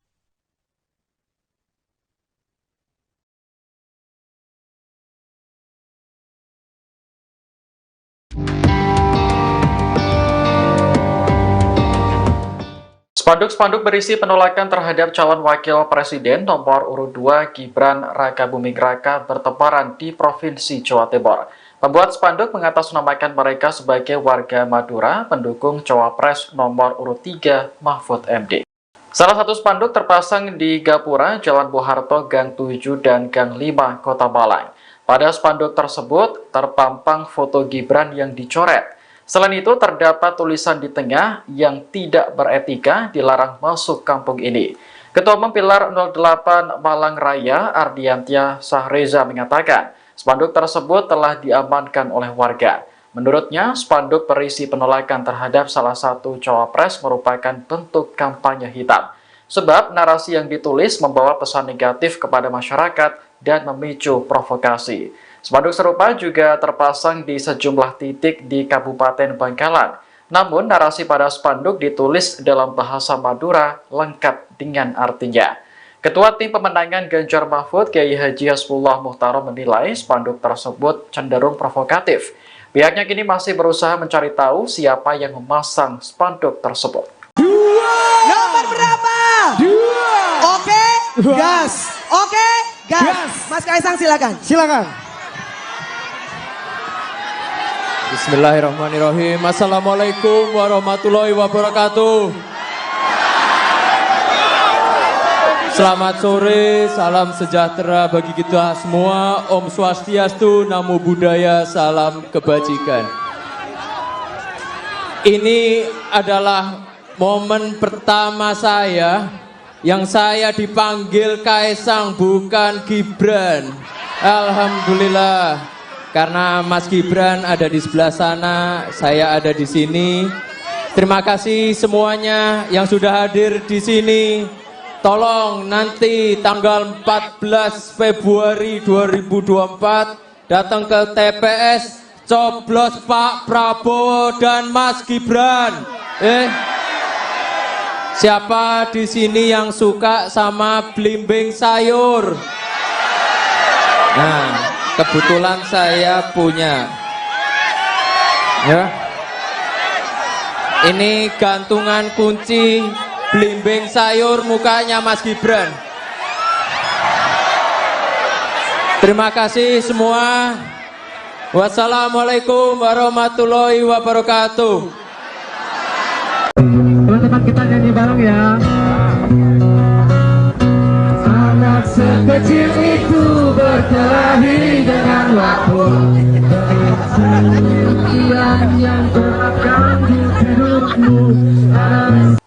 Spanduk-spanduk berisi penolakan terhadap calon wakil presiden nomor urut 2 Gibran Rakabuming Raka bertebaran di Provinsi Jawa Timur. Pembuat spanduk mengatasnamakan mereka sebagai warga Madura pendukung cawapres nomor urut 3 Mahfud MD. Salah satu spanduk terpasang di Gapura, Jalan Bung Harto, Gang 7 dan Gang 5, Kota Malang. Pada spanduk tersebut terpampang foto Gibran yang dicoret. Selain itu, terdapat tulisan di tengah yang tidak beretika dilarang masuk kampung ini. Ketua Umum Pilar 08 Malang Raya, Ardiantia Sahreza mengatakan, spanduk tersebut telah diamankan oleh warga. Menurutnya, spanduk berisi penolakan terhadap salah satu cawapres merupakan bentuk kampanye hitam. Sebab narasi yang ditulis membawa pesan negatif kepada masyarakat dan memicu provokasi. Spanduk serupa juga terpasang di sejumlah titik di Kabupaten Bangkalan. Namun, narasi pada spanduk ditulis dalam bahasa Madura lengkap dengan artinya. Ketua Tim Pemenangan Ganjar Mahfud, Kiai Haji Hasbullah Muhtarom menilai spanduk tersebut cenderung provokatif. Pihaknya kini masih berusaha mencari tahu siapa yang memasang spanduk tersebut. Nomor berapa? 2. Oke, gas. Oke, gas. Mas Kaisang silakan. Silakan. Bismillahirrahmanirrahim. Assalamualaikum warahmatullahi wabarakatuh. Selamat sore, salam sejahtera bagi kita semua. Om Swastiastu, Namo Buddhaya, salam kebajikan. Ini adalah momen pertama saya yang saya dipanggil Kaisang, bukan Gibran. Alhamdulillah. Karena Mas Gibran ada di sebelah sana, saya ada di sini. Terima kasih semuanya yang sudah hadir di sini. Tolong nanti tanggal 14 Februari 2024 datang ke TPS, coblos Pak Prabowo dan Mas Gibran. Siapa di sini yang suka sama belimbing sayur? Nah, kebetulan saya punya. Ya. Ini gantungan kunci belimbing sayur mukanya Mas Gibran. Terima kasih semua. Wassalamualaikum warahmatullahi wabarakatuh. Teman-teman kita nyanyi bareng ya. Anak sekecil itu berkelahi dengan waktu. Yang terganggu hidupmu.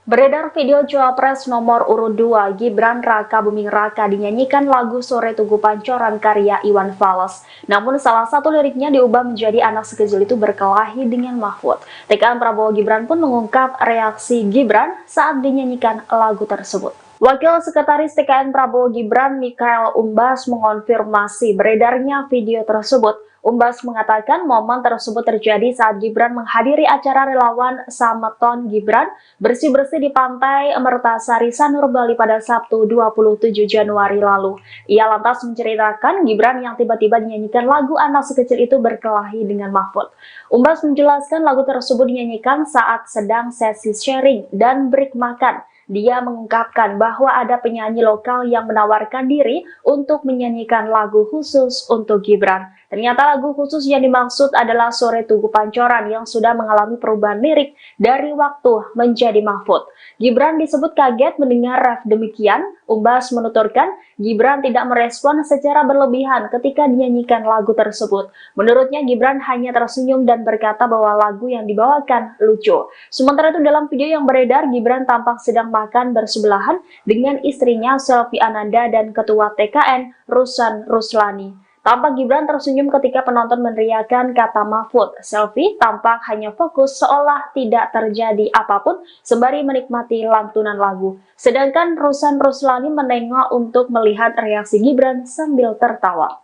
Beredar video Cawapres nomor urut 2 Gibran Rakabuming Raka dinyanyikan lagu Sore Tugu Pancoran karya Iwan Fals. Namun salah satu liriknya diubah menjadi anak sekecil itu berkelahi dengan Mahfud. TKN Prabowo Gibran pun mengungkap reaksi Gibran saat dinyanyikan lagu tersebut. Wakil Sekretaris TKN Prabowo Gibran Mikhael Umbas mengonfirmasi beredarnya video tersebut. Umbas mengatakan momen tersebut terjadi saat Gibran menghadiri acara relawan Samaton Gibran bersih-bersih di Pantai Mertasari Sanur Bali pada Sabtu 27 Januari lalu. Ia lantas menceritakan Gibran yang tiba-tiba dinyanyikan lagu anak sekecil itu berkelahi dengan Mahfud. Umbas menjelaskan lagu tersebut dinyanyikan saat sedang sesi sharing dan break makan. Dia mengungkapkan bahwa ada penyanyi lokal yang menawarkan diri untuk menyanyikan lagu khusus untuk Gibran. Ternyata lagu khusus yang dimaksud adalah Sore Tugu Pancoran yang sudah mengalami perubahan lirik dari waktu menjadi Mahfud. Gibran disebut kaget mendengar ref demikian. Umbas menuturkan Gibran tidak merespon secara berlebihan ketika dinyanyikan lagu tersebut. Menurutnya Gibran hanya tersenyum dan berkata bahwa lagu yang dibawakan lucu. Sementara itu dalam video yang beredar, Gibran tampak sedang makan bersebelahan dengan istrinya Selvi Ananda dan Ketua TKN Rusan Ruslani. Tampak Gibran tersenyum ketika penonton meneriakkan kata Mahfud. Selfie tampak hanya fokus seolah tidak terjadi apapun sembari menikmati lantunan lagu. Sedangkan Rusan Ruslani menengok untuk melihat reaksi Gibran sambil tertawa.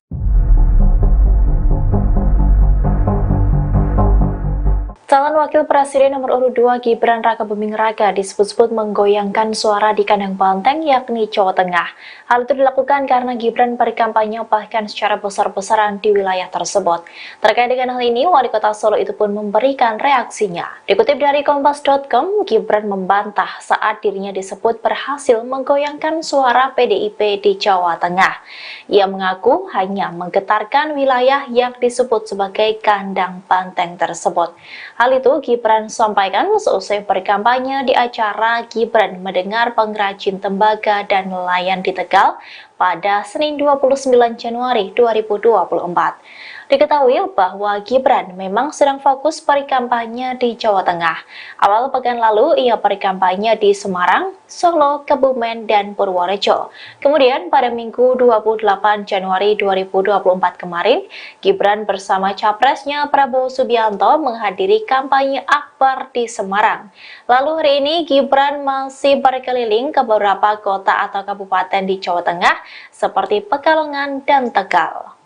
Calon Wakil Presiden nomor urut 2 Gibran Rakabuming Raka disebut-sebut menggoyangkan suara di kandang banteng yakni Jawa Tengah. Hal itu dilakukan karena Gibran berkampanye bahkan secara besar-besaran di wilayah tersebut. Terkait dengan hal ini, Wali Kota Solo itu pun memberikan reaksinya. Dikutip dari Kompas.com, Gibran membantah saat dirinya disebut berhasil menggoyangkan suara PDIP di Jawa Tengah. Ia mengaku hanya menggetarkan wilayah yang disebut sebagai kandang banteng tersebut. Hal itu Gibran sampaikan seusai berkampanye di acara Gibran Mendengar Pengrajin Tembaga dan Nelayan di Tegal pada Senin 29 Januari 2024. Diketahui bahwa Gibran memang sedang fokus berkampanye di Jawa Tengah. Awal pekan lalu ia berkampanye di Semarang, Solo, Kebumen, dan Purworejo. Kemudian pada Minggu 28 Januari 2024 kemarin, Gibran bersama capresnya Prabowo Subianto menghadiri kampanye akbar di Semarang. Lalu hari ini Gibran masih berkeliling ke beberapa kota atau kabupaten di Jawa Tengah seperti Pekalongan dan Tegal.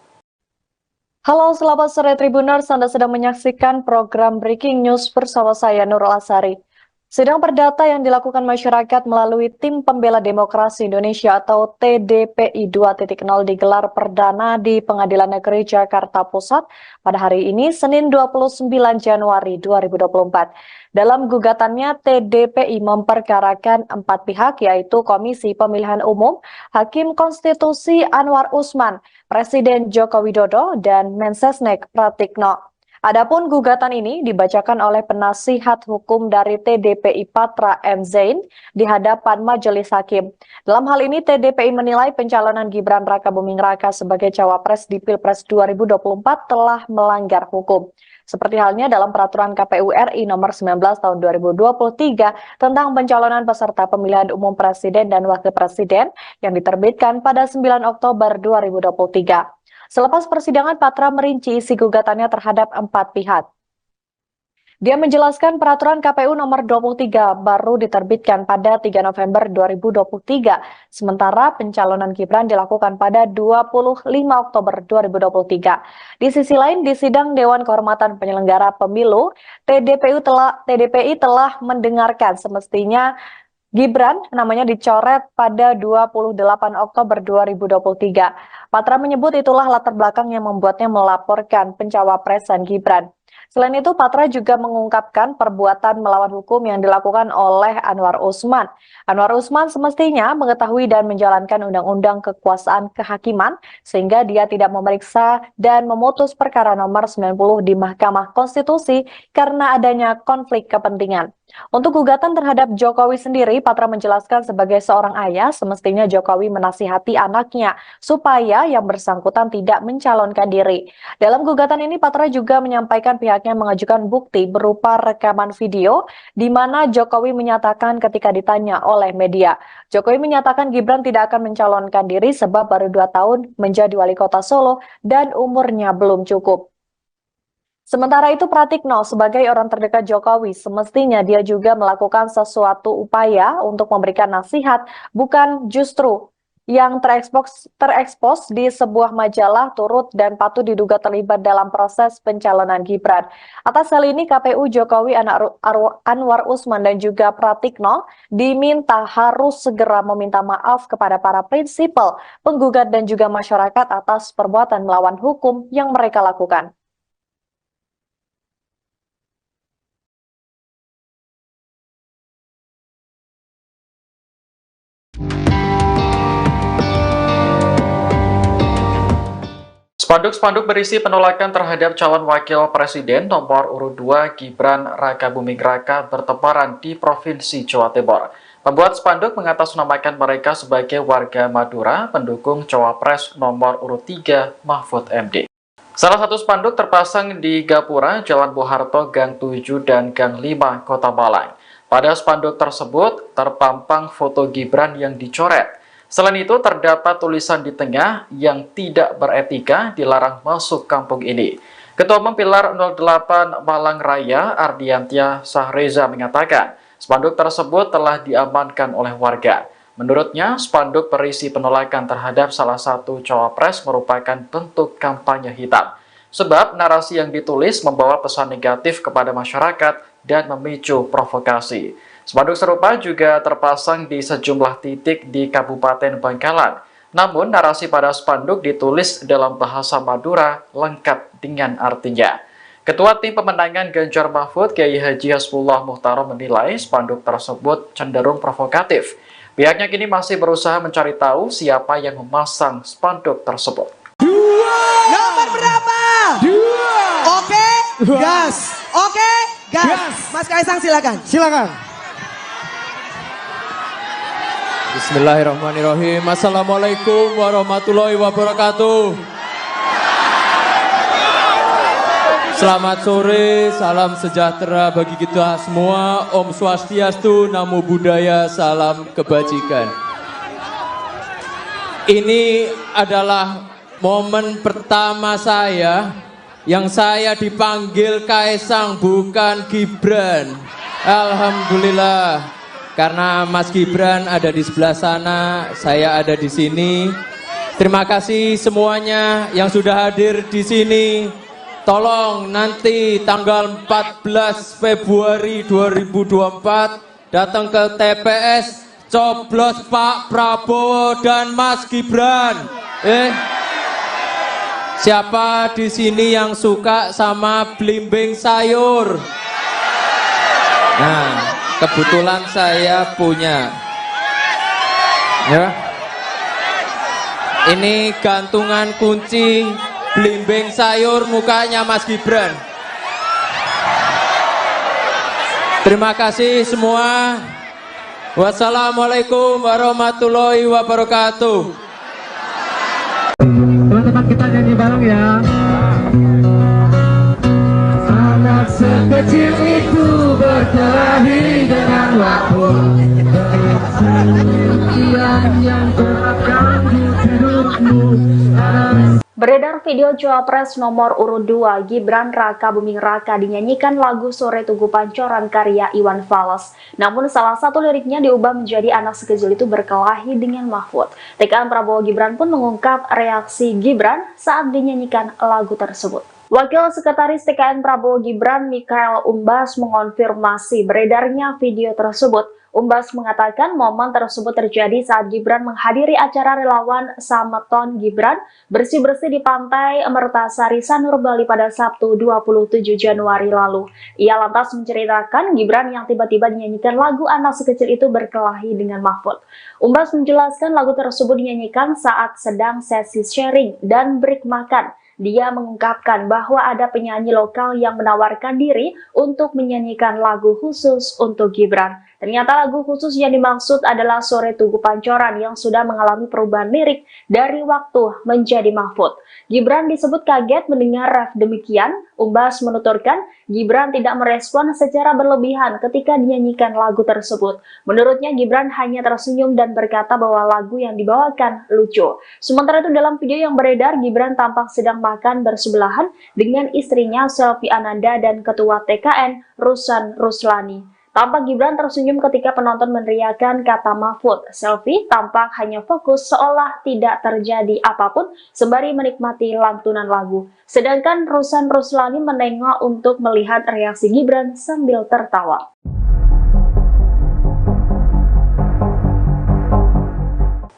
Halo, selamat sore Tribuners. Anda sedang menyaksikan program Breaking News bersama saya Nurul Asari. Sidang perdata yang dilakukan masyarakat melalui Tim Pembela Demokrasi Indonesia atau TDPI 2.0 digelar perdana di Pengadilan Negeri Jakarta Pusat pada hari ini, Senin 29 Januari 2024. Dalam gugatannya, TDPI memperkarakan 4 pihak, yaitu Komisi Pemilihan Umum, Hakim Konstitusi Anwar Usman, Presiden Joko Widodo, dan Mensesnek Pratikno. Adapun gugatan ini dibacakan oleh penasihat hukum dari TDPI Patra M. Zain di hadapan Majelis Hakim. Dalam hal ini, TDPI menilai pencalonan Gibran Rakabuming Raka sebagai cawapres di Pilpres 2024 telah melanggar hukum. Seperti halnya dalam peraturan KPU RI nomor 19 tahun 2023 tentang pencalonan peserta pemilihan umum presiden dan wakil presiden yang diterbitkan pada 9 Oktober 2023. Selepas persidangan, Patra merinci isi gugatannya terhadap 4 pihak. Dia menjelaskan peraturan KPU nomor 23 baru diterbitkan pada 3 November 2023, sementara pencalonan Gibran dilakukan pada 25 Oktober 2023. Di sisi lain, di sidang Dewan Kehormatan Penyelenggara Pemilu, TDPI telah mendengarkan semestinya Gibran namanya dicoret pada 28 Oktober 2023. Patra menyebut itulah latar belakang yang membuatnya melaporkan pencawapresan Gibran. Selain itu, Patra juga mengungkapkan perbuatan melawan hukum yang dilakukan oleh Anwar Usman. Anwar Usman semestinya mengetahui dan menjalankan undang-undang kekuasaan kehakiman sehingga dia tidak memeriksa dan memutus perkara nomor 90 di Mahkamah Konstitusi karena adanya konflik kepentingan. Untuk gugatan terhadap Jokowi sendiri, Patra menjelaskan sebagai seorang ayah, semestinya Jokowi menasihati anaknya supaya yang bersangkutan tidak mencalonkan diri. Dalam gugatan ini, Patra juga menyampaikan pihaknya mengajukan bukti berupa rekaman video di mana Jokowi menyatakan ketika ditanya oleh media, Jokowi menyatakan Gibran tidak akan mencalonkan diri sebab baru 2 tahun menjadi wali kota Solo dan umurnya belum cukup. Sementara itu, Pratikno sebagai orang terdekat Jokowi semestinya dia juga melakukan sesuatu upaya untuk memberikan nasihat, bukan justru yang terekspos di sebuah majalah turut dan patut diduga terlibat dalam proses pencalonan Gibran. Atas hal ini, KPU Jokowi Anwar Usman dan juga Pratikno diminta harus segera meminta maaf kepada para prinsipal, penggugat dan juga masyarakat atas perbuatan melawan hukum yang mereka lakukan. Spanduk-spanduk berisi penolakan terhadap calon wakil presiden nomor urut 2 Gibran Rakabuming Raka bertebaran di Provinsi Jawa Timur. Pembuat spanduk mengatasnamakan mereka sebagai warga Madura pendukung cawapres nomor urut 3 Mahfud MD. Salah satu spanduk terpasang di Gapura, Jalan Boharto, Gang 7 dan Gang 5, Kota Malang. Pada spanduk tersebut terpampang foto Gibran yang dicoret. Selain itu, terdapat tulisan di tengah yang tidak beretika dilarang masuk kampung ini. Ketua Umum Pilar 08 Malang Raya, Ardiantia Sahreza mengatakan, spanduk tersebut telah diamankan oleh warga. Menurutnya, spanduk berisi penolakan terhadap salah satu cawapres merupakan bentuk kampanye hitam. Sebab narasi yang ditulis membawa pesan negatif kepada masyarakat dan memicu provokasi. Spanduk serupa juga terpasang di sejumlah titik di Kabupaten Bangkalan. Namun, narasi pada spanduk ditulis dalam bahasa Madura lengkap dengan artinya. Ketua Tim Pemenangan Ganjar Mahfud, Kiai Haji Hasbullah Muhtarom menilai spanduk tersebut cenderung provokatif. Pihaknya kini masih berusaha mencari tahu siapa yang memasang spanduk tersebut. Nomor berapa? Oke, gas. Oke, gas. Mas Kaisang silakan. Silakan. Bismillahirrahmanirrahim. Assalamualaikum warahmatullahi wabarakatuh. Selamat sore, salam sejahtera bagi kita semua. Om Swastiastu, Namo Buddhaya, salam kebajikan. Ini adalah momen pertama saya yang saya dipanggil Kaisang, bukan Gibran. Alhamdulillah. Karena Mas Gibran ada di sebelah sana, saya ada di sini. Terima kasih semuanya yang sudah hadir di sini. Tolong nanti tanggal 14 Februari 2024 datang ke TPS, coblos Pak Prabowo dan Mas Gibran. Siapa di sini yang suka sama belimbing sayur? Nah, kebetulan saya punya. Ya. Ini gantungan kunci belimbing sayur mukanya Mas Gibran. Terima kasih semua. Wassalamualaikum warahmatullahi wabarakatuh. Teman-teman kita nyanyi bareng ya. Anak sekecil itu berkelahi dengan waktu. Yang terganggu hidupmu. Beredar video Cawapres nomor urut 2 Gibran Raka Buming Raka dinyanyikan lagu Sore Tugu Pancoran karya Iwan Fals. Namun salah satu liriknya diubah menjadi anak sekecil itu berkelahi dengan Mahfud. TKN Prabowo Gibran pun mengungkap reaksi Gibran saat dinyanyikan lagu tersebut. Wakil Sekretaris TKN Prabowo Gibran Mikael Umbas mengonfirmasi beredarnya video tersebut. Umbas mengatakan momen tersebut terjadi saat Gibran menghadiri acara relawan Sameton Gibran bersih-bersih di Pantai Mertasari Sanur Bali pada Sabtu 27 Januari lalu. Ia lantas menceritakan Gibran yang tiba-tiba dinyanyikan lagu anak sekecil itu berkelahi dengan Mahfud. Umbas menjelaskan lagu tersebut dinyanyikan saat sedang sesi sharing dan break makan. Dia mengungkapkan bahwa ada penyanyi lokal yang menawarkan diri untuk menyanyikan lagu khusus untuk Gibran. Ternyata lagu khusus yang dimaksud adalah Sore Tugu Pancoran yang sudah mengalami perubahan lirik dari waktu menjadi Mahfud. Gibran disebut kaget mendengar ref demikian. Umbas menuturkan Gibran tidak merespon secara berlebihan ketika dinyanyikan lagu tersebut. Menurutnya Gibran hanya tersenyum dan berkata bahwa lagu yang dibawakan lucu. Sementara itu dalam video yang beredar, Gibran tampak sedang makan bersebelahan dengan istrinya Selvi Ananda dan Ketua TKN Rusan Ruslani. Tampak Gibran tersenyum ketika penonton meneriakan kata Mahfud. Selvi tampak hanya fokus seolah tidak terjadi apapun sembari menikmati lantunan lagu. Sedangkan Rusan Ruslani menengok untuk melihat reaksi Gibran sambil tertawa.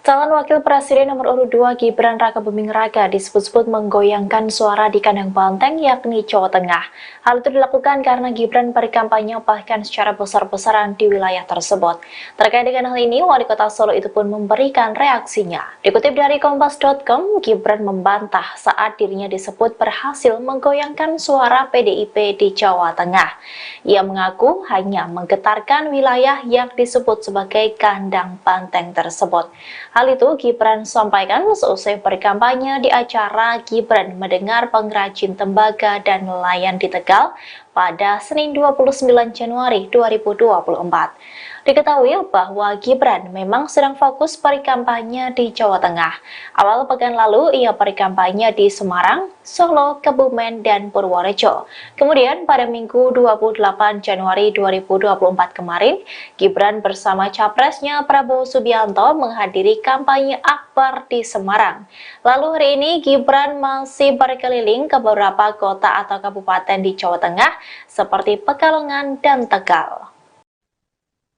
Calon Wakil Presiden nomor urut 2 Gibran Raka Buming Raka disebut-sebut menggoyangkan suara di kandang banteng yakni Jawa Tengah. Hal itu dilakukan karena Gibran berkampanye bahkan secara besar-besaran di wilayah tersebut. Terkait dengan hal ini, Wali Kota Solo itu pun memberikan reaksinya. Dikutip dari Kompas.com, Gibran membantah saat dirinya disebut berhasil menggoyangkan suara PDIP di Jawa Tengah. Ia mengaku hanya menggetarkan wilayah yang disebut sebagai kandang banteng tersebut. Hal itu Gibran sampaikan seusai berkampanye di acara Gibran mendengar pengrajin tembaga dan nelayan di Tegal pada Senin 29 Januari 2024. Diketahui bahwa Gibran memang sedang fokus berkampanye di Jawa Tengah. Awal pekan lalu ia berkampanye di Semarang, Solo, Kebumen, dan Purworejo. Kemudian pada Minggu 28 Januari 2024 kemarin, Gibran bersama capresnya Prabowo Subianto menghadiri kampanye akbar di Semarang. Lalu hari ini Gibran masih berkeliling ke beberapa kota atau kabupaten di Jawa Tengah seperti Pekalongan dan Tegal.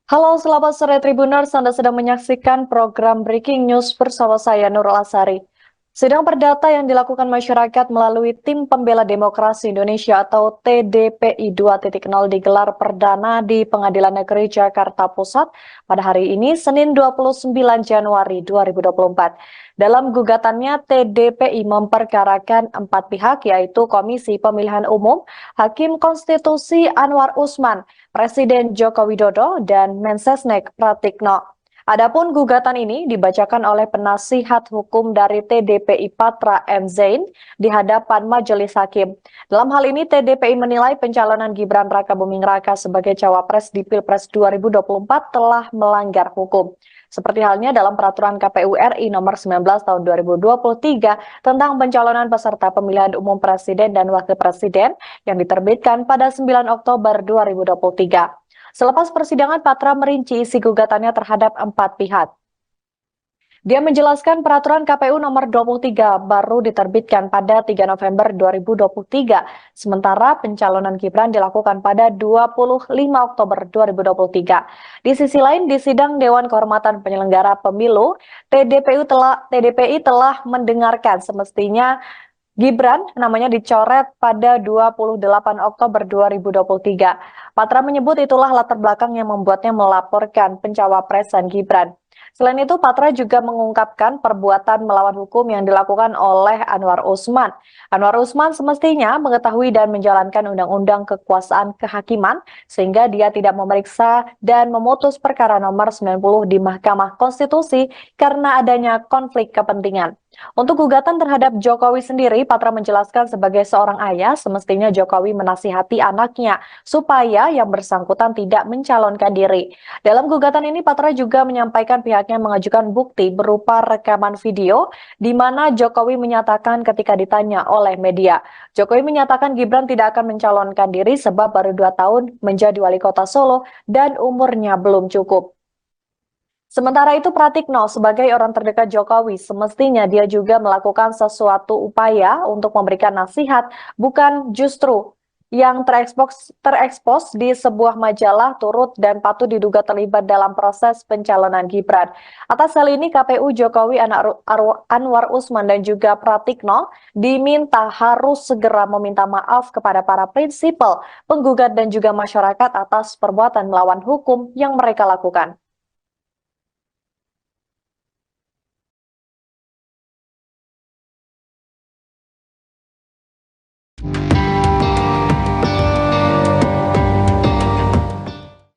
Halo, selamat sore Tribuners, Anda sedang menyaksikan program Breaking News bersama saya Nurul Asari. Sidang perdata yang dilakukan masyarakat melalui Tim Pembela Demokrasi Indonesia atau TDPI 2.0 digelar perdana di Pengadilan Negeri Jakarta Pusat pada hari ini, Senin 29 Januari 2024. Dalam gugatannya, TDPI memperkarakan 4 pihak, yaitu Komisi Pemilihan Umum, Hakim Konstitusi Anwar Usman, Presiden Joko Widodo, dan Mensesnek Pratikno. Adapun gugatan ini dibacakan oleh penasihat hukum dari TDPI Patra M. Zain di hadapan Majelis Hakim. Dalam hal ini, TDPI menilai pencalonan Gibran Rakabuming Raka sebagai cawapres di Pilpres 2024 telah melanggar hukum. Seperti halnya dalam peraturan KPU RI nomor 19 tahun 2023 tentang pencalonan peserta pemilihan umum presiden dan wakil presiden yang diterbitkan pada 9 Oktober 2023. Selepas persidangan, Patra merinci isi gugatannya terhadap 4 pihak. Dia menjelaskan peraturan KPU nomor 23 baru diterbitkan pada 3 November 2023, sementara pencalonan Gibran dilakukan pada 25 Oktober 2023. Di sisi lain, di sidang Dewan Kehormatan Penyelenggara Pemilu, TDPI telah mendengarkan semestinya Gibran namanya dicoret pada 28 Oktober 2023. Patra menyebut itulah latar belakang yang membuatnya melaporkan pencawapresan Gibran. Selain itu, Patra juga mengungkapkan perbuatan melawan hukum yang dilakukan oleh Anwar Usman. Anwar Usman semestinya mengetahui dan menjalankan undang-undang kekuasaan kehakiman, sehingga dia tidak memeriksa dan memutus perkara nomor 90 di Mahkamah Konstitusi karena adanya konflik kepentingan. Untuk gugatan terhadap Jokowi sendiri, Patra menjelaskan sebagai seorang ayah, semestinya Jokowi menasihati anaknya supaya yang bersangkutan tidak mencalonkan diri. Dalam gugatan ini, Patra juga menyampaikan pihaknya mengajukan bukti berupa rekaman video di mana Jokowi menyatakan ketika ditanya oleh media, Jokowi menyatakan Gibran tidak akan mencalonkan diri sebab baru 2 tahun menjadi wali kota Solo dan umurnya belum cukup. Sementara itu, Pratikno sebagai orang terdekat Jokowi semestinya dia juga melakukan sesuatu upaya untuk memberikan nasihat, bukan justru yang terekspos di sebuah majalah turut dan patut diduga terlibat dalam proses pencalonan Gibran. Atas hal ini, KPU Jokowi, Anwar Usman, dan juga Pratikno diminta harus segera meminta maaf kepada para prinsipal, penggugat, dan juga masyarakat atas perbuatan melawan hukum yang mereka lakukan.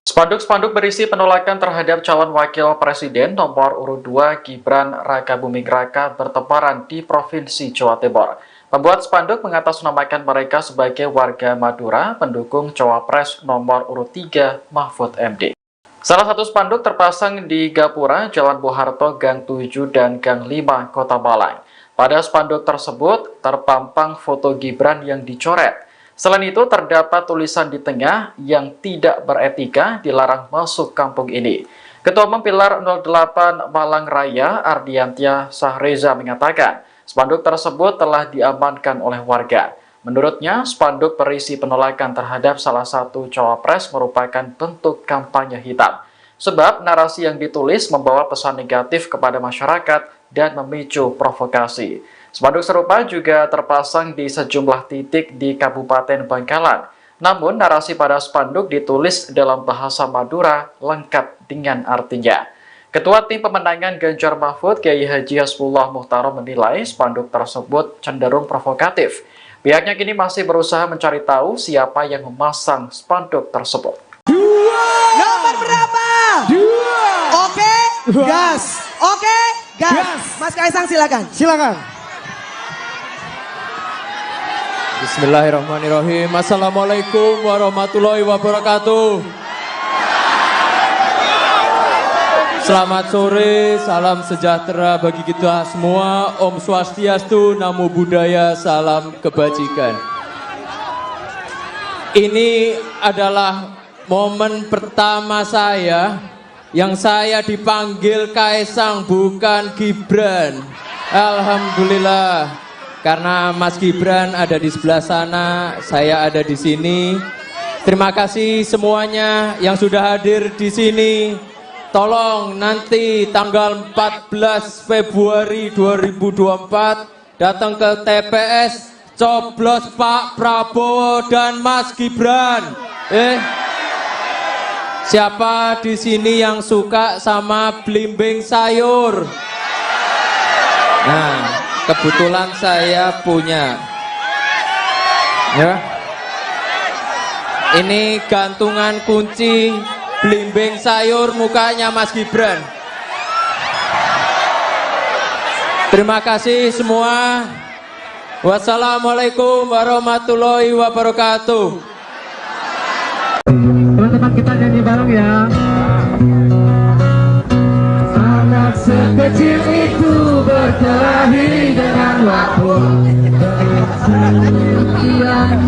Spanduk-spanduk berisi penolakan terhadap calon wakil presiden nomor urut 2 Gibran Rakabuming Raka bertebaran di Provinsi Jawa Timur. Pembuat spanduk mengatasnamakan mereka sebagai warga Madura pendukung cawapres nomor urut 3 Mahfud MD. Salah satu spanduk terpasang di Gapura, Jalan Boharto, Gang 7 dan Gang 5, Kota Malang. Pada spanduk tersebut terpampang foto Gibran yang dicoret. Selain itu, terdapat tulisan di tengah yang tidak beretika dilarang masuk kampung ini. Ketua Umum Pilar 08 Malang Raya, Ardiantia Sahreza mengatakan, spanduk tersebut telah diamankan oleh warga. Menurutnya, spanduk berisi penolakan terhadap salah satu cawapres merupakan bentuk kampanye hitam. Sebab narasi yang ditulis membawa pesan negatif kepada masyarakat dan memicu provokasi. Spanduk serupa juga terpasang di sejumlah titik di Kabupaten Bangkalan. Namun, narasi pada spanduk ditulis dalam bahasa Madura lengkap dengan artinya. Ketua Tim Pemenangan Ganjar Mahfud, Kiai Haji Hasbullah Muhtarom menilai spanduk tersebut cenderung provokatif. Pihaknya kini masih berusaha mencari tahu siapa yang memasang spanduk tersebut. Nomor berapa? 2. Oke, gas. Oke, gas. Mas Kaisang silakan. Silakan. Bismillahirrahmanirrahim. Assalamualaikum warahmatullahi wabarakatuh. Selamat sore, salam sejahtera bagi kita semua. Om Swastiastu, Namo Buddhaya, salam kebajikan. Ini adalah momen pertama saya yang saya dipanggil Kaisang bukan Gibran. Alhamdulillah, karena Mas Gibran ada di sebelah sana, saya ada di sini. Terima kasih semuanya yang sudah hadir di sini. Tolong nanti tanggal 14 Februari 2024 datang ke TPS, coblos Pak Prabowo dan Mas Gibran. Siapa di sini yang suka sama belimbing sayur? Nah, kebetulan saya punya. Ya. Ini gantungan kunci belimbing sayur mukanya Mas Gibran. Terima kasih semua. Wassalamualaikum warahmatullahi wabarakatuh. Teman-teman kita nyanyi bareng ya. Anak sekecil itu berkelahi dengan waktu.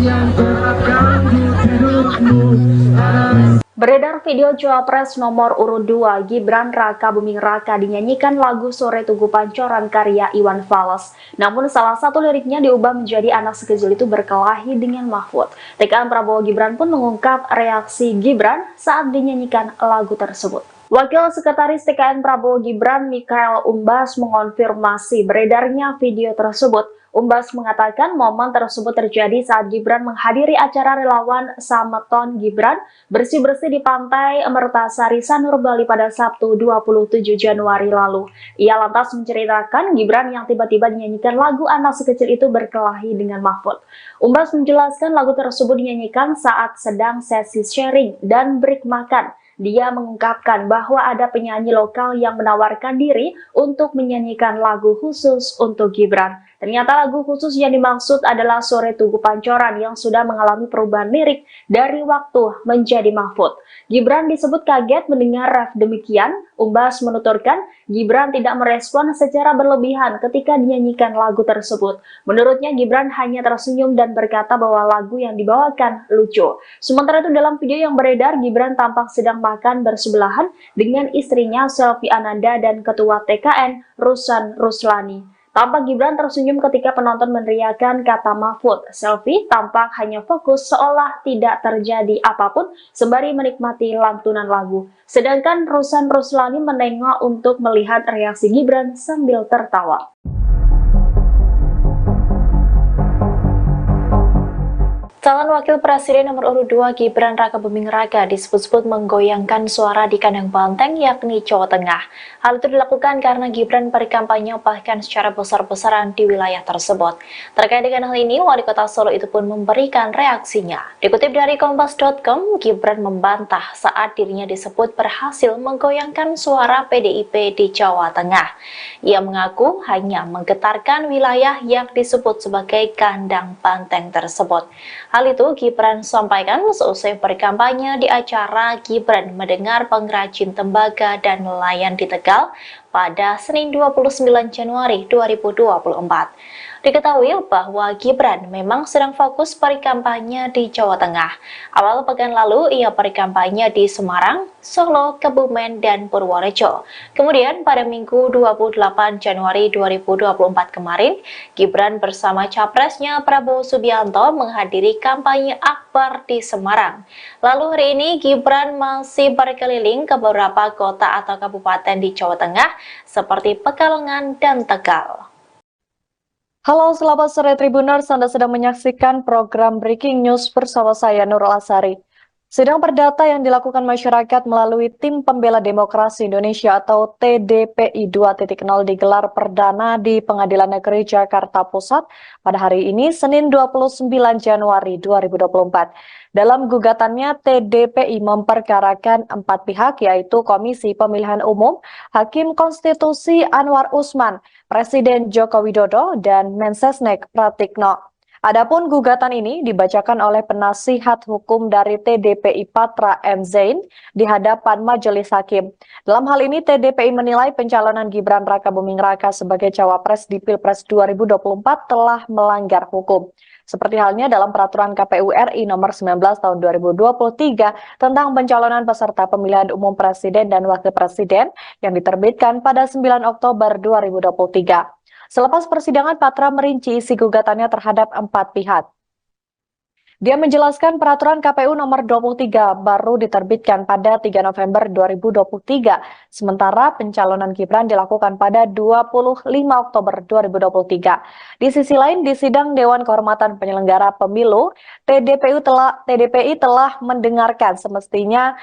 Yang kerap ganggu hidupmu. Beredar video Cawapres nomor urut 2 Gibran Raka Buming Raka dinyanyikan lagu Sore Tugu Pancoran karya Iwan Fals. Namun salah satu liriknya diubah menjadi anak sekecil itu berkelahi dengan Mahfud. TKN Prabowo Gibran pun mengungkap reaksi Gibran saat dinyanyikan lagu tersebut. Wakil Sekretaris TKN Prabowo Gibran Mikhail Umbas mengonfirmasi beredarnya video tersebut. Umbas mengatakan momen tersebut terjadi saat Gibran menghadiri acara relawan Sameton Gibran bersih-bersih di Pantai Mertasari Sanur Bali pada Sabtu 27 Januari lalu. Ia lantas menceritakan Gibran yang tiba-tiba dinyanyikan lagu anak sekecil itu berkelahi dengan Mahfud. Umbas menjelaskan lagu tersebut dinyanyikan saat sedang sesi sharing dan break makan. Dia mengungkapkan bahwa ada penyanyi lokal yang menawarkan diri untuk menyanyikan lagu khusus untuk Gibran. Ternyata lagu khusus yang dimaksud adalah Sore Tugu Pancoran yang sudah mengalami perubahan lirik dari waktu menjadi Mahfud. Gibran disebut kaget mendengar ref demikian. Umbas menuturkan Gibran tidak merespon secara berlebihan ketika dinyanyikan lagu tersebut. Menurutnya Gibran hanya tersenyum dan berkata bahwa lagu yang dibawakan lucu. Sementara itu dalam video yang beredar, Gibran tampak sedang makan bersebelahan dengan istrinya Selvi Ananda dan Ketua TKN Rusan Ruslani. Tampak Gibran tersenyum ketika penonton meneriakan kata Mahfud. Selvi tampak hanya fokus seolah tidak terjadi apapun sembari menikmati lantunan lagu. Sedangkan Rusan Ruslani menengok untuk melihat reaksi Gibran sambil tertawa. Calon Wakil Presiden nomor urut 2 Gibran Raka Buming Raka disebut-sebut menggoyangkan suara di kandang banteng yakni Jawa Tengah. Hal itu dilakukan karena Gibran berkampanye bahkan secara besar-besaran di wilayah tersebut. Terkait dengan hal ini, Wali Kota Solo itu pun memberikan reaksinya. Dikutip dari Kompas.com, Gibran membantah saat dirinya disebut berhasil menggoyangkan suara PDIP di Jawa Tengah. Ia mengaku hanya menggetarkan wilayah yang disebut sebagai kandang banteng tersebut. Hal itu Gibran sampaikan seusai berkampanye di acara Gibran mendengar pengrajin tembaga dan nelayan di Tegal pada Senin 29 Januari 2024. Diketahui bahwa Gibran memang sedang fokus berkampanye di Jawa Tengah. Awal pekan lalu ia berkampanye di Semarang, Solo, Kebumen, dan Purworejo. Kemudian pada Minggu 28 Januari 2024 kemarin, Gibran bersama capresnya Prabowo Subianto menghadiri kampanye akbar di Semarang. Lalu hari ini Gibran masih berkeliling ke beberapa kota atau kabupaten di Jawa Tengah seperti Pekalongan dan Tegal. Halo, selamat sore Tribuners, Anda sedang menyaksikan program Breaking News bersama saya Nurul Asari. Sidang perdata yang dilakukan masyarakat melalui Tim Pembela Demokrasi Indonesia atau TDPI 2.0 digelar perdana di Pengadilan Negeri Jakarta Pusat pada hari ini, Senin 29 Januari 2024. Dalam gugatannya, TDPI memperkarakan 4 pihak, yaitu Komisi Pemilihan Umum, Hakim Konstitusi Anwar Usman, Presiden Joko Widodo, dan Mensesnek Pratikno. Adapun gugatan ini dibacakan oleh penasihat hukum dari TDPI Patra M. Zain di hadapan majelis hakim. Dalam hal ini TDPI menilai pencalonan Gibran Rakabuming Raka sebagai cawapres di Pilpres 2024 telah melanggar hukum. Seperti halnya dalam peraturan KPU RI nomor 19 tahun 2023 tentang pencalonan peserta pemilihan umum presiden dan wakil presiden yang diterbitkan pada 9 Oktober 2023. Selepas persidangan, Patra merinci isi gugatannya terhadap 4 pihak. Dia menjelaskan peraturan KPU nomor 23 baru diterbitkan pada 3 November 2023, sementara pencalonan Gibran dilakukan pada 25 Oktober 2023. Di sisi lain, di sidang Dewan Kehormatan Penyelenggara Pemilu, TDPI telah mendengarkan semestinya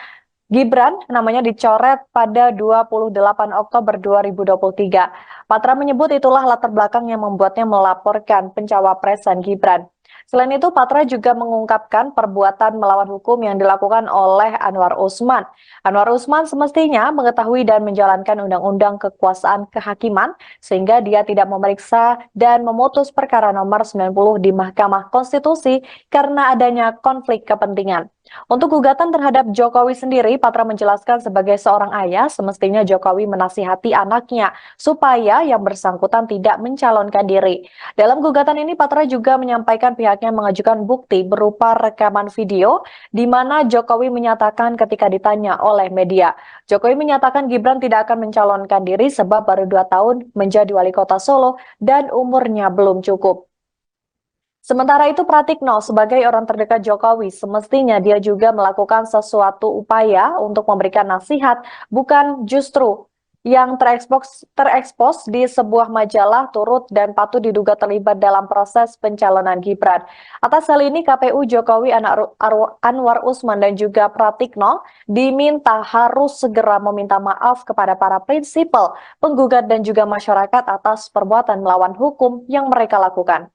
Gibran namanya dicoret pada 28 Oktober 2023. Patra menyebut itulah latar belakang yang membuatnya melaporkan pencawapresan Gibran. Selain itu, Patra juga mengungkapkan perbuatan melawan hukum yang dilakukan oleh Anwar Usman. Anwar Usman semestinya mengetahui dan menjalankan undang-undang kekuasaan kehakiman sehingga dia tidak memeriksa dan memutus perkara nomor 90 di Mahkamah Konstitusi karena adanya konflik kepentingan. Untuk gugatan terhadap Jokowi sendiri, Patra menjelaskan sebagai seorang ayah, semestinya Jokowi menasihati anaknya supaya yang bersangkutan tidak mencalonkan diri. Dalam gugatan ini, Patra juga menyampaikan pihaknya mengajukan bukti berupa rekaman video di mana Jokowi menyatakan ketika ditanya oleh media, Jokowi menyatakan Gibran tidak akan mencalonkan diri sebab baru 2 tahun menjadi wali kota Solo dan umurnya belum cukup. Sementara itu, Pratikno sebagai orang terdekat Jokowi semestinya dia juga melakukan sesuatu upaya untuk memberikan nasihat, bukan justru yang terekspos di sebuah majalah turut dan patut diduga terlibat dalam proses pencalonan Gibran. Atas hal ini KPU Jokowi, Anwar Usman dan juga Pratikno diminta harus segera meminta maaf kepada para prinsipal, penggugat dan juga masyarakat atas perbuatan melawan hukum yang mereka lakukan.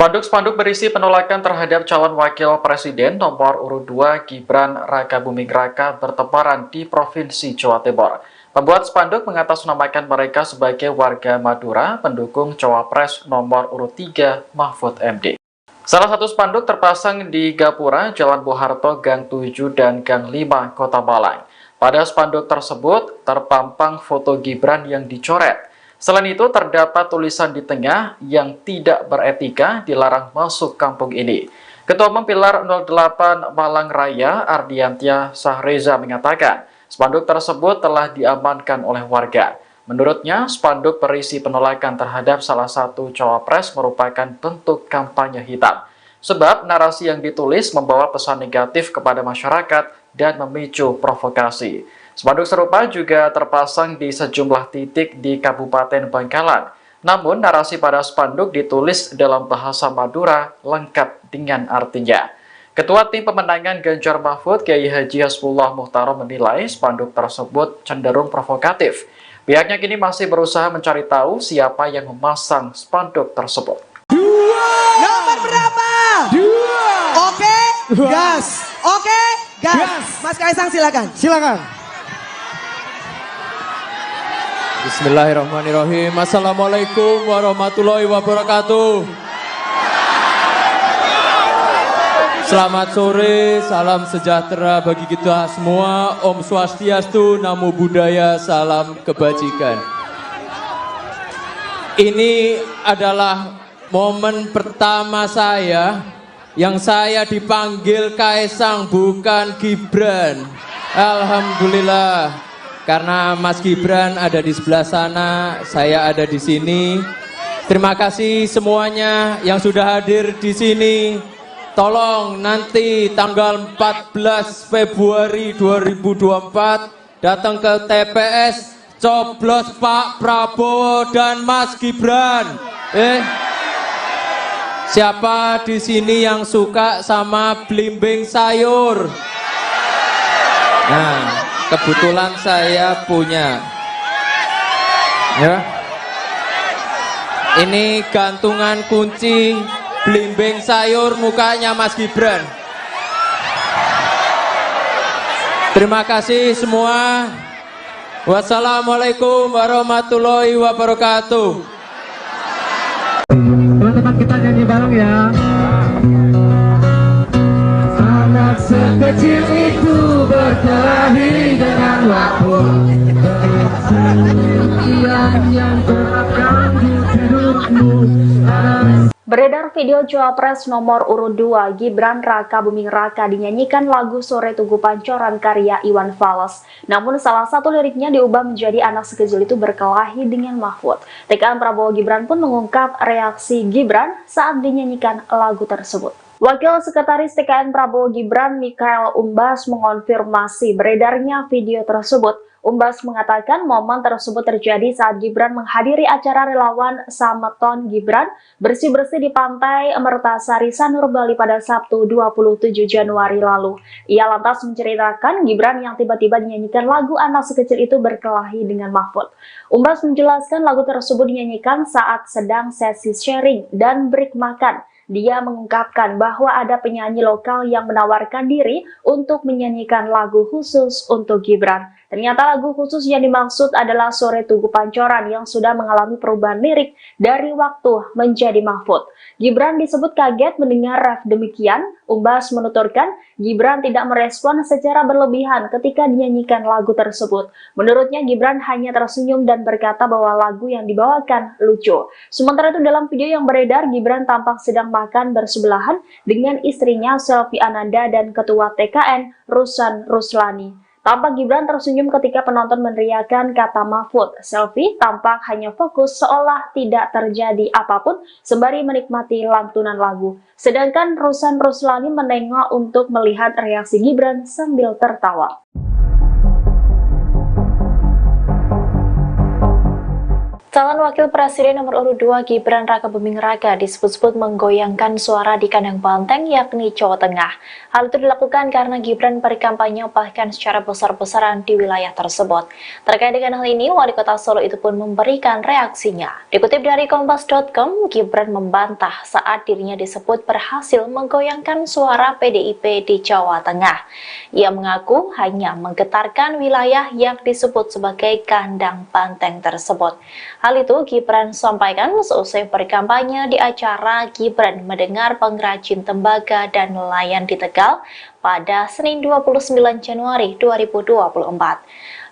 Spanduk-spanduk berisi penolakan terhadap calon wakil presiden nomor urut 2 Gibran Rakabuming Raka bertebaran di Provinsi Jawa Timur. Pembuat spanduk mengatasnamakan mereka sebagai warga Madura pendukung cawapres nomor urut 3 Mahfud MD. Salah satu spanduk terpasang di Gapura, Jalan Bung Harto, Gang 7 dan Gang 5, Kota Malang. Pada spanduk tersebut terpampang foto Gibran yang dicoret. Selain itu, terdapat tulisan di tengah yang tidak beretika dilarang masuk kampung ini. Ketua Umum Pilar 08 Malang Raya, Ardiantia Sahreza mengatakan, spanduk tersebut telah diamankan oleh warga. Menurutnya, spanduk berisi penolakan terhadap salah satu cawapres merupakan bentuk kampanye hitam. Sebab narasi yang ditulis membawa pesan negatif kepada masyarakat dan memicu provokasi. Spanduk serupa juga terpasang di sejumlah titik di Kabupaten Bangkalan. Namun, narasi pada spanduk ditulis dalam bahasa Madura lengkap dengan artinya. Ketua Tim Pemenangan Ganjar Mahfud, Kiai Haji Hasbullah Muhtarom menilai spanduk tersebut cenderung provokatif. Pihaknya kini masih berusaha mencari tahu siapa yang memasang spanduk tersebut. Nomor berapa? 2. Oke, gas. Oke, gas. Mas Kaisang silakan. Silakan. Bismillahirrahmanirrahim. Assalamualaikum warahmatullahi wabarakatuh. Selamat sore, salam sejahtera bagi kita semua. Om Swastiastu, Namo Buddhaya, salam kebajikan. Ini adalah momen pertama saya yang saya dipanggil Kaisang, bukan Gibran. Alhamdulillah. Karena Mas Gibran ada di sebelah sana, saya ada di sini. Terima kasih semuanya yang sudah hadir di sini. Tolong nanti tanggal 14 Februari 2024 datang ke TPS, coblos Pak Prabowo dan Mas Gibran. Siapa di sini yang suka sama belimbing sayur? Nah, kebetulan saya punya. Ya. Ini gantungan kunci belimbing sayur mukanya Mas Gibran. Terima kasih semua. Wassalamualaikum warahmatullahi wabarakatuh. Teman-teman kita nyanyi bareng ya. Anak sekecil itu berkelahi dengan waktu. Yang terapkan di hidupmu. Beredar video Cawapres nomor urut 2 Gibran Raka Buming Raka dinyanyikan lagu Sore Tugu Pancoran karya Iwan Fals. Namun salah satu liriknya diubah menjadi anak sekecil itu berkelahi dengan Mahfud. TKN Prabowo Gibran pun mengungkap reaksi Gibran saat dinyanyikan lagu tersebut. Wakil Sekretaris TKN Prabowo Gibran Mikael Umbas mengonfirmasi beredarnya video tersebut. Umbas mengatakan momen tersebut terjadi saat Gibran menghadiri acara relawan Sameton Gibran bersih-bersih di Pantai Mertasari Sanur Bali pada Sabtu 27 Januari lalu. Ia lantas menceritakan Gibran yang tiba-tiba dinyanyikan lagu anak sekecil itu berkelahi dengan Mahfud. Umbas menjelaskan lagu tersebut dinyanyikan saat sedang sesi sharing dan break makan. Dia mengungkapkan bahwa ada penyanyi lokal yang menawarkan diri untuk menyanyikan lagu khusus untuk Gibran. Ternyata lagu khusus yang dimaksud adalah Sore Tugu Pancoran yang sudah mengalami perubahan lirik dari waktu menjadi Mahfud. Gibran disebut kaget mendengar ref demikian. Umbas menuturkan Gibran tidak merespon secara berlebihan ketika dinyanyikan lagu tersebut. Menurutnya Gibran hanya tersenyum dan berkata bahwa lagu yang dibawakan lucu. Sementara itu dalam video yang beredar, Gibran tampak sedang makan bersebelahan dengan istrinya Selvi Ananda dan Ketua TKN Rusan Ruslani. Tampak Gibran tersenyum ketika penonton meneriakkan kata Mahfud. Selvi tampak hanya fokus seolah tidak terjadi apapun sembari menikmati lantunan lagu. Sedangkan Rusan Ruslani menengok untuk melihat reaksi Gibran sambil tertawa. Calon Wakil Presiden nomor urut 2 Gibran Raka Buming Raka disebut-sebut menggoyangkan suara di kandang banteng yakni Jawa Tengah. Hal itu dilakukan karena Gibran berkampanye bahkan secara besar-besaran di wilayah tersebut. Terkait dengan hal ini, Wali Kota Solo itu pun memberikan reaksinya. Dikutip dari Kompas.com, Gibran membantah saat dirinya disebut berhasil menggoyangkan suara PDIP di Jawa Tengah. Ia mengaku hanya menggetarkan wilayah yang disebut sebagai kandang banteng tersebut. Hal itu Gibran sampaikan seusai berkampanye di acara Gibran Mendengar Pengrajin Tembaga dan Nelayan di Tegal pada Senin 29 Januari 2024.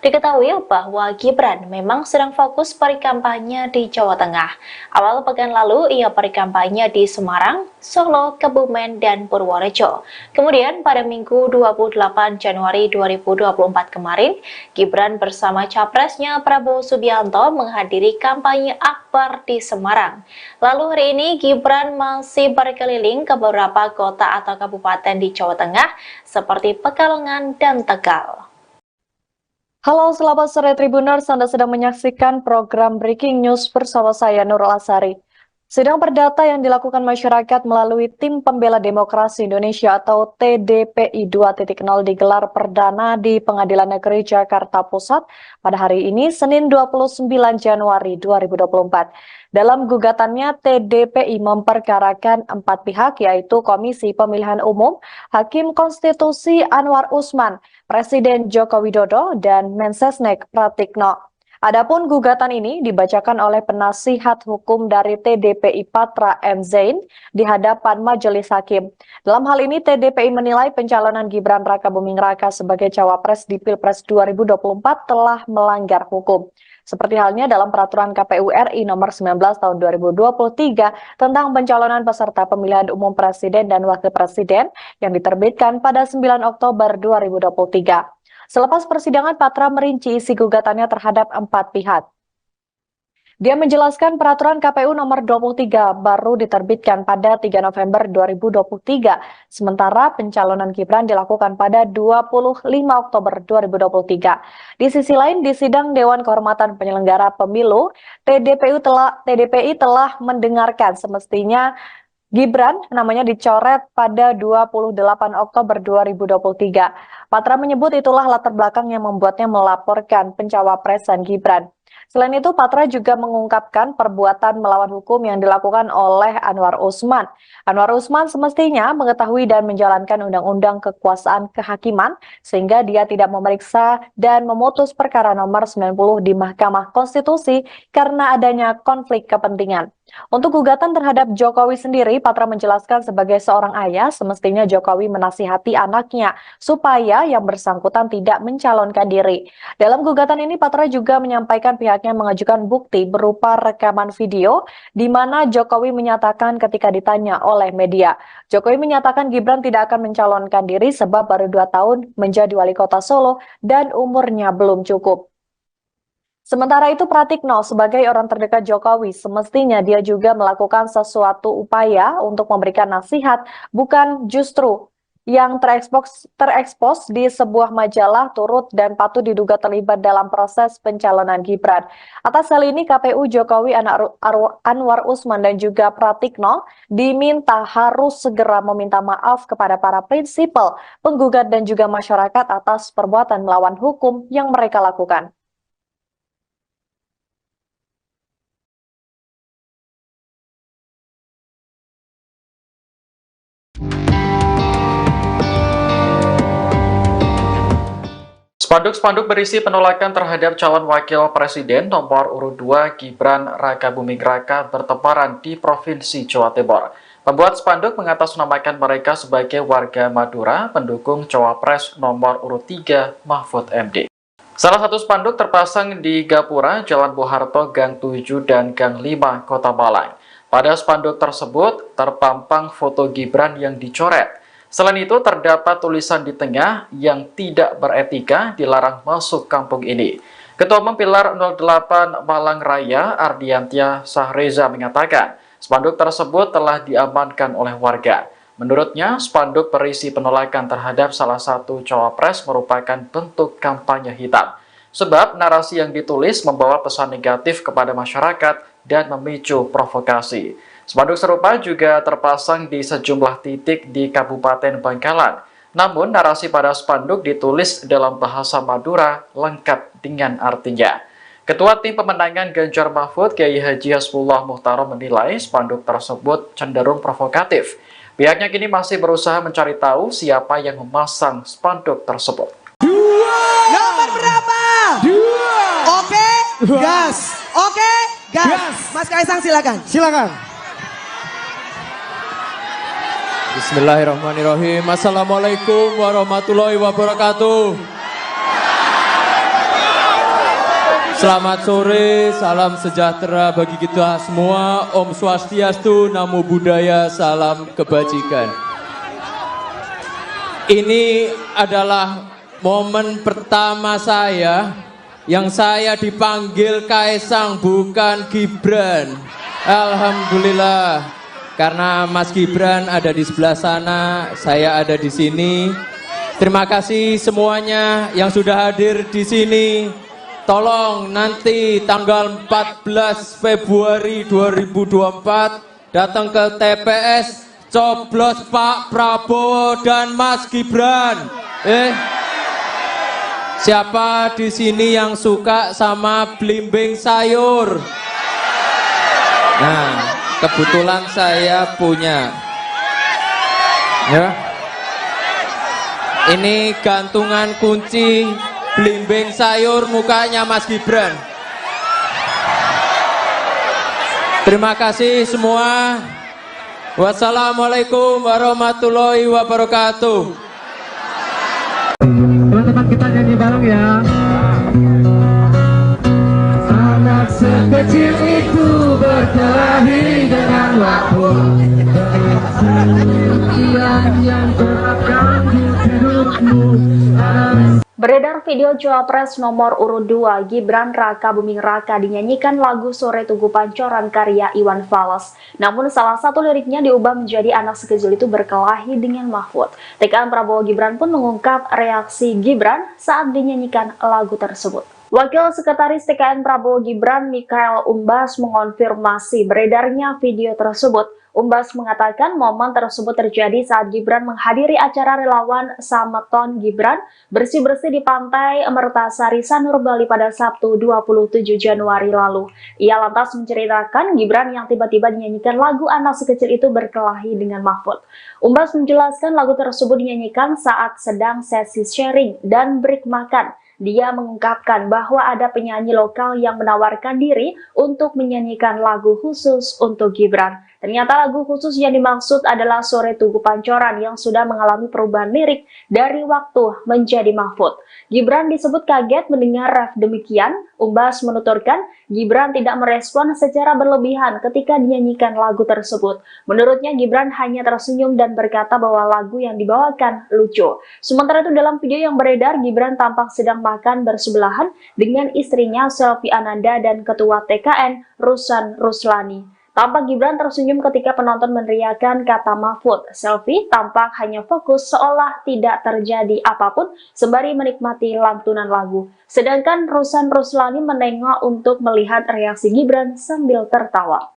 Diketahui bahwa Gibran memang sedang fokus berkampanye di Jawa Tengah. Awal pekan lalu ia berkampanye di Semarang, Solo, Kebumen, dan Purworejo. Kemudian pada Minggu 28 Januari 2024 kemarin, Gibran bersama capresnya Prabowo Subianto menghadiri kampanye akbar di Semarang. Lalu hari ini Gibran masih berkeliling ke beberapa kota atau kabupaten di Jawa Tengah seperti Pekalongan dan Tegal. Halo selamat sore Tribuners, Anda sedang menyaksikan program Breaking News bersama saya Nurul Asari. Sidang perdata yang dilakukan masyarakat melalui Tim Pembela Demokrasi Indonesia atau TDPI 2.0 digelar perdana di Pengadilan Negeri Jakarta Pusat pada hari ini Senin 29 Januari 2024. Dalam gugatannya, TDPI memperkarakan 4 pihak yaitu Komisi Pemilihan Umum, Hakim Konstitusi Anwar Usman, Presiden Joko Widodo, dan Mensesnek Pratikno. Adapun gugatan ini dibacakan oleh penasihat hukum dari TDPI Patra M. Zain di hadapan Majelis Hakim. Dalam hal ini TDPI menilai pencalonan Gibran Raka Buming Raka sebagai cawapres di Pilpres 2024 telah melanggar hukum. Seperti halnya dalam peraturan KPU RI nomor 19 tahun 2023 tentang pencalonan peserta pemilihan umum presiden dan wakil presiden yang diterbitkan pada 9 Oktober 2023. Selepas persidangan, Patra merinci isi gugatannya terhadap 4 pihak. Dia menjelaskan peraturan KPU nomor 23 baru diterbitkan pada 3 November 2023, sementara pencalonan Gibran dilakukan pada 25 Oktober 2023. Di sisi lain, di sidang Dewan Kehormatan Penyelenggara Pemilu, TDPI telah mendengarkan semestinya Gibran namanya dicoret pada 28 Oktober 2023. Patra menyebut itulah latar belakang yang membuatnya melaporkan pencawapresan Gibran. Selain itu, Patra juga mengungkapkan perbuatan melawan hukum yang dilakukan oleh Anwar Usman. Anwar Usman semestinya mengetahui dan menjalankan undang-undang kekuasaan kehakiman sehingga dia tidak memeriksa dan memutus perkara nomor 90 di Mahkamah Konstitusi karena adanya konflik kepentingan. Untuk gugatan terhadap Jokowi sendiri, Patra menjelaskan sebagai seorang ayah, semestinya Jokowi menasihati anaknya supaya yang bersangkutan tidak mencalonkan diri. Dalam gugatan ini, Patra juga menyampaikan pihaknya mengajukan bukti berupa rekaman video di mana Jokowi menyatakan ketika ditanya oleh media. Jokowi menyatakan Gibran tidak akan mencalonkan diri sebab baru 2 tahun menjadi wali kota Solo dan umurnya belum cukup. Sementara itu, Pratikno sebagai orang terdekat Jokowi, semestinya dia juga melakukan sesuatu upaya untuk memberikan nasihat, bukan justru yang terekspos di sebuah majalah turut dan patut diduga terlibat dalam proses pencalonan Gibran. Atas hal ini, KPU Jokowi Anwar Usman dan juga Pratikno diminta harus segera meminta maaf kepada para prinsipal, penggugat dan juga masyarakat atas perbuatan melawan hukum yang mereka lakukan. Spanduk-spanduk berisi penolakan terhadap calon wakil presiden nomor urut 2 Gibran Rakabuming Raka bertebaran di Provinsi Jawa Timur. Pembuat spanduk mengatasnamakan mereka sebagai warga Madura pendukung cawapres nomor urut 3 Mahfud MD. Salah satu spanduk terpasang di Gapura, Jalan Bung Harto, Gang 7 dan Gang 5, Kota Malang. Pada spanduk tersebut terpampang foto Gibran yang dicoret. Selain itu, terdapat tulisan di tengah yang tidak beretika dilarang masuk kampung ini. Ketua Umum Pilar 08 Malang Raya, Ardiantia Sahreza mengatakan, spanduk tersebut telah diamankan oleh warga. Menurutnya, spanduk berisi penolakan terhadap salah satu cawapres merupakan bentuk kampanye hitam. Sebab narasi yang ditulis membawa pesan negatif kepada masyarakat dan memicu provokasi. Spanduk serupa juga terpasang di sejumlah titik di Kabupaten Bangkalan. Namun, narasi pada spanduk ditulis dalam bahasa Madura lengkap dengan artinya. Ketua Tim Pemenangan Ganjar Mahfud, Kiai Haji Hasbullah Muhtarom menilai spanduk tersebut cenderung provokatif. Pihaknya kini masih berusaha mencari tahu siapa yang memasang spanduk tersebut. Nomor berapa? 2. Oke, gas. Oke, gas. Mas Kaisang silakan. Silakan. Bismillahirrahmanirrahim. Assalamualaikum warahmatullahi wabarakatuh. Selamat sore, salam sejahtera bagi kita semua. Om Swastiastu, Namo Buddhaya, salam kebajikan. Ini adalah momen pertama saya yang saya dipanggil Kaisang, bukan Gibran. Alhamdulillah. Karena Mas Gibran ada di sebelah sana, saya ada di sini. Terima kasih semuanya yang sudah hadir di sini. Tolong nanti tanggal 14 Februari 2024 datang ke TPS, coblos Pak Prabowo dan Mas Gibran. Siapa di sini yang suka sama belimbing sayur? Nah, kebetulan saya punya. Ya. Ini gantungan kunci belimbing sayur mukanya Mas Gibran. Terima kasih semua. Wassalamualaikum warahmatullahi wabarakatuh. Teman-teman kita nyanyi bareng ya. Anak sekecil itu berkelahi dengan waktu. Yang terapkan di hidupmu. Beredar video Cawapres nomor urut 2 Gibran Rakabuming Raka dinyanyikan lagu Sore Tugu Pancoran karya Iwan Fals. Namun salah satu liriknya diubah menjadi anak sekecil itu berkelahi dengan Mahfud. TKN Prabowo Gibran pun mengungkap reaksi Gibran saat dinyanyikan lagu tersebut. Wakil Sekretaris TKN Prabowo Gibran Mikael Umbas mengonfirmasi beredarnya video tersebut. Umbas mengatakan momen tersebut terjadi saat Gibran menghadiri acara relawan Sameton Gibran bersih-bersih di pantai Mertasari Sanur Bali pada Sabtu 27 Januari lalu. Ia lantas menceritakan Gibran yang tiba-tiba dinyanyikan lagu anak sekecil itu berkelahi dengan Mahfud. Umbas menjelaskan lagu tersebut dinyanyikan saat sedang sesi sharing dan break makan. Dia mengungkapkan bahwa ada penyanyi lokal yang menawarkan diri untuk menyanyikan lagu khusus untuk Gibran. Ternyata lagu khusus yang dimaksud adalah Sore Tugu Pancoran yang sudah mengalami perubahan lirik dari waktu menjadi Mahfud. Gibran disebut kaget mendengar ref demikian. Umbas menuturkan Gibran tidak merespon secara berlebihan ketika dinyanyikan lagu tersebut. Menurutnya Gibran hanya tersenyum dan berkata bahwa lagu yang dibawakan lucu. Sementara itu dalam video yang beredar, Gibran tampak sedang makan bersebelahan dengan istrinya Selvi Ananda dan Ketua TKN Rusan Ruslani. Tampak Gibran tersenyum ketika penonton meneriakkan kata Mahfud. Selvi tampak hanya fokus seolah tidak terjadi apapun sembari menikmati lantunan lagu. Sedangkan Rusan Ruslani menengok untuk melihat reaksi Gibran sambil tertawa.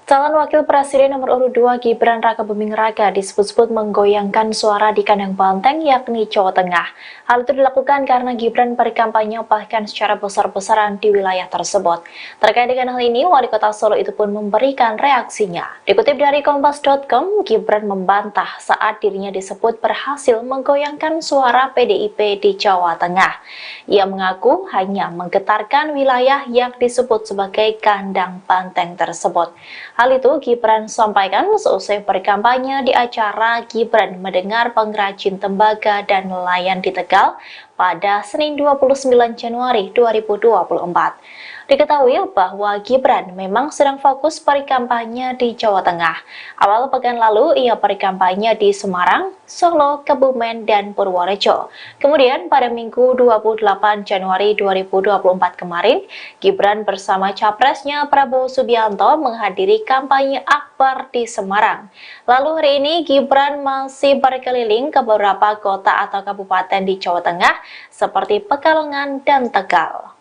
Calon Wakil Presiden nomor urut 2 Gibran Rakabuming Raka disebut-sebut menggoyangkan suara di kandang banteng yakni Jawa Tengah. Hal itu dilakukan karena Gibran berkampanye bahkan secara besar-besaran di wilayah tersebut. Terkait dengan hal ini, Wali Kota Solo itu pun memberikan reaksinya. Dikutip dari Kompas.com, Gibran membantah saat dirinya disebut berhasil menggoyangkan suara PDIP di Jawa Tengah. Ia mengaku hanya menggetarkan wilayah yang disebut sebagai kandang banteng tersebut. Hal itu Gibran sampaikan seusai berkampanye di acara Gibran Mendengar Pengrajin Tembaga dan Nelayan di Tegal pada Senin 29 Januari 2024. Diketahui bahwa Gibran memang sedang fokus berkampanye di Jawa Tengah. Awal pekan lalu ia berkampanye di Semarang, Solo, Kebumen, dan Purworejo. Kemudian pada Minggu 28 Januari 2024 kemarin, Gibran bersama capresnya Prabowo Subianto menghadiri kampanye akbar di Semarang. Lalu hari ini Gibran masih berkeliling ke beberapa kota atau kabupaten di Jawa Tengah seperti Pekalongan dan Tegal.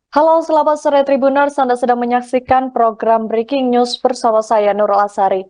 Halo, selamat sore Tribuners. Anda sedang menyaksikan program Breaking News bersama saya Nurul Asari.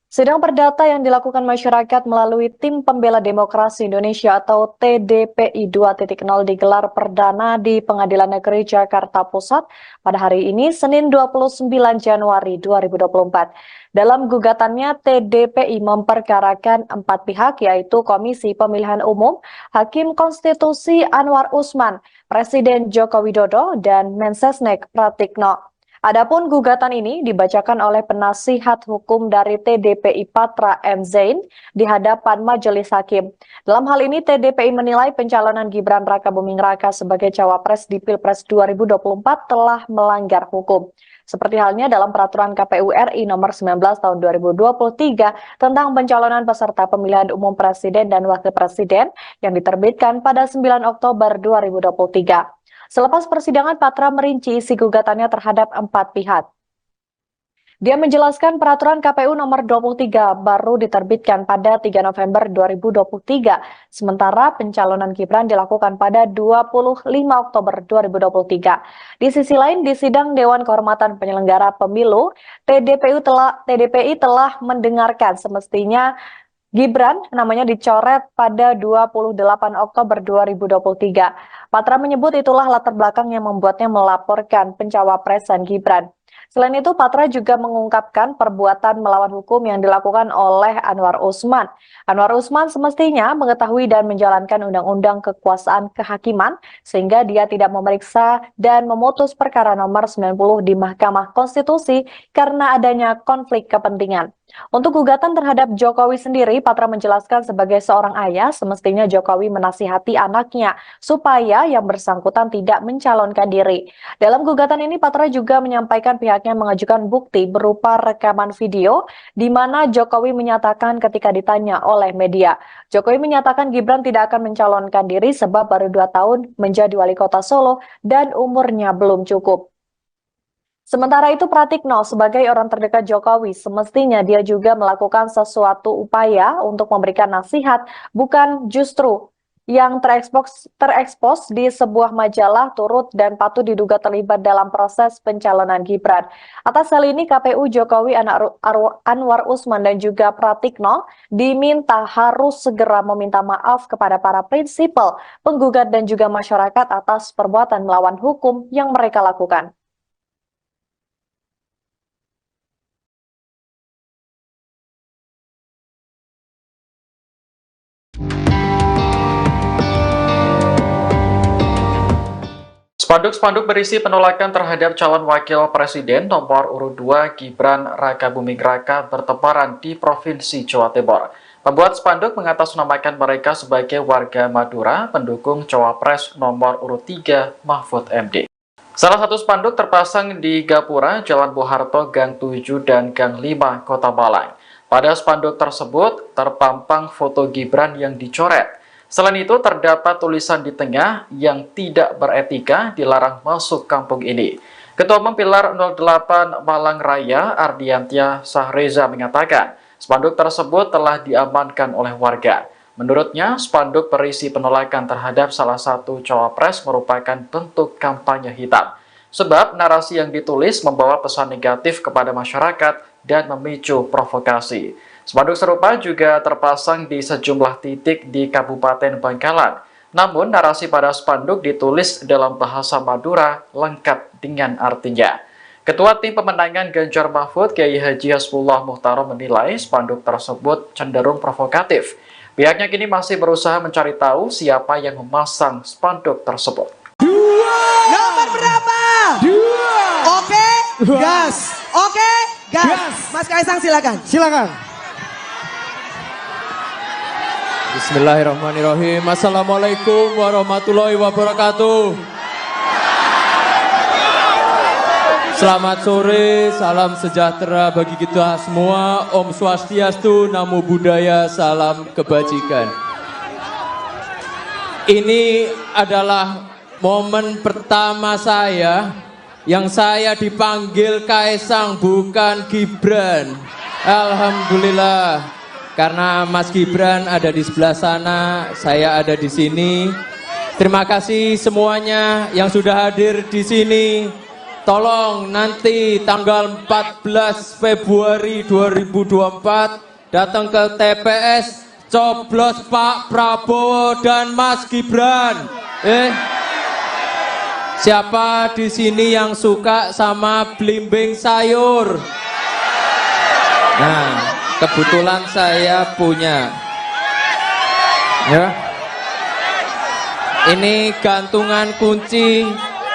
Sidang perdata yang dilakukan masyarakat melalui Tim Pembela Demokrasi Indonesia atau TDPI 2.0 digelar perdana di Pengadilan Negeri Jakarta Pusat pada hari ini, Senin 29 Januari 2024. Dalam gugatannya, TDPI memperkarakan 4 pihak, yaitu Komisi Pemilihan Umum, Hakim Konstitusi Anwar Usman, Presiden Joko Widodo, dan Mensesnek Pratikno. Adapun gugatan ini dibacakan oleh penasihat hukum dari TDPI Patra M. Zain di hadapan majelis hakim. Dalam hal ini, TDPI menilai pencalonan Gibran Rakabuming Raka sebagai cawapres di Pilpres 2024 telah melanggar hukum. Seperti halnya dalam peraturan KPU RI nomor 19 tahun 2023 tentang pencalonan peserta pemilihan umum presiden dan wakil presiden yang diterbitkan pada 9 Oktober 2023. Selepas persidangan, Patra merinci isi gugatannya terhadap 4 pihak. Dia menjelaskan peraturan KPU nomor 23 baru diterbitkan pada 3 November 2023, sementara pencalonan Gibran dilakukan pada 25 Oktober 2023. Di sisi lain, di sidang Dewan Kehormatan Penyelenggara Pemilu, TDPI telah mendengarkan semestinya Gibran namanya dicoret pada 28 Oktober 2023. Patra menyebut itulah latar belakang yang membuatnya melaporkan pencawapresan Gibran. Selain itu, Patra juga mengungkapkan perbuatan melawan hukum yang dilakukan oleh Anwar Usman. Anwar Usman semestinya mengetahui dan menjalankan undang-undang kekuasaan kehakiman sehingga dia tidak memeriksa dan memutus perkara nomor 90 di Mahkamah Konstitusi karena adanya konflik kepentingan. Untuk gugatan terhadap Jokowi sendiri, Patra menjelaskan sebagai seorang ayah, semestinya Jokowi menasihati anaknya supaya yang bersangkutan tidak mencalonkan diri. Dalam gugatan ini, Patra juga menyampaikan pihaknya mengajukan bukti berupa rekaman video di mana Jokowi menyatakan ketika ditanya oleh media. Jokowi menyatakan Gibran tidak akan mencalonkan diri sebab baru 2 tahun menjadi wali kota Solo dan umurnya belum cukup. Sementara itu, Pratikno sebagai orang terdekat Jokowi semestinya dia juga melakukan sesuatu upaya untuk memberikan nasihat, bukan justru yang terekspos di sebuah majalah turut dan patut diduga terlibat dalam proses pencalonan Gibran. Atas hal ini KPU Jokowi Anwar Usman dan juga Pratikno diminta harus segera meminta maaf kepada para prinsipal, penggugat dan juga masyarakat atas perbuatan melawan hukum yang mereka lakukan. Spanduk-spanduk berisi penolakan terhadap calon wakil presiden nomor urut 2 Gibran Rakabuming Raka bertebaran di Provinsi Jawa Timur. Pembuat spanduk mengatasnamakan mereka sebagai warga Madura pendukung cawapres nomor urut 3 Mahfud MD. Salah satu spanduk terpasang di Gapura, Jalan Bung Harto, Gang 7 dan Gang 5, Kota Malang. Pada spanduk tersebut terpampang foto Gibran yang dicoret. Selain itu, terdapat tulisan di tengah yang tidak beretika dilarang masuk kampung ini. Ketua Umum Pilar 08 Malang Raya, Ardiantia Sahreza mengatakan, spanduk tersebut telah diamankan oleh warga. Menurutnya, spanduk berisi penolakan terhadap salah satu cawapres merupakan bentuk kampanye hitam. Sebab narasi yang ditulis membawa pesan negatif kepada masyarakat dan memicu provokasi. Spanduk serupa juga terpasang di sejumlah titik di Kabupaten Bangkalan. Namun, narasi pada spanduk ditulis dalam bahasa Madura lengkap dengan artinya. Ketua Tim Pemenangan Ganjar Mahfud, Kiai Haji Hasbullah Muhtarom menilai spanduk tersebut cenderung provokatif. Pihaknya kini masih berusaha mencari tahu siapa yang memasang spanduk tersebut. Nomor berapa? 2. Oke, gas. Oke, gas. Mas Kaisang silakan. Silakan. Bismillahirrahmanirrahim. Assalamualaikum warahmatullahi wabarakatuh. Selamat sore, salam sejahtera bagi kita semua. Om Swastiastu, Namo Buddhaya, salam kebajikan. Ini adalah momen pertama saya yang saya dipanggil Kaisang, bukan Gibran. Alhamdulillah. Karena Mas Gibran ada di sebelah sana, saya ada di sini. Terima kasih semuanya yang sudah hadir di sini. Tolong nanti tanggal 14 Februari 2024 datang ke TPS, coblos Pak Prabowo dan Mas Gibran. Siapa di sini yang suka sama belimbing sayur? Nah, kebetulan saya punya. Ya. Ini gantungan kunci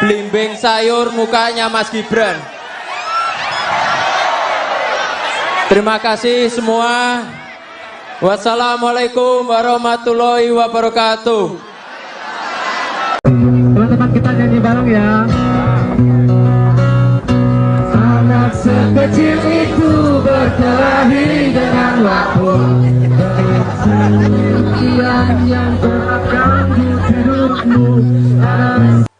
belimbing sayur mukanya Mas Gibran. Terima kasih semua. Wassalamualaikum warahmatullahi wabarakatuh. Teman-teman kita nyanyi bareng ya. Anak sekecil itu berkelahi dengan waktu. Yang terganggu hidupmu.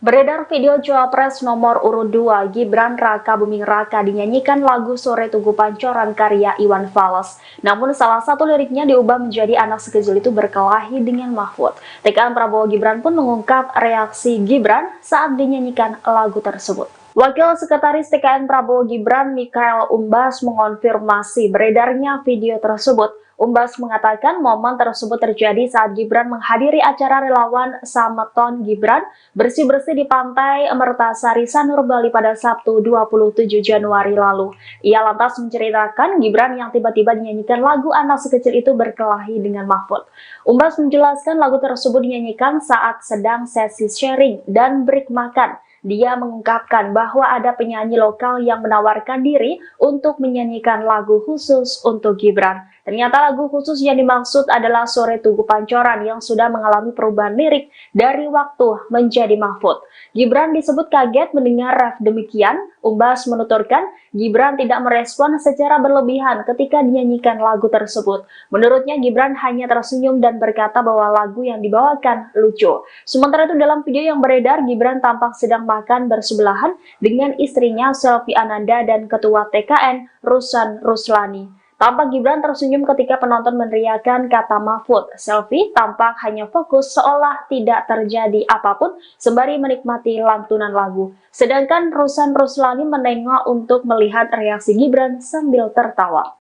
Beredar video Cawapres nomor urut 2 Gibran Rakabuming Raka dinyanyikan lagu Sore Tugu Pancoran karya Iwan Fals. Namun salah satu liriknya diubah menjadi anak sekecil itu berkelahi dengan Mahfud. TKN Prabowo Gibran pun mengungkap reaksi Gibran saat dinyanyikan lagu tersebut. Wakil Sekretaris TKN Prabowo Gibran Mikael Umbas mengonfirmasi beredarnya video tersebut. Umbas mengatakan momen tersebut terjadi saat Gibran menghadiri acara relawan Sameton Gibran bersih-bersih di Pantai Mertasari Sanur Bali pada Sabtu 27 Januari lalu. Ia lantas menceritakan Gibran yang tiba-tiba dinyanyikan lagu anak sekecil itu berkelahi dengan Mahfud. Umbas menjelaskan lagu tersebut dinyanyikan saat sedang sesi sharing dan break makan. Dia mengungkapkan bahwa ada penyanyi lokal yang menawarkan diri untuk menyanyikan lagu khusus untuk Gibran. Ternyata lagu khusus yang dimaksud adalah Sore Tugu Pancoran yang sudah mengalami perubahan lirik dari waktu menjadi Mahfud. Gibran disebut kaget mendengar ref demikian. Umbas menuturkan Gibran tidak merespon secara berlebihan ketika dinyanyikan lagu tersebut. Menurutnya Gibran hanya tersenyum dan berkata bahwa lagu yang dibawakan lucu. Sementara itu dalam video yang beredar, Gibran tampak sedang makan bersebelahan dengan istrinya Selvi Ananda dan Ketua TKN Rusan Ruslani. Tampak Gibran tersenyum ketika penonton meneriakkan kata Mahfud. Selfie tampak hanya fokus seolah tidak terjadi apapun sembari menikmati lantunan lagu. Sedangkan Rusan Ruslani menengok untuk melihat reaksi Gibran sambil tertawa.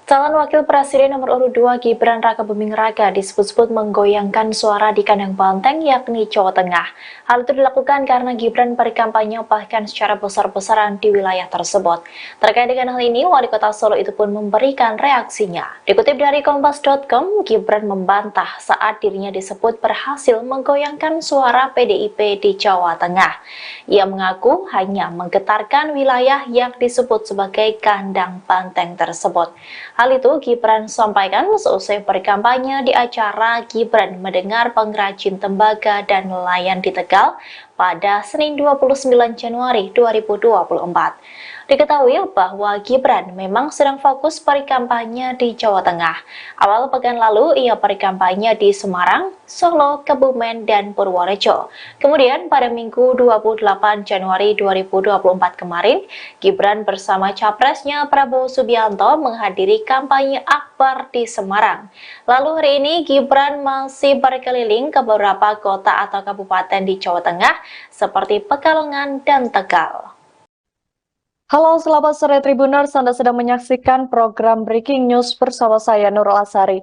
Calon Wakil Presiden nomor urut 2 Gibran Rakabuming Raka disebut-sebut menggoyangkan suara di kandang banteng yakni Jawa Tengah. Hal itu dilakukan karena Gibran berkampanye bahkan secara besar-besaran di wilayah tersebut. Terkait dengan hal ini, Wali Kota Solo itu pun memberikan reaksinya. Dikutip dari Kompas.com, Gibran membantah saat dirinya disebut berhasil menggoyangkan suara PDIP di Jawa Tengah. Ia mengaku hanya menggetarkan wilayah yang disebut sebagai kandang banteng tersebut. Hal itu Gibran sampaikan seusai berkampanye di acara Gibran Mendengar Pengrajin Tembaga dan Nelayan di Tegal pada Senin 29 Januari 2024. Diketahui bahwa Gibran memang sedang fokus berkampanye di Jawa Tengah. Awal pekan lalu ia berkampanye di Semarang, Solo, Kebumen, dan Purworejo. Kemudian pada Minggu 28 Januari 2024 kemarin, Gibran bersama capresnya Prabowo Subianto menghadiri kampanye akbar di Semarang. Lalu hari ini Gibran masih berkeliling ke beberapa kota atau kabupaten di Jawa Tengah seperti Pekalongan dan Tegal. Halo, selamat sore Tribuners. Anda sedang menyaksikan program Breaking News bersama saya Nurul Asari.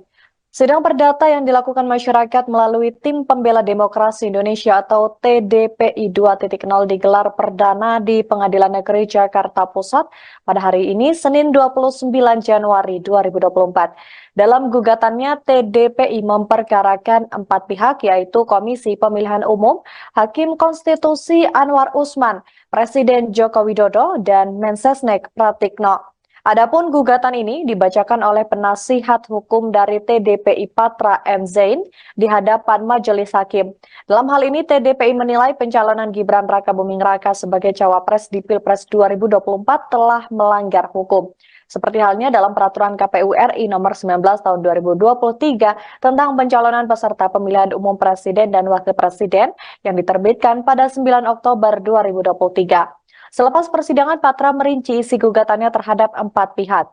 Sidang perdata yang dilakukan masyarakat melalui Tim Pembela Demokrasi Indonesia atau TDPI 2.0 digelar perdana di Pengadilan Negeri Jakarta Pusat pada hari ini, Senin 29 Januari 2024. Dalam gugatannya, TDPI memperkarakan 4 pihak, yaitu Komisi Pemilihan Umum, Hakim Konstitusi Anwar Usman, Presiden Joko Widodo, dan Mensesnek Pratikno. Adapun gugatan ini dibacakan oleh penasihat hukum dari TDPI Patra M. Zain di hadapan majelis hakim. Dalam hal ini, TDPI menilai pencalonan Gibran Rakabuming Raka sebagai cawapres di Pilpres 2024 telah melanggar hukum. Seperti halnya dalam peraturan KPU RI nomor 19 tahun 2023 tentang pencalonan peserta pemilihan umum presiden dan wakil presiden yang diterbitkan pada 9 Oktober 2023. Selepas persidangan, Patra merinci isi gugatannya terhadap 4 pihak.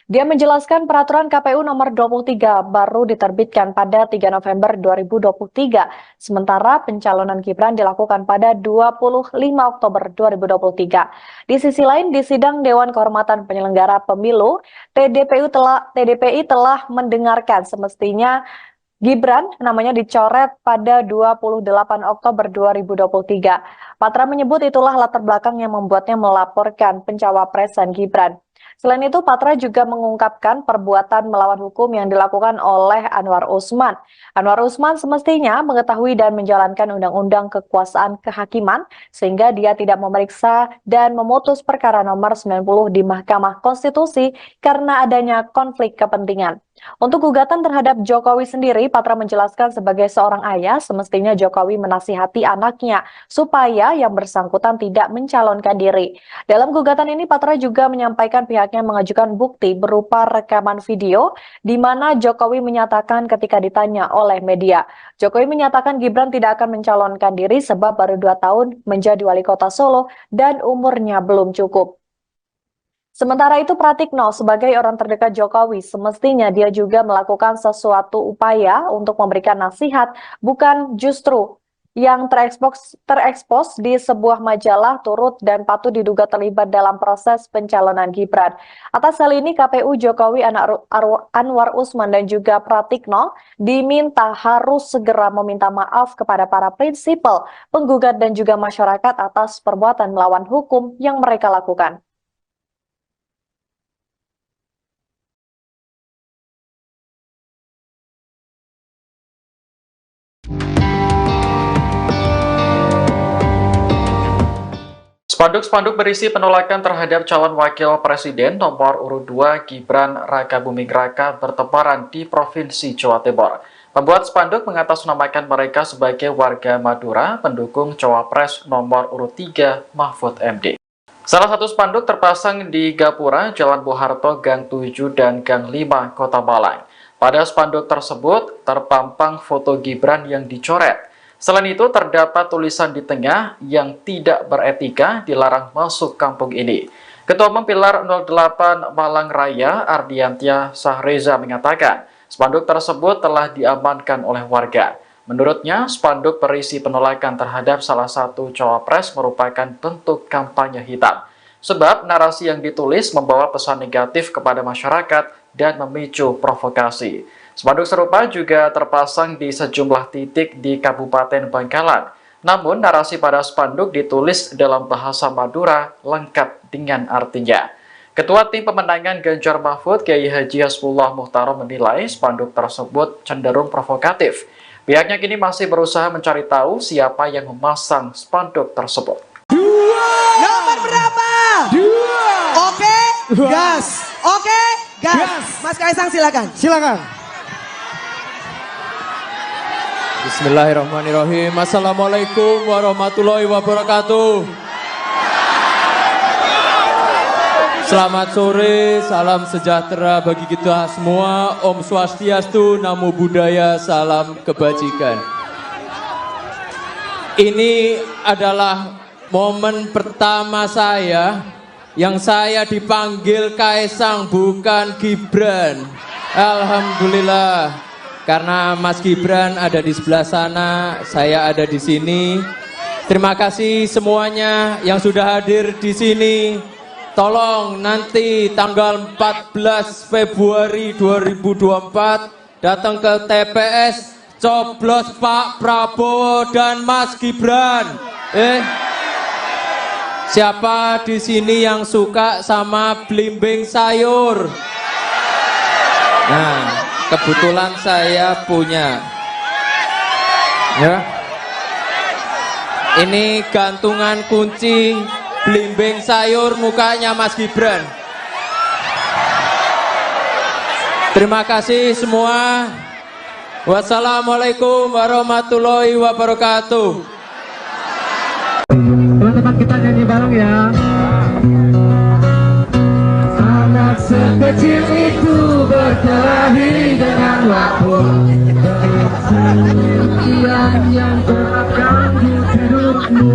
Dia menjelaskan peraturan KPU nomor 23 baru diterbitkan pada 3 November 2023, sementara pencalonan Gibran dilakukan pada 25 Oktober 2023. Di sisi lain, di sidang Dewan Kehormatan Penyelenggara Pemilu, TDPI telah mendengarkan semestinya Gibran namanya dicoret pada 28 Oktober 2023. Patra menyebut itulah latar belakang yang membuatnya melaporkan pencawapresan Gibran. Selain itu, Patra juga mengungkapkan perbuatan melawan hukum yang dilakukan oleh Anwar Usman. Anwar Usman semestinya mengetahui dan menjalankan undang-undang kekuasaan kehakiman sehingga dia tidak memeriksa dan memutus perkara nomor 90 di Mahkamah Konstitusi karena adanya konflik kepentingan. Untuk gugatan terhadap Jokowi sendiri, Patra menjelaskan sebagai seorang ayah, semestinya Jokowi menasihati anaknya supaya yang bersangkutan tidak mencalonkan diri. Dalam gugatan ini, Patra juga menyampaikan pihaknya mengajukan bukti berupa rekaman video di mana Jokowi menyatakan ketika ditanya oleh media. Jokowi menyatakan Gibran tidak akan mencalonkan diri sebab baru 2 tahun menjadi wali kota Solo dan umurnya belum cukup. Sementara itu, Pratikno sebagai orang terdekat Jokowi semestinya dia juga melakukan sesuatu upaya untuk memberikan nasihat, bukan justru yang terekspos di sebuah majalah turut dan patut diduga terlibat dalam proses pencalonan Gibran. Atas hal ini, KPU Jokowi Anwar Usman dan juga Pratikno diminta harus segera meminta maaf kepada para prinsipal, penggugat dan juga masyarakat atas perbuatan melawan hukum yang mereka lakukan. Spanduk-spanduk berisi penolakan terhadap calon wakil presiden nomor urut 2 Gibran Rakabuming Raka bertebaran di Provinsi Jawa Timur. Pembuat spanduk mengatasnamakan mereka sebagai warga Madura pendukung cawapres nomor urut 3 Mahfud MD. Salah satu spanduk terpasang di Gapura, Jalan Bung Harto, Gang 7 dan Gang 5, Kota Malang. Pada spanduk tersebut terpampang foto Gibran yang dicoret. Selain itu, terdapat tulisan di tengah yang tidak beretika dilarang masuk kampung ini. Ketua Umum Pilar 08 Malang Raya, Ardiantia Sahreza mengatakan, spanduk tersebut telah diamankan oleh warga. Menurutnya, spanduk berisi penolakan terhadap salah satu cawapres merupakan bentuk kampanye hitam. Sebab narasi yang ditulis membawa pesan negatif kepada masyarakat dan memicu provokasi. Spanduk serupa juga terpasang di sejumlah titik di Kabupaten Bangkalan. Namun, narasi pada spanduk ditulis dalam bahasa Madura lengkap dengan artinya. Ketua Tim Pemenangan Ganjar Mahfud, Kiai Haji Hasbullah Muhtarom menilai spanduk tersebut cenderung provokatif. Pihaknya kini masih berusaha mencari tahu siapa yang memasang spanduk tersebut. Nomor berapa? 2. Oke, gas. Oke, gas. Mas Kaisang silakan. Silakan. Bismillahirrahmanirrahim. Assalamualaikum warahmatullahi wabarakatuh. Selamat sore, salam sejahtera bagi kita semua. Om Swastiastu, Namo Buddhaya, salam kebajikan. Ini adalah momen pertama saya yang saya dipanggil Kaisang, bukan Gibran. Alhamdulillah. Karena Mas Gibran ada di sebelah sana, saya ada di sini. Terima kasih semuanya yang sudah hadir di sini. Tolong nanti tanggal 14 Februari 2024 datang ke TPS, coblos Pak Prabowo dan Mas Gibran. Siapa di sini yang suka sama belimbing sayur? Nah, kebetulan saya punya. Ya. Ini gantungan kunci belimbing sayur mukanya Mas Gibran. Terima kasih semua. Wassalamualaikum warahmatullahi wabarakatuh. Teman-teman kita nyanyi bareng ya. Anak sekecil itu berkelahi dengan waktu. Yang terganggu hidupmu.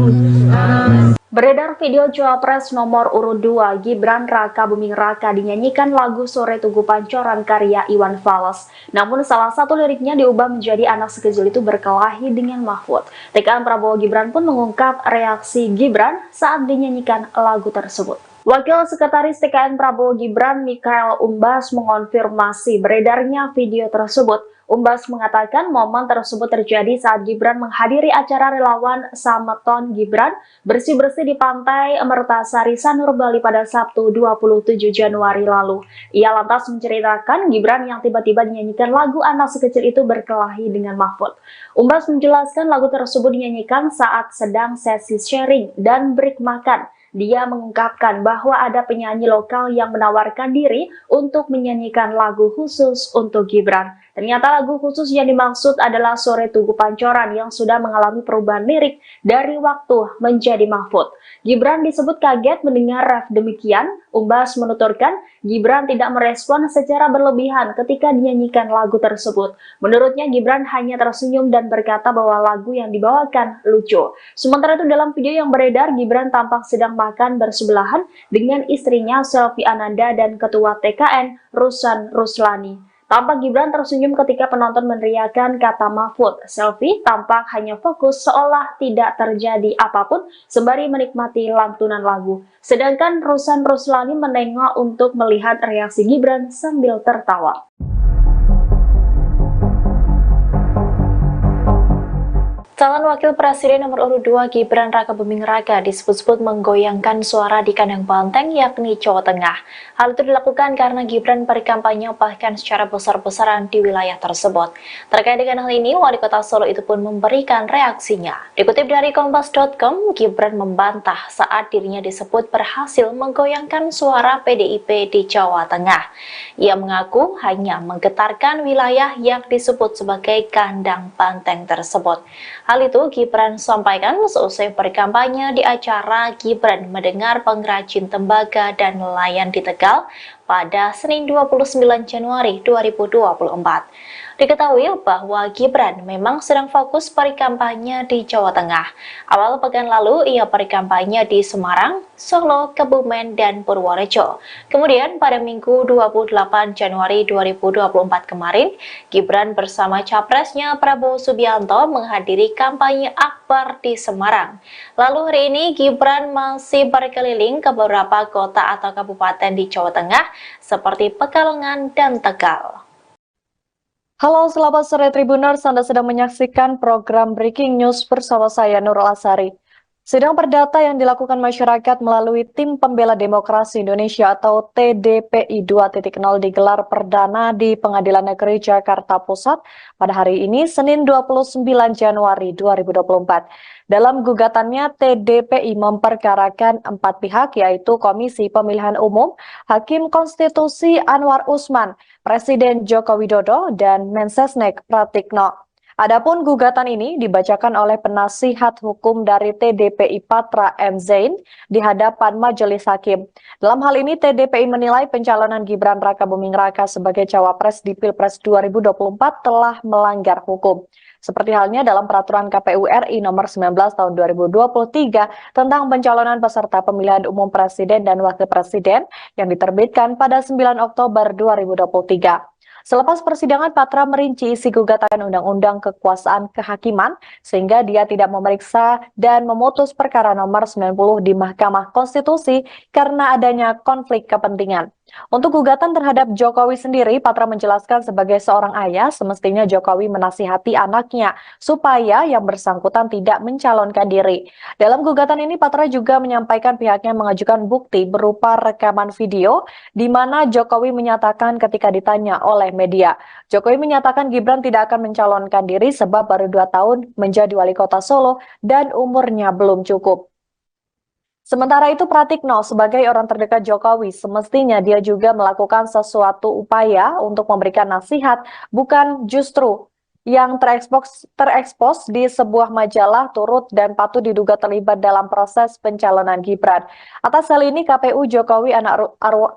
Beredar video Cawapres nomor urut 2 Gibran Raka Buming Raka dinyanyikan lagu Sore Tugu Pancoran karya Iwan Fals. Namun salah satu liriknya diubah menjadi anak sekecil itu berkelahi dengan Mahfud. TKN Prabowo Gibran pun mengungkap reaksi Gibran saat dinyanyikan lagu tersebut. Wakil Sekretaris TKN Prabowo Gibran Mikhail Umbas mengonfirmasi beredarnya video tersebut. Umbas mengatakan momen tersebut terjadi saat Gibran menghadiri acara relawan Sameton Gibran bersih-bersih di Pantai Mertasari Sanur Bali pada Sabtu 27 Januari lalu. Ia lantas menceritakan Gibran yang tiba-tiba dinyanyikan lagu anak sekecil itu berkelahi dengan Mahfud. Umbas menjelaskan lagu tersebut dinyanyikan saat sedang sesi sharing dan break makan. Dia mengungkapkan bahwa ada penyanyi lokal yang menawarkan diri untuk menyanyikan lagu khusus untuk Gibran. Ternyata lagu khusus yang dimaksud adalah Sore Tugu Pancoran yang sudah mengalami perubahan lirik dari waktu menjadi Mahfud. Gibran disebut kaget mendengar ref demikian. Umbas menuturkan Gibran tidak merespon secara berlebihan ketika dinyanyikan lagu tersebut. Menurutnya Gibran hanya tersenyum dan berkata bahwa lagu yang dibawakan lucu. Sementara itu dalam video yang beredar, Gibran tampak sedang makan bersebelahan dengan istrinya Selvi Ananda dan Ketua TKN Rusan Ruslani. Tampak Gibran tersenyum ketika penonton meneriakan kata Mahfud. Selvi tampak hanya fokus seolah tidak terjadi apapun sembari menikmati lantunan lagu. Sedangkan Rusan Ruslani menengok untuk melihat reaksi Gibran sambil tertawa. Calon Wakil Presiden nomor urut 2 Gibran Raka Buming Raka disebut-sebut menggoyangkan suara di kandang banteng yakni Jawa Tengah. Hal itu dilakukan karena Gibran berkampanye bahkan secara besar-besaran di wilayah tersebut. Terkait dengan hal ini, Wali Kota Solo itu pun memberikan reaksinya. Dikutip dari Kompas.com, Gibran membantah saat dirinya disebut berhasil menggoyangkan suara PDIP di Jawa Tengah. Ia mengaku hanya menggetarkan wilayah yang disebut sebagai kandang banteng tersebut. Hal itu Gibran sampaikan seusai berkampanye di acara Gibran mendengar pengrajin tembaga dan nelayan di Tegal pada Senin 29 Januari 2024. Diketahui bahwa Gibran memang sedang fokus berkampanye di Jawa Tengah. Awal pekan lalu ia berkampanye di Semarang, Solo, Kebumen, dan Purworejo. Kemudian pada Minggu 28 Januari 2024 kemarin, Gibran bersama capresnya Prabowo Subianto menghadiri kampanye akbar di Semarang. Lalu hari ini Gibran masih berkeliling ke beberapa kota atau kabupaten di Jawa Tengah seperti Pekalongan dan Tegal. Halo, selamat sore Tribuners. Anda sedang menyaksikan program Breaking News bersama saya Nurul Asari. Sidang perdata yang dilakukan masyarakat melalui Tim Pembela Demokrasi Indonesia atau TDPI 2.0 digelar perdana di Pengadilan Negeri Jakarta Pusat pada hari ini, Senin 29 Januari 2024. Dalam gugatannya, TDPI memperkarakan 4 pihak, yaitu Komisi Pemilihan Umum, Hakim Konstitusi Anwar Usman, Presiden Joko Widodo, dan Mensesnek Pratikno. Adapun gugatan ini dibacakan oleh penasihat hukum dari TDPI Patra M. Zain di hadapan majelis hakim. Dalam hal ini, TDPI menilai pencalonan Gibran Rakabuming Raka sebagai cawapres di Pilpres 2024 telah melanggar hukum. Seperti halnya dalam peraturan KPU RI nomor 19 tahun 2023 tentang pencalonan peserta pemilihan umum presiden dan wakil presiden yang diterbitkan pada 9 Oktober 2023. Selepas persidangan, Patra merinci isi gugatan Undang-Undang Kekuasaan Kehakiman sehingga dia tidak memeriksa dan memutus perkara nomor 90 di Mahkamah Konstitusi karena adanya konflik kepentingan. Untuk gugatan terhadap Jokowi sendiri, Patra menjelaskan sebagai seorang ayah, semestinya Jokowi menasihati anaknya supaya yang bersangkutan tidak mencalonkan diri. Dalam gugatan ini, Patra juga menyampaikan pihaknya mengajukan bukti berupa rekaman video di mana Jokowi menyatakan ketika ditanya oleh media, Jokowi menyatakan Gibran tidak akan mencalonkan diri sebab baru 2 tahun menjadi wali kota Solo dan umurnya belum cukup. Sementara itu, Pratikno sebagai orang terdekat Jokowi, semestinya dia juga melakukan sesuatu upaya untuk memberikan nasihat, bukan justru yang terekspos di sebuah majalah turut dan patut diduga terlibat dalam proses pencalonan Gibran. Atas hal ini, KPU Jokowi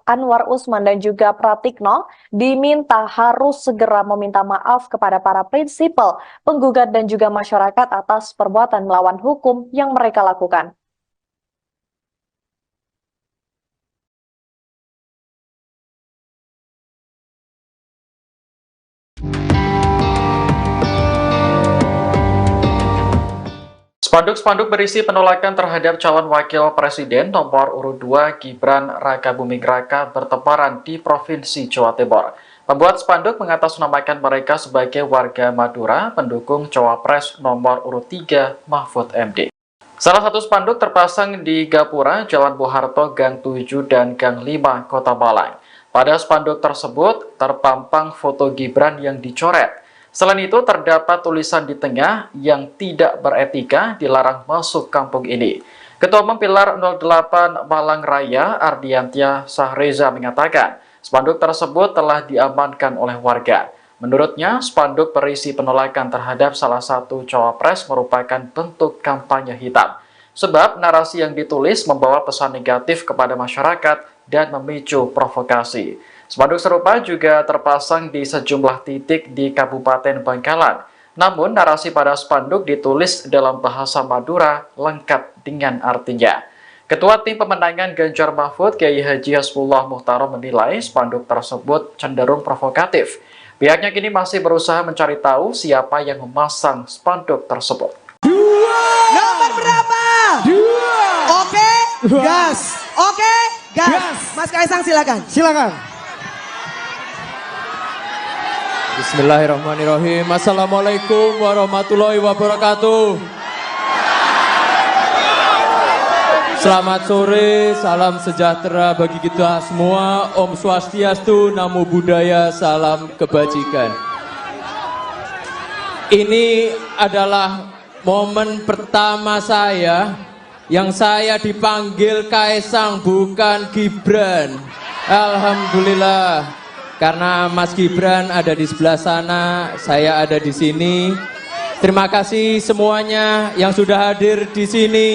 Anwar Usman dan juga Pratikno diminta harus segera meminta maaf kepada para prinsipal, penggugat dan juga masyarakat atas perbuatan melawan hukum yang mereka lakukan. Spanduk-spanduk berisi penolakan terhadap calon wakil presiden nomor urut 2 Gibran Rakabuming Raka bertebaran di Provinsi Jawa Timur. Pembuat spanduk mengatasnamakan mereka sebagai warga Madura pendukung cawapres nomor urut 3 Mahfud MD. Salah satu spanduk terpasang di Gapura, Jalan Bung Harto, Gang 7 dan Gang 5, Kota Malang. Pada spanduk tersebut terpampang foto Gibran yang dicoret. Selain itu, terdapat tulisan di tengah yang tidak beretika dilarang masuk kampung ini. Ketua Umum Pilar 08 Malang Raya, Ardiantia Sahreza mengatakan, spanduk tersebut telah diamankan oleh warga. Menurutnya, spanduk berisi penolakan terhadap salah satu cawapres merupakan bentuk kampanye hitam. Sebab narasi yang ditulis membawa pesan negatif kepada masyarakat dan memicu provokasi. Spanduk serupa juga terpasang di sejumlah titik di Kabupaten Bangkalan. Namun, narasi pada spanduk ditulis dalam bahasa Madura lengkap dengan artinya. Ketua Tim Pemenangan Ganjar Mahfud, Kiai Haji Hasbullah Muhtarom menilai spanduk tersebut cenderung provokatif. Pihaknya kini masih berusaha mencari tahu siapa yang memasang spanduk tersebut. Nomor berapa? 2. Oke, gas. Oke, gas. Mas Kaisang silakan. Silakan. Bismillahirrahmanirrahim. Assalamualaikum warahmatullahi wabarakatuh. Selamat sore, salam sejahtera bagi kita semua. Om Swastiastu, Namo Buddhaya, salam kebajikan. Ini adalah momen pertama saya yang saya dipanggil Kaisang, bukan Gibran. Alhamdulillah. Karena Mas Gibran ada di sebelah sana, saya ada di sini. Terima kasih semuanya yang sudah hadir di sini.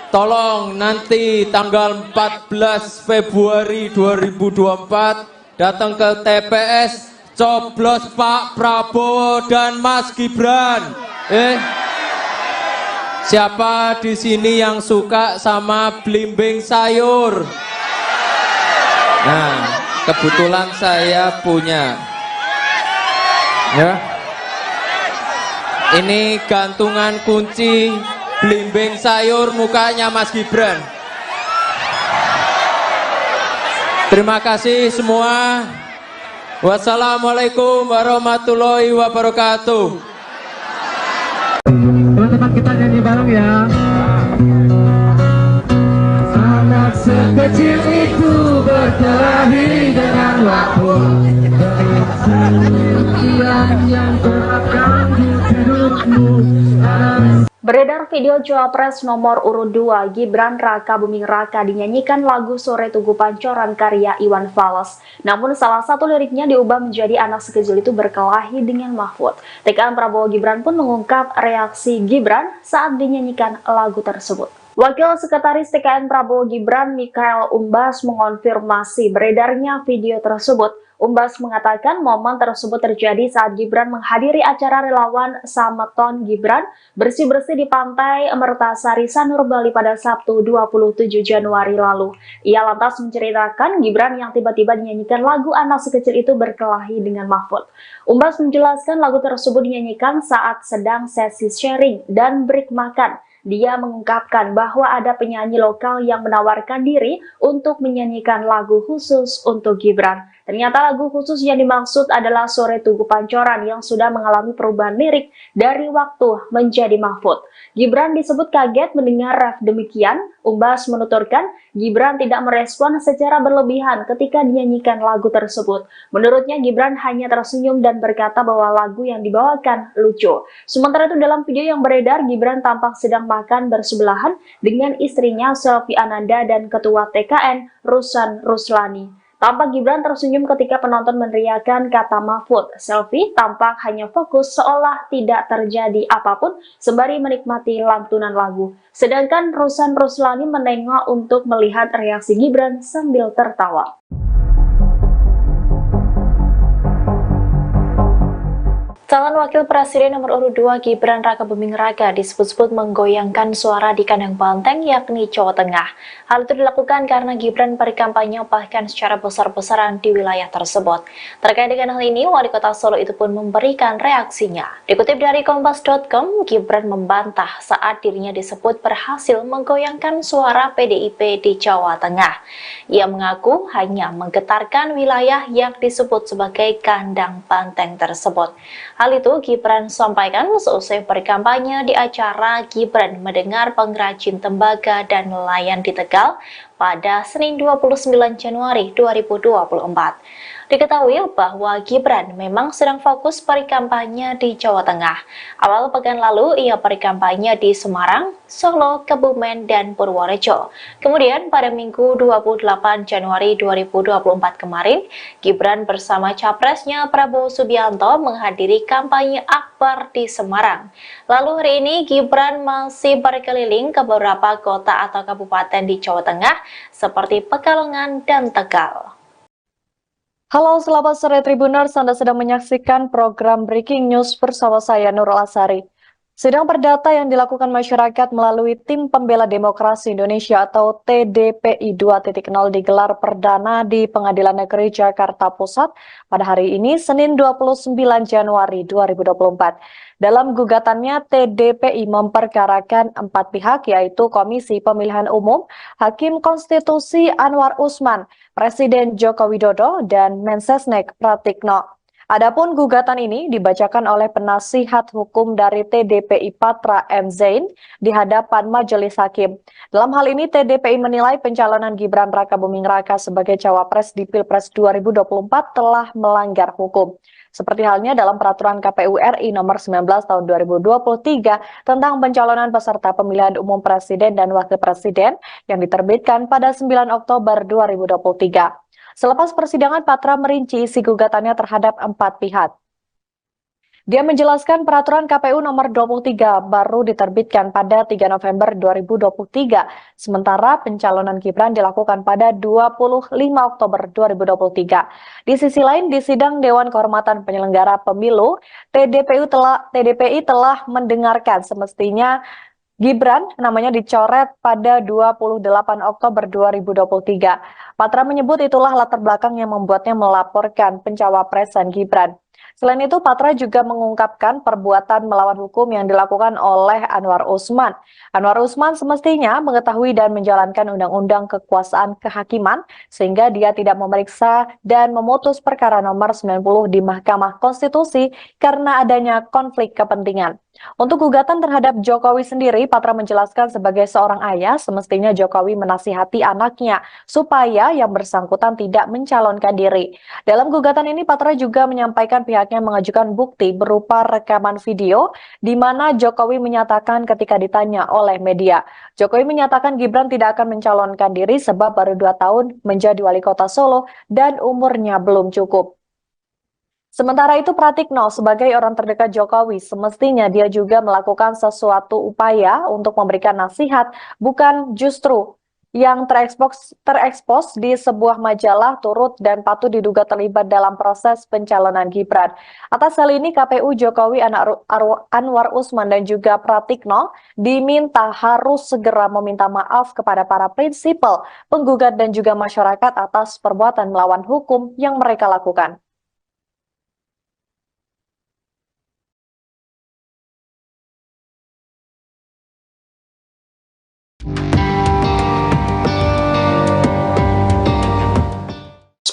Tolong nanti tanggal 14 Februari 2024 datang ke TPS, coblos Pak Prabowo dan Mas Gibran. Siapa di sini yang suka sama belimbing sayur? Nah, kebetulan saya punya. Ya. Ini gantungan kunci belimbing sayur mukanya Mas Gibran. Terima kasih semua. Wassalamualaikum warahmatullahi wabarakatuh. Teman-teman kita nyanyi bareng ya. Anak sekecil itu berkelahi dengan waktu. Yang terapkan di hidupmu. Beredar video Cawapres nomor urut 2 Gibran Raka Buming Raka dinyanyikan lagu Sore Tugu Pancoran karya Iwan Fals. Namun salah satu liriknya diubah menjadi anak sekecil itu berkelahi dengan Mahfud. TKN Prabowo Gibran pun mengungkap reaksi Gibran saat dinyanyikan lagu tersebut. Wakil Sekretaris TKN Prabowo Gibran Mikael Umbas mengonfirmasi beredarnya video tersebut. Umbas mengatakan momen tersebut terjadi saat Gibran menghadiri acara relawan Sameton Gibran bersih-bersih di Pantai Mertasari Sanur Bali pada Sabtu 27 Januari lalu. Ia lantas menceritakan Gibran yang tiba-tiba dinyanyikan lagu anak sekecil itu berkelahi dengan Mahfud. Umbas menjelaskan lagu tersebut dinyanyikan saat sedang sesi sharing dan break makan. Dia mengungkapkan bahwa ada penyanyi lokal yang menawarkan diri untuk menyanyikan lagu khusus untuk Gibran. Ternyata lagu khusus yang dimaksud adalah Sore Tugu Pancoran yang sudah mengalami perubahan lirik dari waktu menjadi Mahfud. Gibran disebut kaget mendengar ref demikian. Umbas menuturkan Gibran tidak merespon secara berlebihan ketika dinyanyikan lagu tersebut. Menurutnya Gibran hanya tersenyum dan berkata bahwa lagu yang dibawakan lucu. Sementara itu dalam video yang beredar, Gibran tampak sedang makan bersebelahan dengan istrinya Selvi Ananda dan Ketua TKN Rusan Ruslani. Tampak Gibran tersenyum ketika penonton meneriakkan kata Mahfud. Selvi tampak hanya fokus seolah tidak terjadi apapun sembari menikmati lantunan lagu. Sedangkan Rusan Ruslani menengok untuk melihat reaksi Gibran sambil tertawa. Calon Wakil Presiden nomor urut 2 Gibran Raka Buming Raka disebut-sebut menggoyangkan suara di kandang banteng yakni Jawa Tengah. Hal itu dilakukan karena Gibran berkampanye bahkan secara besar-besaran di wilayah tersebut. Terkait dengan hal ini, Wali Kota Solo itu pun memberikan reaksinya. Dikutip dari Kompas.com, Gibran membantah saat dirinya disebut berhasil menggoyangkan suara PDIP di Jawa Tengah. Ia mengaku hanya menggetarkan wilayah yang disebut sebagai kandang banteng tersebut. Hal itu Gibran sampaikan seusai berkampanye di acara Gibran Mendengar Pengrajin Tembaga dan Nelayan di Tegal pada Senin 29 Januari 2024. Diketahui bahwa Gibran memang sedang fokus berkampanye di Jawa Tengah. Awal pekan lalu ia berkampanye di Semarang, Solo, Kebumen, dan Purworejo. Kemudian pada Minggu 28 Januari 2024 kemarin, Gibran bersama capresnya Prabowo Subianto menghadiri kampanye akbar di Semarang. Lalu hari ini Gibran masih berkeliling ke beberapa kota atau kabupaten di Jawa Tengah seperti Pekalongan dan Tegal. Halo selamat sore Tribuners, Anda sedang menyaksikan program Breaking News bersama saya Nurul Asari. Sidang perdata yang dilakukan masyarakat melalui Tim Pembela Demokrasi Indonesia atau TDPI 2.0 digelar perdana di Pengadilan Negeri Jakarta Pusat pada hari ini Senin 29 Januari 2024. Dalam gugatannya, TDPI memperkarakan 4 pihak yaitu Komisi Pemilihan Umum, Hakim Konstitusi Anwar Usman, Presiden Joko Widodo, dan Mensesnek Pratikno. Adapun gugatan ini dibacakan oleh penasihat hukum dari TDPI Patra M. Zain di hadapan Majelis Hakim. Dalam hal ini TDPI menilai pencalonan Gibran Raka Buming Raka sebagai cawapres di Pilpres 2024 telah melanggar hukum. Seperti halnya dalam peraturan KPU RI nomor 19 tahun 2023 tentang pencalonan peserta pemilihan umum presiden dan wakil presiden yang diterbitkan pada 9 Oktober 2023. Selepas persidangan, Patra merinci isi gugatannya terhadap 4 pihak. Dia menjelaskan peraturan KPU nomor 23 baru diterbitkan pada 3 November 2023, sementara pencalonan Gibran dilakukan pada 25 Oktober 2023. Di sisi lain, di sidang Dewan Kehormatan Penyelenggara Pemilu, TDPI telah mendengarkan semestinya Gibran namanya dicoret pada 28 Oktober 2023. Patra menyebut itulah latar belakang yang membuatnya melaporkan pencawapresan Gibran. Selain itu, Patra juga mengungkapkan perbuatan melawan hukum yang dilakukan oleh Anwar Usman. Anwar Usman semestinya mengetahui dan menjalankan undang-undang kekuasaan kehakiman, sehingga dia tidak memeriksa dan memutus perkara nomor 90 di Mahkamah Konstitusi karena adanya konflik kepentingan. Untuk gugatan terhadap Jokowi sendiri, Patra menjelaskan sebagai seorang ayah, semestinya Jokowi menasihati anaknya supaya yang bersangkutan tidak mencalonkan diri. Dalam gugatan ini, Patra juga menyampaikan pihaknya mengajukan bukti berupa rekaman video di mana Jokowi menyatakan ketika ditanya oleh media, Jokowi menyatakan Gibran tidak akan mencalonkan diri sebab baru 2 tahun menjadi wali kota Solo dan umurnya belum cukup. Sementara itu, Pratikno sebagai orang terdekat Jokowi, semestinya dia juga melakukan sesuatu upaya untuk memberikan nasihat, bukan justru yang terekspos di sebuah majalah turut dan patut diduga terlibat dalam proses pencalonan Gibran. Atas hal ini, KPU Jokowi Anwar Usman dan juga Pratikno diminta harus segera meminta maaf kepada para prinsipal, penggugat dan juga masyarakat atas perbuatan melawan hukum yang mereka lakukan.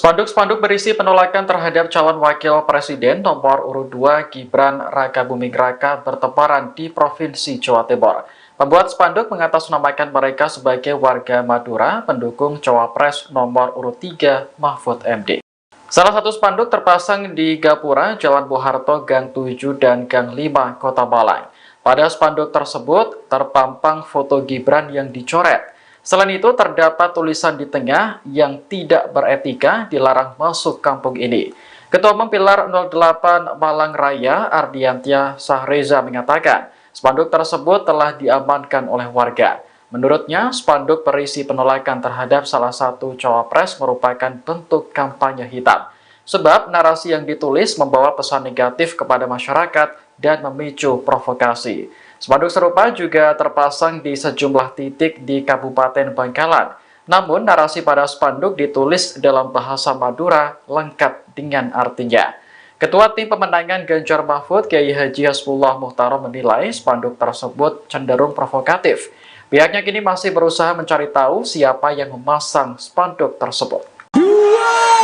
Spanduk-spanduk berisi penolakan terhadap calon wakil presiden nomor urut 2 Gibran Raka Buming Raka bertebaran di Provinsi Jawa Timur. Pembuat spanduk mengatasnamakan mereka sebagai warga Madura pendukung cawapres nomor urut 3 Mahfud MD. Salah satu spanduk terpasang di Gapura, Jalan Bung Harto, Gang 7 dan Gang 5, Kota Malang. Pada spanduk tersebut terpampang foto Gibran yang dicoret. Selain itu, terdapat tulisan di tengah yang tidak beretika dilarang masuk kampung ini. Ketua Umum Pilar 08 Malang Raya, Ardiantia Sahreza mengatakan, spanduk tersebut telah diamankan oleh warga. Menurutnya, spanduk berisi penolakan terhadap salah satu cawapres merupakan bentuk kampanye hitam. Sebab narasi yang ditulis membawa pesan negatif kepada masyarakat dan memicu provokasi. Spanduk serupa juga terpasang di sejumlah titik di Kabupaten Bangkalan. Namun, narasi pada spanduk ditulis dalam bahasa Madura lengkap dengan artinya. Ketua Tim Pemenangan Ganjar Mahfud, Kiai Haji Hasbullah Muhtarom menilai spanduk tersebut cenderung provokatif. Pihaknya kini masih berusaha mencari tahu siapa yang memasang spanduk tersebut.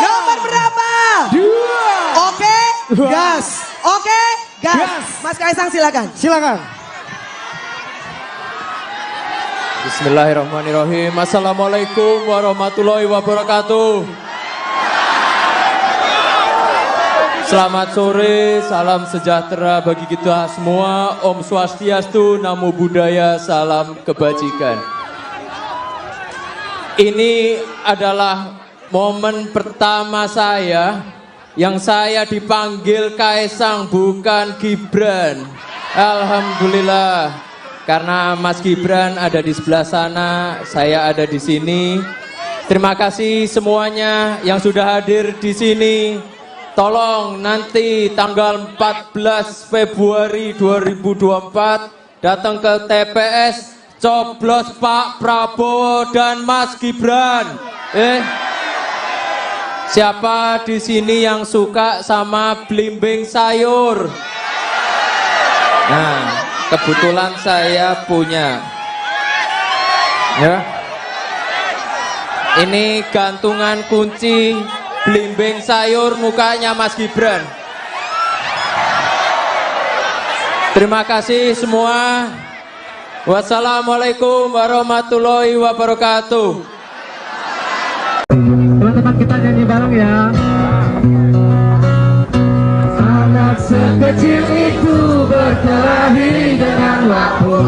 Nomor berapa? 2. Oke, gas. Oke, gas. Mas Kaisang silakan. Silakan. Bismillahirrahmanirrahim. Assalamualaikum warahmatullahi wabarakatuh. Selamat sore, salam sejahtera bagi kita semua. Om Swastiastu, Namo Buddhaya, salam kebajikan. Ini adalah momen pertama saya yang saya dipanggil Kaisang, bukan Gibran. Alhamdulillah. Karena Mas Gibran ada di sebelah sana, saya ada di sini. Terima kasih semuanya yang sudah hadir di sini. Tolong nanti tanggal 14 Februari 2024 datang ke TPS, coblos Pak Prabowo dan Mas Gibran. Siapa di sini yang suka sama belimbing sayur? Nah, kebetulan saya punya. Ya. Ini gantungan kunci belimbing sayur mukanya Mas Gibran. Terima kasih semua. Wassalamualaikum warahmatullahi wabarakatuh. Teman-teman kita nyanyi bareng ya. Anak sekecil itu berkelahi dengan waktu.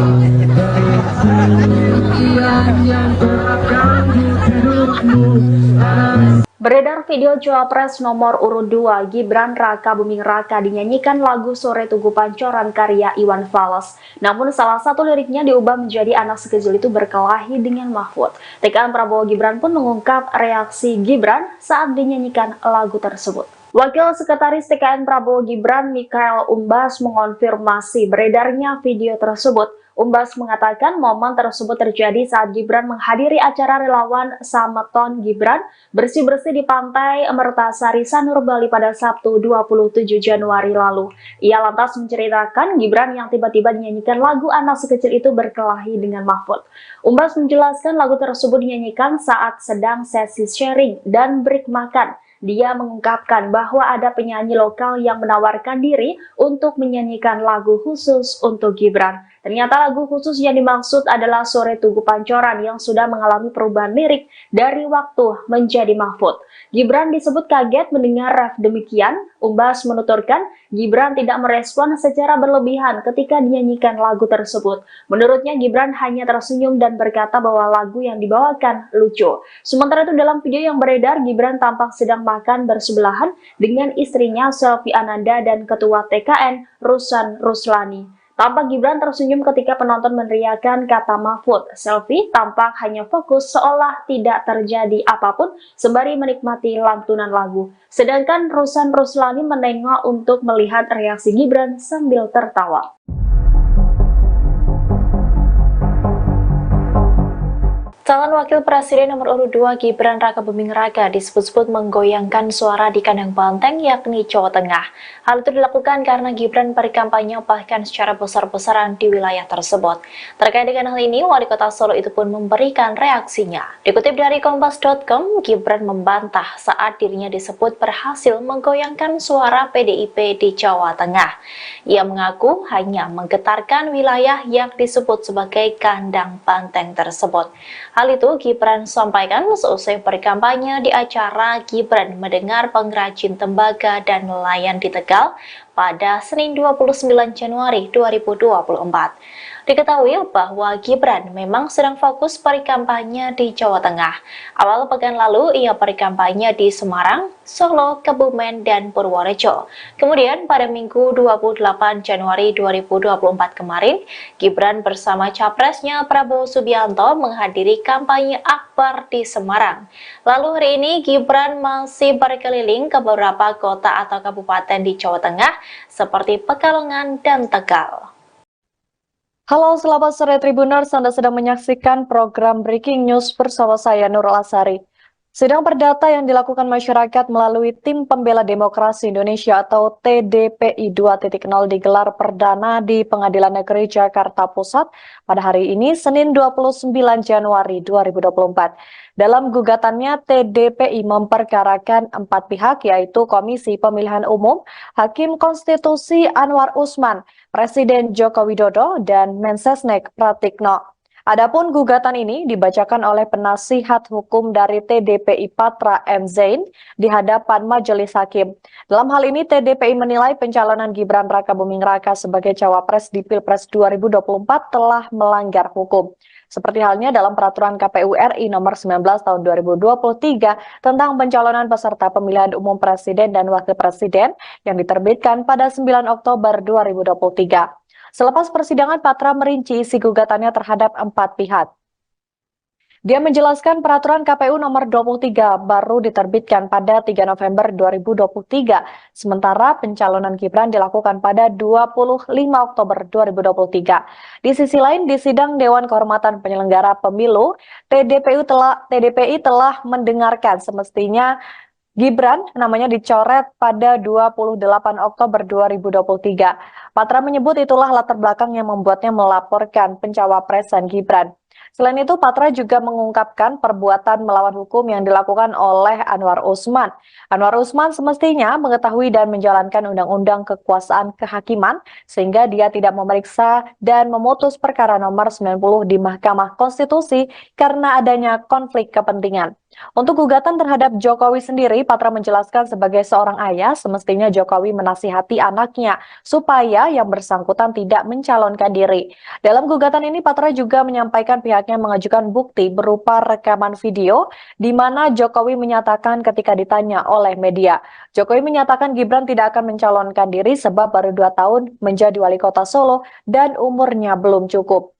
Yang terapkan di hidupmu. Beredar video Cawapres nomor urut 2 Gibran Raka Buming Raka dinyanyikan lagu Sore Tugu Pancoran karya Iwan Fals. Namun salah satu liriknya diubah menjadi anak sekecil itu berkelahi dengan Mahfud. TKN Prabowo Gibran pun mengungkap reaksi Gibran saat dinyanyikan lagu tersebut. Wakil Sekretaris TKN Prabowo Gibran Mikhael Umbas mengonfirmasi beredarnya video tersebut. Umbas mengatakan momen tersebut terjadi saat Gibran menghadiri acara relawan Sameton Gibran bersih-bersih di Pantai Mertasari Sanur Bali pada Sabtu 27 Januari lalu. Ia lantas menceritakan Gibran yang tiba-tiba dinyanyikan lagu anak sekecil itu berkelahi dengan Mahfud. Umbas menjelaskan lagu tersebut dinyanyikan saat sedang sesi sharing dan break makan. Dia mengungkapkan bahwa ada penyanyi lokal yang menawarkan diri untuk menyanyikan lagu khusus untuk Gibran. Ternyata lagu khusus yang dimaksud adalah Sore Tugu Pancoran yang sudah mengalami perubahan lirik dari waktu menjadi Mahfud. Gibran disebut kaget mendengar ref demikian. Umbas menuturkan Gibran tidak merespon secara berlebihan ketika dinyanyikan lagu tersebut. Menurutnya Gibran hanya tersenyum dan berkata bahwa lagu yang dibawakan lucu. Sementara itu dalam video yang beredar, Gibran tampak sedang makan bersebelahan dengan istrinya Selvi Ananda dan Ketua TKN Rusan Ruslani. Tampak Gibran tersenyum ketika penonton meneriakkan kata Mahfud. Selvi tampak hanya fokus seolah tidak terjadi apapun sembari menikmati lantunan lagu. Sedangkan Rusan Ruslani menengok untuk melihat reaksi Gibran sambil tertawa. Calon Wakil Presiden nomor urut 2 Gibran Raka Buming Raka disebut-sebut menggoyangkan suara di kandang banteng yakni Jawa Tengah. Hal itu dilakukan karena Gibran berkampanye bahkan secara besar-besaran di wilayah tersebut. Terkait dengan hal ini, Wali Kota Solo itu pun memberikan reaksinya. Dikutip dari Kompas.com, Gibran membantah saat dirinya disebut berhasil menggoyangkan suara PDIP di Jawa Tengah. Ia mengaku hanya menggetarkan wilayah yang disebut sebagai kandang banteng tersebut. Hal itu Gibran sampaikan seusai berkampanye di acara Gibran Mendengar Pengrajin Tembaga dan Nelayan di Tegal pada Senin 29 Januari 2024. Diketahui bahwa Gibran memang sedang fokus berkampanye di Jawa Tengah. Awal pekan lalu ia berkampanye di Semarang, Solo, Kebumen, dan Purworejo. Kemudian pada Minggu 28 Januari 2024 kemarin, Gibran bersama capresnya Prabowo Subianto menghadiri kampanye akbar di Semarang. Lalu hari ini Gibran masih berkeliling ke beberapa kota atau kabupaten di Jawa Tengah seperti Pekalongan dan Tegal. Halo selamat sore Tribuners, Anda sedang menyaksikan program Breaking News bersama saya Nurul Asari. Sidang perdata yang dilakukan masyarakat melalui Tim Pembela Demokrasi Indonesia atau TDPI 2.0 digelar perdana di Pengadilan Negeri Jakarta Pusat pada hari ini Senin 29 Januari 2024. Dalam gugatannya, TDPI memperkarakan 4 pihak yaitu Komisi Pemilihan Umum, Hakim Konstitusi Anwar Usman, Presiden Joko Widodo, dan Mensesnek Pratikno. Adapun gugatan ini dibacakan oleh penasihat hukum dari TDPI Patra M. Zain di hadapan Majelis Hakim. Dalam hal ini TDPI menilai pencalonan Gibran Raka Buming Raka sebagai cawapres di Pilpres 2024 telah melanggar hukum. Seperti halnya dalam peraturan KPU RI nomor 19 tahun 2023 tentang pencalonan peserta pemilihan umum presiden dan wakil presiden yang diterbitkan pada 9 Oktober 2023. Selepas persidangan, Patra merinci isi gugatannya terhadap 4 pihak. Dia menjelaskan peraturan KPU nomor 23 baru diterbitkan pada 3 November 2023, sementara pencalonan Gibran dilakukan pada 25 Oktober 2023. Di sisi lain, di sidang Dewan Kehormatan Penyelenggara Pemilu, TDPI telah mendengarkan semestinya Gibran namanya dicoret pada 28 Oktober 2023. Patra menyebut itulah latar belakang yang membuatnya melaporkan pencawapresan Gibran. Selain itu, Patra juga mengungkapkan perbuatan melawan hukum yang dilakukan oleh Anwar Usman. Anwar Usman semestinya mengetahui dan menjalankan undang-undang kekuasaan kehakiman, sehingga dia tidak memeriksa dan memutus perkara nomor 90 di Mahkamah Konstitusi karena adanya konflik kepentingan. Untuk gugatan terhadap Jokowi sendiri, Patra menjelaskan sebagai seorang ayah, semestinya Jokowi menasihati anaknya supaya yang bersangkutan tidak mencalonkan diri. Dalam gugatan ini, Patra juga menyampaikan pihaknya mengajukan bukti berupa rekaman video di mana Jokowi menyatakan ketika ditanya oleh media. Jokowi menyatakan Gibran tidak akan mencalonkan diri sebab baru 2 tahun menjadi wali kota Solo dan umurnya belum cukup.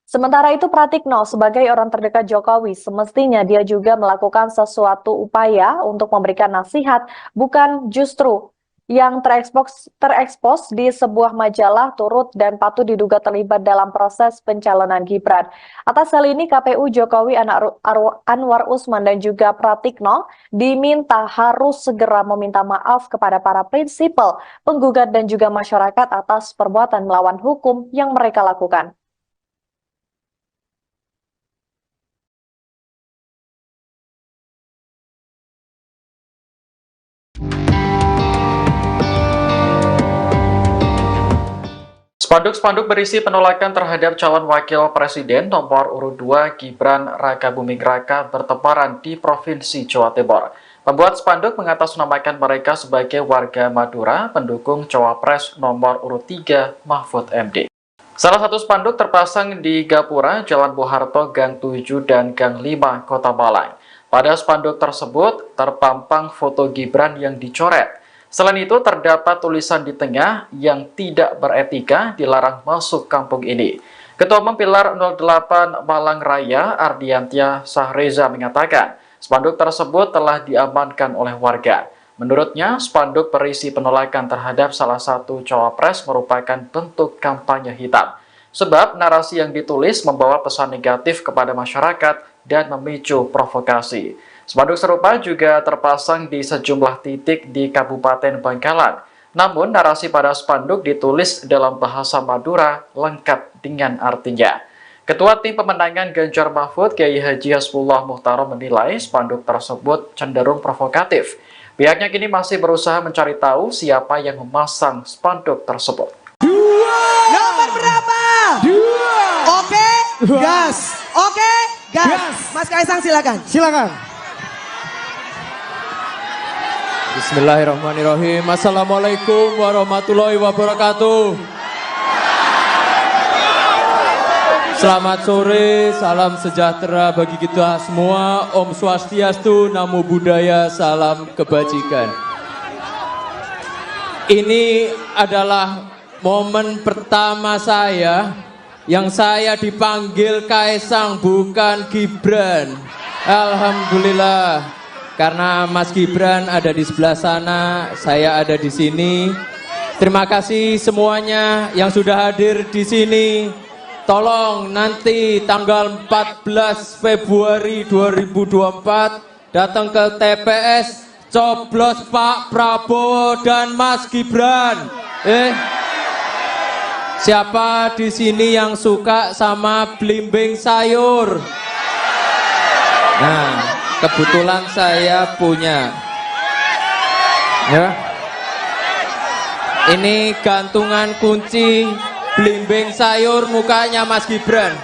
Sementara itu Pratikno sebagai orang terdekat Jokowi semestinya dia juga melakukan sesuatu upaya untuk memberikan nasihat, bukan justru yang terekspos di sebuah majalah turut dan patut diduga terlibat dalam proses pencalonan Gibran. Atas hal ini KPU Jokowi Anwar Usman dan juga Pratikno diminta harus segera meminta maaf kepada para prinsipal, penggugat dan juga masyarakat atas perbuatan melawan hukum yang mereka lakukan. Spanduk-spanduk berisi penolakan terhadap calon wakil presiden nomor urut 2 Gibran Raka Buming Raka bertebaran di Provinsi Jawa Timur. Pembuat spanduk mengatasnamakan mereka sebagai warga Madura pendukung cawapres nomor urut 3 Mahfud MD. Salah satu spanduk terpasang di Gapura, Jalan Bung Harto, Gang 7 dan Gang 5, Kota Malang. Pada spanduk tersebut terpampang foto Gibran yang dicoret. Selain itu, terdapat tulisan di tengah yang tidak beretika dilarang masuk kampung ini. Ketua Umum Pilar 08 Malang Raya, Ardiantia Sahreza mengatakan, spanduk tersebut telah diamankan oleh warga. Menurutnya, spanduk berisi penolakan terhadap salah satu cawapres merupakan bentuk kampanye hitam. Sebab narasi yang ditulis membawa pesan negatif kepada masyarakat dan memicu provokasi. Spanduk serupa juga terpasang di sejumlah titik di Kabupaten Bangkalan. Namun, narasi pada spanduk ditulis dalam bahasa Madura lengkap dengan artinya. Ketua Tim Pemenangan Ganjar Mahfud, Kiai Haji Hasbullah Muhtarom menilai spanduk tersebut cenderung provokatif. Pihaknya kini masih berusaha mencari tahu siapa yang memasang spanduk tersebut. Nomor berapa? 2. Oke, gas. Oke, gas. Mas Kaisang silakan. Silakan. Bismillahirrahmanirrahim. Assalamualaikum warahmatullahi wabarakatuh. Selamat sore, salam sejahtera bagi kita semua. Om Swastiastu, Namo Buddhaya, salam kebajikan. Ini adalah momen pertama saya yang saya dipanggil Kaisang, bukan Gibran. Alhamdulillah. Karena Mas Gibran ada di sebelah sana, saya ada di sini. Terima kasih semuanya yang sudah hadir di sini. Tolong nanti tanggal 14 Februari 2024 datang ke TPS, coblos Pak Prabowo dan Mas Gibran. Siapa di sini yang suka sama belimbing sayur? Nah, kebetulan saya punya. Ya. Ini gantungan kunci belimbing sayur mukanya Mas Gibran.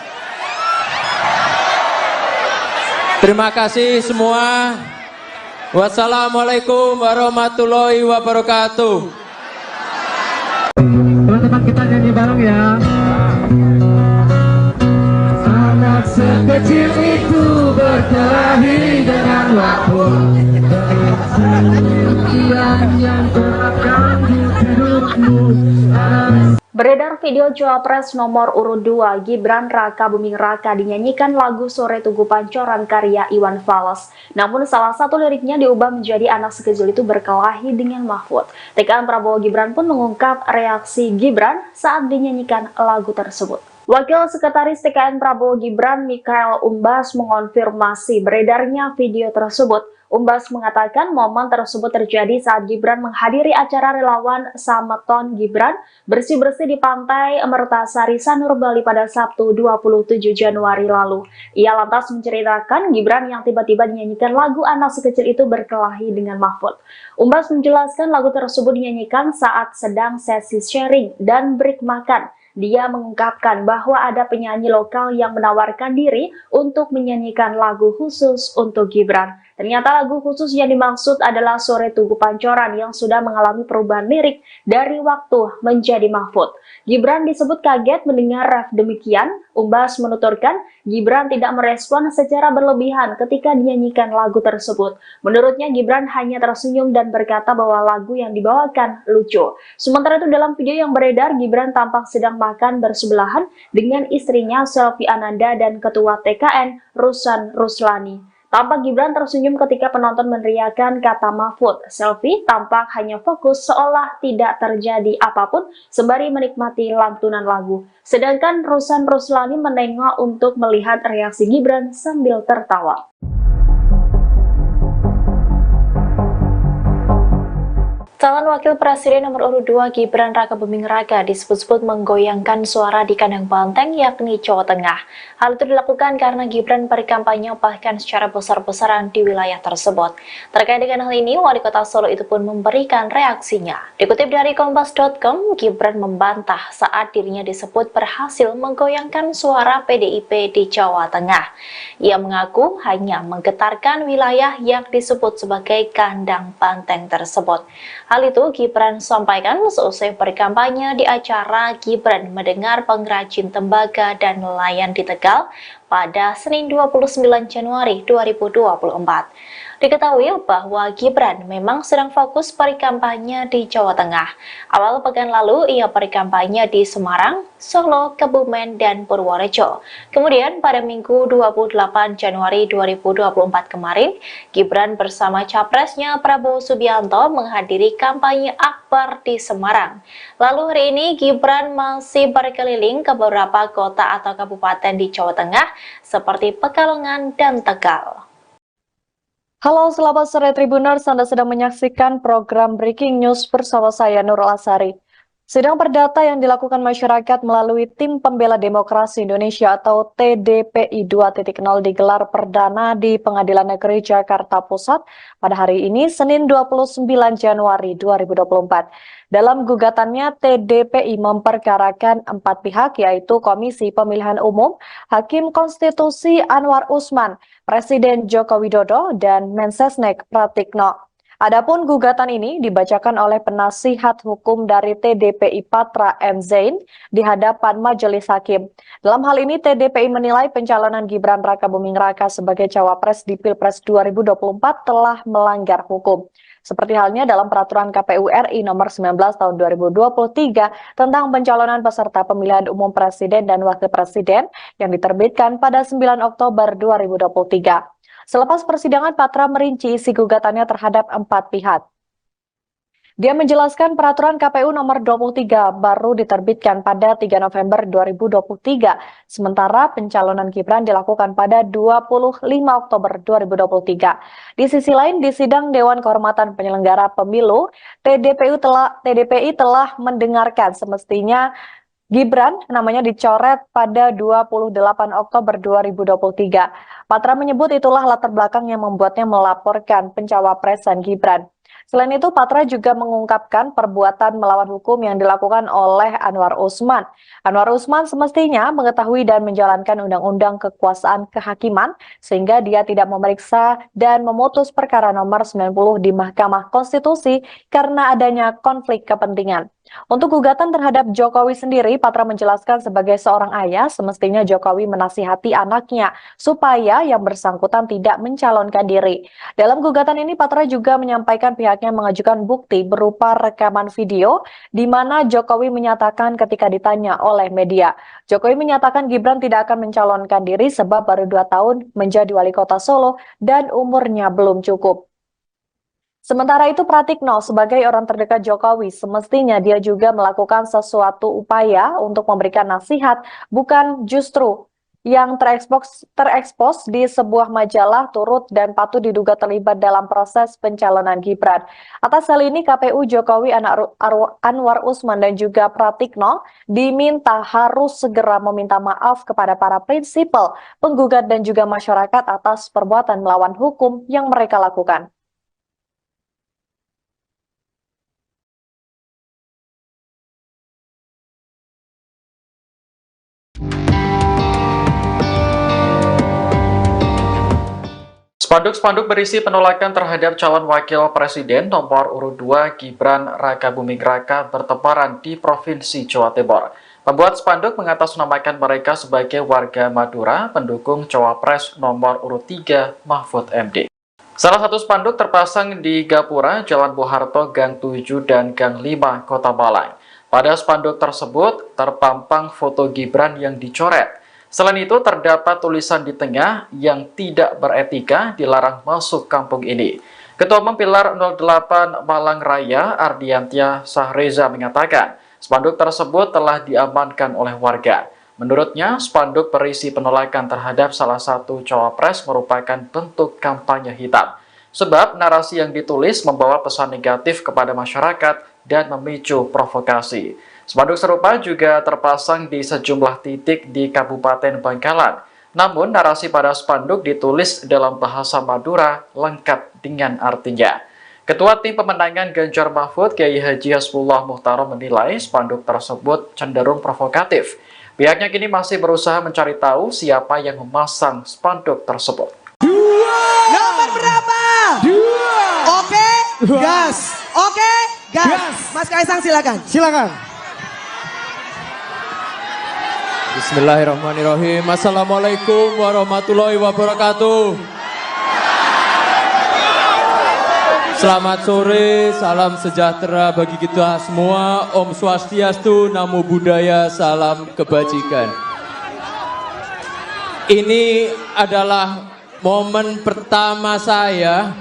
Terima kasih semua. Wassalamualaikum warahmatullahi wabarakatuh. Teman-teman kita nyanyi bareng ya. Anak sekecil itu berkelahi dengan waktu. Yang terapkan di hidupmu. Beredar video Cawapres nomor urut 2 Gibran Raka Buming Raka dinyanyikan lagu Sore Tugu Pancoran karya Iwan Fals. Namun salah satu liriknya diubah menjadi anak sekecil itu berkelahi dengan Mahfud. TKN Prabowo Gibran pun mengungkap reaksi Gibran saat dinyanyikan lagu tersebut. Wakil Sekretaris TKN Prabowo Gibran Mikael Umbas mengonfirmasi beredarnya video tersebut. Umbas mengatakan momen tersebut terjadi saat Gibran menghadiri acara relawan Sameton Gibran bersih-bersih di Pantai Mertasari Sanur Bali pada Sabtu 27 Januari lalu. Ia lantas menceritakan Gibran yang tiba-tiba dinyanyikan lagu anak sekecil itu berkelahi dengan Mahfud. Umbas menjelaskan lagu tersebut dinyanyikan saat sedang sesi sharing dan break makan. Dia mengungkapkan bahwa ada penyanyi lokal yang menawarkan diri untuk menyanyikan lagu khusus untuk Gibran. Ternyata lagu khusus yang dimaksud adalah Sore Tugu Pancoran yang sudah mengalami perubahan lirik dari Waktu menjadi Mahfud. Gibran disebut kaget mendengar ref demikian. Umbas menuturkan, Gibran tidak merespon secara berlebihan ketika dinyanyikan lagu tersebut. Menurutnya, Gibran hanya tersenyum dan berkata bahwa lagu yang dibawakan lucu. Sementara itu dalam video yang beredar, Gibran tampak sedang makan bersebelahan dengan istrinya Selvi Ananda dan Ketua TKN Rusan Ruslani. Tampak Gibran tersenyum ketika penonton meneriakkan kata Mahfud. Selvi tampak hanya fokus seolah tidak terjadi apapun sembari menikmati lantunan lagu. Sedangkan Rusan Ruslani menengok untuk melihat reaksi Gibran sambil tertawa. Calon Wakil Presiden nomor urut 2 Gibran Rakabuming Raka disebut-sebut menggoyangkan suara di kandang banteng yakni Jawa Tengah. Hal itu dilakukan karena Gibran berkampanye bahkan secara besar-besaran di wilayah tersebut. Terkait dengan hal ini, Wali Kota Solo itu pun memberikan reaksinya. Dikutip dari Kompas.com, Gibran membantah saat dirinya disebut berhasil menggoyangkan suara PDIP di Jawa Tengah. Ia mengaku hanya menggetarkan wilayah yang disebut sebagai kandang banteng tersebut. Hal itu Gibran sampaikan seusai berkampanye di acara Gibran Mendengar Pengrajin Tembaga dan Nelayan di Tegal pada Senin 29 Januari 2024. Diketahui bahwa Gibran memang sedang fokus berkampanye di Jawa Tengah. Awal pekan lalu ia berkampanye di Semarang, Solo, Kebumen, dan Purworejo. Kemudian pada Minggu 28 Januari 2024 kemarin, Gibran bersama capresnya Prabowo Subianto menghadiri kampanye akbar di Semarang. Lalu hari ini Gibran masih berkeliling ke beberapa kota atau kabupaten di Jawa Tengah seperti Pekalongan dan Tegal. Halo selamat sore Tribuners, Anda sedang menyaksikan program Breaking News bersama saya Nurul Asari. Sidang perdata yang dilakukan masyarakat melalui Tim Pembela Demokrasi Indonesia atau TDPI 2.0 digelar perdana di Pengadilan Negeri Jakarta Pusat pada hari ini Senin 29 Januari 2024. Dalam gugatannya, TDPI memperkarakan 4 pihak yaitu Komisi Pemilihan Umum, Hakim Konstitusi Anwar Usman, Presiden Joko Widodo, dan Mensesnek Pratikno. Adapun gugatan ini dibacakan oleh penasihat hukum dari TDPI Patra M. Zain di hadapan majelis hakim. Dalam hal ini TDPI menilai pencalonan Gibran Rakabuming Raka sebagai cawapres di Pilpres 2024 telah melanggar hukum. Seperti halnya dalam peraturan KPU RI nomor 19 tahun 2023 tentang pencalonan peserta pemilihan umum presiden dan wakil presiden yang diterbitkan pada 9 Oktober 2023. Selepas persidangan, Patra merinci isi gugatannya terhadap 4 pihak. Dia menjelaskan peraturan KPU nomor 23 baru diterbitkan pada 3 November 2023, sementara pencalonan Gibran dilakukan pada 25 Oktober 2023. Di sisi lain, di sidang Dewan Kehormatan Penyelenggara Pemilu, TDPI telah mendengarkan semestinya Gibran namanya dicoret pada 28 Oktober 2023. Patra menyebut itulah latar belakang yang membuatnya melaporkan pencawapresan Gibran. Selain itu, Patra juga mengungkapkan perbuatan melawan hukum yang dilakukan oleh Anwar Usman. Anwar Usman semestinya mengetahui dan menjalankan undang-undang kekuasaan kehakiman, sehingga dia tidak memeriksa dan memutus perkara nomor 90 di Mahkamah Konstitusi karena adanya konflik kepentingan. Untuk gugatan terhadap Jokowi sendiri, Patra menjelaskan sebagai seorang ayah, semestinya Jokowi menasihati anaknya supaya yang bersangkutan tidak mencalonkan diri. Dalam gugatan ini, Patra juga menyampaikan pihaknya mengajukan bukti berupa rekaman video di mana Jokowi menyatakan ketika ditanya oleh media, Jokowi menyatakan Gibran tidak akan mencalonkan diri sebab baru 2 tahun menjadi wali kota Solo dan umurnya belum cukup. Sementara itu Pratikno sebagai orang terdekat Jokowi semestinya dia juga melakukan sesuatu upaya untuk memberikan nasihat, bukan justru yang terekspos di sebuah majalah turut dan patut diduga terlibat dalam proses pencalonan Gibran. Atas hal ini KPU Jokowi Anwar Usman dan juga Pratikno diminta harus segera meminta maaf kepada para prinsipal, penggugat dan juga masyarakat atas perbuatan melawan hukum yang mereka lakukan. Spanduk-spanduk berisi penolakan terhadap calon wakil presiden nomor urut 2 Gibran Rakabuming Raka bertebaran di Provinsi Jawa Timur. Pembuat spanduk mengatasnamakan mereka sebagai warga Madura pendukung cawapres nomor urut 3 Mahfud MD. Salah satu spanduk terpasang di Gapura, Jalan Boharto, Gang 7 dan Gang 5, Kota Malang. Pada spanduk tersebut terpampang foto Gibran yang dicoret. Selain itu, terdapat tulisan di tengah yang tidak beretika dilarang masuk kampung ini. Ketua Umum Pilar 08 Malang Raya, Ardiantia Sahreza mengatakan, spanduk tersebut telah diamankan oleh warga. Menurutnya, spanduk berisi penolakan terhadap salah satu cawapres merupakan bentuk kampanye hitam. Sebab narasi yang ditulis membawa pesan negatif kepada masyarakat dan memicu provokasi. Spanduk serupa juga terpasang di sejumlah titik di Kabupaten Bangkalan. Namun, narasi pada spanduk ditulis dalam bahasa Madura lengkap dengan artinya. Ketua Tim Pemenangan Ganjar Mahfud, Kiai Haji Hasbullah Muhtarom menilai spanduk tersebut cenderung provokatif. Pihaknya kini masih berusaha mencari tahu siapa yang memasang spanduk tersebut. Nomor berapa? 2. Oke, gas. Oke, gas. Mas Kaisang silakan. Silakan. Bismillahirrahmanirrahim. Assalamualaikum warahmatullahi wabarakatuh. Selamat sore, salam sejahtera bagi kita semua. Om Swastiastu, Namo Buddhaya, salam kebajikan. Ini adalah momen pertama saya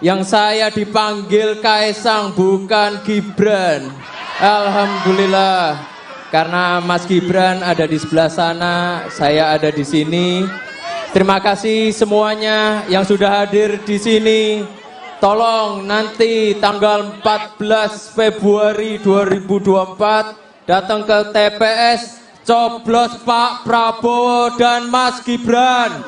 yang saya dipanggil Kaisang, bukan Gibran. Alhamdulillah. Karena Mas Gibran ada di sebelah sana, saya ada di sini. Terima kasih semuanya yang sudah hadir di sini. Tolong nanti tanggal 14 Februari 2024 datang ke TPS, coblos Pak Prabowo dan Mas Gibran.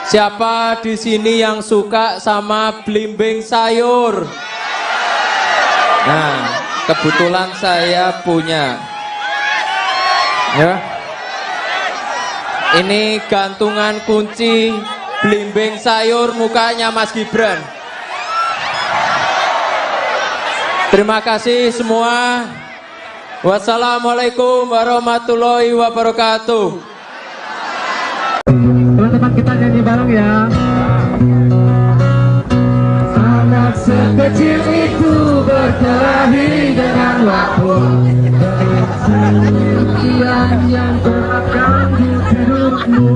Siapa di sini yang suka sama belimbing sayur? Nah, kebetulan saya punya. Ya. Ini gantungan kunci belimbing sayur mukanya Mas Gibran. Terima kasih semua. Wassalamualaikum warahmatullahi wabarakatuh. Teman-teman kita nyanyi bareng ya. Anak sekecil itu berkelahi dengan waktu. Yang terganggu hidupmu.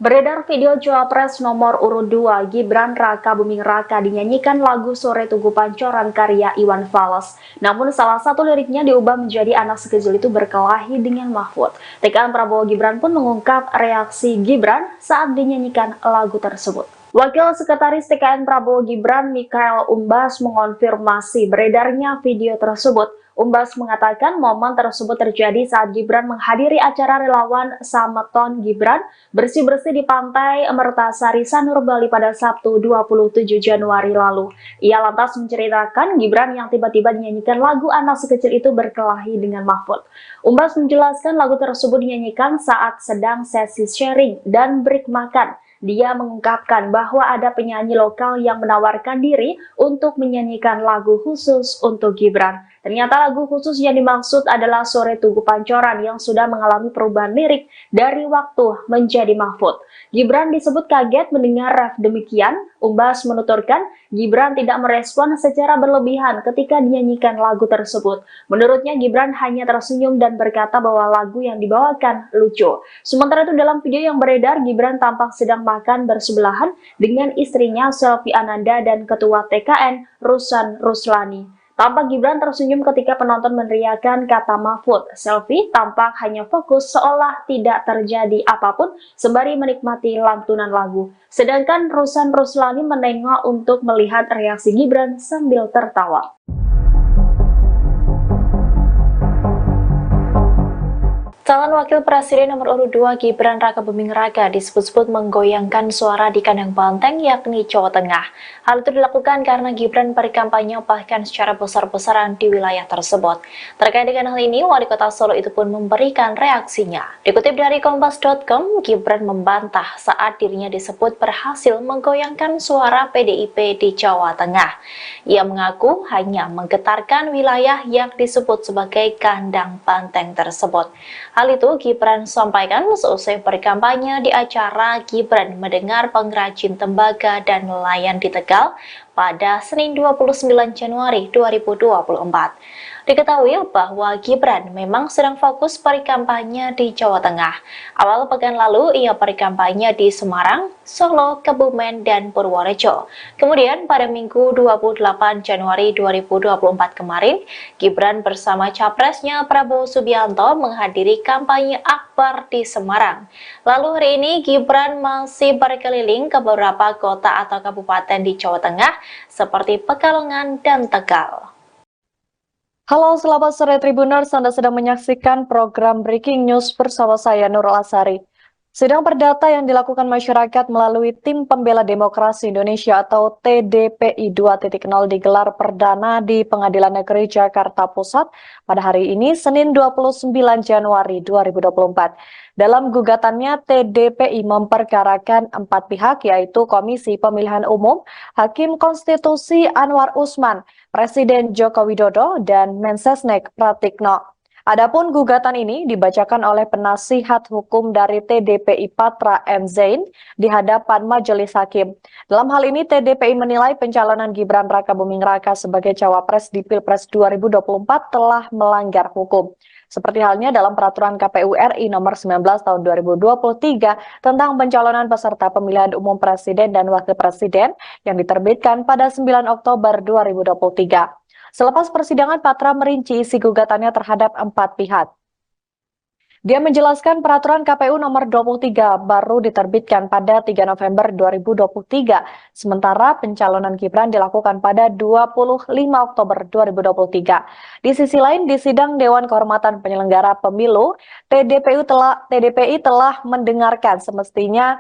Beredar video Cawapres nomor urut 2 Gibran Rakabuming Raka dinyanyikan lagu Sore Tugu Pancoran karya Iwan Fals. Namun salah satu liriknya diubah menjadi anak sekecil itu berkelahi dengan Mahfud. TKN Prabowo Gibran pun mengungkap reaksi Gibran saat dinyanyikan lagu tersebut. Wakil Sekretaris TKN Prabowo Gibran Mikhael Umbas mengonfirmasi beredarnya video tersebut. Umbas mengatakan momen tersebut terjadi saat Gibran menghadiri acara relawan Sameton Gibran bersih-bersih di Pantai Mertasari Sanur Bali pada Sabtu 27 Januari lalu. Ia lantas menceritakan Gibran yang tiba-tiba dinyanyikan lagu anak sekecil itu berkelahi dengan Mahfud. Umbas menjelaskan lagu tersebut dinyanyikan saat sedang sesi sharing dan break makan. Dia mengungkapkan bahwa ada penyanyi lokal yang menawarkan diri untuk menyanyikan lagu khusus untuk Gibran. Ternyata lagu khusus yang dimaksud adalah Sore Tugu Pancoran yang sudah mengalami perubahan lirik dari waktu menjadi Mahfud. Gibran disebut kaget mendengar ref demikian. Umbas menuturkan Gibran tidak merespon secara berlebihan ketika dinyanyikan lagu tersebut. Menurutnya Gibran hanya tersenyum dan berkata bahwa lagu yang dibawakan lucu. Sementara itu dalam video yang beredar, Gibran tampak sedang makan bersebelahan dengan istrinya Selvi Ananda dan Ketua TKN Rusan Ruslani. Tampak Gibran tersenyum ketika penonton meneriakan kata Mahfud. Selvi tampak hanya fokus seolah tidak terjadi apapun sembari menikmati lantunan lagu. Sedangkan Rusan Ruslani menengok untuk melihat reaksi Gibran sambil tertawa. Calon Wakil Presiden nomor urut 2 Gibran Rakabuming Raka disebut-sebut menggoyangkan suara di kandang banteng yakni Jawa Tengah. Hal itu dilakukan karena Gibran berkampanye bahkan secara besar-besaran di wilayah tersebut. Terkait dengan hal ini, Wali Kota Solo itu pun memberikan reaksinya. Dikutip dari Kompas.com, Gibran membantah saat dirinya disebut berhasil menggoyangkan suara PDIP di Jawa Tengah. Ia mengaku hanya menggetarkan wilayah yang disebut sebagai kandang banteng tersebut. Hal itu Gibran sampaikan seusai berkampanye di acara Gibran mendengar pengrajin tembaga dan nelayan di Tegal pada Senin 29 Januari 2024. Diketahui bahwa Gibran memang sedang fokus berkampanye di Jawa Tengah. Awal pekan lalu ia berkampanye di Semarang, Solo, Kebumen, dan Purworejo. Kemudian pada Minggu 28 Januari 2024 kemarin, Gibran bersama capresnya Prabowo Subianto menghadiri kampanye akbar di Semarang. Lalu hari ini Gibran masih berkeliling ke beberapa kota atau kabupaten di Jawa Tengah seperti Pekalongan dan Tegal. Halo, selamat sore Tribuners. Anda sedang menyaksikan program Breaking News bersama saya Nurul Asari. Sidang perdata yang dilakukan masyarakat melalui Tim Pembela Demokrasi Indonesia atau TDPI 2.0 digelar perdana di Pengadilan Negeri Jakarta Pusat pada hari ini, Senin 29 Januari 2024. Dalam gugatannya, TDPI memperkarakan 4 pihak, yaitu Komisi Pemilihan Umum, Hakim Konstitusi Anwar Usman, Presiden Joko Widodo, dan Mensesnek Pratikno. Adapun gugatan ini dibacakan oleh penasihat hukum dari TDPI Patra M. Zain di hadapan majelis hakim. Dalam hal ini, TDPI menilai pencalonan Gibran Rakabuming Raka sebagai cawapres di Pilpres 2024 telah melanggar hukum. Seperti halnya dalam peraturan KPU RI nomor 19 tahun 2023 tentang pencalonan peserta pemilihan umum presiden dan wakil presiden yang diterbitkan pada 9 Oktober 2023. Selepas persidangan, Patra merinci isi gugatannya terhadap 4 pihak. Dia menjelaskan peraturan KPU nomor 23 baru diterbitkan pada 3 November 2023, sementara pencalonan Gibran dilakukan pada 25 Oktober 2023. Di sisi lain, di sidang Dewan Kehormatan Penyelenggara Pemilu, TDPI telah mendengarkan semestinya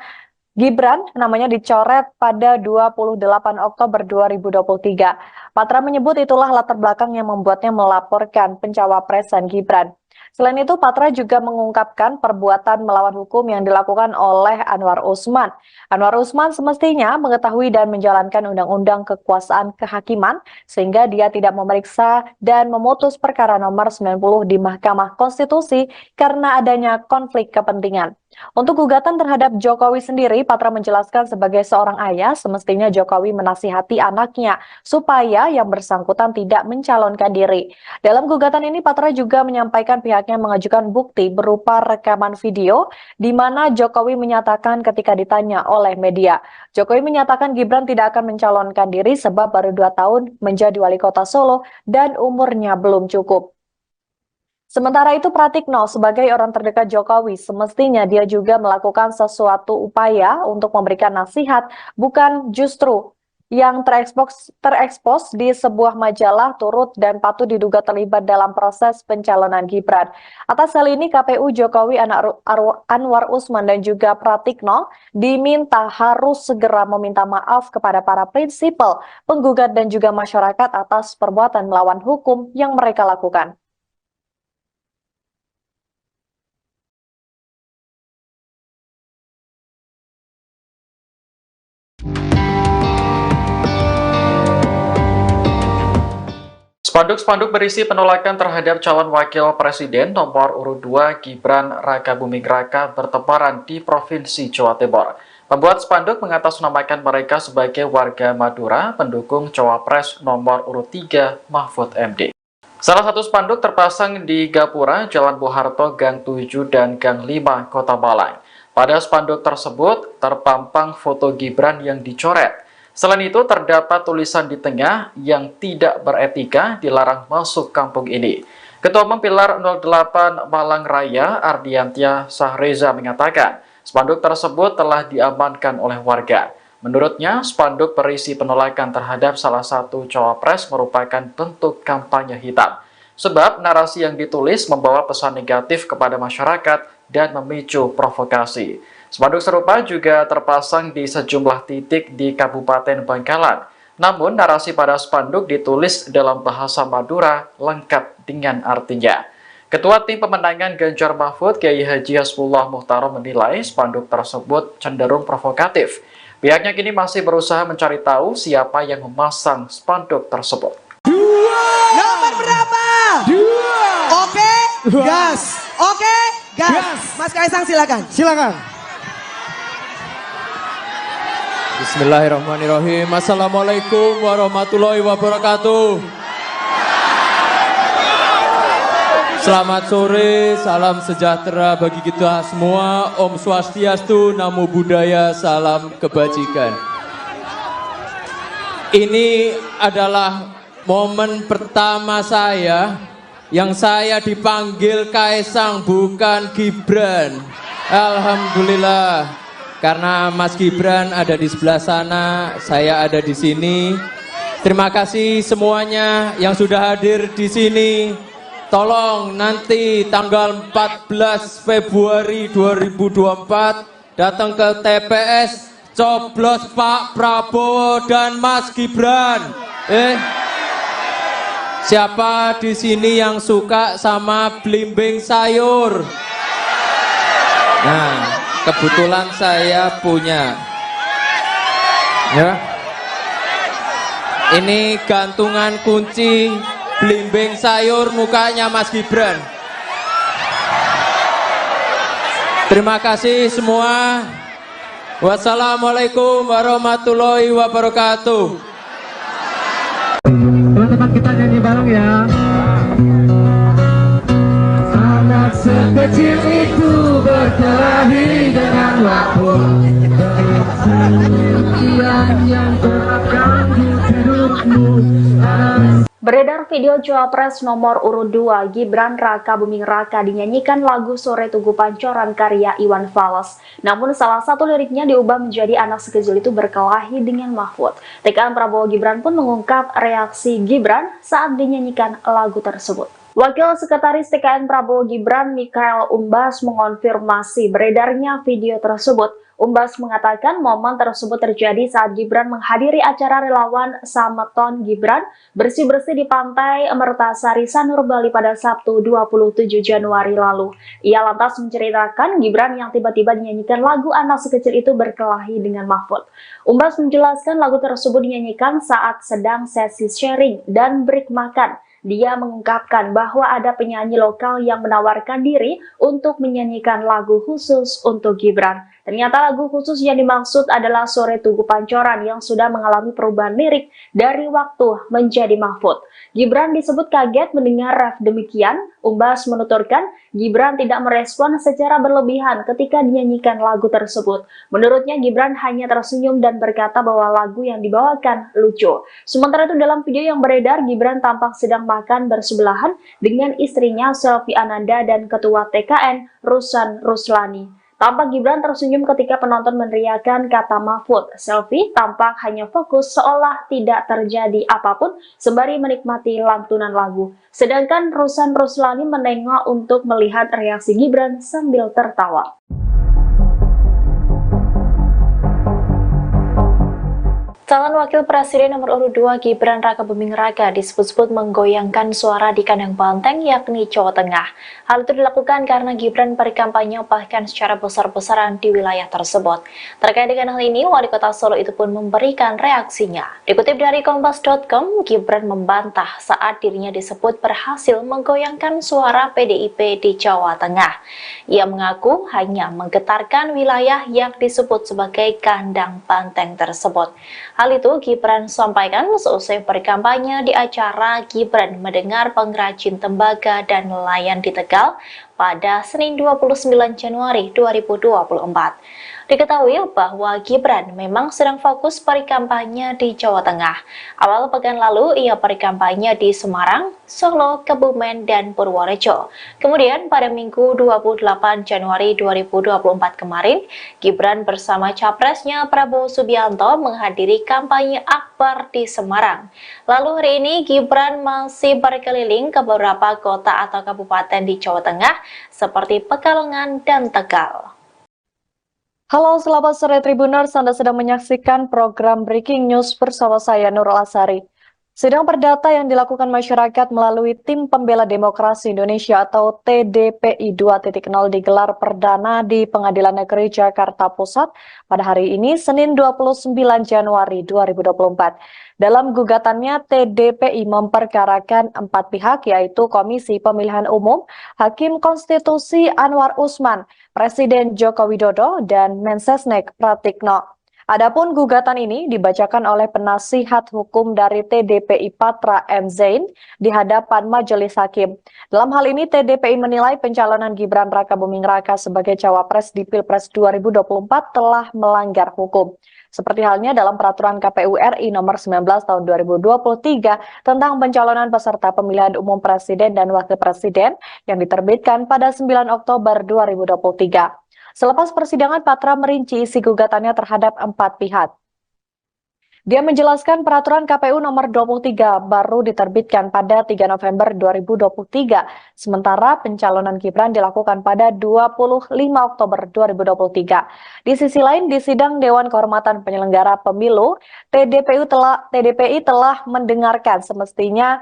Gibran namanya dicoret pada 28 Oktober 2023. Patra menyebut itulah latar belakang yang membuatnya melaporkan pencawapresan Gibran. Selain itu, Patra juga mengungkapkan perbuatan melawan hukum yang dilakukan oleh Anwar Usman. Anwar Usman semestinya mengetahui dan menjalankan undang-undang kekuasaan kehakiman sehingga dia tidak memeriksa dan memutus perkara nomor 90 di Mahkamah Konstitusi karena adanya konflik kepentingan. Untuk gugatan terhadap Jokowi sendiri, Patra menjelaskan sebagai seorang ayah, semestinya Jokowi menasihati anaknya supaya yang bersangkutan tidak mencalonkan diri. Dalam gugatan ini, Patra juga menyampaikan pihaknya mengajukan bukti berupa rekaman video di mana Jokowi menyatakan ketika ditanya oleh media. Jokowi menyatakan Gibran tidak akan mencalonkan diri sebab baru 2 tahun menjadi wali kota Solo dan umurnya belum cukup. Sementara itu, Pratikno sebagai orang terdekat Jokowi semestinya dia juga melakukan sesuatu upaya untuk memberikan nasihat, bukan justru yang terekspos di sebuah majalah turut dan patut diduga terlibat dalam proses pencalonan Gibran. Atas hal ini, KPU Jokowi Anwar Usman dan juga Pratikno diminta harus segera meminta maaf kepada para prinsipal, penggugat dan juga masyarakat atas perbuatan melawan hukum yang mereka lakukan. Spanduk-spanduk berisi penolakan terhadap calon wakil presiden nomor urut 2 Gibran Rakabuming Raka bertebaran di Provinsi Jawa Timur. Pembuat spanduk mengatasnamakan mereka sebagai warga Madura pendukung cawapres nomor urut 3 Mahfud MD. Salah satu spanduk terpasang di Gapura, Jalan Bung Harto, Gang 7 dan Gang 5, Kota Malang. Pada spanduk tersebut terpampang foto Gibran yang dicoret. Selain itu, terdapat tulisan di tengah yang tidak beretika dilarang masuk kampung ini. Ketua Umum Pilar 08 Malang Raya, Ardiantia Sahreza mengatakan, spanduk tersebut telah diamankan oleh warga. Menurutnya, spanduk berisi penolakan terhadap salah satu cawapres merupakan bentuk kampanye hitam. sebab narasi yang ditulis membawa pesan negatif kepada masyarakat dan memicu provokasi. Spanduk serupa juga terpasang di sejumlah titik di Kabupaten Bangkalan. Namun, narasi pada spanduk ditulis dalam bahasa Madura lengkap dengan artinya. Ketua Tim Pemenangan Ganjar Mahfud, Kiai Haji Hasbullah Muhtarom menilai spanduk tersebut cenderung provokatif. Pihaknya kini masih berusaha mencari tahu siapa yang memasang spanduk tersebut. Nomor berapa? Oke, gas. Oke, gas. Mas Kaisang silakan. Silakan. Bismillahirrahmanirrahim. Assalamualaikum warahmatullahi wabarakatuh. Selamat sore, salam sejahtera bagi kita semua. Om Swastiastu, Namo Buddhaya, salam kebajikan. Ini adalah momen pertama saya yang saya dipanggil Kaisang, bukan Gibran. Alhamdulillah. Karena Mas Gibran ada di sebelah sana, saya ada di sini. Terima kasih semuanya yang sudah hadir di sini. Tolong nanti tanggal 14 Februari 2024 datang ke TPS, coblos Pak Prabowo dan Mas Gibran. Siapa di sini yang suka sama belimbing sayur? Nah, kebetulan saya punya. Ya. Ini gantungan kunci belimbing sayur mukanya Mas Gibran. Terima kasih semua. Wassalamualaikum warahmatullahi wabarakatuh. Teman-teman kita nyanyi bareng ya. Anak sekecil itu berkelahi dengan waktu. Yang terganggu hidupmu. Beredar video Cawapres nomor urut 2 Gibran Raka Buming Raka dinyanyikan lagu Sore Tugu Pancoran karya Iwan Fals. Namun salah satu liriknya diubah menjadi anak sekecil itu berkelahi dengan Mahfud. TKN Prabowo Gibran pun mengungkap reaksi Gibran saat dinyanyikan lagu tersebut. Wakil Sekretaris TKN Prabowo Gibran Mikhail Umbas mengonfirmasi beredarnya video tersebut. Umbas mengatakan momen tersebut terjadi saat Gibran menghadiri acara relawan Sameton Gibran bersih-bersih di Pantai Mertasari Sanur Bali pada Sabtu 27 Januari lalu. Ia lantas menceritakan Gibran yang tiba-tiba dinyanyikan lagu anak sekecil itu berkelahi dengan Mahfud. Umbas menjelaskan lagu tersebut dinyanyikan saat sedang sesi sharing dan break makan. Dia mengungkapkan bahwa ada penyanyi lokal yang menawarkan diri untuk menyanyikan lagu khusus untuk Gibran. Ternyata lagu khusus yang dimaksud adalah Sore Tugu Pancoran yang sudah mengalami perubahan lirik dari waktu menjadi Mahfud. Gibran disebut kaget mendengar ref demikian. Umbas menuturkan Gibran tidak merespon secara berlebihan ketika dinyanyikan lagu tersebut. Menurutnya Gibran hanya tersenyum dan berkata bahwa lagu yang dibawakan lucu. Sementara itu dalam video yang beredar, Gibran tampak sedang makan bersebelahan dengan istrinya Selvi Ananda dan Ketua TKN Rusan Ruslani. Tampak Gibran tersenyum ketika penonton meneriakan kata Mahfud. Selvi tampak hanya fokus seolah tidak terjadi apapun sembari menikmati lantunan lagu. Sedangkan Rusan Ruslani menengok untuk melihat reaksi Gibran sambil tertawa. Calon Wakil Presiden nomor urut 2 Gibran Raka Buming Raka disebut-sebut menggoyangkan suara di kandang banteng yakni Jawa Tengah. Hal itu dilakukan karena Gibran berkampanye bahkan secara besar-besaran di wilayah tersebut. Terkait dengan hal ini, Wali Kota Solo itu pun memberikan reaksinya. Dikutip dari Kompas.com, Gibran membantah saat dirinya disebut berhasil menggoyangkan suara PDIP di Jawa Tengah. Ia mengaku hanya menggetarkan wilayah yang disebut sebagai kandang banteng tersebut. Hal itu Gibran sampaikan seusai berkampanye di acara Gibran mendengar pengrajin tembaga dan nelayan di Tegal pada Senin 29 Januari 2024. Diketahui bahwa Gibran memang sedang fokus perikampanye di Jawa Tengah. Awal pekan lalu ia perikampanye di Semarang, Solo, Kebumen, dan Purworejo. Kemudian pada Minggu 28 Januari 2024 kemarin, Gibran bersama capresnya Prabowo Subianto menghadiri kampanye akbar di Semarang. Lalu hari ini Gibran masih berkeliling ke beberapa kota atau kabupaten di Jawa Tengah seperti Pekalongan dan Tegal. Halo, selamat sore Tribuners. Anda sedang menyaksikan program Breaking News bersama saya Nurul Asari. Sidang perdata yang dilakukan masyarakat melalui Tim Pembela Demokrasi Indonesia atau TDPI 2.0 digelar perdana di Pengadilan Negeri Jakarta Pusat pada hari ini, Senin 29 Januari 2024. Dalam gugatannya, TDPI memperkarakan 4 pihak, yaitu Komisi Pemilihan Umum, Hakim Konstitusi Anwar Usman, Presiden Joko Widodo, dan Mensesnek Pratikno. Adapun gugatan ini dibacakan oleh penasihat hukum dari TDPI Patra M. Zain di hadapan Majelis Hakim. Dalam hal ini, TDPI menilai pencalonan Gibran Rakabuming Raka sebagai cawapres di Pilpres 2024 telah melanggar hukum. Seperti halnya dalam peraturan KPU RI nomor 19 tahun 2023 tentang pencalonan peserta pemilihan umum presiden dan wakil presiden yang diterbitkan pada 9 Oktober 2023. Selepas persidangan, Patra merinci isi gugatannya terhadap 4 pihak. Dia menjelaskan peraturan KPU nomor 23 baru diterbitkan pada 3 November 2023, sementara pencalonan Gibran dilakukan pada 25 Oktober 2023. Di sisi lain, di sidang Dewan Kehormatan Penyelenggara Pemilu, TDPI telah mendengarkan semestinya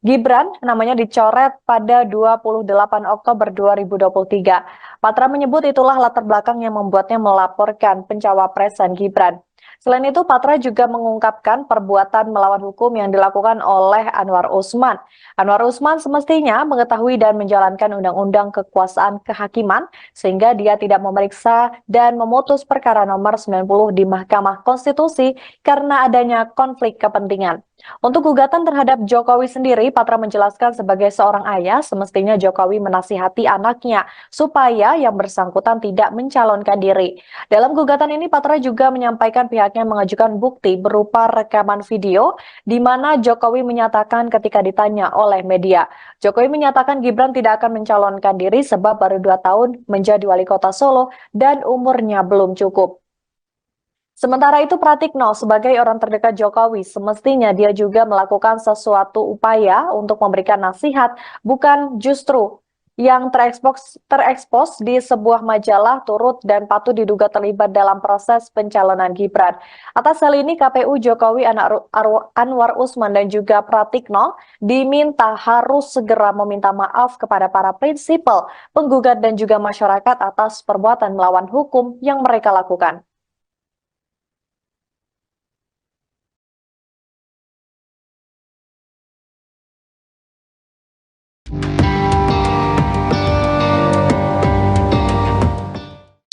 Gibran namanya dicoret pada 28 Oktober 2023. Patra menyebut itulah latar belakang yang membuatnya melaporkan pencawapresan Gibran. Selain itu, Patra juga mengungkapkan perbuatan melawan hukum yang dilakukan oleh Anwar Usman. Anwar Usman semestinya mengetahui dan menjalankan undang-undang kekuasaan kehakiman sehingga dia tidak memeriksa dan memutus perkara nomor 90 di Mahkamah Konstitusi karena adanya konflik kepentingan. Untuk gugatan terhadap Jokowi sendiri, Patra menjelaskan sebagai seorang ayah, semestinya Jokowi menasihati anaknya supaya yang bersangkutan tidak mencalonkan diri. Dalam gugatan ini, Patra juga menyampaikan pihaknya mengajukan bukti berupa rekaman video di mana Jokowi menyatakan ketika ditanya oleh media, Jokowi menyatakan Gibran tidak akan mencalonkan diri sebab baru 2 tahun menjadi wali kota Solo dan umurnya belum cukup. Sementara itu, Pratikno sebagai orang terdekat Jokowi semestinya dia juga melakukan sesuatu upaya untuk memberikan nasihat, bukan justru yang terekspos di sebuah majalah turut dan patut diduga terlibat dalam proses pencalonan Gibran. Atas hal ini, KPU Jokowi Anwar Usman dan juga Pratikno diminta harus segera meminta maaf kepada para prinsipal, penggugat dan juga masyarakat atas perbuatan melawan hukum yang mereka lakukan.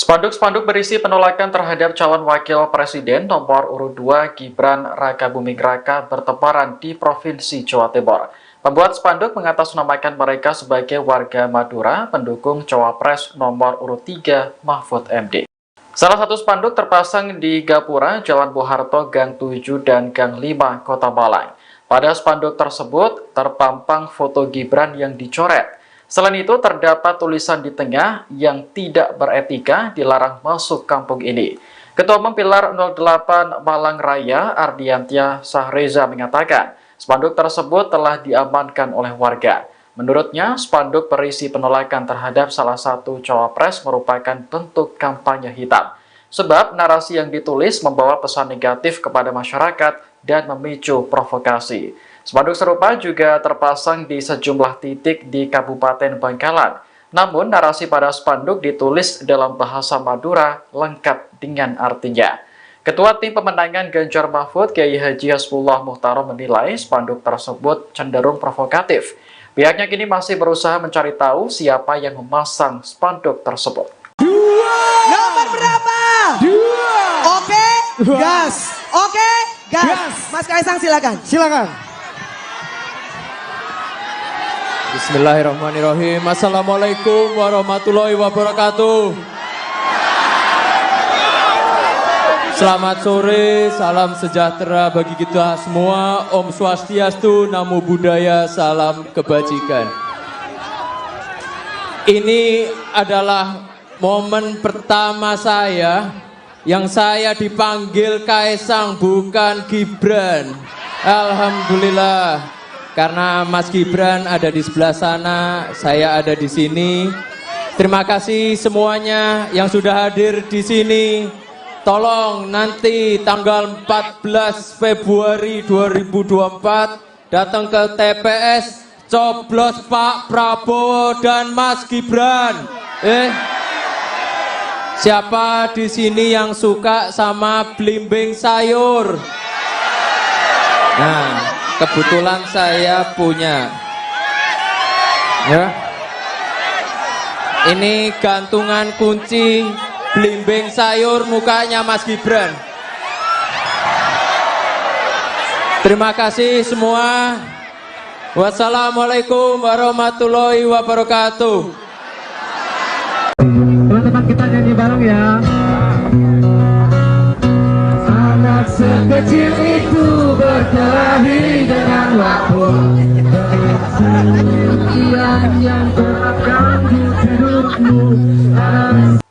Spanduk-spanduk berisi penolakan terhadap calon wakil presiden nomor urut 2 Gibran Rakabuming Raka bertebaran di Provinsi Jawa Timur. Pembuat spanduk mengatasnamakan mereka sebagai warga Madura pendukung cawapres nomor urut 3 Mahfud MD. Salah satu spanduk terpasang di Gapura, Jalan Bung Harto, Gang 7 dan Gang 5, Kota Malang. Pada spanduk tersebut terpampang foto Gibran yang dicoret. Selain itu, terdapat tulisan di tengah yang tidak beretika dilarang masuk kampung ini. Ketua Umum Pilar 08 Malang Raya, Ardiantia Sahreza mengatakan, spanduk tersebut telah diamankan oleh warga. Menurutnya, spanduk berisi penolakan terhadap salah satu cawapres merupakan bentuk kampanye hitam. Sebab narasi yang ditulis membawa pesan negatif kepada masyarakat dan memicu provokasi. Spanduk serupa juga terpasang di sejumlah titik di Kabupaten Bangkalan. Namun, narasi pada spanduk ditulis dalam bahasa Madura lengkap dengan artinya. Ketua Tim Pemenangan Ganjar Mahfud, Kiai Haji Hasbullah Muhtarom menilai spanduk tersebut cenderung provokatif. Pihaknya kini masih berusaha mencari tahu siapa yang memasang spanduk tersebut. Nomor berapa? 2. Oke, gas. Oke, gas. Mas Kaisang silakan. Silakan. Bismillahirrahmanirrahim. Assalamualaikum warahmatullahi wabarakatuh. Selamat sore, salam sejahtera bagi kita semua. Om Swastiastu, Namo Buddhaya, salam kebajikan. Ini adalah momen pertama saya yang saya dipanggil Kaisang bukan Gibran. Alhamdulillah. Karena Mas Gibran ada di sebelah sana, saya ada di sini. Terima kasih semuanya yang sudah hadir di sini. Tolong nanti tanggal 14 Februari 2024 datang ke TPS, coblos Pak Prabowo dan Mas Gibran. Siapa di sini yang suka sama belimbing sayur? Nah, kebetulan saya punya. Ya. Ini gantungan kunci belimbing sayur mukanya Mas Gibran. Terima kasih semua. Wassalamualaikum warahmatullahi wabarakatuh. Teman-teman kita nyanyi bareng ya. Anak sekecil itu berkelahi dengan waktu. Yang kerap ganggu hidupmu.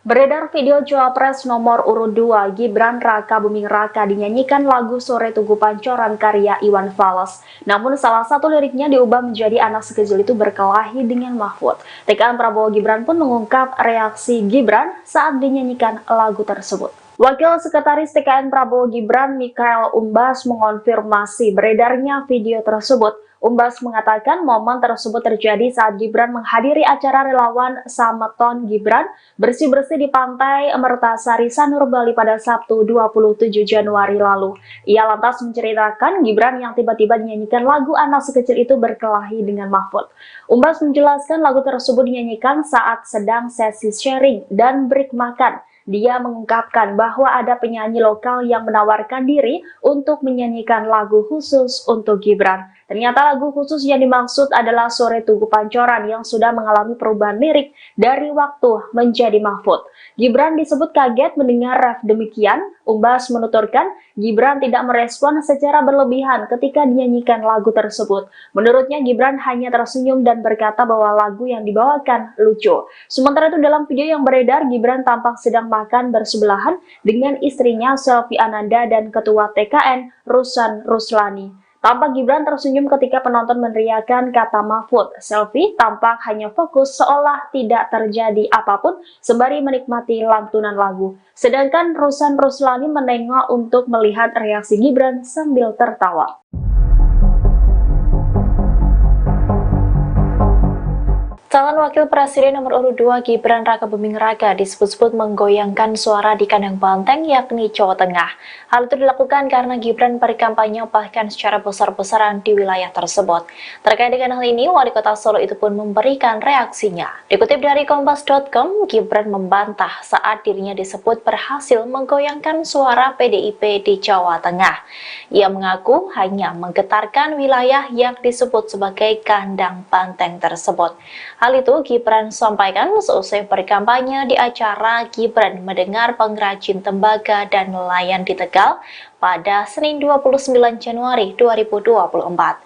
Beredar video Cawapres nomor urut 2 Gibran Raka Buming Raka dinyanyikan lagu Sore Tugu Pancoran karya Iwan Fals. Namun salah satu liriknya diubah menjadi anak sekecil itu berkelahi dengan Mahfud. TKN Prabowo Gibran pun mengungkap reaksi Gibran saat dinyanyikan lagu tersebut. Wakil Sekretaris TKN Prabowo Gibran Mikhael Umbas mengonfirmasi beredarnya video tersebut. Umbas mengatakan momen tersebut terjadi saat Gibran menghadiri acara relawan Samaton Gibran bersih-bersih di Pantai Mertasari Sanur Bali pada Sabtu 27 Januari lalu. Ia lantas menceritakan Gibran yang tiba-tiba dinyanyikan lagu anak sekecil itu berkelahi dengan Mahfud. Umbas menjelaskan lagu tersebut dinyanyikan saat sedang sesi sharing dan break makan. Dia mengungkapkan bahwa ada penyanyi lokal yang menawarkan diri untuk menyanyikan lagu khusus untuk Gibran. Ternyata lagu khusus yang dimaksud adalah Sore Tugu Pancoran yang sudah mengalami perubahan lirik dari waktu menjadi Mahfud. Gibran disebut kaget mendengar ref demikian. Umbas menuturkan Gibran tidak merespon secara berlebihan ketika dinyanyikan lagu tersebut. Menurutnya Gibran hanya tersenyum dan berkata bahwa lagu yang dibawakan lucu. Sementara itu dalam video yang beredar, Gibran tampak sedang makan bersebelahan dengan istrinya Selvi Ananda dan Ketua TKN Rusan Ruslani. Tampak Gibran tersenyum ketika penonton meneriakkan kata Mahfud. Selvi tampak hanya fokus seolah tidak terjadi apapun sembari menikmati lantunan lagu. Sedangkan Rusan Ruslani menengok untuk melihat reaksi Gibran sambil tertawa. Calon Wakil Presiden nomor urut 2 Gibran Raka Buming Raka disebut-sebut menggoyangkan suara di kandang banteng yakni Jawa Tengah. Hal itu dilakukan karena Gibran berkampanye bahkan secara besar-besaran di wilayah tersebut. Terkait dengan hal ini, Wali Kota Solo itu pun memberikan reaksinya. Dikutip dari Kompas.com, Gibran membantah saat dirinya disebut berhasil menggoyangkan suara PDIP di Jawa Tengah. Ia mengaku hanya menggetarkan wilayah yang disebut sebagai kandang banteng tersebut. Hal itu Gibran sampaikan seusai berkampanye di acara Gibran mendengar pengrajin tembaga dan nelayan di Tegal pada Senin 29 Januari 2024.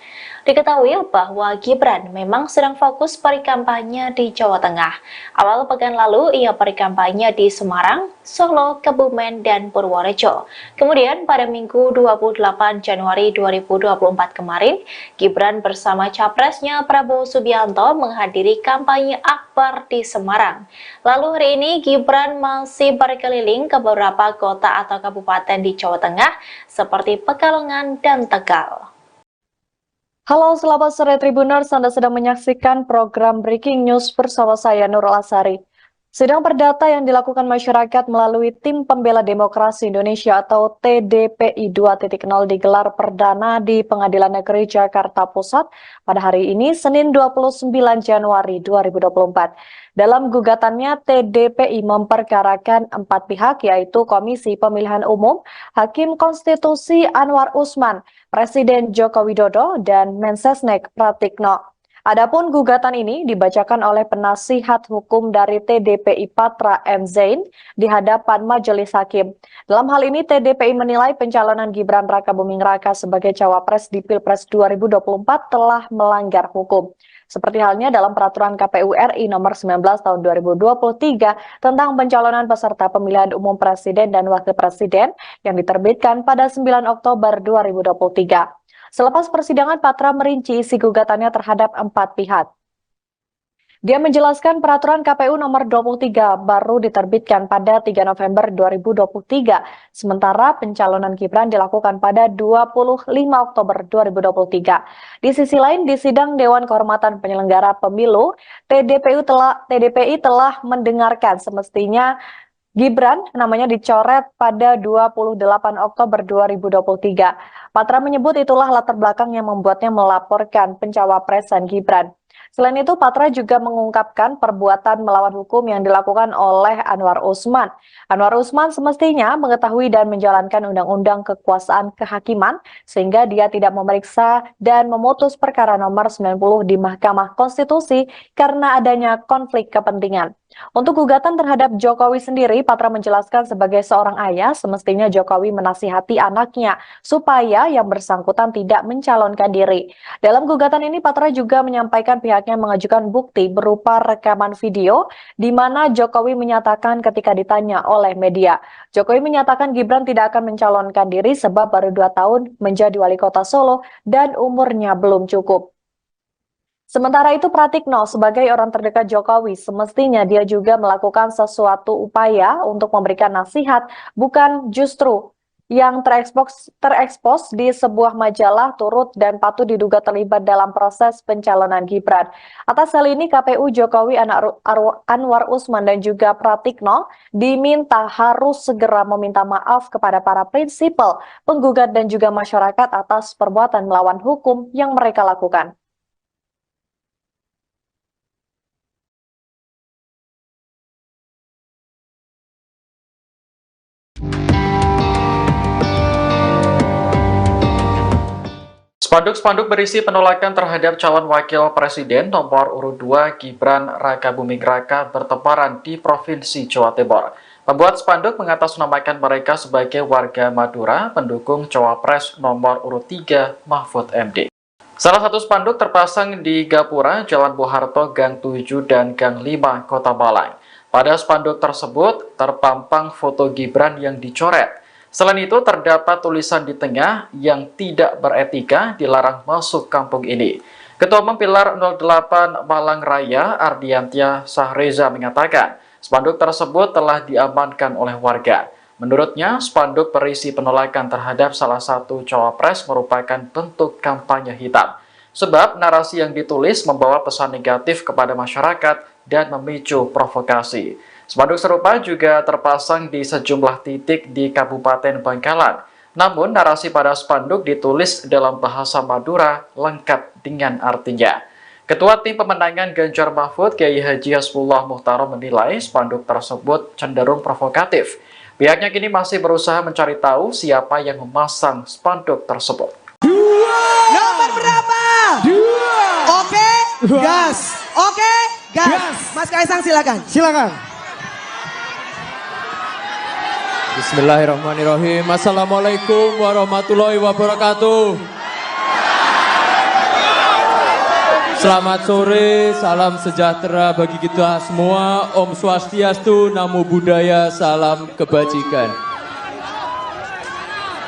Diketahui bahwa Gibran memang sedang fokus berkampanye di Jawa Tengah. Awal pekan lalu ia berkampanye di Semarang, Solo, Kebumen, dan Purworejo. Kemudian pada Minggu 28 Januari 2024 kemarin, Gibran bersama capresnya Prabowo Subianto menghadiri kampanye akbar di Semarang. Lalu hari ini Gibran masih berkeliling ke beberapa kota atau kabupaten di Jawa Tengah seperti Pekalongan dan Tegal. Halo, selamat sore Tribuners, Anda sedang menyaksikan program Breaking News bersama saya Nurul Asari. Sidang perdata yang dilakukan masyarakat melalui Tim Pembela Demokrasi Indonesia atau TDPI 2.0 digelar perdana di Pengadilan Negeri Jakarta Pusat pada hari ini, Senin 29 Januari 2024. Dalam gugatannya, TDPI memperkarakan 4 pihak, yaitu Komisi Pemilihan Umum, Hakim Konstitusi Anwar Usman, Presiden Joko Widodo, dan Mensesnek Pratikno. Adapun gugatan ini dibacakan oleh penasihat hukum dari TDPI Patra M. Zain di hadapan majelis hakim. Dalam hal ini TDPI menilai pencalonan Gibran Rakabuming Raka sebagai cawapres di Pilpres 2024 telah melanggar hukum. Seperti halnya dalam peraturan KPU RI nomor 19 tahun 2023 tentang pencalonan peserta pemilihan umum presiden dan wakil presiden yang diterbitkan pada 9 Oktober 2023. Selepas persidangan, Patra merinci isi gugatannya terhadap 4 pihak. Dia menjelaskan peraturan KPU nomor 23 baru diterbitkan pada 3 November 2023, sementara pencalonan Gibran dilakukan pada 25 Oktober 2023. Di sisi lain, di sidang Dewan Kehormatan Penyelenggara Pemilu, TDPI telah mendengarkan semestinya Gibran namanya dicoret pada 28 Oktober 2023. Patra menyebut itulah latar belakang yang membuatnya melaporkan pencawapresan Gibran. Selain itu, Patra juga mengungkapkan perbuatan melawan hukum yang dilakukan oleh Anwar Usman. Anwar Usman semestinya mengetahui dan menjalankan undang-undang kekuasaan kehakiman sehingga dia tidak memeriksa dan memutus perkara nomor 90 di Mahkamah Konstitusi karena adanya konflik kepentingan. Untuk gugatan terhadap Jokowi sendiri, Patra menjelaskan sebagai seorang ayah, semestinya Jokowi menasihati anaknya supaya yang bersangkutan tidak mencalonkan diri. Dalam gugatan ini, Patra juga menyampaikan pihaknya mengajukan bukti berupa rekaman video di mana Jokowi menyatakan ketika ditanya oleh media, Jokowi menyatakan Gibran tidak akan mencalonkan diri sebab baru 2 tahun menjadi wali kota Solo dan umurnya belum cukup. Sementara itu, Pratikno sebagai orang terdekat Jokowi semestinya dia juga melakukan sesuatu upaya untuk memberikan nasihat, bukan justru yang terekspos di sebuah majalah turut dan patut diduga terlibat dalam proses pencalonan Gibran. Atas hal ini KPU Jokowi Anwar Usman dan juga Pratikno diminta harus segera meminta maaf kepada para prinsipal, penggugat dan juga masyarakat atas perbuatan melawan hukum yang mereka lakukan. Spanduk-spanduk berisi penolakan terhadap calon wakil presiden nomor urut 2 Gibran Rakabuming Raka bertebaran di Provinsi Jawa Timur. Pembuat spanduk mengatasnamakan mereka sebagai warga Madura pendukung cawapres nomor urut 3 Mahfud MD. Salah satu spanduk terpasang di Gapura, Jalan Bung Harto, Gang 7 dan Gang 5, Kota Malang. Pada spanduk tersebut terpampang foto Gibran yang dicoret. Selain itu, terdapat tulisan di tengah yang tidak beretika dilarang masuk kampung ini. Ketua Umum Pilar 08 Malang Raya, Ardiantia Sahreza mengatakan, spanduk tersebut telah diamankan oleh warga. Menurutnya, spanduk berisi penolakan terhadap salah satu cawapres merupakan bentuk kampanye hitam. Sebab narasi yang ditulis membawa pesan negatif kepada masyarakat dan memicu provokasi. Spanduk serupa juga terpasang di sejumlah titik di Kabupaten Bangkalan. Namun, narasi pada spanduk ditulis dalam bahasa Madura lengkap dengan artinya. Ketua Tim Pemenangan Ganjar Mahfud, Kiai Haji Hasbullah Muhtarom menilai spanduk tersebut cenderung provokatif. Pihaknya kini masih berusaha mencari tahu siapa yang memasang spanduk tersebut. Nomor berapa? 2. Oke, gas. Oke, gas. Mas Kaisang silakan. Silakan. Bismillahirrahmanirrahim. Assalamualaikum warahmatullahi wabarakatuh. Selamat sore, salam sejahtera bagi kita semua. Om Swastiastu, Namo Buddhaya, salam kebajikan.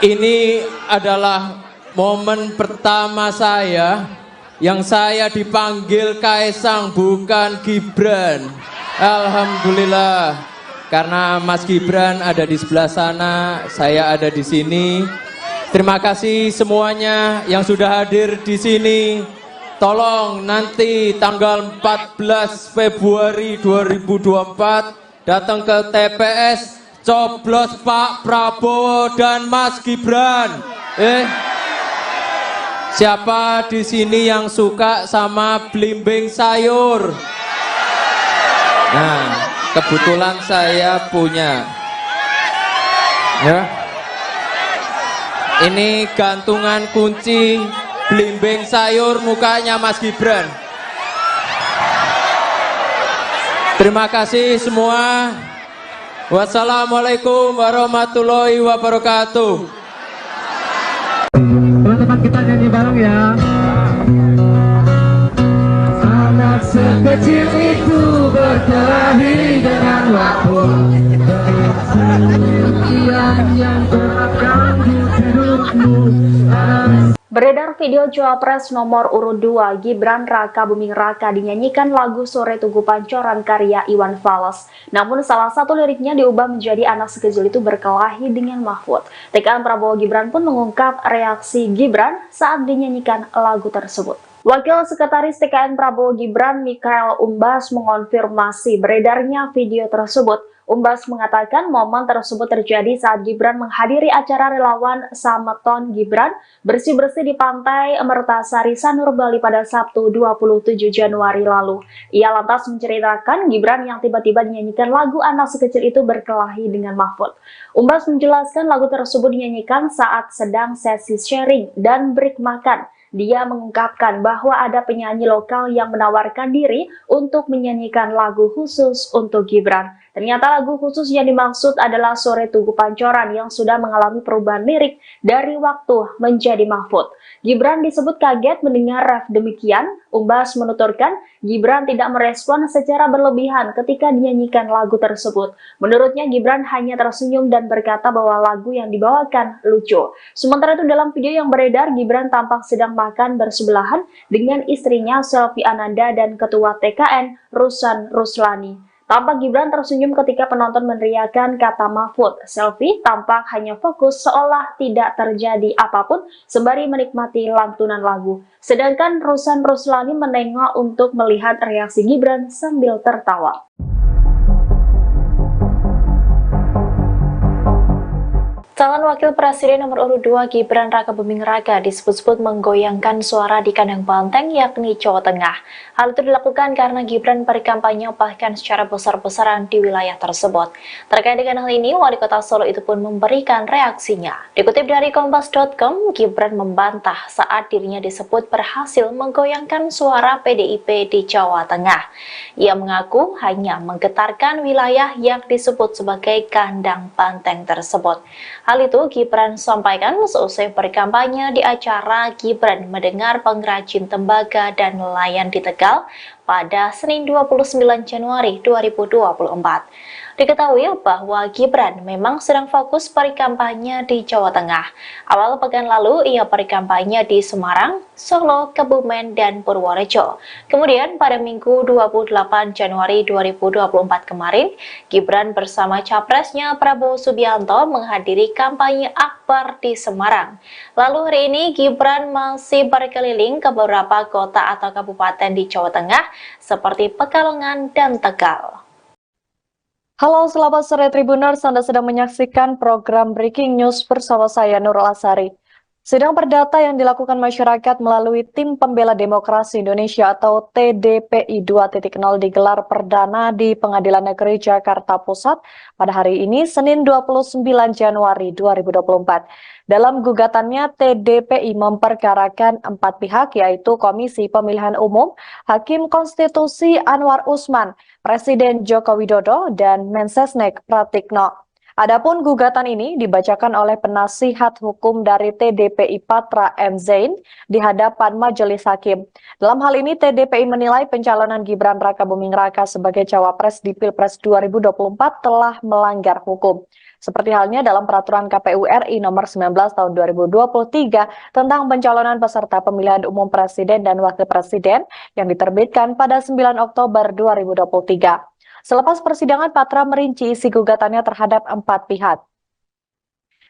Ini adalah momen pertama saya yang saya dipanggil Kaisang bukan Gibran. Alhamdulillah. Karena Mas Gibran ada di sebelah sana, saya ada di sini. Terima kasih semuanya yang sudah hadir di sini. Tolong nanti tanggal 14 Februari 2024 datang ke TPS, coblos Pak Prabowo dan Mas Gibran. Siapa di sini yang suka sama belimbing sayur? Nah, kebetulan saya punya. Ya. Ini gantungan kunci belimbing sayur mukanya Mas Gibran. Terima kasih semua. Wassalamualaikum warahmatullahi wabarakatuh. Teman-teman kita nyanyi bareng ya. Anak sekecil itu berkelahi dengan waktu. Yang terganggu hidupmu. Beredar video Cawapres nomor urut 2 Gibran Raka Buming Raka dinyanyikan lagu Sore Tugu Pancoran karya Iwan Fals. Namun salah satu liriknya diubah menjadi anak sekecil itu berkelahi dengan Mahfud. TKN Prabowo Gibran pun mengungkap reaksi Gibran saat dinyanyikan lagu tersebut. Wakil Sekretaris TKN Prabowo Gibran Mikhael Umbas mengonfirmasi beredarnya video tersebut. Umbas mengatakan momen tersebut terjadi saat Gibran menghadiri acara relawan Sameton Gibran bersih-bersih di Pantai Mertasari Sanur Bali pada Sabtu 27 Januari lalu. Ia lantas menceritakan Gibran yang tiba-tiba dinyanyikan lagu anak sekecil itu berkelahi dengan Mahfud. Umbas menjelaskan lagu tersebut dinyanyikan saat sedang sesi sharing dan break makan. Dia mengungkapkan bahwa ada penyanyi lokal yang menawarkan diri untuk menyanyikan lagu khusus untuk Gibran. Ternyata lagu khusus yang dimaksud adalah Sore Tugu Pancoran yang sudah mengalami perubahan lirik dari waktu menjadi Mahfud. Gibran disebut kaget mendengar ref demikian. Umbas menuturkan Gibran tidak merespon secara berlebihan ketika dinyanyikan lagu tersebut. Menurutnya Gibran hanya tersenyum dan berkata bahwa lagu yang dibawakan lucu. Sementara itu dalam video yang beredar, Gibran tampak sedang makan bersebelahan dengan istrinya Selvi Ananda dan Ketua TKN Rusan Ruslani. Tampak Gibran tersenyum ketika penonton meneriakkan kata Mahfud. Selvi tampak hanya fokus seolah tidak terjadi apapun sembari menikmati lantunan lagu. Sedangkan Rusan Ruslani menengok untuk melihat reaksi Gibran sambil tertawa. Calon Wakil Presiden nomor urut 2 Gibran Raka Buming Raka disebut-sebut menggoyangkan suara di kandang banteng yakni Jawa Tengah. Hal itu dilakukan karena Gibran berkampanye bahkan secara besar-besaran di wilayah tersebut. Terkait dengan hal ini, Wali Kota Solo itu pun memberikan reaksinya. Dikutip dari Kompas.com, Gibran membantah saat dirinya disebut berhasil menggoyangkan suara PDIP di Jawa Tengah. Ia mengaku hanya menggetarkan wilayah yang disebut sebagai kandang banteng tersebut. Hal itu Gibran sampaikan seusai berkampanye di acara Gibran mendengar pengrajin tembaga dan nelayan di Tegal pada Senin 29 Januari 2024. Diketahui bahwa Gibran memang sedang fokus berkampanye di Jawa Tengah. Awal pekan lalu ia berkampanye di Semarang, Solo, Kebumen, dan Purworejo. Kemudian pada Minggu 28 Januari 2024 kemarin, Gibran bersama capresnya Prabowo Subianto menghadiri kampanye akbar di Semarang. Lalu hari ini Gibran masih berkeliling ke beberapa kota atau kabupaten di Jawa Tengah seperti Pekalongan dan Tegal. Halo, selamat sore Tribuners, Anda sedang menyaksikan program Breaking News bersama saya Nurul Asari. Sidang perdata yang dilakukan masyarakat melalui Tim Pembela Demokrasi Indonesia atau TDPI 2.0 digelar perdana di Pengadilan Negeri Jakarta Pusat pada hari ini, Senin 29 Januari 2024. Dalam gugatannya, TDPI memperkarakan 4 pihak, yaitu Komisi Pemilihan Umum, Hakim Konstitusi Anwar Usman, Presiden Joko Widodo, dan Mensesnek Pratikno. Adapun gugatan ini dibacakan oleh penasihat hukum dari TDPI Patra M. Zain di hadapan majelis hakim. Dalam hal ini TDPI menilai pencalonan Gibran Raka Buming Raka sebagai cawapres di Pilpres 2024 telah melanggar hukum. Seperti halnya dalam peraturan KPU RI nomor 19 tahun 2023 tentang pencalonan peserta pemilihan umum presiden dan wakil presiden yang diterbitkan pada 9 Oktober 2023. Selepas persidangan, Patra merinci isi gugatannya terhadap 4 pihak.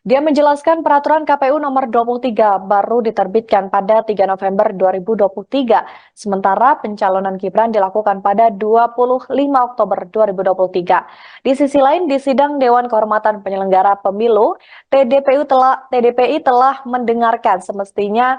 Dia menjelaskan peraturan KPU nomor 23 baru diterbitkan pada 3 November 2023, sementara pencalonan Gibran dilakukan pada 25 Oktober 2023. Di sisi lain, di sidang Dewan Kehormatan Penyelenggara Pemilu, TDPI telah mendengarkan semestinya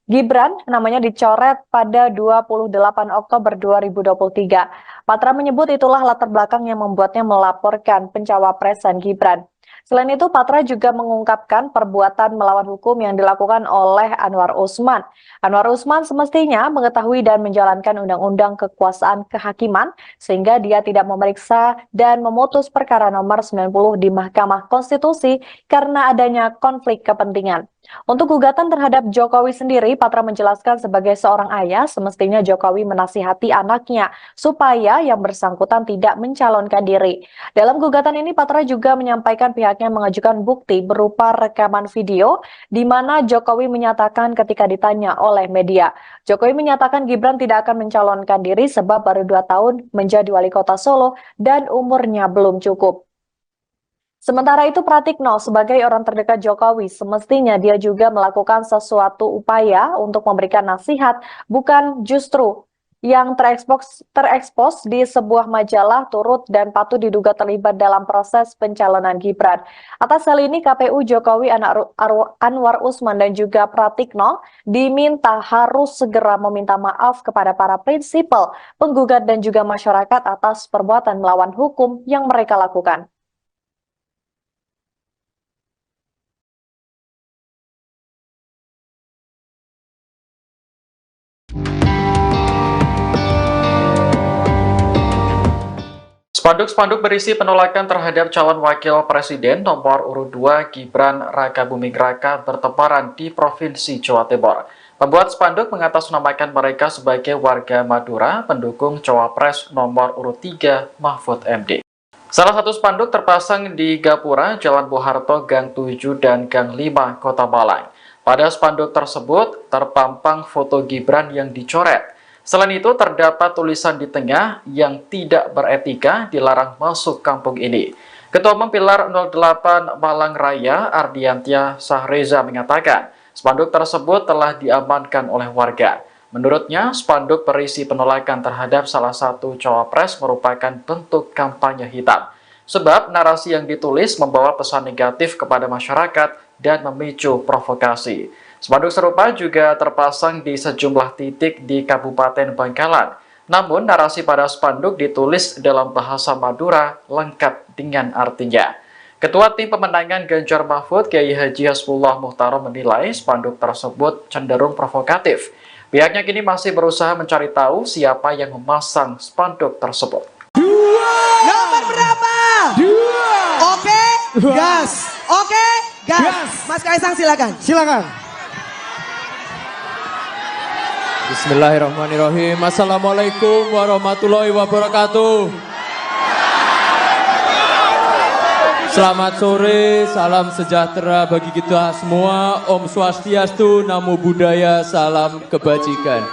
Gibran namanya dicoret pada 28 Oktober 2023. Patra menyebut itulah latar belakang yang membuatnya melaporkan pencawapresan Gibran. Selain itu, Patra juga mengungkapkan perbuatan melawan hukum yang dilakukan oleh Anwar Usman. Anwar Usman semestinya mengetahui dan menjalankan undang-undang kekuasaan kehakiman sehingga dia tidak memeriksa dan memutus perkara nomor 90 di Mahkamah Konstitusi karena adanya konflik kepentingan. Untuk gugatan terhadap Jokowi sendiri, Patra menjelaskan sebagai seorang ayah, semestinya Jokowi menasihati anaknya supaya yang bersangkutan tidak mencalonkan diri. Dalam gugatan ini, Patra juga menyampaikan pihaknya mengajukan bukti berupa rekaman video di mana Jokowi menyatakan ketika ditanya oleh media, Jokowi menyatakan Gibran tidak akan mencalonkan diri sebab baru 2 tahun menjadi wali kota Solo dan umurnya belum cukup. Sementara itu, Pratikno sebagai orang terdekat Jokowi, semestinya dia juga melakukan sesuatu upaya untuk memberikan nasihat, bukan justru yang terekspos di sebuah majalah turut dan patut diduga terlibat dalam proses pencalonan Gibran. Atas hal ini, KPU Jokowi, Anwar Usman, dan juga Pratikno diminta harus segera meminta maaf kepada para prinsipal, penggugat, dan juga masyarakat atas perbuatan melawan hukum yang mereka lakukan. Spanduk-spanduk berisi penolakan terhadap calon wakil presiden nomor urut 2 Gibran Rakabuming Raka bertebaran di Provinsi Jawa Timur. Pembuat spanduk mengatasnamakan mereka sebagai warga Madura pendukung cawapres nomor urut 3 Mahfud MD. Salah satu spanduk terpasang di Gapura, Jalan Bung Harto, Gang 7 dan Gang 5, Kota Malang. Pada spanduk tersebut terpampang foto Gibran yang dicoret. Selain itu, terdapat tulisan di tengah yang tidak beretika dilarang masuk kampung ini. Ketua Umum Pilar 08 Malang Raya, Ardiantia Sahreza mengatakan, spanduk tersebut telah diamankan oleh warga. Menurutnya, spanduk berisi penolakan terhadap salah satu cawapres merupakan bentuk kampanye hitam. Sebab narasi yang ditulis membawa pesan negatif kepada masyarakat dan memicu provokasi. Spanduk serupa juga terpasang di sejumlah titik di Kabupaten Bangkalan. Namun, narasi pada spanduk ditulis dalam bahasa Madura lengkap dengan artinya. Ketua Tim Pemenangan Ganjar Mahfud, Kiai Haji Hasbullah Muhtarom menilai spanduk tersebut cenderung provokatif. Pihaknya kini masih berusaha mencari tahu siapa yang memasang spanduk tersebut. Nomor berapa? 2. Oke, gas. Oke, gas. Mas Kaisang silakan. Silakan. Bismillahirrahmanirrahim. Assalamualaikum warahmatullahi wabarakatuh. Selamat sore, salam sejahtera bagi kita semua. Om Swastiastu, Namo Buddhaya, salam kebajikan.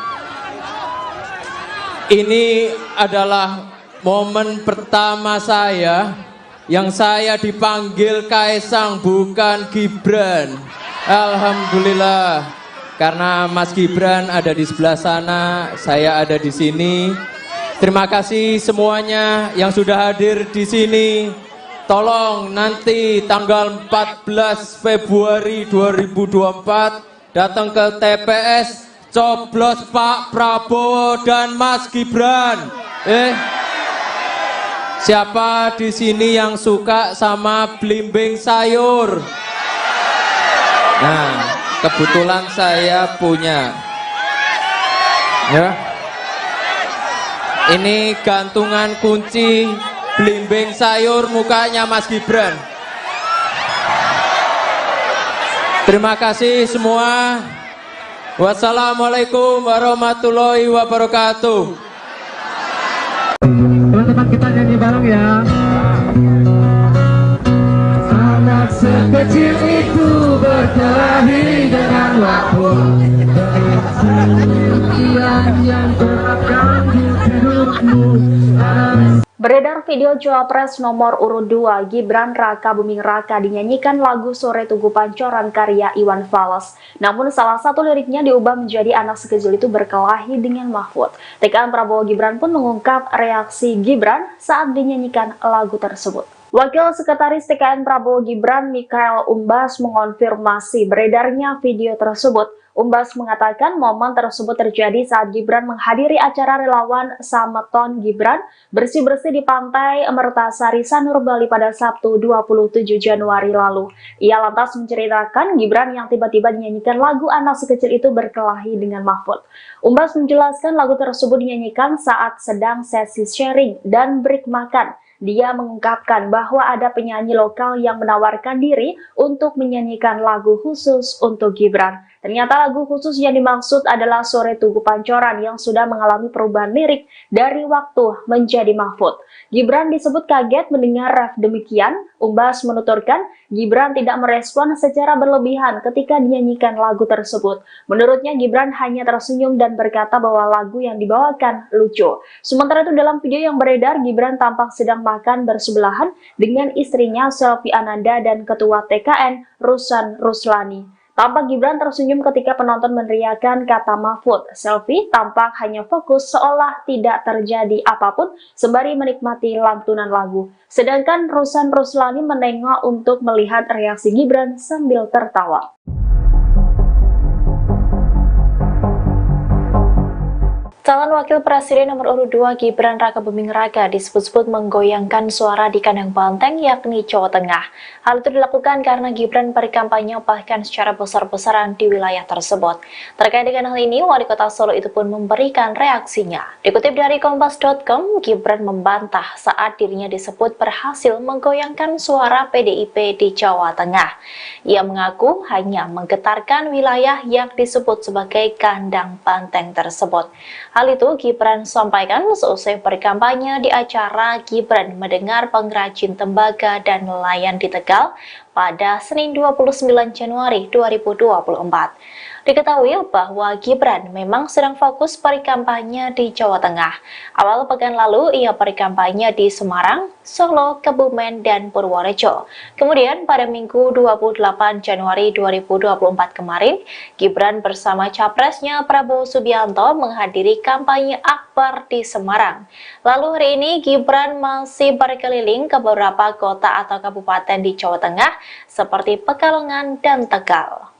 Ini adalah momen pertama saya yang saya dipanggil Kaisang, bukan Gibran. Alhamdulillah. Karena Mas Gibran ada di sebelah sana, saya ada di sini. Terima kasih semuanya yang sudah hadir di sini. Tolong nanti tanggal 14 Februari 2024 datang ke TPS, coblos Pak Prabowo dan Mas Gibran. Siapa di sini yang suka sama belimbing sayur? Nah, kebetulan saya punya. Ya. Ini gantungan kunci belimbing sayur mukanya Mas Gibran. Terima kasih semua. Wassalamualaikum warahmatullahi wabarakatuh. Teman-teman kita nyanyi bareng ya. Anak sekecil itu berkelahi dengan waktu. Yang terganggu hidupmu. Beredar video Cawapres nomor urut 2 Gibran Rakabuming Raka dinyanyikan lagu Sore Tugu Pancoran karya Iwan Fals. Namun salah satu liriknya diubah menjadi anak sekecil itu berkelahi dengan Mahfud. TKN Prabowo Gibran pun mengungkap reaksi Gibran saat dinyanyikan lagu tersebut. Wakil Sekretaris TKN Prabowo Gibran Mikhael Umbas mengonfirmasi beredarnya video tersebut. Umbas mengatakan momen tersebut terjadi saat Gibran menghadiri acara relawan Sameton Gibran bersih-bersih di Pantai Mertasari Sanur Bali pada Sabtu 27 Januari lalu. Ia lantas menceritakan Gibran yang tiba-tiba dinyanyikan lagu anak sekecil itu berkelahi dengan Mahfud. Umbas menjelaskan lagu tersebut dinyanyikan saat sedang sesi sharing dan break makan. Dia mengungkapkan bahwa ada penyanyi lokal yang menawarkan diri untuk menyanyikan lagu khusus untuk Gibran. Ternyata lagu khusus yang dimaksud adalah Sore Tugu Pancoran yang sudah mengalami perubahan lirik dari waktu menjadi Mahfud. Gibran disebut kaget mendengar ref demikian. Umbas menuturkan Gibran tidak merespon secara berlebihan ketika dinyanyikan lagu tersebut. Menurutnya Gibran hanya tersenyum dan berkata bahwa lagu yang dibawakan lucu. Sementara itu dalam video yang beredar, Gibran tampak sedang makan bersebelahan dengan istrinya Selvi Ananda dan Ketua TKN Rusan Ruslani. Tampak Gibran tersenyum ketika penonton meneriakkan kata Mahfud. Selvi tampak hanya fokus seolah tidak terjadi apapun sembari menikmati lantunan lagu. Sedangkan Rusan Ruslani menengok untuk melihat reaksi Gibran sambil tertawa. Calon Wakil Presiden nomor urut 2 Gibran Rakabuming Raka disebut-sebut menggoyangkan suara di kandang banteng yakni Jawa Tengah. Hal itu dilakukan karena Gibran berkampanye bahkan secara besar-besaran di wilayah tersebut. Terkait dengan hal ini, Wali Kota Solo itu pun memberikan reaksinya. Dikutip dari Kompas.com, Gibran membantah saat dirinya disebut berhasil menggoyangkan suara PDIP di Jawa Tengah. Ia mengaku hanya menggetarkan wilayah yang disebut sebagai kandang banteng tersebut. Hal itu Gibran sampaikan seusai berkampanye di acara Gibran mendengar pengrajin tembaga dan nelayan di Tegal pada Senin 29 Januari 2024. Diketahui bahwa Gibran memang sedang fokus berkampanye di Jawa Tengah. Awal pekan lalu ia berkampanye di Semarang, Solo, Kebumen, dan Purworejo. Kemudian pada Minggu 28 Januari 2024 kemarin, Gibran bersama capresnya Prabowo Subianto menghadiri kampanye akbar di Semarang. Lalu hari ini Gibran masih berkeliling ke beberapa kota atau kabupaten di Jawa Tengah seperti Pekalongan dan Tegal.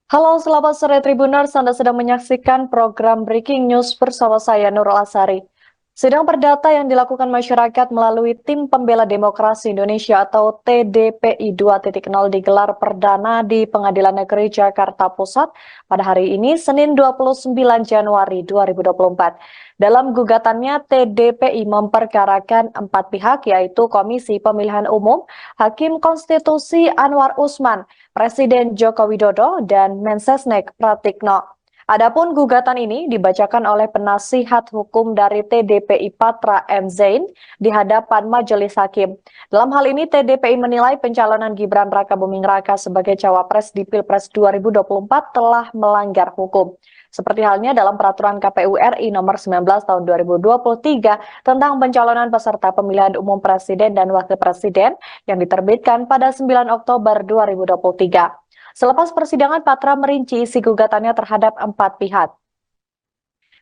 Halo, selamat sore Tribuners, Anda sedang menyaksikan program Breaking News bersama saya Nurul Asari. Sidang perdata yang dilakukan masyarakat melalui Tim Pembela Demokrasi Indonesia atau TDPI 2.0 digelar perdana di Pengadilan Negeri Jakarta Pusat pada hari ini, Senin 29 Januari 2024. Dalam gugatannya, TDPI memperkarakan 4 pihak, yaitu Komisi Pemilihan Umum, Hakim Konstitusi Anwar Usman, Presiden Joko Widodo, dan Mensesnek Pratikno. Adapun gugatan ini dibacakan oleh penasihat hukum dari TDPI Patra M. Zain di hadapan majelis hakim. Dalam hal ini TDPI menilai pencalonan Gibran Rakabuming Raka sebagai cawapres di Pilpres 2024 telah melanggar hukum. Seperti halnya dalam peraturan KPU RI nomor 19 tahun 2023 tentang pencalonan peserta pemilihan umum presiden dan wakil presiden yang diterbitkan pada 9 Oktober 2023. Selepas persidangan, Patra merinci isi gugatannya terhadap 4 pihak.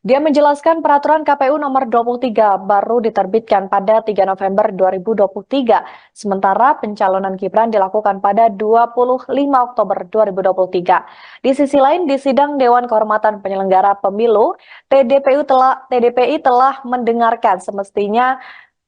Dia menjelaskan peraturan KPU nomor 23 baru diterbitkan pada 3 November 2023, sementara pencalonan Gibran dilakukan pada 25 Oktober 2023. Di sisi lain, di sidang Dewan Kehormatan Penyelenggara Pemilu, TDPI telah mendengarkan semestinya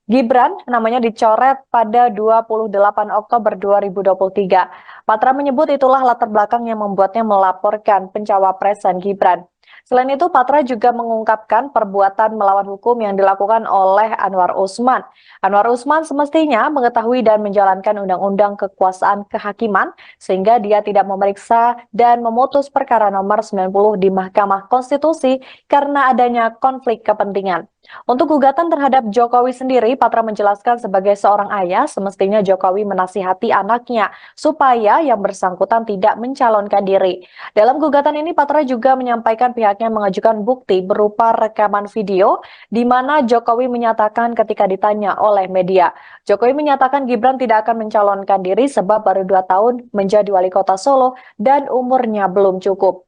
Gibran namanya dicoret pada 28 Oktober 2023. Patra menyebut itulah latar belakang yang membuatnya melaporkan pencawapresan Gibran. Selain itu, Patra juga mengungkapkan perbuatan melawan hukum yang dilakukan oleh Anwar Usman. Anwar Usman semestinya mengetahui dan menjalankan undang-undang kekuasaan kehakiman, sehingga dia tidak memeriksa dan memutus perkara nomor 90 di Mahkamah Konstitusi karena adanya konflik kepentingan. Untuk gugatan terhadap Jokowi sendiri, Patra menjelaskan sebagai seorang ayah, semestinya Jokowi menasihati anaknya supaya yang bersangkutan tidak mencalonkan diri. Dalam gugatan ini, Patra juga menyampaikan pihaknya mengajukan bukti berupa rekaman video di mana Jokowi menyatakan ketika ditanya oleh media, Jokowi menyatakan Gibran tidak akan mencalonkan diri sebab baru 2 tahun menjadi wali kota Solo dan umurnya belum cukup.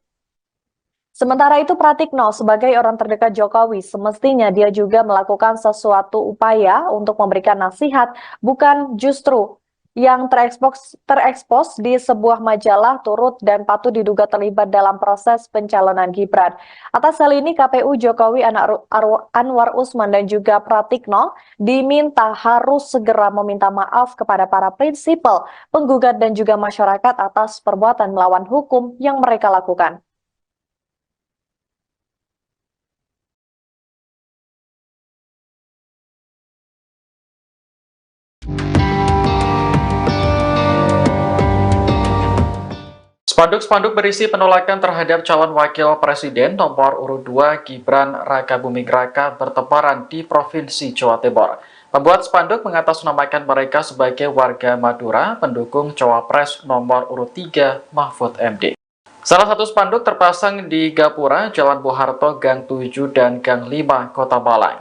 Sementara itu, Pratikno sebagai orang terdekat Jokowi, semestinya dia juga melakukan sesuatu upaya untuk memberikan nasihat, bukan justru yang terekspos di sebuah majalah turut dan patut diduga terlibat dalam proses pencalonan Gibran. Atas hal ini KPU Jokowi Anwar Usman dan juga Pratikno diminta harus segera meminta maaf kepada para prinsipal, penggugat dan juga masyarakat atas perbuatan melawan hukum yang mereka lakukan. Spanduk-spanduk berisi penolakan terhadap calon wakil presiden nomor urut 2 Gibran Rakabuming Raka bertebaran di Provinsi Jawa Timur. Pembuat spanduk mengatasnamakan mereka sebagai warga Madura pendukung cawapres nomor urut 3 Mahfud MD. Salah satu spanduk terpasang di Gapura, Jalan Bung Harto, Gang 7 dan Gang 5, Kota Malang.